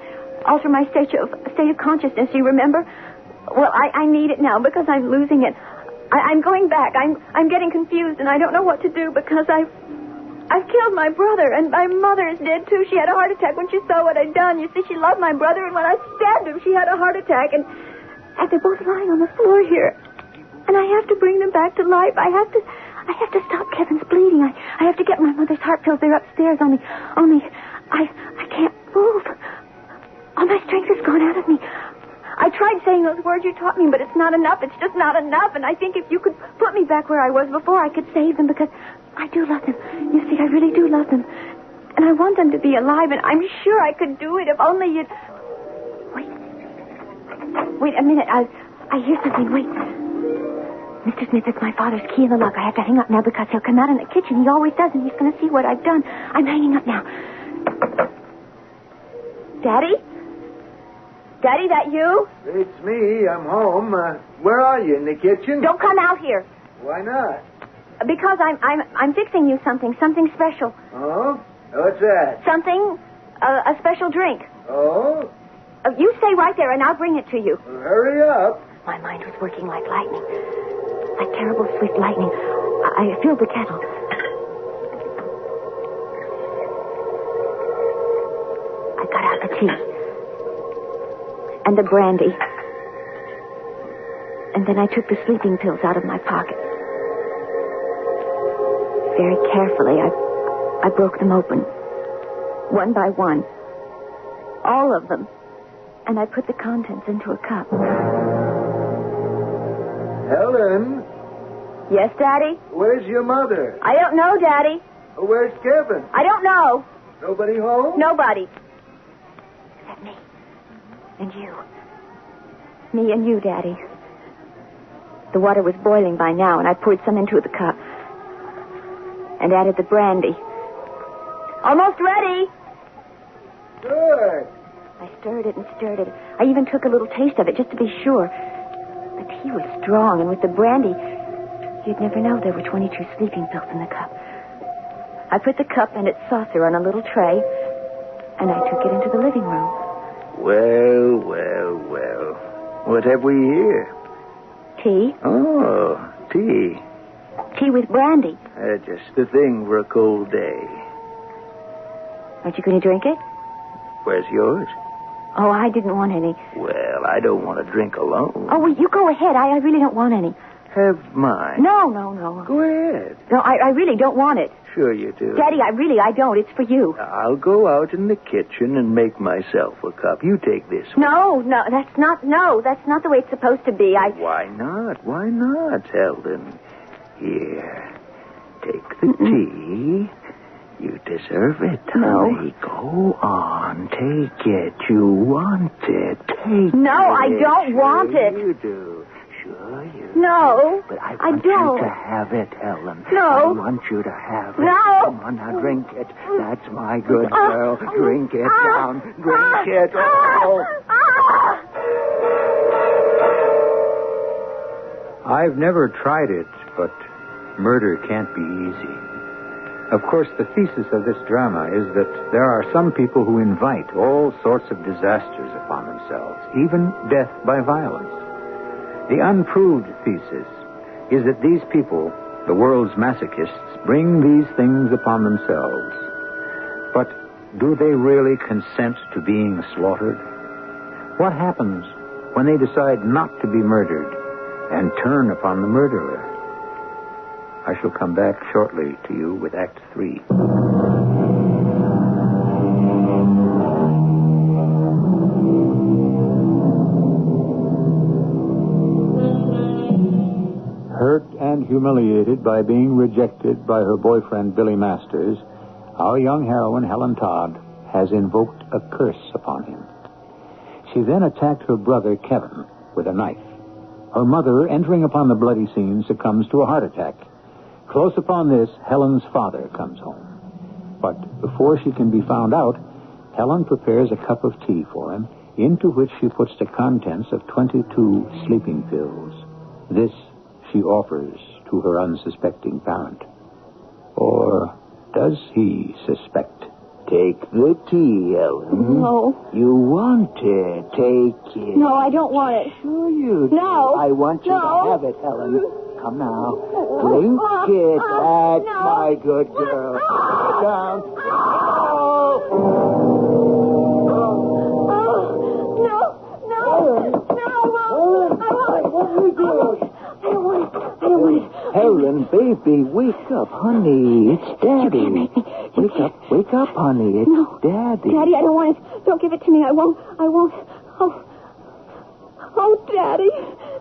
Alter my state of consciousness, you remember? Well, I need it now because I'm losing it. I'm going back. I'm getting confused, and I don't know what to do because I've killed my brother, and my mother is dead, too. She had a heart attack when she saw what I'd done. You see, she loved my brother, and when I stabbed him, she had a heart attack, and they're both lying on the floor here. And I have to bring them back to life. I have to stop Kevin's bleeding. I have to get my mother's heart pills. They're upstairs. Only I can't move. All my strength has gone out of me. I tried saying those words you taught me, but it's not enough. It's just not enough. And I think if you could put me back where I was before, I could save them because I do love them. You see, I really do love them. And And I want them to be alive, and I'm sure I could do it if only you'd... Wait a minute. I hear something. Wait. Mr. Smith, it's my father's key in the lock. I have to hang up now because he'll come out in the kitchen. He always does, and he's going to see what I've done. I'm hanging up now. Daddy? Daddy, that you? It's me. I'm home. Where are you? In the kitchen? Don't come out here. Why not? Because I'm fixing you something special. Oh? What's that? Something, a special drink. Oh? You stay right there, and I'll bring it to you. Well, hurry up. My mind was working like lightning. Like terrible swift lightning. I filled the kettle. I got out the tea. And the brandy. And then I took the sleeping pills out of my pocket. Very carefully, I broke them open. One by one. All of them. And I put the contents into a cup. Helen? Yes, Daddy? Where's your mother? I don't know, Daddy. Where's Kevin? I don't know. Nobody home? Nobody. Except me. And you. Me and you, Daddy. The water was boiling by now, and I poured some into the cup. And added the brandy. Almost ready. Good. I stirred it and stirred it. I even took a little taste of it just to be sure. The tea was strong, and with the brandy, you'd never know there were 22 sleeping pills in the cup. I put the cup and its saucer on a little tray, and I took it into the living room. Well, well, well. What have we here? Tea. Oh, tea. Tea with brandy. Just the thing for a cold day. Aren't you going to drink it? Where's yours? Oh, I didn't want any. Well, I don't want to drink alone. Oh, well, you go ahead. I really don't want any. Have mine. No. Go ahead. No, I really don't want it. Sure you do. Daddy, I don't. It's for you. I'll go out in the kitchen and make myself a cup. You take this one. No, that's not the way it's supposed to be. Why not? Why not, Helen? Here, take the tea. You deserve it, honey. No. Go on, take it. You want it. Take it. No, I don't want it. You do. Sure you do. No, But I don't. want you to have it, Helen. No. I want you to have it. No. Come on, now drink it. That's my good girl. Drink it down. Drink it. Oh. I've never tried it, but murder can't be easy. Of course, the thesis of this drama is that there are some people who invite all sorts of disasters upon themselves, even death by violence. The unproved thesis is that these people, the world's masochists, bring these things upon themselves. But do they really consent to being slaughtered? What happens when they decide not to be murdered and turn upon the murderer? I shall come back shortly to you with Act 3. Hurt and humiliated by being rejected by her boyfriend, Billy Masters, our young heroine, Helen Todd, has invoked a curse upon him. She then attacked her brother, Kevin, with a knife. Her mother, entering upon the bloody scene, succumbs to a heart attack. Close upon this, Helen's father comes home. But before she can be found out, Helen prepares a cup of tea for him, into which she puts the contents of 22 sleeping pills. This she offers to her unsuspecting parent. Or does he suspect? Take the tea, Helen. No. You want it. Take it. No, I don't want it. Sure you do. No. I want you to have it, Helen. Come now. Drink it. That's my good girl. Sit down. Helen, baby, wake up, honey. It's Daddy. Wake up, honey. It's Daddy. Daddy, I don't want it. Don't give it to me. I won't. Oh, Daddy.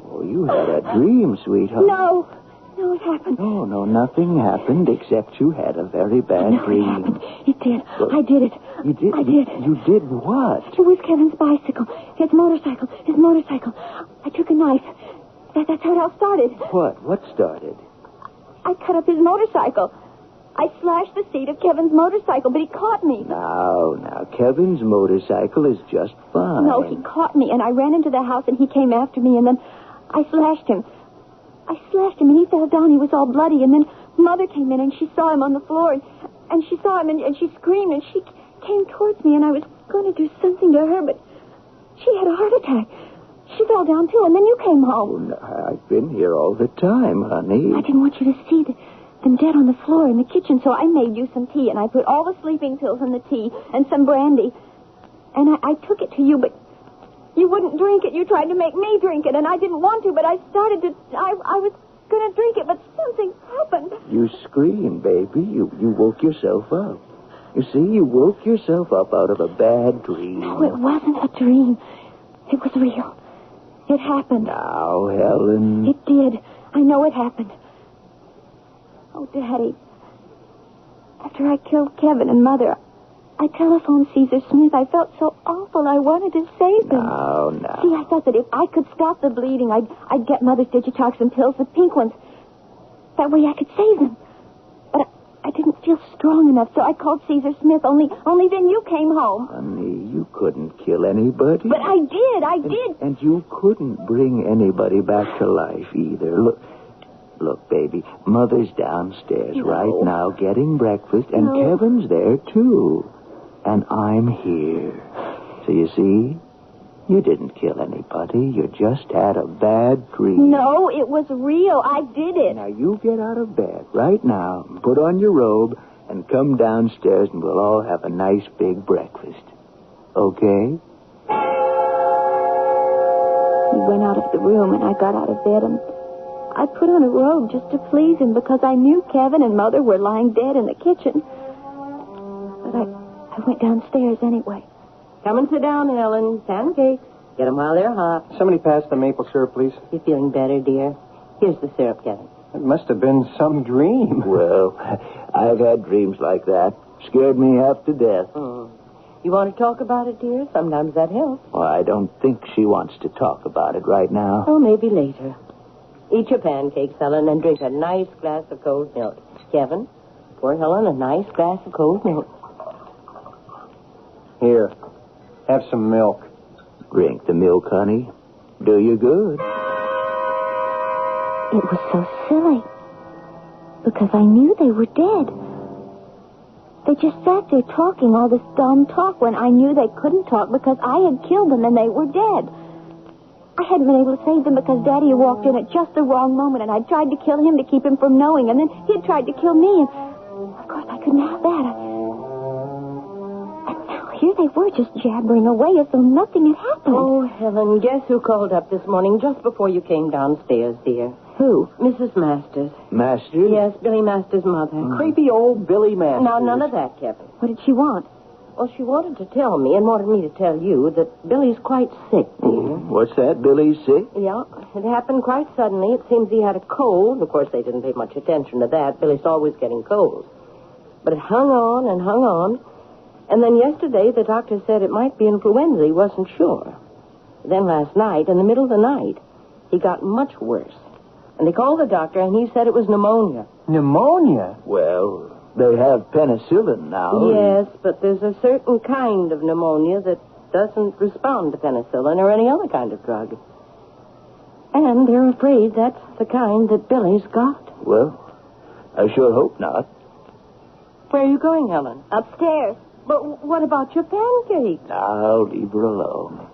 Oh, you had a dream, sweetheart. No, happened? Oh, no, nothing happened except you had a very bad dream. It happened. It did. I did it. You did? I did. You did what? It was Kevin's bicycle. His motorcycle. I took a knife. That's how it all started. What? What started? I cut up his motorcycle. I slashed the seat of Kevin's motorcycle, but he caught me. Now, Kevin's motorcycle is just fine. No, he caught me, and I ran into the house, and he came after me, and then I slashed him. And he fell down. He was all bloody, and then Mother came in, and she saw him on the floor, and she saw him, and she screamed, and she came towards me, and I was going to do something to her, but she had a heart attack. She fell down, too, and then you came home. Oh, I've been here all the time, honey. I didn't want you to see them dead on the floor in the kitchen, so I made you some tea, and I put all the sleeping pills in the tea and some brandy. And I took it to you, but you wouldn't drink it. You tried to make me drink it, and I didn't want to, but I started to... I was going to drink it, but something happened. You screamed, baby. You woke yourself up. You see, you woke yourself up out of a bad dream. No, it wasn't a dream. It was real. It happened. Now, Helen... It did. I know it happened. Oh, Daddy. After I killed Kevin and Mother, I telephoned Caesar Smith. I felt so awful. I wanted to save them. Now. See, I thought that if I could stop the bleeding, I'd get Mother's digitoxin pills, the pink ones. That way I could save them. But I didn't feel strong enough, so I called Caesar Smith. Only then you came home. Honey, you couldn't kill anybody. But I did. And you couldn't bring anybody back to life either. Look, baby, Mother's downstairs right now getting breakfast, and Kevin's there, too. And I'm here. So you see, you didn't kill anybody. You just had a bad dream. No, it was real. I did it. Now, you get out of bed right now, put on your robe, and come downstairs, and we'll all have a nice big breakfast. Okay? He went out of the room, and I got out of bed, and I put on a robe just to please him because I knew Kevin and Mother were lying dead in the kitchen. But I went downstairs anyway. Come and sit down, Helen. Pancakes. Get them while they're hot. Somebody pass the maple syrup, please. You feeling better, dear? Here's the syrup, Kevin. It must have been some dream. Well, I've had dreams like that. Scared me half to death. You want to talk about it, dear? Sometimes that helps. Well, I don't think she wants to talk about it right now. Oh, maybe later. Eat your pancakes, Helen, and drink a nice glass of cold milk. Kevin, pour Helen a nice glass of cold milk. Here, have some milk. Drink the milk, honey. Do you good. It was so silly. Because I knew they were dead. They just sat there talking all this dumb talk when I knew they couldn't talk because I had killed them and they were dead. I hadn't been able to save them because Daddy had walked in at just the wrong moment, and I tried to kill him to keep him from knowing, and then he had tried to kill me, and of course I couldn't have that. And now here they were just jabbering away as though nothing had happened. Oh, Helen, guess who called up this morning just before you came downstairs, dear? Who? Mrs. Masters. Masters? Yes, Billy Masters' mother. Creepy old Billy Masters. Now, none of that, Kevin. What did she want? Well, she wanted to tell me and wanted me to tell you that Billy's quite sick, dear. What's that? Billy's sick? Yeah, it happened quite suddenly. It seems he had a cold. Of course, they didn't pay much attention to that. Billy's always getting colds. But it hung on and hung on. And then yesterday, the doctor said it might be influenza. He wasn't sure. Then last night, in the middle of the night, he got much worse. And they called the doctor, and he said it was pneumonia. Pneumonia? Well, they have penicillin now. Yes, but there's a certain kind of pneumonia that doesn't respond to penicillin or any other kind of drug. And they're afraid that's the kind that Billy's got. Well, I sure hope not. Where are you going, Helen? Upstairs. But what about your pancakes? I'll leave her alone.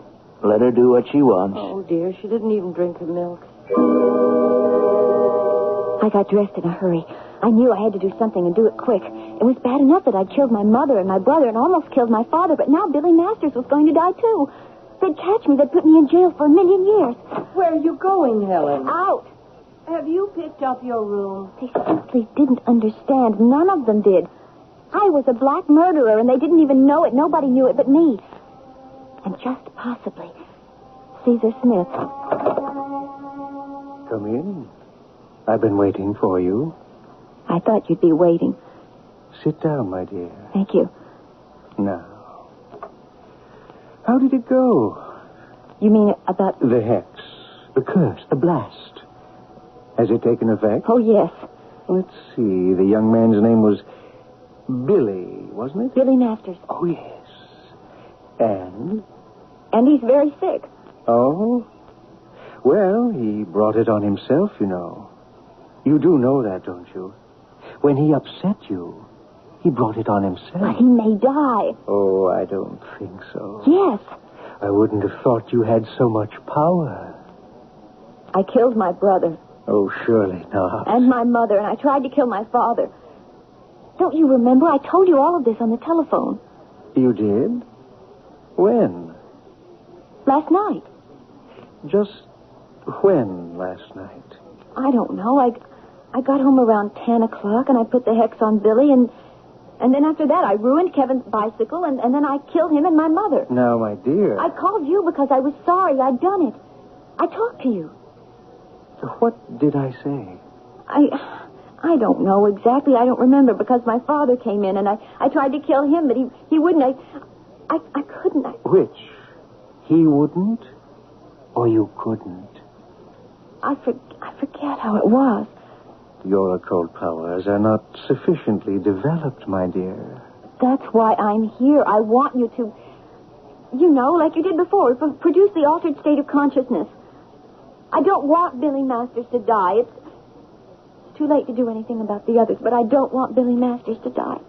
Let her do what she wants. Oh, dear, she didn't even drink her milk. I got dressed in a hurry. I knew I had to do something and do it quick. It was bad enough that I'd killed my mother and my brother and almost killed my father, but now Billy Masters was going to die, too. They'd catch me. They'd put me in jail for 1,000,000 years. Where are you going, Helen? Out. Have you picked up your room? They simply didn't understand. None of them did. I was a black murderer, and they didn't even know it. Nobody knew it but me. And just possibly, Caesar Smith. Come in. I've been waiting for you. I thought you'd be waiting. Sit down, my dear. Thank you. Now, how did it go? You mean about... The hex, the curse, the blast. Has it taken effect? Oh, yes. Let's see. The young man's name was Billy, wasn't it? Billy Masters. Oh, yes. And? And he's very sick. Oh? Well, he brought it on himself, you know. You do know that, don't you? When he upset you, he brought it on himself. But he may die. Oh, I don't think so. Yes. I wouldn't have thought you had so much power. I killed my brother. Oh, surely not. And my mother, and I tried to kill my father. Don't you remember? I told you all of this on the telephone. You did? When? Last night. Just when last night? I don't know. I got home around 10 o'clock, and I put the hex on Billy, and then after that, I ruined Kevin's bicycle, and then I killed him and my mother. Now, my dear. I called you because I was sorry I'd done it. I talked to you. What did I say? I don't know exactly. I don't remember because my father came in, and I tried to kill him, but he wouldn't. I couldn't. Which? He wouldn't? Or you couldn't? I forget how it was. Your occult powers are not sufficiently developed, my dear. That's why I'm here. I want you to, you know, like you did before, produce the altered state of consciousness. I don't want Billy Masters to die. It's too late to do anything about the others, but I don't want Billy Masters to die.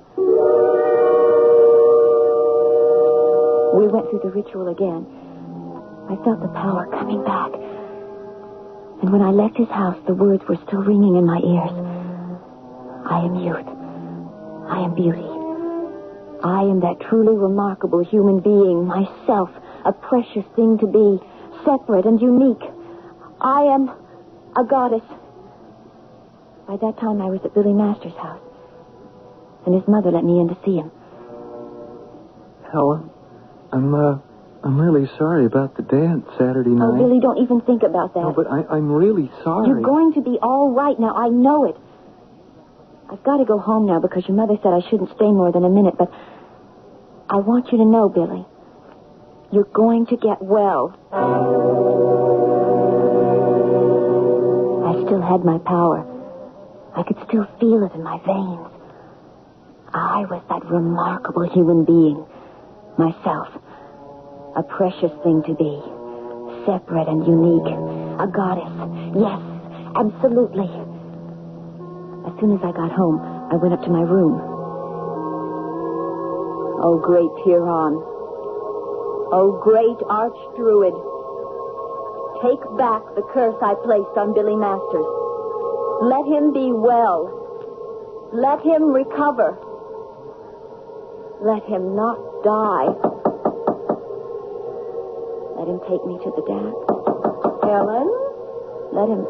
We went through the ritual again. I felt the power coming back. And when I left his house, the words were still ringing in my ears. I am youth. I am beauty. I am that truly remarkable human being, myself, a precious thing to be, separate and unique. I am a goddess. By that time, I was at Billy Masters' house, and his mother let me in to see him. Helen, I'm really sorry about the dance Saturday night. Oh, Billy, don't even think about that. No, but I'm really sorry. You're going to be all right now. I know it. I've got to go home now because your mother said I shouldn't stay more than a minute, but I want you to know, Billy, you're going to get well. I still had my power. I could still feel it in my veins. I was that remarkable human being, myself. A precious thing to be. Separate and unique. A goddess. Yes, absolutely. As soon as I got home, I went up to my room. Oh, great Huron. Oh, great archdruid. Take back the curse I placed on Billy Masters. Let him be well. Let him recover. Let him not die. Let him take me to the dance. Helen? Let him...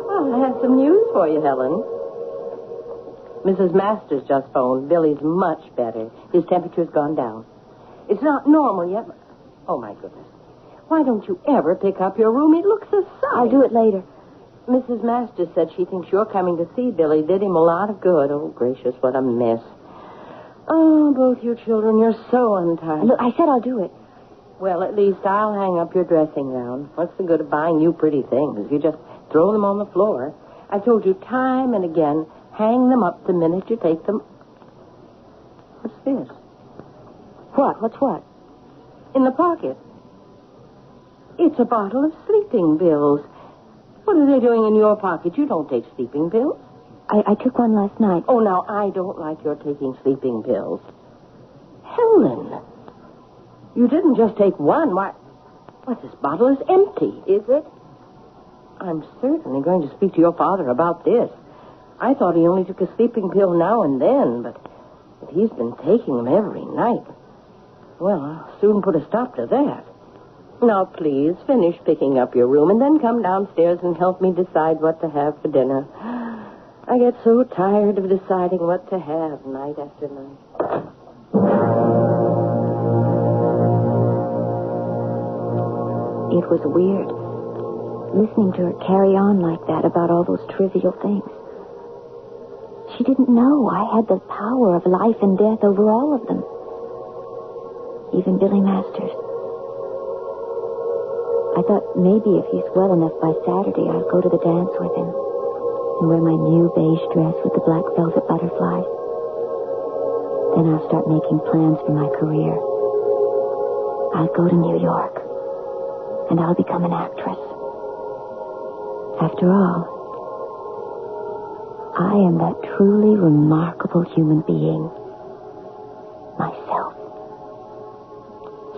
Well, I have some news for you, Helen. Mrs. Masters just phoned. Billy's much better. His temperature's gone down. It's not normal yet. Oh, my goodness. Why don't you ever pick up your room? It looks a sight. I'll do it later. Mrs. Masters said she thinks your coming to see Billy did him a lot of good. Oh, gracious, what a mess. Oh, both you children, you're so untidy. Look, I said I'll do it. Well, at least I'll hang up your dressing gown. What's the good of buying you pretty things? You just throw them on the floor. I've told you time and again, hang them up the minute you take them. What's this? What? What's what? In the pocket. It's a bottle of sleeping pills. What are they doing in your pocket? You don't take sleeping pills. I took one last night. Oh, now, I don't like your taking sleeping pills. Helen, you didn't just take one. Why, this bottle is empty. Is it? I'm certainly going to speak to your father about this. I thought he only took a sleeping pill now and then, but he's been taking them every night. Well, I'll soon put a stop to that. Now, please, finish picking up your room and then come downstairs and help me decide what to have for dinner. I get so tired of deciding what to have night after night. It was weird. listening to her carry on like that about all those trivial things. She didn't know I had the power of life and death over all of them. Even Billy Masters. I thought maybe if he's well enough by Saturday, I'll go to the dance with him and wear my new beige dress with the black velvet butterflies. Then I'll start making plans for my career. I'll go to New York, and I'll become an actress. After all, I am that truly remarkable human being. Myself.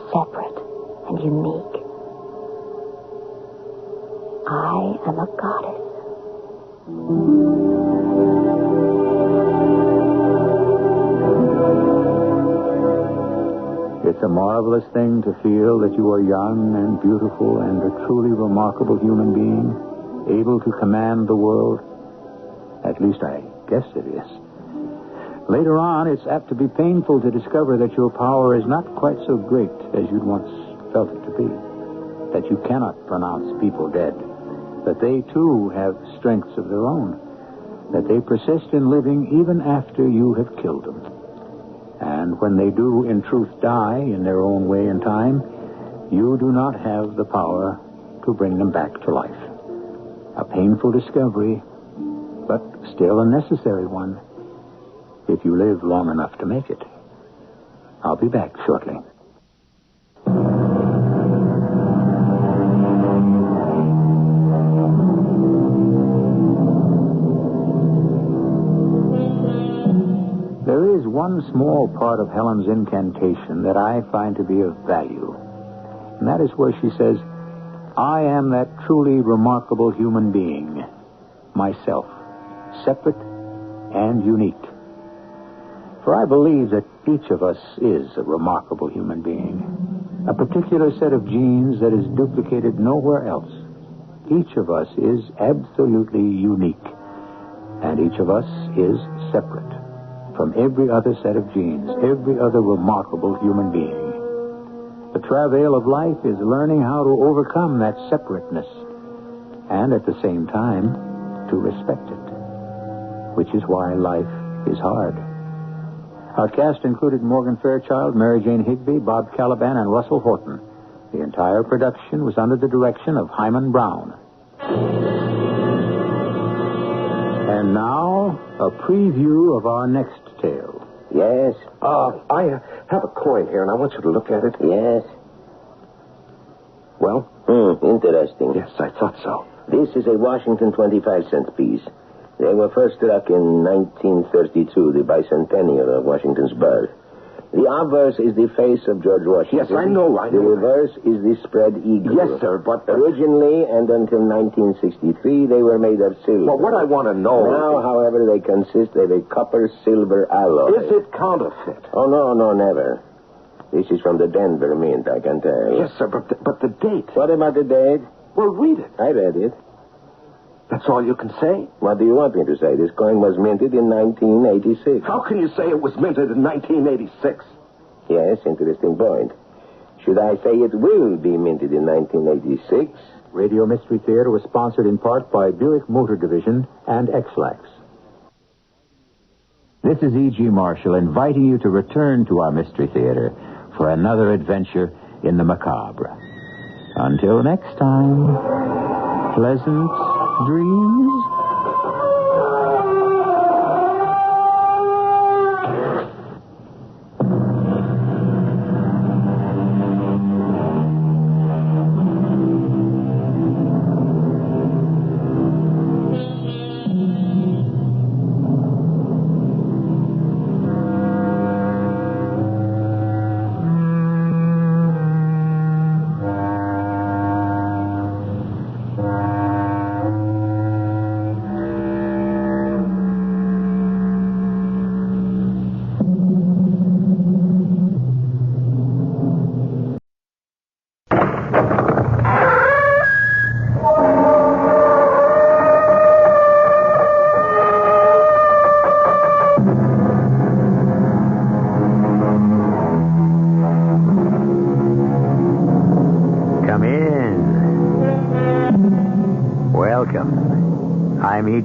Separate and unique. I am a goddess. It's a marvelous thing to feel that you are young and beautiful and a truly remarkable human being, able to command the world. At least I guess it is. Later on, it's apt to be painful to discover that your power is not quite so great as you'd once felt it to be. That you cannot pronounce people dead. That they, too, have strengths of their own. That they persist in living even after you have killed them. And when they do, in truth, die in their own way and time, you do not have the power to bring them back to life. A painful discovery, but still a necessary one, if you live long enough to make it. I'll be back shortly. There is one small part of Helen's incantation that I find to be of value. And that is where she says, I am that truly remarkable human being, myself, separate and unique. For I believe that each of us is a remarkable human being, a particular set of genes that is duplicated nowhere else. Each of us is absolutely unique, and each of us is separate from every other set of genes, every other remarkable human being. The travail of life is learning how to overcome that separateness and at the same time to respect it, which is why life is hard. Our cast included Morgan Fairchild, Mary Jane Higby, Bob Caliban, and Russell Horton. The entire production was under the direction of Hyman Brown. And now, a preview of our next tale. Yes? I have a coin here, and I want you to look at it. Yes. Well? Interesting. Yes, I thought so. This is a Washington 25-cent piece. They were first struck in 1932, the bicentennial of Washington's birth. The obverse is the face of George Washington. Yes, I know. The reverse is the spread eagle. Yes, sir, but... Originally, and until 1963, they were made of silver. Well, what I want to know... Now, however, they consist of a copper-silver alloy. Is it counterfeit? Oh, no, never. This is from the Denver Mint, I can tell. Yes, sir, but the date... What about the date? Well, read it. I read it. That's all you can say? What do you want me to say? This coin was minted in 1986. How can you say it was minted in 1986? Yes, interesting point. Should I say it will be minted in 1986? Radio Mystery Theater was sponsored in part by Buick Motor Division and X-Lax. This is E.G. Marshall inviting you to return to our Mystery Theater for another adventure in the macabre. Until next time, pleasant dreams.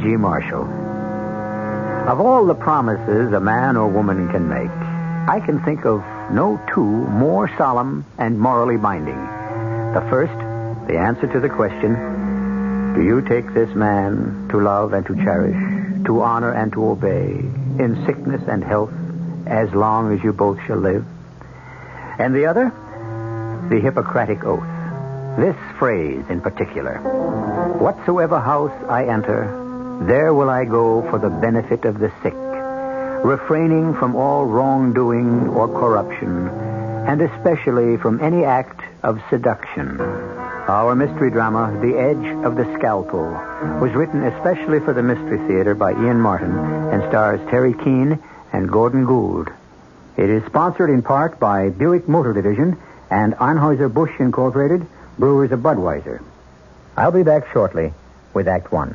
E.G. Marshall. Of all the promises a man or woman can make, I can think of no two more solemn and morally binding. The first, the answer to the question, do you take this man to love and to cherish, to honor and to obey, in sickness and health, as long as you both shall live? And the other, the Hippocratic Oath. This phrase in particular, whatsoever house I enter, there will I go for the benefit of the sick, refraining from all wrongdoing or corruption, and especially from any act of seduction. Our mystery drama, The Edge of the Scalpel, was written especially for the Mystery Theater by Ian Martin and stars Terry Keane and Gordon Gould. It is sponsored in part by Buick Motor Division and Anheuser-Busch Incorporated, brewers of Budweiser. I'll be back shortly with Act One.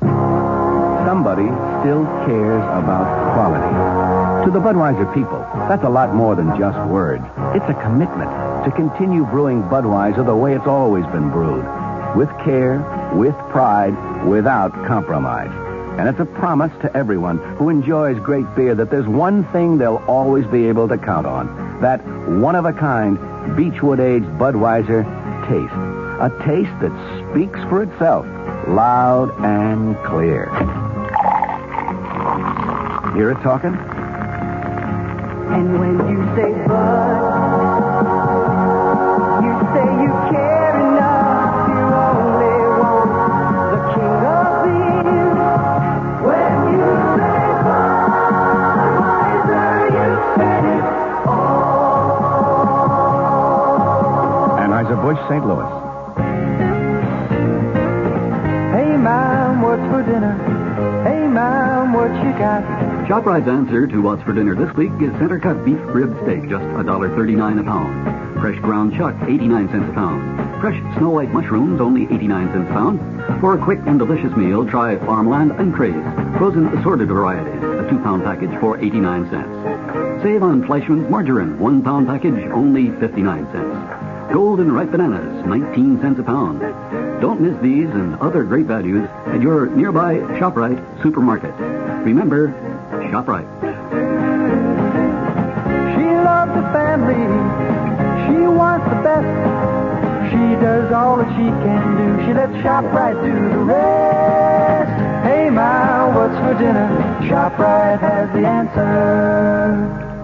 Somebody still cares about quality. To the Budweiser people, that's a lot more than just words. It's a commitment to continue brewing Budweiser the way it's always been brewed. With care, with pride, without compromise. And it's a promise to everyone who enjoys great beer that there's one thing they'll always be able to count on. That one-of-a-kind Beechwood-aged Budweiser taste. A taste that speaks for itself, loud and clear. Hear it talking? And when you say Bud, you say you care enough to only want the king of beer. When you say Budweiser, you said it all. Anheuser-Busch, St. Louis. Hey, Mom, what's for dinner? Hey, Mom, what you got? ShopRite's answer to what's for dinner this week is center-cut beef rib steak, just $1.39 a pound. Fresh ground chuck, 89 cents a pound. Fresh Snow White mushrooms, only 89 cents a pound. For a quick and delicious meal, try Farmland and Craze, frozen assorted varieties, a 2-pound package for 89 cents. Save on Fleischmann's margarine, 1-pound package, only 59 cents. Golden ripe bananas, 19 cents a pound. Don't miss these and other great values at your nearby ShopRite supermarket. Remember, ShopRite. She loves the family. She wants the best. She does all that she can do. She lets ShopRite do the rest. Hey, Ma, what's for dinner? ShopRite has the answer.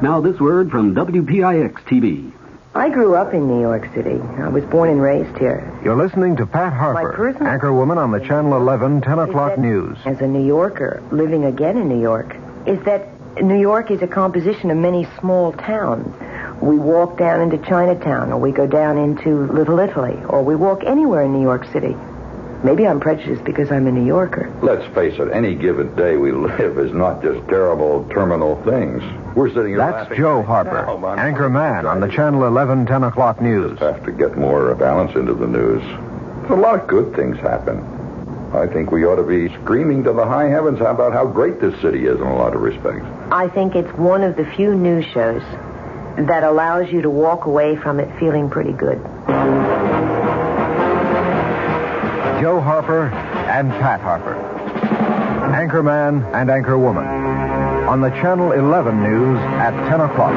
Now this word from WPIX-TV. I grew up in New York City. I was born and raised here. You're listening to Pat Harper, anchorwoman on the Channel 11 10 o'clock news. As a New Yorker, living again in New York, is that New York is a composition of many small towns. We walk down into Chinatown, or we go down into Little Italy, or we walk anywhere in New York City. Maybe I'm prejudiced because I'm a New Yorker. Let's face it, any given day we live is not just terrible terminal things. We're sitting here That's laughing. Joe Harper, anchor man on the Channel 11 10 o'clock news. Have to get more balance into the news. A lot of good things happen. I think we ought to be screaming to the high heavens about how great this city is in a lot of respects. I think it's one of the few news shows that allows you to walk away from it feeling pretty good. Joe Harper and Pat Harper, anchorman and anchorwoman, on the Channel 11 news at 10 o'clock.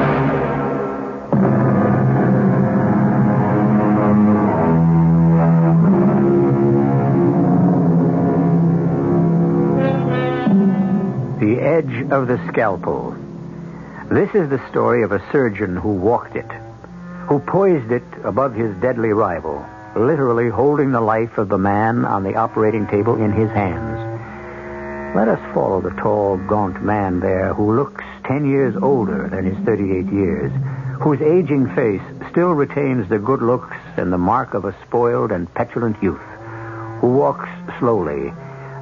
The Edge of the Scalpel. This is the story of a surgeon who walked it, who poised it above his deadly rival, literally holding the life of the man on the operating table in his hands. Let us follow the tall, gaunt man there who looks 10 years older than his 38 years, whose aging face still retains the good looks and the mark of a spoiled and petulant youth, who walks slowly,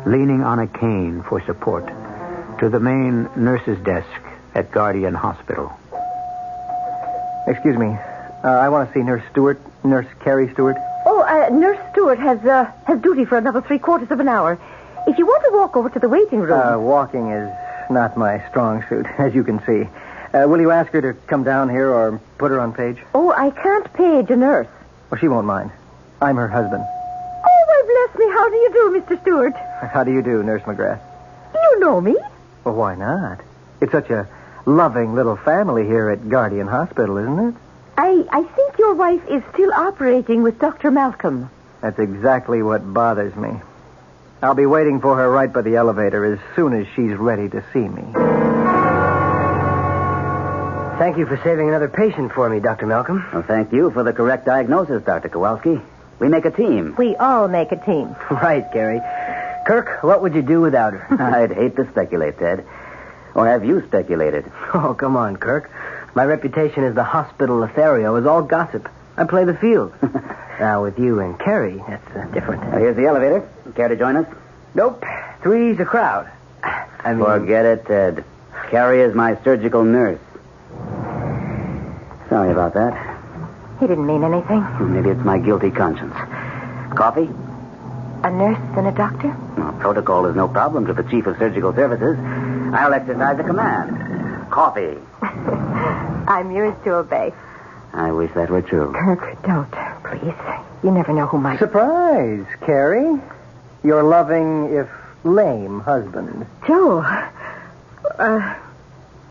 leaning on a cane for support, to the main nurse's desk at Guardian Hospital. Excuse me. I want to see Nurse Stewart, Nurse Carrie Stewart. Oh, Nurse Stewart has duty for another 3/4 of an hour. If you want to walk over to the waiting room... Walking is not my strong suit, as you can see. Will you ask her to come down here or put her on page? Oh, I can't page a nurse. Well, she won't mind. I'm her husband. Oh, well, bless me. How do you do, Mr. Stewart? How do you do, Nurse McGrath? Do you know me? Well, why not? It's such a loving little family here at Guardian Hospital, isn't it? I think your wife is still operating with Dr. Malcolm. That's exactly what bothers me. I'll be waiting for her right by the elevator as soon as she's ready to see me. Thank you for saving another patient for me, Dr. Malcolm. Well, thank you for the correct diagnosis, Dr. Kowalski. We make a team. We all make a team. Right, Gary. Kirk, what would you do without her? I'd hate to speculate, Ted. Or have you speculated? Oh, come on, Kirk. My reputation as the hospital Lothario is all gossip. I play the field. Now, with you and Carrie, that's different. Here's the elevator. Care to join us? Nope. Three's a crowd. Forget it, Ted. Carrie is my surgical nurse. Sorry about that. He didn't mean anything. Maybe it's my guilty conscience. Coffee? A nurse and a doctor? Well, protocol is no problem to the Chief of Surgical Services. I'll exercise the command. Coffee. I'm yours to obey. I wish that were true. Kirk, don't, please. You never know who might... Surprise, Carrie. Your loving, if lame, husband. Joe,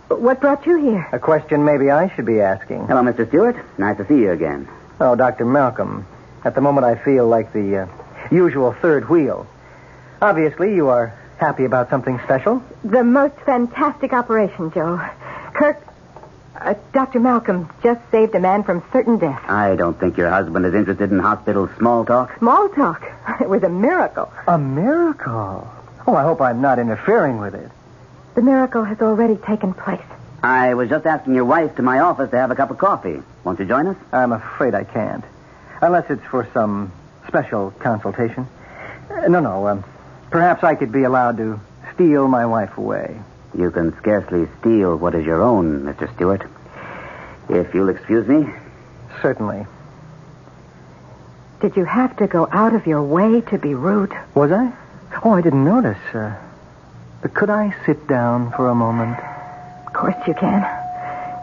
what brought you here? A question maybe I should be asking. Hello, Mr. Stewart. Nice to see you again. Oh, Dr. Malcolm. At the moment, I feel like the usual third wheel. Obviously, you are happy about something special. The most fantastic operation, Joe. Kirk, Dr. Malcolm just saved a man from certain death. I don't think your husband is interested in hospital small talk. Small talk? It was a miracle. A miracle? Oh, I hope I'm not interfering with it. The miracle has already taken place. I was just asking your wife to my office to have a cup of coffee. Won't you join us? I'm afraid I can't. Unless it's for some special consultation. No. Perhaps I could be allowed to steal my wife away. You can scarcely steal what is your own, Mr. Stewart. If you'll excuse me. Certainly. Did you have to go out of your way to be rude? Was I? Oh, I didn't notice. Could I sit down for a moment? Of course you can.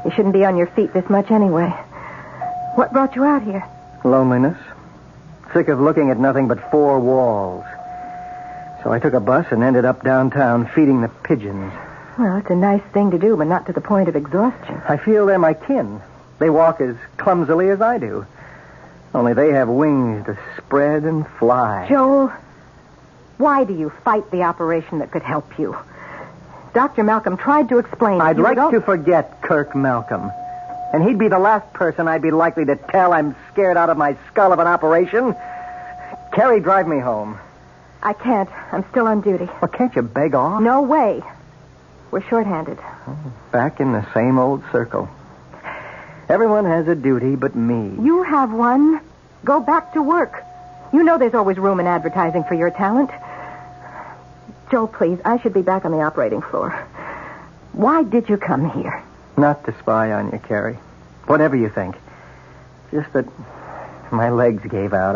You shouldn't be on your feet this much anyway. What brought you out here? Loneliness. Sick of looking at nothing but four walls. So I took a bus and ended up downtown feeding the pigeons. Well, it's a nice thing to do, but not to the point of exhaustion. I feel they're my kin. They walk as clumsily as I do. Only they have wings to spread and fly. Joel, why do you fight the operation that could help you? Dr. Malcolm tried to explain... I'd like to forget Kirk Malcolm. And he'd be the last person I'd be likely to tell I'm scared out of my skull of an operation. Carrie, drive me home. I can't. I'm still on duty. Well, can't you beg off? No way. We're shorthanded. Back in the same old circle. Everyone has a duty but me. You have one. Go back to work. You know there's always room in advertising for your talent. Joe, please, I should be back on the operating floor. Why did you come here? Not to spy on you, Carrie. Whatever you think. Just that my legs gave out.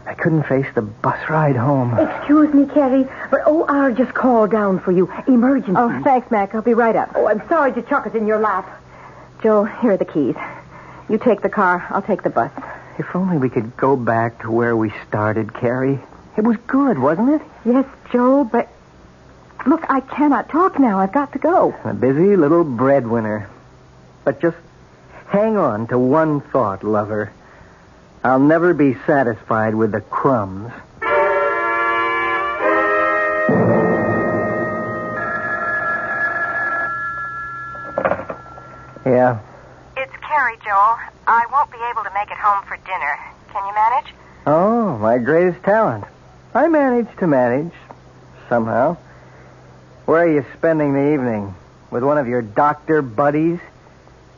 I couldn't face the bus ride home. Excuse me, Carrie, but OR just called down for you. Emergency. Oh, thanks, Mac. I'll be right up. Oh, I'm sorry to chuck it in your lap. Joe, here are the keys. You take the car. I'll take the bus. If only we could go back to where we started, Carrie. It was good, wasn't it? Yes, Joe, but... Look, I cannot talk now. I've got to go. A busy little breadwinner. But just hang on to one thought, lover. I'll never be satisfied with the crumbs. Yeah? It's Carrie, Joel. I won't be able to make it home for dinner. Can you manage? Oh, my greatest talent. I manage to manage. Somehow. Where are you spending the evening? With one of your doctor buddies?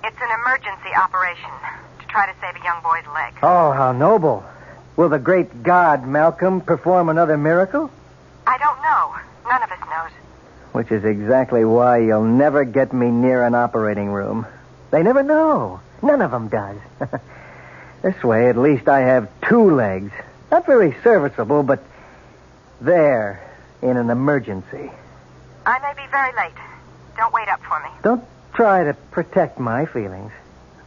It's an emergency operation to try to save a young boy's leg. Oh, how noble. Will the great God, Malcolm, perform another miracle? I don't know. None of us knows. Which is exactly why you'll never get me near an operating room. They never know. None of them does. This way, at least I have two legs. Not very serviceable, but there, in an emergency. I may be very late. Don't wait up for me. Don't try to protect my feelings.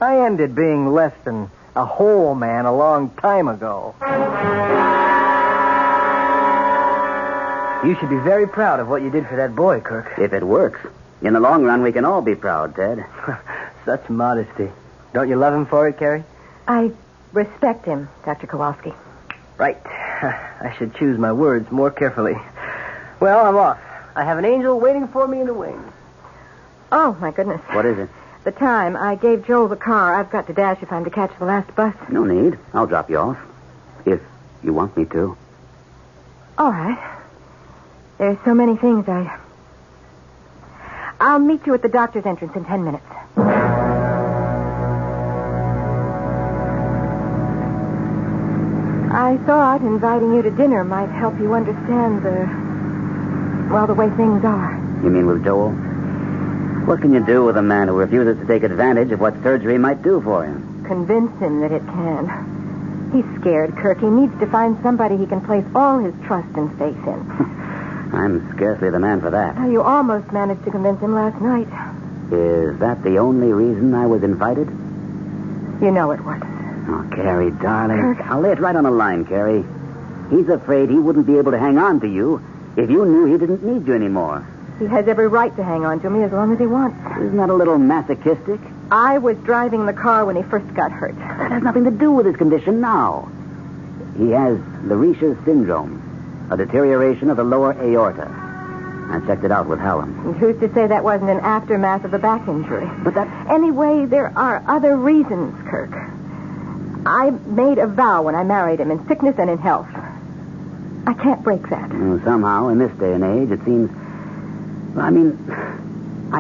I ended being less than a whole man a long time ago. You should be very proud of what you did for that boy, Kirk. If it works. In the long run, we can all be proud, Ted. Such modesty. Don't you love him for it, Carrie? I respect him, Dr. Kowalski. Right. I should choose my words more carefully. Well, I'm off. I have an angel waiting for me in the wings. Oh, my goodness. What is it? The time. I gave Joel the car. I've got to dash if I'm to catch the last bus. No need. I'll drop you off. If you want me to. All right. There's so many things I'll meet you at the doctor's entrance in 10 minutes. I thought inviting you to dinner might help you understand the way things are. You mean with Joel? What can you do with a man who refuses to take advantage of what surgery might do for him? Convince him that it can. He's scared, Kirk. He needs to find somebody he can place all his trust and faith in. I'm scarcely the man for that. You almost managed to convince him last night. Is that the only reason I was invited? You know it wasn't. Oh, Carrie, darling. Kirk. I'll lay it right on the line, Carrie. He's afraid he wouldn't be able to hang on to you if you knew he didn't need you anymore. He has every right to hang on to me as long as he wants. Isn't that a little masochistic? I was driving the car when he first got hurt. That has nothing to do with his condition now. He has Cherchez syndrome, a deterioration of the lower aorta. I checked it out with Hallam. And who's to say that wasn't an aftermath of the back injury? But that... Anyway, there are other reasons, Kirk. I made a vow when I married him, in sickness and in health. I can't break that. Somehow, in this day and age, it seems... I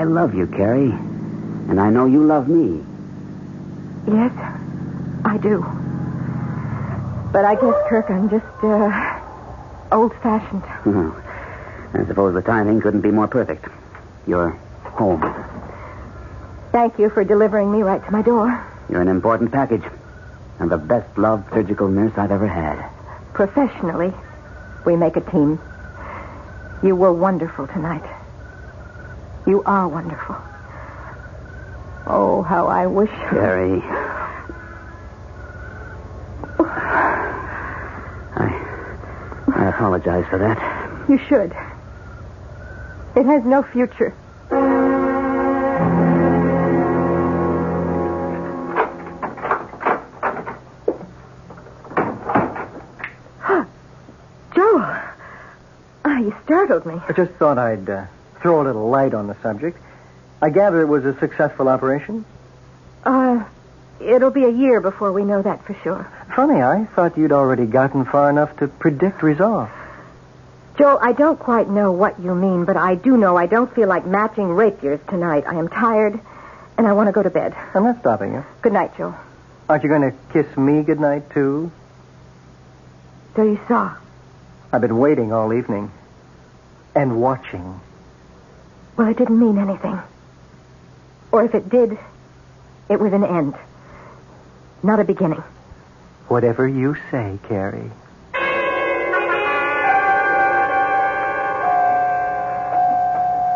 love you, Carrie. And I know you love me. Yes, I do. But I guess, Kirk, I'm just, old-fashioned. Well, I suppose the timing couldn't be more perfect. You're home. Thank you for delivering me right to my door. You're an important package. And the best-loved surgical nurse I've ever had. Professionally, we make a team. You were wonderful tonight. You are wonderful. Oh, how I wish... Carrie. I apologize for that. You should. It has no future. Joe. You startled me. I just thought I'd throw a little light on the subject. I gather it was a successful operation? It'll be a year before we know that for sure. Funny, I thought you'd already gotten far enough to predict results. Joe, I don't quite know what you mean, but I do know I don't feel like matching rapiers tonight. I am tired, and I want to go to bed. I'm not stopping you. Good night, Joe. Aren't you going to kiss me goodnight, too? So you saw. I've been waiting all evening. And watching. Well, it didn't mean anything. Or if it did, it was an end. Not a beginning. Whatever you say, Carrie.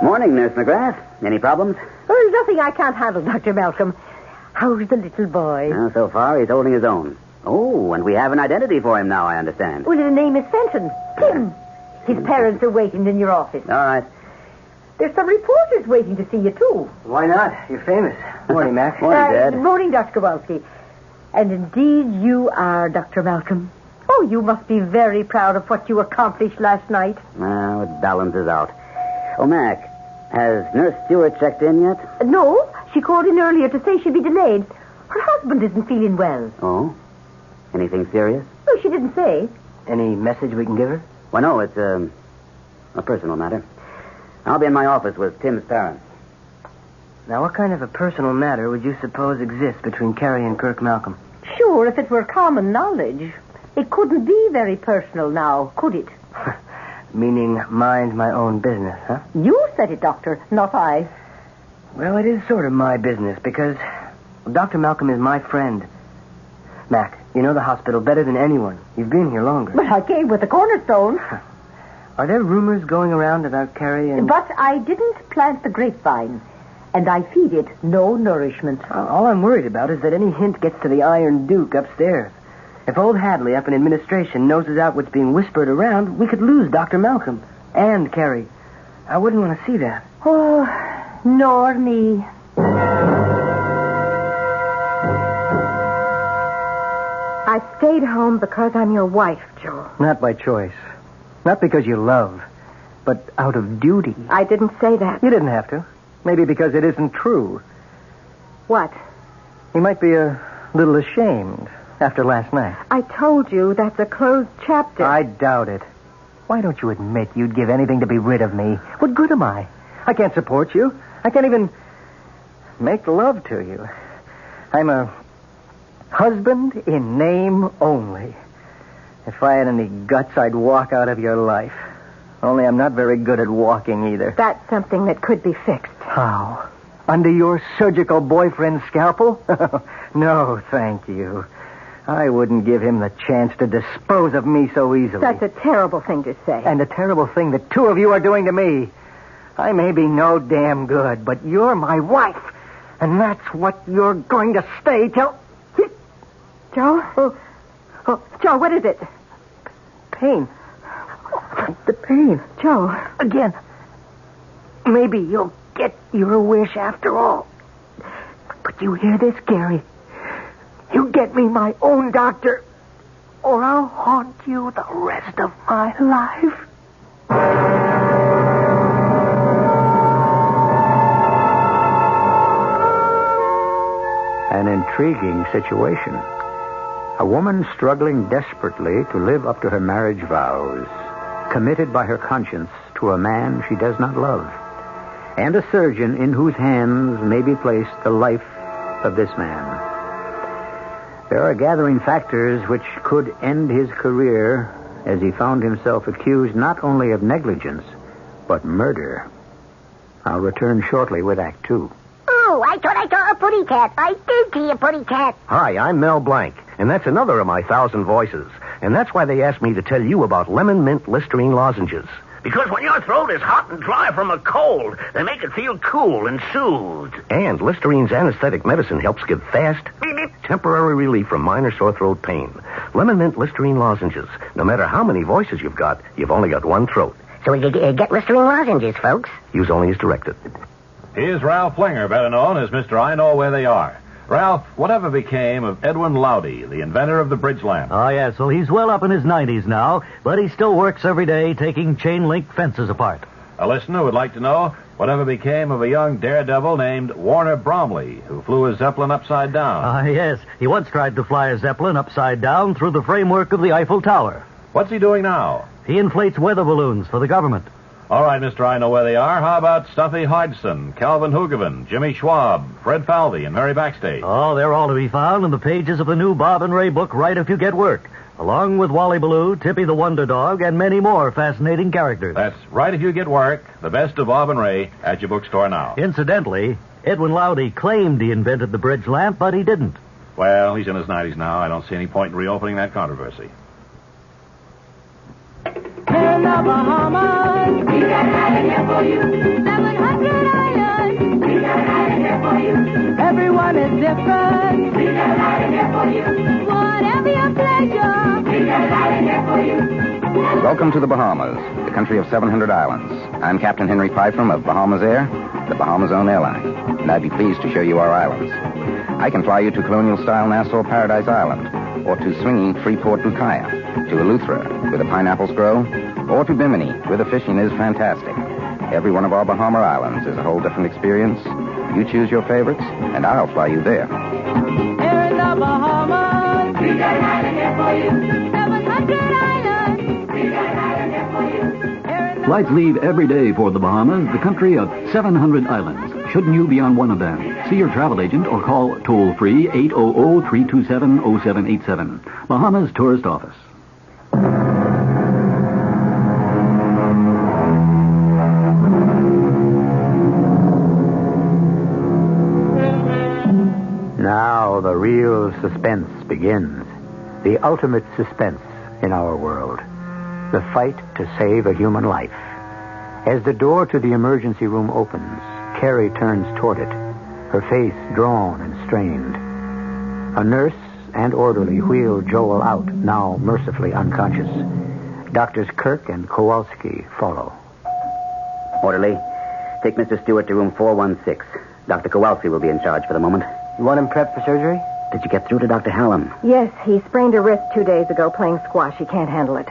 Morning, Nurse McGrath. Any problems? There's nothing I can't handle, Dr. Malcolm. How's the little boy? So far, he's holding his own. Oh, and we have an identity for him now, I understand. Well, his name is Fenton. Tim. His parents are waiting in your office. All right. There's some reporters waiting to see you, too. Why not? You're famous. Morning, Mac. Morning, Dad. Good morning, Dr. Kowalski. And indeed, you are, Dr. Malcolm. Oh, you must be very proud of what you accomplished last night. Well, it balances out. Oh, Mac, has Nurse Stewart checked in yet? No, she called in earlier to say she'd be delayed. Her husband isn't feeling well. Oh? Anything serious? No, she didn't say. Any message we can give her? Well, no, it's a personal matter. I'll be in my office with Tim's parents. Now, what kind of a personal matter would you suppose exists between Carrie and Kirk Malcolm? Sure, if it were common knowledge. It couldn't be very personal now, could it? Meaning mind my own business, huh? You said it, Doctor, not I. Well, it is sort of my business because Dr. Malcolm is my friend. Mac, you know the hospital better than anyone. You've been here longer. But I came with the cornerstone. Are there rumors going around about Carrie and... But I didn't plant the grapevine, and I feed it no nourishment. All I'm worried about is that any hint gets to the Iron Duke upstairs. If old Hadley up in administration noses out what's being whispered around, we could lose Dr. Malcolm. And Carrie. I wouldn't want to see that. Oh, nor me. I stayed home because I'm your wife, Joe. Not by choice. Not because you love, but out of duty. I didn't say that. You didn't have to. Maybe because it isn't true. What? You might be a little ashamed after last night. I told you that's a closed chapter. I doubt it. Why don't you admit you'd give anything to be rid of me? What good am I? I can't support you. I can't even make love to you. I'm a husband in name only. If I had any guts, I'd walk out of your life. Only I'm not very good at walking either. That's something that could be fixed. How? Under your surgical boyfriend's scalpel? No, thank you. I wouldn't give him the chance to dispose of me so easily. That's a terrible thing to say. And a terrible thing that two of you are doing to me. I may be no damn good, but you're my wife. And that's what you're going to stay till... Joe? Oh, Joe, what is it? Pain. The pain. Joe. Again. Maybe you'll get your wish after all. But you hear this, Gary? You get me my own doctor, or I'll haunt you the rest of my life. An intriguing situation. A woman struggling desperately to live up to her marriage vows, committed by her conscience to a man she does not love, and a surgeon in whose hands may be placed the life of this man. There are gathering factors which could end his career as he found himself accused not only of negligence, but murder. I'll return shortly with Act Two. Oh, I thought I saw a pretty cat. I did see a pretty cat. Hi, I'm Mel Blanc, and that's another of my 1,000 voices. And that's why they asked me to tell you about lemon mint Listerine lozenges. Because when your throat is hot and dry from a cold, they make it feel cool and soothed. And Listerine's anesthetic medicine helps give fast, temporary relief from minor sore throat pain. Lemon mint Listerine lozenges. No matter how many voices you've got, you've only got one throat. So you get Listerine lozenges, folks. Use only as directed. Here's Ralph Flinger, better known as Mr. I Know Where They Are. Ralph, whatever became of Edwin Lauder, the inventor of the bridge lamp? Oh, yes. Well, he's well up in his 90s now, but he still works every day taking chain-link fences apart. A listener would like to know whatever became of a young daredevil named Warner Bromley, who flew a Zeppelin upside down. Yes. He once tried to fly a Zeppelin upside down through the framework of the Eiffel Tower. What's he doing now? He inflates weather balloons for the government. All right, Mr. I Know Where They Are. How about Stuffy Hodgson, Calvin Hoogovan, Jimmy Schwab, Fred Falvey, and Mary Backstage? Oh, they're all to be found in the pages of the new Bob and Ray book, Right If You Get Work, along with Wally Ballou, Tippy the Wonder Dog, and many more fascinating characters. That's Right If You Get Work, the best of Bob and Ray, at your bookstore now. Incidentally, Edwin Lauder claimed he invented the bridge lamp, but he didn't. Well, he's in his 90s now. I don't see any point in reopening that controversy. In the Bahamas, we got an island here for you. 700 islands, we got an island here for you. Everyone is different, we got an island here for you. Whatever your pleasure, we got an island here for you. Welcome to the Bahamas, the country of 700 islands. I'm Captain Henry Pyfrom of Bahamas Air, the Bahamas' own airline, and I'd be pleased to show you our islands. I can fly you to colonial-style Nassau Paradise Island, or to swinging Freeport Bucaya, to Eleuthera, where the pineapples grow, or to Bimini, where the fishing is fantastic. Every one of our Bahama islands is a whole different experience. You choose your favorites, and I'll fly you there. Here in the Bahamas, we got an island here for you. 700 islands, we got an island here for you. Flights leave every day for the Bahamas, the country of 700 islands. Shouldn't you be on one of them? See your travel agent or call toll-free 800-327-0787. Bahamas Tourist Office. Now the real suspense begins. The ultimate suspense in our world. The fight to save a human life. As the door to the emergency room opens, Carrie turns toward it, her face drawn and strained. A nurse and orderly wheel Joel out, now mercifully unconscious. Doctors Kirk and Kowalski follow. Orderly, take Mr. Stewart to room 416. Dr. Kowalski will be in charge for the moment. You want him prepped for surgery? Did you get through to Dr. Hallam? Yes, he sprained a wrist 2 days ago playing squash. He can't handle it.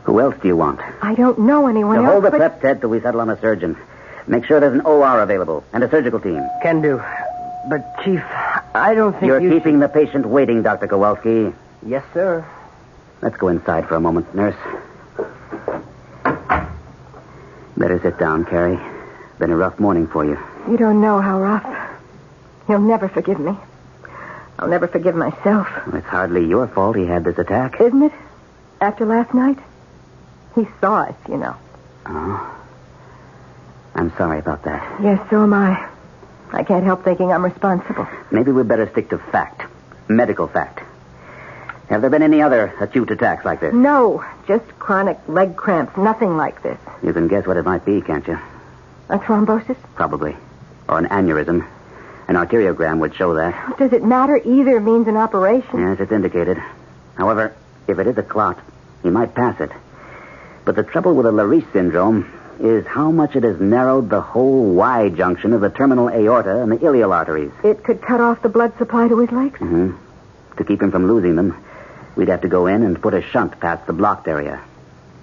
Who else do you want? I don't know anyone Now, else, hold the but... prep, Ted, till we settle on a surgeon. Make sure there's an OR available and a surgical team. Can do. But, Chief, I don't think You're keeping the patient waiting, Dr. Kowalski. Yes, sir. Let's go inside for a moment, nurse. Better sit down, Carrie. Been a rough morning for you. You don't know how rough. You'll never forgive me. I'll never forgive myself. Well, it's hardly your fault he had this attack. Isn't it? After last night? He saw us, you know. Oh. I'm sorry about that. Yes, so am I. I can't help thinking I'm responsible. Maybe we'd better stick to fact. Medical fact. Have there been any other acute attacks like this? No, just chronic leg cramps. Nothing like this. You can guess what it might be, can't you? A thrombosis? Probably. Or an aneurysm. An arteriogram would show that. Does it matter? Either means an operation. Yes, it's indicated. However, if it is a clot, he might pass it. But the trouble with a Lariche syndrome is how much it has narrowed the whole Y junction of the terminal aorta and the iliac arteries. It could cut off the blood supply to his legs? Mm-hmm. To keep him from losing them, we'd have to go in and put a shunt past the blocked area.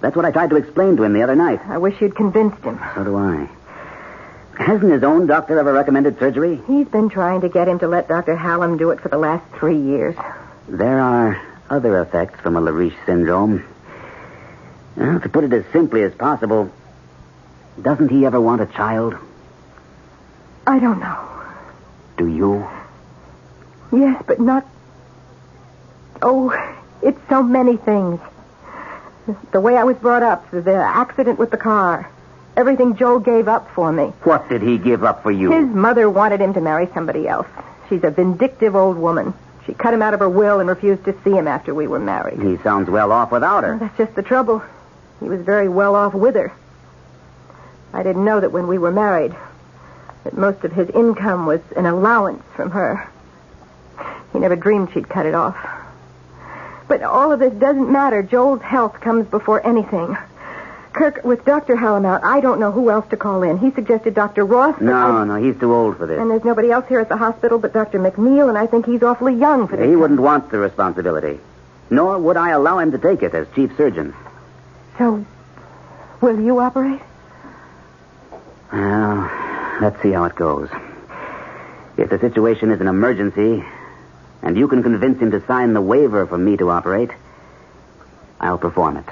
That's what I tried to explain to him the other night. I wish you'd convinced him. So do I. Hasn't his own doctor ever recommended surgery? He's been trying to get him to let Dr. Hallam do it for the last 3 years. There are other effects from a Lariche syndrome. Well, to put it as simply as possible, doesn't he ever want a child? I don't know. Do you? Yes, but not... Oh, it's so many things. The way I was brought up, the accident with the car, everything Joe gave up for me. What did he give up for you? His mother wanted him to marry somebody else. She's a vindictive old woman. She cut him out of her will and refused to see him after we were married. He sounds well off without her. Well, that's just the trouble. He was very well off with her. I didn't know that when we were married, that most of his income was an allowance from her. He never dreamed she'd cut it off. But all of this doesn't matter. Joel's health comes before anything. Kirk, with Dr. Hallam out, I don't know who else to call in. He suggested Dr. Ross. No, he's too old for this. And there's nobody else here at the hospital but Dr. McNeil, and I think he's awfully young for this. He wouldn't want the responsibility. Nor would I allow him to take it as chief surgeon. So, will you operate? Well, let's see how it goes. If the situation is an emergency, and you can convince him to sign the waiver for me to operate, I'll perform it.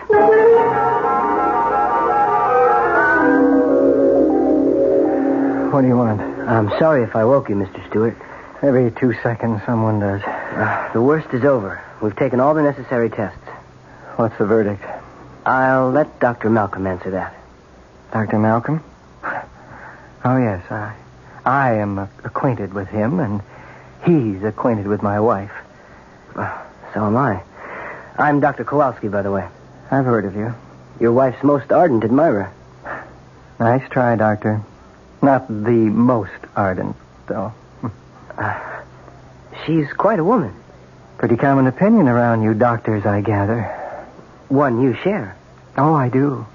What do you want? I'm sorry if I woke you, Mr. Stewart. Every 2 seconds someone does. The worst is over. We've taken all the necessary tests. What's the verdict? I'll let Dr. Malcolm answer that. Dr. Malcolm? Oh, yes. I am acquainted with him, and he's acquainted with my wife. So am I. I'm Dr. Kowalski, by the way. I've heard of you. Your wife's most ardent admirer. Nice try, Doctor. Not the most ardent, though. She's quite a woman. Pretty common opinion around you doctors, I gather. One you share. Oh, I do.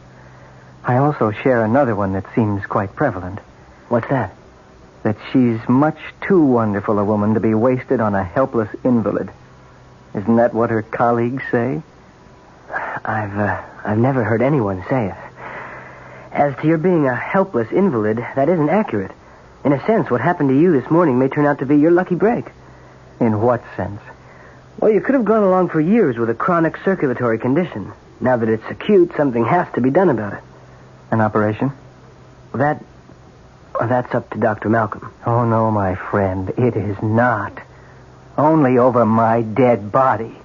I also share another one that seems quite prevalent. What's that? That she's much too wonderful a woman to be wasted on a helpless invalid. Isn't that what her colleagues say? I've never heard anyone say it. As to your being a helpless invalid, that isn't accurate. In a sense, what happened to you this morning may turn out to be your lucky break. In what sense? Well, you could have gone along for years with a chronic circulatory condition. Now that it's acute, something has to be done about it. An operation? That's up to Dr. Malcolm. Oh, no, my friend. It is not. Only over my dead body.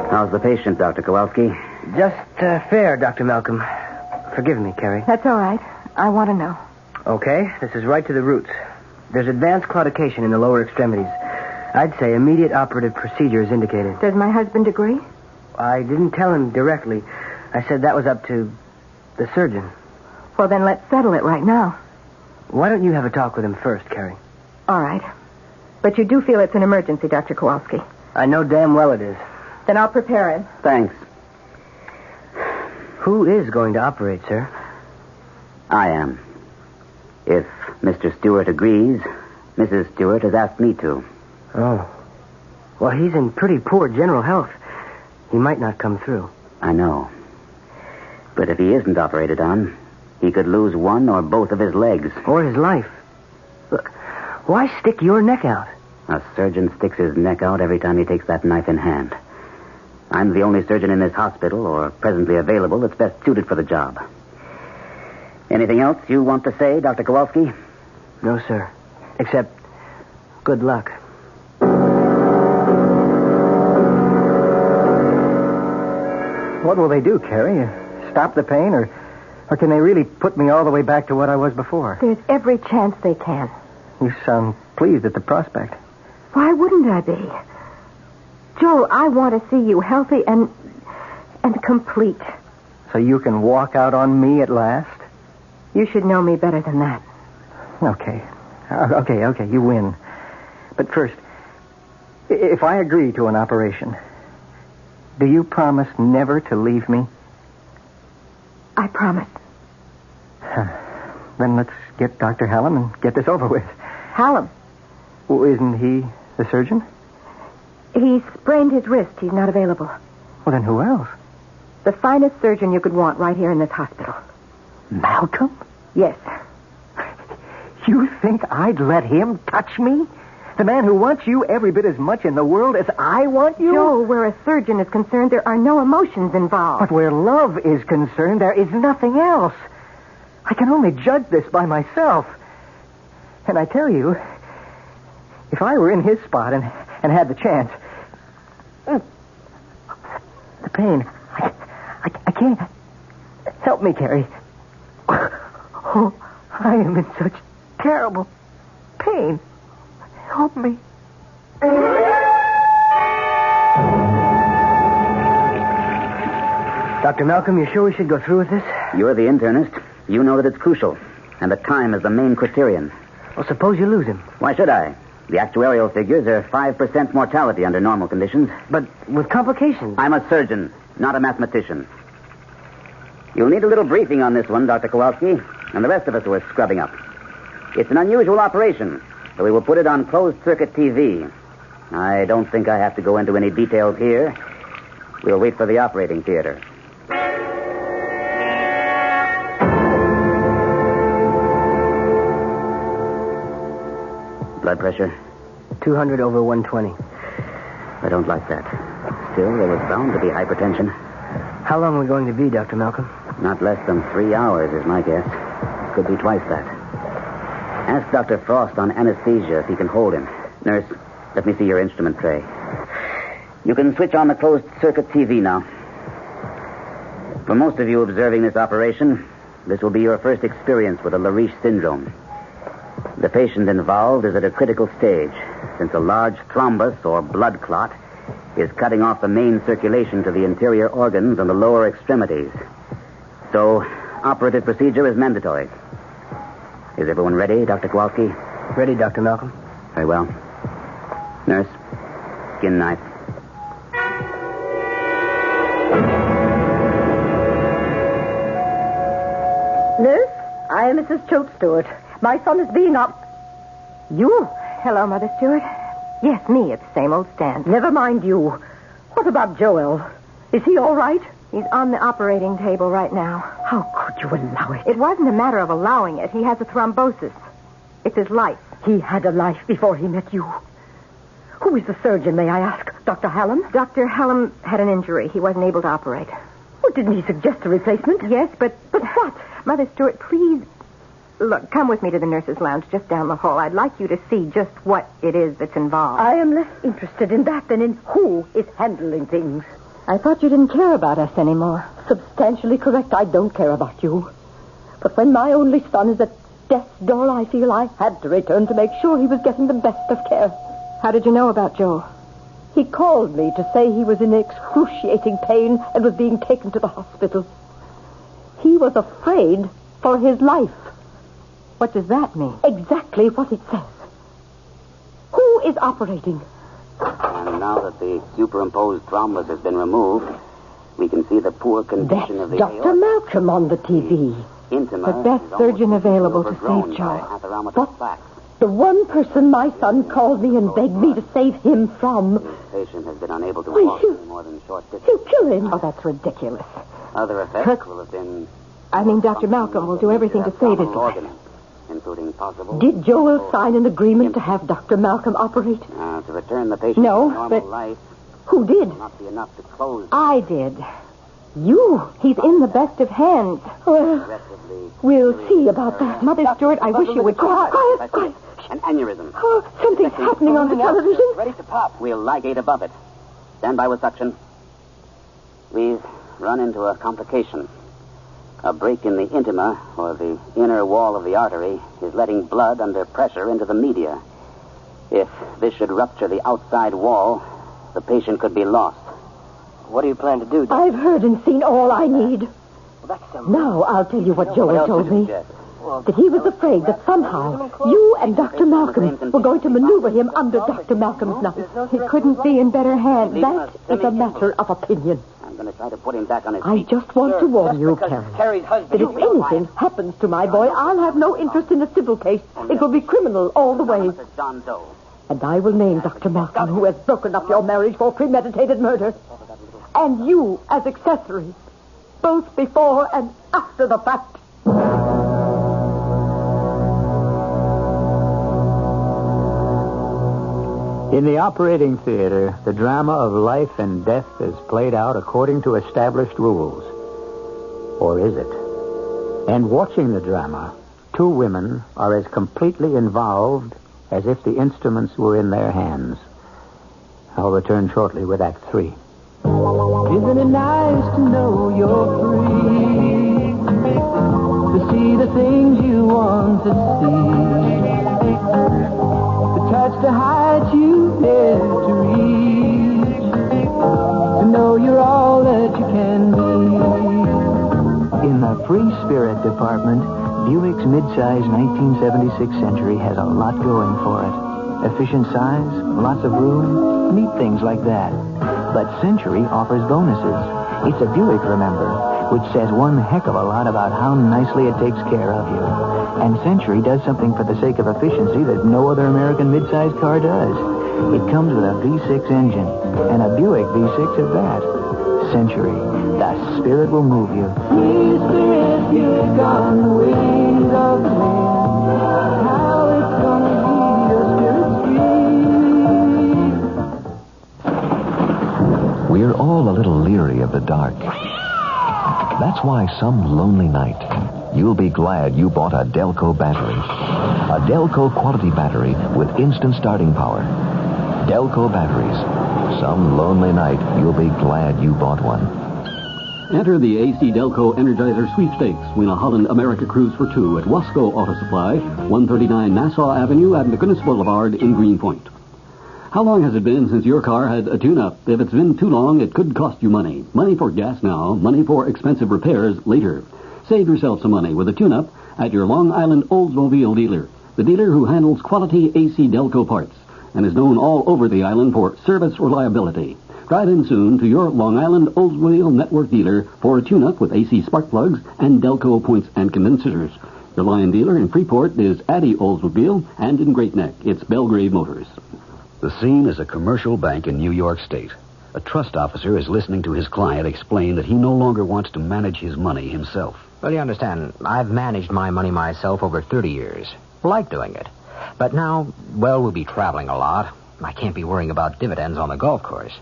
How's the patient, Dr. Kowalski? Just fair, Dr. Malcolm. Forgive me, Carrie. That's all right. I want to know. Okay, this is right to the roots. There's advanced claudication in the lower extremities. I'd say immediate operative procedure is indicated. Does my husband agree? I didn't tell him directly. I said that was up to the surgeon. Well, then let's settle it right now. Why don't you have a talk with him first, Carrie? All right. But you do feel it's an emergency, Dr. Kowalski. I know damn well it is. Then I'll prepare him. Thanks. Who is going to operate, sir? I am. If Mr. Stewart agrees, Mrs. Stewart has asked me to. Oh. Well, he's in pretty poor general health. He might not come through. I know. But if he isn't operated on, he could lose one or both of his legs. Or his life. Look, why stick your neck out? A surgeon sticks his neck out every time he takes that knife in hand. I'm the only surgeon in this hospital, or presently available, that's best suited for the job. Anything else you want to say, Dr. Kowalski? No, sir. Except, good luck. What will they do, Carrie? Stop the pain, or can they really put me all the way back to what I was before? There's every chance they can. You sound pleased at the prospect. Why wouldn't I be? Joe, I want to see you healthy and complete. So you can walk out on me at last? You should know me better than that. Okay. Okay, you win. But first, if I agree to an operation, do you promise never to leave me? I promise. Then let's get Dr. Hallam and get this over with. Hallam? Well, isn't he the surgeon? He sprained his wrist. He's not available. Well, then who else? The finest surgeon you could want right here in this hospital. Malcolm? Yes. You think I'd let him touch me? The man who wants you every bit as much in the world as I want you? Joe, where a surgeon is concerned, there are no emotions involved. But where love is concerned, there is nothing else. I can only judge this by myself. And I tell you, if I were in his spot and had the chance, the pain, I can't. Help me, Carrie. Oh, I am in such terrible pain. Help me. Dr. Malcolm, you sure we should go through with this? You're the internist. You know that it's crucial. And that time is the main criterion. Well, suppose you lose him. Why should I? The actuarial figures are 5% mortality under normal conditions. But with complications. I'm a surgeon, not a mathematician. You'll need a little briefing on this one, Dr. Kowalski, and the rest of us who are scrubbing up. It's an unusual operation, so we will put it on closed-circuit TV. I don't think I have to go into any details here. We'll wait for the operating theater. Blood pressure? 200 over 120. I don't like that. Still, there was bound to be hypertension. How long are we going to be, Dr. Malcolm? Not less than 3 hours is my guess. Could be twice that. Ask Dr. Frost on anesthesia if he can hold him. Nurse, let me see your instrument tray. You can switch on the closed-circuit TV now. For most of you observing this operation, this will be your first experience with a Lariche syndrome. The patient involved is at a critical stage, since a large thrombus or blood clot is cutting off the main circulation to the interior organs and the lower extremities. So, operative procedure is mandatory. Is everyone ready, Dr. Kowalski? Ready, Dr. Malcolm. Very well. Nurse, skin knife. Nurse, I am Mrs. Choate Stewart. My son is being up. You? Hello, Mother Stewart. Yes, me. It's the same old stand. Never mind you. What about Joel? Is he all right? He's on the operating table right now. How could you allow it? It wasn't a matter of allowing it. He has a thrombosis. It's his life. He had a life before he met you. Who is the surgeon, may I ask? Dr. Hallam? Dr. Hallam had an injury. He wasn't able to operate. Well, didn't he suggest a replacement? Yes, but what? Mother Stewart, please. Look, come with me to the nurse's lounge just down the hall. I'd like you to see just what it is that's involved. I am less interested in that than in who is handling things. I thought you didn't care about us anymore. Substantially correct. I don't care about you. But when my only son is at death's door, I feel I had to return to make sure he was getting the best of care. How did you know about Joe? He called me to say he was in excruciating pain and was being taken to the hospital. He was afraid for his life. What does that mean? Exactly what it says. Who is operating? And now that the superimposed thrombus has been removed, We can see the poor condition of the Dr. aorta. Malcolm on the TV. Intima The best is surgeon almost available to overgrown save by Joe. atheromatoid plaques. The one person my son called me and begged me to save him from. This patient has been unable to Why, walk you- any more than short distance. He'll kill him. Oh, that's ridiculous. Other effects Kirk- will have been I mean, Dr. Malcolm will do everything to save his life. organs, including possible... Did Joel sign an agreement to have Dr. Malcolm operate? To return the patient No, to normal but- life Who did? will not be enough to close I did. You. He's in the best of hands. Well, aggressively... we'll see about that. Mother Stewart, I wish you would Quiet, quiet. An aneurysm. Oh, something's happening on the television. Ready to pop. We'll ligate above it. Stand by with suction. We've run into a complication. A break in the intima, or the inner wall of the artery, is letting blood under pressure into the media. If this should rupture the outside wall, the patient could be lost. What do you plan to do, Doctor? I've heard and seen all I need. Now I'll tell you what Joel told me. That he was afraid that somehow you and Dr. Malcolm were going to maneuver him under Dr. Malcolm's knife. He couldn't be in better hands. That is a matter of opinion. I'm going to try to put him back on his I feet. just want to warn you, Karen, Carrie's husband. that if anything happens to my boy, I'll have no interest in a civil case. It will be criminal all the way. John Doe. And I will name Dr. Malcolm, who has broken up your marriage for premeditated murder. And you as accessories, both before and after the fact. In the operating theater, the drama of life and death is played out according to established rules. Or is it? And watching the drama, two women are as completely involved as if the instruments were in their hands. I'll return shortly with Act 3. Isn't it nice to know you're free? To see the things you want to see. To touch the heights you dare to reach. To know you're all that you can be. In the Free Spirit Department, Buick's midsize 1976 Century has a lot going for it. Efficient size, lots of room, neat things like that. But Century offers bonuses. It's a Buick, remember, which says one heck of a lot about how nicely it takes care of you. And Century does something for the sake of efficiency that no other American midsize car does. It comes with a V6 engine, and a Buick V6 at that. Century, the spirit will move you. Free spirit, Buick on the wings of the wind. How it's gonna be your spirit's free. We're all a little leery of the dark. That's why some lonely night, you'll be glad you bought a Delco battery. A Delco quality battery with instant starting power. Delco batteries. Some lonely night, you'll be glad you bought one. Enter the AC Delco Energizer Sweepstakes. Win a Holland America cruise for two at Wasco Auto Supply, 139 Nassau Avenue at McGinnis Boulevard in Greenpoint. How long has it been since your car had a tune-up? If it's been too long, it could cost you money. Money for gas now, money for expensive repairs later. Save yourself some money with a tune-up at your Long Island Oldsmobile dealer, the dealer who handles quality AC Delco parts and is known all over the island for service reliability. Drive in soon to your Long Island Oldsmobile Network dealer for a tune-up with AC spark plugs and Delco points and condensers. Your Lion dealer in Freeport is Addy Oldsmobile, and in Great Neck, it's Belgrave Motors. The scene is a commercial bank in New York State. A trust officer is listening to his client explain that he no longer wants to manage his money himself. Well, you understand, I've managed my money myself over 30 years. Like doing it. But now, well, we'll be traveling a lot. I can't be worrying about dividends on the golf course.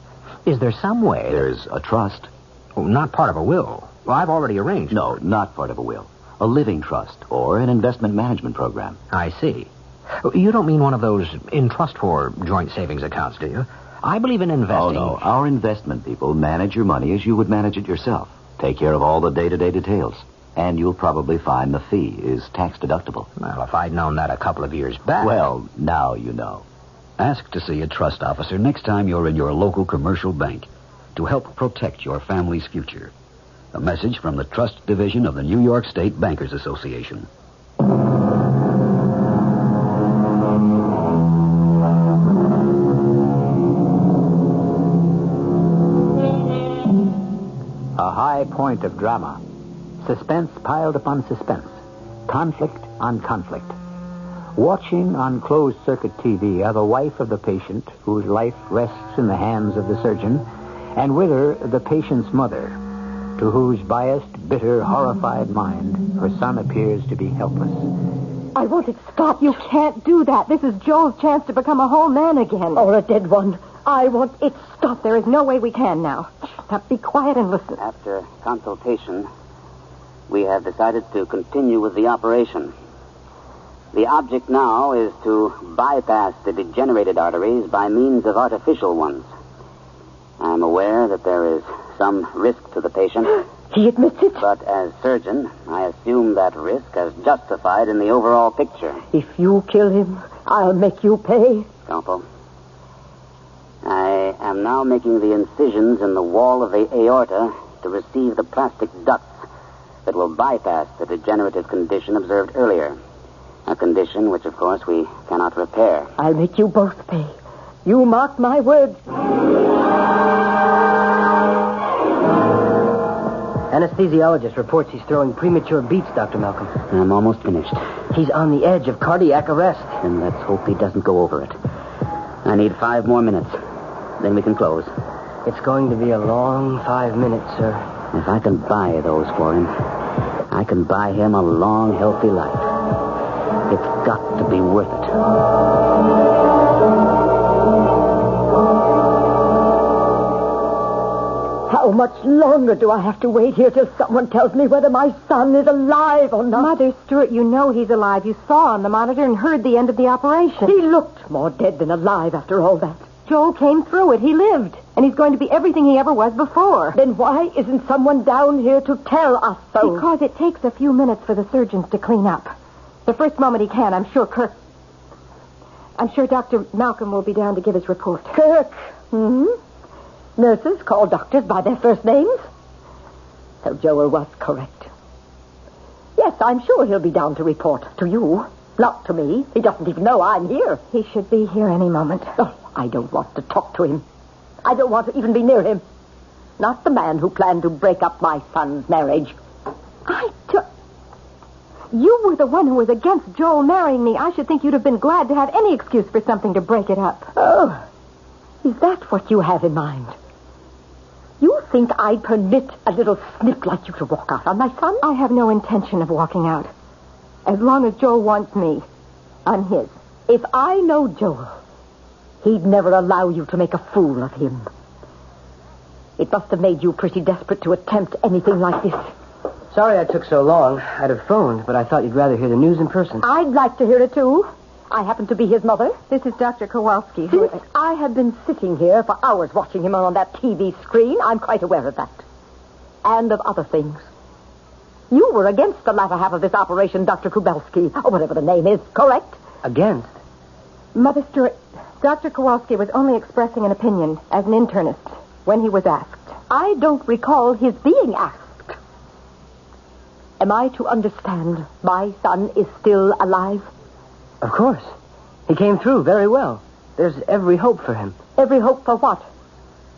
Is there some way... There's a trust. Oh, not part of a will. Well, I've already arranged. No, not part of a will. A living trust or an investment management program. I see. You don't mean one of those in trust for joint savings accounts, do you? I believe in investing. Oh, no. Our investment people manage your money as you would manage it yourself. Take care of all the day-to-day details. And you'll probably find the fee is tax deductible. Well, if I'd known that a couple of years back... Well, now you know. Ask to see a trust officer next time you're in your local commercial bank to help protect your family's future. A message from the Trust Division of the New York State Bankers Association. point of drama. Suspense piled upon suspense. Conflict on conflict. Watching on closed-circuit TV are the wife of the patient, whose life rests in the hands of the surgeon, and with her, the patient's mother, to whose biased, bitter, horrified mind her son appears to be helpless. I want it stopped. You can't do that. This is Joel's chance to become a whole man again. Or a dead one. I want it stopped. There is no way we can now. Now be quiet and listen. After consultation, we have decided to continue with the operation. The object now is to bypass the degenerated arteries by means of artificial ones. I'm aware that there is some risk to the patient. He admits it? But as surgeon, I assume that risk as justified in the overall picture. If you kill him, I'll make you pay. Scalpel, I am now making the incisions in the wall of the aorta to receive the plastic ducts that will bypass the degenerative condition observed earlier. A condition which, of course, we cannot repair. I'll make you both pay. You mark my words. Anesthesiologist reports he's throwing premature beats, Dr. Malcolm. I'm almost finished. He's on the edge of cardiac arrest. And let's hope he doesn't go over it. I need 5 more minutes. Then we can close. It's going to be a long 5 minutes, sir. If I can buy those for him, I can buy him a long, healthy life. It's got to be worth it. How much longer do I have to wait here till someone tells me whether my son is alive or not? Mother Stewart, you know he's alive. You saw on the monitor and heard the end of the operation. He looked more dead than alive after all that. Joel came through it. He lived. And he's going to be everything he ever was before. Then why isn't someone down here to tell us so? Because it takes a few minutes for the surgeons to clean up. The first moment he can, I'm sure Dr. Malcolm will be down to give his report. Kirk? Nurses call doctors by their first names. So Joel was correct. Yes, I'm sure he'll be down to report to you. Not to me. He doesn't even know I'm here. He should be here any moment. Oh, I don't want to talk to him. I don't want to even be near him. Not the man who planned to break up my son's marriage. You were the one who was against Joel marrying me. I should think you'd have been glad to have any excuse for something to break it up. Oh, is that what you have in mind? You think I'd permit a little snip like you to walk out on my son? I have no intention of walking out. As long as Joel wants me, I'm his. If I know Joel, he'd never allow you to make a fool of him. It must have made you pretty desperate to attempt anything like this. Sorry I took so long. I'd have phoned, but I thought you'd rather hear the news in person. I'd like to hear it, too. I happen to be his mother. This is Dr. Kowalski. Since I have been sitting here for hours watching him on that TV screen, I'm quite aware of that. And of other things. You were against the latter half of this operation, Dr. Kowalski, or whatever the name is, correct? Against? Mother Stewart, Dr. Kowalski was only expressing an opinion as an internist when he was asked. I don't recall his being asked. Am I to understand my son is still alive? Of course. He came through very well. There's every hope for him. Every hope for what?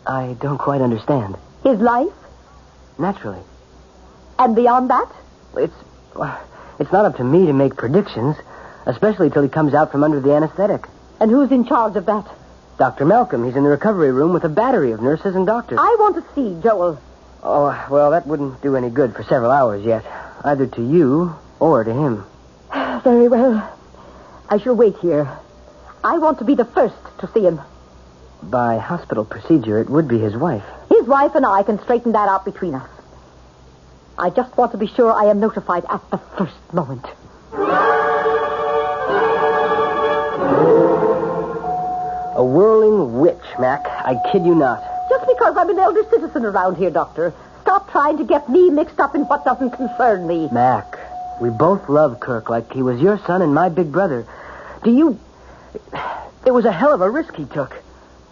I don't quite understand. His life? Naturally. And beyond that? It's not up to me to make predictions, especially till he comes out from under the anesthetic. And who's in charge of that? Dr. Malcolm. He's in the recovery room with a battery of nurses and doctors. I want to see Joel. Oh, well, that wouldn't do any good for several hours yet. Either to you or to him. Very well. I shall wait here. I want to be the first to see him. By hospital procedure, it would be his wife. His wife and I can straighten that out between us. I just want to be sure I am notified at the first moment. A whirling witch, Mac. I kid you not. Just because I'm an elder citizen around here, Doctor. Stop trying to get me mixed up in what doesn't concern me. Mac, we both love Kirk like he was your son and my big brother. It was a hell of a risk he took.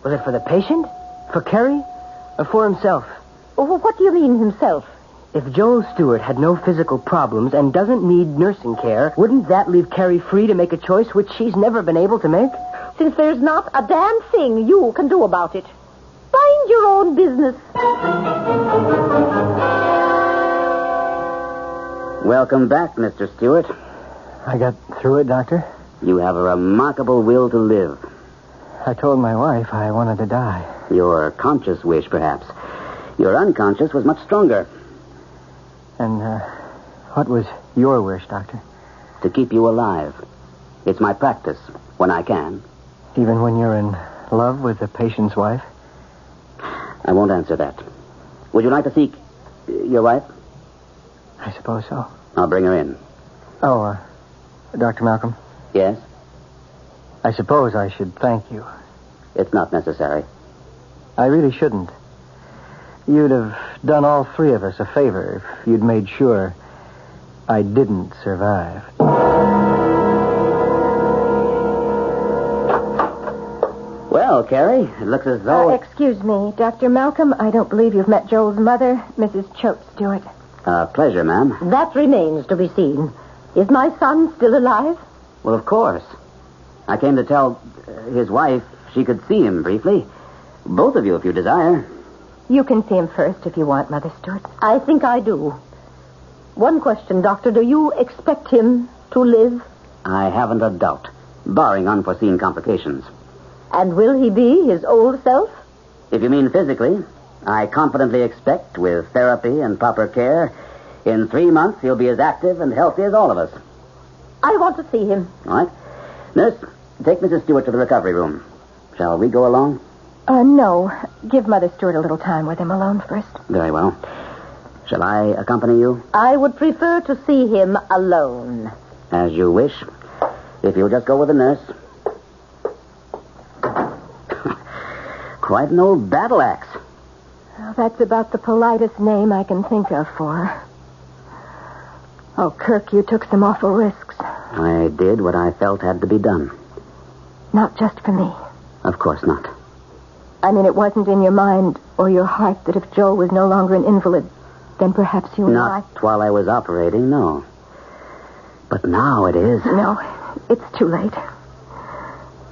Was it for the patient? For Kerry? Or for himself? Well, what do you mean, himself? If Joel Stewart had no physical problems and doesn't need nursing care, wouldn't that leave Kerry free to make a choice which she's never been able to make? Since there's not a damn thing you can do about it. Mind your own business. Welcome back, Mr. Stewart. I got through it, Doctor. You have a remarkable will to live. I told my wife I wanted to die. Your conscious wish, perhaps. Your unconscious was much stronger. And what was your wish, Doctor? To keep you alive. It's my practice, when I can. Even when you're in love with the patient's wife? I won't answer that. Would you like to seek your wife? I suppose so. I'll bring her in. Oh, Dr. Malcolm? Yes? I suppose I should thank you. It's not necessary. I really shouldn't. You'd have done all three of us a favor if you'd made sure I didn't survive. Well, Carrie, it looks as though... Excuse me, Dr. Malcolm. I don't believe you've met Joel's mother, Mrs. Choate Stewart. Pleasure, ma'am. That remains to be seen. Is my son still alive? Well, of course. I came to tell his wife she could see him briefly. Both of you, if you desire. You can see him first if you want, Mother Stewart. I think I do. One question, Doctor. Do you expect him to live? I haven't a doubt, barring unforeseen complications. And will he be his old self? If you mean physically, I confidently expect, with therapy and proper care, in 3 months he'll be as active and healthy as all of us. I want to see him. All right. Nurse, take Mrs. Stewart to the recovery room. Shall we go along? No. Give Mother Stewart a little time with him alone first. Very well. Shall I accompany you? I would prefer to see him alone. As you wish. If you'll just go with the nurse. Quite an old battle axe. Well, that's about the politest name I can think of for her. Oh, Kirk, you took some awful risks. I did what I felt had to be done. Not just for me. Of course not. I mean, it wasn't in your mind or your heart that if Joel was no longer an invalid, then perhaps you and I... Not while I was operating, no. But now it is. No, it's too late.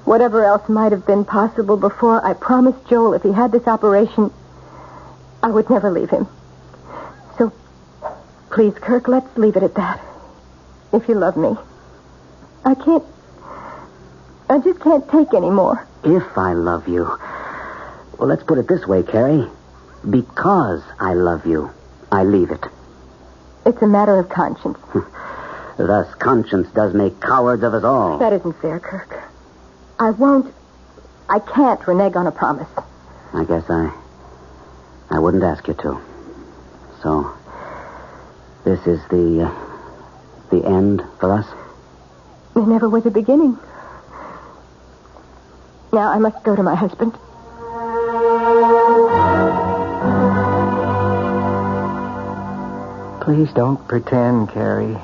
Whatever else might have been possible before, I promised Joel if he had this operation, I would never leave him. So, please, Kirk, let's leave it at that. If you love me. I just can't take any more. If I love you. Well, let's put it this way, Carrie. Because I love you, I leave it. It's a matter of conscience. Thus, conscience does make cowards of us all. That isn't fair, Kirk. I can't renege on a promise. I guess I wouldn't ask you to. So, this is the end for us? There never was a beginning. Now I must go to my husband. Please don't pretend, Carrie.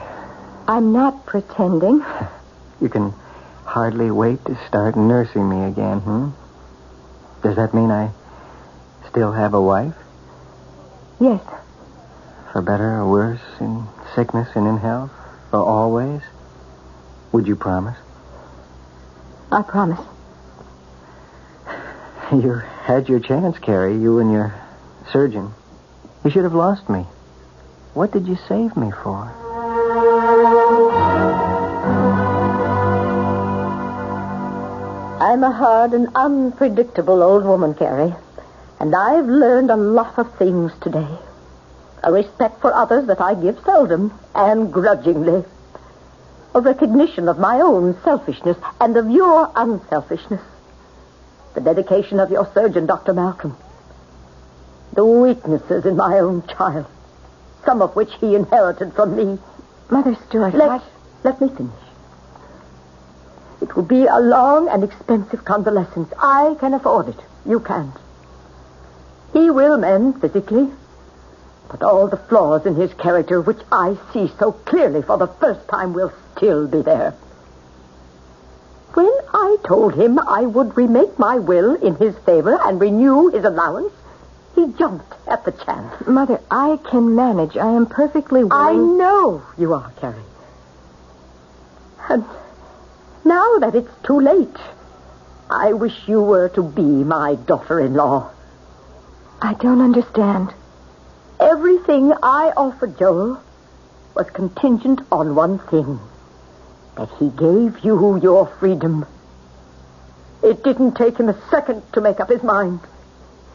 I'm not pretending. You can hardly wait to start nursing me again, Does that mean I still have a wife? Yes. For better or worse, in sickness and in health? For always? Would you promise? I promise. You had your chance, Carrie, you and your surgeon. You should have lost me. What did you save me for? I'm a hard and unpredictable old woman, Carrie. And I've learned a lot of things today. A respect for others that I give seldom and grudgingly. A recognition of my own selfishness and of your unselfishness. The dedication of your surgeon, Dr. Malcolm. The weaknesses in my own child. Some of which he inherited from me. Mother Stewart, let me finish. It will be a long and expensive convalescence. I can afford it. You can't. He will mend physically. But all the flaws in his character, which I see so clearly for the first time, will still be there. When I told him I would remake my will in his favor and renew his allowance, he jumped at the chance. Mother, I can manage. I am perfectly willing. I know you are, Carrie. And now that it's too late, I wish you were to be my daughter-in-law. I don't understand. Everything I offered Joel, was contingent on one thing. That he gave you your freedom. It didn't take him a second to make up his mind.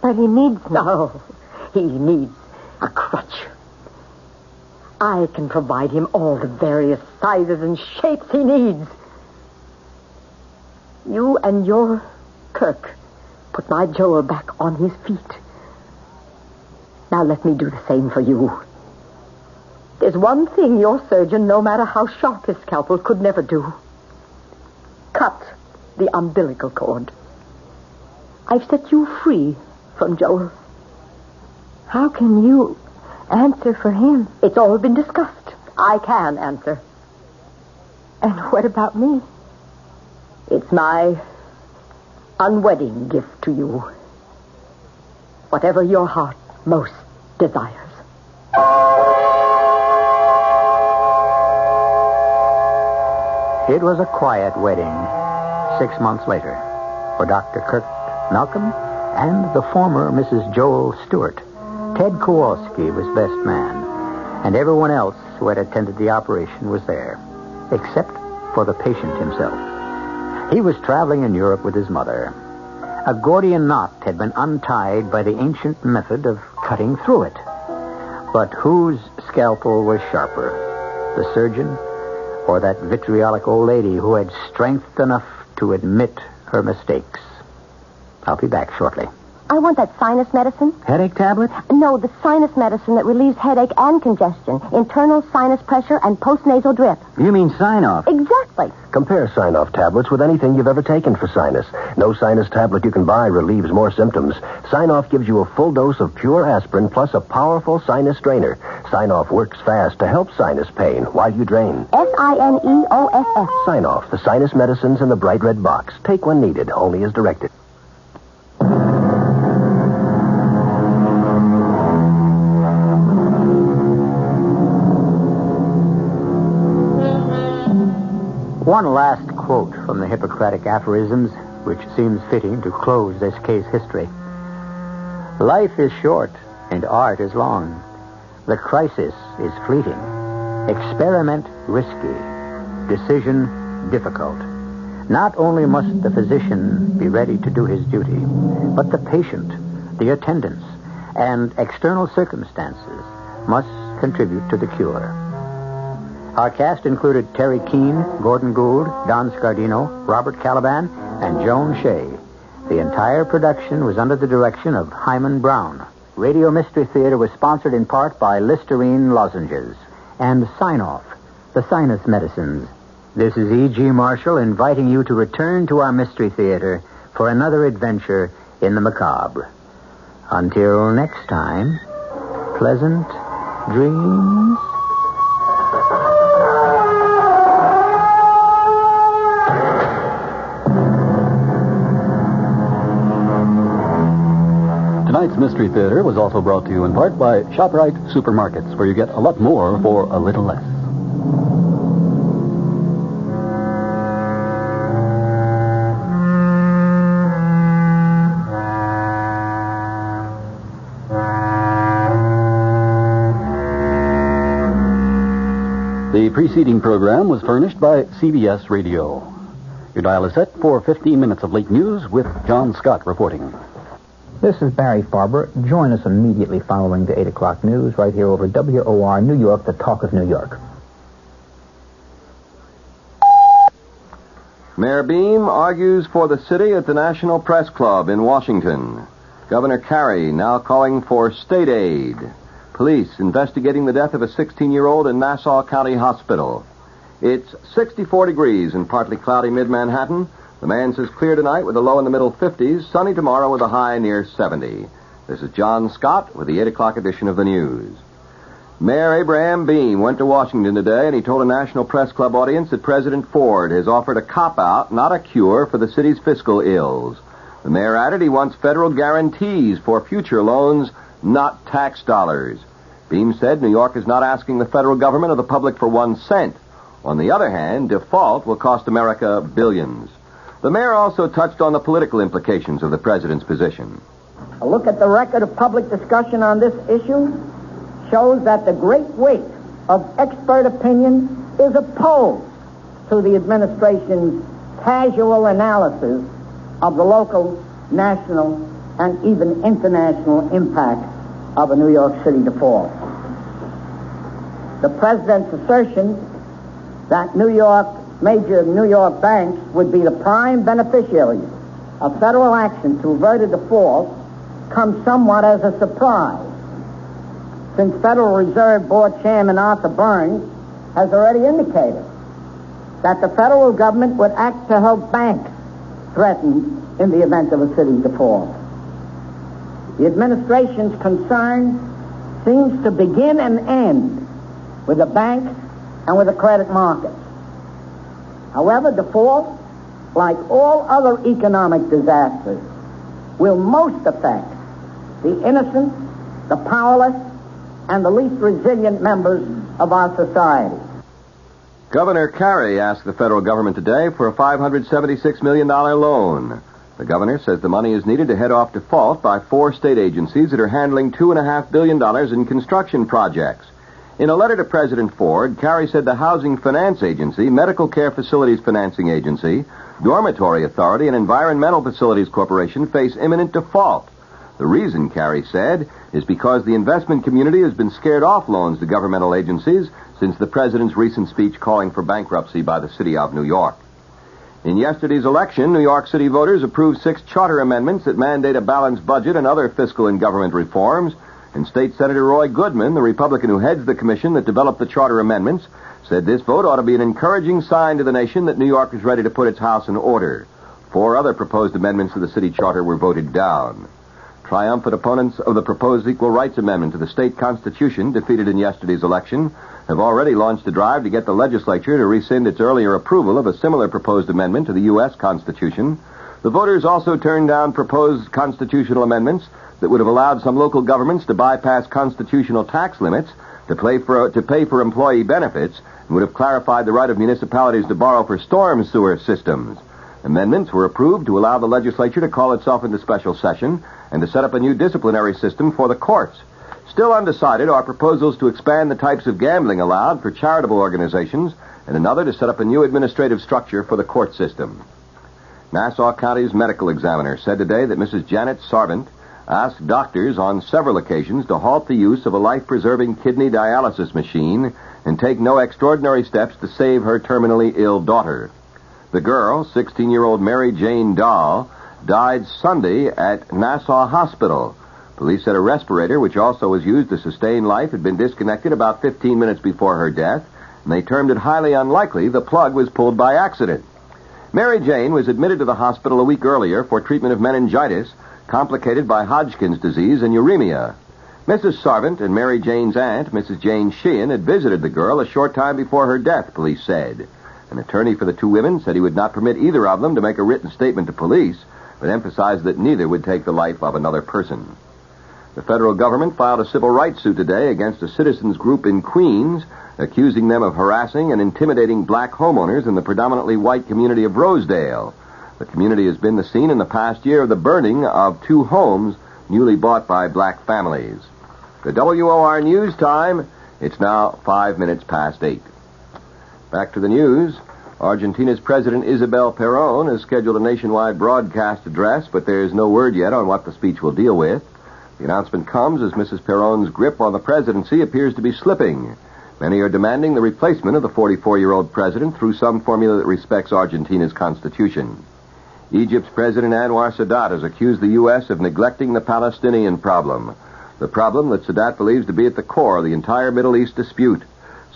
But he needs me. No, he needs a crutch. I can provide him all the various sizes and shapes he needs. You and your Kirk put my Joel back on his feet. Now let me do the same for you. There's one thing your surgeon, no matter how sharp his scalpel, could never do. Cut the umbilical cord. I've set you free from Joel. How can you answer for him? It's all been discussed. I can answer. And what about me? It's my unwedding gift to you. Whatever your heart most desires. It was a quiet wedding 6 months later for Dr. Kirk Malcolm and the former Mrs. Joel Stewart. Ted Kowalski was best man, and everyone else who had attended the operation was there, except for the patient himself. He was traveling in Europe with his mother. A Gordian knot had been untied by the ancient method of cutting through it. But whose scalpel was sharper, the surgeon or that vitriolic old lady who had strength enough to admit her mistakes? I'll be back shortly. I want that sinus medicine. Headache tablet? No, the sinus medicine that relieves headache and congestion, internal sinus pressure, and postnasal drip. You mean sign-off? Exactly. Compare sign-off tablets with anything you've ever taken for sinus. No sinus tablet you can buy relieves more symptoms. Sign-off gives you a full dose of pure aspirin plus a powerful sinus strainer. Sign-off works fast to help sinus pain while you drain. Sineoff. Sign-off, the sinus medicines in the bright red box. Take when needed, only as directed. One last quote from the Hippocratic aphorisms, which seems fitting to close this case history. Life is short and art is long. The crisis is fleeting. Experiment risky. Decision difficult. Not only must the physician be ready to do his duty, but the patient, the attendants, and external circumstances must contribute to the cure. Our cast included Terry Keane, Gordon Gould, Don Scardino, Robert Caliban, and Joan Shea. The entire production was under the direction of Hyman Brown. Radio Mystery Theater was sponsored in part by Listerine lozenges and Sign-Off, the sinus medicines. This is E.G. Marshall inviting you to return to our Mystery Theater for another adventure in the macabre. Until next time, pleasant dreams. Tonight's Mystery Theater was also brought to you in part by ShopRite Supermarkets, where you get a lot more for a little less. The preceding program was furnished by CBS Radio. Your dial is set for 15 minutes of late news with John Scott reporting. This is Barry Farber. Join us immediately following the 8 o'clock news right here over WOR New York, the talk of New York. Mayor Beam argues for the city at the National Press Club in Washington. Governor Carey now calling for state aid. Police investigating the death of a 16-year-old in Nassau County Hospital. It's 64 degrees in partly cloudy mid-Manhattan. The man says clear tonight with a low in the middle 50s, sunny tomorrow with a high near 70. This is John Scott with the 8 o'clock edition of the news. Mayor Abraham Beam went to Washington today, and he told a National Press Club audience that President Ford has offered a cop-out, not a cure, for the city's fiscal ills. The mayor added he wants federal guarantees for future loans, not tax dollars. Beam said New York is not asking the federal government or the public for 1 cent. On the other hand, default will cost America billions. The mayor also touched on the political implications of the president's position. A look at the record of public discussion on this issue shows that the great weight of expert opinion is opposed to the administration's casual analysis of the local, national, and even international impact of a New York City default. The president's assertion that major New York banks would be the prime beneficiaries of federal action to avert a default comes somewhat as a surprise, since Federal Reserve Board Chairman Arthur Burns has already indicated that the federal government would act to help banks threatened in the event of a city default. The administration's concern seems to begin and end with the banks and with the credit markets. However, default, like all other economic disasters, will most affect the innocent, the powerless, and the least resilient members of our society. Governor Carey asked the federal government today for a $576 million loan. The governor says the money is needed to head off default by 4 state agencies that are handling $2.5 billion in construction projects. In a letter to President Ford, Carey said the Housing Finance Agency, Medical Care Facilities Financing Agency, Dormitory Authority, and Environmental Facilities Corporation face imminent default. The reason, Carey said, is because the investment community has been scared off loans to governmental agencies since the president's recent speech calling for bankruptcy by the city of New York. In yesterday's election, New York City voters approved 6 charter amendments that mandate a balanced budget and other fiscal and government reforms. And State Senator Roy Goodman, the Republican who heads the commission that developed the charter amendments, said this vote ought to be an encouraging sign to the nation that New York is ready to put its house in order. 4 other proposed amendments to the city charter were voted down. Triumphant opponents of the proposed Equal Rights Amendment to the state constitution, defeated in yesterday's election, have already launched a drive to get the legislature to rescind its earlier approval of a similar proposed amendment to the U.S. Constitution. The voters also turned down proposed constitutional amendments that would have allowed some local governments to bypass constitutional tax limits to pay for employee benefits and would have clarified the right of municipalities to borrow for storm sewer systems. Amendments were approved to allow the legislature to call itself into special session and to set up a new disciplinary system for the courts. Still undecided are proposals to expand the types of gambling allowed for charitable organizations and another to set up a new administrative structure for the court system. Nassau County's medical examiner said today that Mrs. Janet Sarvant asked doctors on several occasions to halt the use of a life-preserving kidney dialysis machine and take no extraordinary steps to save her terminally ill daughter. The girl, 16-year-old Mary Jane Dahl, died Sunday at Nassau Hospital. Police said a respirator, which also was used to sustain life, had been disconnected about 15 minutes before her death, and they termed it highly unlikely the plug was pulled by accident. Mary Jane was admitted to the hospital a week earlier for treatment of meningitis, complicated by Hodgkin's disease and uremia. Mrs. Sarvant and Mary Jane's aunt, Mrs. Jane Sheehan, had visited the girl a short time before her death, police said. An attorney for the 2 women said he would not permit either of them to make a written statement to police, but emphasized that neither would take the life of another person. The federal government filed a civil rights suit today against a citizens group in Queens, accusing them of harassing and intimidating black homeowners in the predominantly white community of Rosedale. The community has been the scene in the past year of the burning of 2 homes newly bought by black families. The WOR News Time, it's now 5 minutes past 8. Back to the news. Argentina's President Isabel Perón has scheduled a nationwide broadcast address, but there's no word yet on what the speech will deal with. The announcement comes as Mrs. Perón's grip on the presidency appears to be slipping. Many are demanding the replacement of the 44-year-old president through some formula that respects Argentina's constitution. Egypt's President Anwar Sadat has accused the U.S. of neglecting the Palestinian problem, the problem that Sadat believes to be at the core of the entire Middle East dispute.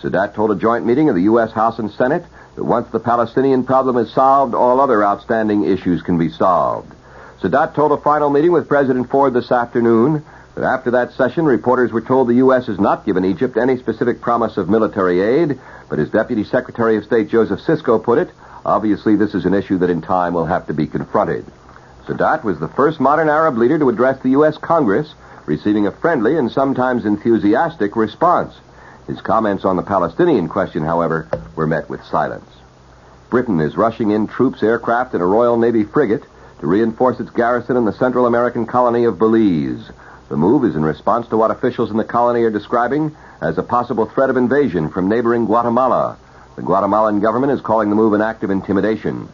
Sadat told a joint meeting of the U.S. House and Senate that once the Palestinian problem is solved, all other outstanding issues can be solved. Sadat told a final meeting with President Ford this afternoon that after that session, reporters were told the U.S. has not given Egypt any specific promise of military aid, but as Deputy Secretary of State Joseph Sisko put it, obviously this is an issue that in time will have to be confronted. Sadat was the first modern Arab leader to address the U.S. Congress, receiving a friendly and sometimes enthusiastic response. His comments on the Palestinian question, however, were met with silence. Britain is rushing in troops, aircraft, and a Royal Navy frigate to reinforce its garrison in the Central American colony of Belize. The move is in response to what officials in the colony are describing as a possible threat of invasion from neighboring Guatemala. The Guatemalan government is calling the move an act of intimidation.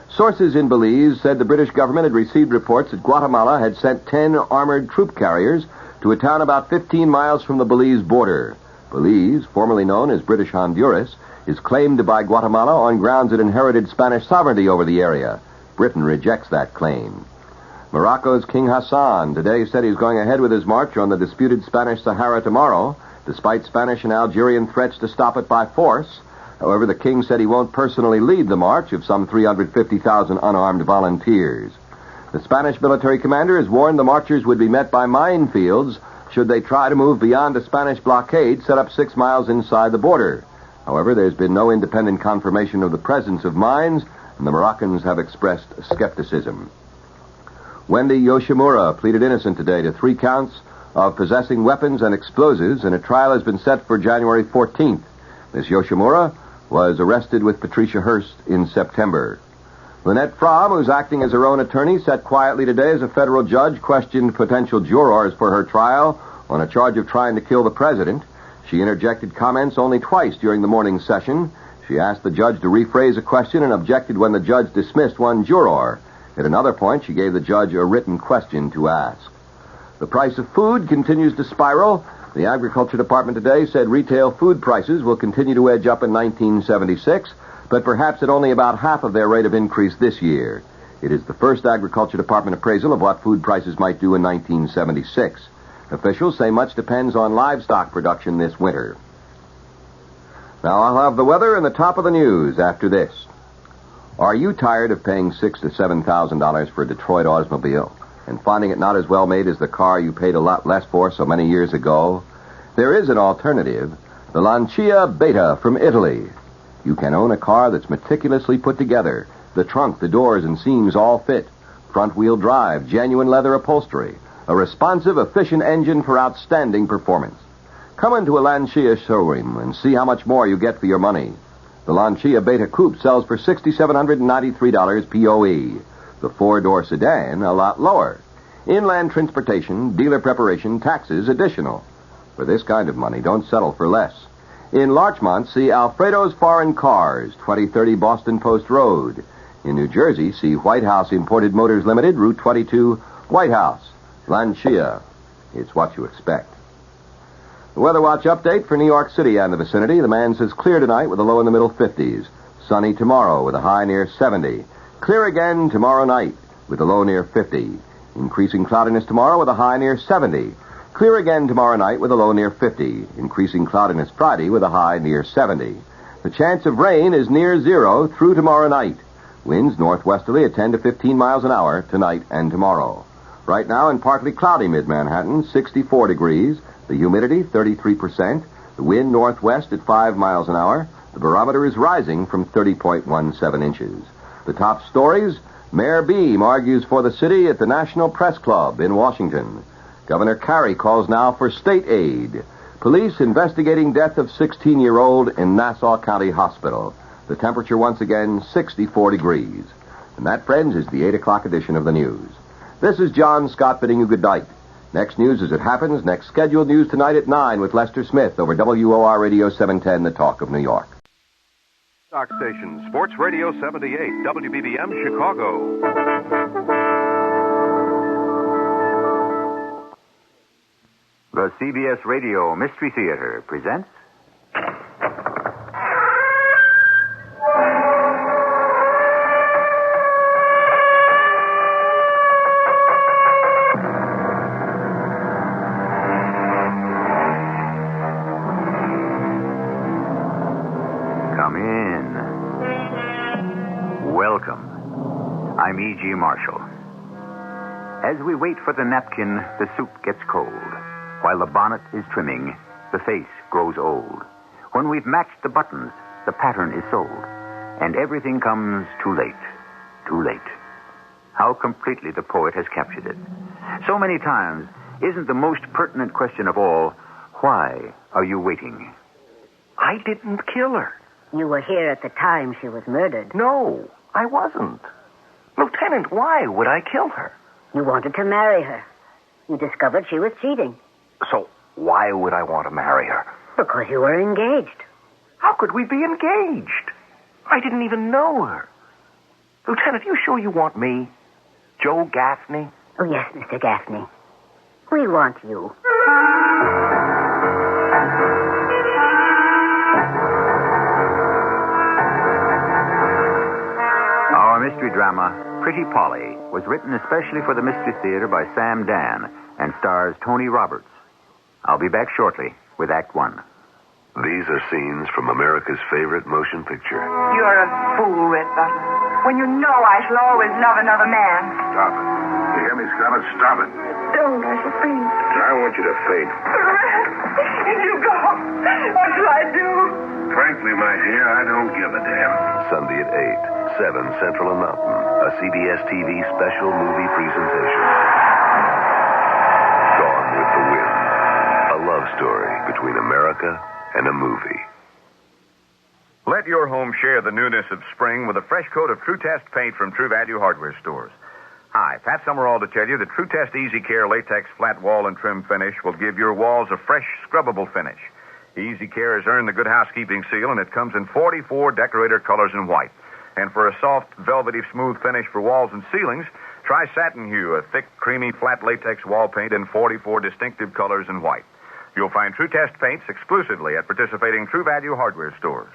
Sources in Belize said the British government had received reports that Guatemala had sent 10 armored troop carriers to a town about 15 miles from the Belize border. Belize, formerly known as British Honduras, is claimed by Guatemala on grounds it inherited Spanish sovereignty over the area. Britain rejects that claim. Morocco's King Hassan today said he's going ahead with his march on the disputed Spanish Sahara tomorrow, despite Spanish and Algerian threats to stop it by force. However, the king said he won't personally lead the march of some 350,000 unarmed volunteers. The Spanish military commander has warned the marchers would be met by minefields should they try to move beyond a Spanish blockade set up 6 miles inside the border. However, there's been no independent confirmation of the presence of mines, and the Moroccans have expressed skepticism. Wendy Yoshimura pleaded innocent today to 3 counts of possessing weapons and explosives, and a trial has been set for January 14th. Miss Yoshimura was arrested with Patricia Hearst in September. Lynette Fromm, who's acting as her own attorney, sat quietly today as a federal judge questioned potential jurors for her trial on a charge of trying to kill the president. She interjected comments only twice during the morning session. She asked the judge to rephrase a question and objected when the judge dismissed one juror. At another point, she gave the judge a written question to ask. The price of food continues to spiral. The Agriculture Department today said retail food prices will continue to edge up in 1976, but perhaps at only about half of their rate of increase this year. It is the first Agriculture Department appraisal of what food prices might do in 1976. Officials say much depends on livestock production this winter. Now I'll have the weather and the top of the news after this. Are you tired of paying $6,000 to $7,000 for a Detroit automobile and finding it not as well made as the car you paid a lot less for so many years ago? There is an alternative, the Lancia Beta from Italy. You can own a car that's meticulously put together. The trunk, the doors, and seams all fit. Front-wheel drive, genuine leather upholstery. A responsive, efficient engine for outstanding performance. Come into a Lancia showroom and see how much more you get for your money. The Lancia Beta Coupe sells for $6,793 POE. The 4-door sedan, a lot lower. Inland transportation, dealer preparation, taxes additional. For this kind of money, don't settle for less. In Larchmont, see Alfredo's Foreign Cars, 2030 Boston Post Road. In New Jersey, see White House Imported Motors Limited, Route 22, White House. Lancia. It's what you expect. The Weather Watch update for New York City and the vicinity. The man says clear tonight with a low in the middle 50s. Sunny tomorrow with a high near 70. Clear again tomorrow night with a low near 50. Increasing cloudiness tomorrow with a high near 70. Clear again tomorrow night with a low near 50. Increasing cloudiness Friday with a high near 70. The chance of rain is near 0 through tomorrow night. Winds northwesterly at 10 to 15 miles an hour tonight and tomorrow. Right now in partly cloudy mid-Manhattan, 64 degrees. The humidity, 33%. The wind northwest at 5 miles an hour. The barometer is rising from 30.17 inches. The top stories, Mayor Beam argues for the city at the National Press Club in Washington. Governor Carey calls now for state aid. Police investigating death of 16-year-old in Nassau County Hospital. The temperature once again, 64 degrees. And that, friends, is the 8 o'clock edition of the news. This is John Scott bidding you good night. Next news as it happens. Next scheduled news tonight at 9 with Lester Smith over WOR Radio 710, The Talk of New York. Stock station, Sports Radio 78, WBBM, Chicago. The CBS Radio Mystery Theater presents... Come in. Welcome. I'm E.G. Marshall. As we wait for the napkin, the soup gets cold. While the bonnet is trimming, the face grows old. When we've matched the buttons, the pattern is sold. And everything comes too late. Too late. How completely the poet has captured it. So many times, isn't the most pertinent question of all, why are you waiting? I didn't kill her. You were here at the time she was murdered. No, I wasn't. Lieutenant, why would I kill her? You wanted to marry her. You discovered she was cheating. So why would I want to marry her? Because you were engaged. How could we be engaged? I didn't even know her. Lieutenant, you sure you want me? Joe Gaffney? Oh, yes, Mr. Gaffney. We want you. Our mystery drama, Pretty Polly, was written especially for the Mystery Theater by Sam Dan and stars Tony Roberts. I'll be back shortly with Act One. These are scenes from America's favorite motion picture. You're a fool, Red Button. When you know I shall always love another man. Stop it. You hear me, Scarlett? Stop it. Don't, I shall faint. I want you to faint. You go. What shall I do? Frankly, my dear, I don't give a damn. Sunday at 8, 7 Central and Mountain. A CBS TV special movie presentation. Gone with the Wind. A love story between America and a movie. Let your home share the newness of spring with a fresh coat of True Test paint from True Value Hardware Stores. Hi, Pat Summerall to tell you that True Test Easy Care Latex Flat Wall and Trim Finish will give your walls a fresh, scrubbable finish. Easy Care has earned the Good Housekeeping seal, and it comes in 44 decorator colors in white. And for a soft, velvety, smooth finish for walls and ceilings, try Satin Hue, a thick, creamy, flat latex wall paint in 44 distinctive colors in white. You'll find True Test paints exclusively at participating True Value Hardware Stores.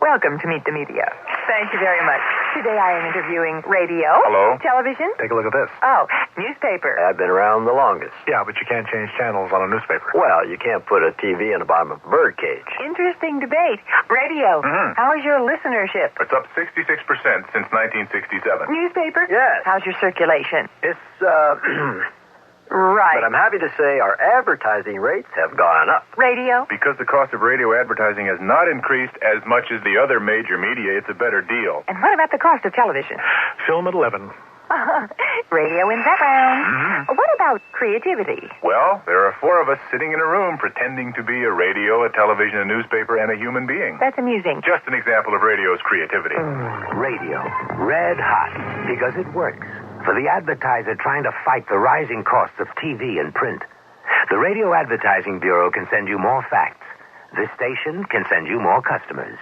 Welcome to Meet the Media. Thank you very much. Today I am interviewing radio. Hello. Television. Take a look at this. Oh, newspaper. I've been around the longest. Yeah, but you can't change channels on a newspaper. Well, you can't put a TV in the bottom of a birdcage. Interesting debate. Radio. Mm-hmm. How is your listenership? It's up 66% since 1967. Newspaper? Yes. How's your circulation? It's, Right. But I'm happy to say our advertising rates have gone up. Radio? Because the cost of radio advertising has not increased as much as the other major media, it's a better deal. And what about the cost of television? Film at 11. Radio wins that round. What about creativity? Well, there are 4 of us sitting in a room pretending to be a radio, a television, a newspaper, and a human being. That's amusing. Just an example of radio's creativity. Radio. Red hot. Because it works. For the advertiser trying to fight the rising costs of TV and print. The Radio Advertising Bureau can send you more facts. This station can send you more customers.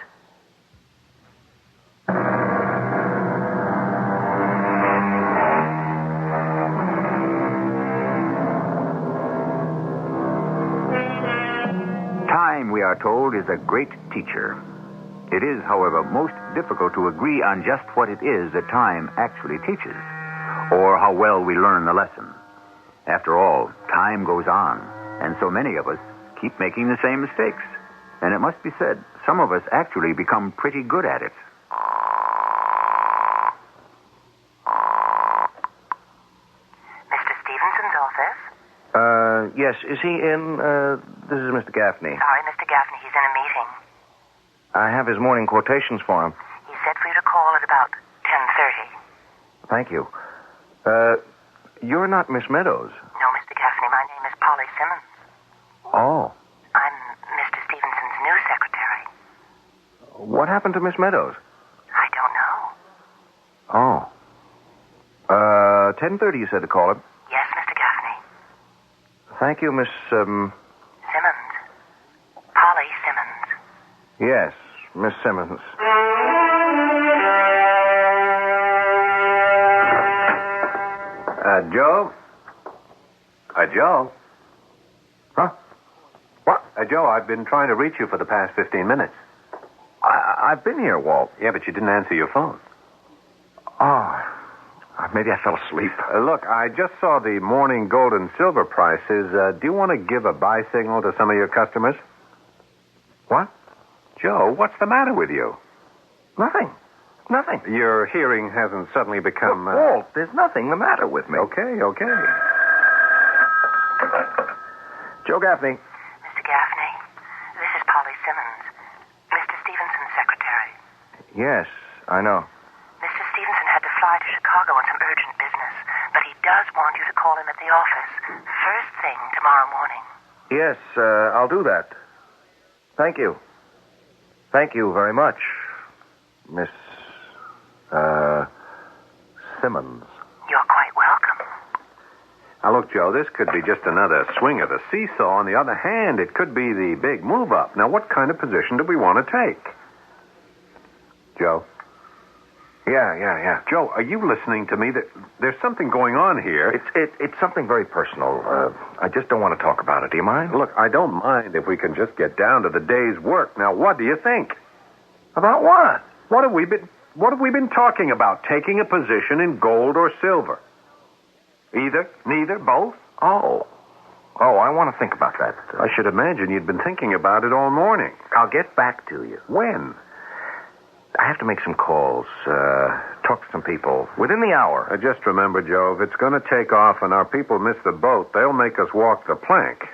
Time, we are told, is a great teacher. It is, however, most difficult to agree on just what it is that time actually teaches, or how well we learn the lesson. After all, time goes on, and so many of us keep making the same mistakes. And it must be said, some of us actually become pretty good at it. Mr. Stevenson's office? Yes. Is he in? This is Mr. Gaffney. Sorry, Mr. Gaffney, he's in a meeting. I have his morning quotations for him. He said for you to call at about 10:30. Thank you. You're not Miss Meadows. No, Mr. Gaffney, my name is Polly Simmons. Oh. I'm Mr. Stevenson's new secretary. What happened to Miss Meadows? I don't know. Oh. 10:30 you said to call him. Yes, Mr. Gaffney. Thank you, Miss, Simmons. Polly Simmons. Yes, Miss Simmons. Joe? Joe? Huh? What? Joe, I've been trying to reach you for the past 15 minutes. I've been here, Walt. Yeah, but you didn't answer your phone. Oh, maybe I fell asleep. Look, I just saw the morning gold and silver prices. Do you want to give a buy signal to some of your customers? What? Joe, what's the matter with you? Nothing. Your hearing hasn't suddenly become... Look, Walt, there's nothing the matter with me. Okay. Joe Gaffney. Mr. Gaffney, this is Polly Simmons, Mr. Stevenson's secretary. Yes, I know. Mr. Stevenson had to fly to Chicago on some urgent business, but he does want you to call him at the office first thing tomorrow morning. Yes, I'll do that. Thank you. Thank you very much, Miss... Simmons. You're quite welcome. Now, look, Joe, this could be just another swing of the seesaw. On the other hand, it could be the big move up. Now, what kind of position do we want to take? Joe? Yeah. Joe, are you listening to me? There's something going on here. It's something very personal. I just don't want to talk about it. Do you mind? Look, I don't mind if we can just get down to the day's work. Now, what do you think? About what? What have we been talking about? Taking a position in gold or silver? Either, neither, both? Oh, I want to think about that. I should imagine you'd been thinking about it all morning. I'll get back to you. When? I have to make some calls, talk to some people within the hour. Just remember, Joe, if it's going to take off and our people miss the boat, they'll make us walk the plank.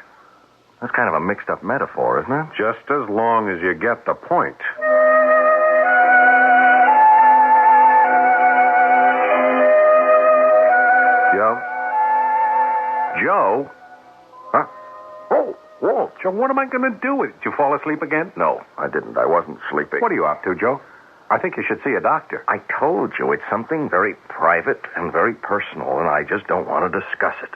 That's kind of a mixed-up metaphor, isn't it? Just as long as you get the point. Joe? Huh? Oh, Walt, Joe, what am I going to do with it? Did you fall asleep again? No, I didn't. I wasn't sleeping. What are you up to, Joe? I think you should see a doctor. I told you, it's something very private and very personal, and I just don't want to discuss it.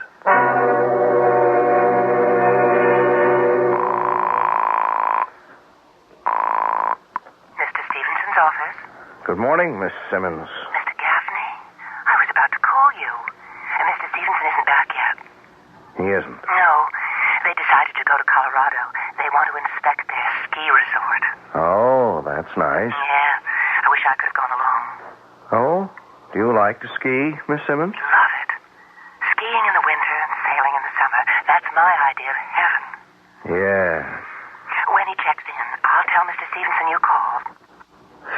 Mr. Stevenson's office? Good morning, Miss Simmons. Mr. Gaffney? I was about to call you. And Mr. Stevenson isn't back yet. He isn't. No. They decided to go to Colorado. They want to inspect their ski resort. Oh, that's nice. Yeah. I wish I could have gone along. Oh? Do you like to ski, Miss Simmons? Love it. Skiing in the winter and sailing in the summer. That's my idea of heaven. Yeah. When he checks in, I'll tell Mr. Stevenson you called.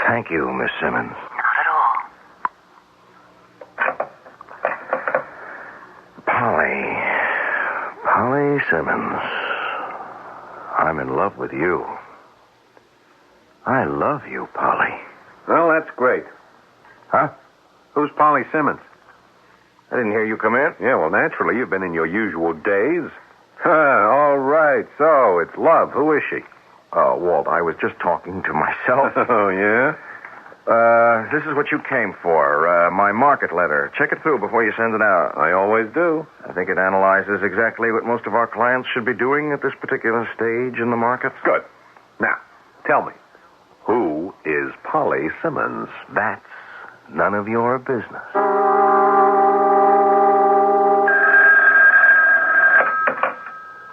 Thank you, Miss Simmons. Not at all. Polly Simmons. I'm in love with you. I love you, Polly. Well, that's great. Huh? Who's Polly Simmons? I didn't hear you come in. Yeah, well, naturally, you've been in your usual days. All right, so it's love. Who is she? Walt, I was just talking to myself. Oh, yeah? This is what you came for, my market letter. Check it through before you send it out. I always do. I think it analyzes exactly what most of our clients should be doing at this particular stage in the market. Good. Now, tell me, who is Polly Simmons? That's none of your business.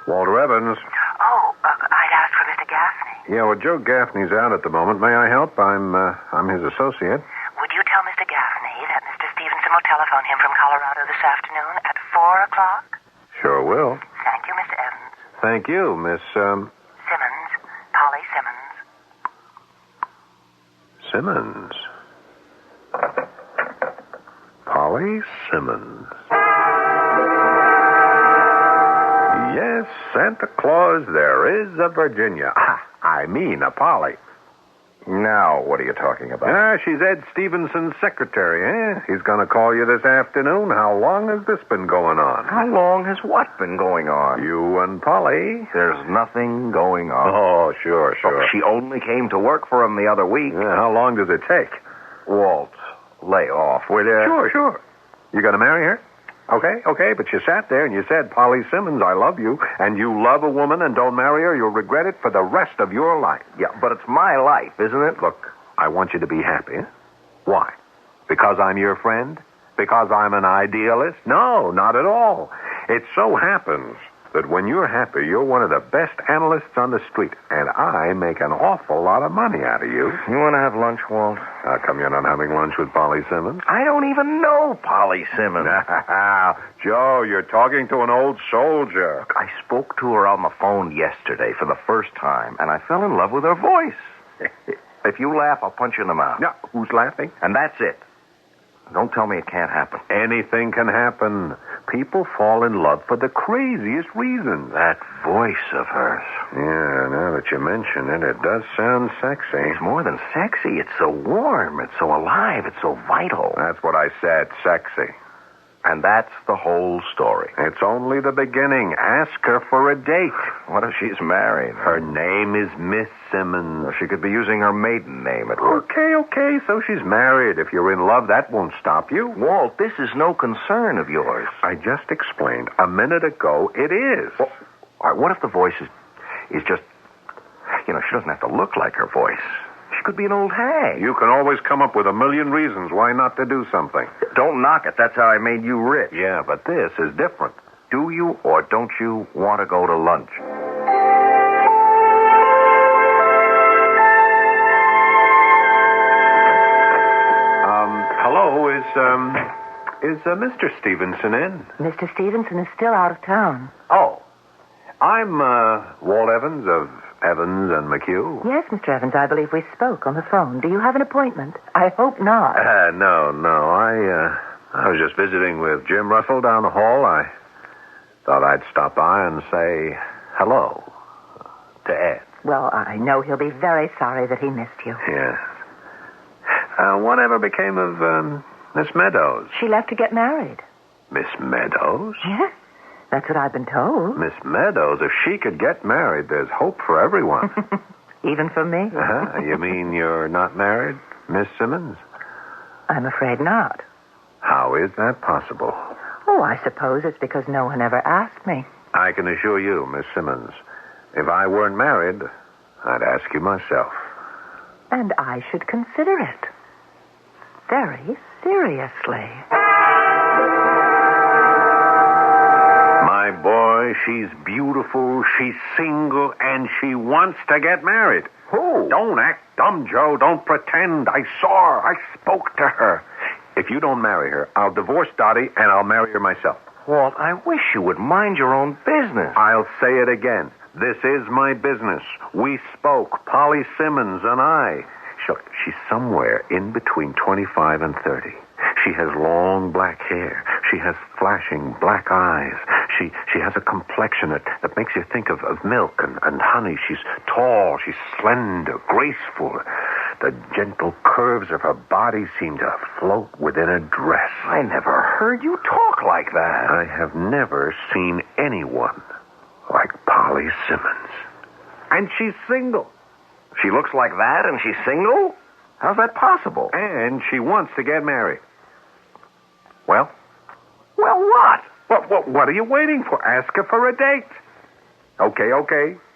Walter Evans. Oh, I'd asked for Mr. Gaffney. Yeah, well, Joe Gaffney's out at the moment. May I help? I'm his associate. Would you tell Mr. Gaffney that Mr. Stevenson will telephone him from Colorado this afternoon at 4 o'clock? Sure will. Thank you, Mr. Evans. Thank you, Miss, Simmons. Polly Simmons. Simmons. Polly Simmons. Yes, Santa Claus, there is a Virginia. I mean a Polly. Now, what are you talking about? She's Ed Stevenson's secretary, eh? He's going to call you this afternoon. How long has this been going on? How long has what been going on? You and Polly. There's nothing going on. Oh, sure. Oh, she only came to work for him the other week. Yeah, how long does it take? Walt, lay off, will you? Sure. You going to marry her? Okay, but you sat there and you said, Polly Simmons, I love you, and you love a woman and don't marry her, you'll regret it for the rest of your life. Yeah, but it's my life, isn't it? Look, I want you to be happy. Why? Because I'm your friend? Because I'm an idealist? No, not at all. It so happens that when you're happy, you're one of the best analysts on the street, and I make an awful lot of money out of you. You want to have lunch, Walt? How come you're not having lunch with Polly Simmons? I don't even know Polly Simmons. Joe, you're talking to an old soldier. Look, I spoke to her on the phone yesterday for the first time, and I fell in love with her voice. If you laugh, I'll punch you in the mouth. No, who's laughing? And that's it. Don't tell me it can't happen. Anything can happen. People fall in love for the craziest reasons. That voice of hers. Yeah, now that you mention it, it does sound sexy. It's more than sexy. It's so warm. It's so alive. It's so vital. That's what I said, sexy. And that's the whole story. It's only the beginning. Ask her for a date. What if she's married? Her name is Miss Simmons. Well, she could be using her maiden name at work. Okay, so she's married. If you're in love, that won't stop you. Walt, this is no concern of yours. I just explained a minute ago it is. Well, all right, what if the voice is just... she doesn't have to look like her voice. She could be an old hag. You can always come up with a million reasons why not to do something. Don't knock it. That's how I made you rich. Yeah, but this is different. Do you or don't you want to go to lunch? Hello, is Mr. Stevenson in? Mr. Stevenson is still out of town. Oh, I'm Walt Evans of Evans and McHugh. Yes, Mr. Evans, I believe we spoke on the phone. Do you have an appointment? I hope not. No. I was just visiting with Jim Russell down the hall. I thought I'd stop by and say hello to Ed. Well, I know he'll be very sorry that he missed you. Yes. Whatever became of Miss Meadows? She left to get married. Miss Meadows? Yes. That's what I've been told. Miss Meadows, if she could get married, there's hope for everyone. Even for me? You mean you're not married, Miss Simmons? I'm afraid not. How is that possible? Oh, I suppose it's because no one ever asked me. I can assure you, Miss Simmons, if I weren't married, I'd ask you myself. And I should consider it. Very seriously. My boy, she's beautiful, she's single, and she wants to get married. Who? Don't act dumb, Joe. Don't pretend. I saw her. I spoke to her. If you don't marry her, I'll divorce Dottie, and I'll marry her myself. Walt, I wish you would mind your own business. I'll say it again. This is my business. We spoke, Polly Simmons and I. She's somewhere in between 25 and 30. She has long black hair. She has flashing black eyes. She has a complexion that makes you think of milk and honey. She's tall. She's slender, graceful. The gentle curves of her body seem to float within a dress. I never heard you talk like that. I have never seen anyone like Polly Simmons. And she's single. She looks like that and she's single? How's that possible? And she wants to get married. Well? Well, what? What are you waiting for? Ask her for a date. Okay.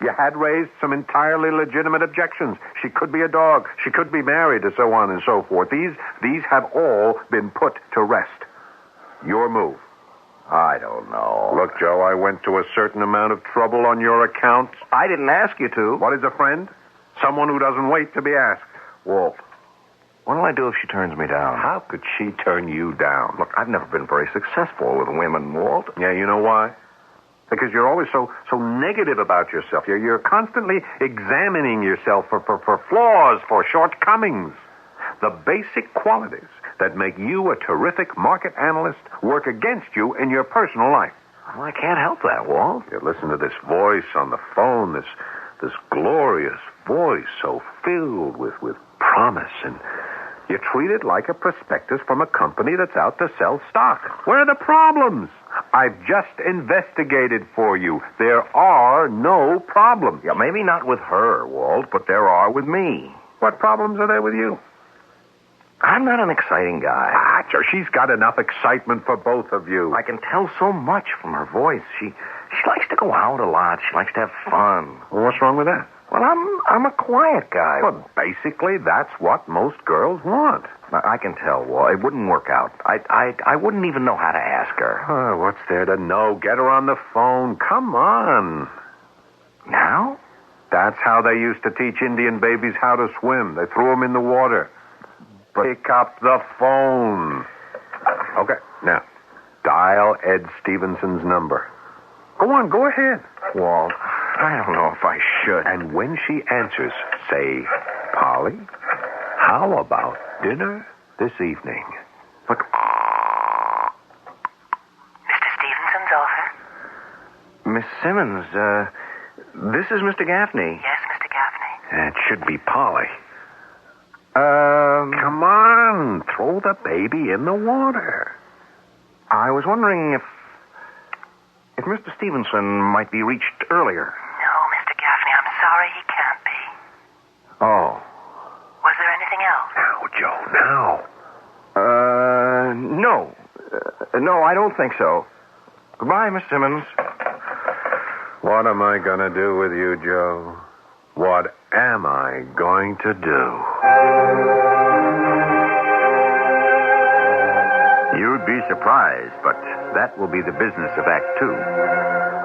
You had raised some entirely legitimate objections. She could be a dog. She could be married, and so on and so forth. These have all been put to rest. Your move. I don't know. Look, Joe, I went to a certain amount of trouble on your account. I didn't ask you to. What is a friend? Someone who doesn't wait to be asked. Walt, what'll I do if she turns me down? How could she turn you down? Look, I've never been very successful with women, Walt. Yeah, you know why? Because you're always so negative about yourself. You're constantly examining yourself for flaws, for shortcomings. The basic qualities that make you a terrific market analyst work against you in your personal life. Well, I can't help that, Walt. You listen to this voice on the phone, this glorious voice so filled with promise, and you treat it like a prospectus from a company that's out to sell stock. Where are the problems? I've just investigated for you. There are no problems. Yeah, maybe not with her, Walt, but there are with me. What problems are there with you? I'm not an exciting guy. She's got enough excitement for both of you. I can tell so much from her voice. She likes to go out a lot. She likes to have fun. Well, what's wrong with that? Well, I'm a quiet guy. Well, basically, that's what most girls want. I can tell, Walt. It wouldn't work out. I wouldn't even know how to ask her. Oh, what's there to know? Get her on the phone. Come on. Now? That's how they used to teach Indian babies how to swim. They threw them in the water. Pick up the phone. Okay, now, dial Ed Stevenson's number. Go on, go ahead. Walt, I don't know if I should. And when she answers, say, Polly, how about dinner this evening? Look. Mr. Stevenson's office? Miss Simmons, this is Mr. Gaffney. Yes, Mr. Gaffney. It should be Polly. Come on, throw the baby in the water. I was wondering if Mr. Stevenson might be reached earlier. No, Mr. Gaffney, I'm sorry he can't be. Oh. Was there anything else? Now, Joe, now. No. No, I don't think so. Goodbye, Miss Simmons. What am I going to do with you, Joe? What am I going to do? You'd be surprised, but that will be the business of Act Two.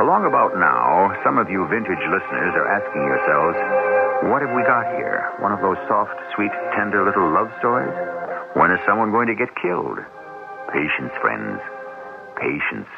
Along about now, some of you vintage listeners are asking yourselves, what have we got here? One of those soft, sweet, tender little love stories? When is someone going to get killed? Patience, friends. Patience.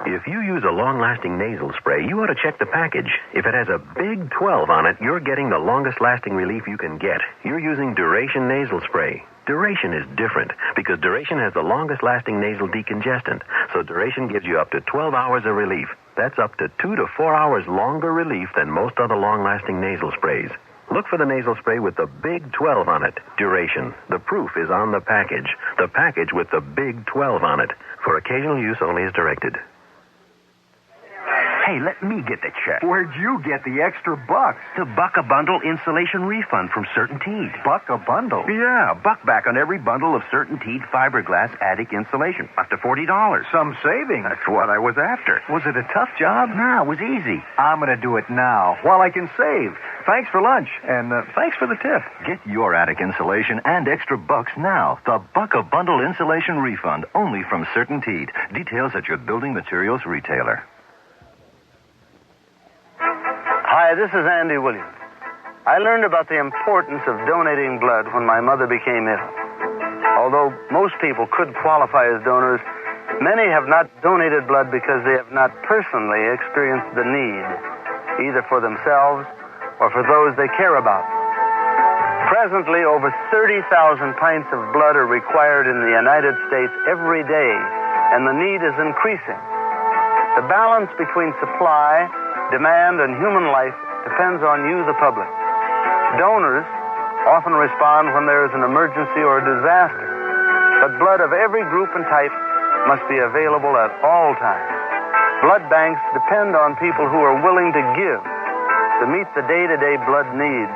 If you use a long-lasting nasal spray, you ought to check the package. If it has a big 12 on it, you're getting the longest-lasting relief you can get. You're using Duration nasal spray. Duration is different because Duration has the longest-lasting nasal decongestant. So Duration gives you up to 12 hours of relief. That's up to 2 to 4 hours longer relief than most other long-lasting nasal sprays. Look for the nasal spray with the big 12 on it. Duration. The proof is on the package. The package with the big 12 on it. For occasional use only as directed. Hey, let me get the check. Where'd you get the extra bucks? The Buck-A-Bundle insulation refund from Certainteed. Buck-A-Bundle? Yeah, buck back on every bundle of Certainteed fiberglass attic insulation. Up to $40. Some savings. That's what I was after. Was it a tough job? No, it was easy. I'm going to do it now while I can save. Thanks for lunch, and thanks for the tip. Get your attic insulation and extra bucks now. The Buck-A-Bundle insulation refund, only from Certainteed. Details at your building materials retailer. Hi, this is Andy Williams. I learned about the importance of donating blood when my mother became ill. Although most people could qualify as donors, many have not donated blood because they have not personally experienced the need, either for themselves or for those they care about. Presently, over 30,000 pints of blood are required in the United States every day, and the need is increasing. The balance between supply, demand, and human life depends on you, the public. Donors often respond when there is an emergency or a disaster, but blood of every group and type must be available at all times. Blood banks depend on people who are willing to give to meet the day-to-day blood needs.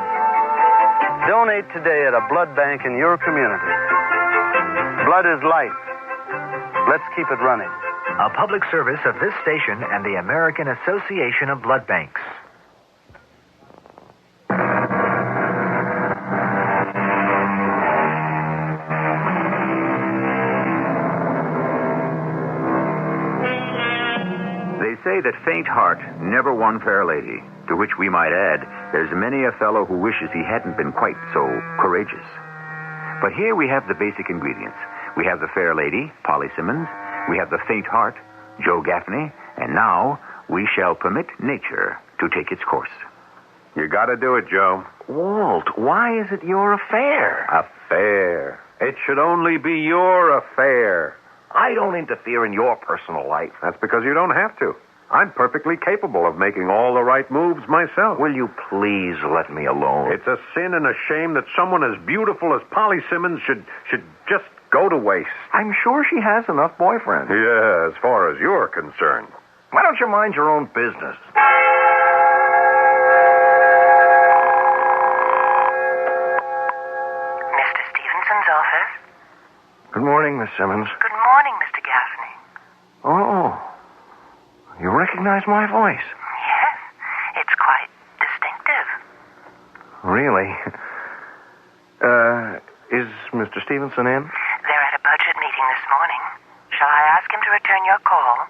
Donate today at a blood bank in your community. Blood is life. Let's keep it running. A public service of this station and the American Association of Blood Banks. They say that faint heart never won fair lady, to which we might add, there's many a fellow who wishes he hadn't been quite so courageous. But here we have the basic ingredients. We have the fair lady, Polly Simmons. We have the faint heart, Joe Gaffney, and now we shall permit nature to take its course. You got to do it, Joe. Walt, why is it your affair? Affair. It should only be your affair. I don't interfere in your personal life. That's because you don't have to. I'm perfectly capable of making all the right moves myself. Will you please let me alone? It's a sin and a shame that someone as beautiful as Polly Simmons should just go to waste. I'm sure she has enough boyfriends. Yeah, as far as you're concerned. Why don't you mind your own business? Mr. Stevenson's office? Good morning, Miss Simmons. Good morning, Mr. Gaffney. Oh, you recognize my voice? Yes, it's quite distinctive. Really? Is Mr. Stevenson in? They're at a budget meeting this morning. Shall I ask him to return your call?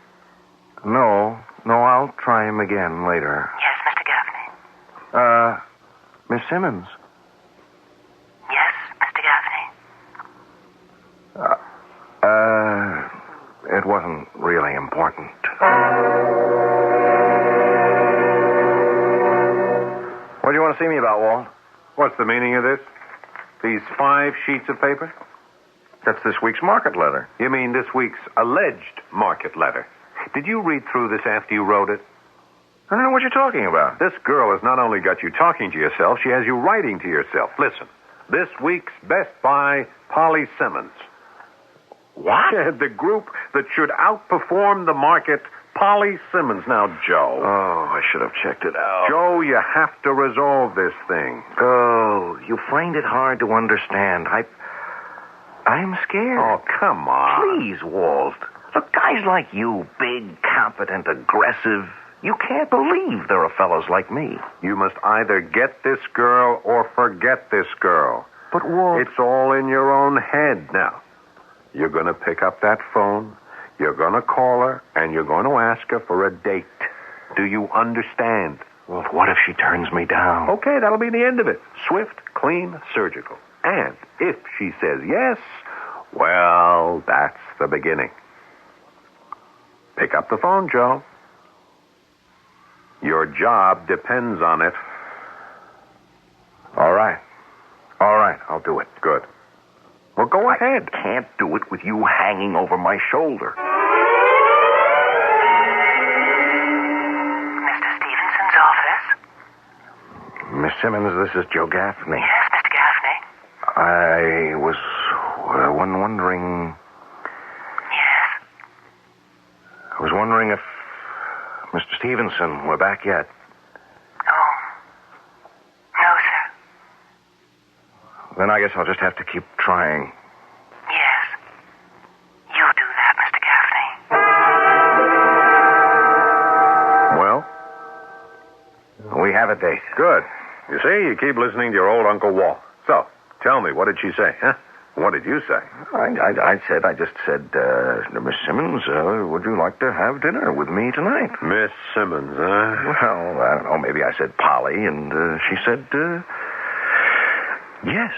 No, I'll try him again later. Yes, Mr. Gaffney. Miss Simmons. Yes, Mr. Gaffney. It wasn't really important. What do you want to see me about, Walt? What's the meaning of this? These 5 sheets of paper? That's this week's market letter. You mean this week's alleged market letter? Did you read through this after you wrote it? I don't know what you're talking about. This girl has not only got you talking to yourself, she has you writing to yourself. Listen, this week's Best Buy, Polly Simmons. What? The group that should outperform the market, Polly Simmons. Now, Joe. Oh, I should have checked it out. Joe, you have to resolve this thing. Oh, you find it hard to understand. I'm scared. Oh, come on. Please, Walt. Look, guys like you, big, competent, aggressive, you can't believe there are fellows like me. You must either get this girl or forget this girl. But, Walt... It's all in your own head now. You're going to pick up that phone, you're going to call her, and you're going to ask her for a date. Do you understand? Walt, what if she turns me down? Okay, that'll be the end of it. Swift, clean, surgical. And if she says yes, well, that's the beginning. Pick up the phone, Joe. Your job depends on it. All right, I'll do it. Good. Well, go ahead. I can't do it with you hanging over my shoulder. Mr. Stevenson's office? Miss Simmons, this is Joe Gaffney. Yes, Mr. Gaffney. I was wondering... Yes? I was wondering if Mr. Stevenson were back yet. Oh. No, sir. Then I guess I'll just have to keep trying. Yes. You do that, Mr. Well, Gaffney. we have a date. Good. You see, you keep listening to your old Uncle Walt. So, tell me, what did she say, huh? What did you say? I just said, Miss Simmons, would you like to have dinner with me tonight? Miss Simmons, huh? Well, I don't know, maybe I said Polly, and she said, yes.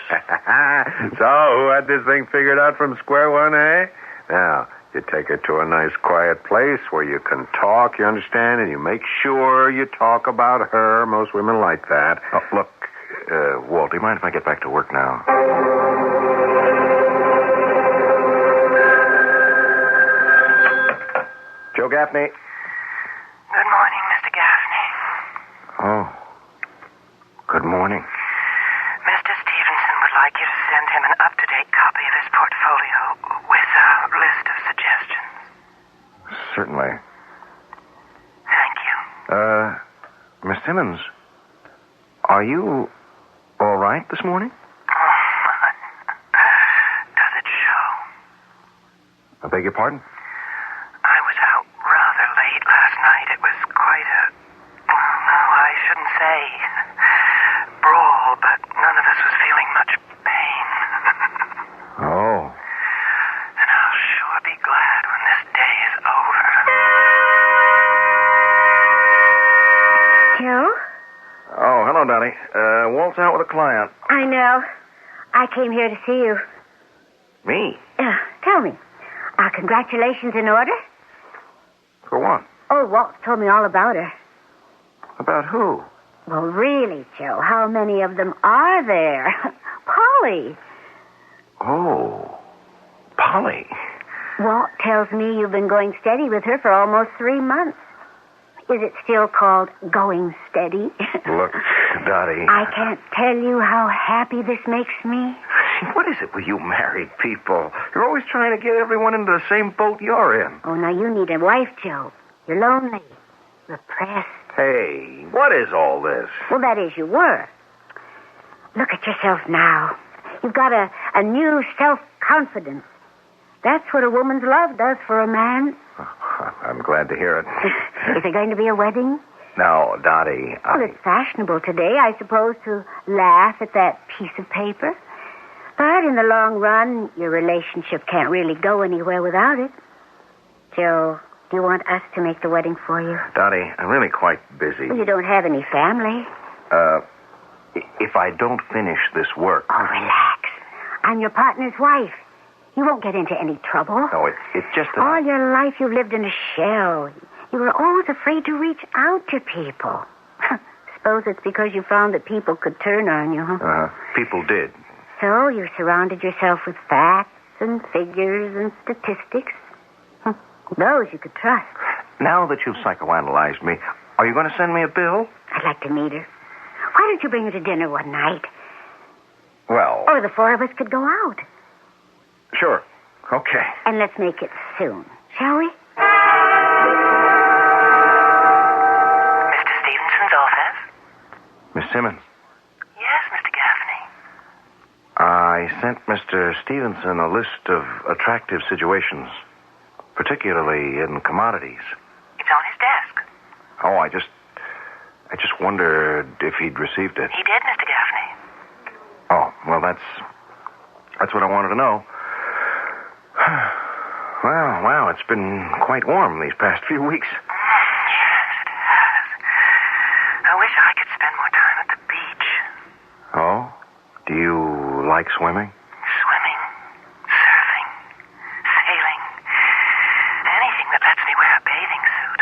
So, who had this thing figured out from square one, eh? Now, you take her to a nice quiet place where you can talk, you understand, and you make sure you talk about her. Most women like that. Oh, look, Walt, do you mind if I get back to work now? Joe Gaffney. Good morning, Mr. Gaffney. Oh. Good morning. Mr. Stevenson would like you to send him an up-to-date copy of his portfolio with a list of suggestions. Certainly. Thank you. Miss Simmons, are you all right this morning? Does it show? I beg your pardon? I was out rather late last night. It was quite a... I shouldn't say brawl, but none of us was feeling much pain. Oh. And I'll sure be glad when this day is over. Joe? Oh, hello, Dottie. Walt's out with a client. I know. I came here to see you. Me? Tell me, are congratulations in order? For what? Oh, Walt told me all about her. About who? Well, really, Joe, how many of them are there? Polly. Oh, Polly. Walt tells me you've been going steady with her for almost 3 months. Is it still called going steady? Look, Dottie. I can't tell you how happy this makes me. What is it with you married people? You're always trying to get everyone into the same boat you're in. Oh, now you need a wife, Joe. You're lonely. Repressed. Hey, what is all this? Well, that is, you were. Look at yourself now. You've got a new self-confidence. That's what a woman's love does for a man. I'm glad to hear it. Is there going to be a wedding? Now, Dottie, Well, it's fashionable today, I suppose, to laugh at that piece of paper. But in the long run, your relationship can't really go anywhere without it. Joe, do you want us to make the wedding for you? Dottie, I'm really quite busy. Well, you don't have any family. If I don't finish this work... Oh, relax. I'm your partner's wife. You won't get into any trouble. No, it's just that... All your life you've lived in a shell. You were always afraid to reach out to people. Suppose it's because you found that people could turn on you, huh? People did. So you surrounded yourself with facts and figures and statistics. Those you could trust. Now that you've psychoanalyzed me, are you going to send me a bill? I'd like to meet her. Why don't you bring her to dinner one night? Well... Or the 4 of us could go out. Sure. Okay. And let's make it soon, shall we? Mr. Stevenson's office? Miss Simmons, Yes, Mr. Gaffney. I sent Mr. Stevenson a list of attractive situations, particularly in commodities. It's on his desk. Oh, I just wondered if he'd received it. He did, Mr. Gaffney. Oh, well, that's what I wanted to know. Well, wow, it's been quite warm these past few weeks. Yes, it has. I wish I could spend more time at the beach. Oh? Do you like swimming? Swimming, surfing, sailing. Anything that lets me wear a bathing suit.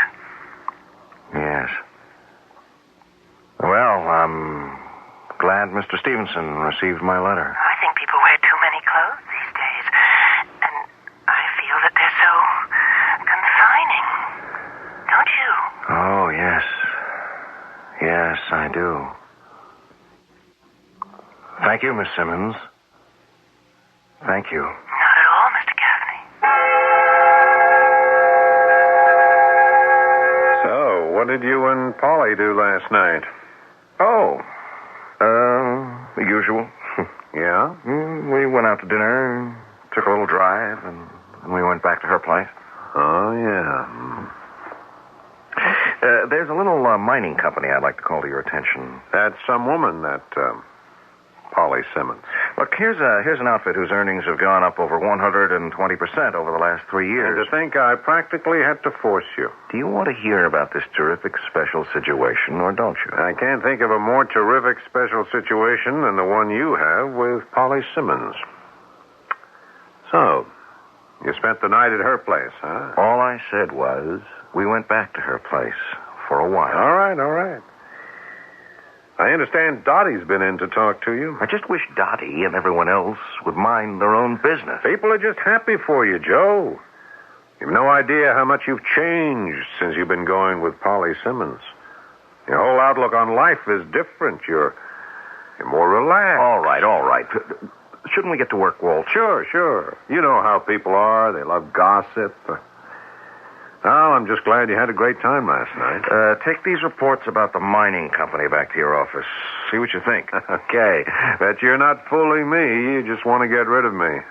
Yes. Well, I'm glad Mr. Stevenson received my letter. I think people wear too many clothes these days. And I feel that they're so confining. Don't you? Oh, yes. Yes, I do. Thank you, Miss Simmons. Thank you. Not at all, Mr. Gaffney. So, what did you and Polly do last night? Oh, the usual. Yeah? We went out to dinner, took a little drive, and we went back to her place. Oh, yeah. There's a little mining company I'd like to call to your attention. That's some woman, that Polly Simmons. Look, here's an outfit whose earnings have gone up over 120% over the last 3 years. And to think I practically had to force you. Do you want to hear about this terrific special situation, or don't you? I can't think of a more terrific special situation than the one you have with Polly Simmons. So, you spent the night at her place, huh? All I said was we went back to her place for a while. All right. I understand Dottie's been in to talk to you. I just wish Dottie and everyone else would mind their own business. People are just happy for you, Joe. You've no idea how much you've changed since you've been going with Polly Simmons. Your whole outlook on life is different. You're more relaxed. All right. Shouldn't we get to work, Walt? Sure. You know how people are. They love gossip. Well, I'm just glad you had a great time last night. Take these reports about the mining company back to your office. See what you think. Okay. Bet you're not fooling me. You just want to get rid of me.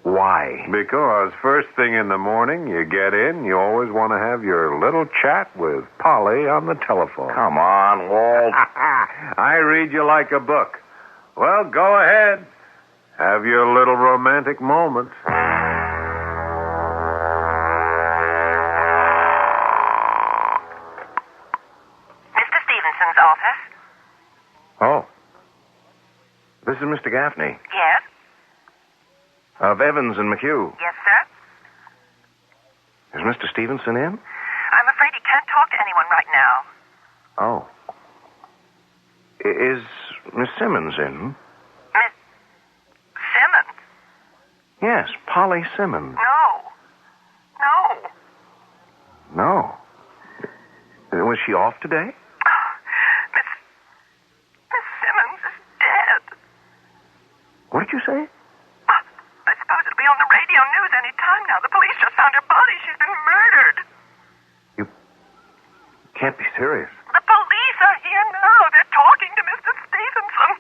Why? Because first thing in the morning, you get in, you always want to have your little chat with Polly on the telephone. Come on, Walt. I read you like a book. Well, go ahead. Have your little romantic moment. Mr. Stevenson's office? Oh. This is Mr. Gaffney. Yes? Of Evans and McHugh. Yes, sir? Is Mr. Stevenson in? I'm afraid he can't talk to anyone right now. Oh. Is Miss Simmons in? Miss Simmons? Yes, Polly Simmons. No. Was she off today? Miss Simmons is dead. What did you say? I suppose it'll be on the radio news any time now. The police just found her body. She's been murdered. You can't be serious. The police are here now. They're talking to Mr. Stevenson.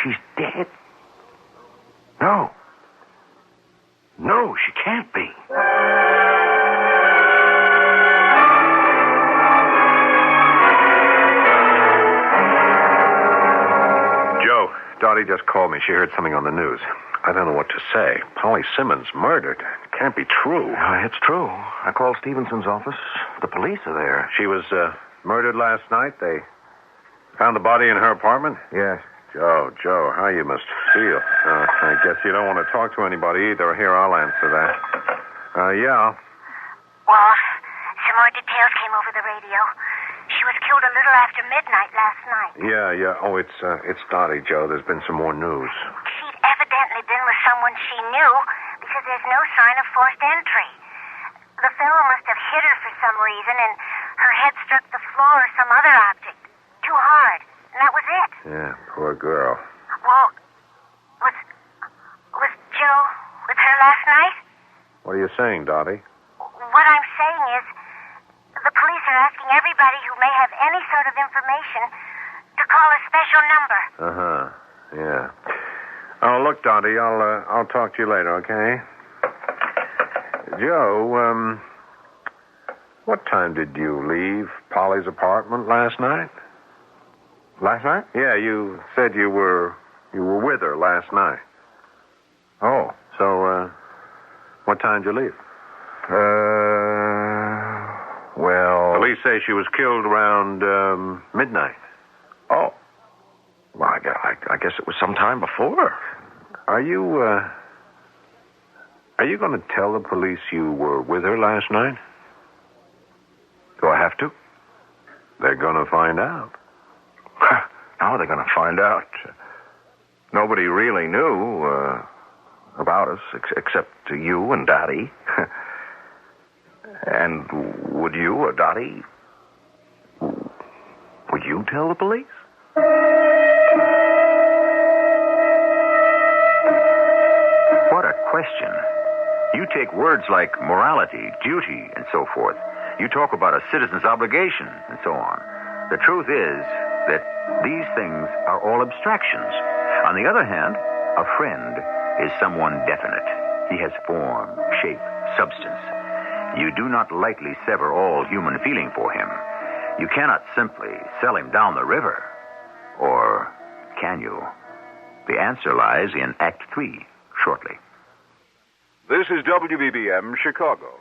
She's dead? No, she can't be. Joe, Dottie just called me. She heard something on the news. I don't know what to say. Polly Simmons murdered. It can't be true. It's true. I called Stevenson's office. The police are there. She was murdered last night. They found the body in her apartment? Yes. Joe, how you must feel. I guess you don't want to talk to anybody either. Here, I'll answer that. Yeah. Walt, some more details came over the radio. She was killed a little after midnight last night. Yeah. Oh, it's Dottie, Joe. There's been some more news. She'd evidently been with someone she knew because there's no sign of forced entry. The fellow must have hit her for some reason, and her head struck the floor or some other object. Too hard. And that was it. Yeah, poor girl. Walt, was What are you saying, Dottie? What I'm saying is, the police are asking everybody who may have any sort of information to call a special number. Uh-huh. Yeah. Oh, look, Dottie, I'll talk to you later, okay? Joe, what time did you leave Polly's apartment last night? Last night? Yeah, you said you were with her last night. Oh. So, what time did you leave? Well... Police say she was killed around midnight. Oh. Well, I guess it was sometime before. Are you going to tell the police you were with her last night? Do I have to? They're going to find out. How are they going to find out? Nobody really knew about us except you and Dottie. And would you or Dottie... Would you tell the police? What a question. You take words like morality, duty, and so forth. You talk about a citizen's obligation, and so on. The truth is that these things are all abstractions. On the other hand, a friend is someone definite. He has form, shape, substance. You do not lightly sever all human feeling for him. You cannot simply sell him down the river. Or can you? The answer lies in Act 3, shortly. This is WBBM Chicago.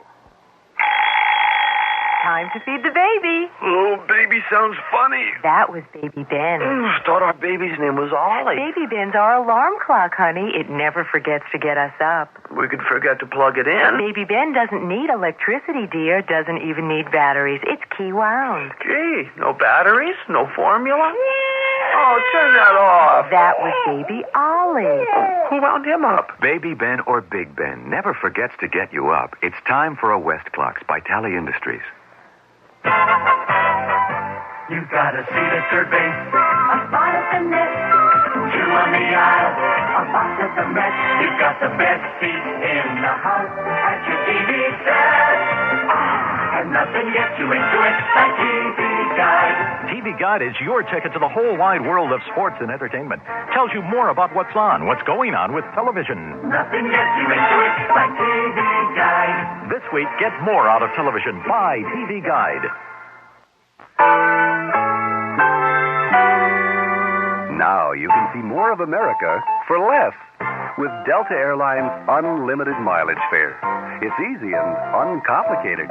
Time to feed the baby. Oh, baby sounds funny. That was Baby Ben. Thought our baby's name was Ollie. Baby Ben's our alarm clock, honey. It never forgets to get us up. We could forget to plug it in. Baby Ben doesn't need electricity, dear. Doesn't even need batteries. It's key wound. Gee, no batteries? No formula? Oh, turn that off. That was Baby Ollie. Who wound him up? Baby Ben or Big Ben never forgets to get you up. It's time for a West Clocks by Tally Industries. You've got a seat at third base, a spot at the net, two on the aisle, a box at the Met. You've got the best seat in the house at your TV set. And nothing gets you into it like TV Guide. TV Guide is your ticket to the whole wide world of sports and entertainment. Tells you more about what's on, what's going on with television. Nothing gets you into it like TV Guide. This week, get more out of television. Buy TV Guide. Now you can see more of America for less with Delta Airlines Unlimited Mileage Fare. It's easy and uncomplicated.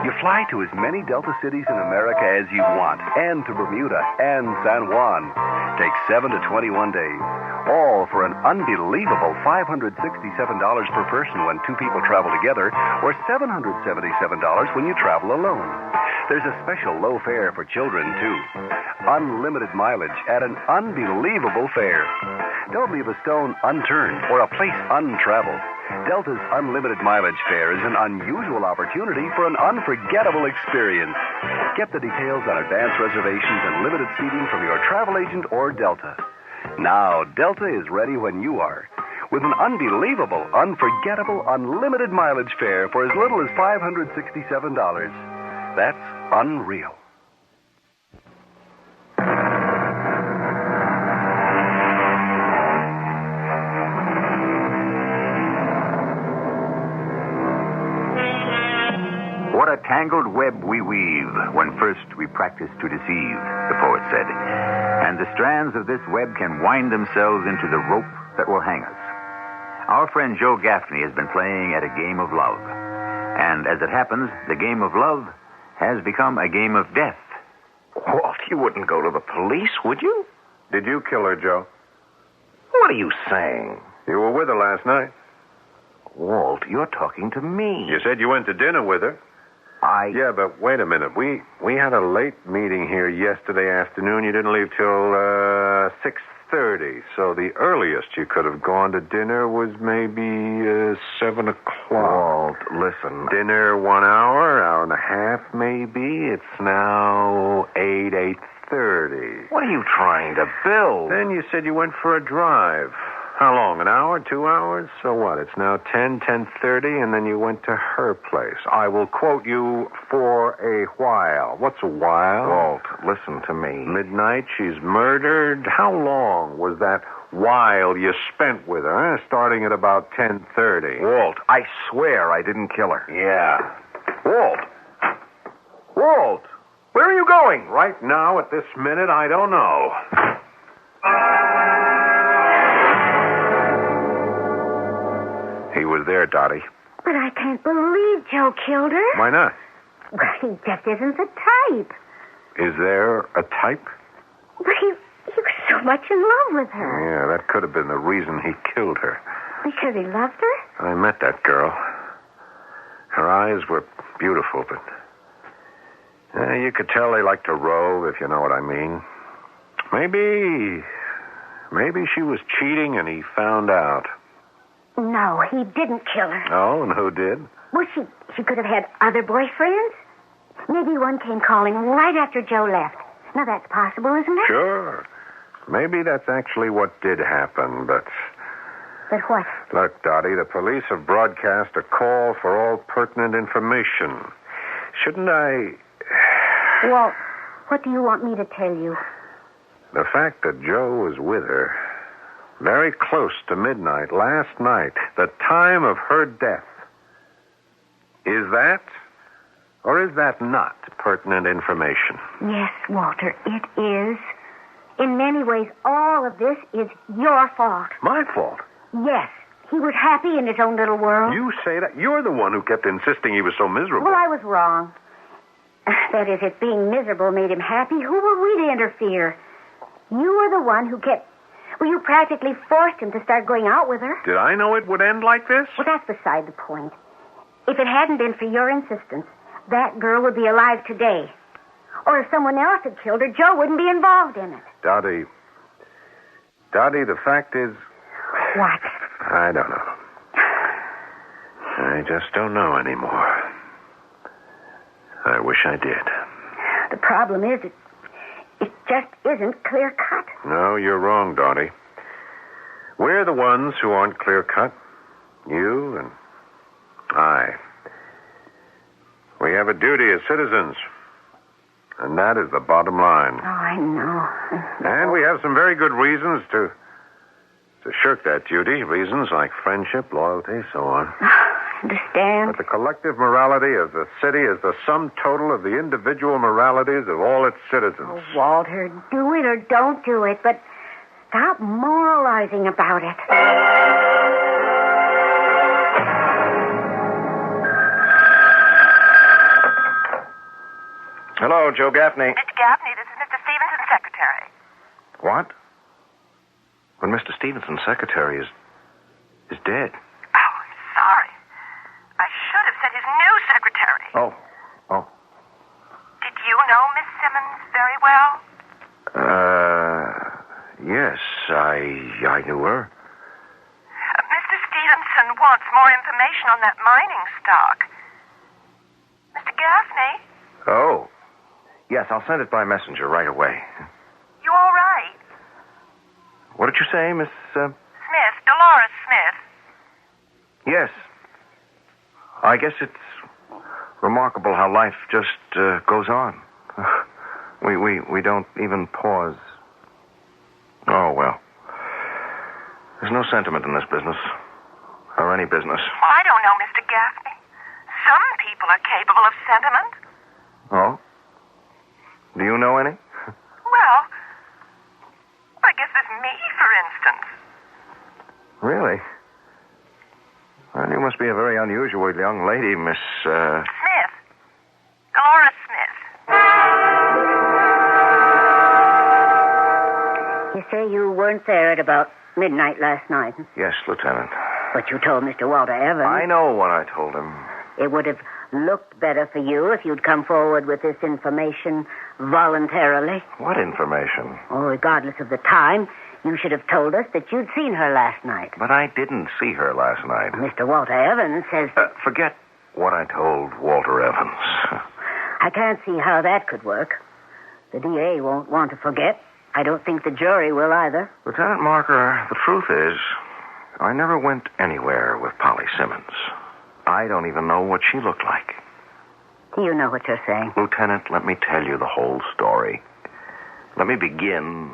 You fly to as many Delta cities in America as you want, and to Bermuda and San Juan. Takes 7 to 21 days, all for an unbelievable $567 per person when two people travel together, or $777 when you travel alone. There's a special low fare for children, too. Unlimited mileage at an unbelievable fare. Don't leave a stone unturned or a place untraveled. Delta's unlimited mileage fare is an unusual opportunity for an unforgettable experience. Get the details on advance reservations and limited seating from your travel agent or Delta. Now, Delta is ready when you are, with an unbelievable, unforgettable, unlimited mileage fare for as little as $567. That's unreal. What a tangled web we weave when first we practice to deceive, the poet said. And the strands of this web can wind themselves into the rope that will hang us. Our friend Joe Gaffney has been playing at a game of love. And as it happens, the game of love has become a game of death. Walt, you wouldn't go to the police, would you? Did you kill her, Joe? What are you saying? You were with her last night. Walt, you're talking to me. You said you went to dinner with her. Yeah, but wait a minute. We had a late meeting here yesterday afternoon. You didn't leave till 6:30. So the earliest you could have gone to dinner was maybe 7 o'clock. Walt, listen. Dinner 1 hour and a half maybe. It's now 8:30. What are you trying to build? Then you said you went for a drive. How long? An hour? 2 hours? So what? It's now 10:30, and then you went to her place. I will quote you for a while. What's a while? Walt, listen to me. Midnight, she's murdered. How long was that while you spent with her, starting at about 10:30? Walt, I swear I didn't kill her. Yeah. Walt! Walt! Where are you going? Right now, at this minute, I don't know. He was there, Dottie. But I can't believe Joe killed her. Why not? Well, he just isn't the type. Is there a type? But he was so much in love with her. Yeah, that could have been the reason he killed her. Because he loved her? I met that girl. Her eyes were beautiful, but you could tell they liked to rove, if you know what I mean. Maybe she was cheating and he found out. No, he didn't kill her. Oh, and who did? Well, she could have had other boyfriends. Maybe one came calling right after Joe left. Now, that's possible, isn't it? Sure. Maybe that's actually what did happen, but... But what? Look, Dottie, the police have broadcast a call for all pertinent information. Shouldn't I... Walt, what do you want me to tell you? The fact that Joe was with her very close to midnight last night, the time of her death, is that or is that not pertinent information? Yes, Walter, it is. In many ways, all of this is your fault. My fault? Yes. He was happy in his own little world. You say that? You're the one who kept insisting he was so miserable. Well, I was wrong. That is, if being miserable made him happy, who were we to interfere? You were the one who kept... Well, you practically forced him to start going out with her. Did I know it would end like this? Well, that's beside the point. If it hadn't been for your insistence, that girl would be alive today. Or if someone else had killed her, Joe wouldn't be involved in it. Dottie, the fact is... What? I don't know. I just don't know anymore. I wish I did. The problem is, it just isn't clear-cut. No, you're wrong, Dottie. We're the ones who aren't clear-cut. You and I. We have a duty as citizens. And that is the bottom line. Oh, I know. And we have some very good reasons to shirk that duty. Reasons like friendship, loyalty, so on. I understand. But the collective morality of the city is the sum total of the individual moralities of all its citizens. Oh, Walter, do it or don't do it, but stop moralizing about it. Hello, Joe Gaffney. Mr. Gaffney, this is Mr. Stevenson's secretary. What? When Mr. Stevenson's secretary is dead. Oh, I'm sorry. I should have said his new secretary. Oh. Did you know Miss Simmons very well? Yes, I knew her. Mr. Stevenson wants more information on that mining stock. Mr. Gaffney? Oh. Yes, I'll send it by messenger right away. You all right? What did you say, Miss... Smith, Dolores Smith. Yes. I guess it's remarkable how life just goes on. We don't even pause. Oh, well. There's no sentiment in this business. Or any business. Well, I don't know, Mr. Gaffney. Some people are capable of sentiment. Oh? Do you know any? Well, I guess there's me, for instance. Really? Well, you must be a very unusual young lady, Miss... Smith. Dolores Smith. You say you weren't there at about midnight last night. Yes, Lieutenant. But you told Mr. Walter Evans. I know what I told him. It would have looked better for you if you'd come forward with this information voluntarily. What information? Oh, regardless of the time, you should have told us that you'd seen her last night. But I didn't see her last night. Mr. Walter Evans says that... Forget what I told Walter Evans. I can't see how that could work. The DA won't want to forget. I don't think the jury will either. Lieutenant Marker, the truth is, I never went anywhere with Polly Simmons. I don't even know what she looked like. Do you know what you're saying? Lieutenant, let me tell you the whole story. Let me begin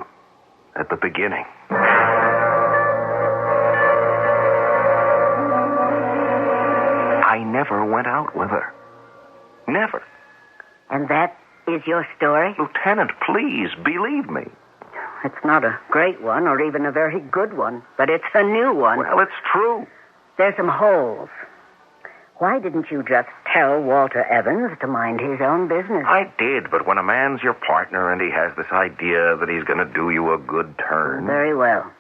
at the beginning. I never went out with her. Never. And that is your story? Lieutenant, please, believe me. It's not a great one or even a very good one, but it's a new one. Well, it's true. There's some holes. Why didn't you just tell Walter Evans to mind his own business? I did, but when a man's your partner and he has this idea that he's going to do you a good turn... Very well.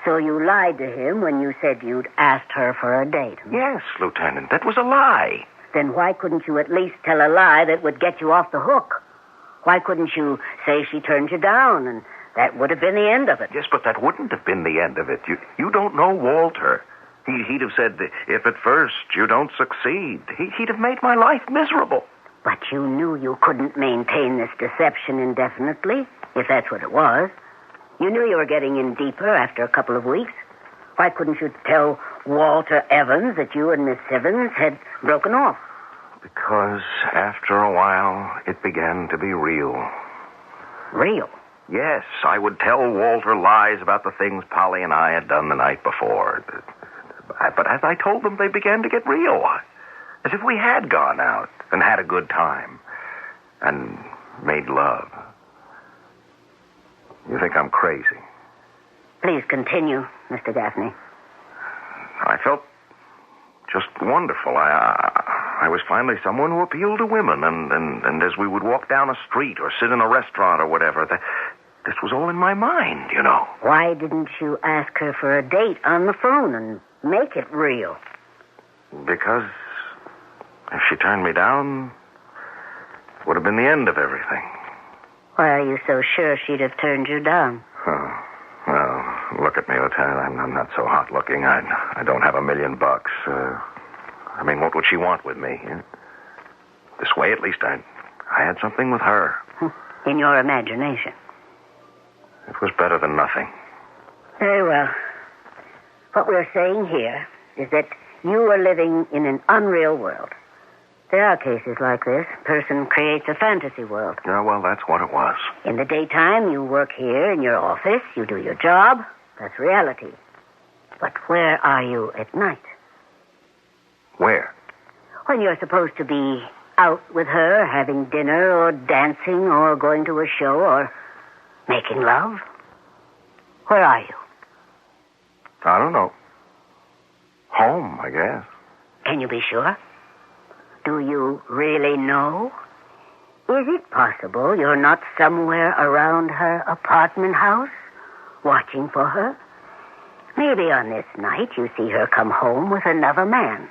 So you lied to him when you said you'd asked her for a date? Yes, Lieutenant, that was a lie. Then why couldn't you at least tell a lie that would get you off the hook? Why couldn't you say she turned you down and that would have been the end of it? Yes, but that wouldn't have been the end of it. You don't know Walter. He'd have said, if at first you don't succeed, he'd have made my life miserable. But you knew you couldn't maintain this deception indefinitely, if that's what it was. You knew you were getting in deeper after a couple of weeks. Why couldn't you tell Walter Evans that you and Miss Simmons had broken off? Because after a while, it began to be real. Real? Yes, I would tell Walter lies about the things Polly and I had done the night before. But as I told them, they began to get real. As if we had gone out and had a good time and made love. You think I'm crazy? Please continue, Mr. Gaffney. I felt just wonderful. I was finally someone who appealed to women, and as we would walk down a street or sit in a restaurant or whatever, this was all in my mind, you know. Why didn't you ask her for a date on the phone and make it real? Because if she turned me down, it would have been the end of everything. Why are you so sure she'd have turned you down? Oh, well, look at me, Lieutenant. I'm not so hot looking. I don't have $1 million. I mean, what would she want with me? This way, at least, I had something with her. In your imagination. It was better than nothing. Very well. What we're saying here is that you are living in an unreal world. There are cases like this. A person creates a fantasy world. Yeah, well, that's what it was. In the daytime, you work here in your office. You do your job. That's reality. But where are you at night? Where? When you're supposed to be out with her, having dinner or dancing or going to a show or making love. Where are you? I don't know. Home, I guess. Can you be sure? Do you really know? Is it possible you're not somewhere around her apartment house, watching for her? Maybe on this night you see her come home with another man.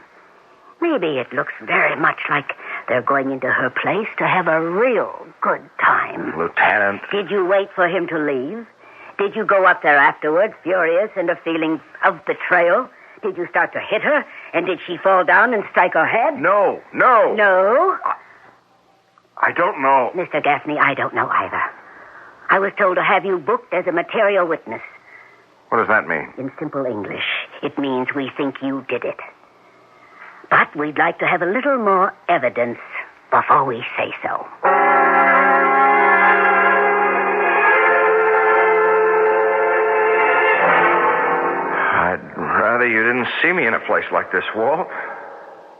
Maybe it looks very much like they're going into her place to have a real good time. Lieutenant. Did you wait for him to leave? Did you go up there afterward, furious and a feeling of betrayal? Did you start to hit her? And did she fall down and strike her head? No. No? I don't know. Mr. Gaffney, I don't know either. I was told to have you booked as a material witness. What does that mean? In simple English, it means we think you did it. But we'd like to have a little more evidence before we say so. I'd rather you didn't see me in a place like this, Walt.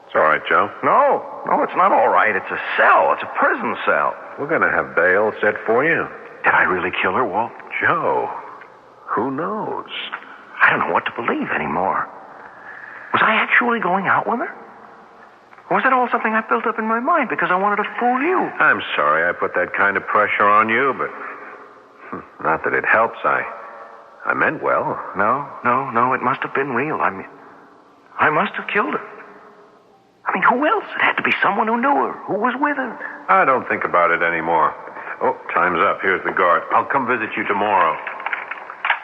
It's all right, Joe. No, it's not all right. It's a cell. It's a prison cell. We're going to have bail set for you. Did I really kill her, Walt? Joe, who knows? I don't know what to believe anymore. Was I actually going out with her? Or was it all something I built up in my mind because I wanted to fool you? I'm sorry I put that kind of pressure on you, but not that it helps. I meant well. No, it must have been real. I must have killed her. I mean, who else? It had to be someone who knew her, who was with her. I don't think about it anymore. Oh, time's up. Here's the guard. I'll come visit you tomorrow.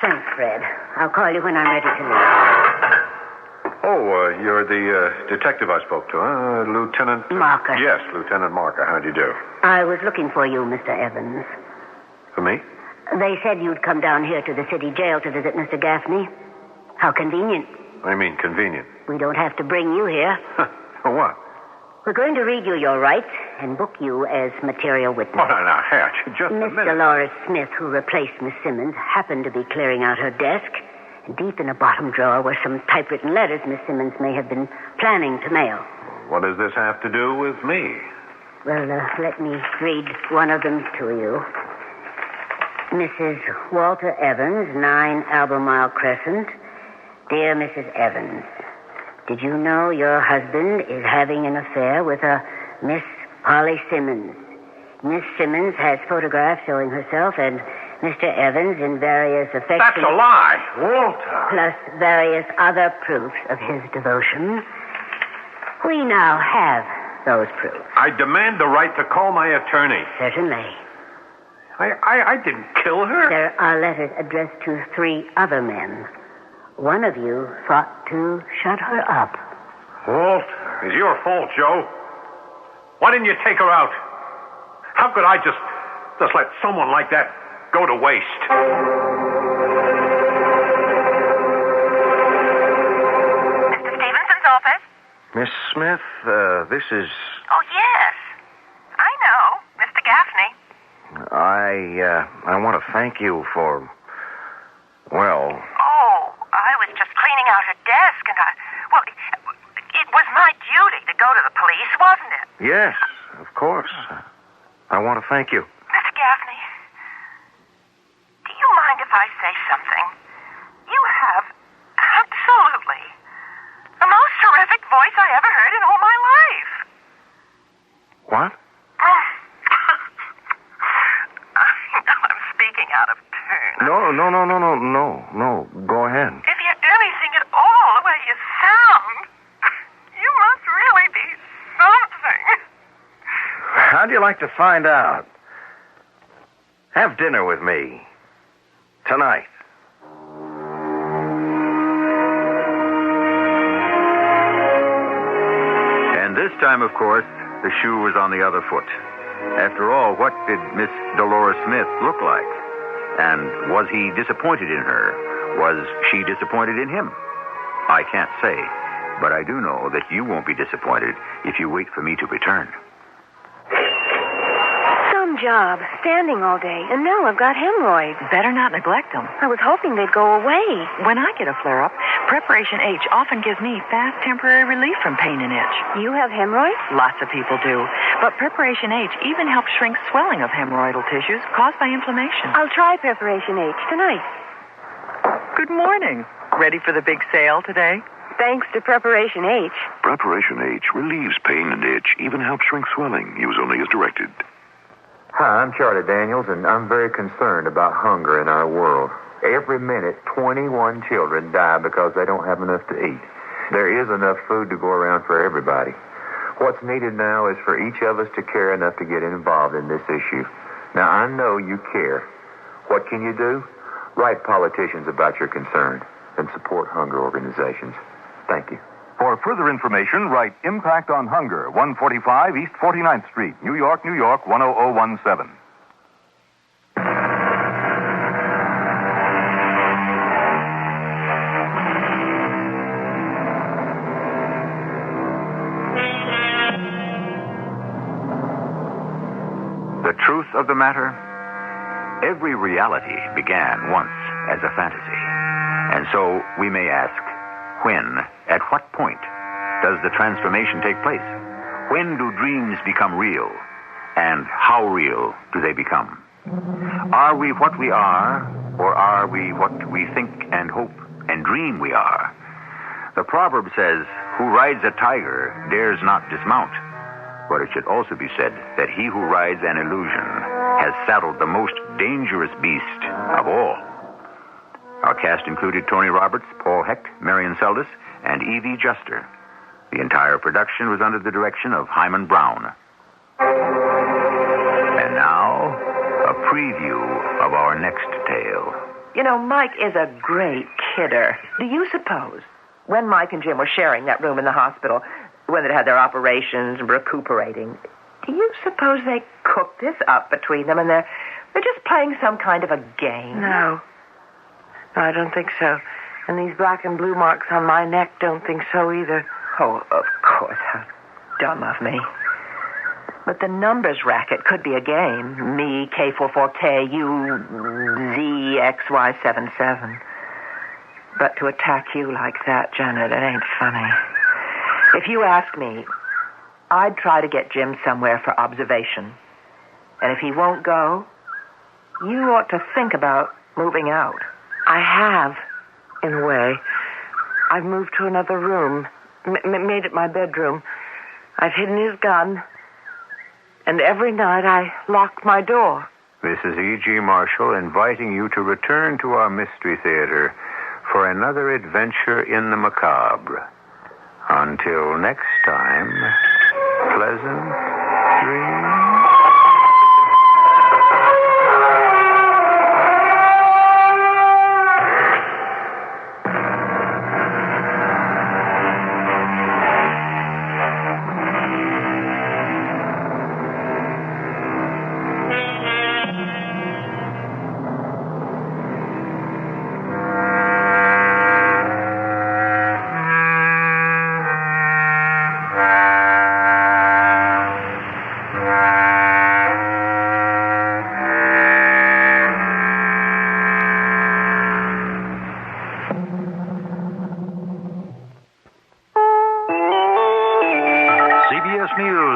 Thanks, Fred. I'll call you when I'm ready to leave. Oh, you're the detective I spoke to, huh? Lieutenant... Marker. Yes, Lieutenant Marker. How'd you do? I was looking for you, Mr. Evans. For me? They said you'd come down here to the city jail to visit Mr. Gaffney. How convenient. What do you mean, convenient? We don't have to bring you here. For what? We're going to read you your rights and book you as material witness. Oh, now, Hatch, just a Miss minute. Dolores Smith, who replaced Miss Simmons, happened to be clearing out her desk. And deep in a bottom drawer were some typewritten letters Miss Simmons may have been planning to mail. What does this have to do with me? Well, let me read one of them to you. Mrs. Walter Evans, 9 Albemarle Crescent. Dear Mrs. Evans, did you know your husband is having an affair with a Miss Polly Simmons? Miss Simmons has photographs showing herself and Mr. Evans in various affectionate... That's a lie, Walter. Plus various other proofs of his devotion. We now have those proofs. I demand the right to call my attorney. Certainly. I didn't kill her. There are letters addressed to 3 other men. One of you thought to shut her up. Walter, it's your fault, Joe. Why didn't you take her out? How could I just let someone like that go to waste? Mr. Stevenson's office? Miss Smith, this is... Oh, yes. I know. Mr. Gaffney. I want to thank you for... Well... Oh, I was just cleaning out her desk, and well, it was my duty to go to the police, wasn't it? Yes, of course. I want to thank you. Mr. Gaffney, do you mind if I say something? You have absolutely the most terrific voice I ever heard in all my life. What? I'm speaking out of turn. No. Go ahead. If you're anything at all the way you sound, you must really be something. How'd you like to find out? Have dinner with me. Tonight. And this time, of course, the shoe was on the other foot. After all, what did Miss Dolores Smith look like? And was he disappointed in her? Was she disappointed in him? I can't say, but I do know that you won't be disappointed if you wait for me to return. Some job, standing all day, and now I've got hemorrhoids. Better not neglect them. I was hoping they'd go away. When I get a flare-up, Preparation H often gives me fast temporary relief from pain and itch. You have hemorrhoids? Lots of people do. But Preparation H even helps shrink swelling of hemorrhoidal tissues caused by inflammation. I'll try Preparation H tonight. Good morning. Ready for the big sale today? Thanks to Preparation H. Preparation H relieves pain and itch, even helps shrink swelling. Use only as directed. Hi, I'm Charlie Daniels, and I'm very concerned about hunger in our world. Every minute, 21 children die because they don't have enough to eat. There is enough food to go around for everybody. What's needed now is for each of us to care enough to get involved in this issue. Now, I know you care. What can you do? Write politicians about your concern and support hunger organizations. Thank you. For further information, write Impact on Hunger, 145 East 49th Street, New York, 10017. The truth of the matter, every reality began once as a fantasy. And so we may ask, when, at what point, does the transformation take place? When do dreams become real? And how real do they become? Are we what we are, or are we what we think and hope and dream we are? The proverb says, who rides a tiger dares not dismount. But it should also be said that he who rides an illusion has saddled the most dangerous beast of all. Our cast included Tony Roberts, Paul Hecht, Marion Seldes, and Evie Juster. The entire production was under the direction of Hyman Brown. And now, a preview of our next tale. You know, Mike is a great kidder. Do you suppose, when Mike and Jim were sharing that room in the hospital, when they had their operations and recuperating, do you suppose they cooked this up between them and they're just playing some kind of a game? No, I don't think so. And these black and blue marks on my neck don't think so either. Oh, of course. How dumb of me. But the numbers racket could be a game. Me, K44K, you, ZXY77. But to attack you like that, Janet, it ain't funny. If you ask me, I'd try to get Jim somewhere for observation. And if he won't go, you ought to think about moving out. I have, in a way. I've moved to another room, made it my bedroom. I've hidden his gun, and every night I lock my door. This is E.G. Marshall inviting you to return to our Mystery Theater for another adventure in the macabre. Until next time, pleasant dreams.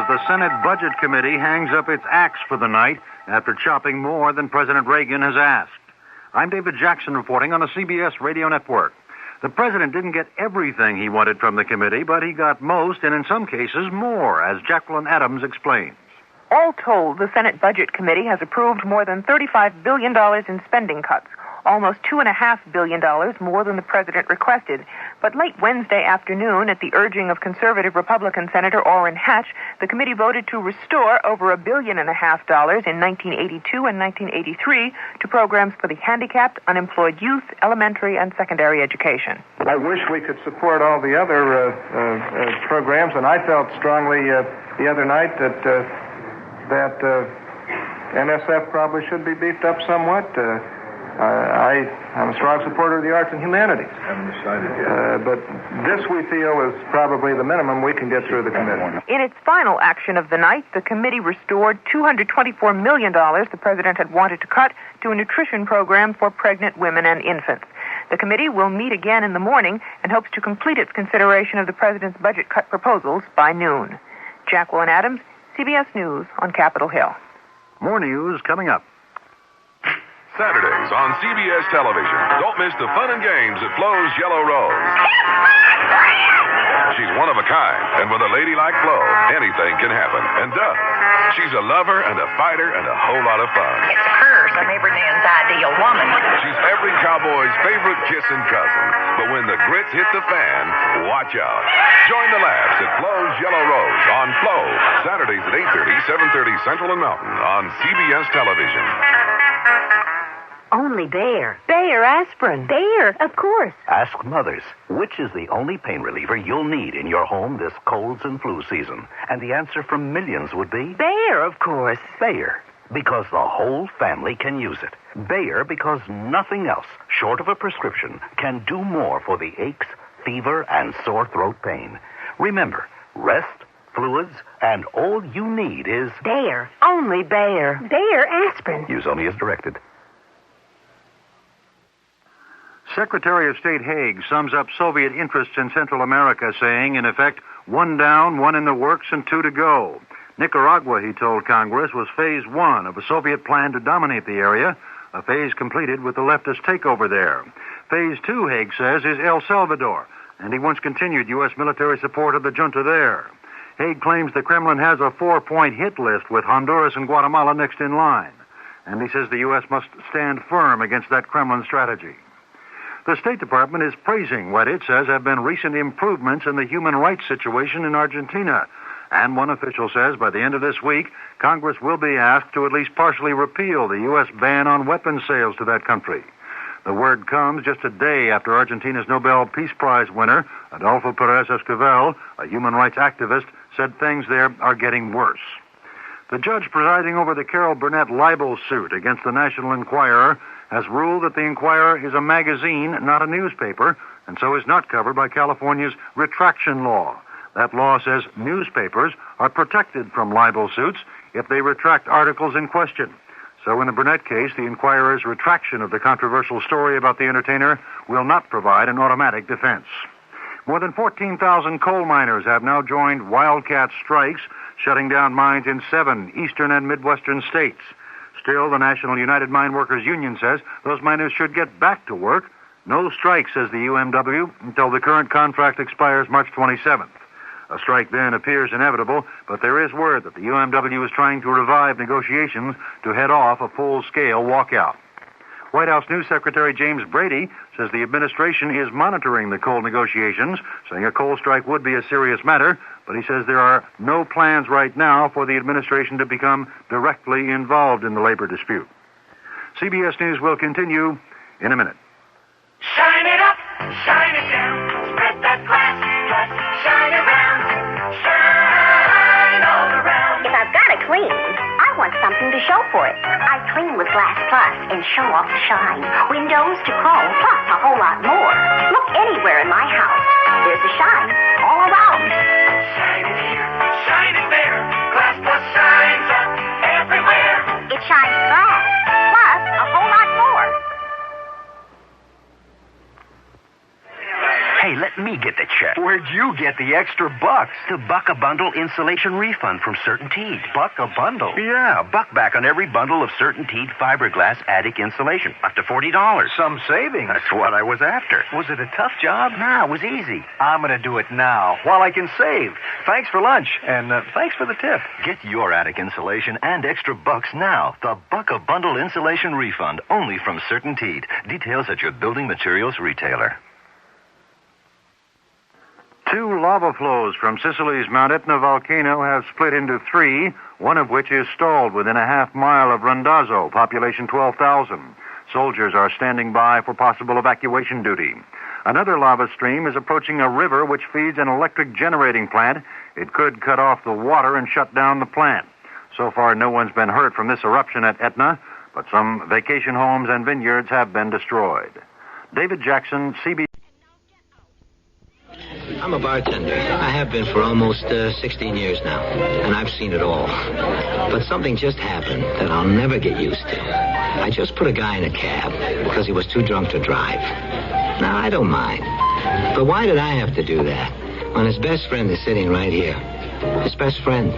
The Senate Budget Committee hangs up its axe for the night after chopping more than President Reagan has asked. I'm David Jackson reporting on the CBS radio network. The president didn't get everything he wanted from the committee, but he got most, and in some cases more, as Jacqueline Adams explains. All told, the Senate Budget Committee has approved more than $35 billion in spending cuts, almost $2.5 billion more than the president requested. But late Wednesday afternoon, at the urging of conservative Republican Senator Orrin Hatch, the committee voted to restore over $1.5 billion in 1982 and 1983 to programs for the handicapped, unemployed youth, elementary and secondary education. I wish we could support all the other programs, and I felt strongly the other night that NSF probably should be beefed up somewhat. I'm a strong supporter of the arts and humanities. Haven't decided yet. But this, we feel, is probably the minimum we can get through the committee. In its final action of the night, the committee restored $224 million the president had wanted to cut to a nutrition program for pregnant women and infants. The committee will meet again in the morning and hopes to complete its consideration of the president's budget cut proposals by noon. Jacqueline Adams, CBS News on Capitol Hill. More news coming up. Saturdays on CBS television. Don't miss the fun and games at Flo's Yellow Rose. She's one of a kind, and with a lady like Flo, anything can happen, and does. She's a lover and a fighter and a whole lot of fun. It's her, some every man's ideal woman. She's every cowboy's favorite kissing cousin. But when the grits hit the fan, watch out. Join the laughs at Flo's Yellow Rose on Flo, Saturdays at 8:30, 7:30 Central and Mountain on CBS television. Only Bayer. Bayer aspirin. Bayer, of course. Ask mothers, which is the only pain reliever you'll need in your home this colds and flu season? And the answer from millions would be... Bayer, of course. Bayer, because the whole family can use it. Bayer, because nothing else, short of a prescription, can do more for the aches, fever, and sore throat pain. Remember, rest, fluids, and all you need is... Bayer. Only Bayer. Bayer aspirin. Use only as directed. Secretary of State Haig sums up Soviet interests in Central America, saying, in effect, 1 down, 1 in the works, and 2 to go. Nicaragua, he told Congress, was phase 1 of a Soviet plan to dominate the area, a phase completed with the leftist takeover there. Phase 2, Haig says, is El Salvador, and he wants continued U.S. military support of the junta there. Haig claims the Kremlin has a 4-point hit list with Honduras and Guatemala next in line, and he says the U.S. must stand firm against that Kremlin strategy. The State Department is praising what it says have been recent improvements in the human rights situation in Argentina. And one official says by the end of this week, Congress will be asked to at least partially repeal the U.S. ban on weapons sales to that country. The word comes just a day after Argentina's Nobel Peace Prize winner, Adolfo Pérez Esquivel, a human rights activist, said things there are getting worse. The judge presiding over the Carol Burnett libel suit against the National Enquirer has ruled that the Inquirer is a magazine, not a newspaper, and so is not covered by California's retraction law. That law says newspapers are protected from libel suits if they retract articles in question. So in the Burnett case, the Inquirer's retraction of the controversial story about the entertainer will not provide an automatic defense. More than 14,000 coal miners have now joined wildcat strikes, shutting down mines in 7 eastern and midwestern states. Still, the National United Mine Workers Union says those miners should get back to work. No strike, says the UMW, until the current contract expires March 27th. A strike then appears inevitable, but there is word that the UMW is trying to revive negotiations to head off a full-scale walkout. White House News Secretary James Brady says the administration is monitoring the coal negotiations, saying a coal strike would be a serious matter, but he says there are no plans right now for the administration to become directly involved in the labor dispute. CBS News will continue in a minute. Shine it up, shine it down, spread that glass, plus shine around, shine all around. If I've got to clean, I want something to show for it. I clean with Glass Plus and show off the shine. Windows to chrome, plus a whole lot more. Look anywhere in my house. There's a shine all around. Shine it here, shine it there, Glass Plus shines up everywhere. It shines glass, plus a whole lot more. Hey, let me get the check. Where'd you get the extra bucks? The Buck-A-Bundle insulation refund from Certainteed. Buck-A-Bundle? Yeah, buck back on every bundle of Certainteed fiberglass attic insulation. Up to $40. Some savings. That's what I was after. Was it a tough job? No, it was easy. I'm going to do it now, while I can save. Thanks for lunch, and thanks for the tip. Get your attic insulation and extra bucks now. The Buck-A-Bundle insulation refund, only from Certainteed. Details at your building materials retailer. 2 lava flows from Sicily's Mount Etna volcano have split into 3, one of which is stalled within a half-mile of Randazzo, population 12,000. Soldiers are standing by for possible evacuation duty. Another lava stream is approaching a river which feeds an electric generating plant. It could cut off the water and shut down the plant. So far, no one's been hurt from this eruption at Etna, but some vacation homes and vineyards have been destroyed. David Jackson, CBS. I'm a bartender. I have been for almost 16 years now, and I've seen it all. But something just happened that I'll never get used to. I just put a guy in a cab because he was too drunk to drive. Now, I don't mind. But why did I have to do that when his best friend is sitting right here? His best friend.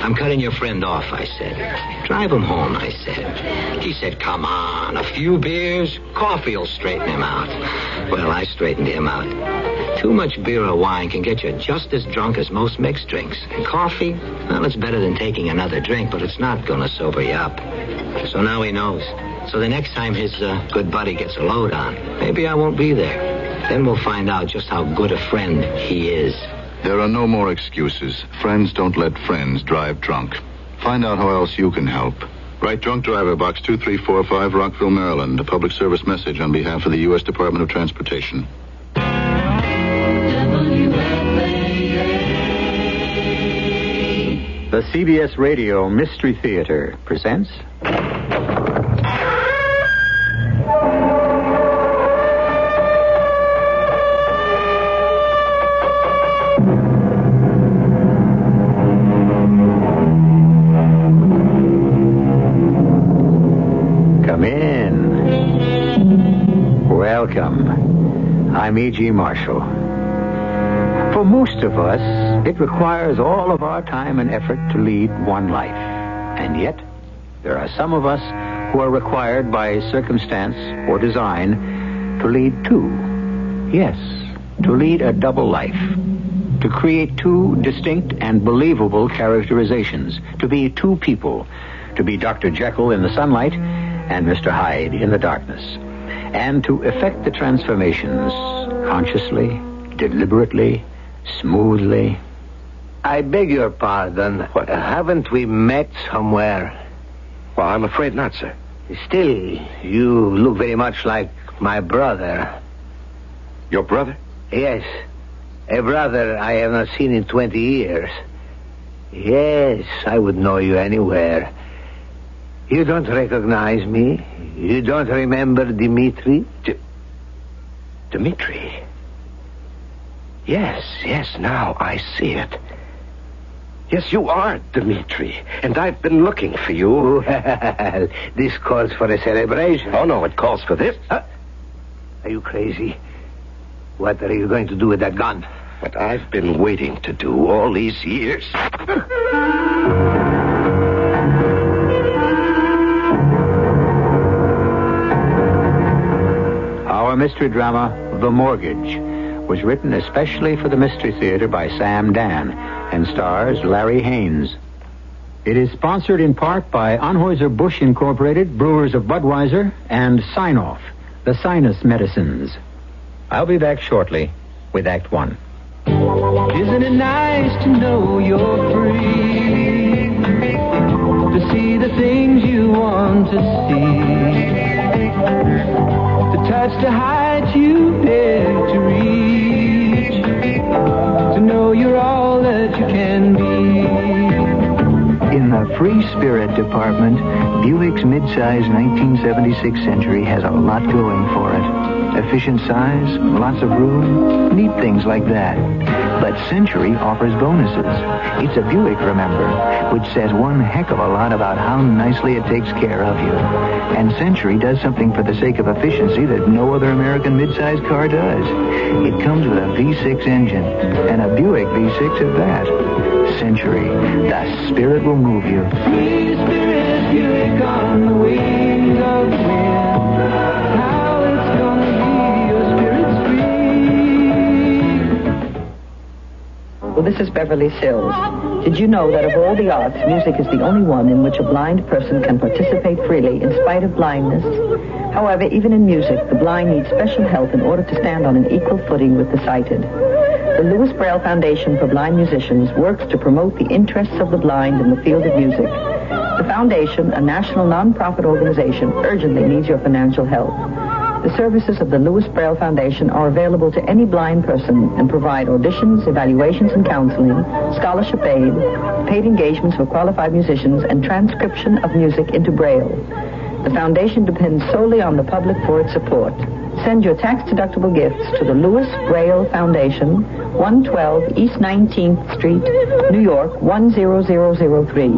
I'm cutting your friend off, I said. Drive him home, I said. He said, come on, a few beers, coffee will straighten him out. Well, I straightened him out. Too much beer or wine can get you just as drunk as most mixed drinks. And coffee, well, it's better than taking another drink, but it's not going to sober you up. So now he knows. So the next time his good buddy gets a load on, maybe I won't be there. Then we'll find out just how good a friend he is. There are no more excuses. Friends don't let friends drive drunk. Find out how else you can help. Write Drunk Driver, Box 2345, Rockville, Maryland. A public service message on behalf of the U.S. Department of Transportation. The CBS Radio Mystery Theater presents... Come in. Welcome. I'm E.G. Marshall. For most of us, it requires all of our time and effort to lead one life. And yet, there are some of us who are required by circumstance or design to lead two. Yes, to lead a double life. To create two distinct and believable characterizations. To be two people. To be Dr. Jekyll in the sunlight and Mr. Hyde in the darkness. And to effect the transformations consciously, deliberately, smoothly. I beg your pardon. Haven't we met somewhere? Well, I'm afraid not, sir. Still, you look very much like my brother. Your brother? Yes. A brother I have not seen in 20 years. Yes, I would know you anywhere. You don't recognize me? You don't remember Dmitri? Dmitri? Yes, now I see it. Yes, you are Dmitri, and I've been looking for you. Well, this calls for a celebration. Oh, no, it calls for this. Are you crazy? What are you going to do with that gun? What I've been waiting to do all these years. Our mystery drama, The Mortgage, was written especially for the Mystery Theater by Sam Dan and stars Larry Haynes. It is sponsored in part by Anheuser-Busch Incorporated, Brewers of Budweiser, and Sign-Off, the sinus medicines. I'll be back shortly with Act One. Isn't it nice to know you're free? To see the things you want to see. To touch the heights you dare to reach. To know you're all that you can be. In the Free Spirit Department, Buick's midsize 1976 Century has a lot going for it. Efficient size, lots of room, neat things like that. But Century offers bonuses. It's a Buick, remember, which says one heck of a lot about how nicely it takes care of you. And Century does something for the sake of efficiency that no other American midsize car does. It comes with a V6 engine, and a Buick V6 at that. Century, the spirit will move you. Free Spirit Buick on the wings of the wind. How it's gonna be your spirit's free. Well, this is Beverly Sills. Did you know that of all the arts, music is the only one in which a blind person can participate freely in spite of blindness? However, even in music, the blind need special help in order to stand on an equal footing with the sighted. The Louis Braille Foundation for Blind Musicians works to promote the interests of the blind in the field of music. The foundation, a national non-profit organization, urgently needs your financial help. The services of the Louis Braille Foundation are available to any blind person and provide auditions, evaluations and counseling, scholarship aid, paid engagements for qualified musicians, and transcription of music into Braille. The foundation depends solely on the public for its support. Send your tax-deductible gifts to the Louis Braille Foundation, 112 East 19th Street, New York, 10003.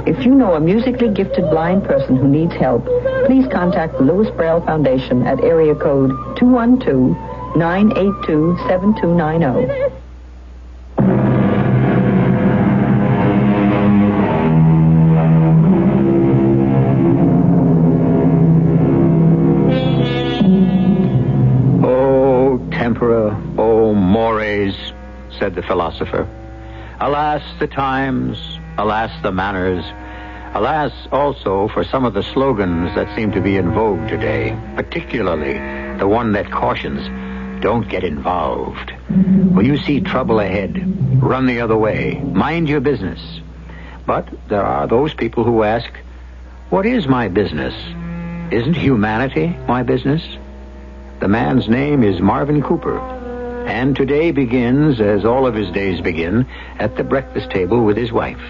If you know a musically gifted blind person who needs help, please contact the Louis Braille Foundation at area code 212-982-7290. O mores, said the philosopher. Alas, the times, alas, the manners, alas, also, for some of the slogans that seem to be in vogue today, particularly the one that cautions, don't get involved. When you see trouble ahead, run the other way, mind your business. But there are those people who ask, what is my business? Isn't humanity my business? The man's name is Marvin Cooper, and today begins, as all of his days begin, at the breakfast table with his wife.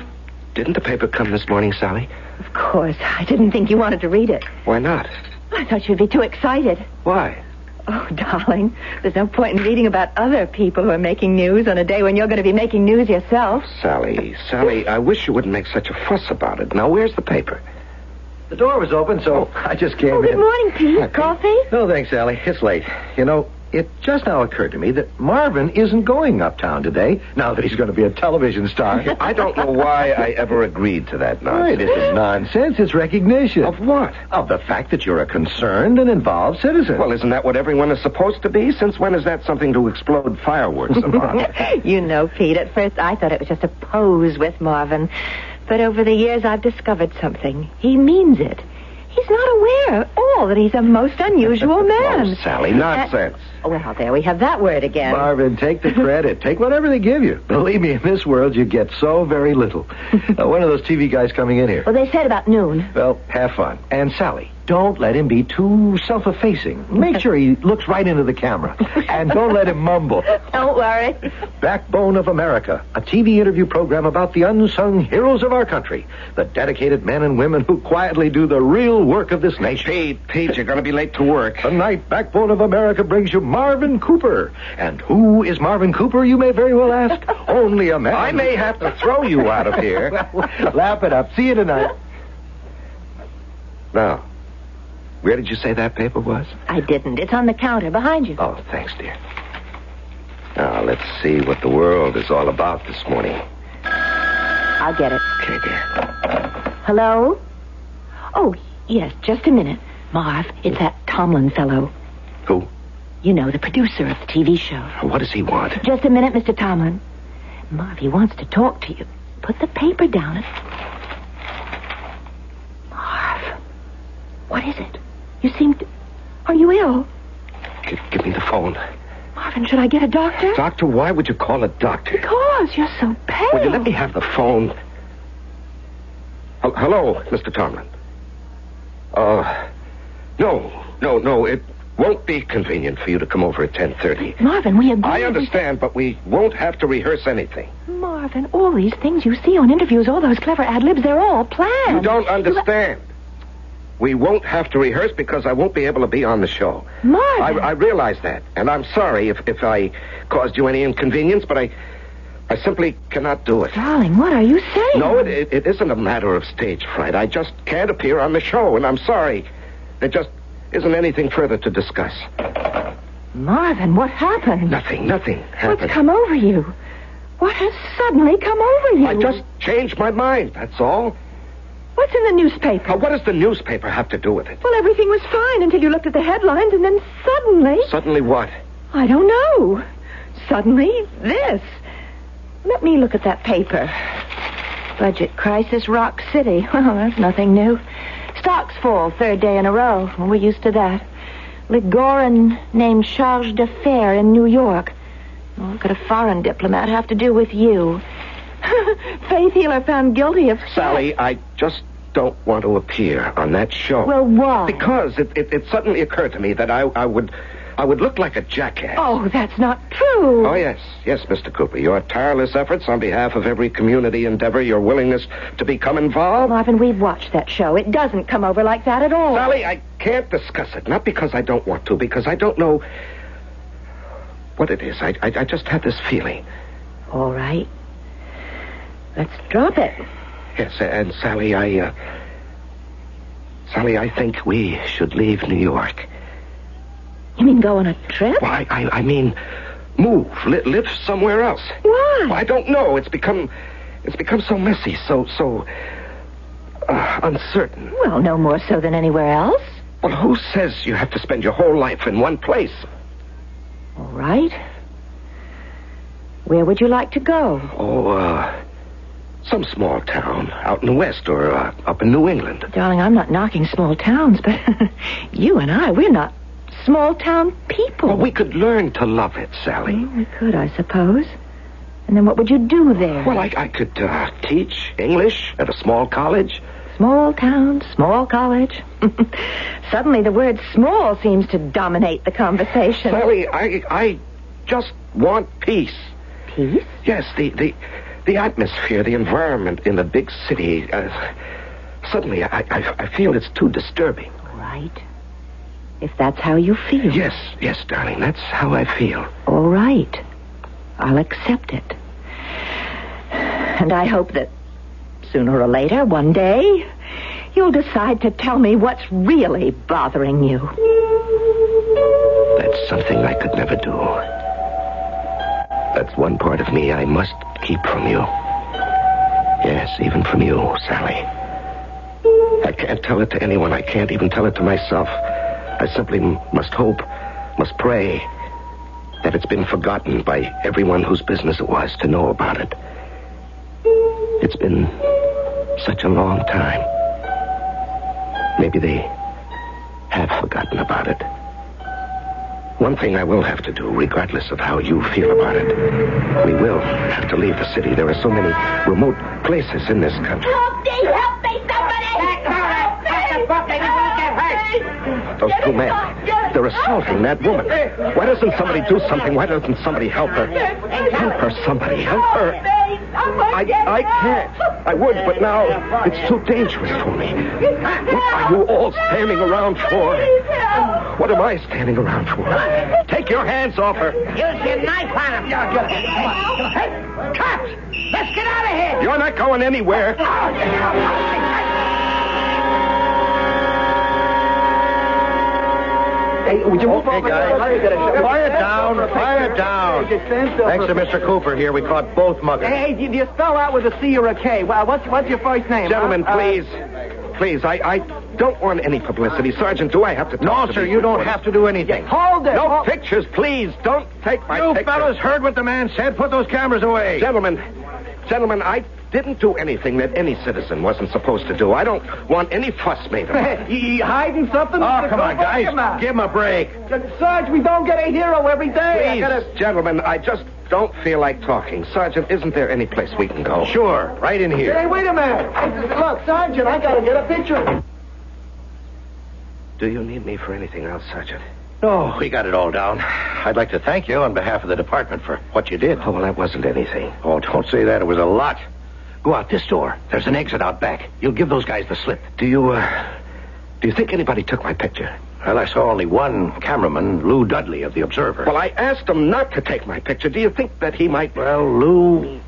Didn't the paper come this morning, Sally? Of course. I didn't think you wanted to read it. Why not? I thought you'd be too excited. Why? Oh, darling, there's no point in reading about other people who are making news on a day when you're going to be making news yourself. Sally, I wish you wouldn't make such a fuss about it. Now, where's the paper? The door was open, so I just came in. Good morning, Pete. Hi, Pete. Coffee? No, thanks, Sally. It's late. You know, it just now occurred to me that Marvin isn't going uptown today, now that he's going to be a television star. I don't know why I ever agreed to that nonsense. It isn't nonsense. It's recognition. Of what? Of the fact that you're a concerned and involved citizen. Well, isn't that what everyone is supposed to be? Since when is that something to explode fireworks about? You know, Pete, at first I thought it was just a pose with Marvin. But over the years I've discovered something. He means it. He's not aware at all that he's a most unusual man. Oh, Sally, nonsense. Well, there we have that word again. Marvin, take the credit. Take whatever they give you. Believe me, in this world, you get so very little. When are those TV guys coming in here? Well, they said about noon. Well, have fun. And Sally, don't let him be too self-effacing. Make sure he looks right into the camera. And don't let him mumble. Don't worry. Backbone of America, a TV interview program about the unsung heroes of our country, the dedicated men and women who quietly do the real work of this nation. Pete, you're going to be late to work. Tonight, Backbone of America brings you Marvin Cooper. And who is Marvin Cooper, you may very well ask? Only a man. I may have to throw you out of here. Laugh it up. See you tonight. Now, where did you say that paper was? I didn't. It's on the counter behind you. Oh, thanks, dear. Now, let's see what the world is all about this morning. I'll get it. Okay, dear. Hello? Oh, yes, just a minute. Marv, it's that Tomlin fellow. Who? You know, the producer of the TV show. What does he want? Just a minute, Mr. Tomlin. Marv, he wants to talk to you. Put the paper down and... Marv, what is it? You seem to... Are you ill? Give me the phone. Marvin, should I get a doctor? Doctor? Why would you call a doctor? Because you're so pale. Will you let me have the phone? Hello, Mr. Tomlin. No. It won't be convenient for you to come over at 10:30. Marvin, we agreed... I understand, but we won't have to rehearse anything. Marvin, all these things you see on interviews, all those clever ad-libs, they're all planned. You don't understand. We won't have to rehearse because I won't be able to be on the show. Marvin! I realize that, and I'm sorry if I caused you any inconvenience, but I simply cannot do it. Darling, what are you saying? No, it isn't a matter of stage fright. I just can't appear on the show, and I'm sorry. There just isn't anything further to discuss. Marvin, what happened? Nothing happened. What's come over you? What has suddenly come over you? I just changed my mind, that's all. What's in the newspaper? What does the newspaper have to do with it? Well, everything was fine until you looked at the headlines, and then suddenly... Suddenly what? I don't know. Suddenly, this. Let me look at that paper. Budget crisis, Rock City. Well, that's nothing new. Stocks fall, third day in a row. Well, we're used to that. Ligoran named charge d'affaires in New York. Well, what could a foreign diplomat have to do with you? Faith healer found guilty of... Sally, I just don't want to appear on that show. Well, why? Because it suddenly occurred to me that I would look like a jackass. Oh, that's not true. Oh, yes, Mr. Cooper. Your tireless efforts on behalf of every community endeavor, your willingness to become involved. Marvin, we've watched that show. It doesn't come over like that at all. Sally, I can't discuss it. Not because I don't want to, because I don't know what it is. I just have this feeling. All right. Let's drop it. Yes, and Sally, I think we should leave New York. You mean go on a trip? Why, I mean, move, live somewhere else. Why? Well, I don't know. It's become so messy, so uncertain. Well, no more so than anywhere else. Well, who says you have to spend your whole life in one place? All right. Where would you like to go? Oh, some small town out in the West or up in New England. Darling, I'm not knocking small towns, but you and I, we're not small-town people. Well, we could learn to love it, Sally. Well, we could, I suppose. And then what would you do there? Well, I could teach English at a small college. Small town, small college. Suddenly the word small seems to dominate the conversation. Sally, I just want peace. Peace? Yes, the atmosphere, the environment in the big city. Suddenly, I feel it's too disturbing. Right. If that's how you feel. Yes, darling, that's how I feel. All right. I'll accept it. And I hope that sooner or later, one day, you'll decide to tell me what's really bothering you. That's something I could never do. That's one part of me I must keep from you. Yes, even from you, Sally. I can't tell it to anyone. I can't even tell it to myself. I simply must hope, must pray that it's been forgotten by everyone whose business it was to know about it. It's been such a long time. Maybe they have forgotten about it. One thing I will have to do, regardless of how you feel about it, we will have to leave the city. There are so many remote places in this country. Help me, somebody! Help me! Those two men. They're assaulting that woman. Why doesn't somebody do something? Why doesn't somebody help her? Help her, somebody. Help her. I can't. I would, but now it's too dangerous for me. What are you all standing around for? What am I standing around for? Take your hands off her. Use your knife on him. Hey, cops! Let's get out of here! You're not going anywhere. Hey, would you move over? Guys. Quiet down. Thanks to Mr. Cooper here, we caught both muggers. Hey, do you spell out with a C or a K? What's your first name? Gentlemen, please. Please, I don't want any publicity. Sergeant, do I have to talk to sir, these you don't reporters? have to do anything. Hold it. No pictures, please. Don't take my You pictures. fellas heard what the man said. Put those cameras away. Gentlemen, I didn't do anything that any citizen wasn't supposed to do. I don't want any fuss made about it. You hiding something? Oh, come on, guys. Give him a break. Sarge, we don't get a hero every day. Please, gentlemen, I just don't feel like talking. Sergeant, isn't there any place we can go? Sure, right in here. Hey, wait a minute. Look, Sergeant, I gotta get a picture. Do you need me for anything else, Sergeant? No, we got it all down. I'd like to thank you on behalf of the department for what you did. Oh, well, that wasn't anything. Oh, don't say that. It was a lot. Go out this door. There's an exit out back. You'll give those guys the slip. Do you think anybody took my picture? Well, I saw only one cameraman, Lou Dudley of the Observer. Well, I asked him not to take my picture. Do you think that he might... Well, Lou,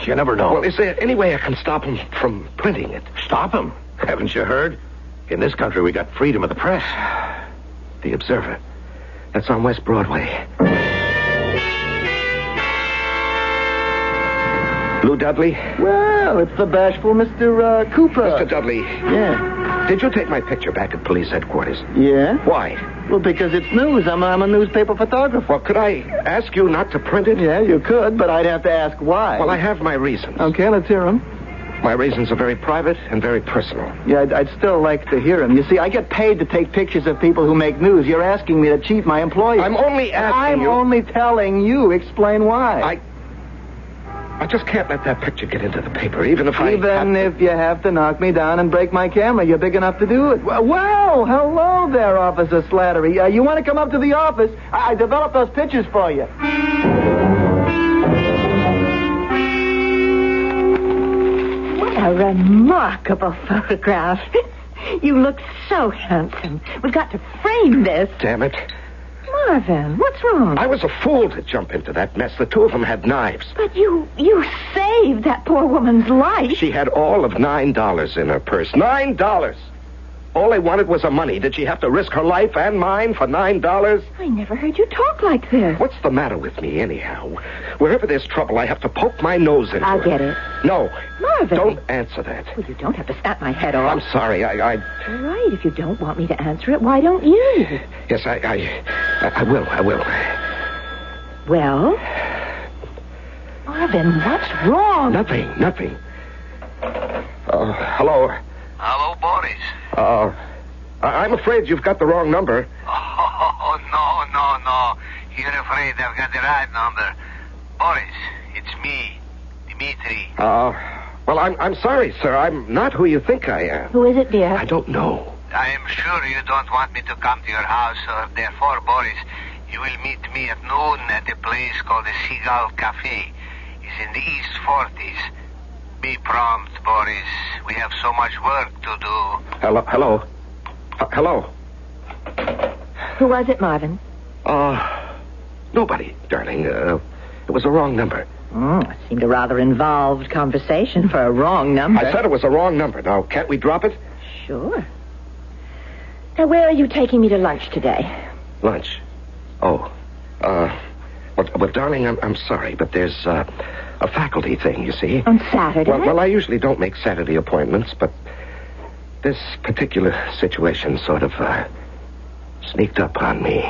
you never know. Well, is there any way I can stop him from printing it? Stop him? Haven't you heard? In this country, we got freedom of the press. The Observer. That's on West Broadway. Lou Dudley? Well, it's the bashful Mr. Cooper. Mr. Dudley. Yeah. Did you take my picture back at police headquarters? Yeah? Why? Well, because it's news. I'm a newspaper photographer. Well, could I ask you not to print it? Yeah, you could, but I'd have to ask why. Well, I have my reasons. Okay, let's hear them. My reasons are very private and very personal. Yeah, I'd still like to hear them. You see, I get paid to take pictures of people who make news. You're asking me to cheat my employees. I'm only asking you... I'm only telling you. Explain why. I just can't let that picture get into the paper, even if if you have to knock me down and break my camera, you're big enough to do it. Well, hello there, Officer Slattery. You want to come up to the office? I developed those pictures for you. What a remarkable photograph. You look so handsome. We've got to frame this. Damn it. Marvin, what's wrong? I was a fool to jump into that mess. The two of them had knives. But you saved that poor woman's life. She had all of $9 in her purse. $9! All they wanted was her money. Did she have to risk her life and mine for $9? I never heard you talk like this. What's the matter with me, anyhow? Wherever there's trouble, I have to poke my nose into I'll it. get it. No. Marvin. Don't answer that. Well, you don't have to snap my head off. I'm sorry. All right, if you don't want me to answer it, why don't you? Yes, I will. I will. Well? Marvin, what's wrong? Nothing. Hello. Hello, Boris. I'm afraid you've got the wrong number. Oh, no. You're afraid I've got the right number. Boris, it's me, Dimitri. Well, I'm sorry, sir. I'm not who you think I am. Who is it, dear? I don't know. I am sure you don't want me to come to your house, so therefore, Boris, you will meet me at noon at a place called the Seagull Cafe. It's in the East 40s. Be prompt, Boris. We have so much work to do. Hello. Who was it, Marvin? Nobody, darling. It was a wrong number. It seemed a rather involved conversation for a wrong number. I said it was a wrong number. Now, can't we drop it? Sure. Now, where are you taking me to lunch today? Lunch? Well, darling, I'm sorry, but there's a faculty thing, you see. On Saturday? Well, I usually don't make Saturday appointments, but this particular situation sort of sneaked up on me.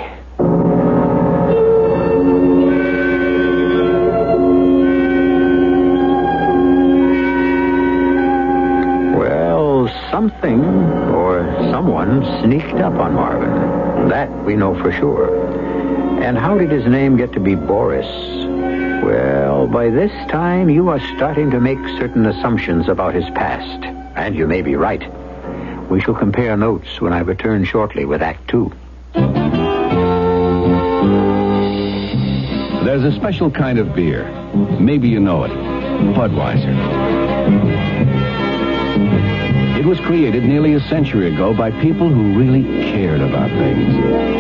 Well, something or someone sneaked up on Marvin. That we know for sure. And how did his name get to be Boris? Well, by this time, you are starting to make certain assumptions about his past. And you may be right. We shall compare notes when I return shortly with Act 2. There's a special kind of beer. Maybe you know it. Budweiser. It was created nearly a century ago by people who really cared about things,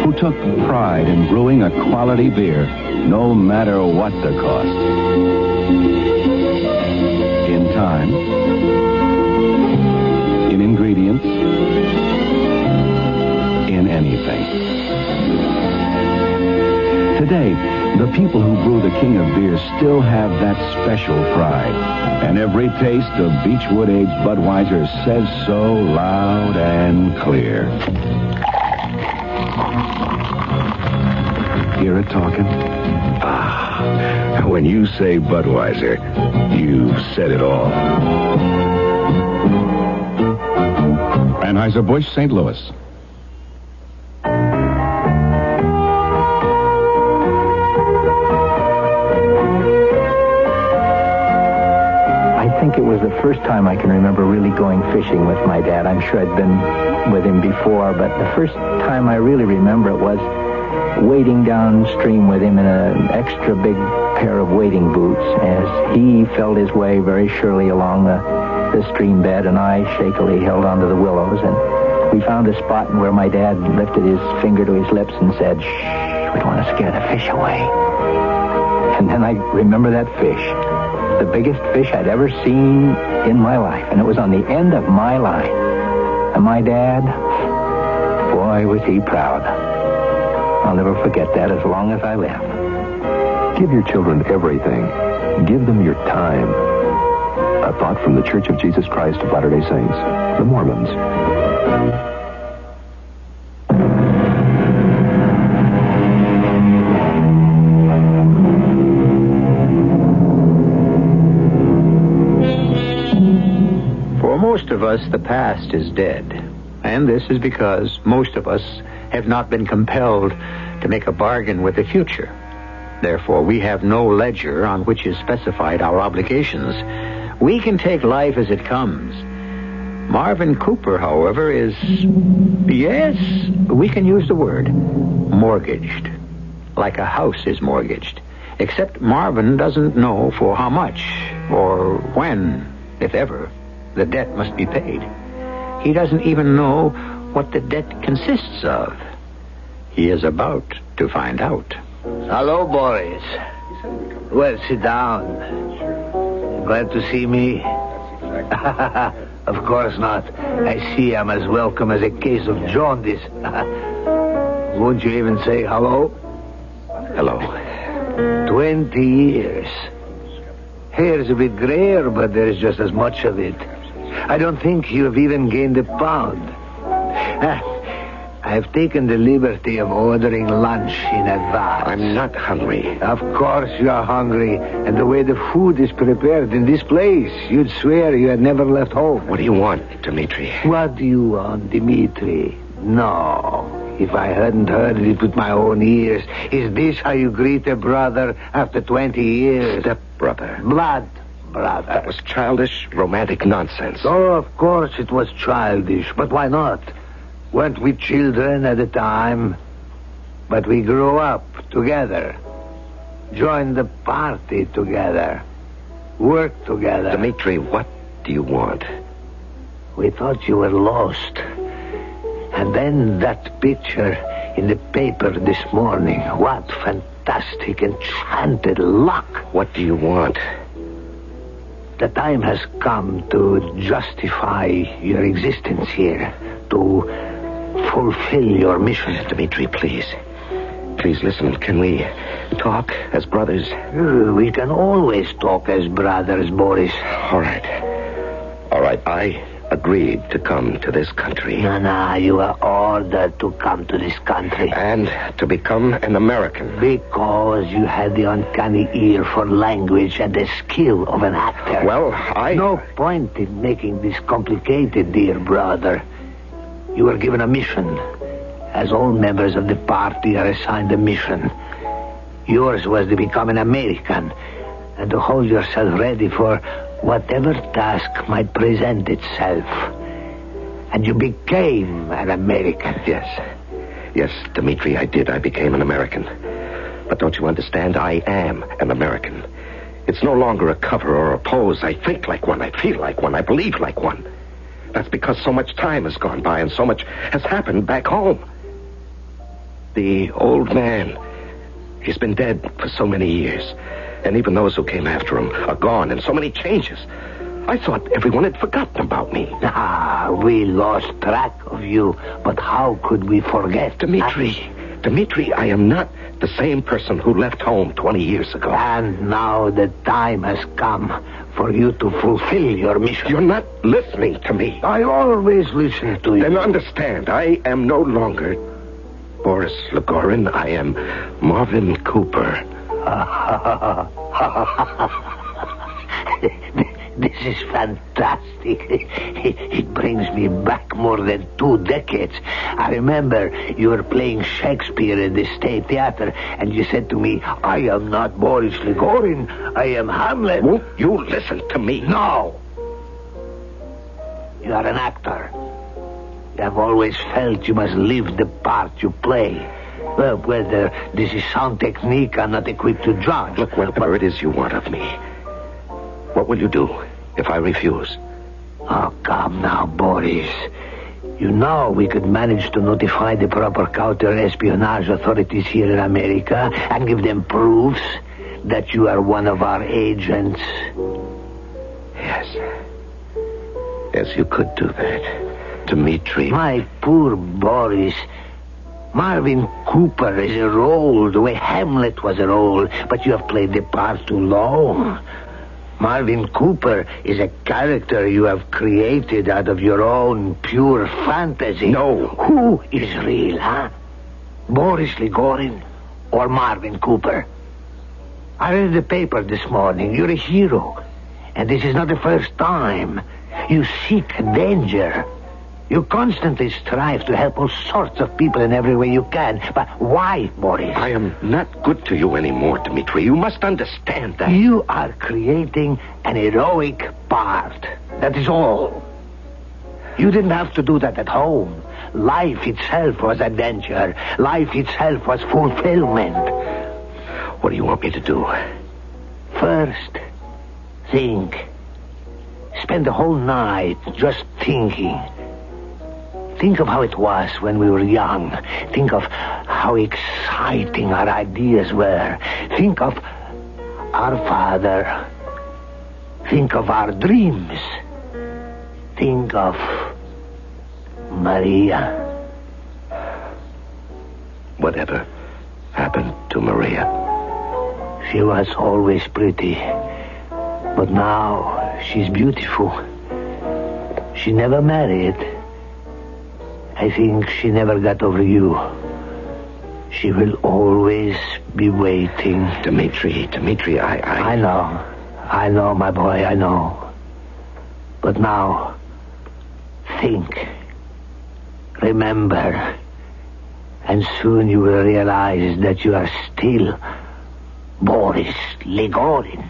who took pride in brewing a quality beer, no matter what the cost. In time, in ingredients, in anything. Today, the people who brew the king of beer still have that special pride. And every taste of Beechwood-aged Budweiser says so loud and clear. Hear it talking? Ah, when you say Budweiser, you've said it all. Anheuser-Busch, St. Louis. It was the first time I can remember really going fishing with my dad. I'm sure I'd been with him before, but the first time I really remember it was wading downstream with him in an extra big pair of wading boots as he felt his way very surely along the stream bed, and I shakily held onto the willows, and we found a spot where my dad lifted his finger to his lips and said, "Shh, we don't want to scare the fish away." And then I remember that fish. The biggest fish I'd ever seen in my life, and it was on the end of my line. And my dad, boy, was he proud. I'll never forget that as long as I live. Give your children everything. Give them your time. A thought from the Church of Jesus Christ of Latter-day Saints, the Mormons. Most of us, the past is dead. And this is because most of us have not been compelled to make a bargain with the future. Therefore, we have no ledger on which is specified our obligations. We can take life as it comes. Marvin Cooper, however, is, yes, we can use the word, mortgaged. Like a house is mortgaged. Except Marvin doesn't know for how much or when, if ever, the debt must be paid. He doesn't even know what the debt consists of. He is about to find out. Hello, boys. Well, sit down. Glad to see me? Of course not. I see I'm as welcome as a case of jaundice. Won't you even say hello? Hello. 20 years. Hair's a bit grayer, but there's just as much of it. I don't think you've even gained a pound. I've taken the liberty of ordering lunch in advance. I'm not hungry. Of course you're hungry. And the way the food is prepared in this place, you'd swear you had never left home. What do you want, Dmitri? What do you want, Dmitri? No. If I hadn't heard it with my own ears, is this how you greet a brother after 20 years? Step-brother. Blood brother. That was childish, romantic nonsense. Oh, of course it was childish, but why not? Weren't we children at the time? But we grew up together, joined the party together, worked together. Dmitri, what do you want? We thought you were lost. And then that picture in the paper this morning. What fantastic, enchanted luck. What do you want? The time has come to justify your existence here, to fulfill your mission. Dmitri, please. Please listen. Can we talk as brothers? We can always talk as brothers, Boris. All right. All right, I agreed to come to this country. No, you are ordered to come to this country. And to become an American. Because you had the uncanny ear for language and the skill of an actor. Well, No point in making this complicated, dear brother. You were given a mission. As all members of the party are assigned a mission. Yours was to become an American and to hold yourself ready for whatever task might present itself. and you became an American. Yes, Dmitri, I did. I became an American. But don't you understand? I am an American. It's no longer a cover or a pose. I think like one. I feel like one. I believe like one. That's because so much time has gone by and so much has happened back home. The old man, he's been dead for so many years. And even those who came after him are gone, and so many changes. I thought everyone had forgotten about me. We lost track of you, but how could we forget? Dmitri, I am not the same person who left home 20 years ago. And now the time has come for you to fulfill your mission. You're not listening to me. I always listen to you. Then understand, I am no longer Boris Ligorin. I am Marvin Cooper. This is fantastic. It brings me back more than 2 decades. I remember you were playing Shakespeare at the State Theater, and you said to me, I am not Boris Ligorin, I am Hamlet. Won't you listen to me? No. You are an actor. You have always felt you must live the part you play. Well, whether this is sound technique, I'm not equipped to judge. Look, whatever it is you want of me, what will you do if I refuse? Oh, come now, Boris. You know we could manage to notify the proper counter-espionage authorities here in America and give them proofs that you are one of our agents. Yes, you could do that. Dmitri. My poor Boris. Marvin Cooper is a role the way Hamlet was a role, but you have played the part too long. Marvin Cooper is a character you have created out of your own pure fantasy. No. Who is real, huh? Boris Ligorin or Marvin Cooper? I read the paper this morning. You're a hero. And this is not the first time. You seek danger. You constantly strive to help all sorts of people in every way you can. But why, Boris? I am not good to you anymore, Dmitri. You must understand that. You are creating an heroic part. That is all. You didn't have to do that at home. Life itself was adventure. Life itself was fulfillment. What do you want me to do? First, think. Spend the whole night just thinking. Think of how it was when we were young. Think of how exciting our ideas were. Think of our father. Think of our dreams. Think of Maria. Whatever happened to Maria? She was always pretty. But now she's beautiful. She never married. I think she never got over you. She will always be waiting. Dmitri, I know, my boy, I know. But now, think. Remember. And soon you will realize that you are still Boris Ligorin.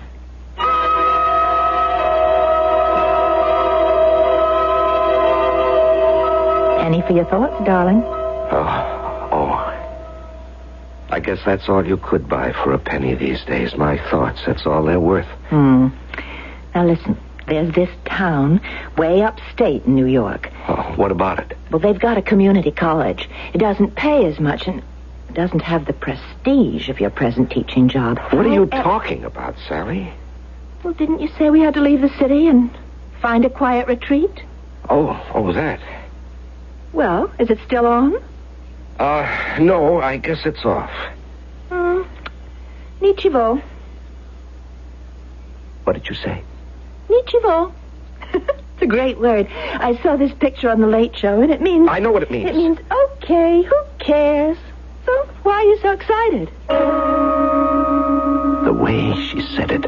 Any for your thoughts, darling? Oh. I guess that's all you could buy for a penny these days. My thoughts, that's all they're worth. Now listen, there's this town way upstate in New York. Oh, what about it? Well, they've got a community college. It doesn't pay as much and it doesn't have the prestige of your present teaching job. What are you talking about, Sally? Well, didn't you say we had to leave the city and find a quiet retreat? Oh, that. Well, is it still on? No, I guess it's off. Nichivo. What did you say? Nichivo. It's a great word. I saw this picture on the Late Show, and it means... I know what it means. It means, okay, who cares? So, why are you so excited? The way she said it,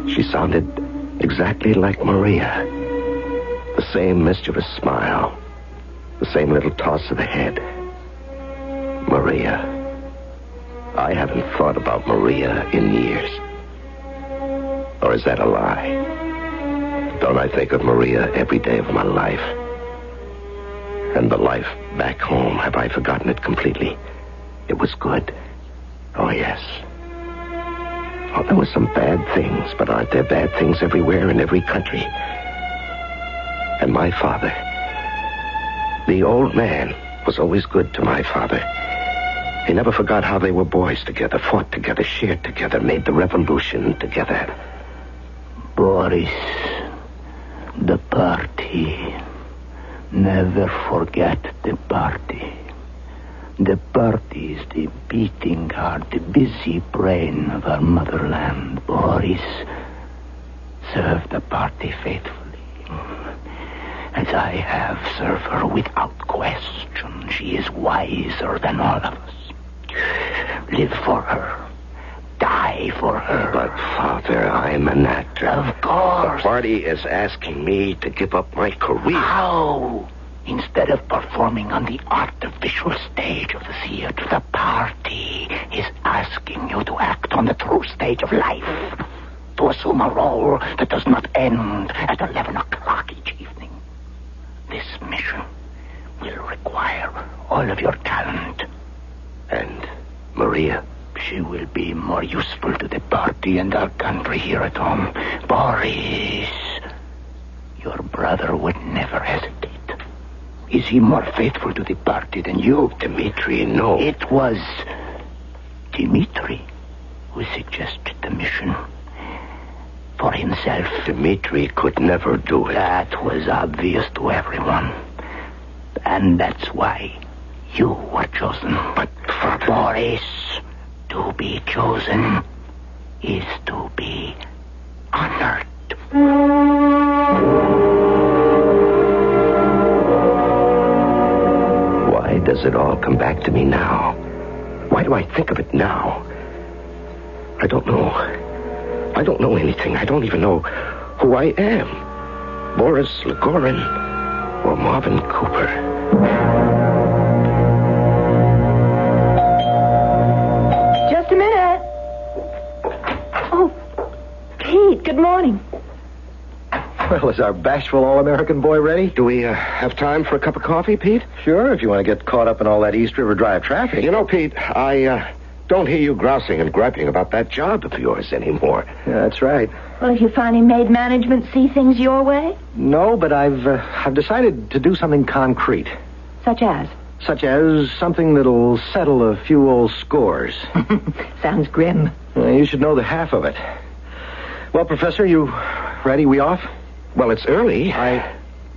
she sounded exactly like Maria. The same mischievous smile. The same little toss of the head. Maria. I haven't thought about Maria in years. Or is that a lie? Don't I think of Maria every day of my life? And the life back home, have I forgotten it completely? It was good. Oh, yes. Oh, there were some bad things, but aren't there bad things everywhere in every country? And my father, the old man, was always good to my father. He never forgot how they were boys together, fought together, shared together, made the revolution together. Boris, the party. Never forget the party. The party is the beating heart, the busy brain of our motherland. Boris, serve the party faithfully. As I have served her without question, she is wiser than all of us. Live for her. Die for her. But, Father, I'm an actor. Of course. The party is asking me to give up my career. How? Instead of performing on the artificial stage of the theater, the party is asking you to act on the true stage of life. To assume a role that does not end at 11 o'clock each evening. This mission will require all of your talent. And Maria? She will be more useful to the party and our country here at home. Boris, your brother would never hesitate. Is he more faithful to the party than you? Dmitri, no. It was Dmitri who suggested the mission for himself. Dmitri could never do it. That was obvious to everyone. And that's why you were chosen. But, Father... Boris, to be chosen is to be honored. Why does it all come back to me now? Why do I think of it now? I don't know. I don't know anything. I don't even know who I am. Boris Legorin or Marvin Cooper. Just a minute. Oh, Pete, good morning. Well, is our bashful all-American boy ready? Do we have time for a cup of coffee, Pete? Sure, if you want to get caught up in all that East River Drive traffic. You know, Pete, I don't hear you grousing and griping about that job of yours anymore. Yeah, that's right. Well, have you finally made management see things your way? No, but I've decided to do something concrete. Such as? Such as something that'll settle a few old scores. Sounds grim. You should know the half of it. Well, Professor, you ready? We off? Well, it's early. I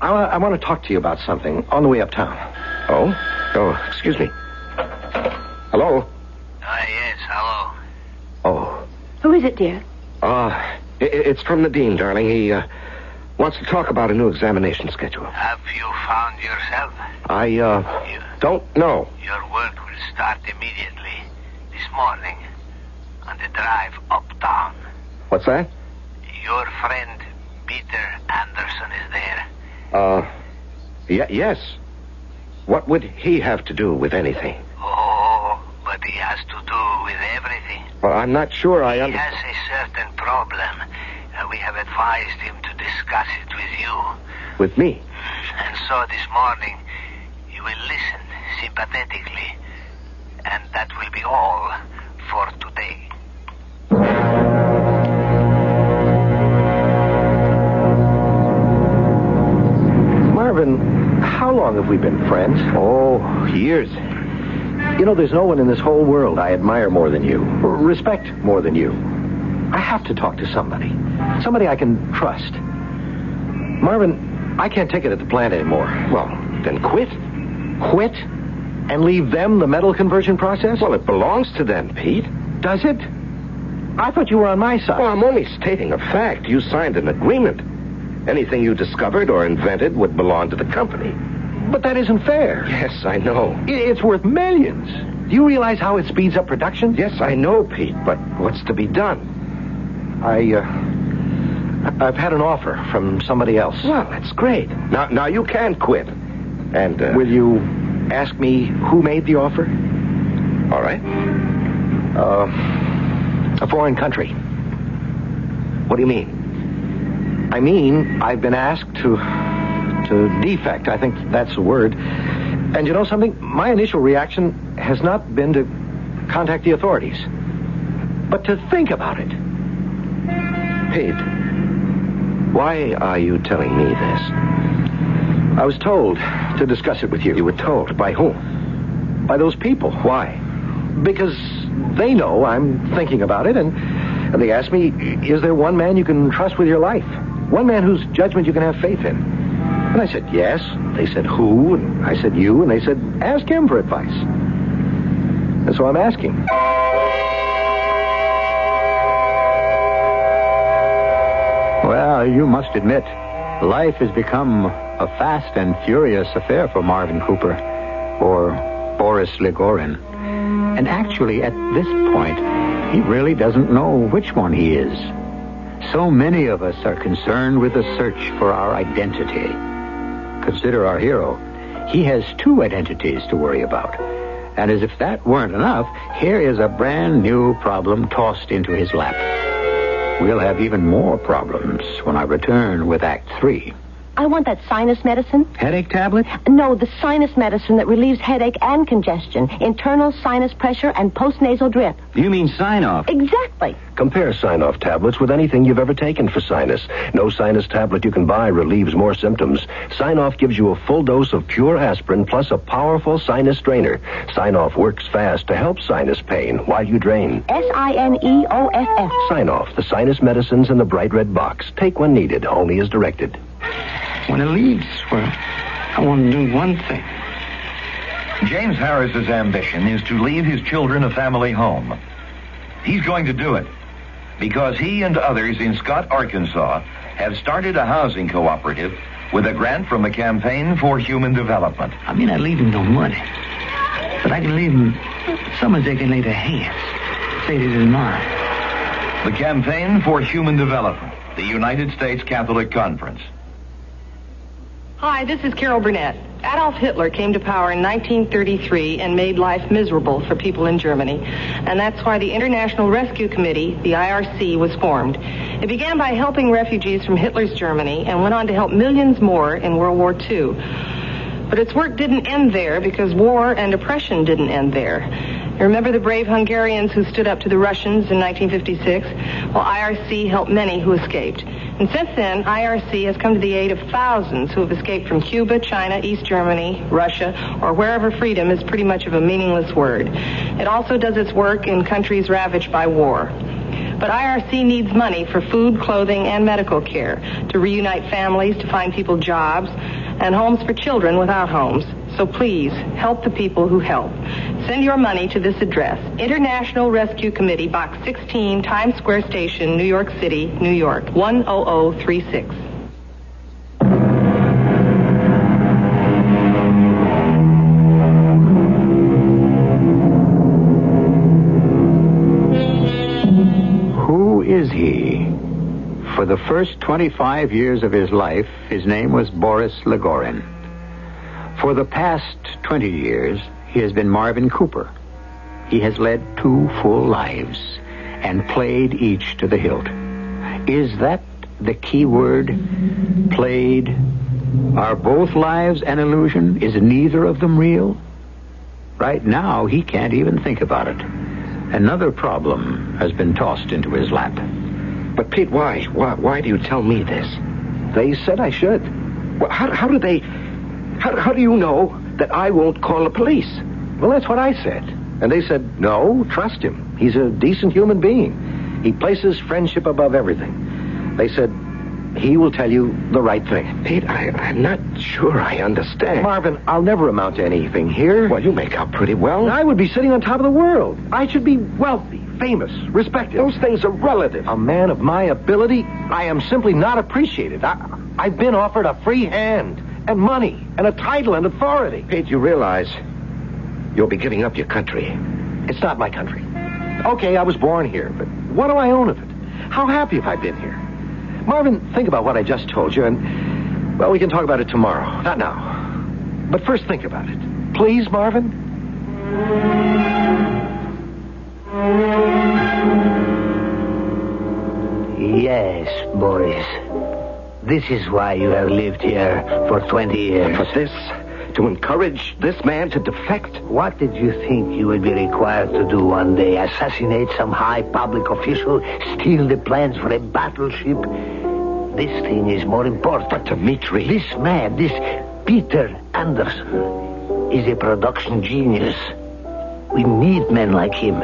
want to talk to you about something on the way uptown. Oh? Oh, excuse me. Hello? Yes, hello. Oh. Who is it, dear? It's from the dean, darling. He wants to talk about a new examination schedule. Have you found yourself? I don't know. Your work will start immediately this morning on the drive uptown. What's that? Your friend Peter Anderson is there. Yes. What would he have to do with anything? Oh, but he has to do with everything. Well, I'm not sure I He understand. has a certain problem. We have advised him to discuss it with you. With me? And so this morning, you will listen sympathetically. And that will be all for today. Marvin, how long have we been friends? Oh, years. You know, there's no one in this whole world I admire more than you, or respect more than you. I have to talk to somebody. Somebody I can trust. Marvin, I can't take it at the plant anymore. Well, then quit. Quit? And leave them the metal conversion process? Well, it belongs to them, Pete. Does it? I thought you were on my side. Well, I'm only stating a fact. You signed an agreement. Anything you discovered or invented would belong to the company. But that isn't fair. Yes, I know. It's worth millions. Do you realize how it speeds up production? Yes, I know, Pete, but what's to be done? I've had an offer from somebody else. Well, that's great. Now you can quit. And, Will you ask me who made the offer? All right. A foreign country. What do you mean? I mean, I've been asked to defect, I think that's the word, And you know something? My initial reaction has not been to contact the authorities, but to think about it. Pete, why are you telling me this? I was told to discuss it with you. You were told? By whom? By those people. Why? Because they know I'm thinking about it, and they asked me, is there one man you can trust with your life? One man whose judgment you can have faith in? And I said, yes. They said, who? And I said, you. And they said, ask him for advice. And so I'm asking. Well, you must admit, life has become a fast and furious affair for Marvin Cooper, or Boris Ligorin. And actually, at this point, he really doesn't know which one he is. So many of us are concerned with the search for our identity. Consider our hero. He has two identities to worry about. And as if that weren't enough, here is a brand new problem tossed into his lap. We'll have even more problems when I return with Act 3. I want that sinus medicine. Headache tablet? No, the sinus medicine that relieves headache and congestion, internal sinus pressure, and postnasal drip. You mean sign-off? Exactly. Compare sign-off tablets with anything you've ever taken for sinus. No sinus tablet you can buy relieves more symptoms. Sign-off gives you a full dose of pure aspirin plus a powerful sinus strainer. Sign-off works fast to help sinus pain while you drain. Sineoff. Sign-off, the sinus medicines in the bright red box. Take when needed, only as directed. When it leaves, well, I want to do one thing. James Harris's ambition is to leave his children a family home. He's going to do it because he and others in Scott, Arkansas, have started a housing cooperative with a grant from the Campaign for Human Development. I mean, I leave them no money, but I can leave them somewhere they can lay their hands, say it is mine. The Campaign for Human Development, the United States Catholic Conference. Hi, this is Carol Burnett. Adolf Hitler came to power in 1933 and made life miserable for people in Germany. And that's why the International Rescue Committee, the IRC, was formed. It began by helping refugees from Hitler's Germany and went on to help millions more in World War II. But its work didn't end there because war and oppression didn't end there. You remember the brave Hungarians who stood up to the Russians in 1956? Well, IRC helped many who escaped. And since then, IRC has come to the aid of thousands who have escaped from Cuba, China, East Germany, Russia, or wherever freedom is pretty much of a meaningless word. It also does its work in countries ravaged by war. But IRC needs money for food, clothing, and medical care, to reunite families, to find people jobs, and homes for children without homes. So please, help the people who help. Send your money to this address, International Rescue Committee, Box 16, Times Square Station, New York City, New York, 10036. Who is he? For the first 25 years of his life, his name was Boris Ligorin. For the past 20 years, he has been Marvin Cooper. He has led 2 full lives and played each to the hilt. Is that the key word? Played? Are both lives an illusion? Is neither of them real? Right now, he can't even think about it. Another problem has been tossed into his lap. But, Pete, why? Why do you tell me this? They said I should. Well, how do you know that I won't call the police? Well, that's what I said. And they said, no, trust him. He's a decent human being. He places friendship above everything. They said, he will tell you the right thing. Pete, I'm not sure I understand. Marvin, I'll never amount to anything here. Well, you make out pretty well. I would be sitting on top of the world. I should be wealthy, famous, respected. Those things are relative. A man of my ability, I am simply not appreciated. I've been offered a free hand and money and a title and authority. Pete, you realize you'll be giving up your country. It's not my country. Okay, I was born here, but what do I own of it? How happy have I been here? Marvin, think about what I just told you, and, well, we can talk about it tomorrow. Not now. But first think about it. Please, Marvin? Yes, Boris. This is why you have lived here for 20 years. For this To encourage this man to defect? What did you think you would be required to do one day? Assassinate some high public official? Steal the plans for a battleship? This thing is more important. But Dmitri... This man, this Peter Anderson, is a production genius. We need men like him.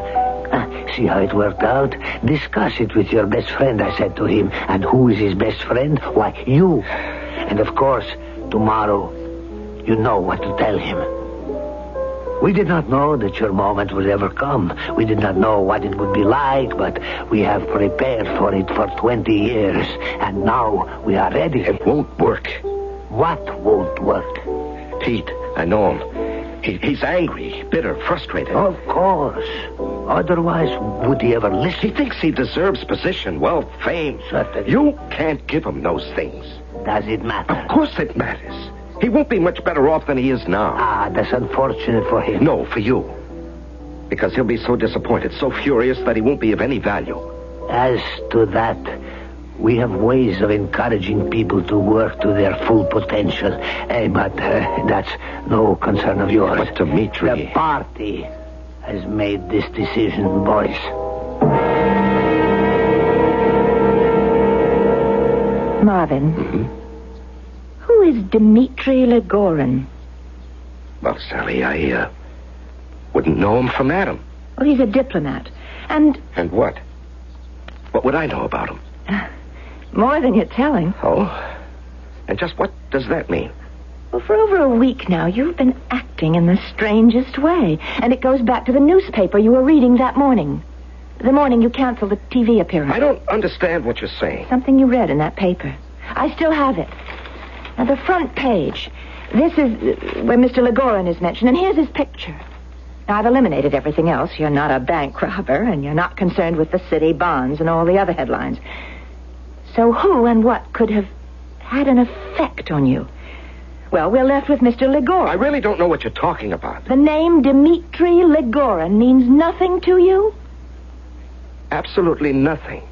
See how it worked out? Discuss it with your best friend, I said to him. And who is his best friend? Why, you. And of course, tomorrow, you know what to tell him. We did not know that your moment would ever come. We did not know what it would be like, but we have prepared for it for 20 years. And now we are ready. It won't work. What won't work? Pete, I know him. He's angry, bitter, frustrated. Of course. Otherwise, would he ever listen? He thinks he deserves position, wealth, fame. Certainly. You can't give him those things. Does it matter? Of course it matters. He won't be much better off than he is now. Ah, that's unfortunate for him. No, for you. Because he'll be so disappointed, so furious that he won't be of any value. As to that, we have ways of encouraging people to work to their full potential. But that's no concern of yours. But Dmitri... The party has made this decision, boys. Marvin. Mm-hmm. Who is Dmitri Legorin? Well, Sally, I wouldn't know him from Adam. Well, he's a diplomat. And what? What would I know about him? More than you're telling. Oh? And just what does that mean? Well, for over a week now, you've been acting in the strangest way. And it goes back to the newspaper you were reading that morning. The morning you canceled the TV appearance. I don't understand what you're saying. Something you read in that paper. I still have it. Now, the front page. This is where Mr. Legorin is mentioned, and here's his picture. Now, I've eliminated everything else. You're not a bank robber, and you're not concerned with the city bonds and all the other headlines. So who and what could have had an effect on you? Well, we're left with Mr. Legorin. I really don't know what you're talking about. The name Dmitri Legorin means nothing to you? Absolutely nothing.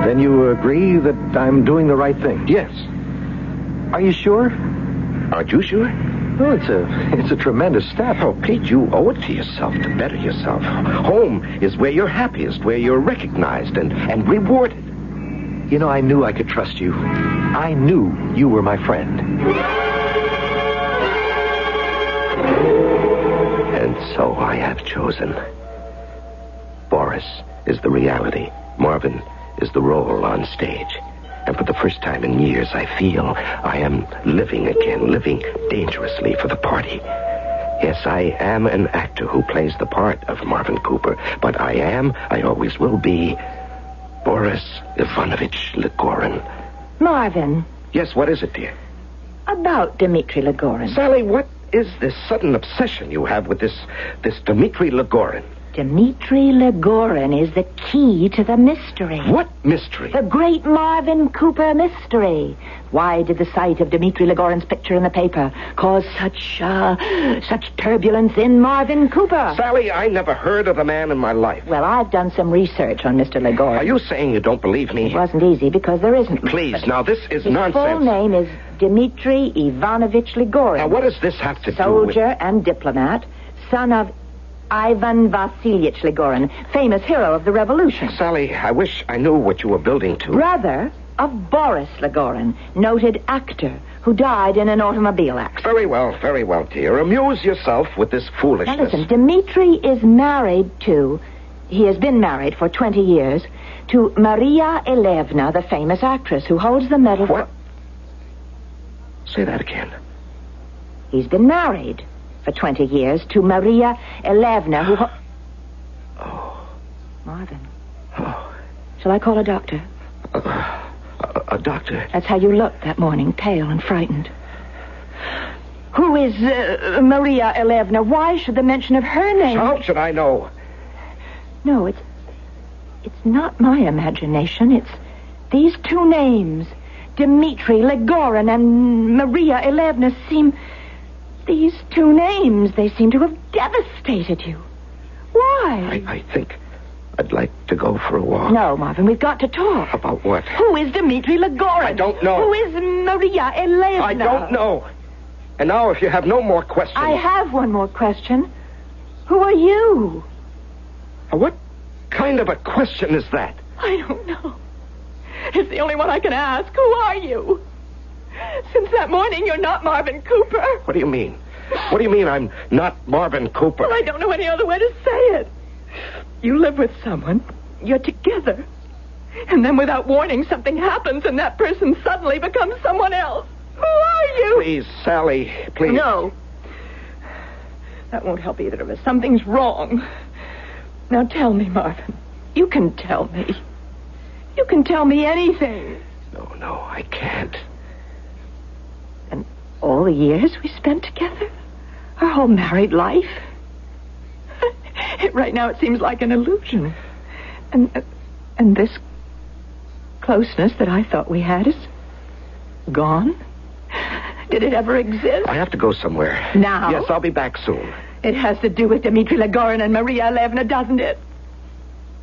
Then you agree that I'm doing the right thing? Yes. Are you sure? Aren't you sure? Well, it's a tremendous step. Oh, Pete, you owe it to yourself to better yourself. Home is where you're happiest, where you're recognized and rewarded. You know, I knew I could trust you. I knew you were my friend. And so I have chosen. Boris is the reality. Marvin is the role on stage. And for the first time in years, I feel I am living again, living dangerously for the party. Yes, I am an actor who plays the part of Marvin Cooper, but I always will be, Boris Ivanovich Legorin. Marvin. Yes, what is it, dear? About Dmitri Legorin. Sally, what is this sudden obsession you have with this Dmitri Legorin? Dmitri Legorin is the key to the mystery. What mystery? The great Marvin Cooper mystery. Why did the sight of Dmitri Legorin's picture in the paper cause such turbulence in Marvin Cooper? Sally, I never heard of the man in my life. Well, I've done some research on Mr. Legorin. Are you saying you don't believe me? It wasn't easy because there isn't. Please, now this is His nonsense. His full name is Dmitri Ivanovich Legorin. Now, what does this have to do with... Soldier and diplomat, son of Ivan Vasilyich Legorin, famous hero of the revolution. Sally, I wish I knew what you were building to. Brother of Boris Legorin, noted actor who died in an automobile accident. Very well, dear. Amuse yourself with this foolishness. Now listen, Dmitri is married to... He has been married for 20 years to Maria Elevna, the famous actress who holds the medal What? Say that again. He's been married for 20 years to Maria Elevna, who... Oh. Marvin. Oh. Shall I call a doctor? A doctor? That's how you looked that morning, pale and frightened. Who is Maria Elevna? Why should the mention of her name... How should I know? No, it's not my imagination. It's these two names. Dmitri Legorin and Maria Elevna seem... These two names, they seem to have devastated you. Why? I think I'd like to go for a walk. No, Marvin, we've got to talk. About what? Who is Dmitri Lagorin? I don't know. Who is Maria Elena? I don't know. And now, if you have no more questions... I have one more question. Who are you? What kind of a question is that? I don't know. It's the only one I can ask. Who are you? Since that morning, you're not Marvin Cooper. What do you mean? What do you mean I'm not Marvin Cooper? Well, I don't know any other way to say it. You live with someone. You're together. And then without warning, something happens and that person suddenly becomes someone else. Who are you? Please, Sally, please. No. That won't help either of us. Something's wrong. Now tell me, Marvin. You can tell me. You can tell me anything. No, I can't. And all the years we spent together? Our whole married life? Right now it seems like an illusion. And this closeness that I thought we had is gone? Did it ever exist? I have to go somewhere. Now? Yes, I'll be back soon. It has to do with Dmitri Lagorin and Maria Elena, doesn't it?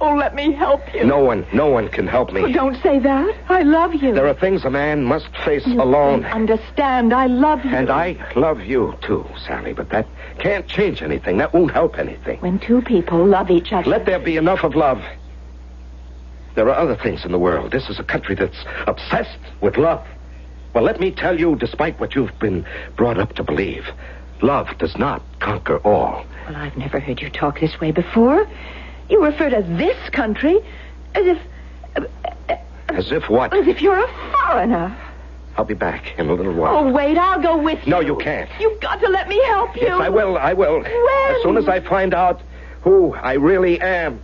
Oh, let me help you. No one can help me. Oh, don't say that. I love you. There are things a man must face You alone. don't understand. I love you. And I love you, too, Sally, but that can't change anything. That won't help anything. When two people love each other... Let there be enough of love. There are other things in the world. This is a country that's obsessed with love. Well, let me tell you, despite what you've been brought up to believe, love does not conquer all. Well, I've never heard you talk this way before. You refer to this country as if... As if what? As if you're a foreigner. I'll be back in a little while. Oh, wait, I'll go with you. No, you can't. You've got to let me help you. Yes, I will. When? As soon as I find out who I really am.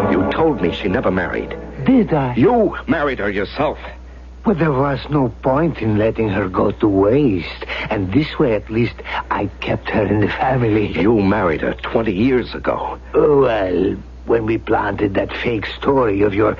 You told me she never married. Did I? You married her yourself. Well, there was no point in letting her go to waste. And this way, at least, I kept her in the family. You married her 20 years ago. Well, when we planted that fake story of your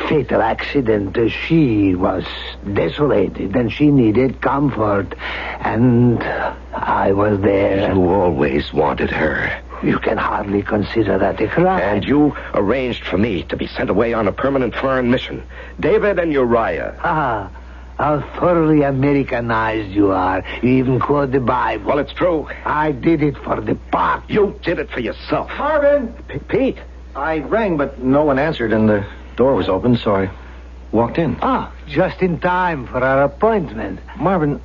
fatal accident, she was desolated and she needed comfort. And I was there. You always wanted her. You can hardly consider that a crime. And you arranged for me to be sent away on a permanent foreign mission. David and Uriah. Ah, how thoroughly Americanized you are. You even quote the Bible. Well, it's true. I did it for the part. You did it for yourself. Marvin! Pete. I rang, but no one answered, and the door was open, so I walked in. Ah, just in time for our appointment. Marvin,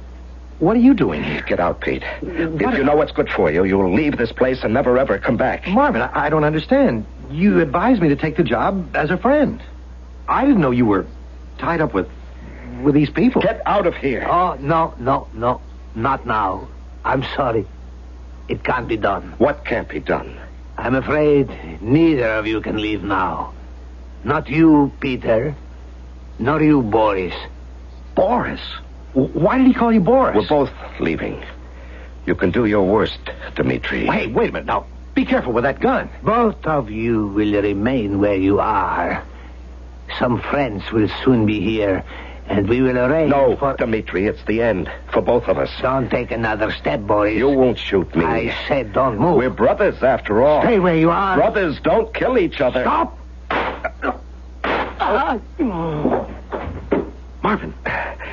what are you doing here? Get out, Pete. If you know what's good for you, you'll leave this place and never, ever come back. Marvin, I don't understand. You advised me to take the job as a friend. I didn't know you were tied up with these people. Get out of here. Oh, no. Not now. I'm sorry. It can't be done. What can't be done? I'm afraid neither of you can leave now. Not you, Peter. Nor you, Boris. Boris? Why did he call you Boris? We're both leaving. You can do your worst, Dmitri. Hey, wait a minute. Now, be careful with that gun. Both of you will remain where you are. Some friends will soon be here, and we will arrange No, Dmitri, it's the end for both of us. Don't take another step, Boris. You won't shoot me. I said don't move. We're brothers, after all. Stay where you are. Brothers don't kill each other. Stop!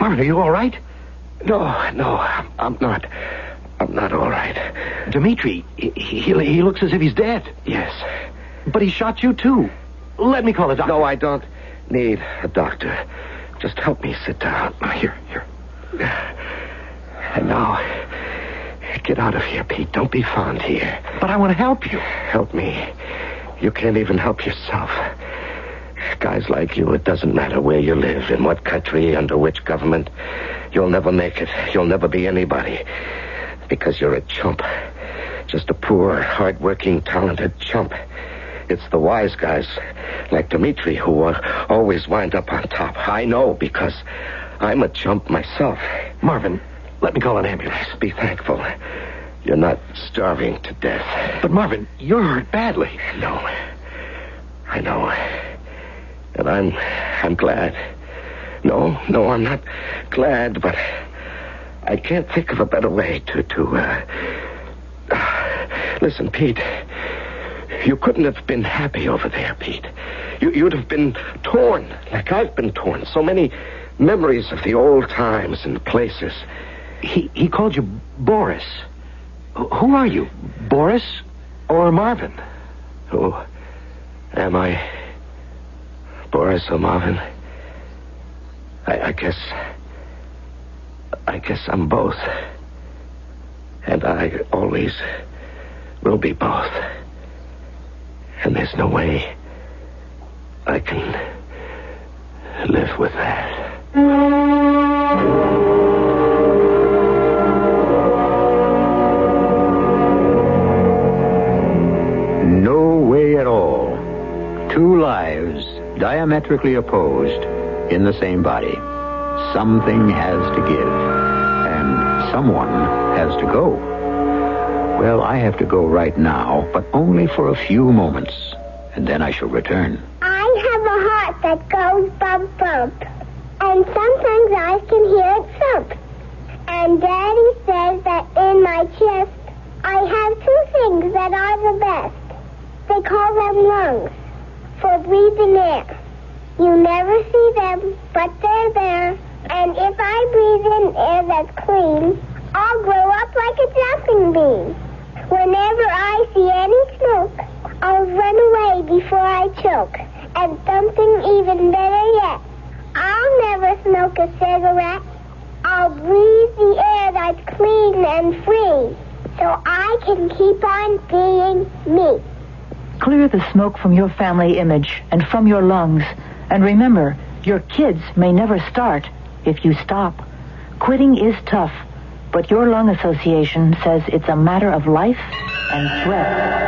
Marvin, are you all right? No, I'm not. I'm not all right. Dmitri, he looks as if he's dead. Yes. But he shot you, too. Let me call a doctor. No, I don't need a doctor. Just help me sit down. Here. And now, get out of here, Pete. Don't be fond here. But I want to help you. Help me. You can't even help yourself. Guys like you, it doesn't matter where you live, in what country, under which government. You'll never make it. You'll never be anybody. Because you're a chump. Just a poor, hard-working, talented chump. It's the wise guys, like Dmitri, who always wind up on top. I know, because I'm a chump myself. Marvin, let me call an ambulance. Be thankful. You're not starving to death. But, Marvin, you're hurt badly. No. I know. And I'm glad. No, I'm not glad, but I can't think of a better way to Listen, Pete. You couldn't have been happy over there, Pete. You'd have been torn, like I've been torn. So many memories of the old times and places. He called you Boris. Who are you? Boris or Marvin? Who am I? Boris or Marvin? I guess I'm both. And I always will be both. And there's no way I can live with that. No way at all. Two lives diametrically opposed in the same body. Something has to give, and someone has to go. Well, I have to go right now, but only for a few moments, and then I shall return. I have a heart that goes bump bump, and sometimes I can hear it thump. And Daddy says that in my chest I have two things that are the best. They call them lungs, for breathing air. You never see them, but they're there. And if I breathe in air that's clean, I'll grow up like a jumping bean. Whenever I see any smoke, I'll run away before I choke. And something even better yet, I'll never smoke a cigarette. I'll breathe the air that's clean and free, so I can keep on being me. Clear the smoke from your family image and from your lungs. And remember, your kids may never start if you stop. Quitting is tough, but your lung association says it's a matter of life and threat.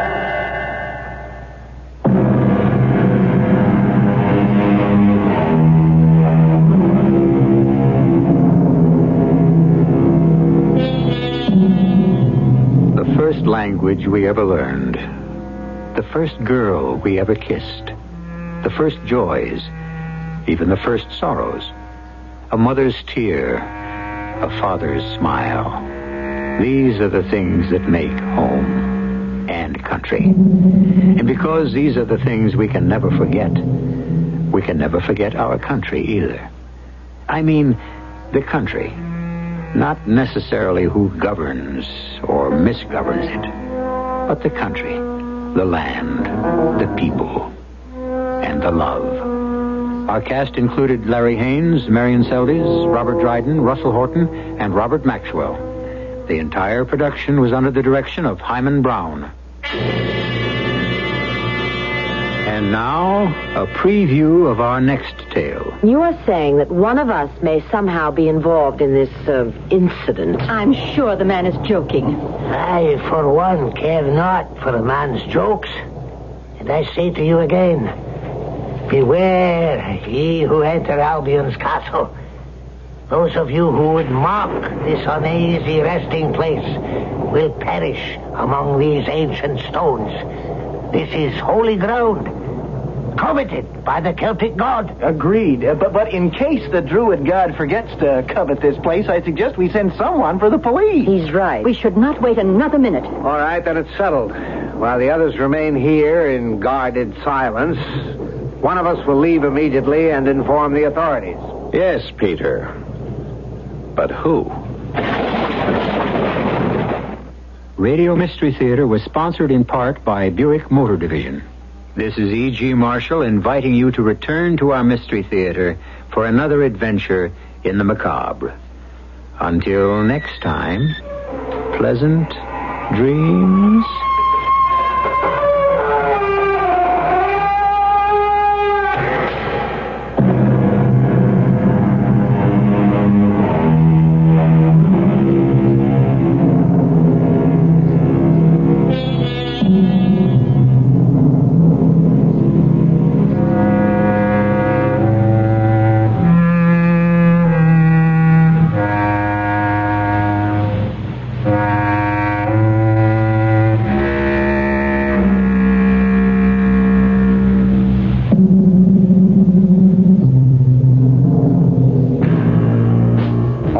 The first language we ever learned. The first girl we ever kissed. The first joys. Even the first sorrows. A mother's tear. A father's smile. These are the things that make home and country. And because these are the things we can never forget, we can never forget our country either. I mean, the country. Not necessarily who governs or misgoverns it, but the country, the land, the people, and the love. Our cast included Larry Haynes, Marion Seldes, Robert Dryden, Russell Horton, and Robert Maxwell. The entire production was under the direction of Hyman Brown. And now, a preview of our next tale. You are saying that one of us may somehow be involved in this incident. I'm sure the man is joking. I, for one, care not for a man's jokes. And I say to you again, beware ye who enter Albion's castle. Those of you who would mock this uneasy resting place will perish among these ancient stones. This is holy ground, coveted by the Celtic god. Agreed. But in case the druid god forgets to covet this place, I suggest we send someone for the police. He's right. We should not wait another minute. All right, then it's settled. While the others remain here in guarded silence, one of us will leave immediately and inform the authorities. Yes, Peter. But who? Radio Mystery Theater was sponsored in part by Buick Motor Division. This is E.G. Marshall inviting you to return to our Mystery Theater for another adventure in the macabre. Until next time, pleasant dreams.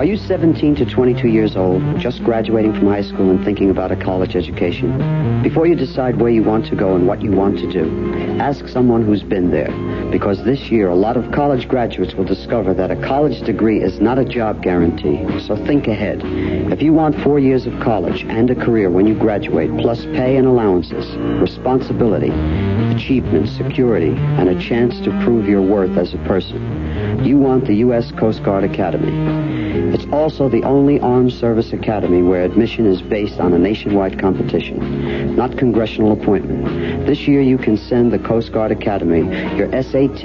you 17 to 22 years old, just graduating from high school and thinking about a college education? Before you decide where you want to go and what you want to do, ask someone who's been there. Because this year, a lot of college graduates will discover that a college degree is not a job guarantee. So think ahead. If you want 4 years of college and a career when you graduate, plus pay and allowances, responsibility, achievement, security, and a chance to prove your worth as a person, you want the U.S. Coast Guard Academy. It's also the only armed service academy where admission is based on a nationwide competition, not congressional appointment. This year you can send the Coast Guard Academy your SAT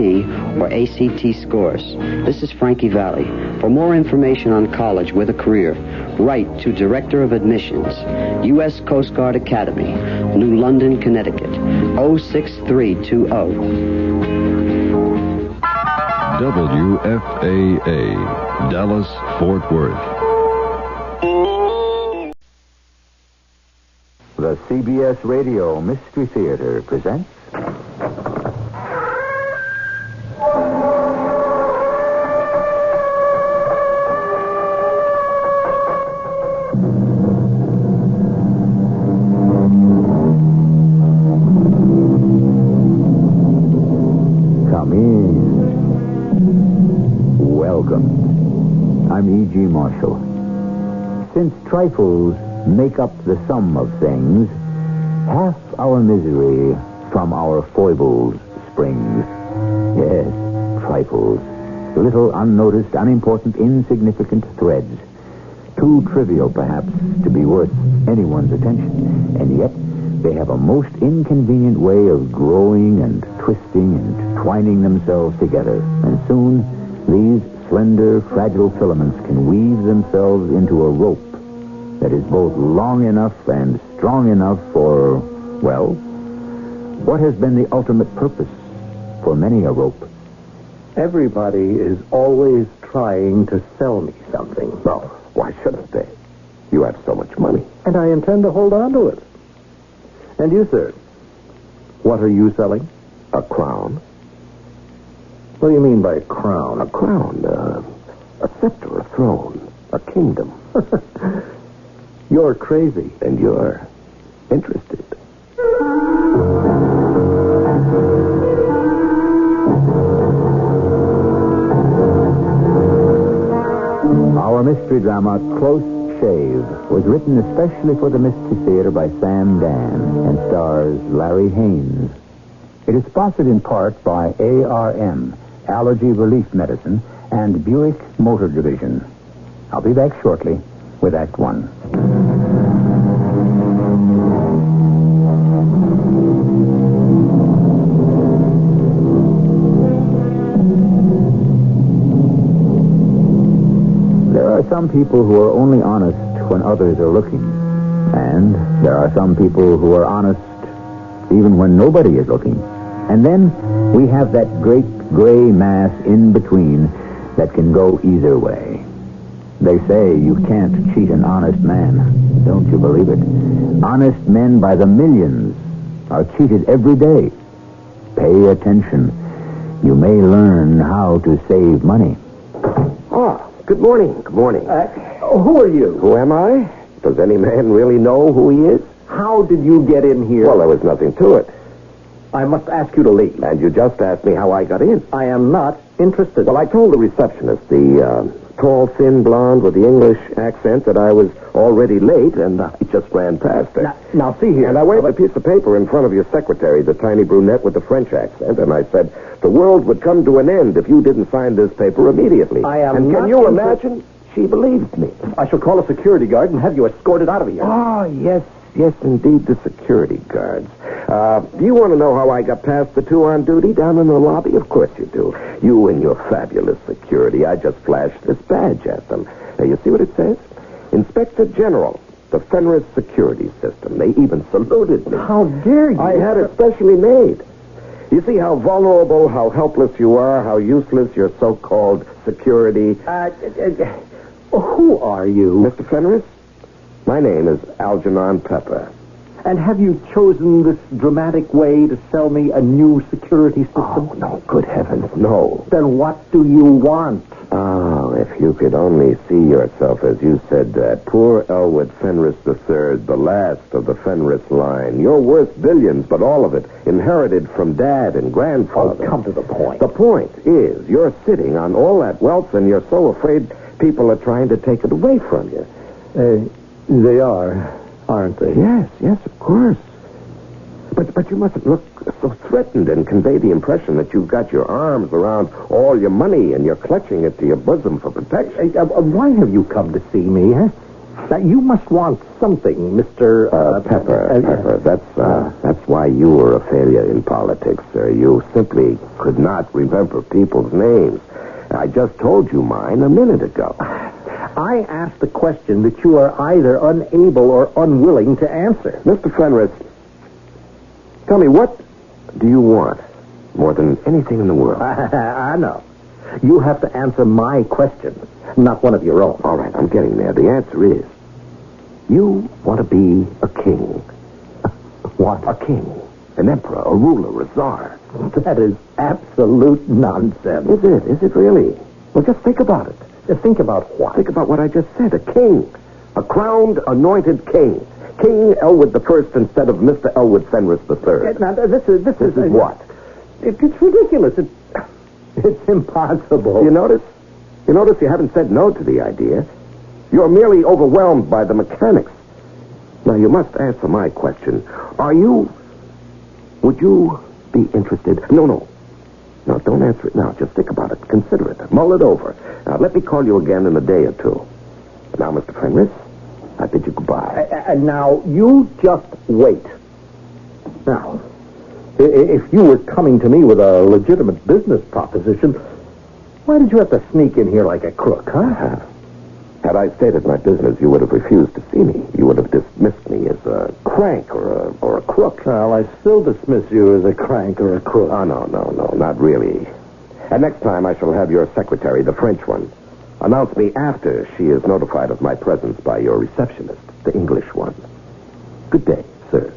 or ACT scores. This is Frankie Valli. For more information on college with a career, write to Director of Admissions, U.S. Coast Guard Academy, New London, Connecticut, 06320. WFAA, Dallas, Fort Worth. The CBS Radio Mystery Theater presents... Come in. Welcome. I'm E.G. Marshall. Since trifles make up the sum of things, half our misery from our foibles springs. Yes, trifles. Little unnoticed, unimportant, insignificant threads. Too trivial, perhaps, to be worth anyone's attention. And yet, they have a most inconvenient way of growing and twisting and twining themselves together. And soon, these slender, fragile filaments can weave themselves into a rope that is both long enough and strong enough for, well, what has been the ultimate purpose for many a rope? Everybody is always trying to sell me something. No, why shouldn't they? You have so much money. And I intend to hold on to it. And you, sir, what are you selling? A crown. What do you mean by a crown? A crown, a scepter, a throne, a kingdom. You're crazy. And you're interested. Our mystery drama, Close Shave, was written especially for the Mystery Theater by Sam Dan and stars Larry Haynes. It is sponsored in part by ARM, Allergy Relief Medicine, and Buick Motor Division. I'll be back shortly with Act One. There are some people who are only honest when others are looking. And there are some people who are honest even when nobody is looking. And then we have that great gray mass in between that can go either way. They say you can't cheat an honest man. Don't you believe it? Honest men by the millions are cheated every day. Pay attention. You may learn how to save money. Oh, good morning. Good morning. Who are you? Who am I? Does any man really know who he is? How did you get in here? Well, there was nothing to it. I must ask you to leave. And you just asked me how I got in. I am not interested. Well, I told the receptionist, the tall, thin blonde with the English accent, that I was already late, and I just ran past her. Now see here. And I waved a piece of paper in front of your secretary, the tiny brunette with the French accent, and I said, the world would come to an end if you didn't sign this paper immediately. I am And not can you interested. imagine? She believed me. I shall call a security guard and have you escorted out of here. Oh, yes, indeed, the security guards. Do you want to know how I got past the two on duty down in the lobby? Of course you do. You and your fabulous security. I just flashed this badge at them. Now, you see what it says? Inspector General, the Fenris Security System. They even saluted me. How dare you? I had it specially made. You see how vulnerable, how helpless you are, how useless your so-called security... Who are you? Mr. Fenris? My name is Algernon Pepper. And have you chosen this dramatic way to sell me a new security system? Oh, no, good heavens, no. Then what do you want? Oh, if you could only see yourself, as you said, poor Elwood Fenris III, the last of the Fenris line. You're worth billions, but all of it inherited from Dad and Grandfather. Oh, come to the point. The point is, you're sitting on all that wealth, and you're so afraid people are trying to take it away from you. They are, aren't they? Yes, of course. But you mustn't look so threatened and convey the impression that you've got your arms around all your money and you're clutching it to your bosom for protection. Why have you come to see me, huh? Now, you must want something, Mr. Pepper. That's why you were a failure in politics, sir. You simply could not remember people's names. I just told you mine a minute ago. I asked a question that you are either unable or unwilling to answer. Mr. Fenris, tell me, what do you want more than anything in the world? I know. You have to answer my question, not one of your own. All right, I'm getting there. The answer is, you want to be a king. What? A king. An emperor, a ruler, a czar. That is absolute nonsense. Is it? Is it really? Well, just think about it. Think about what? Think about what I just said. A king. A crowned, anointed king. King Elwood I instead of Mr. Elwood Fenris III. Now, this is what? It's ridiculous. It's impossible. You notice? You haven't said no to the idea. You're merely overwhelmed by the mechanics. Now, you must answer my question. Would you be interested? No, don't answer it now. Just think about it. Consider it. Mull it over. Now, let me call you again in a day or two. Now, Mr. Fenris, I bid you goodbye. And now, you just wait. Now, if you were coming to me with a legitimate business proposition, why did you have to sneak in here like a crook, huh? Had I stated my business, you would have refused to see me. You would have dismissed me as a crank or a crook. Well, I still dismiss you as a crank or a crook. Oh, no, not really. And next time I shall have your secretary, the French one, announce me after she is notified of my presence by your receptionist, the English one. Good day, sir.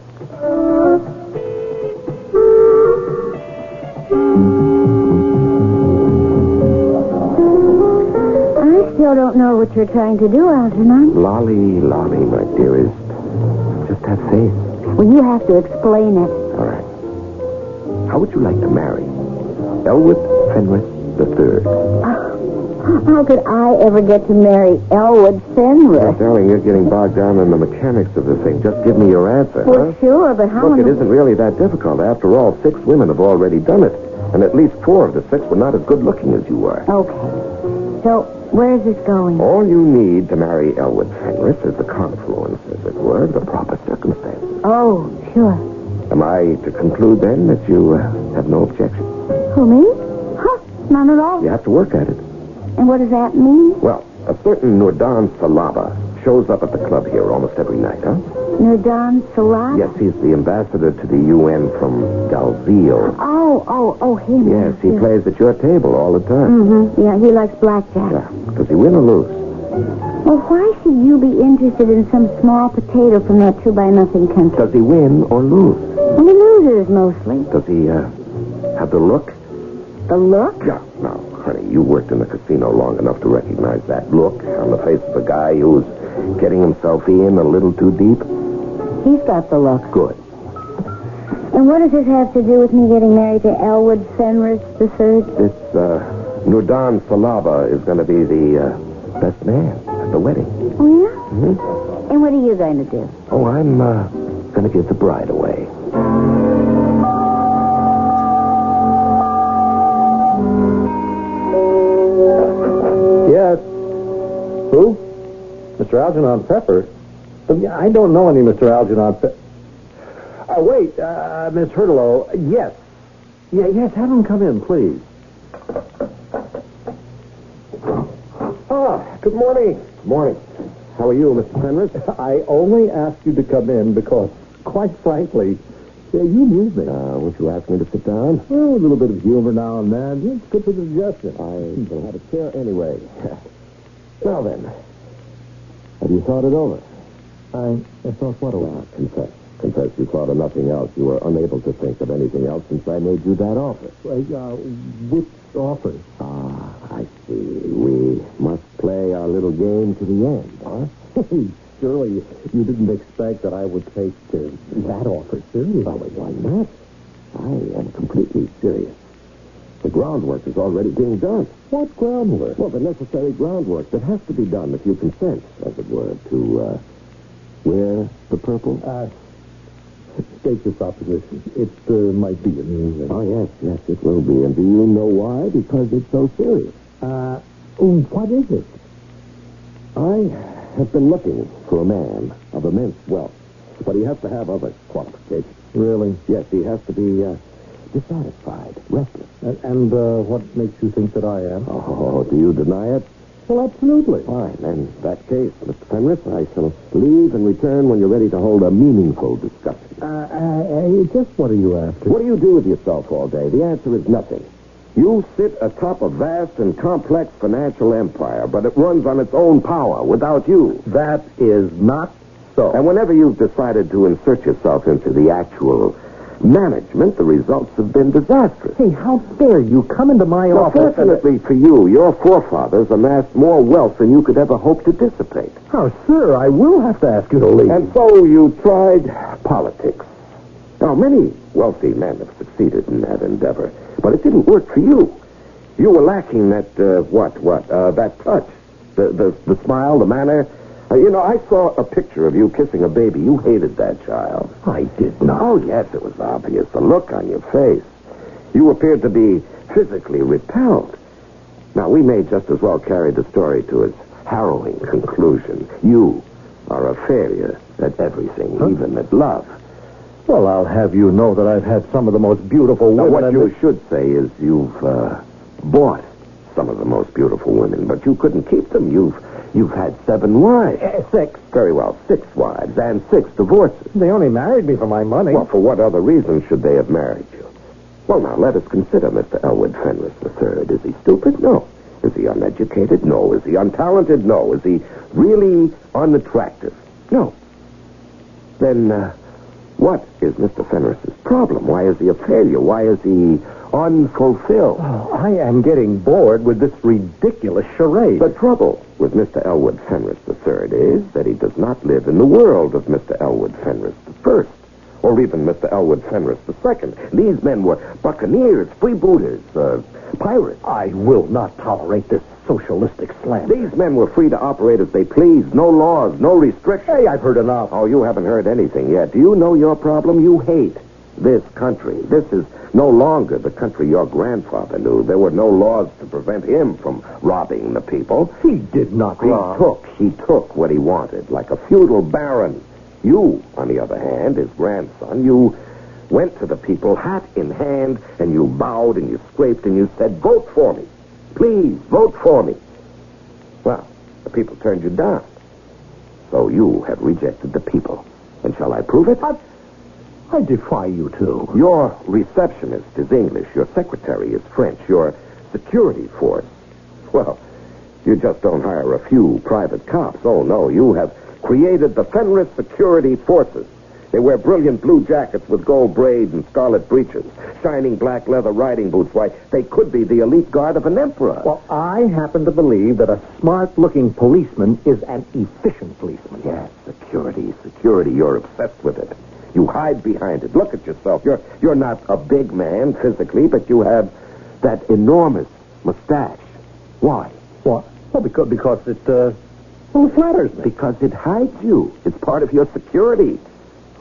I still don't know what you're trying to do, Algernon. Lolly, my dearest. Just have faith. Well, you have to explain it. All right. How would you like to marry Elwood Fenris III? How could I ever get to marry Elwood Fenris? Well, darling, you're getting bogged down in the mechanics of the thing. Just give me your answer, Well, sure, but how... Look, it isn't really that difficult. After all, 6 women have already done it. And at least 4 of the 6 were not as good-looking as you were. Okay. So, where is this going? All you need to marry Elwood Fenris is the confluence, as it were, of the proper circumstances. Oh, sure. Am I to conclude, then, that you have no objection? Who, me? Huh, none at all. You have to work at it. And what does that mean? Well, a certain Nurdan Salaba shows up at the club here almost every night, huh? Nurdan Salaba? Yes, he's the ambassador to the UN from Dalziel. Oh, him. Yes, he plays at your table all the time. Mm-hmm. Yeah, he likes blackjack. Yeah. Does he win or lose? Well, why should you be interested in some small potato from that 2-by-0 country? Does he win or lose? Well, he loses, mostly. Does he, have the look? The look? Yeah, no, honey, you worked in the casino long enough to recognize that look on the face of a guy who's getting himself in a little too deep. He's got the look. Good. And what does this have to do with me getting married to Elwood Fenris III? This, Nurdan Salaba is going to be the, best man at the wedding. Oh, yeah? Mm-hmm. And what are you going to do? Oh, I'm, going to give the bride away. Yes. Who? Mr. Algernon Pepper? I don't know any Mr. Algernon Pepper. Wait, Miss Hurtlow. Yes. Yes, have him come in, please. Good morning. Good morning. How are you, Mr. Fenris? I only asked you to come in because, quite frankly, you amuse me. Won't you ask me to sit down? Well, a little bit of humor now and then. It's good for the digestion. I shall have a chair anyway. Now then, have you thought it over? I thought what over? Confess. Confess you thought of nothing else. You were unable to think of anything else since I made you that offer. Which offer? I see. We must play our little game to the end, huh? Surely you didn't expect that I would take that offer seriously. Oh, why not? I am completely serious. The groundwork is already being done. What groundwork? Well, the necessary groundwork that has to be done if you consent, as it were, to wear the purple. State your proposition. It might be amusing. Oh, yes, it will be. And do you know why? Because it's so serious. What is it? I have been looking for a man of immense wealth, but he has to have other qualifications. Really? Yes, he has to be dissatisfied, restless. And what makes you think that I am? Oh, do you deny it? Well, absolutely. Fine. In that case, Mr. Fenris, I shall leave and return when you're ready to hold a meaningful discussion. Just what are you after? What do you do with yourself all day? The answer is nothing. You sit atop a vast and complex financial empire, but it runs on its own power without you. That is not so. And whenever you've decided to insert yourself into the actual management, the results have been disastrous. Hey, how dare you come into my Well, office? fortunately for you, your forefathers amassed more wealth than you could ever hope to dissipate. Oh, sir, I will have to ask you to leave. And so you tried politics. Now, many wealthy men have succeeded in that endeavor, but it didn't work for you. You were lacking that, that touch. The smile, the manner. I saw a picture of you kissing a baby. You hated that child. I did not. Oh, yes, it was obvious. The look on your face. You appeared to be physically repelled. Now, we may just as well carry the story to its harrowing conclusion. You are a failure at everything, even at love. Well, I'll have you know that I've had some of the most beautiful women. Now, what you should say is you've bought some of the most beautiful women, but you couldn't keep them. You've had 7 wives. 6. Very well, 6 wives and 6 divorces. They only married me for my money. Well, for what other reason should they have married you? Well, now, let us consider Mr. Elwood Fenris III. Is he stupid? No. Is he uneducated? No. Is he untalented? No. Is he really unattractive? No. Then, what is Mr. Fenris's problem? Why is he a failure? Why is he unfulfilled? Oh, I am getting bored with this ridiculous charade. The trouble with Mr. Elwood Fenris III is that he does not live in the world of Mr. Elwood Fenris I, or even Mr. Elwood Fenris II. These men were buccaneers, freebooters, pirates. I will not tolerate this socialistic slander. These men were free to operate as they pleased. No laws, no restrictions. Hey, I've heard enough. Oh, you haven't heard anything yet. Do you know your problem? You hate this country. This is no longer the country your grandfather knew. There were no laws to prevent him from robbing the people. He did not rob. He took what he wanted, like a feudal baron. You, on the other hand, his grandson, you went to the people, hat in hand, and you bowed and you scraped and you said, "Vote for me. Please, vote for me." Well, the people turned you down. So you have rejected the people. And shall I prove it? I defy you to. Your receptionist is English. Your secretary is French. Your security force, well, you just don't hire a few private cops. Oh, no, you have created the Fenris Security Forces. They wear brilliant blue jackets with gold braid and scarlet breeches, shining black leather riding boots. Why, they could be the elite guard of an emperor. Well, I happen to believe that a smart-looking policeman is an efficient policeman. Yes, security. You're obsessed with it. You hide behind it. Look at yourself. You're not a big man physically, but you have that enormous mustache. Why? What? Well, because it flatters me. Because it hides you. It's part of your security.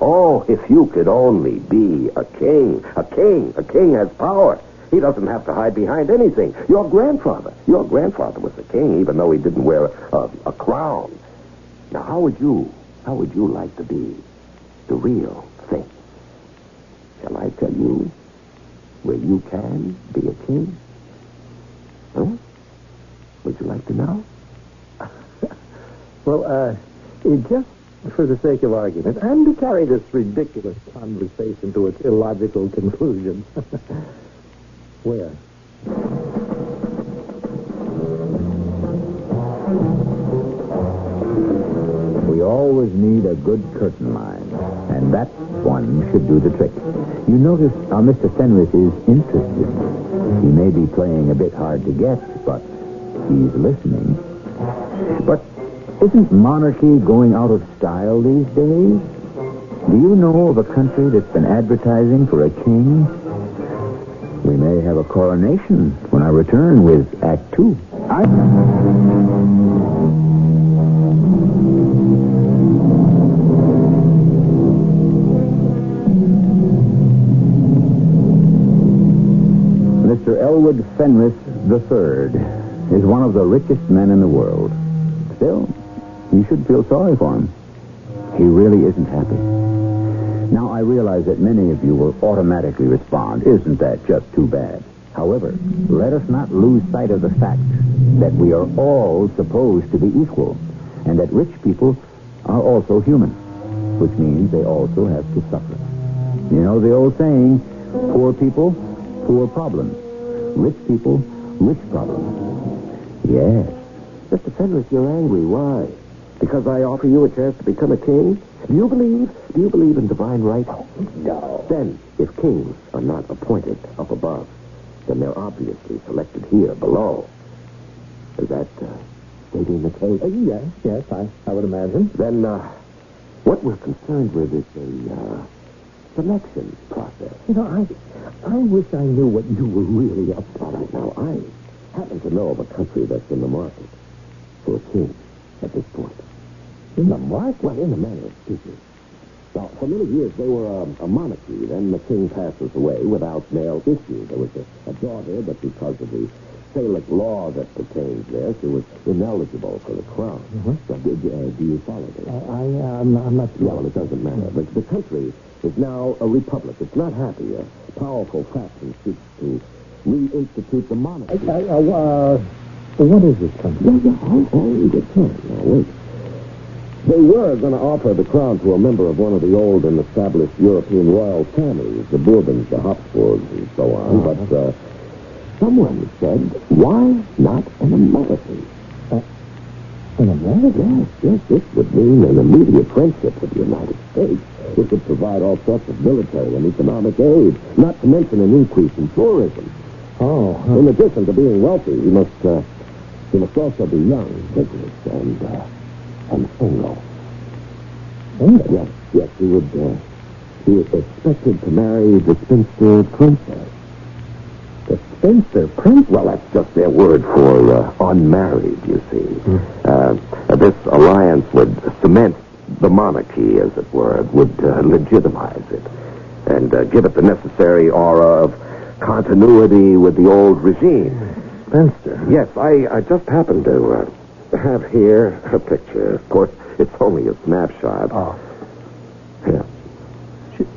Oh, if you could only be a king. A king has power. He doesn't have to hide behind anything. Your grandfather was a king, even though he didn't wear a crown. Now, how would you like to be the real thing? Shall I tell you where you can be a king? Huh? Would you like to know? Well, just for the sake of argument, and to carry this ridiculous conversation to its illogical conclusion. Where? We always need a good curtain line. And that one should do the trick. You notice how Mr. Fenris is interested. He may be playing a bit hard to get, but he's listening. But isn't monarchy going out of style these days? Do you know of a country that's been advertising for a king? We may have a coronation when I return with Act 2. Mr. Elwood Fenris III is one of the richest men in the world. Still, you should feel sorry for him. He really isn't happy. Now, I realize that many of you will automatically respond, isn't that just too bad? However, let us not lose sight of the fact that we are all supposed to be equal, and that rich people are also human, which means they also have to suffer. You know the old saying, poor people, poor problems. Rich people, rich problems. Yes. Mr. Fenris, you're angry. Why? Because I offer you a chance to become a king? Do you believe in divine right? No. Then, if kings are not appointed up above, then they're obviously selected here below. Is that stating the case? Yes, I would imagine. Then, what we're concerned with is a selection process. You know, I wish I knew what you were really up to. All right, now, I happen to know of a country that's in the market for a king at this point. In the market? Well, in the manner of speaking. Now, for many years, they were a monarchy. Then the king passes away without male issue. There was a daughter, but because of the Salic law that pertains there, she was ineligible for the crown. So, do you follow this? I'm not sure. Well, it doesn't matter. But the country is now a republic. It's not happy. A powerful faction seeks to reinstitute the monarchy. What is this country? You get time. Now, wait. They were going to offer the crown to a member of one of the old and established European royal families, the Bourbons, the Habsburgs, and so on. But someone said, why not an American? An American? Yes. This would mean an immediate friendship with the United States. It would provide all sorts of military and economic aid, not to mention an increase in tourism. In addition to being wealthy, he must also be young, vigorous, and single. Single? Yes, he would be expected to marry the spinster princess. The spinster princess? Well, that's just their word for unmarried, you see. This alliance would cement the monarchy, as it were. It would legitimize it and give it the necessary aura of continuity with the old regime. Spinster? Yes, I just happened to have here a picture. Of course, it's only a snapshot. Here. She's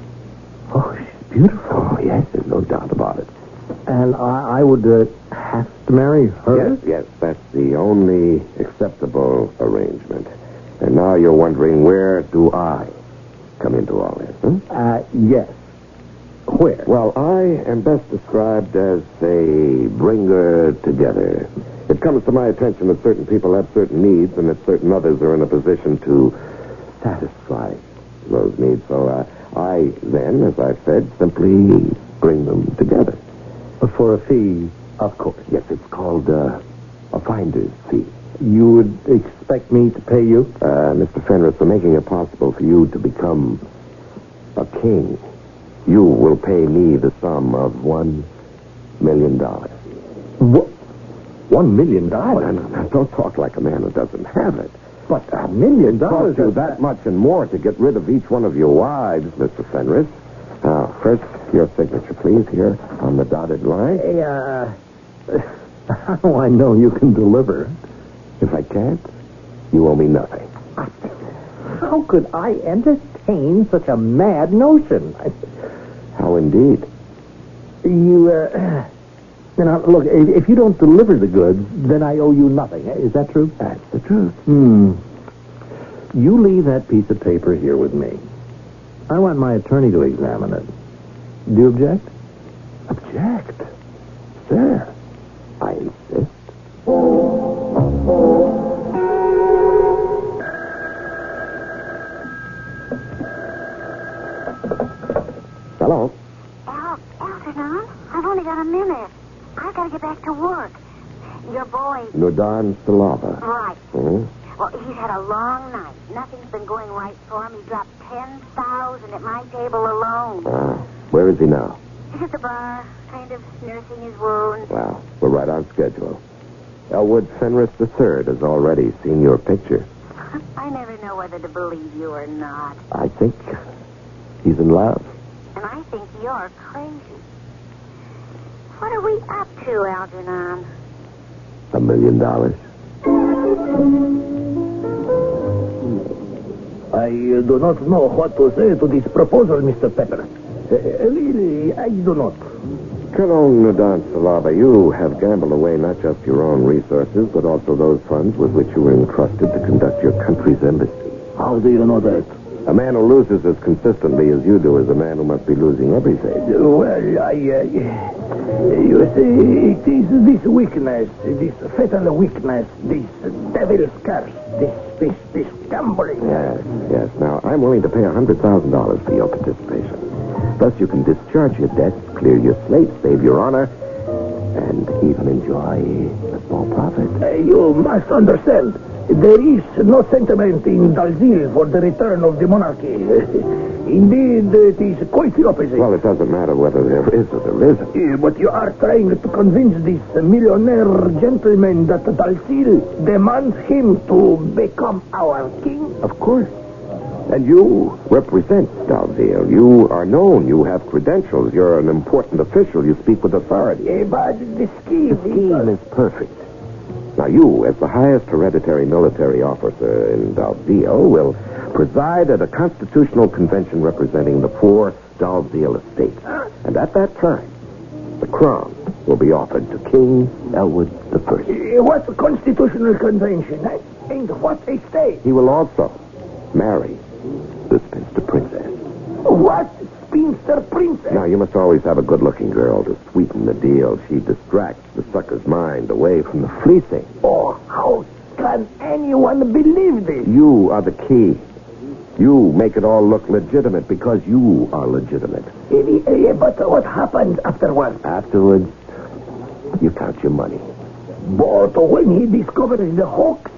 beautiful. Oh, yes, there's no doubt about it. And I would have to marry her? Yes, that's the only acceptable arrangement. And now you're wondering, where do I come into all this? Yes. Where? Well, I am best described as a bringer together. It comes to my attention that certain people have certain needs and that certain others are in a position to satisfy those needs. So I then, as I said, simply bring them together. For a fee, of course. Yes, it's called a finder's fee. You would expect me to pay you? Mr. Fenris, for making it possible for you to become a king, you will pay me the sum of $1 million. What? $1 million? No, don't talk like a man who doesn't have it. But $1 million? It costs you that much and more to get rid of each one of your wives, Mr. Fenris. Now, first, your signature, please, here on the dotted line. Hey, how do I know you can deliver? If I can't, you owe me nothing. How could I entertain such a mad notion? How indeed? You know, look, if you don't deliver the goods, then I owe you nothing. Is that true? That's the truth. You leave that piece of paper here with me. I want my attorney to examine it. Do you object? Object? Sir, I insist. Nudan Salava. Right. Hmm? Well, he's had a long night. Nothing's been going right for him. He dropped 10,000 at my table alone. Where is he now? He's at the bar, kind of nursing his wound. Well, we're right on schedule. Elwood Fenris III has already seen your picture. I never know whether to believe you or not. I think he's in love. And I think you're crazy. What are we up to, Algernon? $1 million. I do not know what to say to this proposal, Mr. Pepper. Really, I do not. Colonel Nudan Salava, you have gambled away not just your own resources, but also those funds with which you were entrusted to conduct your country's embassy. How do you know that? A man who loses as consistently as you do is a man who must be losing everything. Well, you see, it is this weakness, this fatal weakness, this devil's curse, this gambling. Yes. Now, I'm willing to pay $100,000 for your participation. Thus, you can discharge your debts, clear your slate, save your honor, and even enjoy a small profit. You must understand, there is no sentiment in Dalzil for the return of the monarchy. Indeed, it is quite the opposite. Well, it doesn't matter whether there is or there isn't. But you are trying to convince this millionaire gentleman that Dalzil demands him to become our king? Of course. And you represent Dalziel. You are known. You have credentials. You're an important official. You speak with authority. But the scheme is perfect. Now, you, as the highest hereditary military officer in Dalziel, will preside at a constitutional convention representing the 4 Dalziel estates. And at that time, the crown will be offered to King Elwood I. What constitutional convention? And what estate? He will also marry the spinster princess. What spinster princess? Now, you must always have a good-looking girl to sweeten the deal. She distracts the sucker's mind away from the fleecing. Oh, how can anyone believe this? You are the key. You make it all look legitimate because you are legitimate. But what happens afterwards? Afterwards, you count your money. But when he discovers the hoax,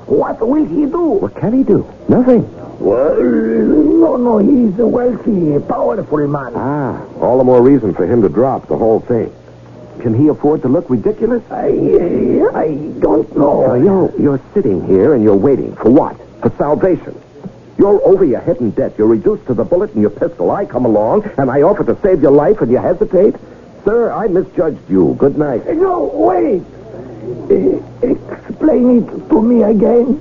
what will he do? What can he do? Nothing. Well, no, he's a wealthy, powerful man. All the more reason for him to drop the whole thing. Can he afford to look ridiculous? I don't know. You're sitting here and you're waiting. For what? For salvation. You're over your head in debt. You're reduced to the bullet in your pistol. I come along and I offer to save your life and you hesitate? Sir, I misjudged you. Good night. No, wait. Explain it to me again.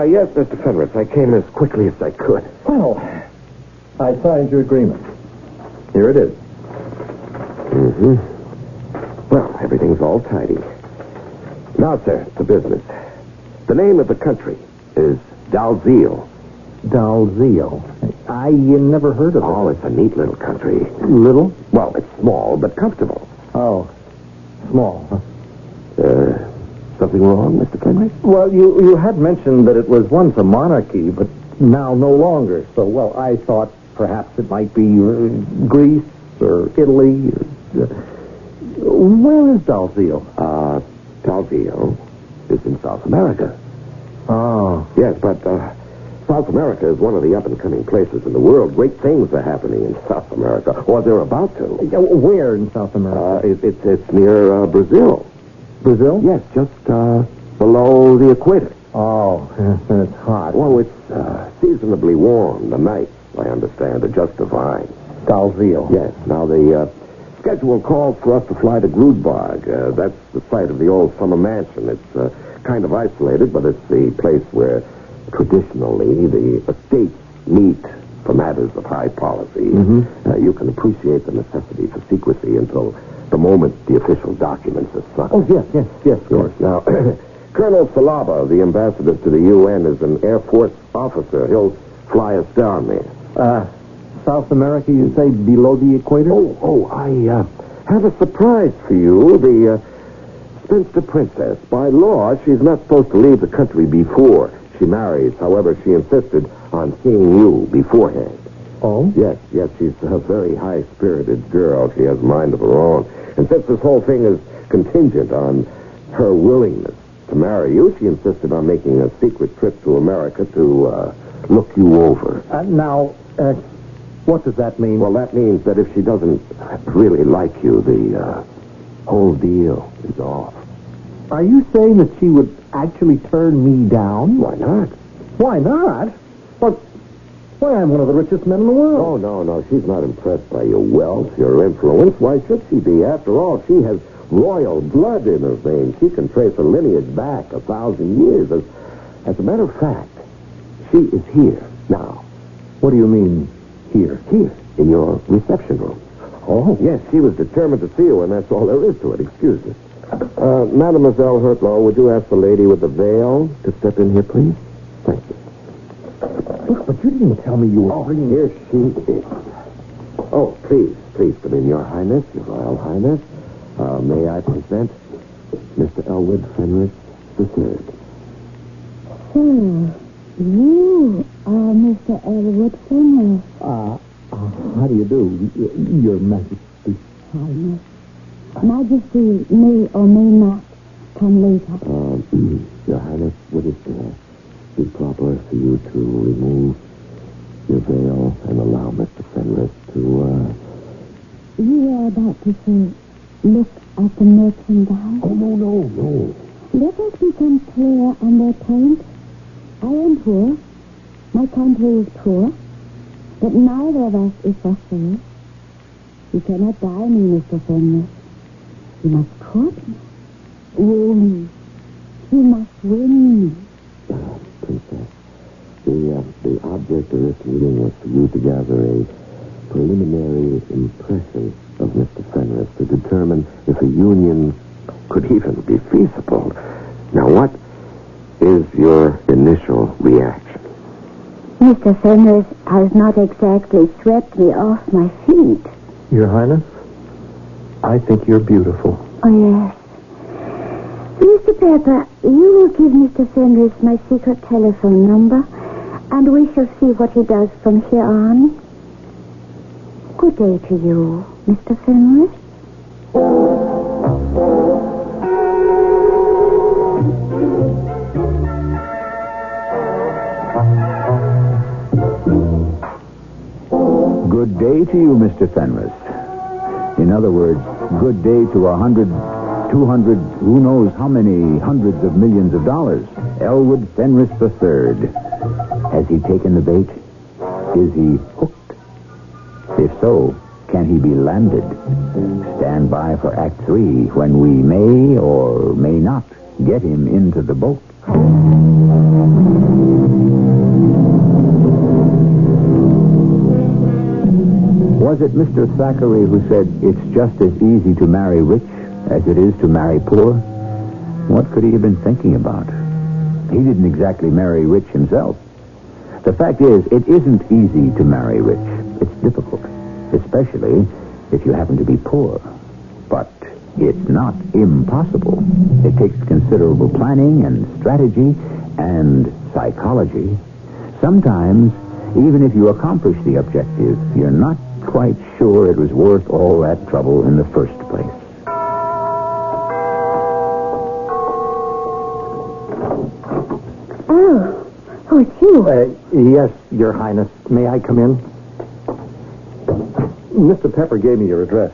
Yes, Mr. Fenris. I came as quickly as I could. Well, I signed your agreement. Here it is. Mm-hmm. Well, everything's all tidy. Now, sir, to business. The name of the country is Dalziel. Dalziel? I never heard of it. Oh, it's a neat little country. Little? Well, it's small, but comfortable. Oh, small, huh? Something wrong, Mr. Fenris? Well, you had mentioned that it was once a monarchy, but now no longer. So, well, I thought perhaps it might be Greece or Italy. Where is Dalziel? Dalziel is in South America. Oh. Yes, but South America is one of the up-and-coming places in the world. Great things are happening in South America, or they're about to. Where in South America? It's near Brazil. Brazil? Yes, just below the equator. Oh, it's hot. Well, it's seasonably warm. The nights, I understand, are just divine. Dalziel. Yes. Now, the schedule calls for us to fly to Grudberg. That's the site of the old summer mansion. It's kind of isolated, but it's the place where traditionally the estates meet for matters of high policy. Mm-hmm. You can appreciate the necessity for secrecy until the moment the official documents are signed. Oh, yes, of course. Now, Colonel Salaba, the ambassador to the UN, is an Air Force officer. He'll fly us down there. South America, you say, below the equator? I have a surprise for you. The spinster princess. By law, she's not supposed to leave the country before she marries. However, she insisted on seeing you beforehand. Oh? Yes, she's a very high-spirited girl. She has a mind of her own. And since this whole thing is contingent on her willingness to marry you, she insisted on making a secret trip to America to look you over. Now, what does that mean? Well, that means that if she doesn't really like you, the whole deal is off. Are you saying that she would actually turn me down? Why not? Why not? Why, I'm one of the richest men in the world. Oh, no. She's not impressed by your wealth, your influence. Why should she be? After all, she has royal blood in her veins. She can trace her lineage back 1,000 years. As a matter of fact, she is here now. What do you mean, here? Here, in your reception room. Oh? Yes, she was determined to see you, and that's all there is to it. Excuse me. Mademoiselle Hertlow, would you ask the lady with the veil to step in here, please? Thank you. Look, but you didn't tell me you were bringing... Here she is. Oh, please come in, Your Highness, Your Royal Highness. May I present Mr. Elwood Fenris III. So, you are Mr. Elwood Fenris. How do you do, Your Majesty? Highness. Majesty may or may not come later. Your Highness, would it be proper for you to remove your veil and allow Mr. Fenris to, You were about to say, look at the merchandise. Oh, no. Let us become clear on their point. I am poor. My country is poor. But neither of us is for sale. You cannot buy me, Mr. Fenris. You must court me. Woo me. You must win me. Princess, the object of this meeting was for you to gather a preliminary impression of Mr. Fenris to determine if a union could even be feasible. Now, what is your initial reaction? Mr. Fenris has not exactly swept me off my feet. Your Highness, I think you're beautiful. Oh, yes. Mr. Pepper, you will give Mr. Fenris my secret telephone number, and we shall see what he does from here on. Good day to you, Mr. Fenris. Good day to you, Mr. Fenris. In other words, good day to 100, 200, who knows how many hundreds of millions of dollars. Elwood Fenris III. Has he taken the bait? Is he hooked? If so, can he be landed? Stand by for Act 3 when we may or may not get him into the boat. Was it Mr. Thackeray who said it's just as easy to marry rich as it is to marry poor? What could he have been thinking about? He didn't exactly marry rich himself. The fact is, it isn't easy to marry rich. It's difficult, especially if you happen to be poor. But it's not impossible. It takes considerable planning and strategy and psychology. Sometimes, even if you accomplish the objective, you're not quite sure it was worth all that trouble in the first place. Oh, it's you. Yes, Your Highness. May I come in? Mr. Pepper gave me your address.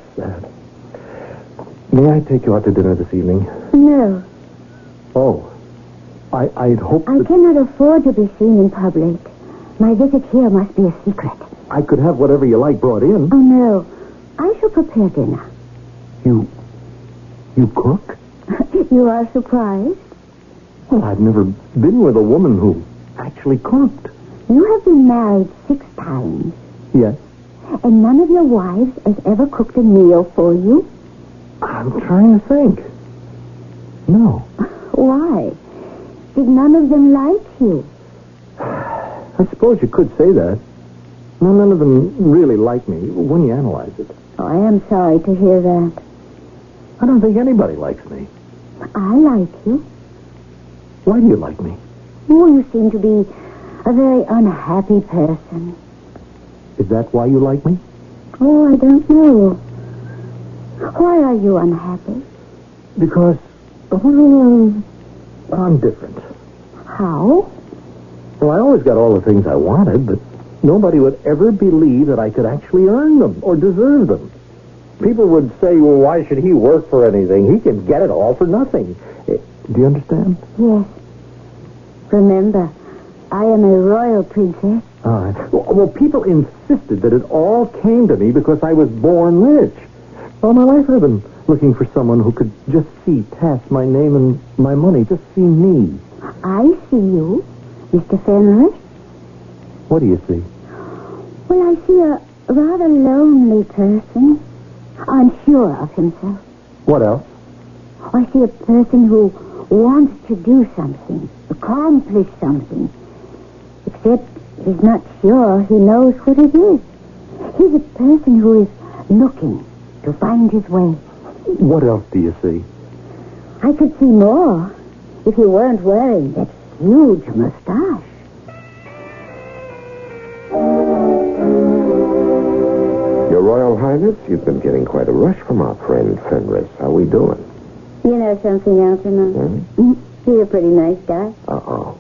May I take you out to dinner this evening? No. Oh. I'd hoped I cannot afford to be seen in public. My visit here must be a secret. I could have whatever you like brought in. Oh, no. I shall prepare dinner. You cook? You are surprised? Well, I've never been with a woman who actually cooked. You have been married 6 times. Yes. And none of your wives has ever cooked a meal for you? I'm trying to think. No. Why? Did none of them like you? I suppose you could say that. No, none of them really like me when you analyze it. Oh, I am sorry to hear that. I don't think anybody likes me. I like you. Why do you like me? Oh, you seem to be a very unhappy person. Is that why you like me? Oh, I don't know. Why are you unhappy? Because, well, I'm different. How? Well, I always got all the things I wanted, but nobody would ever believe that I could actually earn them or deserve them. People would say, well, why should he work for anything? He can get it all for nothing. Do you understand? Yes. Remember, I am a royal princess. All right. Well, people insisted that it all came to me because I was born rich. All my life I've been looking for someone who could just see past my name and my money, just see me. I see you, Mr. Fenris. What do you see? Well, I see a rather lonely person, unsure of himself. What else? I see a person who wants to do something, accomplish something, except he's not sure he knows what it is. He's a person who is looking to find his way. What else do you see? I could see more if you weren't wearing that huge mustache. Your Royal Highness, you've been getting quite a rush from our friend Fenris. How are we doing? You know something else, Emma? He's a pretty nice guy. Uh-oh.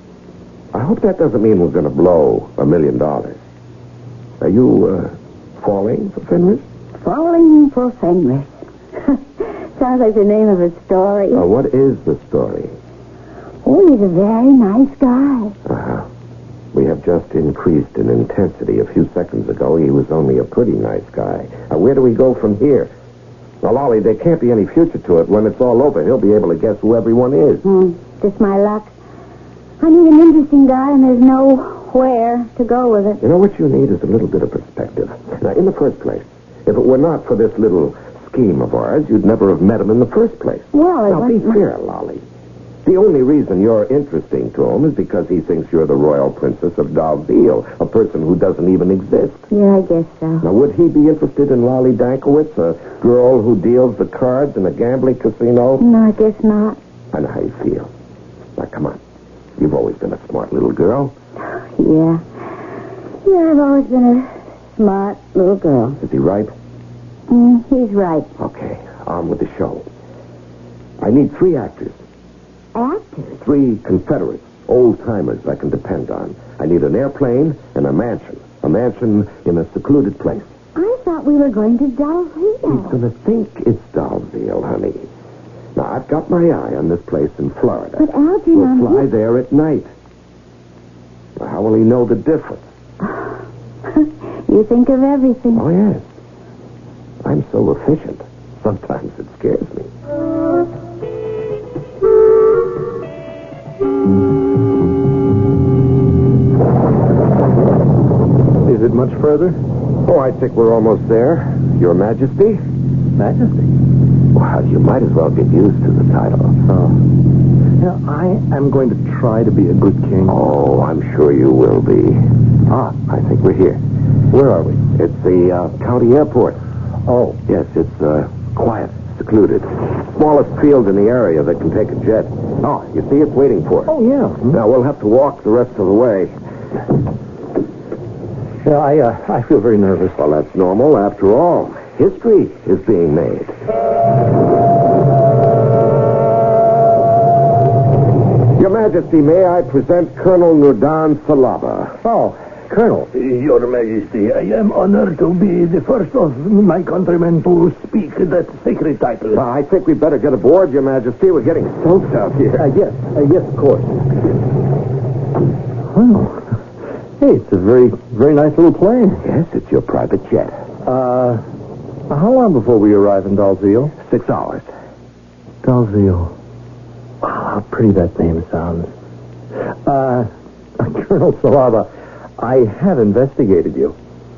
I hope that doesn't mean we're going to blow $1 million. Are you, falling for Fenris? Falling for Fenris. Sounds like the name of a story. What is the story? Oh, he's a very nice guy. Uh-huh. We have just increased in intensity. A few seconds ago, he was only a pretty nice guy. Where do we go from here? Well, Ollie, there can't be any future to it. When it's all over, he'll be able to guess who everyone is. Just my luck. I need an interesting guy, and there's nowhere to go with it. You know what you need is a little bit of perspective. Now, in the first place, if it were not for this little scheme of ours, you'd never have met him in the first place. Well, now, be fair, Lolly. The only reason you're interesting to him is because he thinks you're the royal princess of Dalziel, a person who doesn't even exist. Yeah, I guess so. Now, would he be interested in Lolly Dankowitz, a girl who deals the cards in a gambling casino? No, I guess not. I know how you feel. Now, come on. You've always been a smart little girl. Yeah. Yeah, I've always been a smart little girl. Is he right? He's right. Okay, on with the show. I need 3 actors. Actors? 3 Confederates, old-timers I can depend on. I need an airplane and a mansion. A mansion in a secluded place. I thought we were going to Dalziel. He's going to think it's Dalziel, honey. Now, I've got my eye on this place in Florida. But Algernon... We'll fly there at night. Now, how will he know the difference? You think of everything. Oh, yes. I'm so efficient. Sometimes it scares me. Is it much further? Oh, I think we're almost there. Your Majesty? Majesty? Well, you might as well get used to the title. Oh. Yeah, I am going to try to be a good king. Oh, I'm sure you will be. I think we're here. Where are we? It's the county airport. Oh. Yes, it's quiet, secluded. Smallest field in the area that can take a jet. Oh, you see it's waiting for us. Oh, yeah. Now, we'll have to walk the rest of the way. Yeah, I feel very nervous. Well, that's normal. After all, history is being made. Your Majesty, may I present Colonel Nudan Salaba? Oh, Colonel. Your Majesty, I am honored to be the first of my countrymen to speak that sacred title. I think we'd better get aboard, Your Majesty. We're getting soaked out here. Yes, of course. Well, hey, it's a very, very nice little plane. Yes, it's your private jet. How long before we arrive in Dalziel? 6 hours. Dalziel. Wow, how pretty that name sounds. Colonel Salaba, I have investigated you.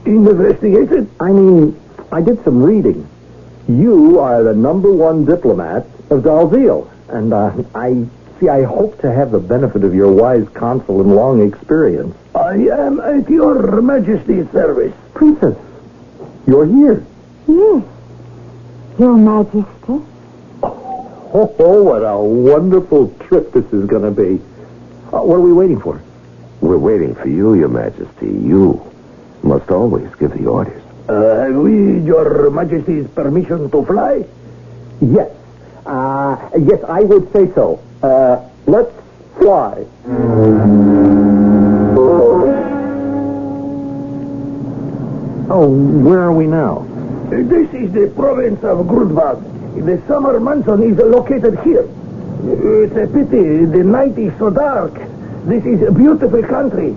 Investigated? I mean, I did some reading. You are the #1 diplomat of Dalziel, and I hope to have the benefit of your wise counsel and long experience. I am at your Majesty's service. Princess, you're here. Yes. Your Majesty. Oh, what a wonderful trip this is going to be. What are we waiting for? We're waiting for you, Your Majesty. You. must always give the orders. Have we your Majesty's permission to fly? Yes. Yes, I would say so. Let's fly. Oh, where are we now? This is the province of Grudwald. The summer mansion is located here. It's a pity the night is so dark. This is a beautiful country.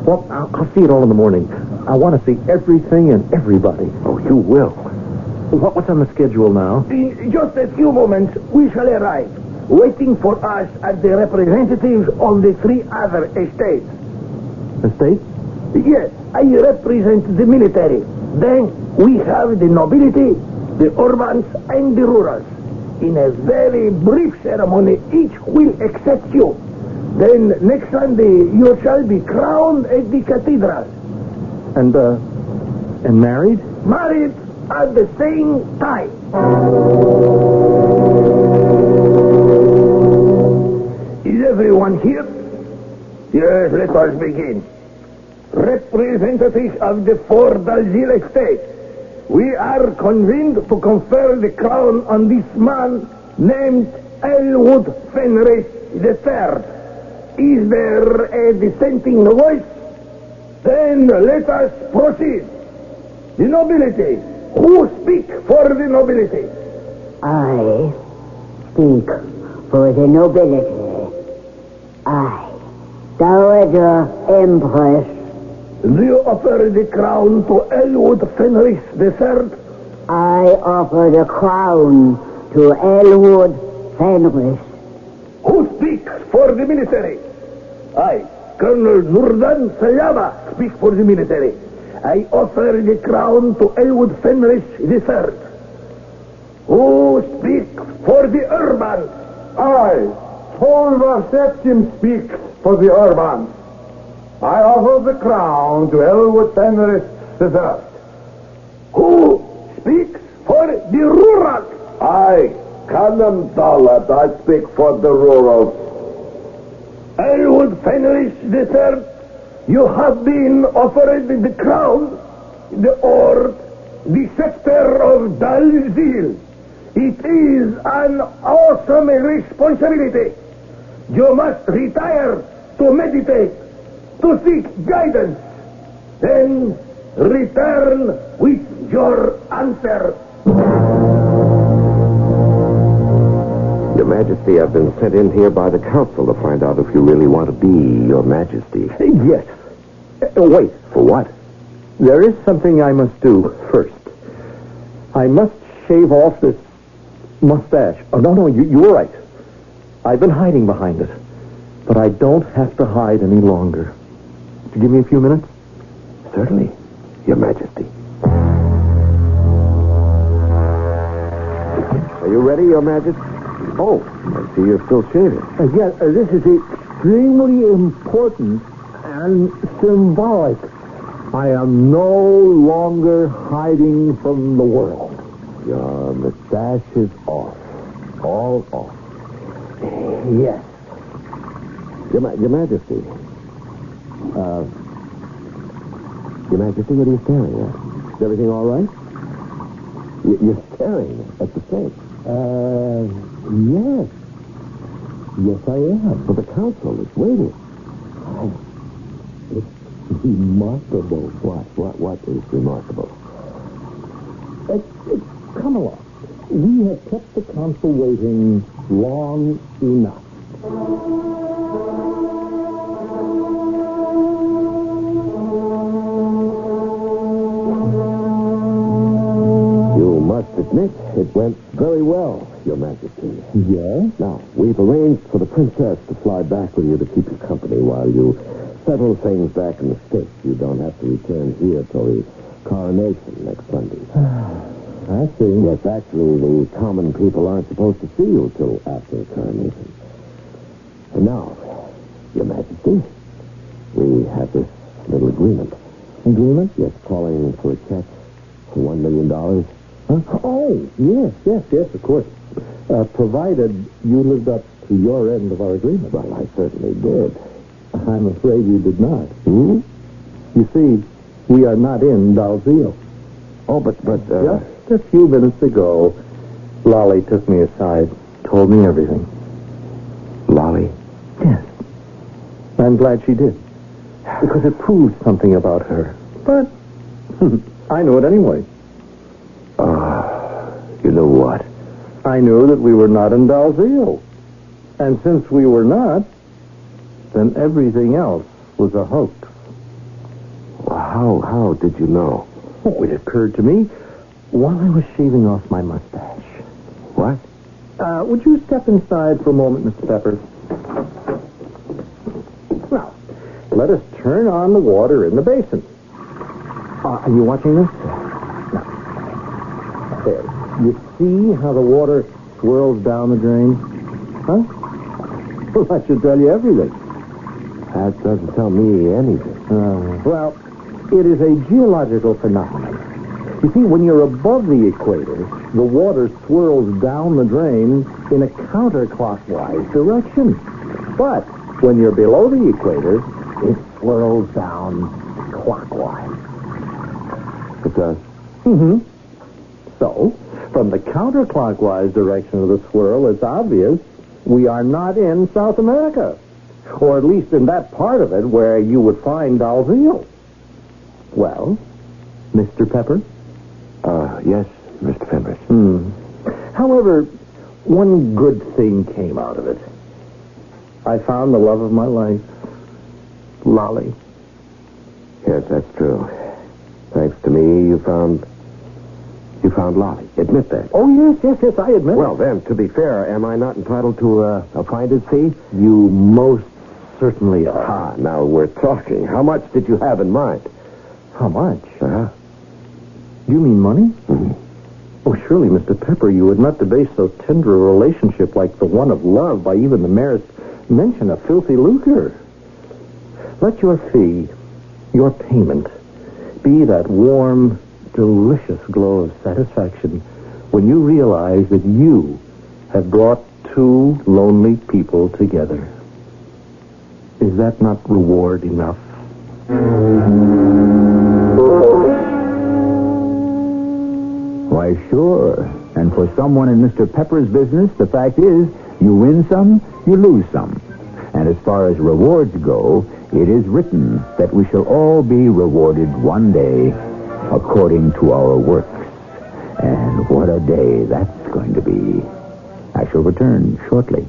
Well, I'll see it all in the morning. I want to see everything and everybody. Oh, you will. What's on the schedule now? In just a few moments, we shall arrive. Waiting for us are the representatives of the 3 other estates. Estates? Yes, I represent the military. Then we have the nobility, the urbans, and the rurals. In a very brief ceremony, each will accept you. Then next Sunday, you shall be crowned at the cathedral. And married? Married at the same time. Is everyone here? Yes, let us begin. Representatives of the 4 Dalziel estates, we are convened to confer the crown on this man named Elwood Fenris III. Is there a dissenting voice? Then let us proceed. The nobility. Who speak for the nobility? I speak for the nobility. I, Dowager Empress. Do you offer the crown to Elwood Fenris III? I offer the crown to Elwood Fenris. Who speaks for the military? I, Colonel Nurdan Sayaba, speak for the military. I offer the crown to Elwood Fenris III. Who speaks for the urban? I, Tolvar Septim, speak for the urban. I offer the crown to Elwood Fenris III. Who speaks for the rural? I, Kanem Dalat, I speak for the rural. Elwood Fenris III, you have been offered the crown, the orb, the scepter of Dalziel. It is an awesome responsibility. You must retire to meditate, to seek guidance, then return with your answer. Your Majesty, I've been sent in here by the council to find out if you really want to be Your Majesty. Yes. Wait. For what? There is something I must do first. I must shave off this mustache. Oh, no, you were right. I've been hiding behind it. But I don't have to hide any longer. Would you give me a few minutes? Certainly, Your Majesty. Are you ready, Your Majesty? Oh, I see you're still shaving. Yes, this is extremely important and symbolic. I am no longer hiding from the world. Your mustache is off. All off. Yes. Your Majesty. Your Majesty, what are you staring at? Is everything all right? You're staring at the safe. Yes. Yes, I am. But the council is waiting. It's remarkable. What is remarkable? Come along. We have kept the council waiting long enough. You must admit it went very well, Your Majesty. Yes? Now, we've arranged for the princess to fly back with you to keep you company while you settle things back in the States. You don't have to return here till the coronation next Sunday. I see. Yes, actually, the common people aren't supposed to see you till after the coronation. And now, Your Majesty, we have this little agreement. Agreement? Yes, calling for a check for $1 million. Huh? Oh, yes, of course. Provided you lived up to your end of our agreement. Well, I certainly did. I'm afraid you did not. Hmm? You see, We are not in Dalziel. Oh, but... Just a few minutes ago, Lolly took me aside, told me everything. Lolly? Yes. I'm glad she did. Because it proved something about her. But I knew it anyway. You knew what? I knew that we were not in Dalziel. And since we were not, then everything else was a hoax. Well, how did you know? Oh, it occurred to me while I was shaving off my mustache. What? Would you step inside for a moment, Mr. Pepper? Now, let us turn on the water in the basin. Are you watching this? Now, there. You see how the water swirls down the drain? Huh? Well, that should tell you everything. That doesn't tell me anything. Well, it is a geological phenomenon. You see, when you're above the equator, the water swirls down the drain in a counterclockwise direction. But when you're below the equator, it swirls down clockwise. It does? Mm-hmm. So, from the counterclockwise direction of the swirl, it's obvious we are not in South America. Or at least in that part of it where you would find Dalziel. Well, Mr. Pepper? Yes, Mr. Fenris. However, one good thing came out of it. I found the love of my life, Lolly. Yes, that's true. Thanks to me, you found Lolly. Admit that. Oh, yes, I admit Well, then, to be fair, am I not entitled to a finder's fee? You most certainly are. Ah, now we're talking. How much did you have in mind? How much? Uh-huh. You mean money? Mm-hmm. Oh, surely, Mr. Pepper, you would not debase so tender a relationship like the one of love by even the merest mention of filthy lucre. Let your fee, your payment, be that warm, delicious glow of satisfaction when you realize that you have brought two lonely people together. Is that not reward enough? Why, sure. And for someone in Mr. Pepper's business, the fact is, you win some, you lose some. And as far as rewards go, it is written that we shall all be rewarded one day according to our works. And what a day that's going to be. I shall return shortly.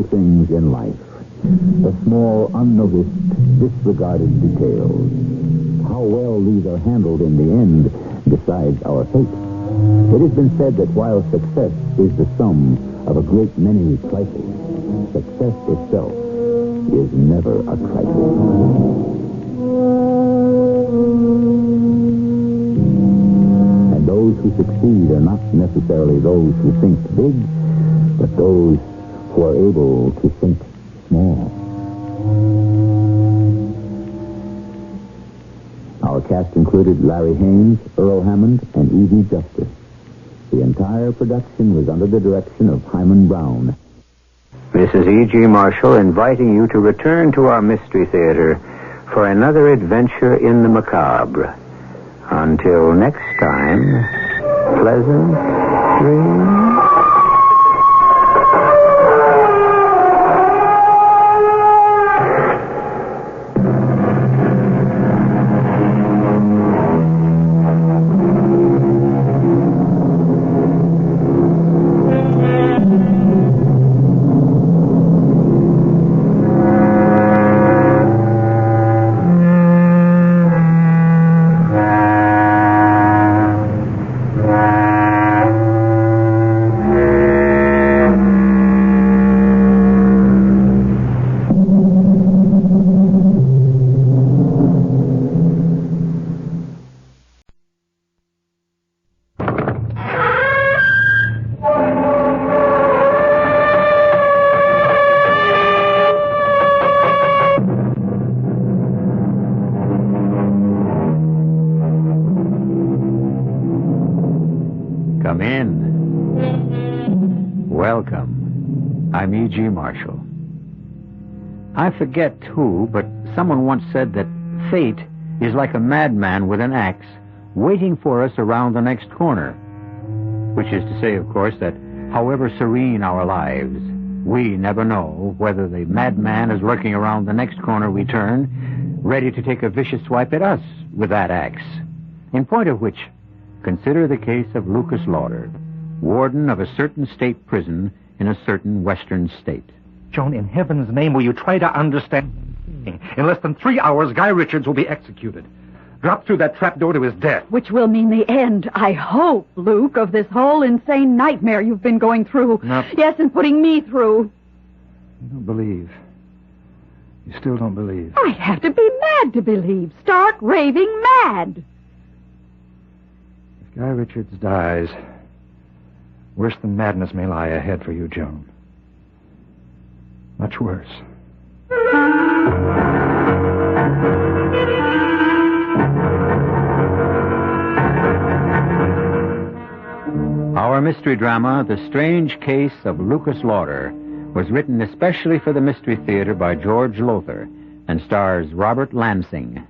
Things in life, the small, unnoticed, disregarded details. How well these are handled in the end decides our fate. It has been said that while success is the sum of a great many trifles, success itself is never a trifle. And those who succeed are not necessarily those who think big, but those who are able to think small. Our cast included Larry Haynes, Earl Hammond, and Evie Justice. The entire production was under the direction of Hyman Brown. This is E.G. Marshall inviting you to return to our Mystery Theater for another adventure in the macabre. Until next time, pleasant dreams. Come in. Welcome. I'm E.G. Marshall. I forget who, but someone once said that fate is like a madman with an axe waiting for us around the next corner. Which is to say, of course, that however serene our lives, we never know whether the madman is lurking around the next corner we turn, ready to take a vicious swipe at us with that axe. In point of which, consider the case of Lucas Lauder, warden of a certain state prison in a certain western state. Joan, in heaven's name, will you try to understand? In less than 3 hours, Guy Richards will be executed. Dropped through that trapdoor to his death. Which will mean the end, I hope, Luke, of this whole insane nightmare you've been going through. No. Yes, and putting me through. You don't believe. You still don't believe. I'd have to be mad to believe. Stark raving mad. If Guy Richards dies, worse than madness may lie ahead for you, Joan. Much worse. Our mystery drama, The Strange Case of Lucas Lauder, was written especially for the Mystery Theater by George Lothar and stars Robert Lansing.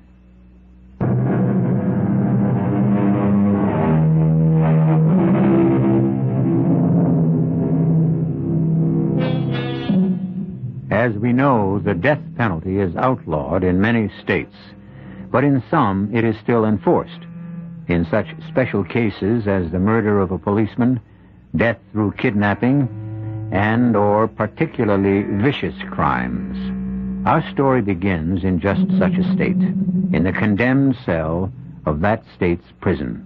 As we know, the death penalty is outlawed in many states, but in some it is still enforced. In such special cases as the murder of a policeman, death through kidnapping, and or particularly vicious crimes. Our story begins in just such a state, in the condemned cell of that state's prison.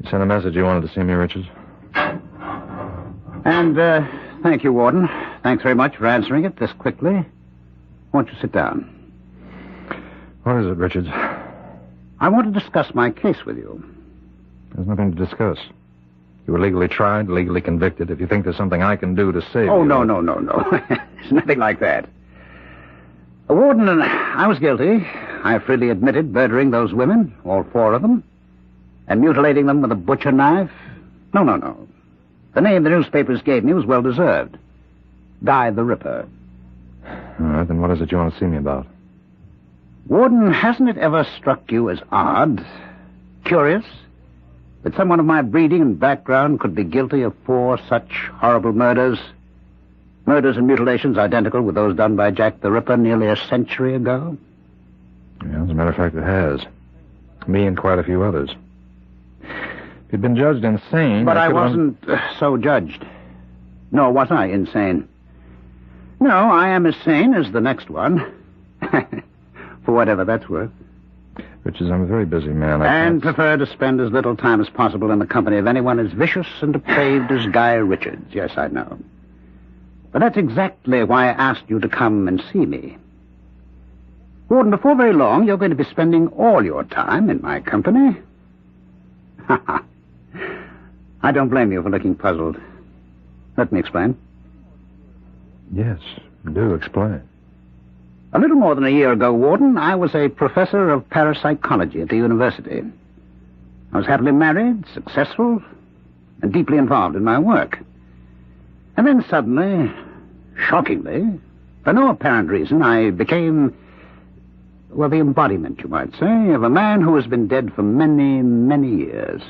You sent a message you wanted to see me, Richards? And, thank you, Warden. Thanks very much for answering it this quickly. Won't you sit down? What is it, Richards? I want to discuss my case with you. There's nothing to discuss. You were legally tried, legally convicted. If you think there's something I can do to save you... Oh, no. There's nothing like that. Warden, I was guilty. I freely admitted murdering those women, all 4 of them, and mutilating them with a butcher knife. No. The name the newspapers gave me was well-deserved. Guy the Ripper. All right, then what is it you want to see me about? Warden, hasn't it ever struck you as odd, curious, that someone of my breeding and background could be guilty of 4 such horrible murders? Murders and mutilations identical with those done by Jack the Ripper nearly a century ago? Yeah, as a matter of fact, it has. Me and quite a few others. If you'd been judged insane... But I wasn't so judged. Nor was I insane. No, I am as sane as the next one. For whatever that's worth. Richards, I'm a very busy man. And prefer to spend as little time as possible in the company of anyone as vicious and depraved as Guy Richards. Yes, I know. But that's exactly why I asked you to come and see me. Warden, before very long, you're going to be spending all your time in my company. I don't blame you for looking puzzled. Let me explain. Yes, do explain. A little more than a year ago, Warden, I was a professor of parapsychology at the university. I was happily married, successful, and deeply involved in my work. And then suddenly, shockingly, for no apparent reason, I became, well, the embodiment, you might say, of a man who has been dead for many, many years.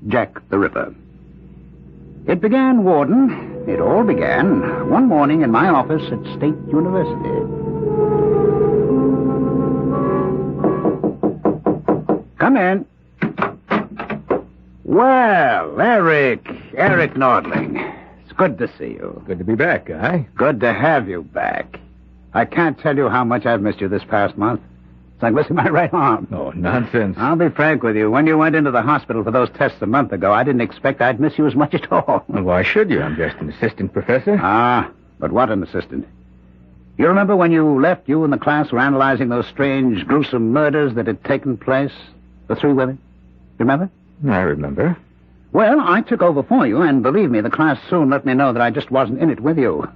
Jack the Ripper. It began, Warden, it all began one morning in my office at State University. Come in. Well, Eric Nordling. It's good to see you. Good to be back, Guy. Good to have you back. I can't tell you how much I've missed you this past month. It's like missing my right arm. Oh, nonsense. I'll be frank with you. When you went into the hospital for those tests a month ago, I didn't expect I'd miss you as much at all. Well, why should you? I'm just an assistant professor. Ah, but what an assistant. You remember when you left, you and the class were analyzing those strange, gruesome murders that had taken place? The 3 women? Remember? I remember. Well, I took over for you, and believe me, the class soon let me know that I just wasn't in it with you.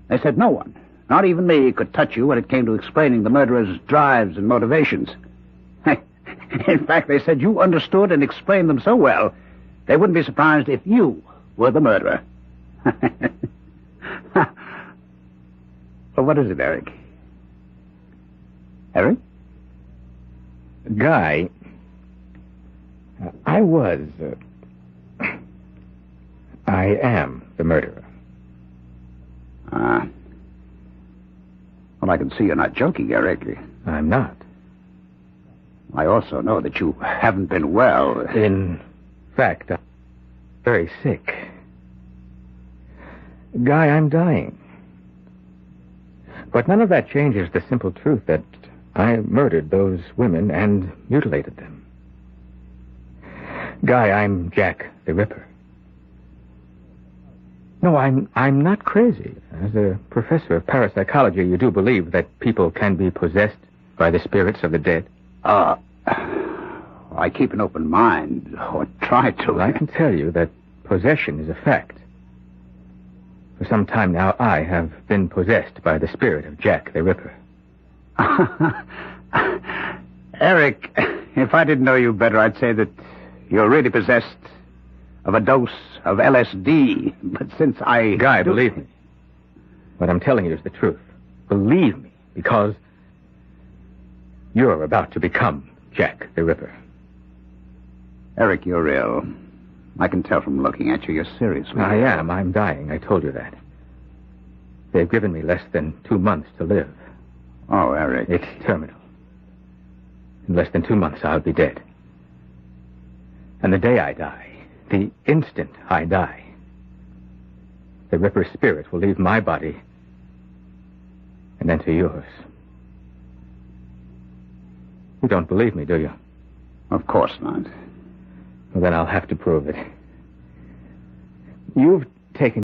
They said no one, not even me, could touch you when it came to explaining the murderer's drives and motivations. In fact, they said you understood and explained them so well, they wouldn't be surprised if you were the murderer. Well, what is it, Eric? Eric? Guy, I am the murderer. Well, I can see you're not joking, Eric. I'm not. I also know that you haven't been well. In fact, I'm very sick. Guy, I'm dying. But none of that changes the simple truth that I murdered those women and mutilated them. Guy, I'm Jack the Ripper. No, I'm not crazy. As a professor of parapsychology, you do believe that people can be possessed by the spirits of the dead? I keep an open mind, or try to. Well, I can tell you that possession is a fact. For some time now, I have been possessed by the spirit of Jack the Ripper. Eric, if I didn't know you better, I'd say that you're really possessed of a dose of LSD. But since Guy, believe me. What I'm telling you is the truth. Believe me, because you're about to become Jack the Ripper. Eric, you're ill. I can tell from looking at you. You're seriously I ill. am. I'm dying. I told you that. They've given me less than 2 months to live. Oh, Eric. It's terminal. In less than 2 months, I'll be dead. And the day I die, the instant I die, the Ripper's spirit will leave my body and enter yours. You don't believe me, do you? Of course not. Well, then I'll have to prove it. You've taken